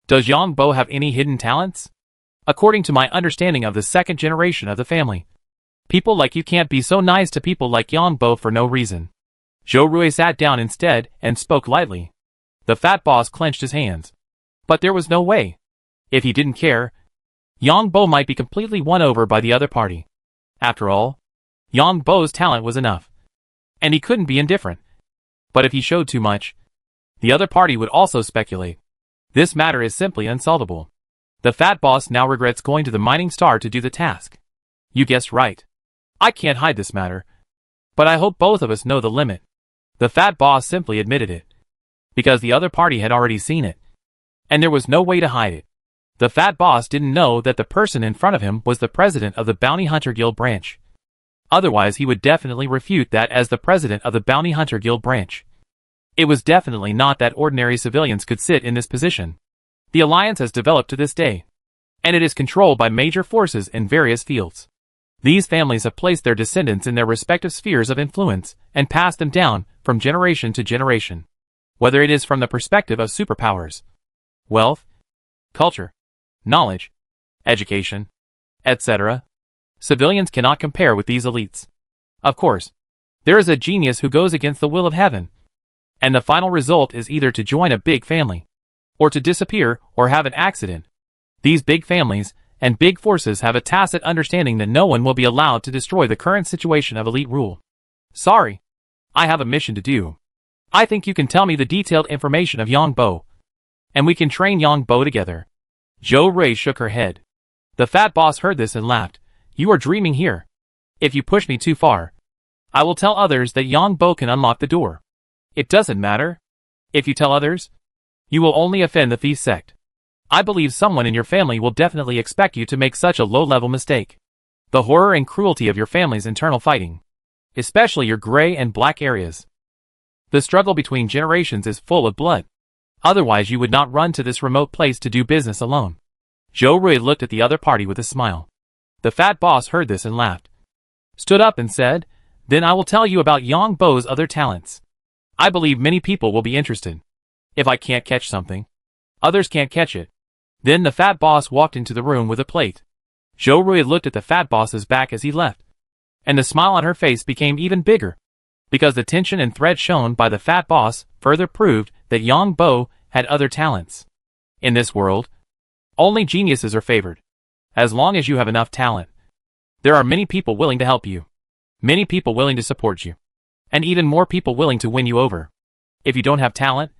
Speaker 1: Does Yang Bo have any hidden talents? According to my understanding of the second generation of the family, people like you can't be so nice to people like Yang Bo for no reason. Zhou Rui sat down instead and spoke lightly. The fat boss clenched his hands. But there was no way. If he didn't care, Yang Bo might be completely won over by the other party. After all, Yang Bo's talent was enough, and he couldn't be indifferent. But if he showed too much, the other party would also speculate. This matter is simply unsolvable. The fat boss now regrets going to the mining star to do the task. You guessed right. I can't hide this matter, but I hope both of us know the limit. The fat boss simply admitted it, because the other party had already seen it, and there was no way to hide it. The fat boss didn't know that the person in front of him was the president of the Bounty Hunter Guild branch. Otherwise he would definitely refute that as the president of the Bounty Hunter Guild branch. It was definitely not that ordinary civilians could sit in this position. The alliance has developed to this day, and it is controlled by major forces in various fields. These families have placed their descendants in their respective spheres of influence and passed them down from generation to generation. Whether it is from the perspective of superpowers, wealth, culture, knowledge, education, etc., civilians cannot compare with these elites. Of course, there is a genius who goes against the will of heaven, and the final result is either to join a big family, or to disappear or have an accident. These big families and big forces have a tacit understanding that no one will be allowed to destroy the current situation of elite rule. Sorry, I have a mission to do. I think you can tell me the detailed information of Yang Bo, and we can train Yang Bo together. Zhou Rui shook her head. The fat boss heard this and laughed. You are dreaming here. If you push me too far, I will tell others that Yang Bo can unlock the door. It doesn't matter. If you tell others, you will only offend the thief sect. I believe someone in your family will definitely expect you to make such a low-level mistake. The horror and cruelty of your family's internal fighting, especially your gray and black areas. The struggle between generations is full of blood. Otherwise you would not run to this remote place to do business alone. Zhou Rui looked at the other party with a smile. The fat boss heard this and laughed. Stood up and said, "Then I will tell you about Yang Bo's other talents. I believe many people will be interested. If I can't catch something, others can't catch it." Then the fat boss walked into the room with a plate. Zhou Rui looked at the fat boss's back as he left, and the smile on her face became even bigger, because the tension and threat shown by the fat boss further proved that Yang Bo had other talents. In this world, only geniuses are favored. As long as you have enough talent, there are many people willing to help you, many people willing to support you, and even more people willing to win you over. If you don't have talent,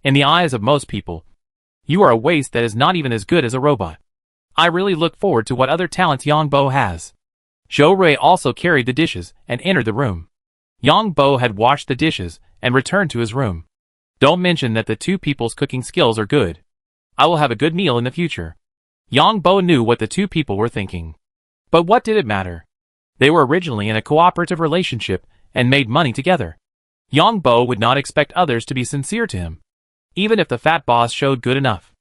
Speaker 1: in the eyes of most people, you are a waste that is not even as good as a robot. I really look forward to what other talents Yang Bo has. Zhou Rui also carried the dishes and entered the room. Yang Bo had washed the dishes and returned to his room. Don't mention that the two people's cooking skills are good. I will have a good meal in the future. Yang Bo knew what the two people were thinking. But what did it matter? They were originally in a cooperative relationship and made money together. Yang Bo would not expect others to be sincere to him, even if the fat boss showed good enough.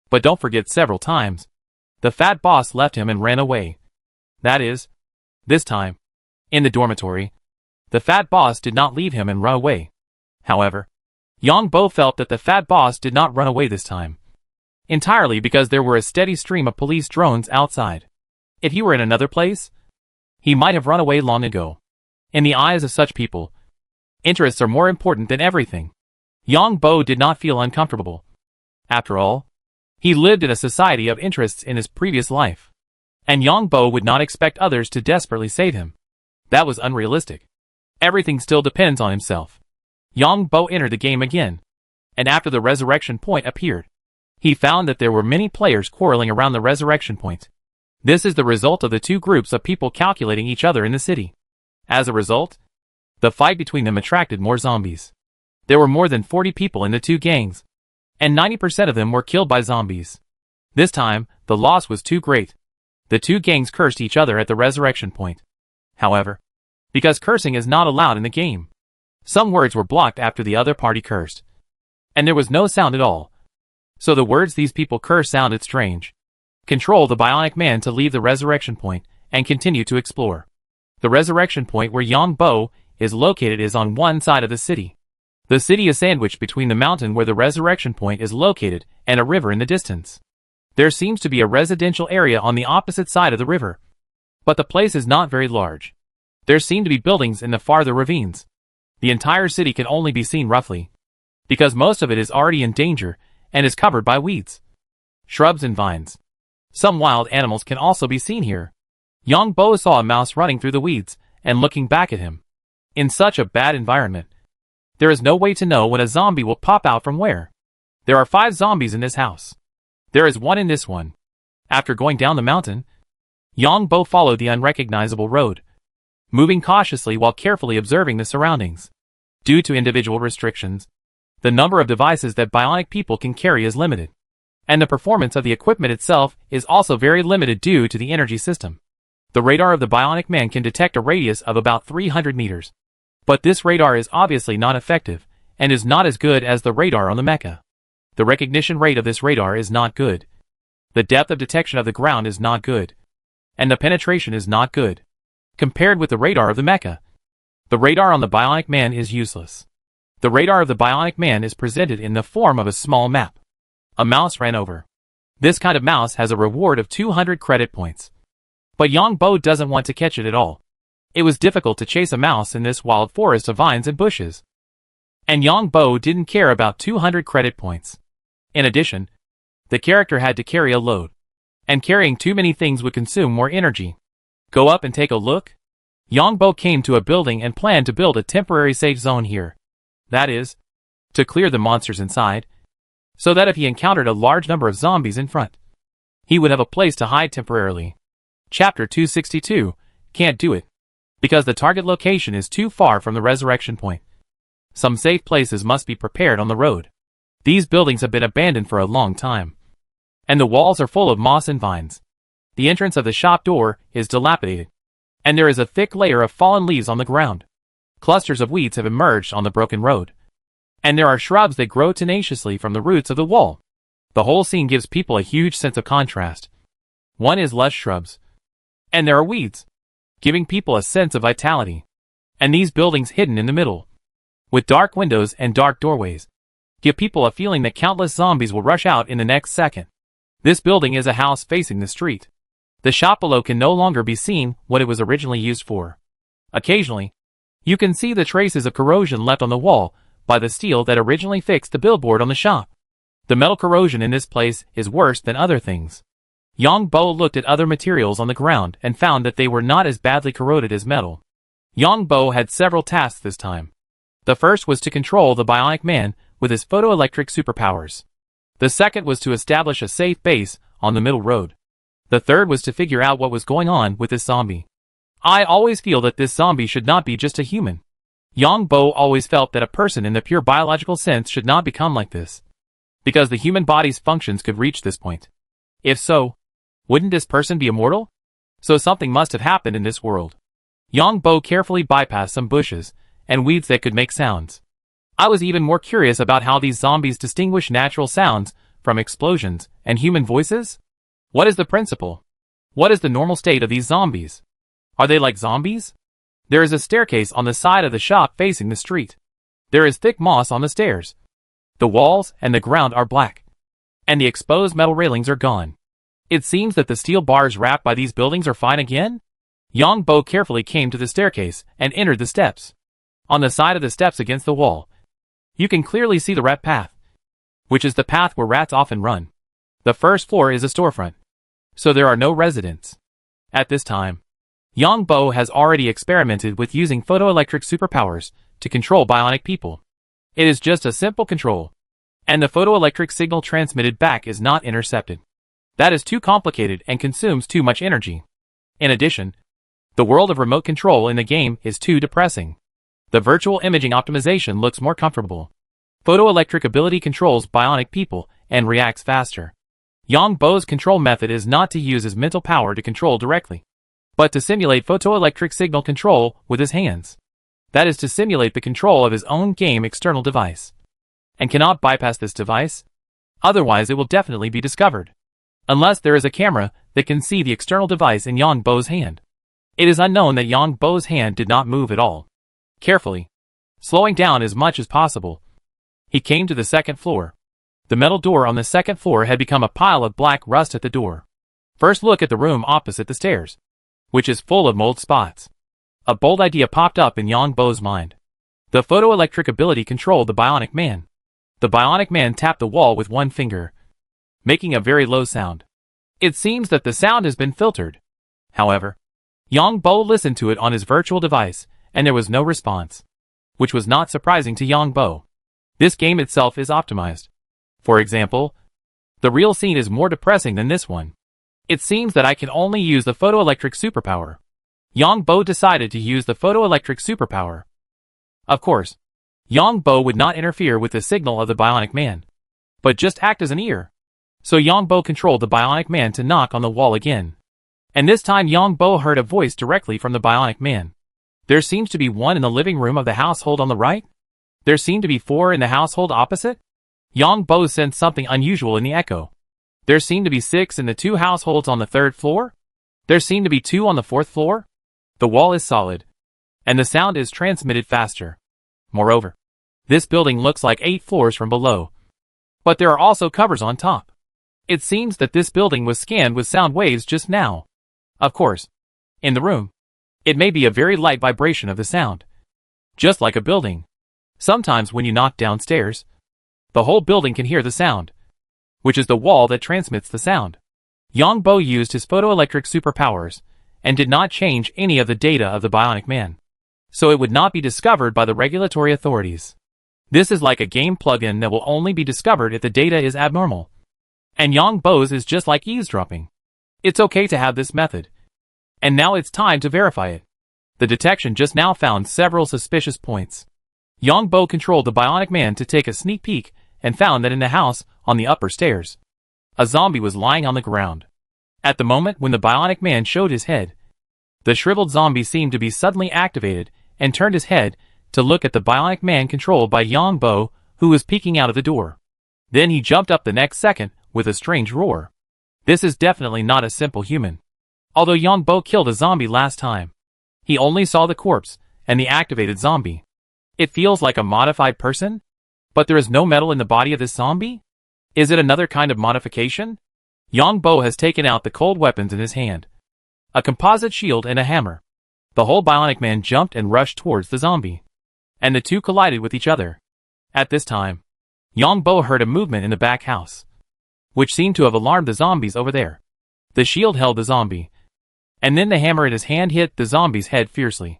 Speaker 1: But don't forget, several times, the fat boss left him and ran away. That is, this time, in the dormitory, the fat boss did not leave him and run away. However, Yang Bo felt that the fat boss did not run away this time, entirely because there were a steady stream of police drones outside. If he were in another place, he might have run away long ago. In the eyes of such people, interests are more important than everything. Yang Bo did not feel uncomfortable. After all, he lived in a society of interests in his previous life, and Yang Bo would not expect others to desperately save him. That was unrealistic. Everything still depends on himself. Yang Bo entered the game again, and after the resurrection point appeared, he found that there were many players quarreling around the resurrection point. This is the result of the two groups of people calculating each other in the city. As a result, the fight between them attracted more zombies. There were more than 40 people in the two gangs, and 90% of them were killed by zombies. This time, the loss was too great. The two gangs cursed each other at the resurrection point. However, because cursing is not allowed in the game, some words were blocked after the other party cursed, and there was no sound at all. So the words these people cursed sounded strange. Control the bionic man to leave the resurrection point and continue to explore. The resurrection point where Yang Bo is located is on one side of the city. The city is sandwiched between the mountain where the resurrection point is located and a river in the distance. There seems to be a residential area on the opposite side of the river, but the place is not very large. There seem to be buildings in the farther ravines. The entire city can only be seen roughly, because most of it is already in danger and is covered by weeds, shrubs and vines. Some wild animals can also be seen here. Yang Bo saw a mouse running through the weeds and looking back at him. In such a bad environment, there is no way to know when a zombie will pop out from where. There are 5 zombies in this house. There is one in this one. After going down the mountain, Yang Bo followed the unrecognizable road, moving cautiously while carefully observing the surroundings. Due to individual restrictions, the number of devices that bionic people can carry is limited, and the performance of the equipment itself is also very limited due to the energy system. The radar of the bionic man can detect a radius of about 300 meters. But this radar is obviously not effective, and is not as good as the radar on the mecha. The recognition rate of this radar is not good. The depth of detection of the ground is not good, and the penetration is not good. Compared with the radar of the mecha, the radar on the bionic man is useless. The radar of the bionic man is presented in the form of a small map. A mouse ran over. This kind of mouse has a reward of 200 credit points. But Yang Bo doesn't want to catch it at all. It was difficult to chase a mouse in this wild forest of vines and bushes, and Yang Bo didn't care about 200 credit points. In addition, the character had to carry a load, and carrying too many things would consume more energy. Go up and take a look? Yang Bo came to a building and planned to build a temporary safe zone here. That is, to clear the monsters inside, so that if he encountered a large number of zombies in front, he would have a place to hide temporarily. Chapter 262, Can't Do It. Because the target location is too far from the resurrection point, some safe places must be prepared on the road. These buildings have been abandoned for a long time, and the walls are full of moss and vines. The entrance of the shop door is dilapidated, and there is a thick layer of fallen leaves on the ground. Clusters of weeds have emerged on the broken road, and there are shrubs that grow tenaciously from the roots of the wall. The whole scene gives people a huge sense of contrast. One is lush shrubs, and there are weeds, giving people a sense of vitality. And these buildings hidden in the middle, with dark windows and dark doorways, give people a feeling that countless zombies will rush out in the next second. This building is a house facing the street. The shop below can no longer be seen what it was originally used for. Occasionally, you can see the traces of corrosion left on the wall by the steel that originally fixed the billboard on the shop. The metal corrosion in this place is worse than other things. Yang-Bo looked at other materials on the ground and found that they were not as badly corroded as metal. Yang-Bo had several tasks this time. The first was to control the Bionic Man with his photoelectric superpowers. The second was to establish a safe base on the middle road. The third was to figure out what was going on with this zombie. I always feel that this zombie should not be just a human. Yang-Bo always felt that a person in the pure biological sense should not become like this, because the human body's functions could reach this point. If so, wouldn't this person be immortal? So something must have happened in this world. Yang-Bo carefully bypassed some bushes and weeds that could make sounds. I was even more curious about how these zombies distinguish natural sounds from explosions and human voices. What is the principle? What is the normal state of these zombies? Are they like zombies? There is a staircase on the side of the shop facing the street. There is thick moss on the stairs. The walls and the ground are black, and the exposed metal railings are gone. It seems that the steel bars wrapped by these buildings are fine again. Yang-Bo carefully came to the staircase and entered the steps. On the side of the steps against the wall, you can clearly see the rat path, which is the path where rats often run. The first floor is a storefront, so there are no residents. At this time, Yang-Bo has already experimented with using photoelectric superpowers to control bionic people. It is just a simple control, and the photoelectric signal transmitted back is not intercepted. That is too complicated and consumes too much energy. In addition, the world of remote control in the game is too depressing. The virtual imaging optimization looks more comfortable. Photoelectric ability controls bionic people and reacts faster. Yang-Bo's control method is not to use his mental power to control directly, but to simulate photoelectric signal control with his hands. That is to simulate the control of his own game external device, and cannot bypass this device. Otherwise it will definitely be discovered, unless there is a camera that can see the external device in Yang-Bo's hand. It is unknown that Yang-Bo's hand did not move at all. Carefully, slowing down as much as possible, he came to the second floor. The metal door on the second floor had become a pile of black rust at the door. First look at the room opposite the stairs, which is full of mold spots. A bold idea popped up in Yang-Bo's mind. The photoelectric ability controlled the Bionic Man. The Bionic Man tapped the wall with one finger, making a very low sound. It seems that the sound has been filtered. However, Yang-Bo listened to it on his virtual device, and there was no response, which was not surprising to Yang-Bo. This game itself is optimized. For example, the real scene is more depressing than this one. It seems that I can only use the photoelectric superpower. Yang-Bo decided to use the photoelectric superpower. Of course, Yang-Bo would not interfere with the signal of the Bionic Man, but just act as an ear. So Yang-Bo controlled the Bionic Man to knock on the wall again. And this time Yang-Bo heard a voice directly from the Bionic Man. There seems to be one in the living room of the household on the right. There seem to be 4 in the household opposite. Yang-Bo sensed something unusual in the echo. There seemed to be 6 in the 2 households on the 3rd floor. There seemed to be 2 on the 4th floor. The wall is solid, and the sound is transmitted faster. Moreover, this building looks like 8 floors from below, but there are also covers on top. It seems that this building was scanned with sound waves just now. Of course, in the room, it may be a very light vibration of the sound, just like a building. Sometimes when you knock downstairs, the whole building can hear the sound, which is the wall that transmits the sound. Yang-Bo used his photoelectric superpowers and did not change any of the data of the Bionic Man, so it would not be discovered by the regulatory authorities. This is like a game plugin that will only be discovered if the data is abnormal. And Yang-Bo's is just like eavesdropping. It's okay to have this method. And now it's time to verify it. The detection just now found several suspicious points. Yang-Bo controlled the Bionic Man to take a sneak peek and found that in the house on the upper stairs, A zombie was lying on the ground. At the moment when the bionic man showed his head, the shriveled zombie seemed to be suddenly activated and turned his head to look at the bionic man controlled by Yang Bo, who was peeking out of the door. Then he jumped up the next second with a strange roar. This is definitely not a simple human. Although Yang Bo killed a zombie last time, he only saw the corpse and the activated zombie. It feels like a modified person? But there is no metal in the body of this zombie? Is it another kind of modification? Yang Bo has taken out the cold weapons in his hand. A composite shield and a hammer. The whole bionic man jumped and rushed towards the zombie. And the two collided with each other. At this time, Yang Bo heard a movement in the back house, which seemed to have alarmed the zombies over there. The shield held the zombie, and then the hammer in his hand hit the zombie's head fiercely.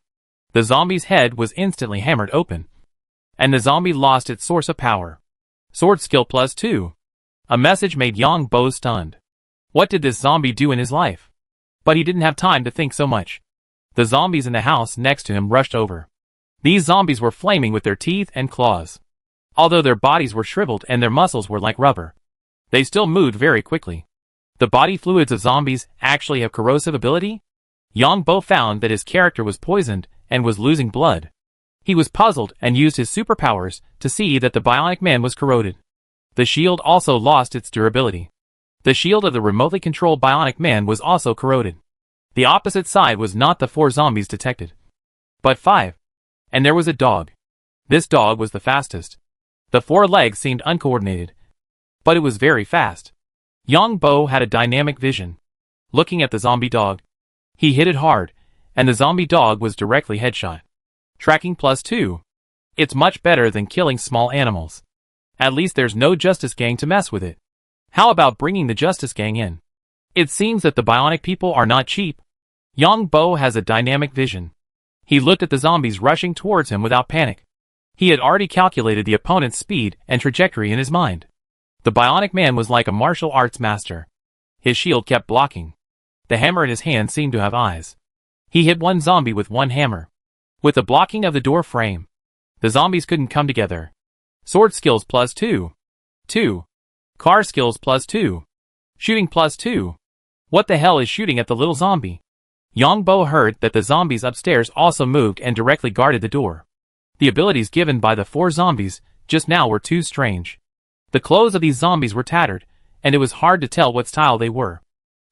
Speaker 1: The zombie's head was instantly hammered open, and the zombie lost its source of power. Sword skill +2. A message made Yang Bo stunned. What did this zombie do in his life? But he didn't have time to think so much. The zombies in the house next to him rushed over. These zombies were flaming with their teeth and claws. Although their bodies were shriveled and their muscles were like rubber, they still moved very quickly. The body fluids of zombies actually have corrosive ability? Yang Bo found that his character was poisoned and was losing blood. He was puzzled and used his superpowers to see that the bionic man was corroded. The shield also lost its durability. The shield of the remotely controlled bionic man was also corroded. The opposite side was not the 4 zombies detected, but 5. And there was a dog. This dog was the fastest. The 4 legs seemed uncoordinated, but it was very fast. Yang Bo had a dynamic vision. Looking at the zombie dog, he hit it hard, and the zombie dog was directly headshot. Tracking +2. It's much better than killing small animals. At least there's no Justice Gang to mess with it. How about bringing the Justice Gang in? It seems that the bionic people are not cheap. Yang Bo has a dynamic vision. He looked at the zombies rushing towards him without panic. He had already calculated the opponent's speed and trajectory in his mind. The bionic man was like a martial arts master. His shield kept blocking. The hammer in his hand seemed to have eyes. He hit one zombie with one hammer. With the blocking of the door frame, the zombies couldn't come together. Sword skills +2. 2. Car skills +2. Shooting +2. What the hell is shooting at the little zombie? Yang Bo heard that the zombies upstairs also moved and directly guarded the door. The abilities given by the 4 zombies just now were too strange. The clothes of these zombies were tattered, and it was hard to tell what style they were.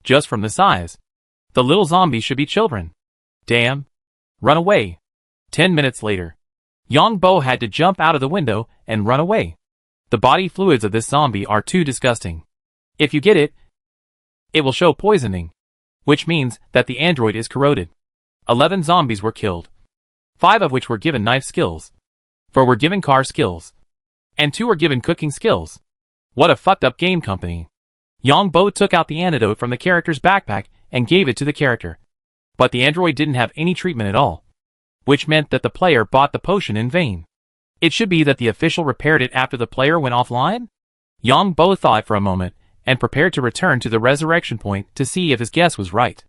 Speaker 1: Just from the size, the little zombies should be children. Damn. Run away. 10 minutes later, Yang Bo had to jump out of the window and run away. The body fluids of this zombie are too disgusting. If you get it, it will show poisoning, which means that the android is corroded. 11 zombies were killed, 5 of which were given knife skills, 4 were given car skills, and 2 were given cooking skills. What a fucked up game company. Yang Bo took out the antidote from the character's backpack and gave it to the character. But the android didn't have any treatment at all, which meant that the player bought the potion in vain. It should be that the official repaired it after the player went offline? Yang Bo thought for a moment and prepared to return to the resurrection point to see if his guess was right.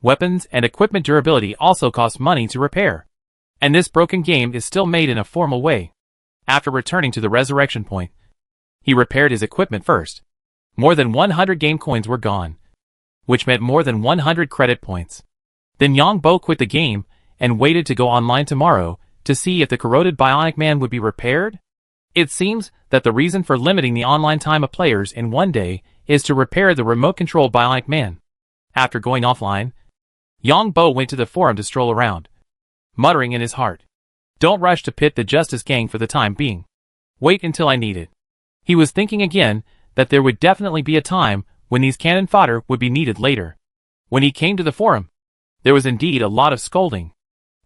Speaker 1: Weapons and equipment durability also cost money to repair, and this broken game is still made in a formal way. After returning to the resurrection point, he repaired his equipment first. More than 100 game coins were gone, which meant more than 100 credit points. Then Yang Bo quit the game and waited to go online tomorrow to see if the corroded bionic man would be repaired. It seems that the reason for limiting the online time of players in one day is to repair the remote-controlled bionic man. After going offline, Yang Bo went to the forum to stroll around, muttering in his heart, "Don't rush to pit the Justice Gang for the time being. Wait until I need it." He was thinking again that there would definitely be a time when these cannon fodder would be needed later. When he came to the forum, there was indeed a lot of scolding.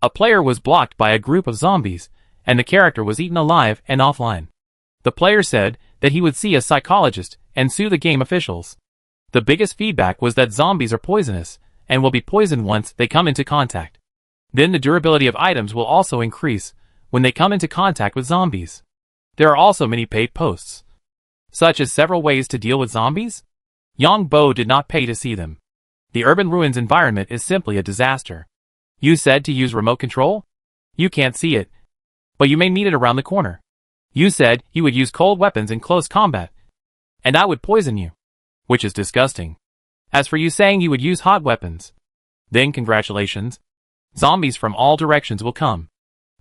Speaker 1: A player was blocked by a group of zombies, and the character was eaten alive and offline. The player said that he would see a psychologist and sue the game officials. The biggest feedback was that zombies are poisonous and will be poisoned once they come into contact. Then the durability of items will also increase when they come into contact with zombies. There are also many paid posts, such as several ways to deal with zombies. Yang Bo did not pay to see them. The urban ruins environment is simply a disaster. You said to use remote control? You can't see it, but you may need it around the corner. You said you would use cold weapons in close combat, and I would poison you. which is disgusting. As for you saying you would use hot weapons, then congratulations. Zombies from all directions will come.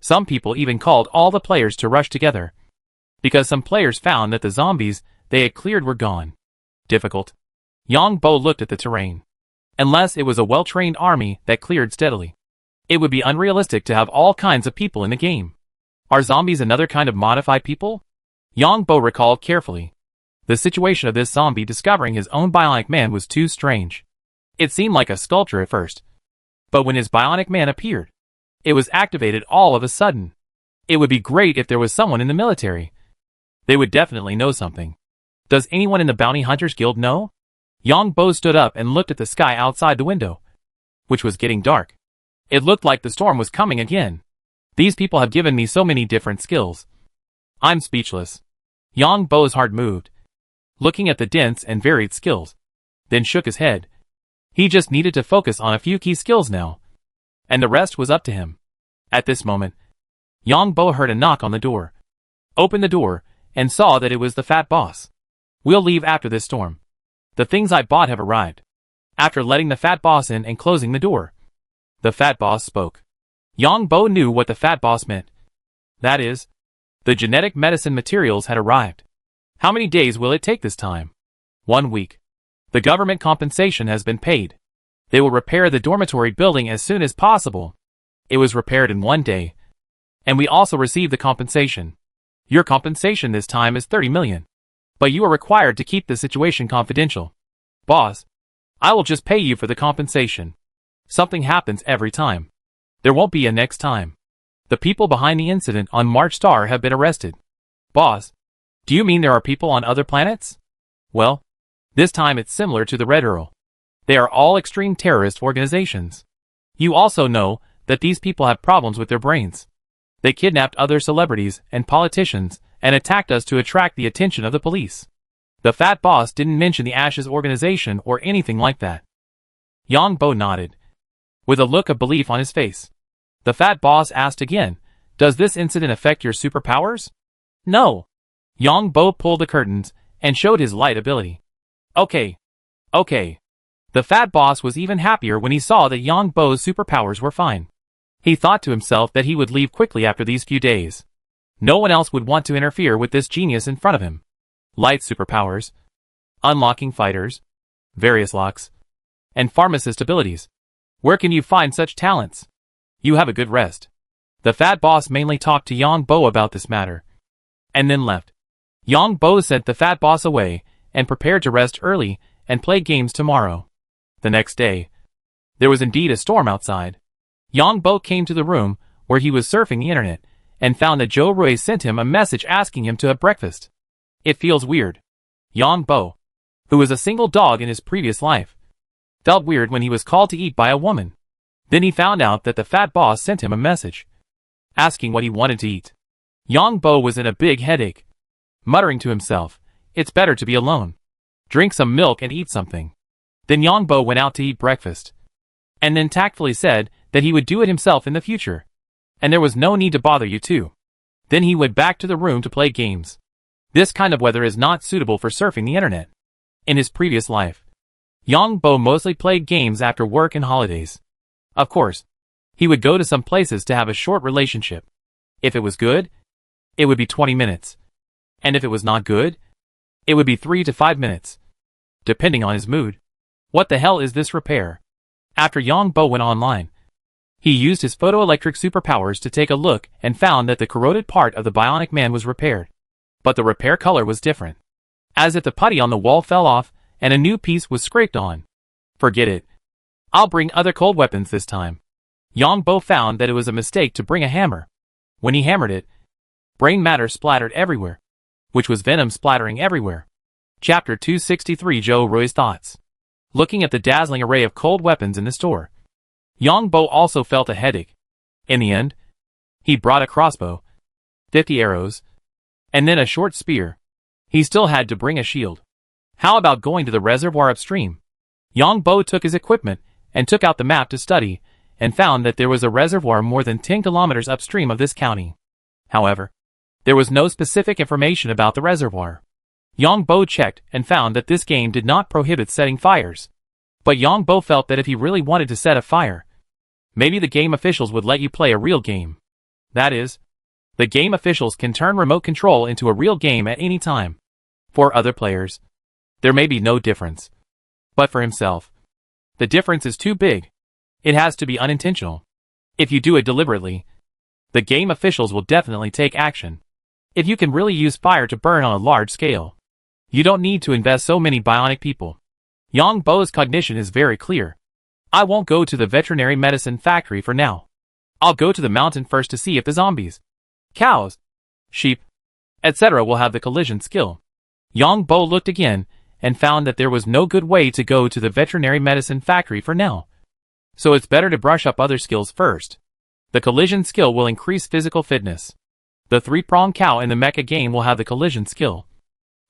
Speaker 1: Some people even called all the players to rush together, because some players found that the zombies they had cleared were gone. Difficult. Yang Bo looked at the terrain. Unless it was a well-trained army that cleared steadily, it would be unrealistic to have all kinds of people in the game. Are zombies another kind of modified people? Yang Bo recalled carefully. The situation of this zombie discovering his own bionic man was too strange. It seemed like a sculpture at first, but when his bionic man appeared, it was activated all of a sudden. It would be great if there was someone in the military. They would definitely know something. Does anyone in the Bounty Hunters Guild know? Yang Bo stood up and looked at the sky outside the window, which was getting dark. It looked like the storm was coming again. These people have given me so many different skills. I'm speechless. Yang Bo's heart moved, looking at the dense and varied skills, then shook his head. He just needed to focus on a few key skills now, and the rest was up to him. At this moment, Yang Bo heard a knock on the door, opened the door, and saw that it was the fat boss. We'll leave after this storm. The things I bought have arrived. After letting the fat boss in and closing the door, the fat boss spoke. Yang Bo knew what the fat boss meant. That is, the genetic medicine materials had arrived. How many days will it take this time? 1 week. The government compensation has been paid. They will repair the dormitory building as soon as possible. It was repaired in 1 day. And we also received the compensation. Your compensation this time is 30 million. But you are required to keep the situation confidential. Boss, I will just pay you for the compensation. Something happens every time. There won't be a next time. The people behind the incident on March Star have been arrested. Boss, do you mean there are people on other planets? Well, this time it's similar to the Red Earl. They are all extreme terrorist organizations. You also know that these people have problems with their brains. They kidnapped other celebrities and politicians and attacked us to attract the attention of the police. The fat boss didn't mention the Ashes organization or anything like that. Yang Bo nodded, with a look of belief on his face. The fat boss asked again, does this incident affect your superpowers? No. Yang Bo pulled the curtains and showed his light ability. Okay. The fat boss was even happier when he saw that Yang Bo's superpowers were fine. He thought to himself that he would leave quickly after these few days. No one else would want to interfere with this genius in front of him. Light superpowers, unlocking fighters, various locks, and pharmacist abilities. Where can you find such talents? You have a good rest. The fat boss mainly talked to Yang Bo about this matter, and then left. Yang Bo sent the fat boss away and prepared to rest early and play games tomorrow. The next day, there was indeed a storm outside. Yang Bo came to the room where he was surfing the internet and found that Joe Roy sent him a message asking him to have breakfast. It feels weird. Yang Bo, who was a single dog in his previous life, felt weird when he was called to eat by a woman. Then he found out that the fat boss sent him a message asking what he wanted to eat. Yang Bo was in a big headache, muttering to himself, it's better to be alone. Drink some milk and eat something. Then Yang Bo went out to eat breakfast, and then tactfully said that he would do it himself in the future, and there was no need to bother you too. Then he went back to the room to play games. This kind of weather is not suitable for surfing the internet. In his previous life, Yang Bo mostly played games after work and holidays. Of course, he would go to some places to have a short relationship. If it was good, it would be 20 minutes. And if it was not good, it would be 3 to 5 minutes, depending on his mood. What the hell is this repair? After Yang Bo went online, he used his photoelectric superpowers to take a look and found that the corroded part of the bionic man was repaired. But the repair color was different, as if the putty on the wall fell off and a new piece was scraped on. Forget it. I'll bring other cold weapons this time. Yang Bo found that it was a mistake to bring a hammer. When he hammered it, brain matter splattered everywhere, which was venom splattering everywhere. Chapter 263 Joe Roy's Thoughts. Looking at the dazzling array of cold weapons in the store, Yang Bo also felt a headache. In the end, he brought a crossbow, 50 arrows, and then a short spear. He still had to bring a shield. How about going to the reservoir upstream? Yang Bo took his equipment and took out the map to study, and found that there was a reservoir more than 10 kilometers upstream of this county. However, there was no specific information about the reservoir. Yang Bo checked and found that this game did not prohibit setting fires. But Yang Bo felt that if he really wanted to set a fire, maybe the game officials would let you play a real game. That is, the game officials can turn remote control into a real game at any time. For other players, there may be no difference. But for himself, the difference is too big. It has to be unintentional. If you do it deliberately, the game officials will definitely take action. If you can really use fire to burn on a large scale, you don't need to invest so many bionic people. Yang Bo's cognition is very clear. I won't go to the veterinary medicine factory for now. I'll go to the mountain first to see if the zombies, cows, sheep, etc. will have the collision skill. Yang Bo looked again and found that there was no good way to go to the veterinary medicine factory for now. So it's better to brush up other skills first. The collision skill will increase physical fitness. The three-pronged cow in the mecha game will have the collision skill.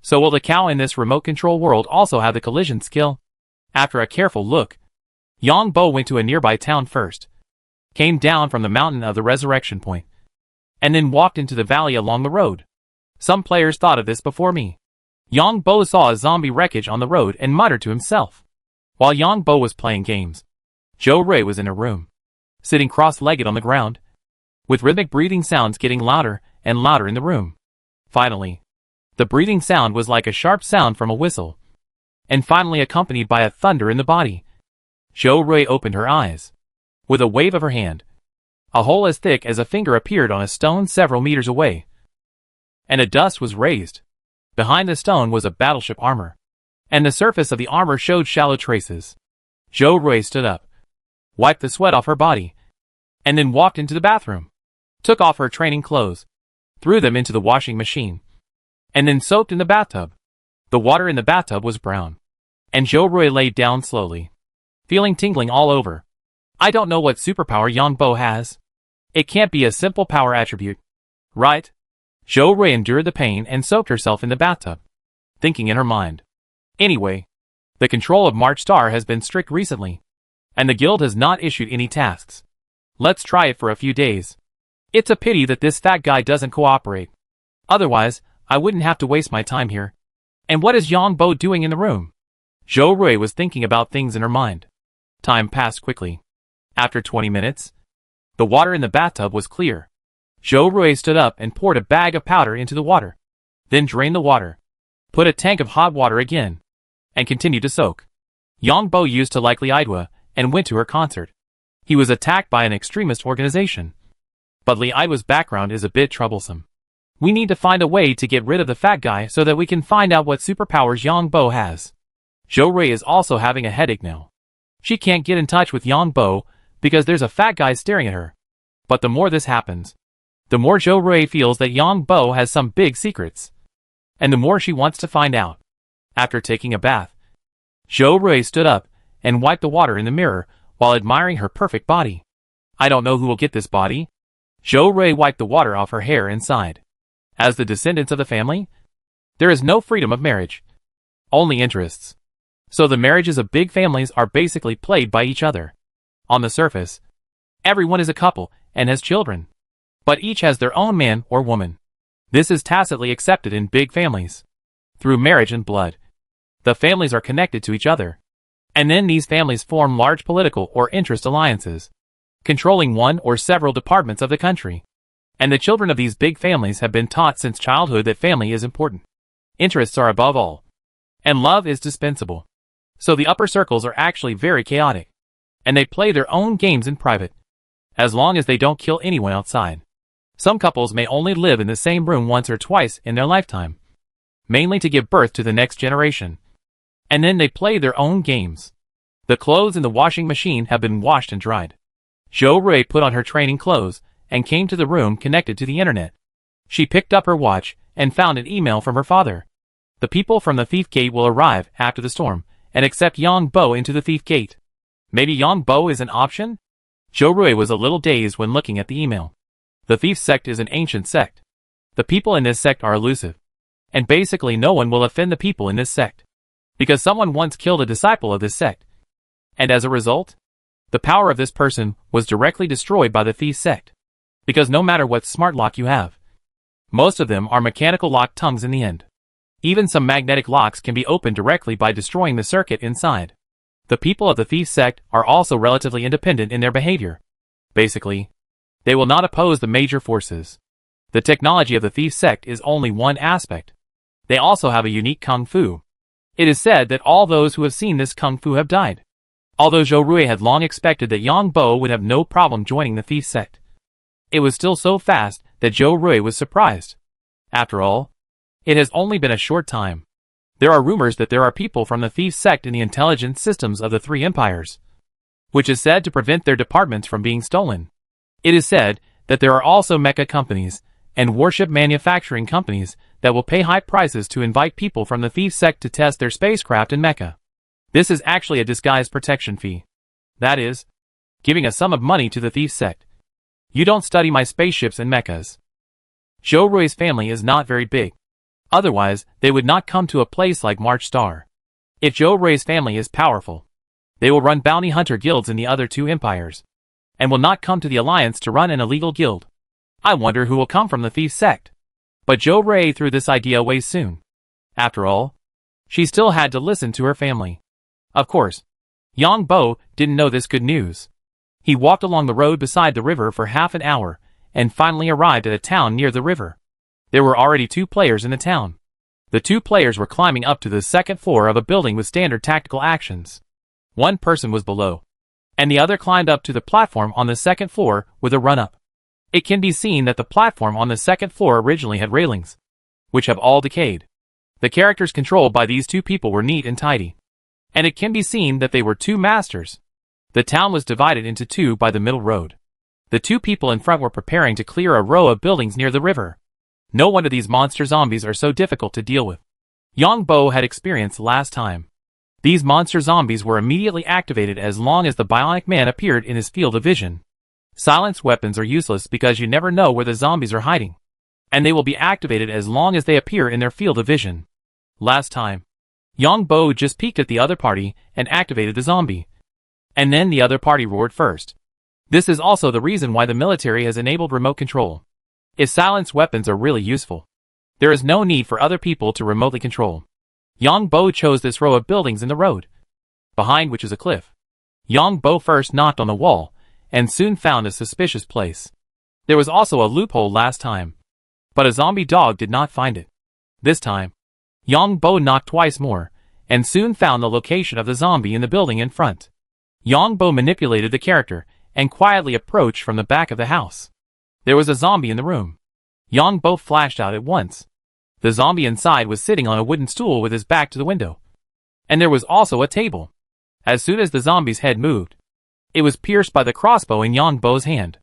Speaker 1: So will the cow in this remote control world also have the collision skill? After a careful look, Yang Bo went to a nearby town first, came down from the mountain of the resurrection point, and then walked into the valley along the road. Some players thought of this before me. Yang Bo saw a zombie wreckage on the road and muttered to himself. While Yang Bo was playing games, Joe Ray was in her room, sitting cross-legged on the ground, with rhythmic breathing sounds getting louder and louder in the room. Finally, the breathing sound was like a sharp sound from a whistle, and finally accompanied by a thunder in the body. Joe Ray opened her eyes. With a wave of her hand, a hole as thick as a finger appeared on a stone several meters away, and a dust was raised. Behind the stone was a battleship armor, and the surface of the armor showed shallow traces. Joe Ray stood up, wiped the sweat off her body, and then walked into the bathroom, took off her training clothes, threw them into the washing machine, and then soaked in the bathtub. The water in the bathtub was brown, and Joe Ray lay down slowly, feeling tingling all over. I don't know what superpower Yang Bo has. It can't be a simple power attribute, right? Joe Ray endured the pain and soaked herself in the bathtub, thinking in her mind. Anyway, the control of March Star has been strict recently, and the guild has not issued any tasks. Let's try it for a few days. It's a pity that this fat guy doesn't cooperate. Otherwise, I wouldn't have to waste my time here. And what is Yang Bo doing in the room? Joe Ray was thinking about things in her mind. Time passed quickly. After 20 minutes, the water in the bathtub was clear. Joe Ray stood up and poured a bag of powder into the water, then drained the water, put a tank of hot water again, and continued to soak. Yang Bo used to like Li Idwa and went to her concert. He was attacked by an extremist organization. But Li Idwa's background is a bit troublesome. We need to find a way to get rid of the fat guy so that we can find out what superpowers Yang Bo has. Joe Ray is also having a headache now. She can't get in touch with Yang Bo because there's a fat guy staring at her. But the more this happens, the more Joe Ray feels that Yang Bo has some big secrets, and the more she wants to find out. After taking a bath, Joe Ray stood up and wiped the water in the mirror while admiring her perfect body. I don't know who will get this body. Joe Ray wiped the water off her hair and sighed. As the descendants of the family, there is no freedom of marriage, only interests. So the marriages of big families are basically played by each other. On the surface, everyone is a couple and has children, but each has their own man or woman. This is tacitly accepted in big families. Through marriage and blood, the families are connected to each other, and then these families form large political or interest alliances, controlling one or several departments of the country. And the children of these big families have been taught since childhood that family is important. Interests are above all, and love is dispensable. So the upper circles are actually very chaotic, and they play their own games in private, as long as they don't kill anyone outside. Some couples may only live in the same room once or twice in their lifetime, mainly to give birth to the next generation. And then they play their own games. The clothes in the washing machine have been washed and dried. Joe Ray put on her training clothes and came to the room connected to the internet. She picked up her watch and found an email from her father. The people from the Thief Gate will arrive after the storm and accept Yang Bo into the Thief Gate. Maybe Yang Bo is an option? Joe Ray was a little dazed when looking at the email. The Thief sect is an ancient sect. The people in this sect are elusive, and basically no one will offend the people in this sect, because someone once killed a disciple of this sect. And as a result, the power of this person was directly destroyed by the Thief sect. Because no matter what smart lock you have, most of them are mechanical locked tongues in the end. Even some magnetic locks can be opened directly by destroying the circuit inside. The people of the thief sect are also relatively independent in their behavior. Basically, they will not oppose the major forces. The technology of the thief sect is only one aspect. They also have a unique kung fu. It is said that all those who have seen this kung fu have died. Although Zhou Rui had long expected that Yang Bo would have no problem joining the thief sect, it was still so fast that Zhou Rui was surprised. After all, it has only been a short time. There are rumors that there are people from the thief sect in the intelligence systems of the three empires, which is said to prevent their departments from being stolen. It is said that there are also mecha companies and warship manufacturing companies that will pay high prices to invite people from the thief sect to test their spacecraft and mecha. This is actually a disguised protection fee. That is, giving a sum of money to the thief sect. You don't study my spaceships and mechas. Zhou Rui's family is not very big. Otherwise, they would not come to a place like March Star. If Zhou Rui's family is powerful, they will run bounty hunter guilds in the other two empires, and will not come to the alliance to run an illegal guild. I wonder who will come from the thief sect. But Zhou Rui threw this idea away soon. After all, she still had to listen to her family. Of course, Yang Bo didn't know this good news. He walked along the road beside the river for half an hour, and finally arrived at a town near the river. There were already 2 players in the town. The 2 players were climbing up to the second floor of a building with standard tactical actions. One person was below, and the other climbed up to the platform on the second floor with a run-up. It can be seen that the platform on the second floor originally had railings, which have all decayed. The characters controlled by these 2 people were neat and tidy, and it can be seen that they were 2 masters. The town was divided into 2 by the middle road. The 2 people in front were preparing to clear a row of buildings near the river. No wonder these monster zombies are so difficult to deal with. Yang Bo had experience last time. These monster zombies were immediately activated as long as the bionic man appeared in his field of vision. Silence weapons are useless because you never know where the zombies are hiding, and they will be activated as long as they appear in their field of vision. Last time, Yang Bo just peeked at the other party and activated the zombie. And then the other party roared first. This is also the reason why the military has enabled remote control. If silence weapons are really useful, there is no need for other people to remotely control. Yang Bo chose this row of buildings in the road, behind which is a cliff. Yang Bo first knocked on the wall, and soon found a suspicious place. There was also a loophole last time, but a zombie dog did not find it. This time, Yang Bo knocked twice more, and soon found the location of the zombie in the building in front. Yang Bo manipulated the character, and quietly approached from the back of the house. There was a zombie in the room. Yang Bo flashed out at once. The zombie inside was sitting on a wooden stool with his back to the window. And there was also a table. As soon as the zombie's head moved, it was pierced by the crossbow in Yang Bo's hand.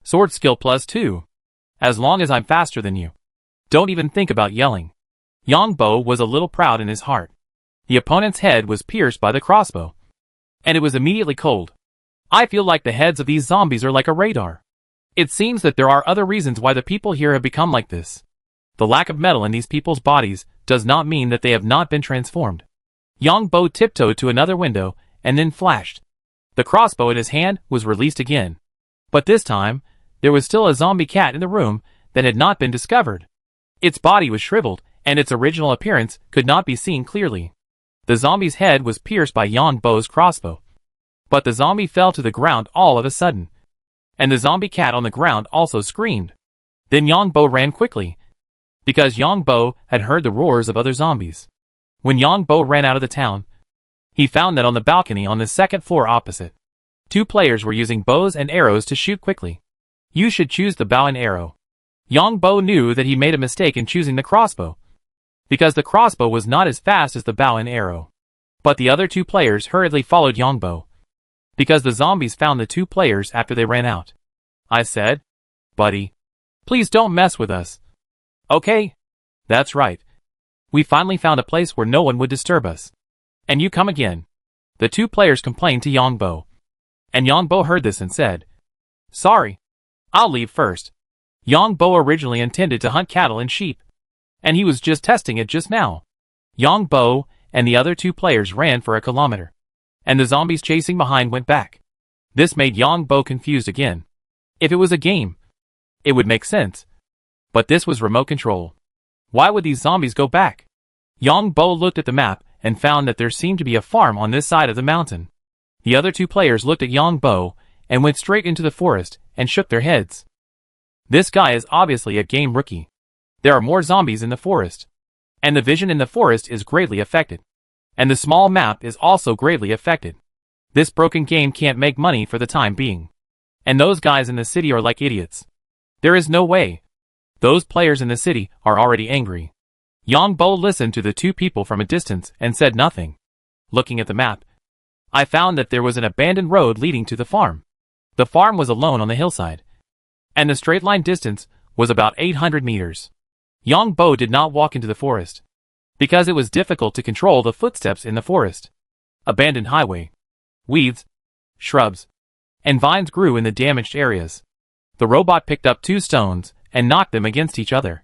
Speaker 1: Sword skill +2. As long as I'm faster than you. Don't even think about yelling. Yang Bo was a little proud in his heart. The opponent's head was pierced by the crossbow, and it was immediately cold. I feel like the heads of these zombies are like a radar. It seems that there are other reasons why the people here have become like this. The lack of metal in these people's bodies does not mean that they have not been transformed. Yang Bo tiptoed to another window and then flashed. The crossbow in his hand was released again. But this time, there was still a zombie cat in the room that had not been discovered. Its body was shriveled, and its original appearance could not be seen clearly. The zombie's head was pierced by Yang Bo's crossbow. But the zombie fell to the ground all of a sudden. And the zombie cat on the ground also screamed. Then Yang Bo ran quickly, because Yang Bo had heard the roars of other zombies. When Yang Bo ran out of the town, he found that on the balcony on the second floor opposite, 2 players were using bows and arrows to shoot quickly. You should choose the bow and arrow. Yang Bo knew that he made a mistake in choosing the crossbow, because the crossbow was not as fast as the bow and arrow. But the other 2 players hurriedly followed Yang Bo, because the zombies found the 2 players after they ran out. I said, "Buddy, please don't mess with us." "Okay, that's right. We finally found a place where no one would disturb us. And you come again." The 2 players complained to Yang Bo. And Yang Bo heard this and said, "Sorry, I'll leave first." Yang Bo originally intended to hunt cattle and sheep, and he was just testing it just now. Yang Bo and the other 2 players ran for a kilometer, and the zombies chasing behind went back. This made Yang Bo confused again. If it was a game, it would make sense. But this was remote control. Why would these zombies go back? Yang Bo looked at the map and found that there seemed to be a farm on this side of the mountain. The other two players looked at Yang Bo and went straight into the forest and shook their heads. This guy is obviously a game rookie. There are more zombies in the forest, and the vision in the forest is greatly affected. And the small map is also greatly affected. This broken game can't make money for the time being. And those guys in the city are like idiots. There is no way. Those players in the city are already angry. Yang Bo listened to the two people from a distance and said nothing. Looking at the map, I found that there was an abandoned road leading to the farm. The farm was alone on the hillside, and the straight line distance was about 800 meters. Yang Bo did not walk into the forest, because it was difficult to control the footsteps in the forest. Abandoned highway. Weeds, shrubs, and vines grew in the damaged areas. The robot picked up two stones and knocked them against each other.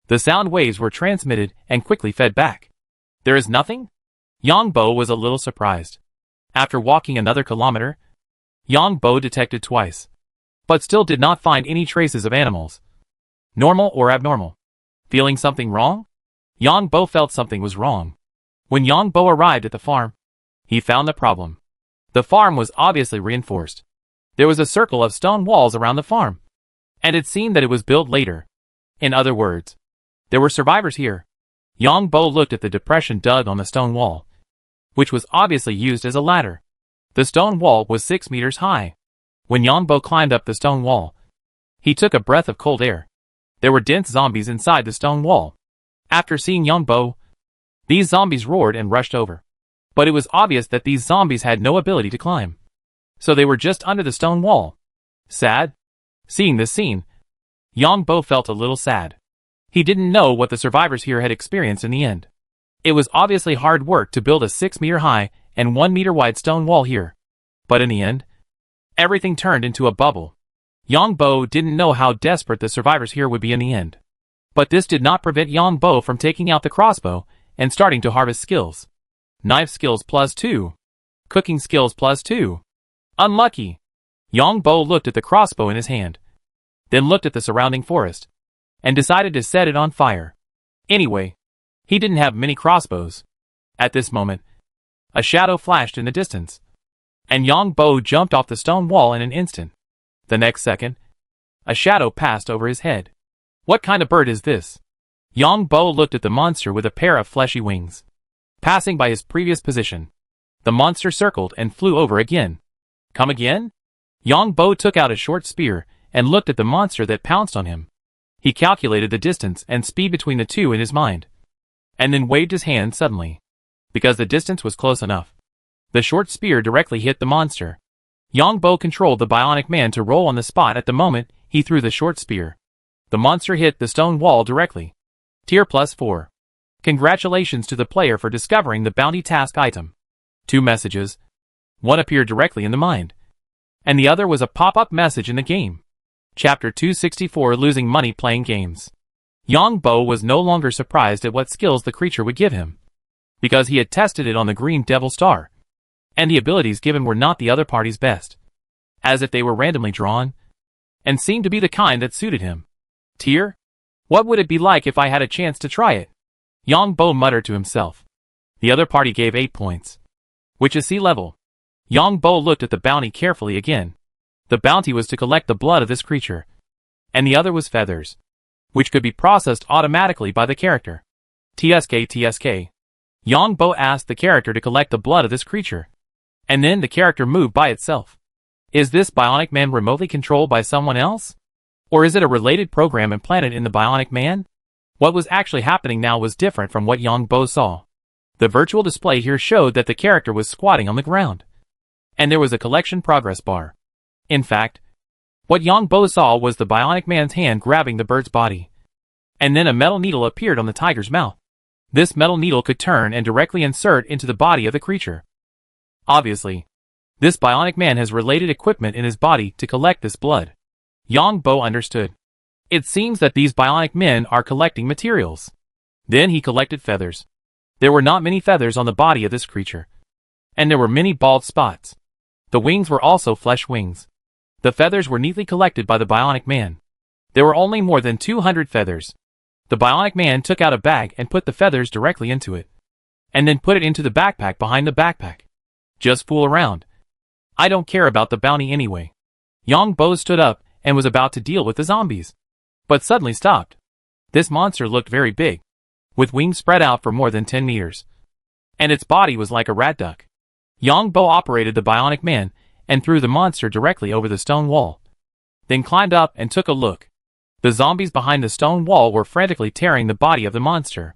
Speaker 1: The sound waves were transmitted and quickly fed back. There is nothing? Yang Bo was a little surprised. After walking another kilometer, Yang Bo detected twice, but still did not find any traces of animals. Normal or abnormal? Feeling something wrong? Yang Bo felt something was wrong. When Yang Bo arrived at the farm, he found the problem. The farm was obviously reinforced. There was a circle of stone walls around the farm, and it seemed that it was built later. In other words, there were survivors here. Yang Bo looked at the depression dug on the stone wall, which was obviously used as a ladder. The stone wall was 6 meters high. When Yang Bo climbed up the stone wall, he took a breath of cold air. There were dense zombies inside the stone wall. After seeing Yang Bo, these zombies roared and rushed over. But it was obvious that these zombies had no ability to climb, so they were just under the stone wall. Sad? Seeing this scene, Yang Bo felt a little sad. He didn't know what the survivors here had experienced in the end. It was obviously hard work to build a 6-meter high and 1-meter wide stone wall here. But in the end, everything turned into a bubble. Yang Bo didn't know how desperate the survivors here would be in the end. But this did not prevent Yang Bo from taking out the crossbow and starting to harvest skills. Knife skills +2. Cooking skills +2. Unlucky. Yang Bo looked at the crossbow in his hand, then looked at the surrounding forest, and decided to set it on fire. Anyway, he didn't have many crossbows. At this moment, a shadow flashed in the distance, and Yang Bo jumped off the stone wall in an instant. The next second, a shadow passed over his head. What kind of bird is this? Yang Bo looked at the monster with a pair of fleshy wings. Passing by his previous position, the monster circled and flew over again. Come again? Yang Bo took out a short spear and looked at the monster that pounced on him. He calculated the distance and speed between the two in his mind, and then waved his hand suddenly. Because the distance was close enough, the short spear directly hit the monster. Yang Bo controlled the bionic man to roll on the spot at the moment he threw the short spear. The monster hit the stone wall directly. Tier +4. Congratulations to the player for discovering the bounty task item. 2 messages. One appeared directly in the mind, and the other was a pop-up message in the game. Chapter 264, Losing Money Playing Games. Yang Bo was no longer surprised at what skills the creature would give him, because he had tested it on the Green Devil Star, and the abilities given were not the other party's best, as if they were randomly drawn, and seemed to be the kind that suited him. Tier? What would it be like if I had a chance to try it? Yang Bo muttered to himself. The other party gave 8 points, which is C level. Yang Bo looked at the bounty carefully again. The bounty was to collect the blood of this creature, and the other was feathers, which could be processed automatically by the character. TSK. Yang Bo asked the character to collect the blood of this creature, and then the character moved by itself. Is this bionic man remotely controlled by someone else? Or is it a related program implanted in the bionic man? What was actually happening now was different from what Yang Bo saw. The virtual display here showed that the character was squatting on the ground, and there was a collection progress bar. In fact, what Yang Bo saw was the bionic man's hand grabbing the bird's body, and then a metal needle appeared on the tiger's mouth. This metal needle could turn and directly insert into the body of the creature. Obviously, this bionic man has related equipment in his body to collect this blood. Yang Bo understood. It seems that these bionic men are collecting materials. Then he collected feathers. There were not many feathers on the body of this creature, and there were many bald spots. The wings were also flesh wings. The feathers were neatly collected by the bionic man. There were only more than 200 feathers. The bionic man took out a bag and put the feathers directly into it. And then put it into the backpack behind the backpack. Just fool around. I don't care about the bounty anyway. Yang Bo stood up and was about to deal with the zombies. But suddenly stopped. This monster looked very big, with wings spread out for more than 10 meters. And its body was like a rat duck. Yang Bo operated the bionic man and threw the monster directly over the stone wall. Then climbed up and took a look. The zombies behind the stone wall were frantically tearing the body of the monster.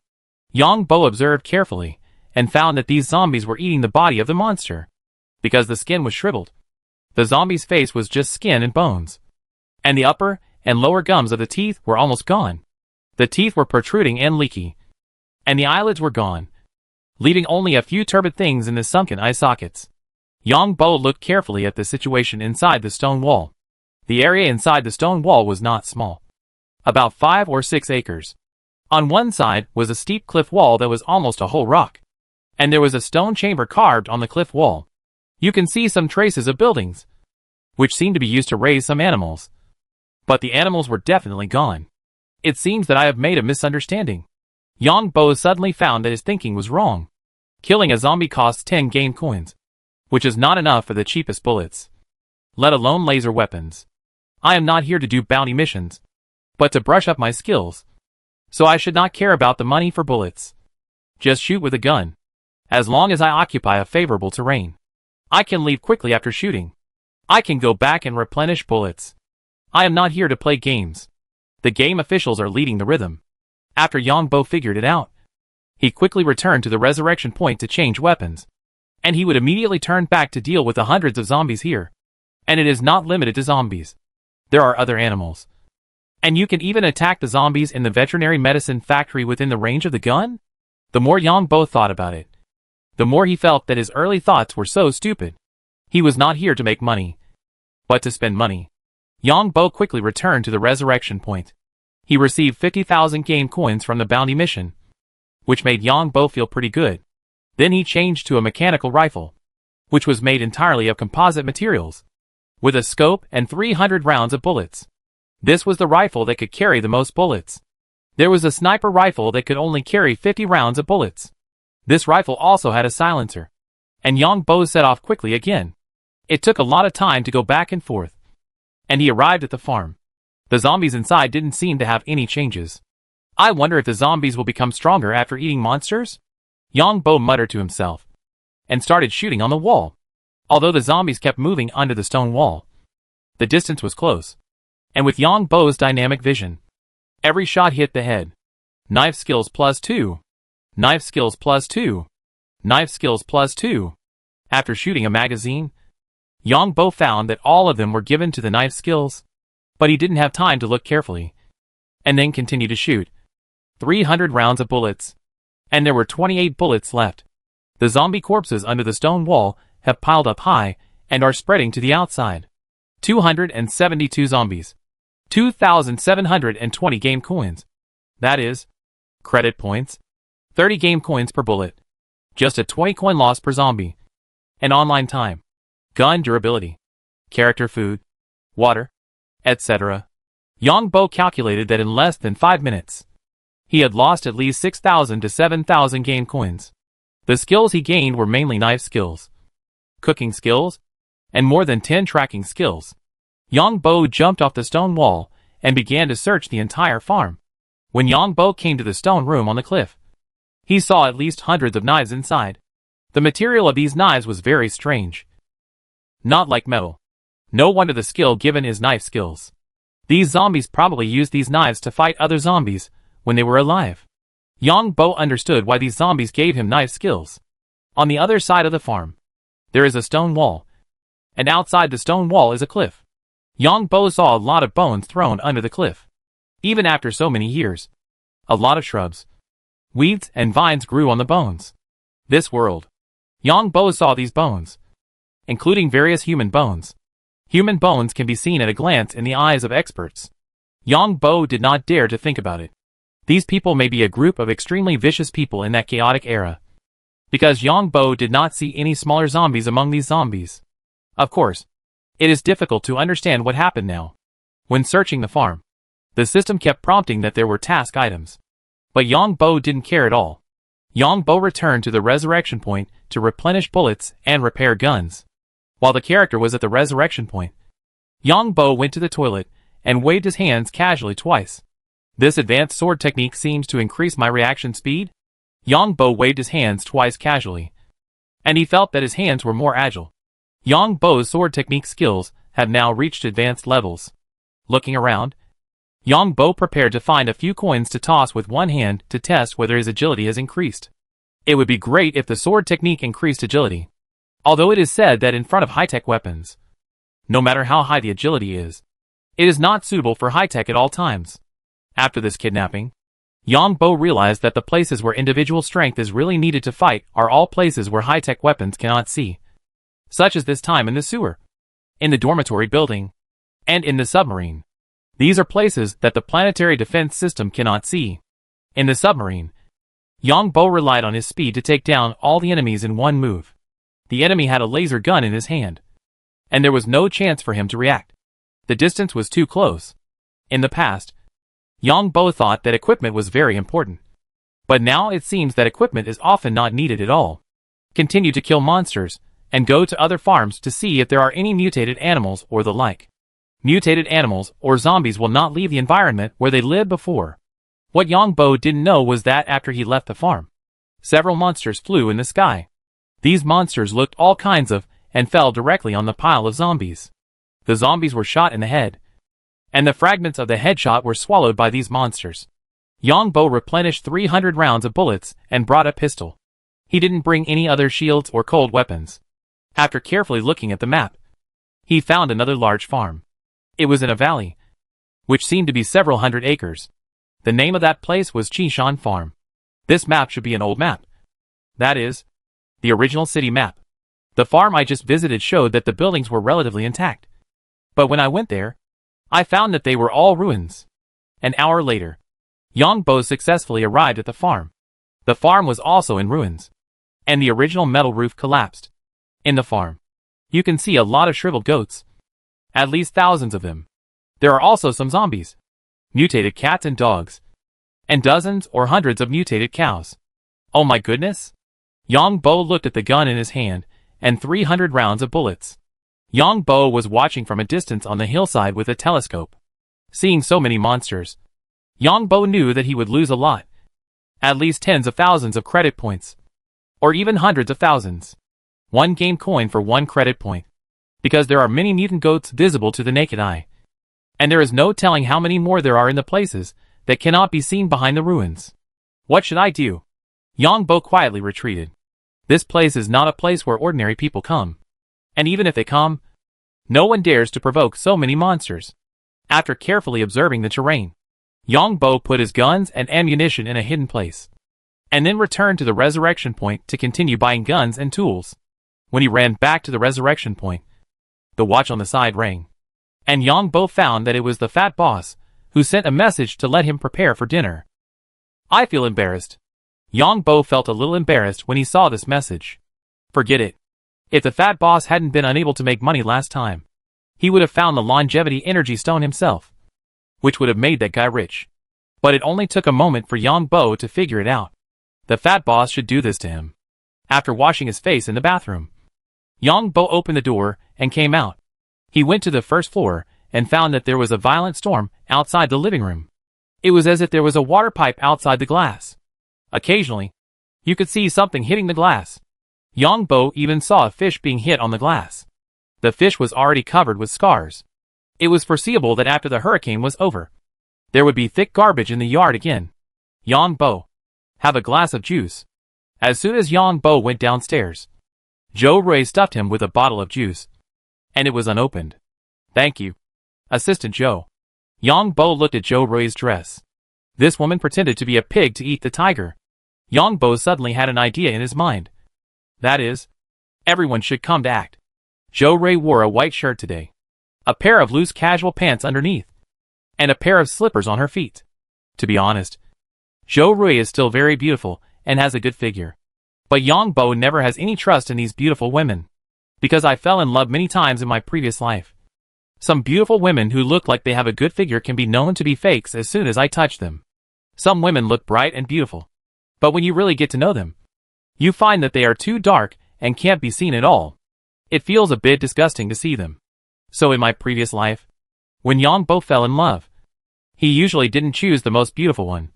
Speaker 1: Yang Bo observed carefully and found that these zombies were eating the body of the monster. Because the skin was shriveled. The zombie's face was just skin and bones. And the upper and lower gums of the teeth were almost gone. The teeth were protruding and leaky. And the eyelids were gone, leaving only a few turbid things in the sunken eye sockets. Yang Bo looked carefully at the situation inside the stone wall. The area inside the stone wall was not small. About 5 or 6 acres. On one side was a steep cliff wall that was almost a whole rock. And there was a stone chamber carved on the cliff wall. You can see some traces of buildings, which seemed to be used to raise some animals. But the animals were definitely gone. It seems that I have made a misunderstanding. Yang Bo suddenly found that his thinking was wrong. Killing a zombie costs 10 game coins, which is not enough for the cheapest bullets, let alone laser weapons. I am not here to do bounty missions, but to brush up my skills. So I should not care about the money for bullets. Just shoot with a gun. As long as I occupy a favorable terrain, I can leave quickly after shooting. I can go back and replenish bullets. I am not here to play games. The game officials are leading the rhythm. After Yang Bo figured it out, he quickly returned to the resurrection point to change weapons. And he would immediately turn back to deal with the hundreds of zombies here. And it is not limited to zombies. There are other animals. And you can even attack the zombies in the veterinary medicine factory within the range of the gun? The more Yang Bo thought about it, the more he felt that his early thoughts were so stupid. He was not here to make money, but to spend money. Yang Bo quickly returned to the resurrection point. He received 50,000 game coins from the bounty mission, which made Yang Bo feel pretty good. Then he changed to a mechanical rifle, which was made entirely of composite materials, with a scope and 300 rounds of bullets. This was the rifle that could carry the most bullets. There was a sniper rifle that could only carry 50 rounds of bullets. This rifle also had a silencer. And Yang Bo set off quickly again. It took a lot of time to go back and forth. And he arrived at the farm. The zombies inside didn't seem to have any changes. I wonder if the zombies will become stronger after eating monsters? Yang Bo muttered to himself. And started shooting on the wall. Although the zombies kept moving under the stone wall. The distance was close. And with Yang Bo's dynamic vision, every shot hit the head. Knife skills +2. Knife skills +2. Knife skills +2. After shooting a magazine, Yang Bo found that all of them were given to the knife skills. But he didn't have time to look carefully. And then continued to shoot. 300 rounds of bullets. And there were 28 bullets left. The zombie corpses under the stone wall have piled up high and are spreading to the outside. 272 zombies. 2,720 game coins. That is, credit points. 30 game coins per bullet. Just a 20 coin loss per zombie. And online time. Gun durability. Character food. Water. Etc. Yang Bo calculated that in less than 5 minutes, he had lost at least 6,000 to 7,000 game coins. The skills he gained were mainly knife skills, cooking skills, and more than 10 tracking skills. Yang Bo jumped off the stone wall and began to search the entire farm. When Yang Bo came to the stone room on the cliff, he saw at least hundreds of knives inside. The material of these knives was very strange. Not like metal. No wonder the skill given is knife skills. These zombies probably used these knives to fight other zombies when they were alive. Yang Bo understood why these zombies gave him knife skills. On the other side of the farm, there is a stone wall. And outside the stone wall is a cliff. Yang Bo saw a lot of bones thrown under the cliff. Even after so many years, a lot of shrubs, weeds, and vines grew on the bones. This world. Yang Bo saw these bones, including various human bones. Human bones can be seen at a glance in the eyes of experts. Yang Bo did not dare to think about it. These people may be a group of extremely vicious people in that chaotic era. Because Yang Bo did not see any smaller zombies among these zombies. Of course, it is difficult to understand what happened now. When searching the farm, The system kept prompting that there were task items. But Yang Bo didn't care at all. Yang Bo returned to the resurrection point to replenish bullets and repair guns. While the character was at the resurrection point, Yang Bo went to the toilet and waved his hands casually twice. This advanced sword technique seems to increase my reaction speed. Yang Bo waved his hands twice casually, and he felt that his hands were more agile. Yang Bo's sword technique skills have now reached advanced levels. Looking around, Yang Bo prepared to find a few coins to toss with one hand to test whether his agility has increased. It would be great if the sword technique increased agility. Although it is said that in front of high-tech weapons, no matter how high the agility is, it is not suitable for high-tech at all times. After this kidnapping, Yang Bo realized that the places where individual strength is really needed to fight are all places where high-tech weapons cannot see. Such as this time in the sewer, in the dormitory building, and in the submarine. These are places that the planetary defense system cannot see. In the submarine, Yang Bo relied on his speed to take down all the enemies in one move. The enemy had a laser gun in his hand, and there was no chance for him to react. The distance was too close. In the past, Yang Bo thought that equipment was very important. But now it seems that equipment is often not needed at all. Continue to kill monsters, and go to other farms to see if there are any mutated animals or the like. Mutated animals or zombies will not leave the environment where they lived before. What Yang Bo didn't know was that after he left the farm, several monsters flew in the sky. These monsters looked all kinds of, and fell directly on the pile of zombies. The zombies were shot in the head, and the fragments of the headshot were swallowed by these monsters. Yang Bo replenished 300 rounds of bullets and brought a pistol. He didn't bring any other shields or cold weapons. After carefully looking at the map, he found another large farm. It was in a valley, which seemed to be several hundred acres. The name of that place was Chishan Farm. This map should be an old map. That is, the original city map. The farm I just visited showed that the buildings were relatively intact. But when I went there, I found that they were all ruins. An hour later, Yang Bo successfully arrived at the farm. The farm was also in ruins, and the original metal roof collapsed. In the farm, you can see a lot of shriveled goats. At least thousands of them. There are also some zombies, mutated cats and dogs, and dozens or hundreds of mutated cows. Oh my goodness! Yang Bo looked at the gun in his hand, and 300 rounds of bullets. Yang Bo was watching from a distance on the hillside with a telescope. Seeing so many monsters, Yang Bo knew that he would lose a lot. At least tens of thousands of credit points. Or even hundreds of thousands. One game coin for 1 credit point. Because there are many mutant goats visible to the naked eye. And there is no telling how many more there are in the places that cannot be seen behind the ruins. What should I do? Yang Bo quietly retreated. This place is not a place where ordinary people come. And even if they come, no one dares to provoke so many monsters. After carefully observing the terrain, Yang Bo put his guns and ammunition in a hidden place, and then returned to the resurrection point to continue buying guns and tools. When he ran back to the resurrection point, the watch on the side rang, and Yang Bo found that it was the fat boss, who sent a message to let him prepare for dinner. I feel embarrassed. Yang Bo felt a little embarrassed when he saw this message. Forget it. If the fat boss hadn't been unable to make money last time, he would have found the longevity energy stone himself, which would have made that guy rich. But it only took a moment for Yang Bo to figure it out. The fat boss should do this to him. After washing his face in the bathroom, Yang Bo opened the door and came out. He went to the first floor and found that there was a violent storm outside the living room. It was as if there was a water pipe outside the glass. Occasionally, you could see something hitting the glass. Yang Bo even saw a fish being hit on the glass. The fish was already covered with scars. It was foreseeable that after the hurricane was over, there would be thick garbage in the yard again. Yang Bo, have a glass of juice. As soon as Yang Bo went downstairs, Joe Rui stuffed him with a bottle of juice, and it was unopened. Thank you, Assistant Joe. Yang Bo looked at Joe Rui's dress. This woman pretended to be a pig to eat the tiger. Yang Bo suddenly had an idea in his mind. That is, everyone should come to act. Joe Rui wore a white shirt today, a pair of loose casual pants underneath, and a pair of slippers on her feet. To be honest, Joe Rui is still very beautiful and has a good figure. But Yang Bo never has any trust in these beautiful women, because I fell in love many times in my previous life. Some beautiful women who look like they have a good figure can be known to be fakes as soon as I touch them. Some women look bright and beautiful. But when you really get to know them, you find that they are too dark and can't be seen at all. It feels a bit disgusting to see them. So in my previous life, when Yongbo fell in love, he usually didn't choose the most beautiful one,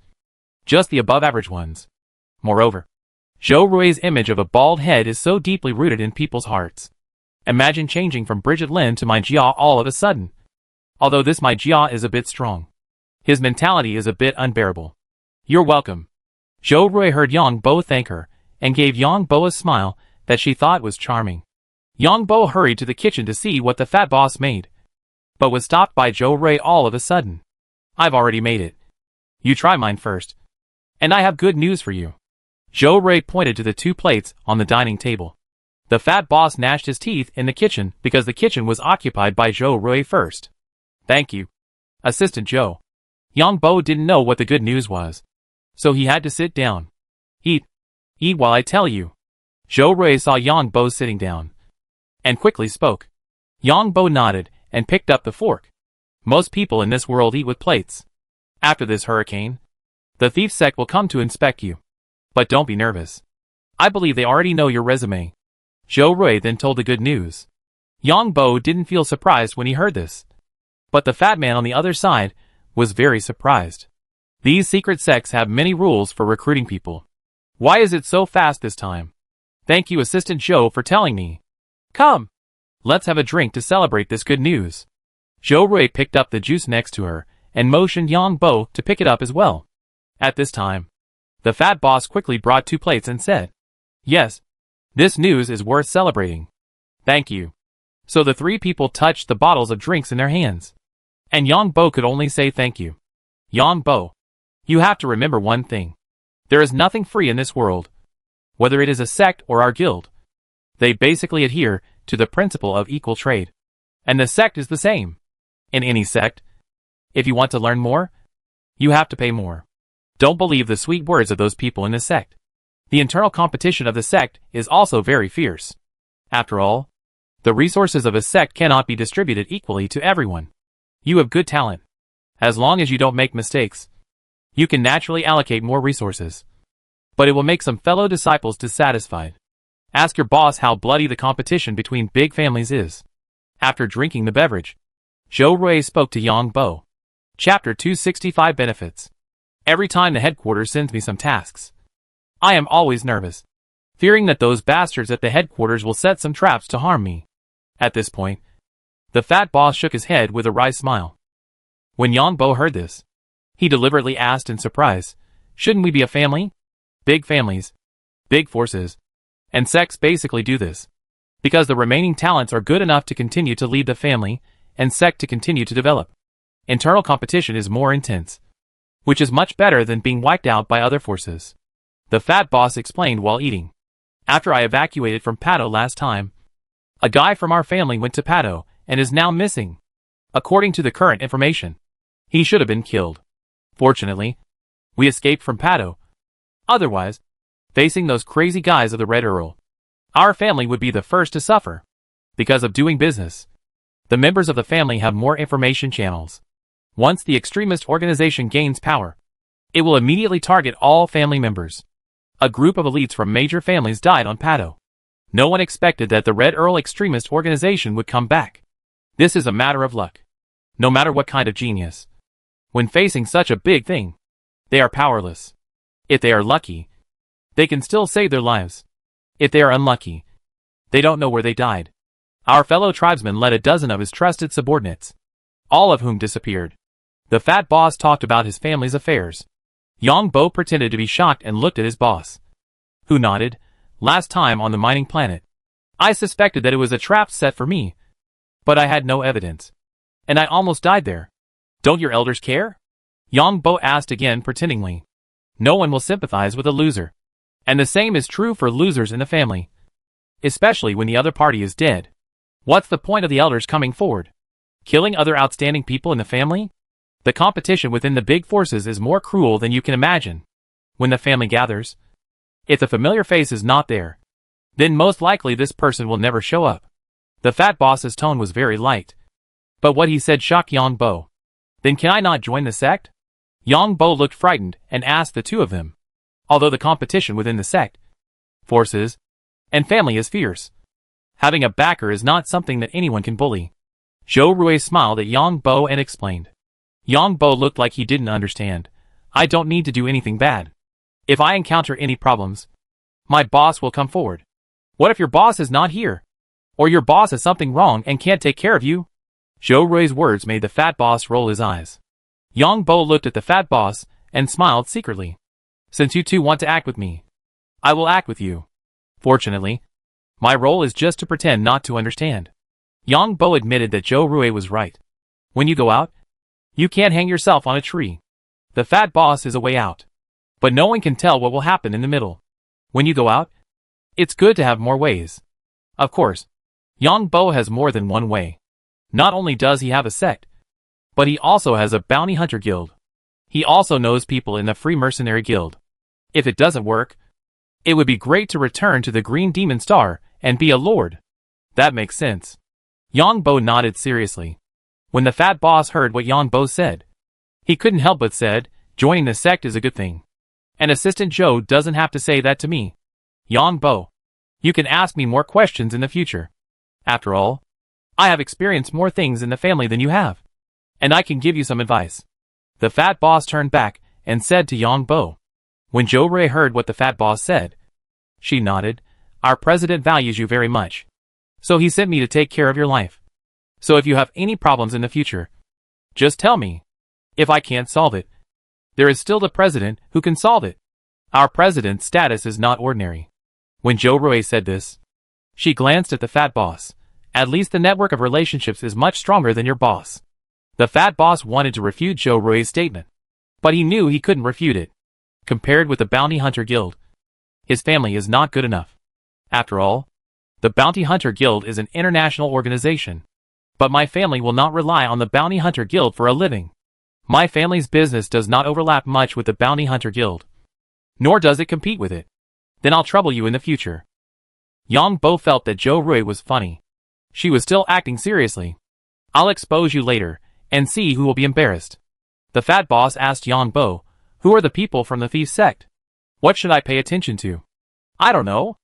Speaker 1: just the above-average ones. Moreover, Zhou Rui's image of a bald head is so deeply rooted in people's hearts. Imagine changing from Brigitte Lin to my Jia all of a sudden. Although this my Jia is a bit strong, his mentality is a bit unbearable. You're welcome. Zhou Rui heard Yongbo thank her, and gave Yongbo a smile that she thought was charming. Yongbo hurried to the kitchen to see what the fat boss made, but was stopped by Zhou Rui all of a sudden. I've already made it. You try mine first. And I have good news for you. Zhou Rui pointed to the 2 plates on the dining table. The fat boss gnashed his teeth in the kitchen because the kitchen was occupied by Zhou Rui first. Thank you, Assistant Zhou. Yongbo didn't know what the good news was, so he had to sit down. Eat while I tell you. Zhou Rui saw Yongbo sitting down, and quickly spoke. Yongbo nodded and picked up the fork. Most people in this world eat with plates. After this hurricane, the thief sect will come to inspect you. But don't be nervous. I believe they already know your resume. Zhou Rui then told the good news. Yongbo didn't feel surprised when he heard this. But the fat man on the other side was very surprised. These secret sects have many rules for recruiting people. Why is it so fast this time? Thank you, Assistant Zhou, for telling me. Come, let's have a drink to celebrate this good news. Zhou Rui picked up the juice next to her and motioned Yongbo to pick it up as well. At this time, the fat boss quickly brought 2 plates and said, Yes, this news is worth celebrating. Thank you. So the 3 people touched the bottles of drinks in their hands. And Yongbo could only say thank you. Yongbo, you have to remember one thing. There is nothing free in this world. Whether it is a sect or our guild, they basically adhere to the principle of equal trade. And the sect is the same. In any sect, if you want to learn more, you have to pay more. Don't believe the sweet words of those people in the sect. The internal competition of the sect is also very fierce. After all, the resources of a sect cannot be distributed equally to everyone. You have good talent. As long as you don't make mistakes, you can naturally allocate more resources. But it will make some fellow disciples dissatisfied. Ask your boss how bloody the competition between big families is. After drinking the beverage, Zhou Rui spoke to Yongbo. Chapter 265 Benefits. Every time the headquarters sends me some tasks, I am always nervous, fearing that those bastards at the headquarters will set some traps to harm me. At this point, the fat boss shook his head with a wry smile. When Yongbo heard this, he deliberately asked in surprise, Shouldn't we be a family? Big families, big forces, and sects basically do this, because the remaining talents are good enough to continue to lead the family, and sect to continue to develop. Internal competition is more intense, which is much better than being wiped out by other forces. The fat boss explained while eating. After I evacuated from Pato last time, a guy from our family went to Pato and is now missing. According to the current information, he should have been killed. Fortunately, we escaped from Pato. Otherwise, facing those crazy guys of the Red Earl, our family would be the first to suffer. Because of doing business, the members of the family have more information channels. Once the extremist organization gains power, it will immediately target all family members. A group of elites from major families died on Pato. No one expected that the Red Earl extremist organization would come back. This is a matter of luck. No matter what kind of genius, when facing such a big thing, they are powerless. If they are lucky, they can still save their lives. If they are unlucky, they don't know where they died. Our fellow tribesman led a dozen of his trusted subordinates, all of whom disappeared. The fat boss talked about his family's affairs. Yongbo pretended to be shocked and looked at his boss, who nodded. Last time on the mining planet, I suspected that it was a trap set for me, but I had no evidence, and I almost died there. Don't your elders care? Yongbo asked again pretendingly. No one will sympathize with a loser, and the same is true for losers in the family, especially when the other party is dead. What's the point of the elders coming forward? Killing other outstanding people in the family? The competition within the big forces is more cruel than you can imagine. When the family gathers, if the familiar face is not there, then most likely this person will never show up. The fat boss's tone was very light. But what he said shocked Yang Bo. Then can I not join the sect? Yang Bo looked frightened and asked the two of them. Although the competition within the sect, forces, and family is fierce, having a backer is not something that anyone can bully. Zhou Rui smiled at Yang Bo and explained. Yang Bo looked like he didn't understand. I don't need to do anything bad. If I encounter any problems, my boss will come forward. What if your boss is not here? Or your boss has something wrong and can't take care of you? Zhou Rui's words made the fat boss roll his eyes. Yang Bo looked at the fat boss and smiled secretly. Since you two want to act with me, I will act with you. Fortunately, my role is just to pretend not to understand. Yang Bo admitted that Zhou Rui was right. When you go out, you can't hang yourself on a tree. The fat boss is a way out. But no one can tell what will happen in the middle. When you go out, it's good to have more ways. Of course, Yang Bo has more than one way. Not only does he have a sect, but he also has a bounty hunter guild. He also knows people in the free mercenary guild. If it doesn't work, it would be great to return to the Green Demon Star and be a lord. That makes sense. Yang Bo nodded seriously. When the fat boss heard what Yang Bo said, he couldn't help but said, joining the sect is a good thing. And Assistant Zhou doesn't have to say that to me. Yang Bo, you can ask me more questions in the future. After all, I have experienced more things in the family than you have. And I can give you some advice. The fat boss turned back and said to Yang Bo. When Zhou Rui heard what the fat boss said, she nodded. Our president values you very much. So he sent me to take care of your life. So if you have any problems in the future, just tell me. If I can't solve it, there is still the president who can solve it. Our president's status is not ordinary. When Zhou Rui said this, she glanced at the fat boss. At least the network of relationships is much stronger than your boss. The fat boss wanted to refute Zhou Rui's statement, but he knew he couldn't refute it. Compared with the Bounty Hunter Guild, his family is not good enough. After all, the Bounty Hunter Guild is an international organization. But my family will not rely on the Bounty Hunter Guild for a living. My family's business does not overlap much with the Bounty Hunter Guild. Nor does it compete with it. Then I'll trouble you in the future. Yang Bo felt that Zhou Rui was funny. She was still acting seriously. I'll expose you later, and see who will be embarrassed. The fat boss asked Yang Bo, who are the people from the thief sect? What should I pay attention to? I don't know.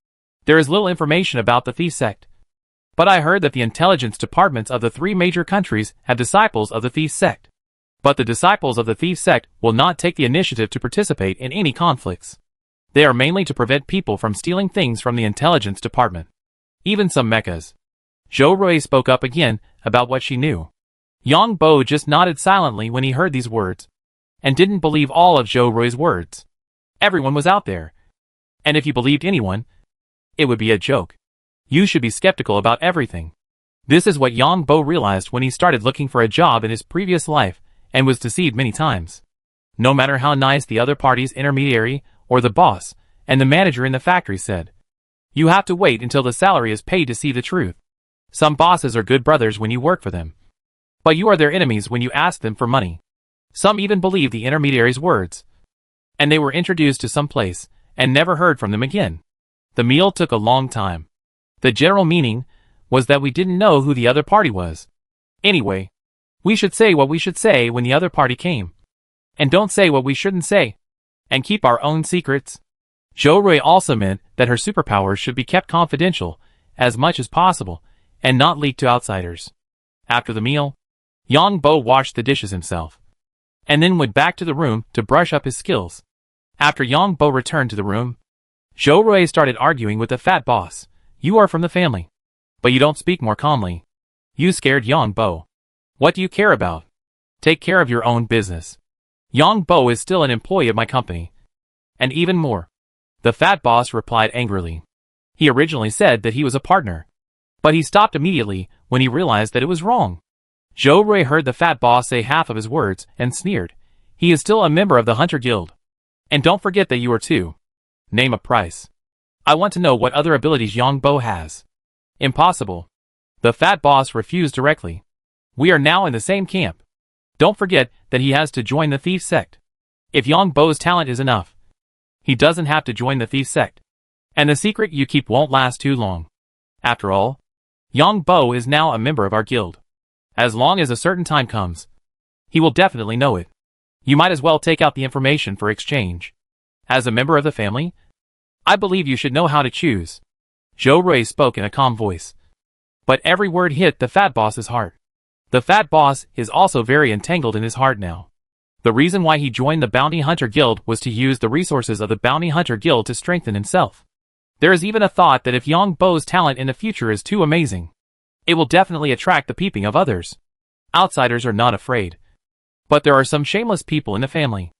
Speaker 1: There is little information about the thief sect. But I heard that the intelligence departments of the 3 major countries have disciples of the thief sect. But the disciples of the thief sect will not take the initiative to participate in any conflicts. They are mainly to prevent people from stealing things from the intelligence department. Even some mechas. Zhou Rui spoke up again about what she knew. Yang Bo just nodded silently when he heard these words, and didn't believe all of Zhou Rui's words. Everyone was out there. And if you believed anyone, it would be a joke. You should be skeptical about everything. This is what Yang Bo realized when he started looking for a job in his previous life, and was deceived many times. No matter how nice the other party's intermediary, or the boss, and the manager in the factory said, you have to wait until the salary is paid to see the truth. Some bosses are good brothers when you work for them. But you are their enemies when you ask them for money. Some even believe the intermediary's words. And they were introduced to some place, and never heard from them again. The meal took a long time. The general meaning was that we didn't know who the other party was. Anyway, we should say what we should say when the other party came. And don't say what we shouldn't say. And keep our own secrets. Zhou Rui also meant that her superpowers should be kept confidential as much as possible, and not leaked to outsiders. After the meal, Yang Bo washed the dishes himself, and then went back to the room to brush up his skills. After Yang Bo returned to the room, Zhou Rui started arguing with the fat boss. You are from the family, but you don't speak more calmly. You scared Yang Bo. What do you care about? Take care of your own business. Yang Bo is still an employee of my company. And even more. The fat boss replied angrily. He originally said that he was a partner. But he stopped immediately when he realized that it was wrong. Zhou Rui heard the fat boss say half of his words and sneered. He is still a member of the Hunter Guild. And don't forget that you are too. Name a price. I want to know what other abilities Yang Bo has. Impossible. The fat boss refused directly. We are now in the same camp. Don't forget that he has to join the thief sect. If Yang Bo's talent is enough, he doesn't have to join the thief sect. And the secret you keep won't last too long. After all, Yang Bo is now a member of our guild. As long as a certain time comes, he will definitely know it. You might as well take out the information for exchange. As a member of the family, I believe you should know how to choose. Joe Roy spoke in a calm voice. But every word hit the fat boss's heart. The fat boss is also very entangled in his heart now. The reason why he joined the Bounty Hunter Guild was to use the resources of the Bounty Hunter Guild to strengthen himself. There is even a thought that if Yang Bo's talent in the future is too amazing, it will definitely attract the peeping of others. Outsiders are not afraid. But there are some shameless people in the family.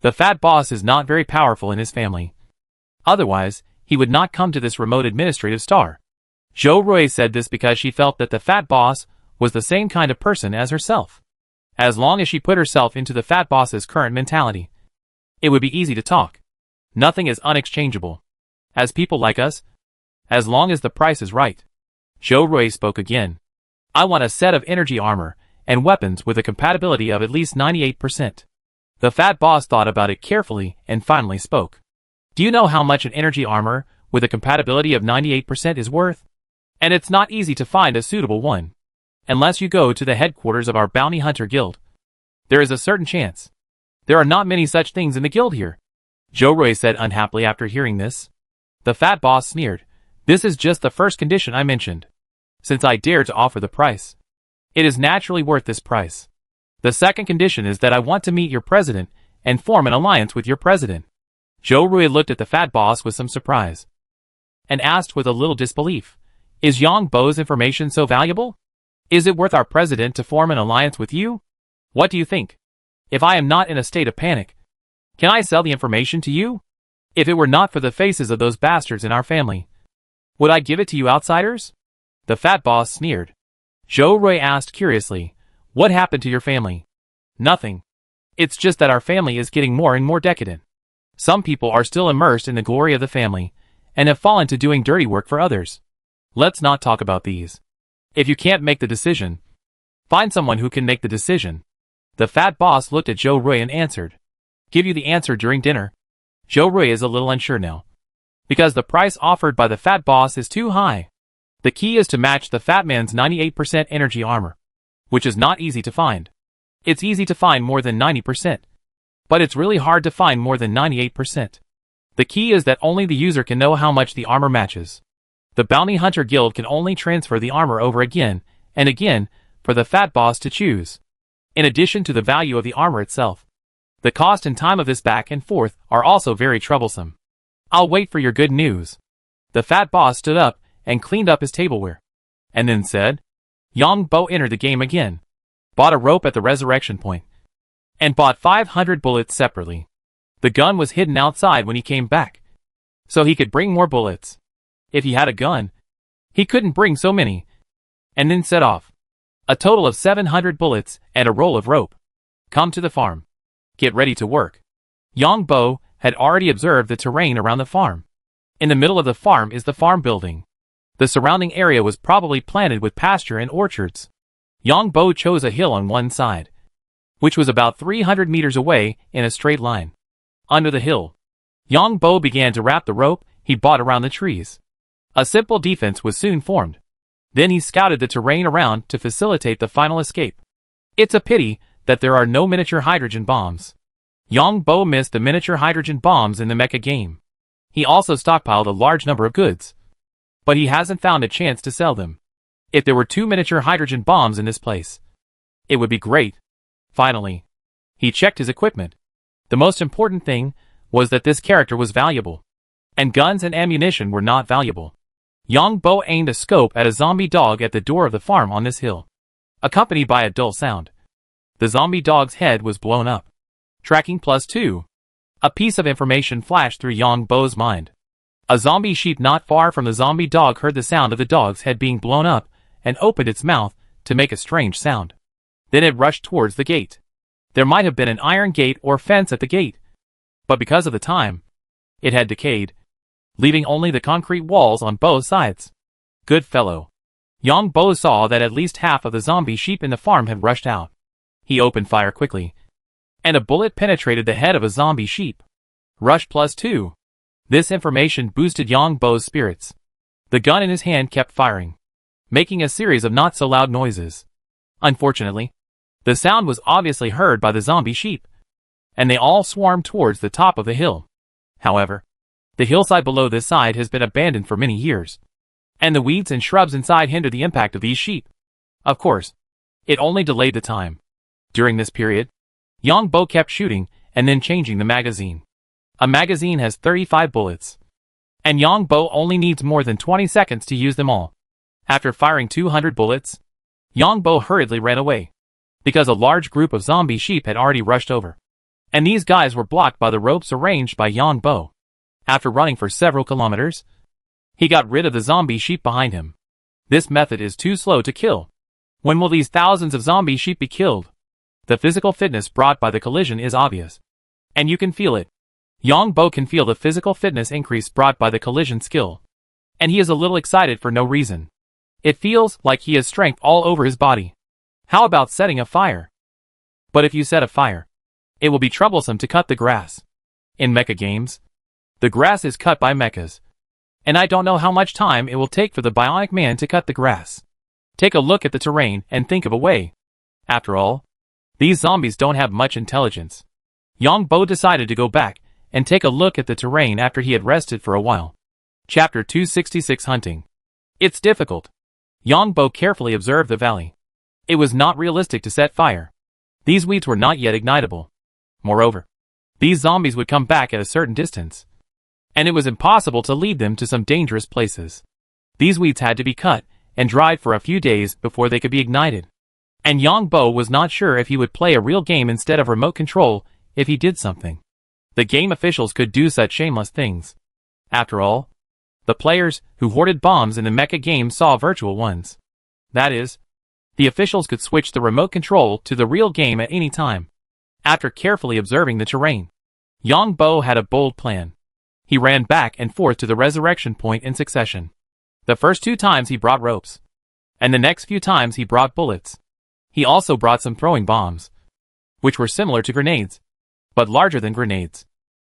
Speaker 1: The fat boss is not very powerful in his family. Otherwise, he would not come to this remote administrative star. Joe Roy said this because she felt that the fat boss was the same kind of person as herself. As long as she put herself into the fat boss's current mentality, it would be easy to talk. Nothing is unexchangeable. As people like us, as long as the price is right. Joe Roy spoke again. I want a set of energy armor and weapons with a compatibility of at least 98%. The fat boss thought about it carefully and finally spoke. Do you know how much an energy armor with a compatibility of 98% is worth? And it's not easy to find a suitable one. Unless you go to the headquarters of our Bounty Hunter Guild. There is a certain chance. There are not many such things in the guild here. Joe Roy said unhappily after hearing this. The fat boss sneered. This is just the first condition I mentioned. Since I dare to offer the price, it is naturally worth this price. The second condition is that I want to meet your president and form an alliance with your president. Joe Roy looked at the fat boss with some surprise and asked with a little disbelief, is Yang Bo's information so valuable? Is it worth our president to form an alliance with you? What do you think? If I am not in a state of panic, can I sell the information to you? If it were not for the faces of those bastards in our family, would I give it to you outsiders? The fat boss sneered. Joe Roy asked curiously, what happened to your family? Nothing. It's just that our family is getting more and more decadent. Some people are still immersed in the glory of the family and have fallen to doing dirty work for others. Let's not talk about these. If you can't make the decision, find someone who can make the decision. The fat boss looked at Joe Roy and answered. Give you the answer during dinner. Joe Roy is a little unsure now, because the price offered by the fat boss is too high. The key is to match the fat man's 98% energy armor, which is not easy to find. It's easy to find more than 90%, but it's really hard to find more than 98%. The key is that only the user can know how much the armor matches. The Bounty Hunter Guild can only transfer the armor over again and again for the fat boss to choose. In addition to the value of the armor itself, the cost and time of this back and forth are also very troublesome. I'll wait for your good news. The fat boss stood up and cleaned up his tableware, and then said, Yang Bo entered the game again, bought a rope at the resurrection point, and bought 500 bullets separately. The gun was hidden outside when he came back, so he could bring more bullets. If he had a gun, he couldn't bring so many, and then set off. A total of 700 bullets and a roll of rope. Come to the farm. Get ready to work. Yang Bo had already observed the terrain around the farm. In the middle of the farm is the farm building. The surrounding area was probably planted with pasture and orchards. Yang Bo chose a hill on one side, which was about 300 meters away in a straight line. Under the hill, Yang Bo began to wrap the rope he bought around the trees. A simple defense was soon formed. Then he scouted the terrain around to facilitate the final escape. It's a pity that there are no miniature hydrogen bombs. Yang Bo missed the miniature hydrogen bombs in the mecha game. He also stockpiled a large number of goods, but he hasn't found a chance to sell them. If there were 2 miniature hydrogen bombs in this place, it would be great. Finally, he checked his equipment. The most important thing was that this character was valuable, and guns and ammunition were not valuable. Yang Bo aimed a scope at a zombie dog at the door of the farm on this hill, accompanied by a dull sound. The zombie dog's head was blown up. Tracking +2. A piece of information flashed through Yang Bo's mind. A zombie sheep not far from the zombie dog heard the sound of the dog's head being blown up and opened its mouth to make a strange sound. Then it rushed towards the gate. There might have been an iron gate or fence at the gate, but because of the time, it had decayed, leaving only the concrete walls on both sides. Good fellow. Yang Bo saw that at least half of the zombie sheep in the farm had rushed out. He opened fire quickly, and a bullet penetrated the head of a zombie sheep. Rush +2. This information boosted Yang Bo's spirits. The gun in his hand kept firing, making a series of not-so-loud noises. Unfortunately, the sound was obviously heard by the zombie sheep, and they all swarmed towards the top of the hill. However, the hillside below this side has been abandoned for many years, and the weeds and shrubs inside hinder the impact of these sheep. Of course, it only delayed the time. During this period, Yang Bo kept shooting and then changing the magazine. A magazine has 35 bullets, and Yang Bo only needs more than 20 seconds to use them all. After firing 200 bullets, Yang Bo hurriedly ran away, because a large group of zombie sheep had already rushed over, and these guys were blocked by the ropes arranged by Yang Bo. After running for several kilometers, he got rid of the zombie sheep behind him. This method is too slow to kill. When will these thousands of zombie sheep be killed? The physical fitness brought by the collision is obvious, and you can feel it. Yang Bo can feel the physical fitness increase brought by the collision skill, and he is a little excited for no reason. It feels like he has strength all over his body. How about setting a fire? But if you set a fire, it will be troublesome to cut the grass. In mecha games, the grass is cut by mechas, and I don't know how much time it will take for the Bionic Man to cut the grass. Take a look at the terrain and think of a way. After all, these zombies don't have much intelligence. Yang Bo decided to go back and take a look at the terrain after he had rested for a while. Chapter 266 Hunting. It's difficult. Yang Bo carefully observed the valley. It was not realistic to set fire. These weeds were not yet ignitable. Moreover, these zombies would come back at a certain distance, and it was impossible to lead them to some dangerous places. These weeds had to be cut and dried for a few days before they could be ignited. And Yang Bo was not sure if he would play a real game instead of remote control if he did something. The game officials could do such shameless things. After all, the players who hoarded bombs in the mecha game saw virtual ones. That is, the officials could switch the remote control to the real game at any time. After carefully observing the terrain, Yang Bo had a bold plan. He ran back and forth to the resurrection point in succession. The first 2 times he brought ropes, and the next few times he brought bullets. He also brought some throwing bombs, which were similar to grenades, but larger than grenades.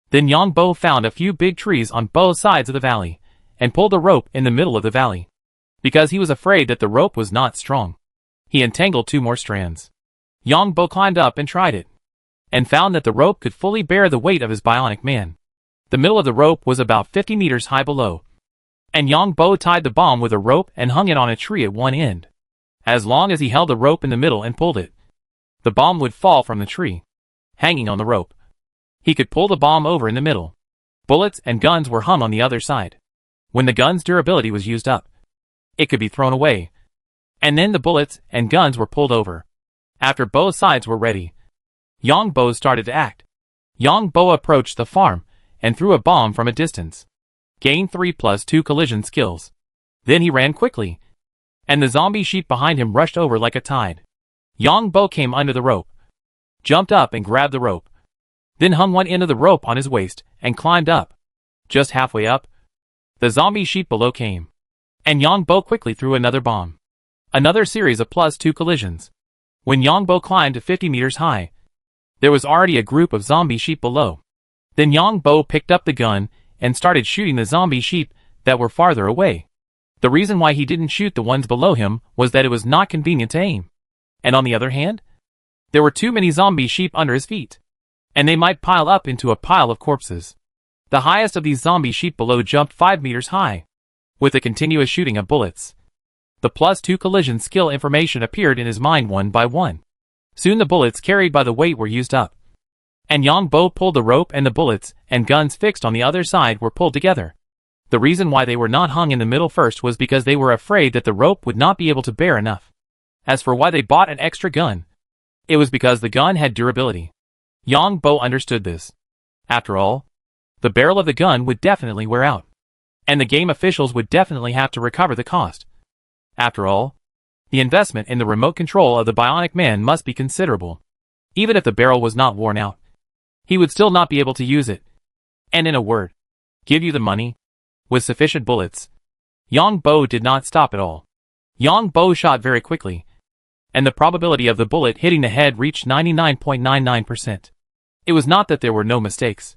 Speaker 1: Then Yang Bo found a few big trees on both sides of the valley, and pulled a rope in the middle of the valley. Because he was afraid that the rope was not strong, he entangled 2 more strands. Yang Bo climbed up and tried it, and found that the rope could fully bear the weight of his Bionic Man. The middle of the rope was about 50 meters high below, and Yang Bo tied the bomb with a rope and hung it on a tree at one end. As long as he held the rope in the middle and pulled it, the bomb would fall from the tree, hanging on the rope. He could pull the bomb over in the middle. Bullets and guns were hung on the other side. When the gun's durability was used up, it could be thrown away, and then the bullets and guns were pulled over. After both sides were ready, Yang Bo started to act. Yang Bo approached the farm and threw a bomb from a distance. Gained 3+2 collision skills. Then he ran quickly, and the zombie sheep behind him rushed over like a tide. Yang Bo came under the rope, jumped up and grabbed the rope, then hung one end of the rope on his waist and climbed up. Just halfway up, the zombie sheep below came, and Yang Bo quickly threw another bomb. Another series of +2 collisions. When Yang Bo climbed to 50 meters high, there was already a group of zombie sheep below. Then Yang Bo picked up the gun and started shooting the zombie sheep that were farther away. The reason why he didn't shoot the ones below him was that it was not convenient to aim. And on the other hand, there were too many zombie sheep under his feet, and they might pile up into a pile of corpses. The highest of these zombie sheep below jumped 5 meters high. With the continuous shooting of bullets, the +2 collision skill information appeared in his mind one by one. Soon the bullets carried by the weight were used up, and Yang Bo pulled the rope, and the bullets and guns fixed on the other side were pulled together. The reason why they were not hung in the middle first was because they were afraid that the rope would not be able to bear enough. As for why they bought an extra gun, it was because the gun had durability. Yang Bo understood this. After all, the barrel of the gun would definitely wear out, and the game officials would definitely have to recover the cost. After all, the investment in the remote control of the Bionic Man must be considerable. Even if the barrel was not worn out, he would still not be able to use it. And in a word, give you the money with sufficient bullets. Yang Bo did not stop at all. Yang Bo shot very quickly, and the probability of the bullet hitting the head reached 99.99%. It was not that there were no mistakes,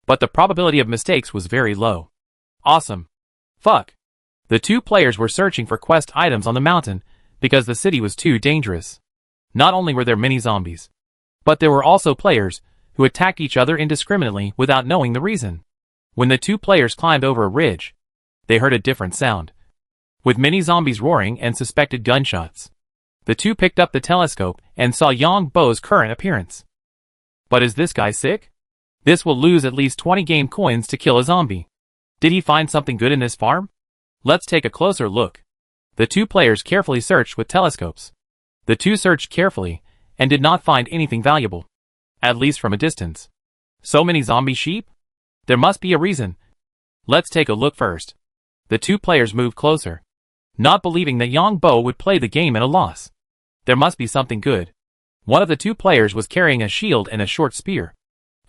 Speaker 1: but the probability of mistakes was very low. Awesome. Fuck. The 2 players were searching for quest items on the mountain because the city was too dangerous. Not only were there many zombies, but there were also players who attacked each other indiscriminately without knowing the reason. When the two players climbed over a ridge, they heard a different sound, with many zombies roaring and suspected gunshots. The two picked up the telescope and saw Yang Bo's current appearance. But is this guy sick? This will lose at least 20 game coins to kill a zombie. Did he find something good in this farm? Let's take a closer look. The two players carefully searched with telescopes. The two searched carefully and did not find anything valuable, at least from a distance. So many zombie sheep? There must be a reason. Let's take a look first. The two players moved closer, not believing that Yang Bo would play the game at a loss. There must be something good. One of the two players was carrying a shield and a short spear,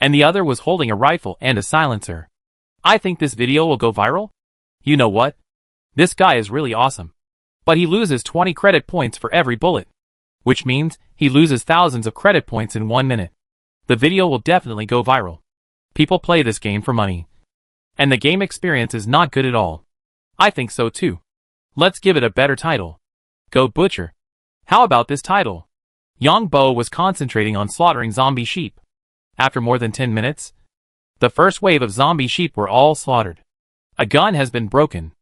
Speaker 1: and the other was holding a rifle and a silencer. I think this video will go viral. You know what? This guy is really awesome. But he loses 20 credit points for every bullet, which means he loses thousands of credit points in 1 minute. The video will definitely go viral. People play this game for money, and the game experience is not good at all. I think so too. Let's give it a better title. Go Butcher. How about this title? Yang Bo was concentrating on slaughtering zombie sheep. After more than 10 minutes, the first wave of zombie sheep were all slaughtered. A gun has been broken.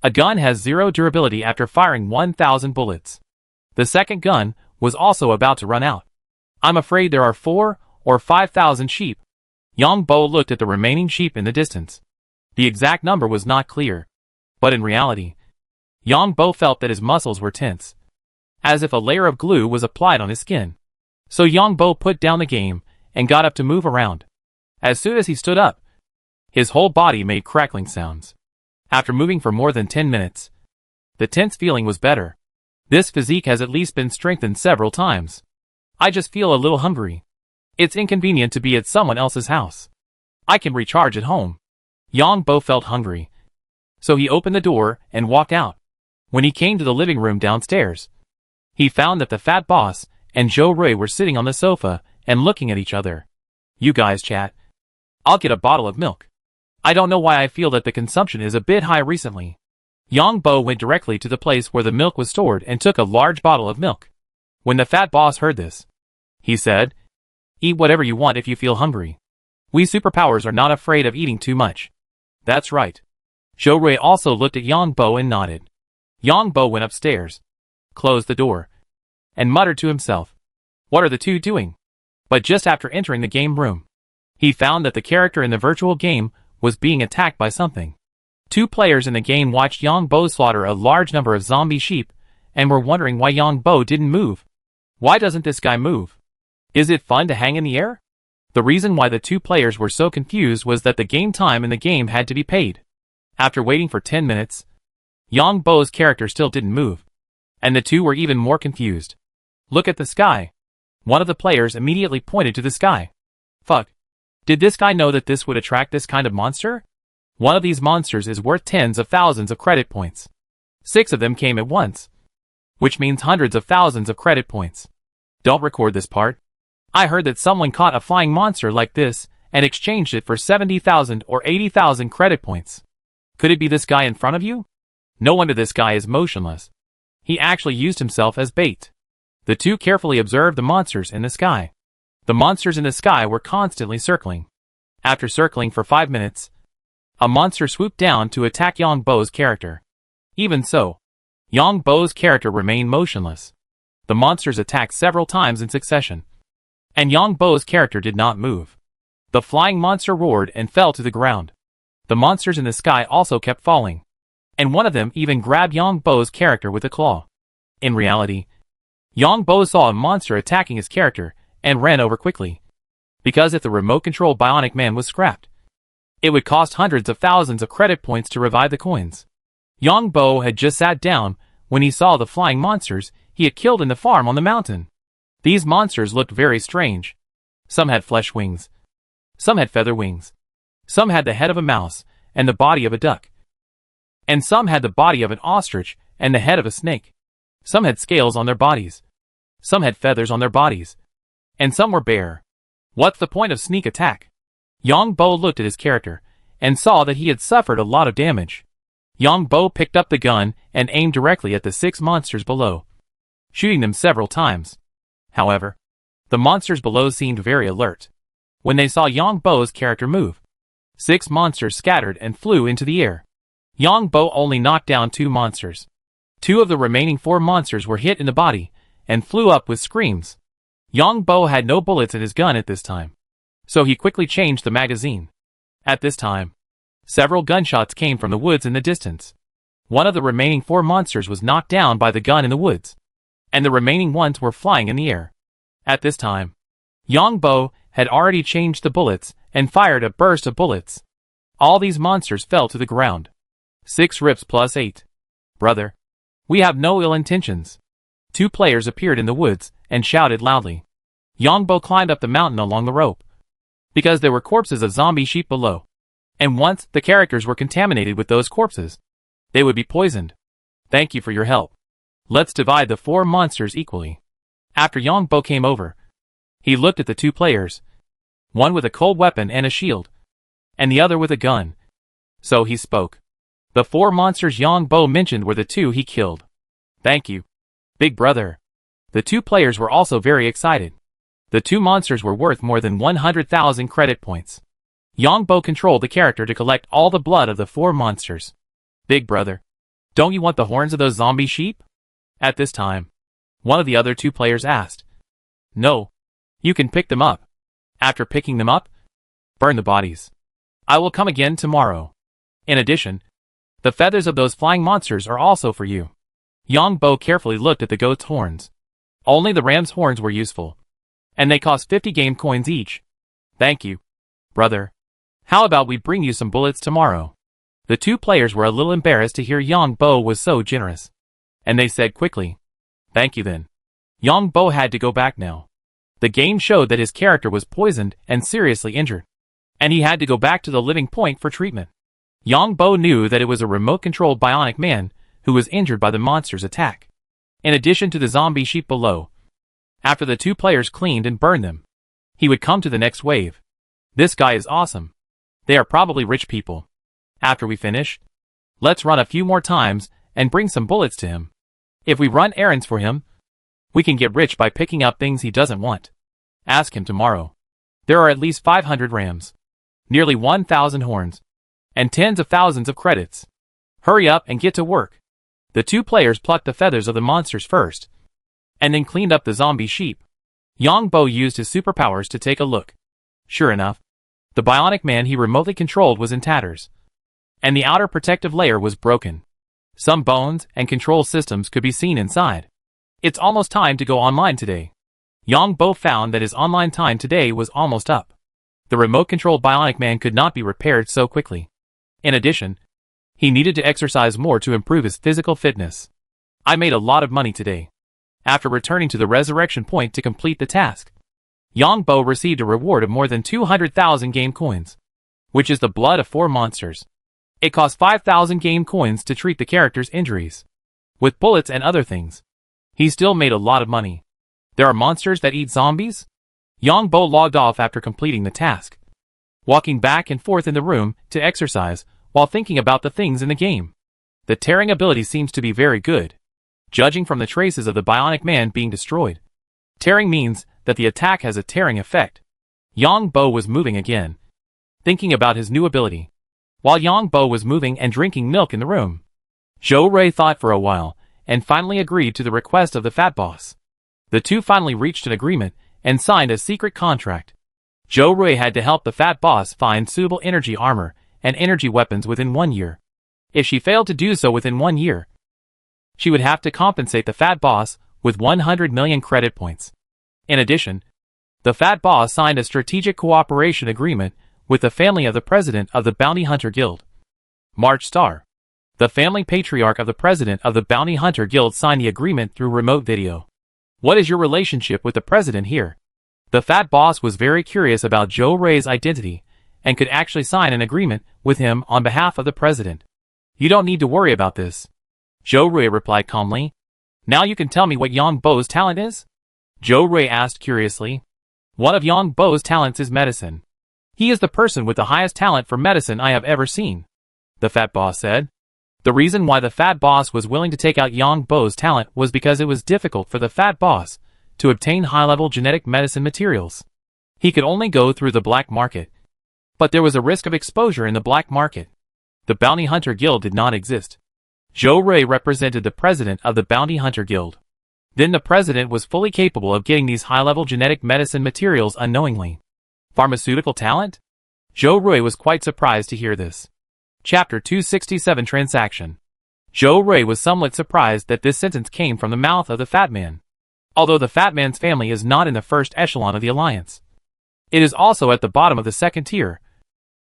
Speaker 1: A gun has 0 durability after firing 1,000 bullets. The second gun was also about to run out. I'm afraid there are 4 or 5,000 sheep. Yang Bo looked at the remaining sheep in the distance. The exact number was not clear, but in reality, Yang Bo felt that his muscles were tense, as if a layer of glue was applied on his skin. So Yang Bo put down the game and got up to move around. As soon as he stood up, his whole body made crackling sounds. After moving for more than 10 minutes, the tense feeling was better. This physique has at least been strengthened several times. I just feel a little hungry. It's inconvenient to be at someone else's house. I can recharge at home. Yang Bo felt hungry, so he opened the door and walked out. When he came to the living room downstairs, he found that the fat boss and Joe Rui were sitting on the sofa and looking at each other. You guys chat. I'll get a bottle of milk. I don't know why I feel that the consumption is a bit high recently. Yang Bo went directly to the place where the milk was stored and took a large bottle of milk. When the fat boss heard this, he said, "Eat whatever you want if you feel hungry. We superpowers are not afraid of eating too much." That's right. Joe Rui also looked at Yang Bo and nodded. Yang Bo went upstairs, closed the door, and muttered to himself, "What are the two doing?" But just after entering the game room, he found that the character in the virtual game was being attacked by something. Two players in the game watched Yang Bo slaughter a large number of zombie sheep and were wondering why Yang Bo didn't move. Why doesn't this guy move? Is it fun to hang in the air? The reason why the two players were so confused was that the game time in the game had to be paid. After waiting for 10 minutes, Yang Bo's character still didn't move, and the two were even more confused. Look at the sky. One of the players immediately pointed to the sky. Fuck. Did this guy know that this would attract this kind of monster? One of these monsters is worth tens of thousands of credit points. 6 of them came at once, which means hundreds of thousands of credit points. Don't record this part. I heard that someone caught a flying monster like this and exchanged it for 70,000 or 80,000 credit points. Could it be this guy in front of you? No wonder this guy is motionless. He actually used himself as bait. The two carefully observed the monsters in the sky. The monsters in the sky were constantly circling. After circling for 5 minutes, a monster swooped down to attack Yang Bo's character. Even so, Yang Bo's character remained motionless. The monsters attacked several times in succession, and Yang Bo's character did not move. The flying monster roared and fell to the ground. The monsters in the sky also kept falling, and one of them even grabbed Yang Bo's character with a claw. In reality, Yang Bo saw a monster attacking his character and ran over quickly, because if the remote control bionic man was scrapped, it would cost hundreds of thousands of credit points to revive the coins. Yang Bo had just sat down when he saw the flying monsters he had killed in the farm on the mountain. These monsters looked very strange. Some had flesh wings. Some had feather wings. Some had the head of a mouse and the body of a duck. And some had the body of an ostrich and the head of a snake. Some had scales on their bodies. Some had feathers on their bodies. And some were bare. What's the point of sneak attack? Yang Bo looked at his character and saw that he had suffered a lot of damage. Yang Bo picked up the gun and aimed directly at the 6 monsters below, shooting them several times. However, the monsters below seemed very alert. When they saw Yang Bo's character move, 6 monsters scattered and flew into the air. Yang Bo only knocked down 2 monsters. 2 of the remaining 4 monsters were hit in the body and flew up with screams. Yang Bo had no bullets in his gun at this time, so he quickly changed the magazine. At this time, several gunshots came from the woods in the distance. One of the remaining 4 monsters was knocked down by the gun in the woods, and the remaining ones were flying in the air. At this time, Yang Bo had already changed the bullets and fired a burst of bullets. All these monsters fell to the ground. 6 rips plus 8. Brother, we have no ill intentions. 2 players appeared in the woods and shouted loudly. Yang Bo climbed up the mountain along the rope, because there were corpses of zombie sheep below. And once the characters were contaminated with those corpses, they would be poisoned. Thank you for your help. Let's divide the 4 monsters equally. After Yang Bo came over, he looked at the 2 players, one with a cold weapon and a shield, and the other with a gun. So he spoke. The 4 monsters Yang Bo mentioned were the 2 he killed. Thank you, big brother. The 2 players were also very excited. The 2 monsters were worth more than 100,000 credit points. Yang Bo controlled the character to collect all the blood of the 4 monsters. Big brother, don't you want the horns of those zombie sheep? At this time, one of the other 2 players asked. No, you can pick them up. After picking them up, burn the bodies. I will come again tomorrow. In addition, the feathers of those flying monsters are also for you. Yang Bo carefully looked at the goat's horns. Only the ram's horns were useful, and they cost 50 game coins each. Thank you, brother. How about we bring you some bullets tomorrow? The 2 players were a little embarrassed to hear Yang Bo was so generous, and they said quickly, thank you then. Yang Bo had to go back now. The game showed that his character was poisoned and seriously injured, and he had to go back to the living point for treatment. Yang Bo knew that it was a remote-controlled bionic man who was injured by the monster's attack, in addition to the zombie sheep below. After the 2 players cleaned and burned them, he would come to the next wave. This guy is awesome. They are probably rich people. After we finish, let's run a few more times and bring some bullets to him. If we run errands for him, we can get rich by picking up things he doesn't want. Ask him tomorrow. There are at least 500 rams, nearly 1,000 horns, and tens of thousands of credits. Hurry up and get to work. The 2 players plucked the feathers of the monsters first, and then cleaned up the zombie sheep. Yang Bo used his superpowers to take a look. Sure enough, the bionic man he remotely controlled was in tatters, and the outer protective layer was broken. Some bones and control systems could be seen inside. It's almost time to go online today. Yang Bo found that his online time today was almost up. The remote-controlled bionic man could not be repaired so quickly. In addition, he needed to exercise more to improve his physical fitness. I made a lot of money today. After returning to the resurrection point to complete the task, Yang Bo received a reward of more than 200,000 game coins, which is the blood of 4 monsters. It cost 5,000 game coins to treat the character's injuries, with bullets and other things. He still made a lot of money. There are monsters that eat zombies? Yang Bo logged off after completing the task, walking back and forth in the room to exercise while thinking about the things in the game. The tearing ability seems to be very good, judging from the traces of the bionic man being destroyed. Tearing means that the attack has a tearing effect. Yang Bo was moving again, thinking about his new ability. While Yang Bo was moving and drinking milk in the room, Zhou Rui thought for a while and finally agreed to the request of the fat boss. The 2 finally reached an agreement and signed a secret contract. Zhou Rui had to help the fat boss find suitable energy armor and energy weapons within 1 year. If she failed to do so within 1 year, she would have to compensate the fat boss with 100 million credit points. In addition, the fat boss signed a strategic cooperation agreement with the family of the president of the Bounty Hunter Guild, March Star. The family patriarch of the president of the Bounty Hunter Guild signed the agreement through remote video. What is your relationship with the president here? The fat boss was very curious about Zhou Rui's identity and could actually sign an agreement with him on behalf of the president. You don't need to worry about this, Zhou Rui replied calmly. Now you can tell me what Yang Bo's talent is? Zhou Rui asked curiously. One of Yang Bo's talents is medicine. He is the person with the highest talent for medicine I have ever seen, the fat boss said. The reason why the fat boss was willing to take out Yang Bo's talent was because it was difficult for the fat boss to obtain high-level genetic medicine materials. He could only go through the black market. But there was a risk of exposure in the black market. The Bounty Hunter Guild did not exist. Zhou Rui represented the president of the Bounty Hunter Guild. Then the president was fully capable of getting these high-level genetic medicine materials unknowingly. Pharmaceutical talent? Zhou Rui was quite surprised to hear this. Chapter 267 Transaction. Zhou Rui was somewhat surprised that this sentence came from the mouth of the Fat Man. Although the Fat Man's family is not in the first echelon of the alliance, it is also at the bottom of the second tier,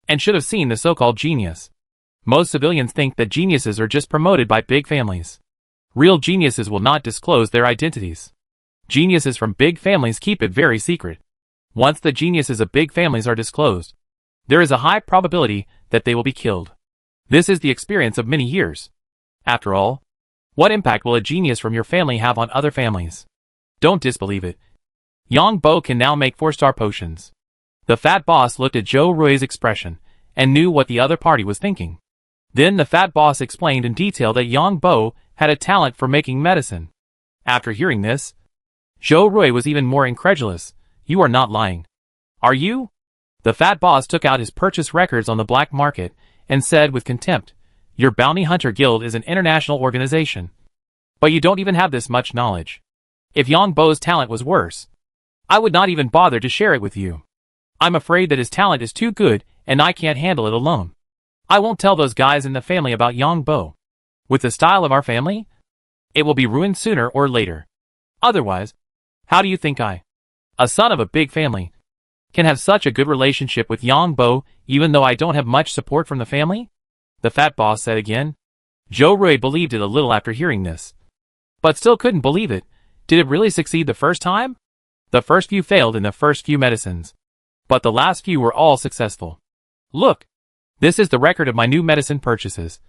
Speaker 1: and should have seen the so-called genius. Most civilians think that geniuses are just promoted by big families. Real geniuses will not disclose their identities. Geniuses from big families keep it very secret. Once the geniuses of big families are disclosed, there is a high probability that they will be killed. This is the experience of many years. After all, what impact will a genius from your family have on other families? Don't disbelieve it. Yang Bo can now make 4-star potions. The fat boss looked at Zhou Rui's expression and knew what the other party was thinking. Then the fat boss explained in detail that Yang Bo had a talent for making medicine. After hearing this, Zhou Rui was even more incredulous. You are not lying. Are you? The fat boss took out his purchase records on the black market and said with contempt, your Bounty Hunter Guild is an international organization. But you don't even have this much knowledge. If Yang Bo's talent was worse, I would not even bother to share it with you. I'm afraid that his talent is too good and I can't handle it alone. I won't tell those guys in the family about Yang Bo. With the style of our family, it will be ruined sooner or later. Otherwise, how do you think I, a son of a big family, can have such a good relationship with Yang Bo even though I don't have much support from the family? The fat boss said again. Zhou Rui believed it a little after hearing this, but still couldn't believe it. Did it really succeed the first time? The first few failed in the first few medicines, but the last few were all successful. Look, this is the record of my new medicine purchases.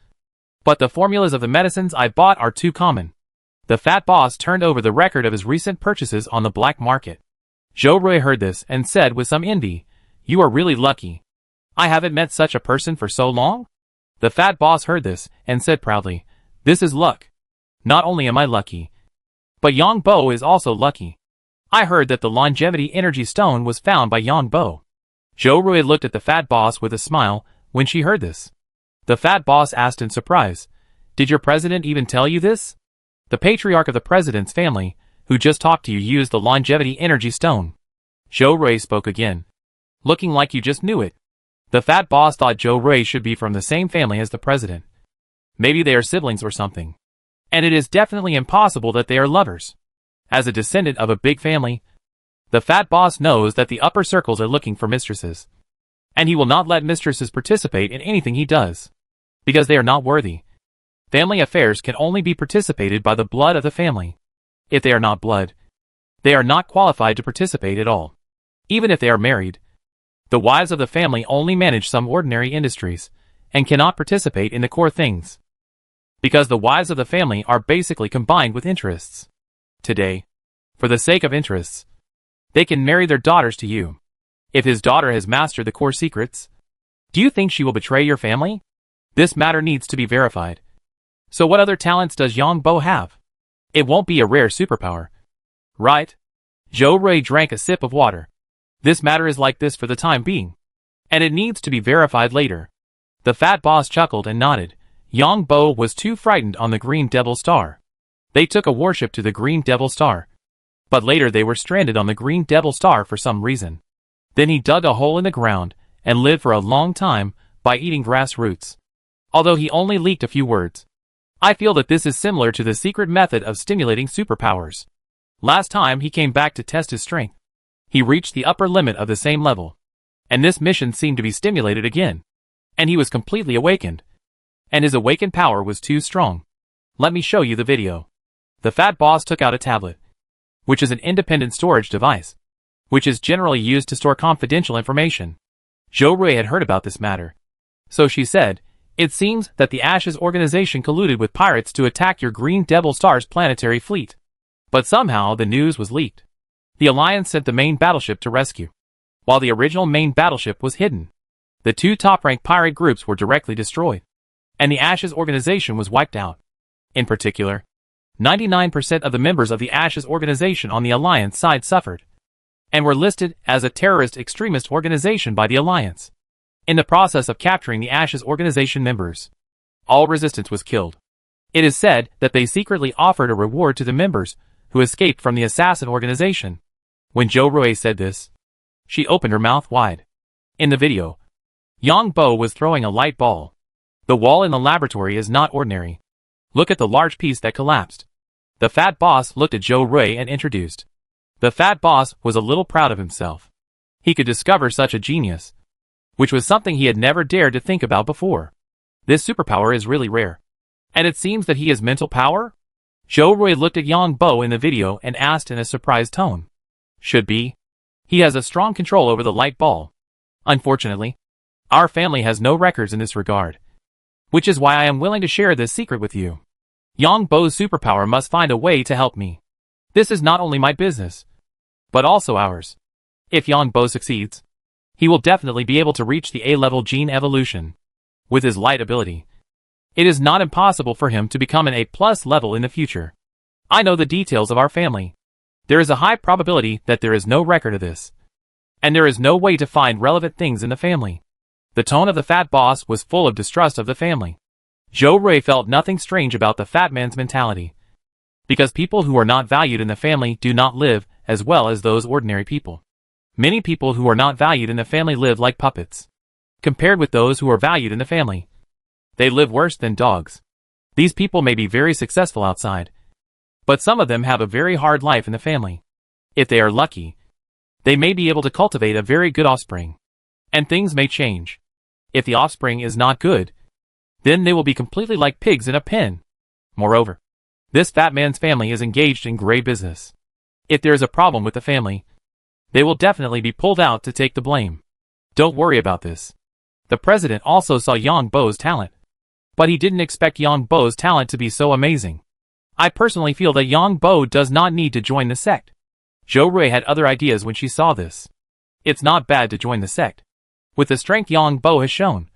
Speaker 1: But the formulas of the medicines I bought are too common. The fat boss turned over the record of his recent purchases on the black market. Zhou Rui heard this and said with some envy, you are really lucky. I haven't met such a person for so long. The fat boss heard this and said proudly, this is luck. Not only am I lucky, but Yang Bo is also lucky. I heard that the longevity energy stone was found by Yang Bo. Zhou Rui looked at the fat boss with a smile when she heard this. The fat boss asked in surprise, did your president even tell you this? The patriarch of the president's family, who just talked to you, used the longevity energy stone. Zhou Rui spoke again. Looking like you just knew it. The fat boss thought Zhou Rui should be from the same family as the president. Maybe they are siblings or something. And it is definitely impossible that they are lovers. As a descendant of a big family, the fat boss knows that the upper circles are looking for mistresses. And he will not let mistresses participate in anything he does, because they are not worthy. Family affairs can only be participated by the blood of the family. If they are not blood, they are not qualified to participate at all. Even if they are married, the wives of the family only manage some ordinary industries, and cannot participate in the core things. Because the wives of the family are basically combined with interests. Today, for the sake of interests, they can marry their daughters to you. If his daughter has mastered the core secrets, do you think she will betray your family? This matter needs to be verified. So what other talents does Yang Bo have? It won't be a rare superpower, right? Zhou Rui drank a sip of water. This matter is like this for the time being, and it needs to be verified later. The fat boss chuckled and nodded. Yang Bo was too frightened on the Green Devil Star. They took a warship to the Green Devil Star, but later they were stranded on the Green Devil Star for some reason. Then he dug a hole in the ground and lived for a long time by eating grass roots. Although he only leaked a few words. I feel that this is similar to the secret method of stimulating superpowers. Last time he came back to test his strength, he reached the upper limit of the same level. And this mission seemed to be stimulated again. And he was completely awakened. And his awakened power was too strong. Let me show you the video. The fat boss took out a tablet, which is an independent storage device, which is generally used to store confidential information. Zhou Rui had heard about this matter. So she said, it seems that the Ashes organization colluded with pirates to attack your Green Devil Star's planetary fleet. But somehow the news was leaked. The Alliance sent the main battleship to rescue, while the original main battleship was hidden. The two top-ranked pirate groups were directly destroyed, and the Ashes organization was wiped out. In particular, 99% of the members of the Ashes organization on the Alliance side suffered, and were listed as a terrorist extremist organization by the Alliance. In the process of capturing the Ashes organization members, all resistance was killed. It is said that they secretly offered a reward to the members who escaped from the assassin organization. When Zhou Rui said this, she opened her mouth wide. In the video, Yang Bo was throwing a light ball. The wall in the laboratory is not ordinary. Look at the large piece that collapsed. The fat boss looked at Zhou Rui and introduced. The fat boss was a little proud of himself. He could discover such a genius, which was something he had never dared to think about before. This superpower is really rare. And it seems that he has mental power? Zhou Rui looked at Yang Bo in the video and asked in a surprised tone. Should be. He has a strong control over the light ball. Unfortunately, our family has no records in this regard, which is why I am willing to share this secret with you. Yang Bo's superpower must find a way to help me. This is not only my business, but also ours. If Yang Bo succeeds, he will definitely be able to reach the A-level gene evolution. With his light ability, it is not impossible for him to become an A+ level in the future. I know the details of our family. There is a high probability that there is no record of this, and there is no way to find relevant things in the family. The tone of the fat boss was full of distrust of the family. Zhou Rui felt nothing strange about the fat man's mentality, because people who are not valued in the family do not live as well as those ordinary people. Many people who are not valued in the family live like puppets. Compared with those who are valued in the family, they live worse than dogs. These people may be very successful outside, but some of them have a very hard life in the family. If they are lucky, they may be able to cultivate a very good offspring, and things may change. If the offspring is not good, then they will be completely like pigs in a pen. Moreover, this fat man's family is engaged in gray business. If there is a problem with the family, they will definitely be pulled out to take the blame. Don't worry about this. The president also saw Yang Bo's talent, but he didn't expect Yang Bo's talent to be so amazing. I personally feel that Yang Bo does not need to join the sect. Zhou Rui had other ideas when she saw this. It's not bad to join the sect. With the strength Yang Bo has shown,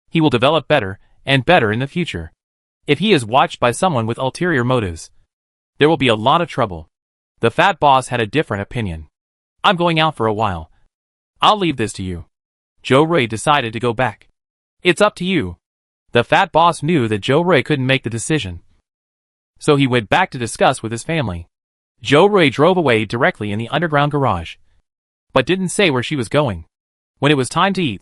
Speaker 1: he will develop better and better in the future. If he is watched by someone with ulterior motives, there will be a lot of trouble. The fat boss had a different opinion. I'm going out for a while. I'll leave this to you. Zhou Rui decided to go back. It's up to you. The fat boss knew that Zhou Rui couldn't make the decision, so he went back to discuss with his family. Zhou Rui drove away directly in the underground garage, but didn't say where she was going. When it was time to eat,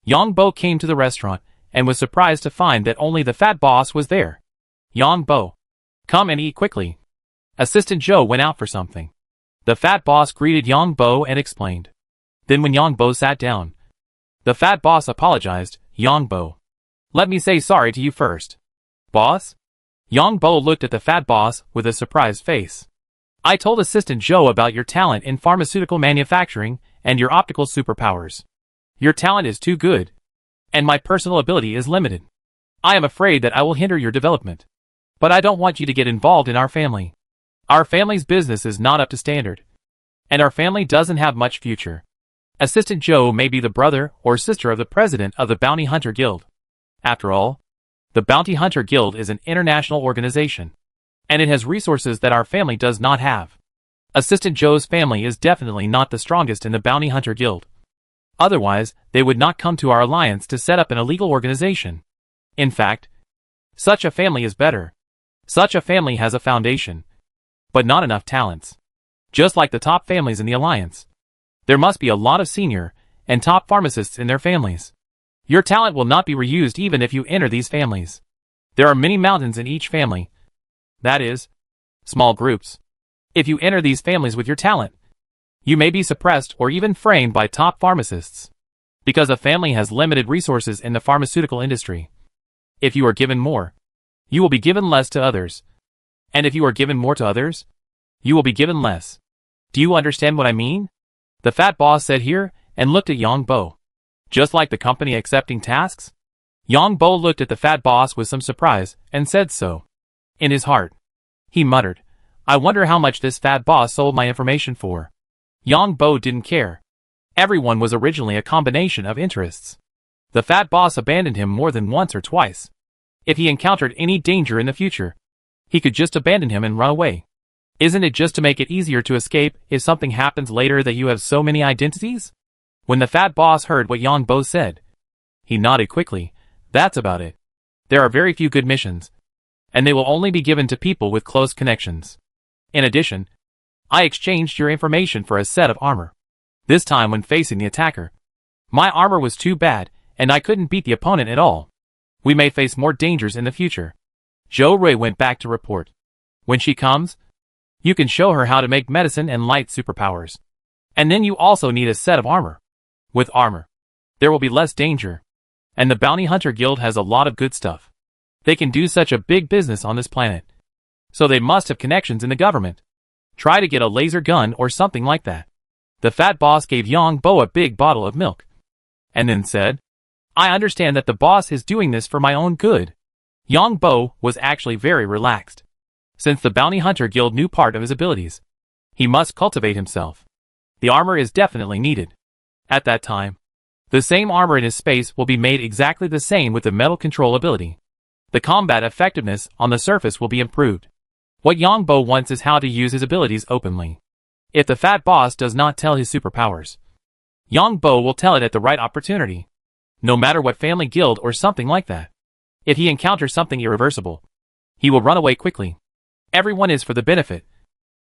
Speaker 1: Yang Bo came to the restaurant and was surprised to find that only the fat boss was there. Yang Bo, come and eat quickly. Assistant Zhou went out for something. The fat boss greeted Yang Bo and explained. Then when Yang Bo sat down, the fat boss apologized. Yang Bo, let me say sorry to you first. Boss? Yang Bo looked at the fat boss with a surprised face. I told Assistant Zhou about your talent in pharmaceutical manufacturing and your optical superpowers. Your talent is too good, and my personal ability is limited. I am afraid that I will hinder your development. But I don't want you to get involved in our family. Our family's business is not up to standard, and our family doesn't have much future. Assistant Zhou may be the brother or sister of the president of the Bounty Hunter Guild. After all, the Bounty Hunter Guild is an international organization, and it has resources that our family does not have. Assistant Zhou's family is definitely not the strongest in the Bounty Hunter Guild. Otherwise, they would not come to our alliance to set up an illegal organization. In fact, such a family is better. Such a family has a foundation, but not enough talents. Just like the top families in the alliance, there must be a lot of senior and top pharmacists in their families. Your talent will not be reused even if you enter these families. There are many mountains in each family. That is, small groups. If you enter these families with your talent, you may be suppressed or even framed by top pharmacists. Because a family has limited resources in the pharmaceutical industry. If you are given more, you will be given less to others. And if you are given more to others, you will be given less. Do you understand what I mean? The fat boss said here and looked at Yang Bo. Just like the company accepting tasks? Yang Bo looked at the fat boss with some surprise and said so. In his heart, he muttered, I wonder how much this fat boss sold my information for. Yang Bo didn't care. Everyone was originally a combination of interests. The fat boss abandoned him more than once or twice. If he encountered any danger in the future, He could just abandon him and run away. Isn't it just to make it easier to escape if something happens later that you have so many identities? When the fat boss heard what Yang Bo said, he nodded quickly. That's about it. There are very few good missions, and they will only be given to people with close connections. In addition, I exchanged your information for a set of armor. This time when facing the attacker, my armor was too bad, and I couldn't beat the opponent at all. We may face more dangers in the future. Zhou Rui went back to report. When she comes, you can show her how to make medicine and light superpowers. And then you also need a set of armor. With armor, there will be less danger. And the Bounty Hunter Guild has a lot of good stuff. They can do such a big business on this planet. So they must have connections in the government. Try to get a laser gun or something like that. The fat boss gave Yang Bo a big bottle of milk. And then said, I understand that the boss is doing this for my own good. Yang Bo was actually very relaxed. Since the Bounty Hunter Guild knew part of his abilities, he must cultivate himself. The armor is definitely needed. At that time, the same armor in his space will be made exactly the same with the metal control ability. The combat effectiveness on the surface will be improved. What Yang Bo wants is how to use his abilities openly. If the fat boss does not tell his superpowers, Yang Bo will tell it at the right opportunity. No matter what family guild or something like that. If he encounters something irreversible, he will run away quickly. Everyone is for the benefit.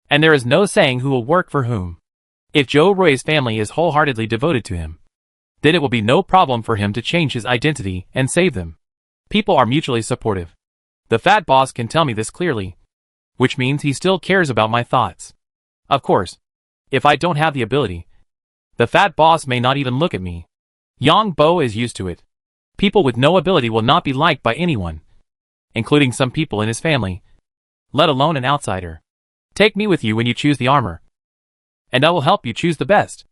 Speaker 1: And there is no saying who will work for whom. If Zhou Rui's family is wholeheartedly devoted to him, then it will be no problem for him to change his identity and save them. People are mutually supportive. The fat boss can tell me this clearly, which means he still cares about my thoughts. Of course, if I don't have the ability, the fat boss may not even look at me. Yang Bo is used to it. People with no ability will not be liked by anyone, including some people in his family, let alone an outsider. Take me with you when you choose the armor, and I will help you choose the best.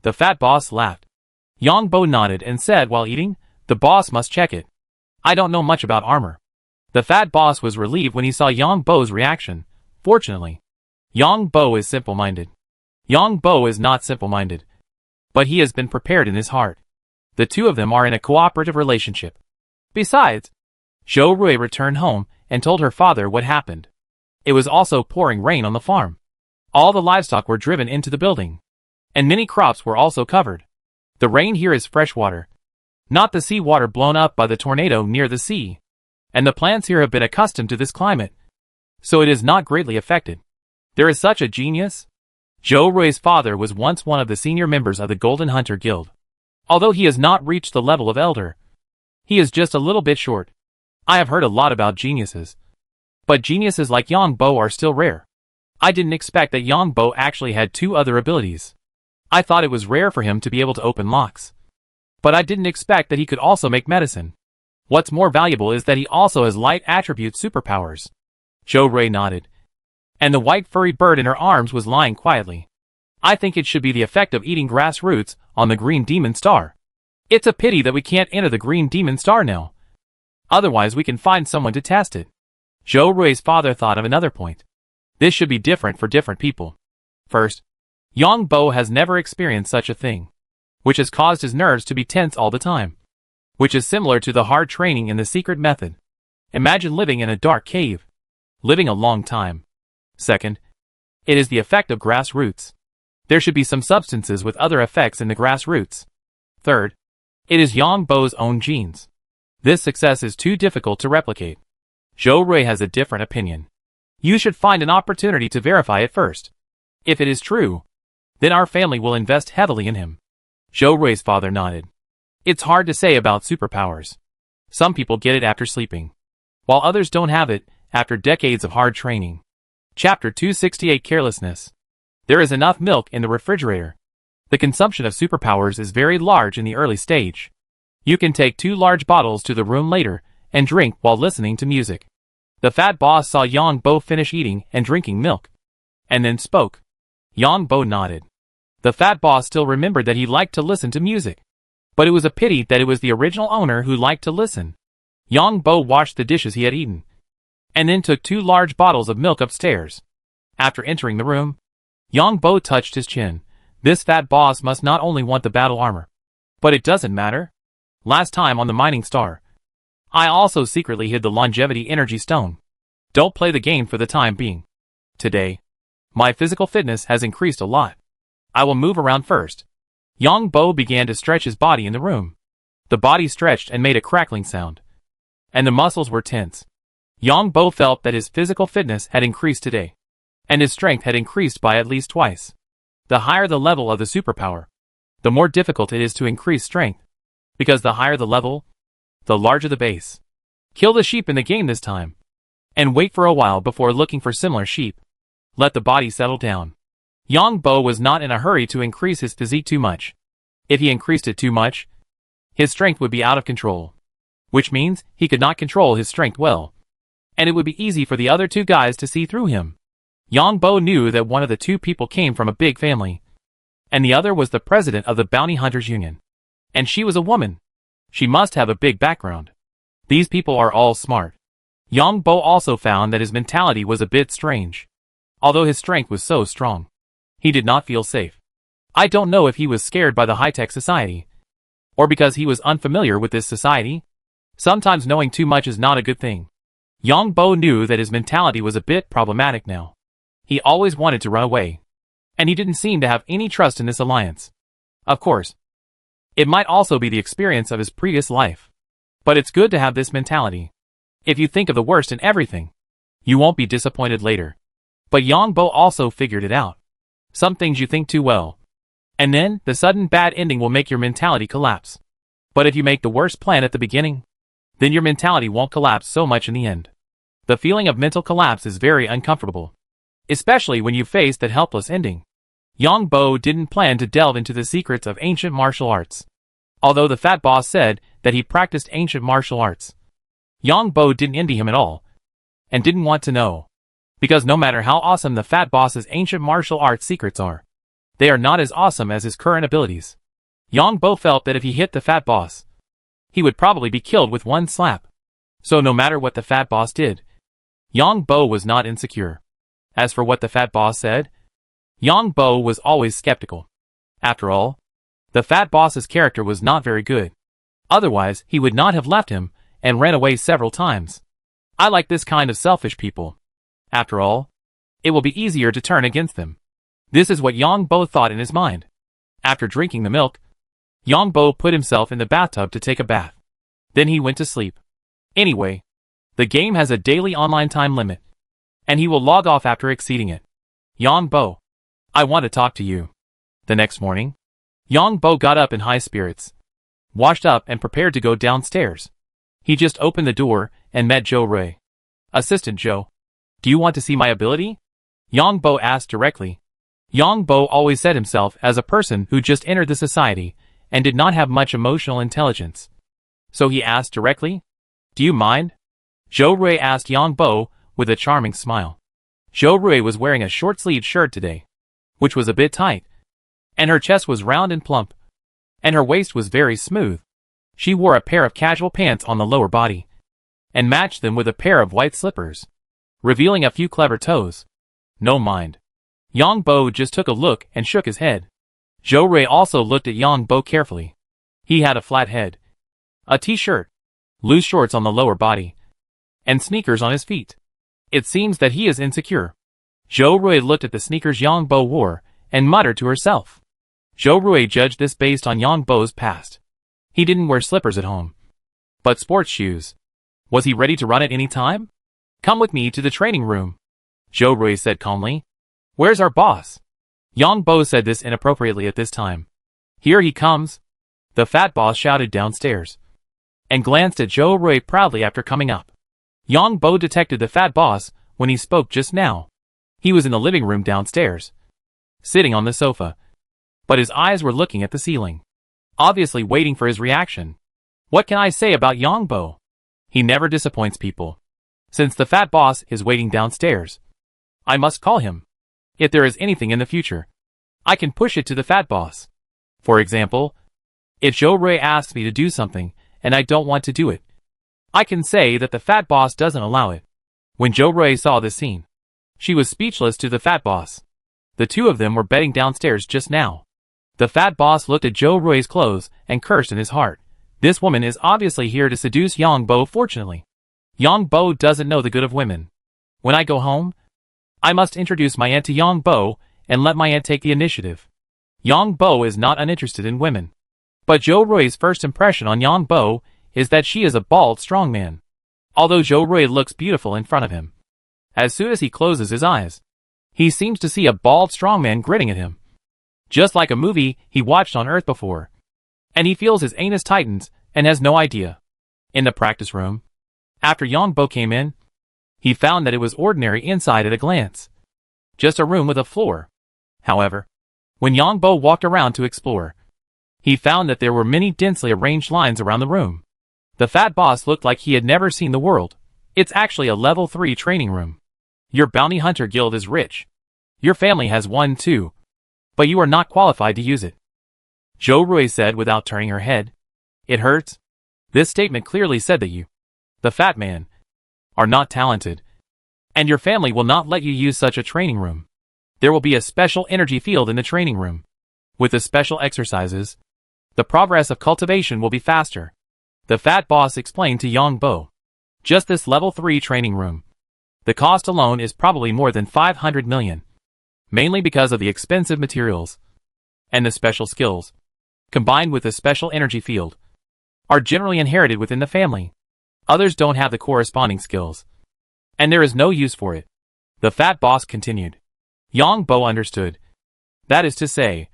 Speaker 1: The fat boss laughed. Yang Bo nodded and said while eating, the boss must check it. I don't know much about armor. The fat boss was relieved when he saw Yang Bo's reaction. Fortunately, Yang Bo is simple-minded. Yang Bo is not simple-minded, but he has been prepared in his heart. The two of them are in a cooperative relationship. Besides, Zhou Rui returned home and told her father what happened. It was also pouring rain on the farm. All the livestock were driven into the building, and many crops were also covered. The rain here is fresh water, not the sea water blown up by the tornado near the sea. And the plants here have been accustomed to this climate, so it is not greatly affected. There is such a genius. Zhou Rui's father was once one of the senior members of the Golden Hunter Guild. Although he has not reached the level of elder, he is just a little bit short. I have heard a lot about geniuses, but geniuses like Yang Bo are still rare. I didn't expect that Yang Bo actually had two other abilities. I thought it was rare for him to be able to open locks, but I didn't expect that he could also make medicine. What's more valuable is that he also has light attribute superpowers. Zhou Rui nodded, and the white furry bird in her arms was lying quietly. I think it should be the effect of eating grass roots on the green demon star. It's a pity that we can't enter the green demon star now. Otherwise we can find someone to test it. Zhou Rui's father thought of another point. This should be different for different people. First, Yang Bo has never experienced such a thing, which has caused his nerves to be tense all the time, which is similar to the hard training in the secret method. Imagine living in a dark cave, living a long time. Second, it is the effect of grass roots. There should be some substances with other effects in the grass roots. Third, it is Yang Bo's own genes. This success is too difficult to replicate. Zhou Rui has a different opinion. You should find an opportunity to verify it first. If it is true, then our family will invest heavily in him. Zhou Rui's father nodded. It's hard to say about superpowers. Some people get it after sleeping, while others don't have it after decades of hard training. Chapter 268 Carelessness. There is enough milk in the refrigerator. The consumption of superpowers is very large in the early stage. You can take 2 large bottles to the room later and drink while listening to music. The fat boss saw Yang Bo finish eating and drinking milk, and then spoke. Yang Bo nodded. The fat boss still remembered that he liked to listen to music, but it was a pity that it was the original owner who liked to listen. Yang Bo washed the dishes he had eaten, and then took 2 large bottles of milk upstairs. After entering the room, Yang Bo touched his chin. This fat boss must not only want the battle armor, but it doesn't matter. Last time on the mining star, I also secretly hid the longevity energy stone. Don't play the game for the time being. Today, my physical fitness has increased a lot. I will move around first. Yang Bo began to stretch his body in the room. The body stretched and made a crackling sound. And the muscles were tense. Yang Bo felt that his physical fitness had increased today. And his strength had increased by at least twice. The higher the level of the superpower, the more difficult it is to increase strength. Because the higher the level, the larger the base. Kill the sheep in the game this time. And wait for a while before looking for similar sheep. Let the body settle down. Yang Bo was not in a hurry to increase his physique too much. If he increased it too much, his strength would be out of control. Which means he could not control his strength well. And it would be easy for the other two guys to see through him. Yang Bo knew that one of the two people came from a big family. And the other was the president of the Bounty Hunters Union. And she was a woman. She must have a big background. These people are all smart. Yang Bo also found that his mentality was a bit strange. Although his strength was so strong, he did not feel safe. I don't know if he was scared by the high-tech society, or because he was unfamiliar with this society. Sometimes knowing too much is not a good thing. Yang Bo knew that his mentality was a bit problematic now. He always wanted to run away. And he didn't seem to have any trust in this alliance. Of course, it might also be the experience of his previous life. But it's good to have this mentality. If you think of the worst in everything, you won't be disappointed later. But Yang Bo also figured it out. Some things you think too well. And then, the sudden bad ending will make your mentality collapse. But if you make the worst plan at the beginning, then your mentality won't collapse so much in the end. The feeling of mental collapse is very uncomfortable. Especially when you face that helpless ending. Yang Bo didn't plan to delve into the secrets of ancient martial arts. Although the fat boss said that he practiced ancient martial arts, Yang Bo didn't envy him at all. And didn't want to know. Because no matter how awesome the fat boss's ancient martial arts secrets are, they are not as awesome as his current abilities. Yang Bo felt that if he hit the fat boss, he would probably be killed with one slap. So no matter what the fat boss did, Yang Bo was not insecure. As for what the fat boss said, Yang Bo was always skeptical. After all, the fat boss's character was not very good. Otherwise, he would not have left him and ran away several times. I like this kind of selfish people. After all, it will be easier to turn against them. This is what Yang Bo thought in his mind. After drinking the milk, Yang Bo put himself in the bathtub to take a bath. Then he went to sleep. Anyway, the game has a daily online time limit, and he will log off after exceeding it. Yang Bo, I want to talk to you. The next morning, Yang Bo got up in high spirits, washed up and prepared to go downstairs. He just opened the door and met Joe Rui. Assistant Joe, do you want to see my ability? Yang Bo asked directly. Yang Bo always said himself as a person who just entered the society and did not have much emotional intelligence. So he asked directly, do you mind? Joe Rui asked Yang Bo with a charming smile. Joe Rui was wearing a short-sleeved shirt today, which was a bit tight, and her chest was round and plump, and her waist was very smooth. She wore a pair of casual pants on the lower body, and matched them with a pair of white slippers, revealing a few clever toes. No mind. Yang Bo just took a look and shook his head. Joe Rui also looked at Yang Bo carefully. He had a flat head, a t-shirt, loose shorts on the lower body, and sneakers on his feet. It seems that he is insecure. Joe Rui looked at the sneakers Yang Bo wore and muttered to herself. Joe Rui judged this based on Yang Bo's past. He didn't wear slippers at home, but sports shoes. Was he ready to run at any time? Come with me to the training room, Joe Rui said calmly. Where's our boss? Yang Bo said this inappropriately at this time. Here he comes, the fat boss shouted downstairs, and glanced at Joe Rui proudly after coming up. Yang Bo detected the fat boss when he spoke just now. He was in the living room downstairs, sitting on the sofa, but his eyes were looking at the ceiling, obviously waiting for his reaction. What can I say about Yang Bo? He never disappoints people. Since the fat boss is waiting downstairs, I must call him. If there is anything in the future, I can push it to the fat boss. For example, if Joe Rui asks me to do something and I don't want to do it, I can say that the fat boss doesn't allow it. When Joe Rui saw this scene, she was speechless to the fat boss. The two of them were betting downstairs just now. The fat boss looked at Joe Rui's clothes and cursed in his heart. This woman is obviously here to seduce Yang Bo. Fortunately, Yang Bo doesn't know the good of women. When I go home, I must introduce my aunt to Yang Bo and let my aunt take the initiative. Yang Bo is not uninterested in women. But Zhou Rui's first impression on Yang Bo is that she is a bald, strong man. Although Zhou Rui looks beautiful in front of him. As soon as he closes his eyes, he seems to see a bald, strong man grinning at him. Just like a movie he watched on Earth before. And he feels his anus tightens and has no idea. In the practice room, after Yang Bo came in, he found that it was ordinary inside at a glance. Just a room with a floor. However, when Yang Bo walked around to explore, he found that there were many densely arranged lines around the room. The fat boss looked like he had never seen the world. It's actually a level 3 training room. Your bounty hunter guild is rich. Your family has one too. But you are not qualified to use it. Zhou Rui said without turning her head. It hurts? This statement clearly said that you, the fat man, are not talented. And your family will not let you use such a training room. There will be a special energy field in the training room. With the special exercises, the progress of cultivation will be faster. The fat boss explained to Yang Bo. Just this level 3 training room. The cost alone is probably more than 500 million. Mainly because of the expensive materials. And the special skills, combined with the special energy field, are generally inherited within the family. Others don't have the corresponding skills. And there is no use for it. The fat boss continued. Yang Bo understood. That is to say,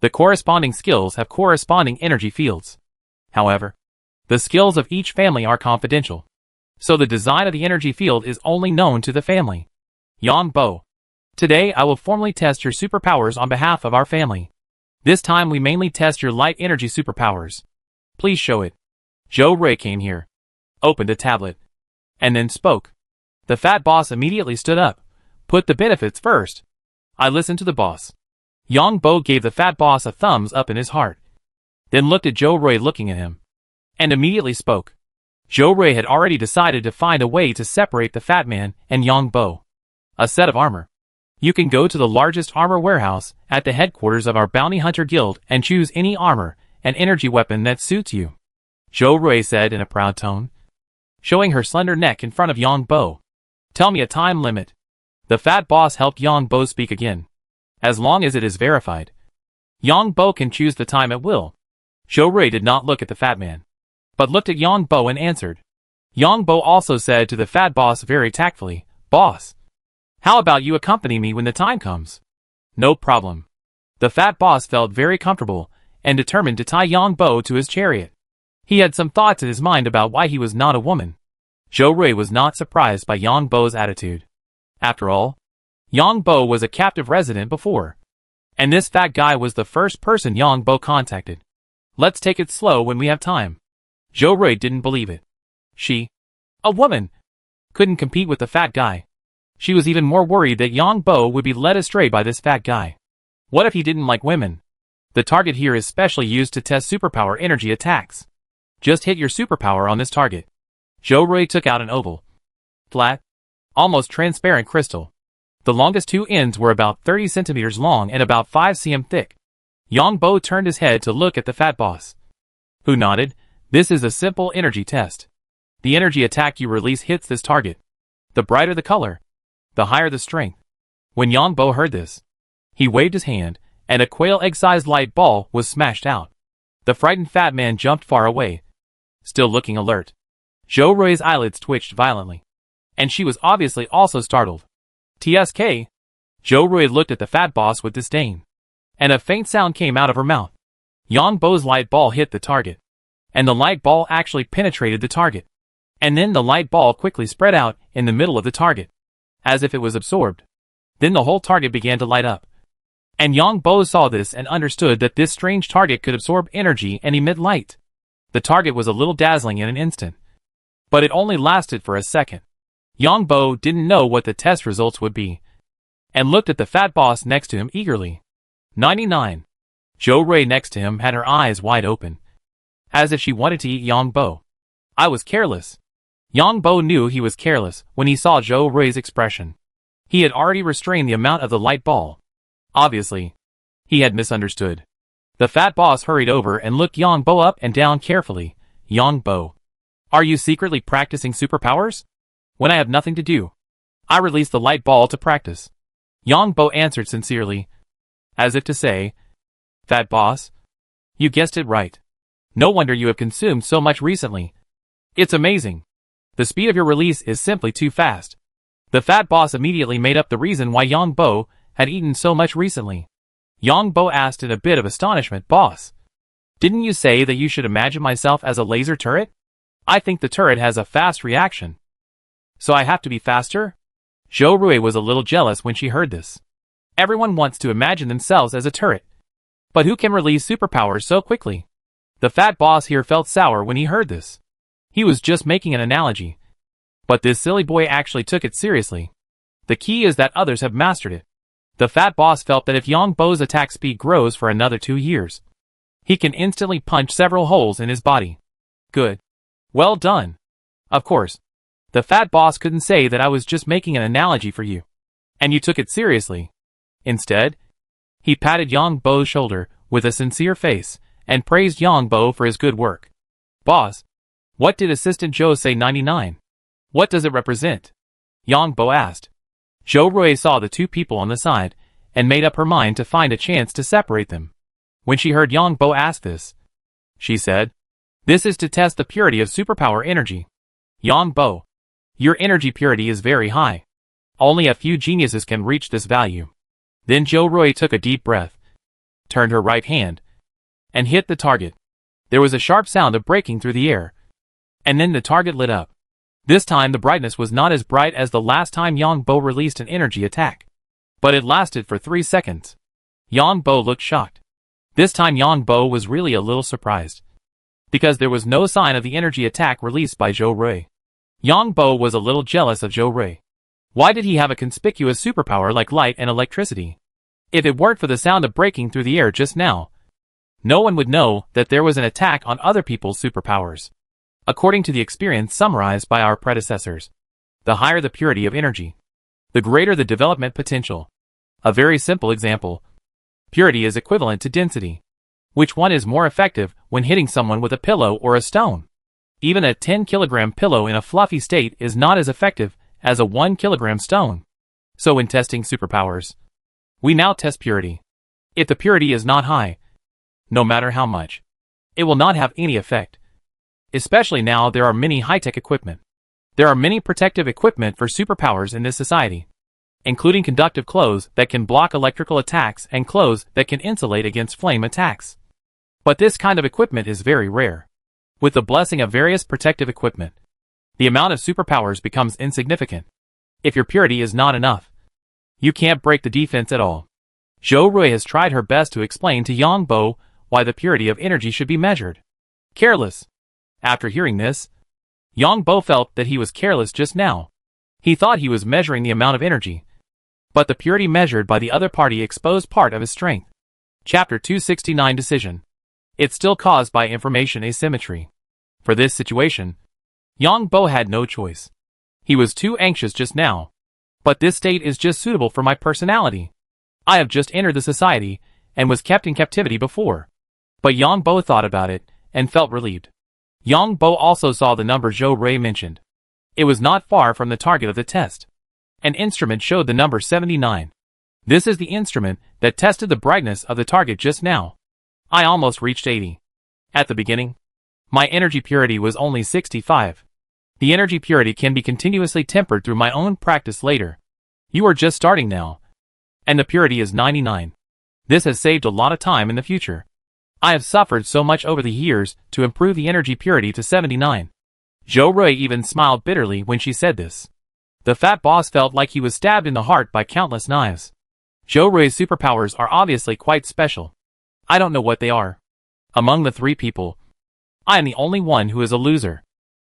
Speaker 1: the corresponding skills have corresponding energy fields. However, the skills of each family are confidential. So the design of the energy field is only known to the family. Yang Bo. Today I will formally test your superpowers on behalf of our family. This time we mainly test your light energy superpowers. Please show it. Zhou Rui came here, opened a tablet, and then spoke. The fat boss immediately stood up, put the benefits first. I listened to the boss. Yang Bo gave the fat boss a thumbs up in his heart. Then looked at Zhou Rui looking at him. And immediately spoke. Zhou Rui had already decided to find a way to separate the fat man and Yang Bo. A set of armor. You can go to the largest armor warehouse at the headquarters of our bounty hunter guild and choose any armor and energy weapon that suits you. Zhou Rui said in a proud tone, showing her slender neck in front of Yang Bo. Tell me a time limit. The fat boss helped Yang Bo speak again. As long as it is verified. Yang Bo can choose the time at will. Zhou Rui did not look at the fat man, but looked at Yang Bo and answered. Yang Bo also said to the fat boss very tactfully, Boss, how about you accompany me when the time comes? No problem. The fat boss felt very comfortable and determined to tie Yang Bo to his chariot. He had some thoughts in his mind about why he was not a woman. Zhou Rui was not surprised by Yang Bo's attitude. After all, Yang Bo was a captive resident before. And this fat guy was the first person Yang Bo contacted. Let's take it slow when we have time. Zhou Rui didn't believe it. She, a woman, couldn't compete with the fat guy. She was even more worried that Yang Bo would be led astray by this fat guy. What if he didn't like women? The target here is specially used to test superpower energy attacks. Just hit your superpower on this target. Zhou Rui took out an oval, flat, almost transparent crystal. The longest two ends were about 30 centimeters long and about 5 cm thick. Yang Bo turned his head to look at the fat boss, who nodded. This is a simple energy test. The energy attack you release hits this target. The brighter the color, the higher the strength. When Yang Bo heard this, he waved his hand, and a quail egg-sized light ball was smashed out. The frightened fat man jumped far away, still looking alert. Zhou Rui's eyelids twitched violently, and she was obviously also startled. TSK. Zhou Rui looked at the fat boss with disdain, and a faint sound came out of her mouth. Yang Bo's light ball hit the target, and the light ball actually penetrated the target. And then the light ball quickly spread out in the middle of the target, as if it was absorbed. Then the whole target began to light up. And Yang Bo saw this and understood that this strange target could absorb energy and emit light. The target was a little dazzling in an instant, but it only lasted for a second. Yang Bo didn't know what the test results would be, and looked at the fat boss next to him eagerly. 99. Zhou Rui next to him had her eyes wide open, as if she wanted to eat Yang Bo. I was careless. Yang Bo knew he was careless when he saw Zhou Rui's expression. He had already restrained the amount of the light ball. Obviously, he had misunderstood. The fat boss hurried over and looked Yang Bo up and down carefully. Yang Bo, are you secretly practicing superpowers? When I have nothing to do, I released the light ball to practice. Yang Bo answered sincerely, as if to say, Fat boss? You guessed it right. No wonder you have consumed so much recently. It's amazing. The speed of your release is simply too fast. The fat boss immediately made up the reason why Yang Bo had eaten so much recently. Yang Bo asked in a bit of astonishment, Boss, didn't you say that you should imagine myself as a laser turret? I think the turret has a fast reaction. So I have to be faster? Zhou Rui was a little jealous when she heard this. Everyone wants to imagine themselves as a turret. But who can release superpowers so quickly? The fat boss here felt sour when he heard this. He was just making an analogy. But this silly boy actually took it seriously. The key is that others have mastered it. The fat boss felt that if Yang Bo's attack speed grows for another 2 years, he can instantly punch several holes in his body. Good. Well done. Of course. The fat boss couldn't say that I was just making an analogy for you. And you took it seriously. Instead, he patted Yang Bo's shoulder with a sincere face and praised Yang Bo for his good work. Boss, what did Assistant Zhou say 99? What does it represent? Yang Bo asked. Zhou Rui saw the two people on the side and made up her mind to find a chance to separate them. When she heard Yang Bo ask this, she said, This is to test the purity of superpower energy. Yang Bo, your energy purity is very high. Only a few geniuses can reach this value. Then Zhou Rui took a deep breath, turned her right hand, and hit the target. There was a sharp sound of breaking through the air, and then the target lit up. This time the brightness was not as bright as the last time Yang Bo released an energy attack, but it lasted for 3 seconds. Yang Bo looked shocked. This time Yang Bo was really a little surprised, because there was no sign of the energy attack released by Zhou Rui. Yang Bo was a little jealous of Zhou Rui. Why did he have a conspicuous superpower like light and electricity? If it weren't for the sound of breaking through the air just now, no one would know that there was an attack on other people's superpowers. According to the experience summarized by our predecessors, the higher the purity of energy, the greater the development potential. A very simple example. Purity is equivalent to density. Which one is more effective when hitting someone with a pillow or a stone? Even a 10-kilogram pillow in a fluffy state is not as effective as a 1-kilogram stone. So when testing superpowers, we now test purity. If the purity is not high, no matter how much, it will not have any effect. Especially now there are many high-tech equipment. There are many protective equipment for superpowers in this society, including conductive clothes that can block electrical attacks and clothes that can insulate against flame attacks. But this kind of equipment is very rare. With the blessing of various protective equipment, the amount of superpowers becomes insignificant. If your purity is not enough, you can't break the defense at all. Zhou Rui has tried her best to explain to Yang Bo why the purity of energy should be measured. Careless. After hearing this, Yang Bo felt that he was careless just now. He thought he was measuring the amount of energy, but the purity measured by the other party exposed part of his strength. Chapter 269 Decision. It's still caused by information asymmetry. For this situation, Yang Bo had no choice. He was too anxious just now. But this state is just suitable for my personality. I have just entered the society and was kept in captivity before. But Yang Bo thought about it and felt relieved. Yang Bo also saw the number Zhou Rui mentioned. It was not far from the target of the test. An instrument showed the number 79. This is the instrument that tested the brightness of the target just now. I almost reached 80. At the beginning, my energy purity was only 65. The energy purity can be continuously tempered through my own practice later. You are just starting now, and the purity is 99. This has saved a lot of time in the future. I have suffered so much over the years to improve the energy purity to 79. Zhou Rui even smiled bitterly when she said this. The fat boss felt like he was stabbed in the heart by countless knives. Zhou Rui's superpowers are obviously quite special. I don't know what they are. Among the 3 people, I am the only one who is a loser.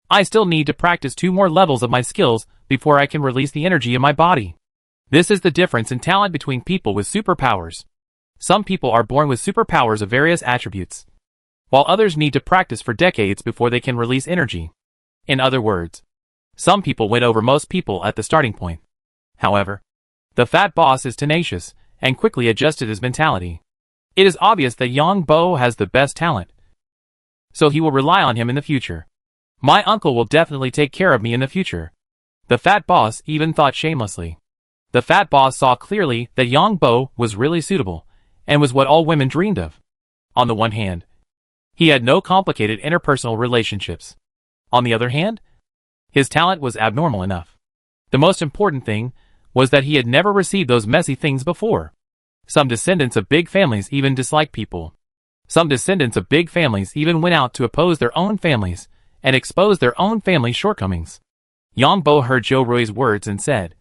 Speaker 1: I still need to practice 2 more levels of my skills before I can release the energy in my body. This is the difference in talent between people with superpowers. Some people are born with superpowers of various attributes, while others need to practice for decades before they can release energy. In other words, some people win over most people at the starting point. However, the fat boss is tenacious and quickly adjusted his mentality. It is obvious that Yang Bo has the best talent, so he will rely on him in the future. My uncle will definitely take care of me in the future. The fat boss even thought shamelessly. The fat boss saw clearly that Yang Bo was really suitable, and was what all women dreamed of. On the one hand, he had no complicated interpersonal relationships. On the other hand, his talent was abnormal enough. The most important thing was that he had never received those messy things before. Some descendants of big families even disliked people. Some descendants of big families even went out to oppose their own families and expose their own family's shortcomings. Yang Bo heard Zhou Rui's words and said,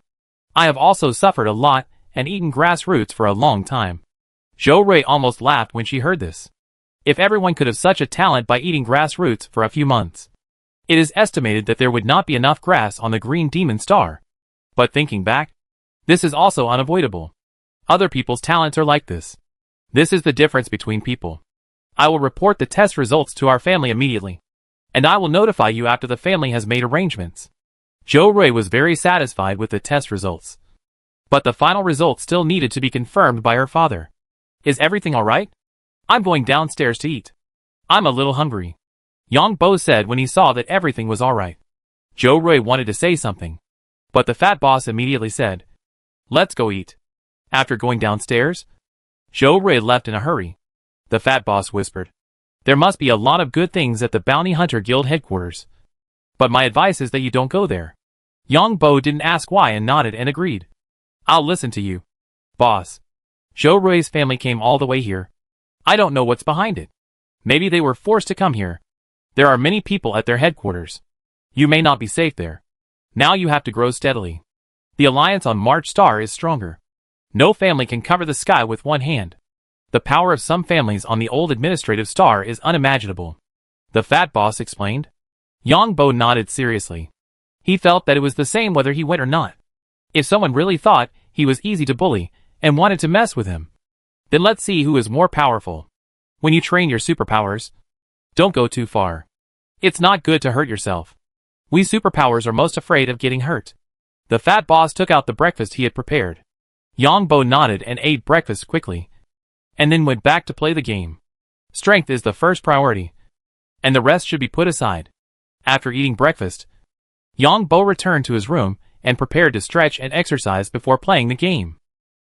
Speaker 1: "I have also suffered a lot and eaten grass roots for a long time." Zhou Rui almost laughed when she heard this. If everyone could have such a talent by eating grass roots for a few months, it is estimated that there would not be enough grass on the green demon star. But thinking back, this is also unavoidable. Other people's talents are like this. This is the difference between people. I will report the test results to our family immediately, and I will notify you after the family has made arrangements. Zhou Rui was very satisfied with the test results. But the final results still needed to be confirmed by her father. "Is everything alright? I'm going downstairs to eat. I'm a little hungry," Yang Bo said when he saw that everything was alright. Zhou Rui wanted to say something, but the fat boss immediately said, "Let's go eat." After going downstairs, Zhou Rui left in a hurry. The fat boss whispered, "There must be a lot of good things at the Bounty Hunter Guild headquarters. But my advice is that you don't go there." Yang Bo didn't ask why and nodded and agreed. "I'll listen to you, boss." Zhou Rui's family came all the way here. I don't know what's behind it. Maybe they were forced to come here. There are many people at their headquarters. You may not be safe there. Now you have to grow steadily. The alliance on March Star is stronger. No family can cover the sky with one hand. The power of some families on the old administrative star is unimaginable. The fat boss explained. Yang Bo nodded seriously. He felt that it was the same whether he went or not. If someone really thought he was easy to bully and wanted to mess with him, then let's see who is more powerful. When you train your superpowers, don't go too far. It's not good to hurt yourself. We superpowers are most afraid of getting hurt. The fat boss took out the breakfast he had prepared. Yang Bo nodded and ate breakfast quickly, and then went back to play the game. Strength is the first priority, and the rest should be put aside. After eating breakfast, Yang Bo returned to his room and prepared to stretch and exercise before playing the game.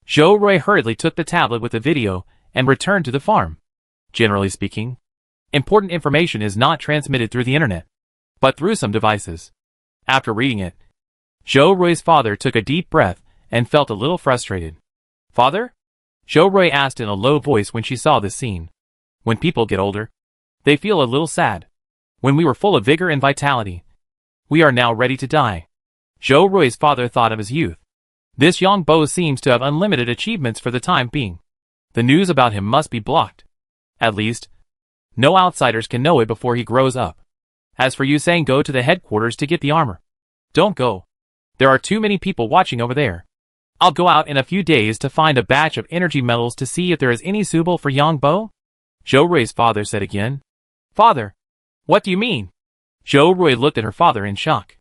Speaker 1: Zhou Rui hurriedly took the tablet with the video and returned to the farm. Generally speaking, important information is not transmitted through the internet, but through some devices. After reading it, Zhou Rui's father took a deep breath and felt a little frustrated. "Father?" Zhou Rui asked in a low voice when she saw this scene. When people get older, they feel a little sad. When we were full of vigor and vitality, we are now ready to die. Zhou Rui's father thought of his youth. This Yang Bo seems to have unlimited achievements for the time being. The news about him must be blocked. At least, no outsiders can know it before he grows up. As for you saying go to the headquarters to get the armor, don't go. There are too many people watching over there. I'll go out in a few days to find a batch of energy metals to see if there is any suitable for Yang Bo. Zhou Rui's father said again. "Father, what do you mean?" Zhou Rui looked at her father in shock.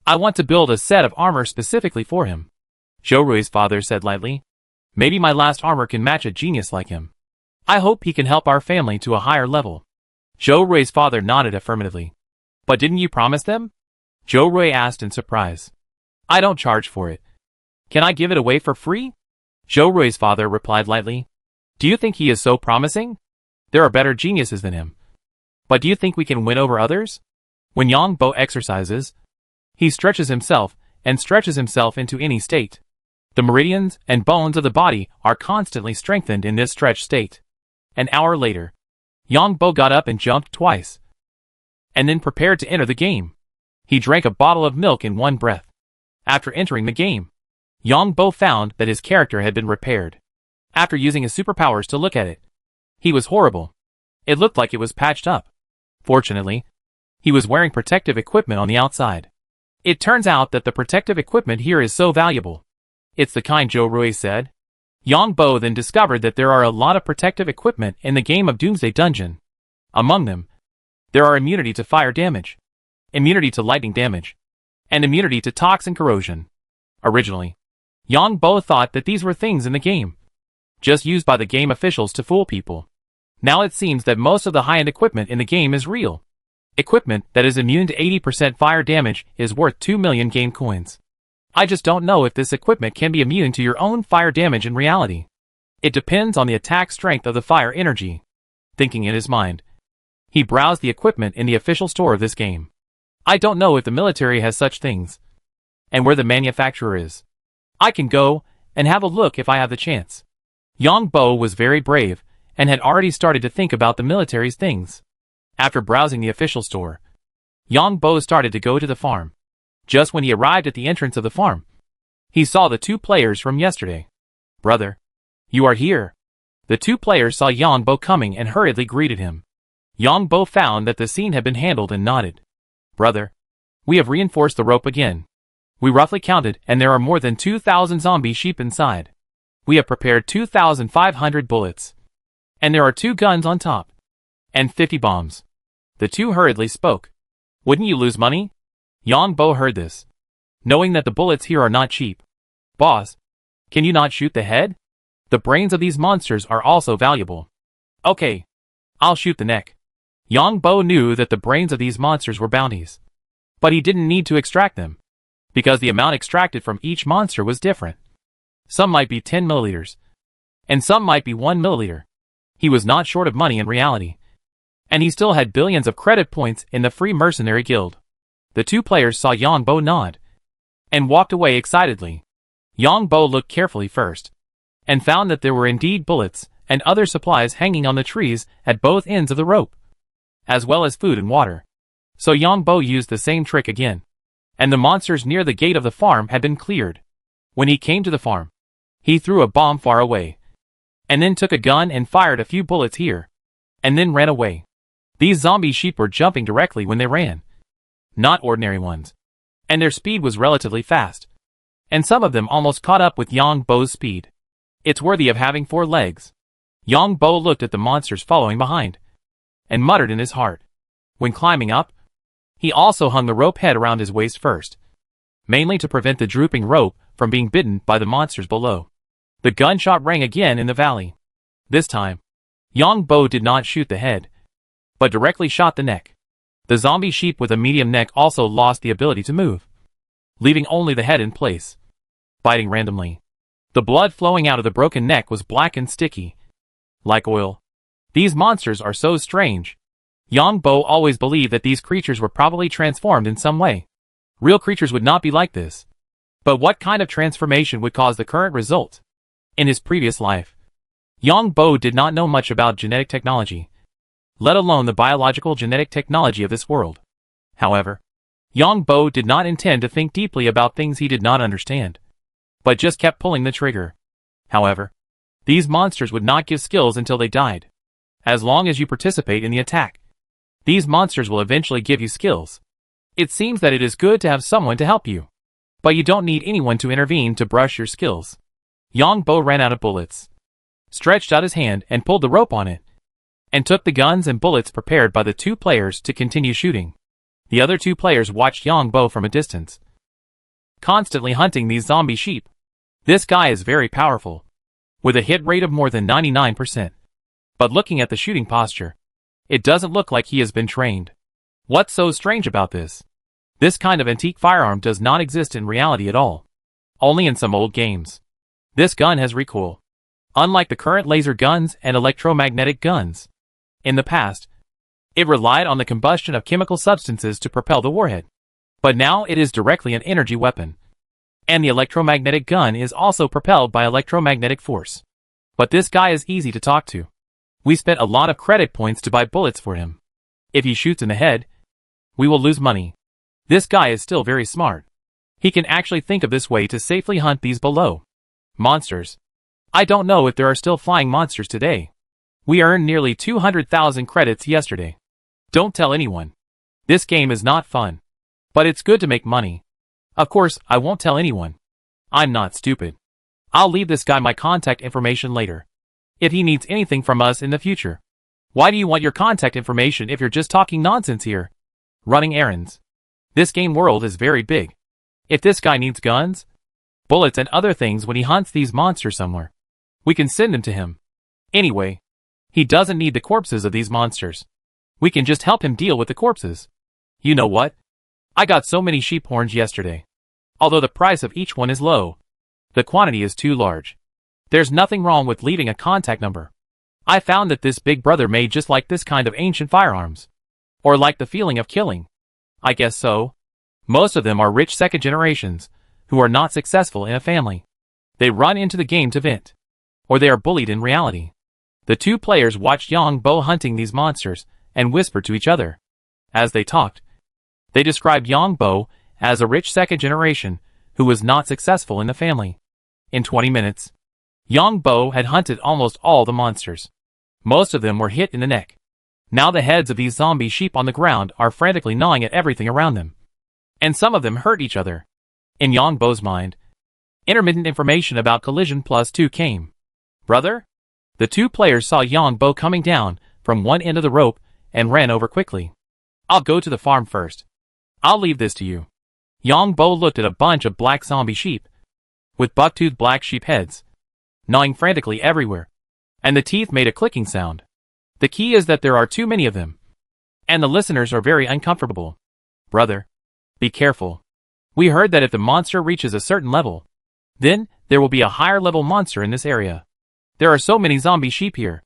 Speaker 1: "I want to build a set of armor specifically for him." Zhou Rui's father said lightly. "Maybe my last armor can match a genius like him. I hope he can help our family to a higher level." Zhou Rui's father nodded affirmatively. "But didn't you promise them?" Zhou Rui asked in surprise. "I don't charge for it. Can I give it away for free?" Zhou Rui's father replied lightly. "Do you think he is so promising? There are better geniuses than him. But do you think we can win over others?" When Yang Bo exercises, he stretches himself and stretches himself into any state. The meridians and bones of the body are constantly strengthened in this stretched state. An hour later, Yang Bo got up and jumped twice, and then prepared to enter the game. He drank a bottle of milk in one breath. After entering the game, Yang Bo found that his character had been repaired. After using his superpowers to look at it, he was horrible. It looked like it was patched up. Fortunately, he was wearing protective equipment on the outside. It turns out that the protective equipment here is so valuable. It's the kind Zhou Rui said. Yang Bo then discovered that there are a lot of protective equipment in the game of Doomsday Dungeon. Among them, there are immunity to fire damage, immunity to lightning damage, and immunity to toxin corrosion. Originally, Yang Bo thought that these were things in the game, just used by the game officials to fool people. Now it seems that most of the high-end equipment in the game is real. Equipment that is immune to 80% fire damage is worth 2 million game coins. I just don't know if this equipment can be immune to your own fire damage in reality. It depends on the attack strength of the fire energy. Thinking in his mind, he browsed the equipment in the official store of this game. I don't know if the military has such things, and where the manufacturer is. I can go and have a look if I have the chance. Yang Bo was very brave and had already started to think about the military's things. After browsing the official store, Yang Bo started to go to the farm. Just when he arrived at the entrance of the farm, he saw the two players from yesterday. Brother, you are here. The two players saw Yang Bo coming and hurriedly greeted him. Yang Bo found that the scene had been handled and nodded. Brother, we have reinforced the rope again. We roughly counted and there are more than 2,000 zombie sheep inside. We have prepared 2,500 bullets. And there are 2 guns on top. And 50 bombs. The two hurriedly spoke. Wouldn't you lose money? Yang Bo heard this, knowing that the bullets here are not cheap. Boss, can you not shoot the head? The brains of these monsters are also valuable. Okay, I'll shoot the neck. Yang Bo knew that the brains of these monsters were bounties. But he didn't need to extract them, because the amount extracted from each monster was different. Some might be 10 milliliters, and some might be 1 milliliter. He was not short of money in reality, and he still had billions of credit points in the Free Mercenary Guild. The two players saw Yang Bo nod, and walked away excitedly. Yang Bo looked carefully first, and found that there were indeed bullets and other supplies hanging on the trees at both ends of the rope, as well as food and water. So Yang Bo used the same trick again, and the monsters near the gate of the farm had been cleared. When he came to the farm, he threw a bomb far away, and then took a gun and fired a few bullets here, and then ran away. These zombie sheep were jumping directly when they ran, not ordinary ones, and their speed was relatively fast, and some of them almost caught up with Yang Bo's speed. It's worthy of having 4 legs. Yang Bo looked at the monsters following behind, and muttered in his heart. When climbing up, he also hung the rope head around his waist first, mainly to prevent the drooping rope from being bitten by the monsters below. The gunshot rang again in the valley. This time, Yang Bo did not shoot the head, but directly shot the neck. The zombie sheep with a medium neck also lost the ability to move, leaving only the head in place, biting randomly. The blood flowing out of the broken neck was black and sticky, like oil. These monsters are so strange. Yang Bo always believed that these creatures were probably transformed in some way. Real creatures would not be like this. But what kind of transformation would cause the current result? In his previous life, Yang Bo did not know much about genetic technology, let alone the biological genetic technology of this world. However, Yang Bo did not intend to think deeply about things he did not understand, but just kept pulling the trigger. However, these monsters would not give skills until they died. As long as you participate in the attack, these monsters will eventually give you skills. It seems that it is good to have someone to help you, but you don't need anyone to intervene to brush your skills. Yang Bo ran out of bullets, stretched out his hand and pulled the rope on it, and took the guns and bullets prepared by the two players to continue shooting. The other 2 players watched Yang Bo from a distance, constantly hunting these zombie sheep. This guy is very powerful, with a hit rate of more than 99%. But looking at the shooting posture, it doesn't look like he has been trained. What's so strange about this? This kind of antique firearm does not exist in reality at all, only in some old games. This gun has recoil, unlike the current laser guns and electromagnetic guns. In the past, it relied on the combustion of chemical substances to propel the warhead, but now it is directly an energy weapon. And the electromagnetic gun is also propelled by electromagnetic force. But this guy is easy to talk to. We spent a lot of credit points to buy bullets for him. If he shoots in the head, we will lose money. This guy is still very smart. He can actually think of this way to safely hunt these below monsters. I don't know if there are still flying monsters today. We earned nearly 200,000 credits yesterday. Don't tell anyone. This game is not fun, but it's good to make money. Of course, I won't tell anyone. I'm not stupid. I'll leave this guy my contact information later, if he needs anything from us in the future. Why do you want your contact information if you're just talking nonsense here? Running errands. This game world is very big. If this guy needs guns, bullets and other things when he hunts these monsters somewhere, we can send them to him. Anyway, he doesn't need the corpses of these monsters. We can just help him deal with the corpses. You know what? I got so many sheep horns yesterday. Although the price of each one is low, the quantity is too large. There's nothing wrong with leaving a contact number. I found that this Big Brother may just like this kind of ancient firearms. Or like the feeling of killing. I guess so. Most of them are rich second generations, who are not successful in a family. They run into the game to vent. Or they are bullied in reality. The two players watched Yang Bo hunting these monsters, and whispered to each other. As they talked, they described Yang Bo as a rich second generation, who was not successful in the family. In 20 minutes, Yang Bo had hunted almost all the monsters. Most of them were hit in the neck. Now the heads of these zombie sheep on the ground are frantically gnawing at everything around them. And some of them hurt each other. In Yang Bo's mind, intermittent information about collision +2 came. Brother? The two players saw Yang Bo coming down from one end of the rope and ran over quickly. I'll go to the farm first. I'll leave this to you. Yang Bo looked at a bunch of black zombie sheep, with buck-toothed black sheep heads, gnawing frantically everywhere, and the teeth made a clicking sound. The key is that there are too many of them, and the listeners are very uncomfortable. Brother, be careful. We heard that if the monster reaches a certain level, then there will be a higher level monster in this area. There are so many zombie sheep here.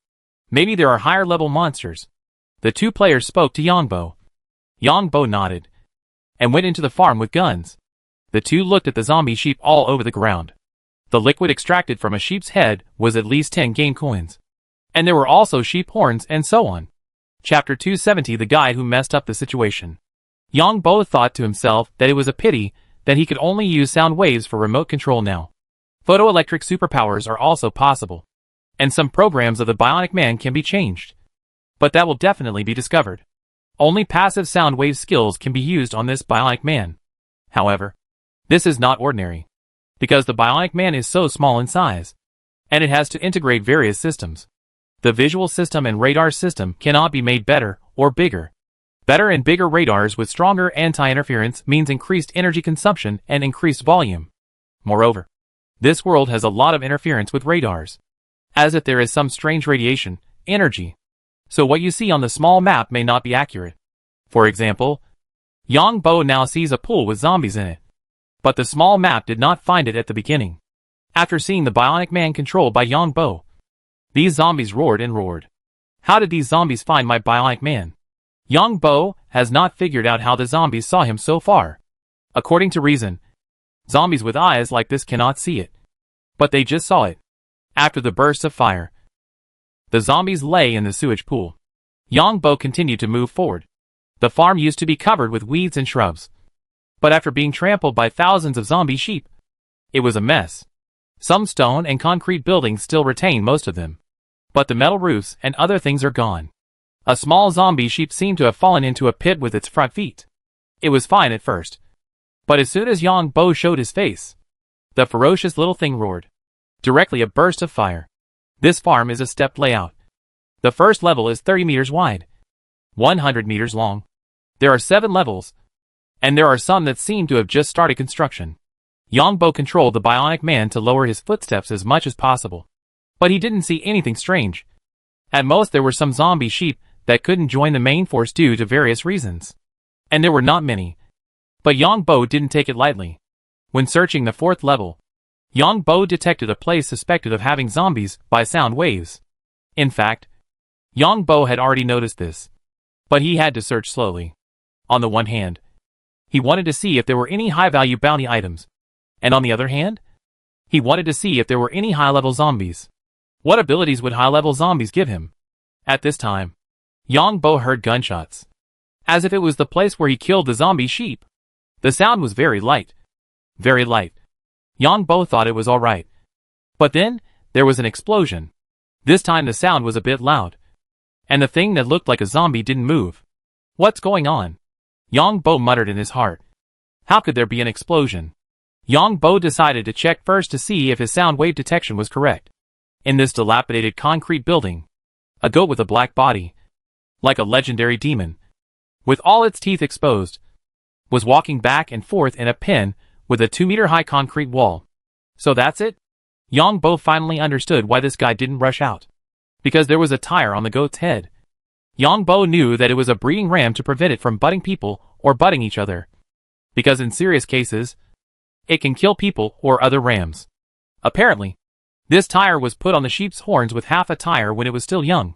Speaker 1: Maybe there are higher level monsters. The two players spoke to Yang Bo. Yang Bo nodded, and went into the farm with guns. The two looked at the zombie sheep all over the ground. The liquid extracted from a sheep's head was at least 10 game coins. And there were also sheep horns and so on. Chapter 270 The Guy Who Messed Up the Situation. Yang Bo thought to himself that it was a pity that he could only use sound waves for remote control now. Photoelectric superpowers are also possible. And some programs of the Bionic Man can be changed. But that will definitely be discovered. Only passive sound wave skills can be used on this Bionic Man. However, this is not ordinary. Because the Bionic Man is so small in size. And it has to integrate various systems. The visual system and radar system cannot be made better or bigger. Better and bigger radars with stronger anti-interference means increased energy consumption and increased volume. Moreover, this world has a lot of interference with radars. As if there is some strange radiation, energy. So what you see on the small map may not be accurate. For example, Yang Bo now sees a pool with zombies in it. But the small map did not find it at the beginning. After seeing the Bionic Man controlled by Yang Bo, these zombies roared and roared. How did these zombies find my Bionic Man? Yang Bo has not figured out how the zombies saw him so far. According to reason, zombies with eyes like this cannot see it. But they just saw it. After the burst of fire, the zombies lay in the sewage pool. Yang Bo continued to move forward. The farm used to be covered with weeds and shrubs. But after being trampled by thousands of zombie sheep, it was a mess. Some stone and concrete buildings still retain most of them. But the metal roofs and other things are gone. A small zombie sheep seemed to have fallen into a pit with its front feet. It was fine at first. But as soon as Yang Bo showed his face, the ferocious little thing roared. Directly a burst of fire. This farm is a stepped layout. The first level is 30 meters wide, 100 meters long. There are 7 levels, and there are some that seem to have just started construction. Yang Bo controlled the Bionic Man to lower his footsteps as much as possible. But he didn't see anything strange. At most there were some zombie sheep that couldn't join the main force due to various reasons. And there were not many. But Yang Bo didn't take it lightly. When searching the 4th level, Yang Bo detected a place suspected of having zombies by sound waves. In fact, Yang Bo had already noticed this. But he had to search slowly. On the one hand, he wanted to see if there were any high-value bounty items. And on the other hand, he wanted to see if there were any high-level zombies. What abilities would high-level zombies give him? At this time, Yang Bo heard gunshots. As if it was the place where he killed the zombie sheep. The sound was very light. Very light. Yang Bo thought it was alright. But then, there was an explosion. This time the sound was a bit loud. And the thing that looked like a zombie didn't move. What's going on? Yang Bo muttered in his heart. How could there be an explosion? Yang Bo decided to check first to see if his sound wave detection was correct. In this dilapidated concrete building, a goat with a black body, like a legendary demon, with all its teeth exposed, was walking back and forth in a pen with a 2-meter-high concrete wall. So that's it? Yang Bo finally understood why this guy didn't rush out. Because there was a tire on the goat's head. Yang Bo knew that it was a breeding ram to prevent it from butting people or butting each other. Because in serious cases, It can kill people or other rams. Apparently, this tire was put on the sheep's horns with half a tire when it was still young.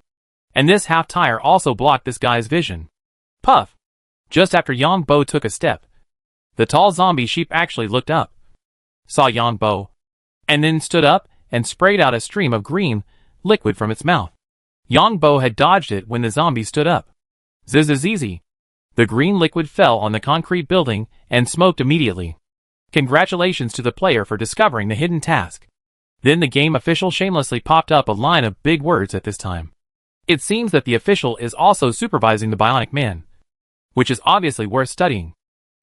Speaker 1: And this half tire also blocked this guy's vision. Puff! Just after Yang Bo took a step, the tall zombie sheep actually looked up, saw Yang Bo, and then stood up and sprayed out a stream of green liquid from its mouth. Yang Bo had dodged it when the zombie stood up. Zzz. The green liquid fell on the concrete building and smoked immediately. Congratulations to the player for discovering the hidden task. Then the game official shamelessly popped up a line of big words at this time. It seems that the official is also supervising the Bionic Man, which is obviously worth studying.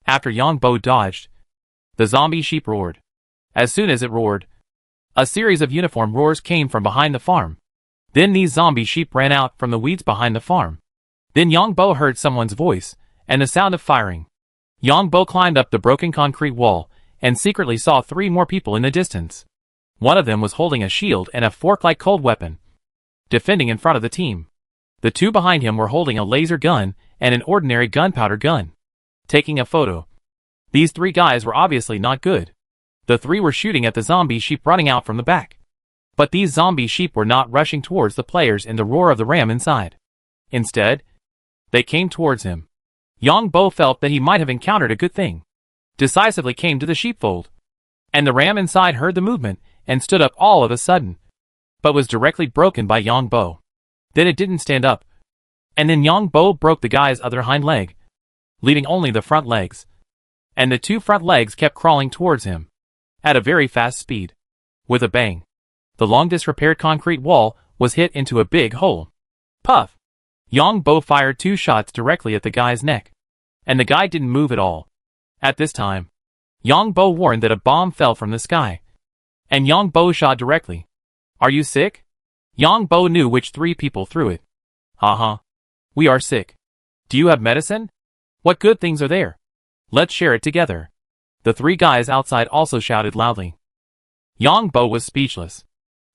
Speaker 1: After Yang Bo dodged, the zombie sheep roared. As soon as it roared, a series of uniform roars came from behind the farm. Then these zombie sheep ran out from the weeds behind the farm. Then Yang Bo heard someone's voice and the sound of firing. Yang Bo climbed up the broken concrete wall and secretly saw 3 more people in the distance. One of them was holding a shield and a fork-like cold weapon, defending in front of the team. The 2 behind him were holding a laser gun and an ordinary gunpowder gun, taking a photo. These 3 guys were obviously not good. The 3 were shooting at the zombie sheep running out from the back. But these zombie sheep were not rushing towards the players in the roar of the ram inside. Instead, they came towards him. Yang Bo felt that he might have encountered a good thing, decisively came to the sheepfold. And the ram inside heard the movement and stood up all of a sudden, but was directly broken by Yang Bo. Then it didn't stand up. And then Yang Bo broke the guy's other hind leg, leaving only the front legs. And the 2 front legs kept crawling towards him, at a very fast speed. With a bang, the long disrepaired concrete wall was hit into a big hole. Puff! Yang Bo fired 2 shots directly at the guy's neck, and the guy didn't move at all. At this time, Yang Bo warned that a bomb fell from the sky, and Yang Bo shot directly. Are you sick? Yang Bo knew which 3 people threw it. Haha. We are sick. Do you have medicine? What good things are there? Let's share it together. The 3 guys outside also shouted loudly. Yang Bo was speechless.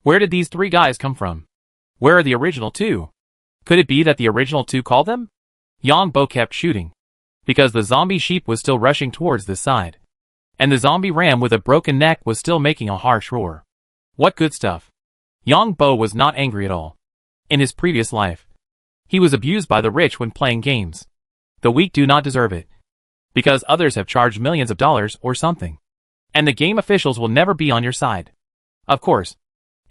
Speaker 1: Where did these 3 guys come from? Where are the original 2? Could it be that the original 2 called them? Yang Bo kept shooting, because the zombie sheep was still rushing towards this side, and the zombie ram with a broken neck was still making a harsh roar. What good stuff. Yang Bo was not angry at all. In his previous life, he was abused by the rich when playing games. The weak do not deserve it, because others have charged millions of dollars or something, and the game officials will never be on your side. Of course,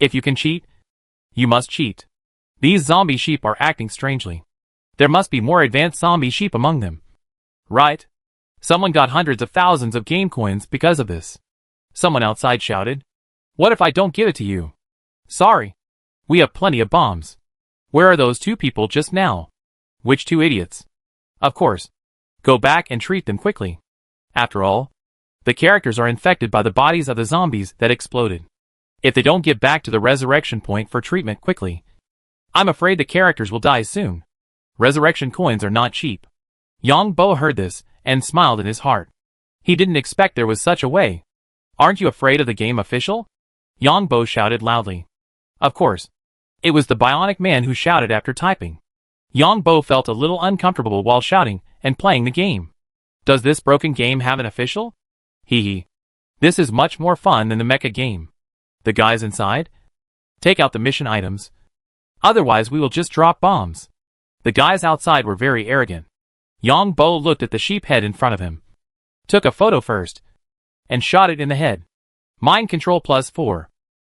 Speaker 1: if you can cheat, you must cheat. These zombie sheep are acting strangely. There must be more advanced zombie sheep among them. Right? Someone got hundreds of thousands of game coins because of this. Someone outside shouted. What if I don't give it to you? Sorry. We have plenty of bombs. Where are those 2 people just now? Which 2 idiots? Of course. Go back and treat them quickly. After all, the characters are infected by the bodies of the zombies that exploded. If they don't get back to the resurrection point for treatment quickly, I'm afraid the characters will die soon. Resurrection coins are not cheap. Yang Bo heard this and smiled in his heart. He didn't expect there was such a way. Aren't you afraid of the game official? Yang Bo shouted loudly. Of course. It was the Bionic Man who shouted after typing. Yang Bo felt a little uncomfortable while shouting and playing the game. Does this broken game have an official? Hee hee. This is much more fun than the mecha game. The guys inside? Take out the mission items. Otherwise we will just drop bombs. The guys outside were very arrogant. Yang Bo looked at the sheep head in front of him, took a photo first, and shot it in the head. Mind control +4.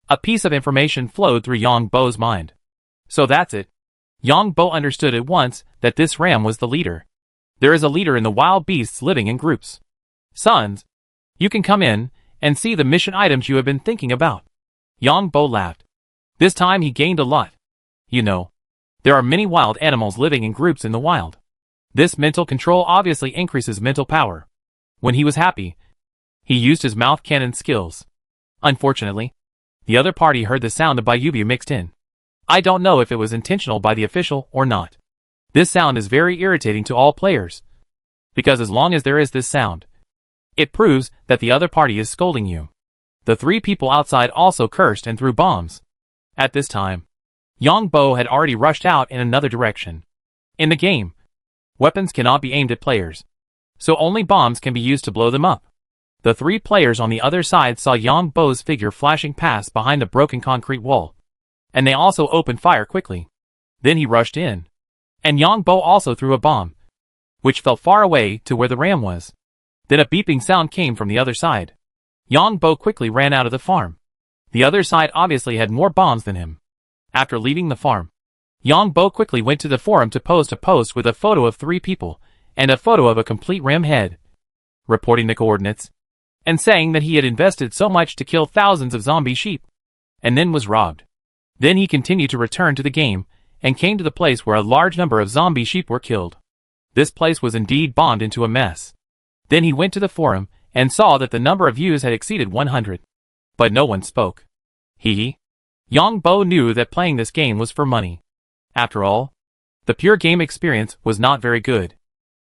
Speaker 1: A piece of information flowed through Yang Bo's mind. So that's it. Yang Bo understood at once that this ram was the leader. There is a leader in the wild beasts living in groups. Sons, you can come in and see the mission items you have been thinking about. Yang Bo laughed. This time he gained a lot. You know, there are many wild animals living in groups in the wild. This mental control obviously increases mental power. When he was happy, he used his mouth cannon skills. Unfortunately, the other party heard the sound of Bayubu mixed in. I don't know if it was intentional by the official or not. This sound is very irritating to all players, because as long as there is this sound, it proves that the other party is scolding you. The 3 people outside also cursed and threw bombs. At this time, Yang Bo had already rushed out in another direction. In the game, weapons cannot be aimed at players, so only bombs can be used to blow them up. The three players on the other side saw Yang Bo's figure flashing past behind the broken concrete wall, and they also opened fire quickly. Then he rushed in, and Yang Bo also threw a bomb, which fell far away to where the ram was. Then a beeping sound came from the other side. Yang Bo quickly ran out of the farm. The other side obviously had more bombs than him. After leaving the farm, Yang Bo quickly went to the forum to post a post with a photo of 3 people, and a photo of a complete ram head, reporting the coordinates, and saying that he had invested so much to kill thousands of zombie sheep, and then was robbed. Then he continued to return to the game, and came to the place where a large number of zombie sheep were killed. This place was indeed bombed into a mess. Then he went to the forum, and saw that the number of views had exceeded 100. But no one spoke. Yang Bo knew that playing this game was for money. After all, the pure game experience was not very good.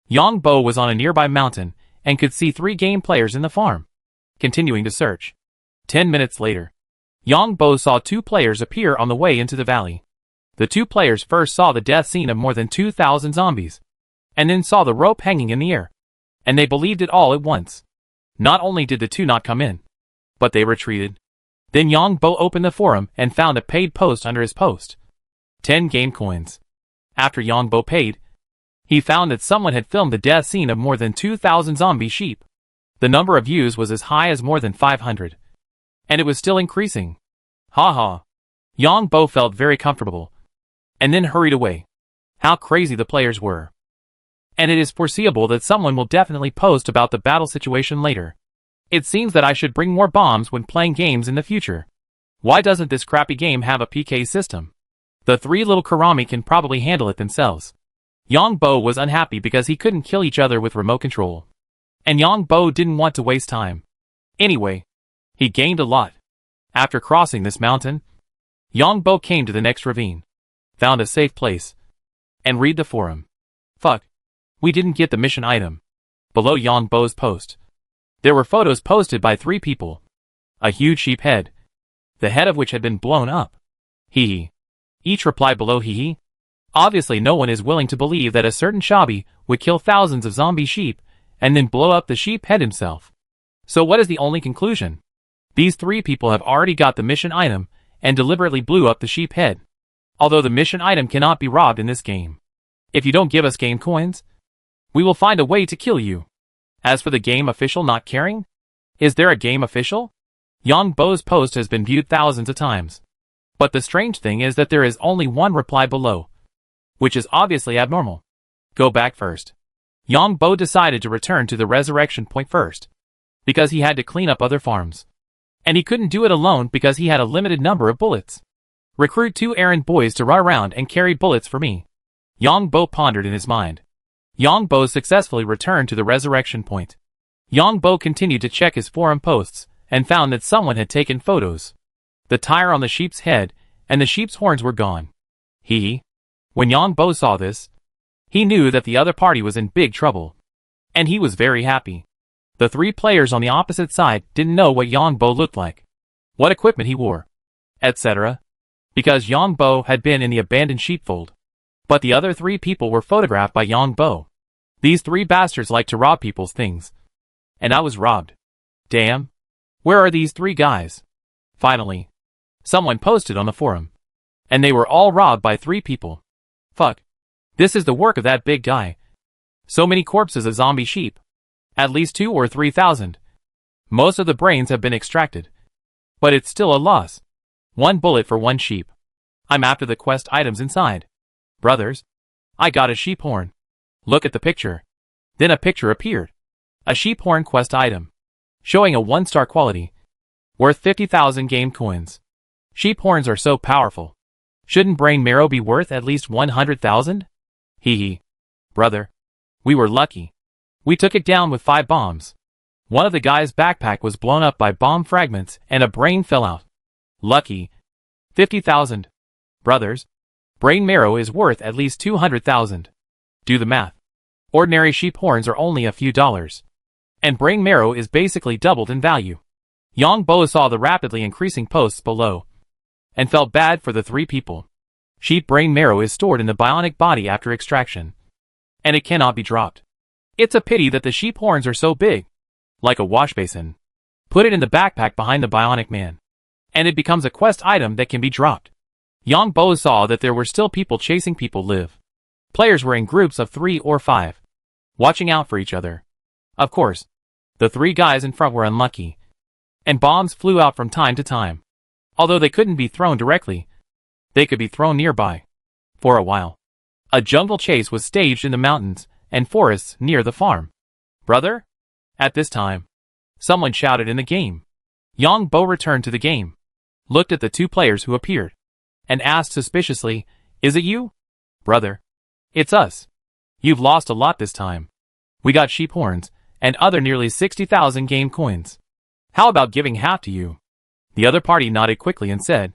Speaker 1: Yang Bo was on a nearby mountain, and could see 3 game players in the farm. Continuing to search. 10 minutes later, Yang Bo saw 2 players appear on the way into the valley. The 2 players first saw the death scene of more than 2,000 zombies, and then saw the rope hanging in the air, and they believed it all at once. Not only did the 2 not come in, but they retreated. Then Yang Bo opened the forum and found a paid post under his post. 10 game coins. After Yang Bo paid, he found that someone had filmed the death scene of more than 2,000 zombie sheep. The number of views was as high as more than 500. And it was still increasing. Haha. Yang Bo felt very comfortable, and then hurried away. How crazy the players were. And it is foreseeable that someone will definitely post about the battle situation later. It seems that I should bring more bombs when playing games in the future. Why doesn't this crappy game have a PK system? The 3 little Karami can probably handle it themselves. Yang Bo was unhappy because he couldn't kill each other with remote control. And Yang Bo didn't want to waste time. Anyway, he gained a lot. After crossing this mountain, Yang Bo came to the next ravine, found a safe place, and read the forum. Fuck. We didn't get the mission item. Below Yang Bo's post, there were photos posted by 3 people. A huge sheep head, the head of which had been blown up. Each replied below Obviously no one is willing to believe that a certain Shabi would kill thousands of zombie sheep, and then blow up the sheep head himself. So what is the only conclusion? These 3 people have already got the mission item, and deliberately blew up the sheep head. Although the mission item cannot be robbed in this game. If you don't give us game coins, we will find a way to kill you. As for the game official not caring, is there a game official? Yang Bo's post has been viewed thousands of times. But the strange thing is that there is only 1 reply below, which is obviously abnormal. Go back first. Yang Bo decided to return to the resurrection point first, because he had to clean up other farms. And he couldn't do it alone because he had a limited number of bullets. Recruit 2 errand boys to run around and carry bullets for me. Yang Bo pondered in his mind. Yang Bo successfully returned to the resurrection point. Yang Bo continued to check his forum posts, and found that someone had taken photos. The tire on the sheep's head, and the sheep's horns were gone. When Yang Bo saw this, he knew that the other party was in big trouble. And he was very happy. The 3 players on the opposite side didn't know what Yang Bo looked like, what equipment he wore, etc. Because Yang Bo had been in the abandoned sheepfold. But the other 3 people were photographed by Yang Bo. These 3 bastards like to rob people's things. And I was robbed. Damn. Where are these 3 guys? Finally, someone posted on the forum. And they were all robbed by 3 people. Fuck. This is the work of that big guy. So many corpses of zombie sheep. At least 2 or 3,000. Most of the brains have been extracted. But it's still a loss. 1 bullet for 1 sheep. I'm after the quest items inside. Brothers, I got a sheep horn. Look at the picture. Then a picture appeared. A sheep horn quest item. Showing a 1-star quality. Worth 50,000 game coins. Sheep horns are so powerful. Shouldn't brain marrow be worth at least 100,000? Brother, we were lucky. We took it down with 5 bombs. One of the guy's backpack was blown up by bomb fragments and a brain fell out. Lucky. 50,000. Brothers, brain marrow is worth at least 200,000. Do the math. Ordinary sheep horns are only a few dollars. And brain marrow is basically doubled in value. Yang Bo saw the rapidly increasing posts below, and felt bad for the 3 people. Sheep brain marrow is stored in the bionic body after extraction, and it cannot be dropped. It's a pity that the sheep horns are so big. like a wash basin. Put it in the backpack behind the Bionic Man, and it becomes a quest item that can be dropped. Yang Bo saw that there were still people chasing people live. Players were in groups of 3 or 5, watching out for each other. Of course, the 3 guys in front were unlucky, and bombs flew out from time to time. Although they couldn't be thrown directly, they could be thrown nearby. For a while, a jungle chase was staged in the mountains and forests near the farm. Brother? At this time, someone shouted in the game. Yang Bo returned to the game, looked at the 2 players who appeared, and asked suspiciously, "Is it you?" "Brother, it's us. You've lost a lot this time. We got sheep horns and other nearly 60,000 game coins. How about giving half to you?" The other party nodded quickly and said,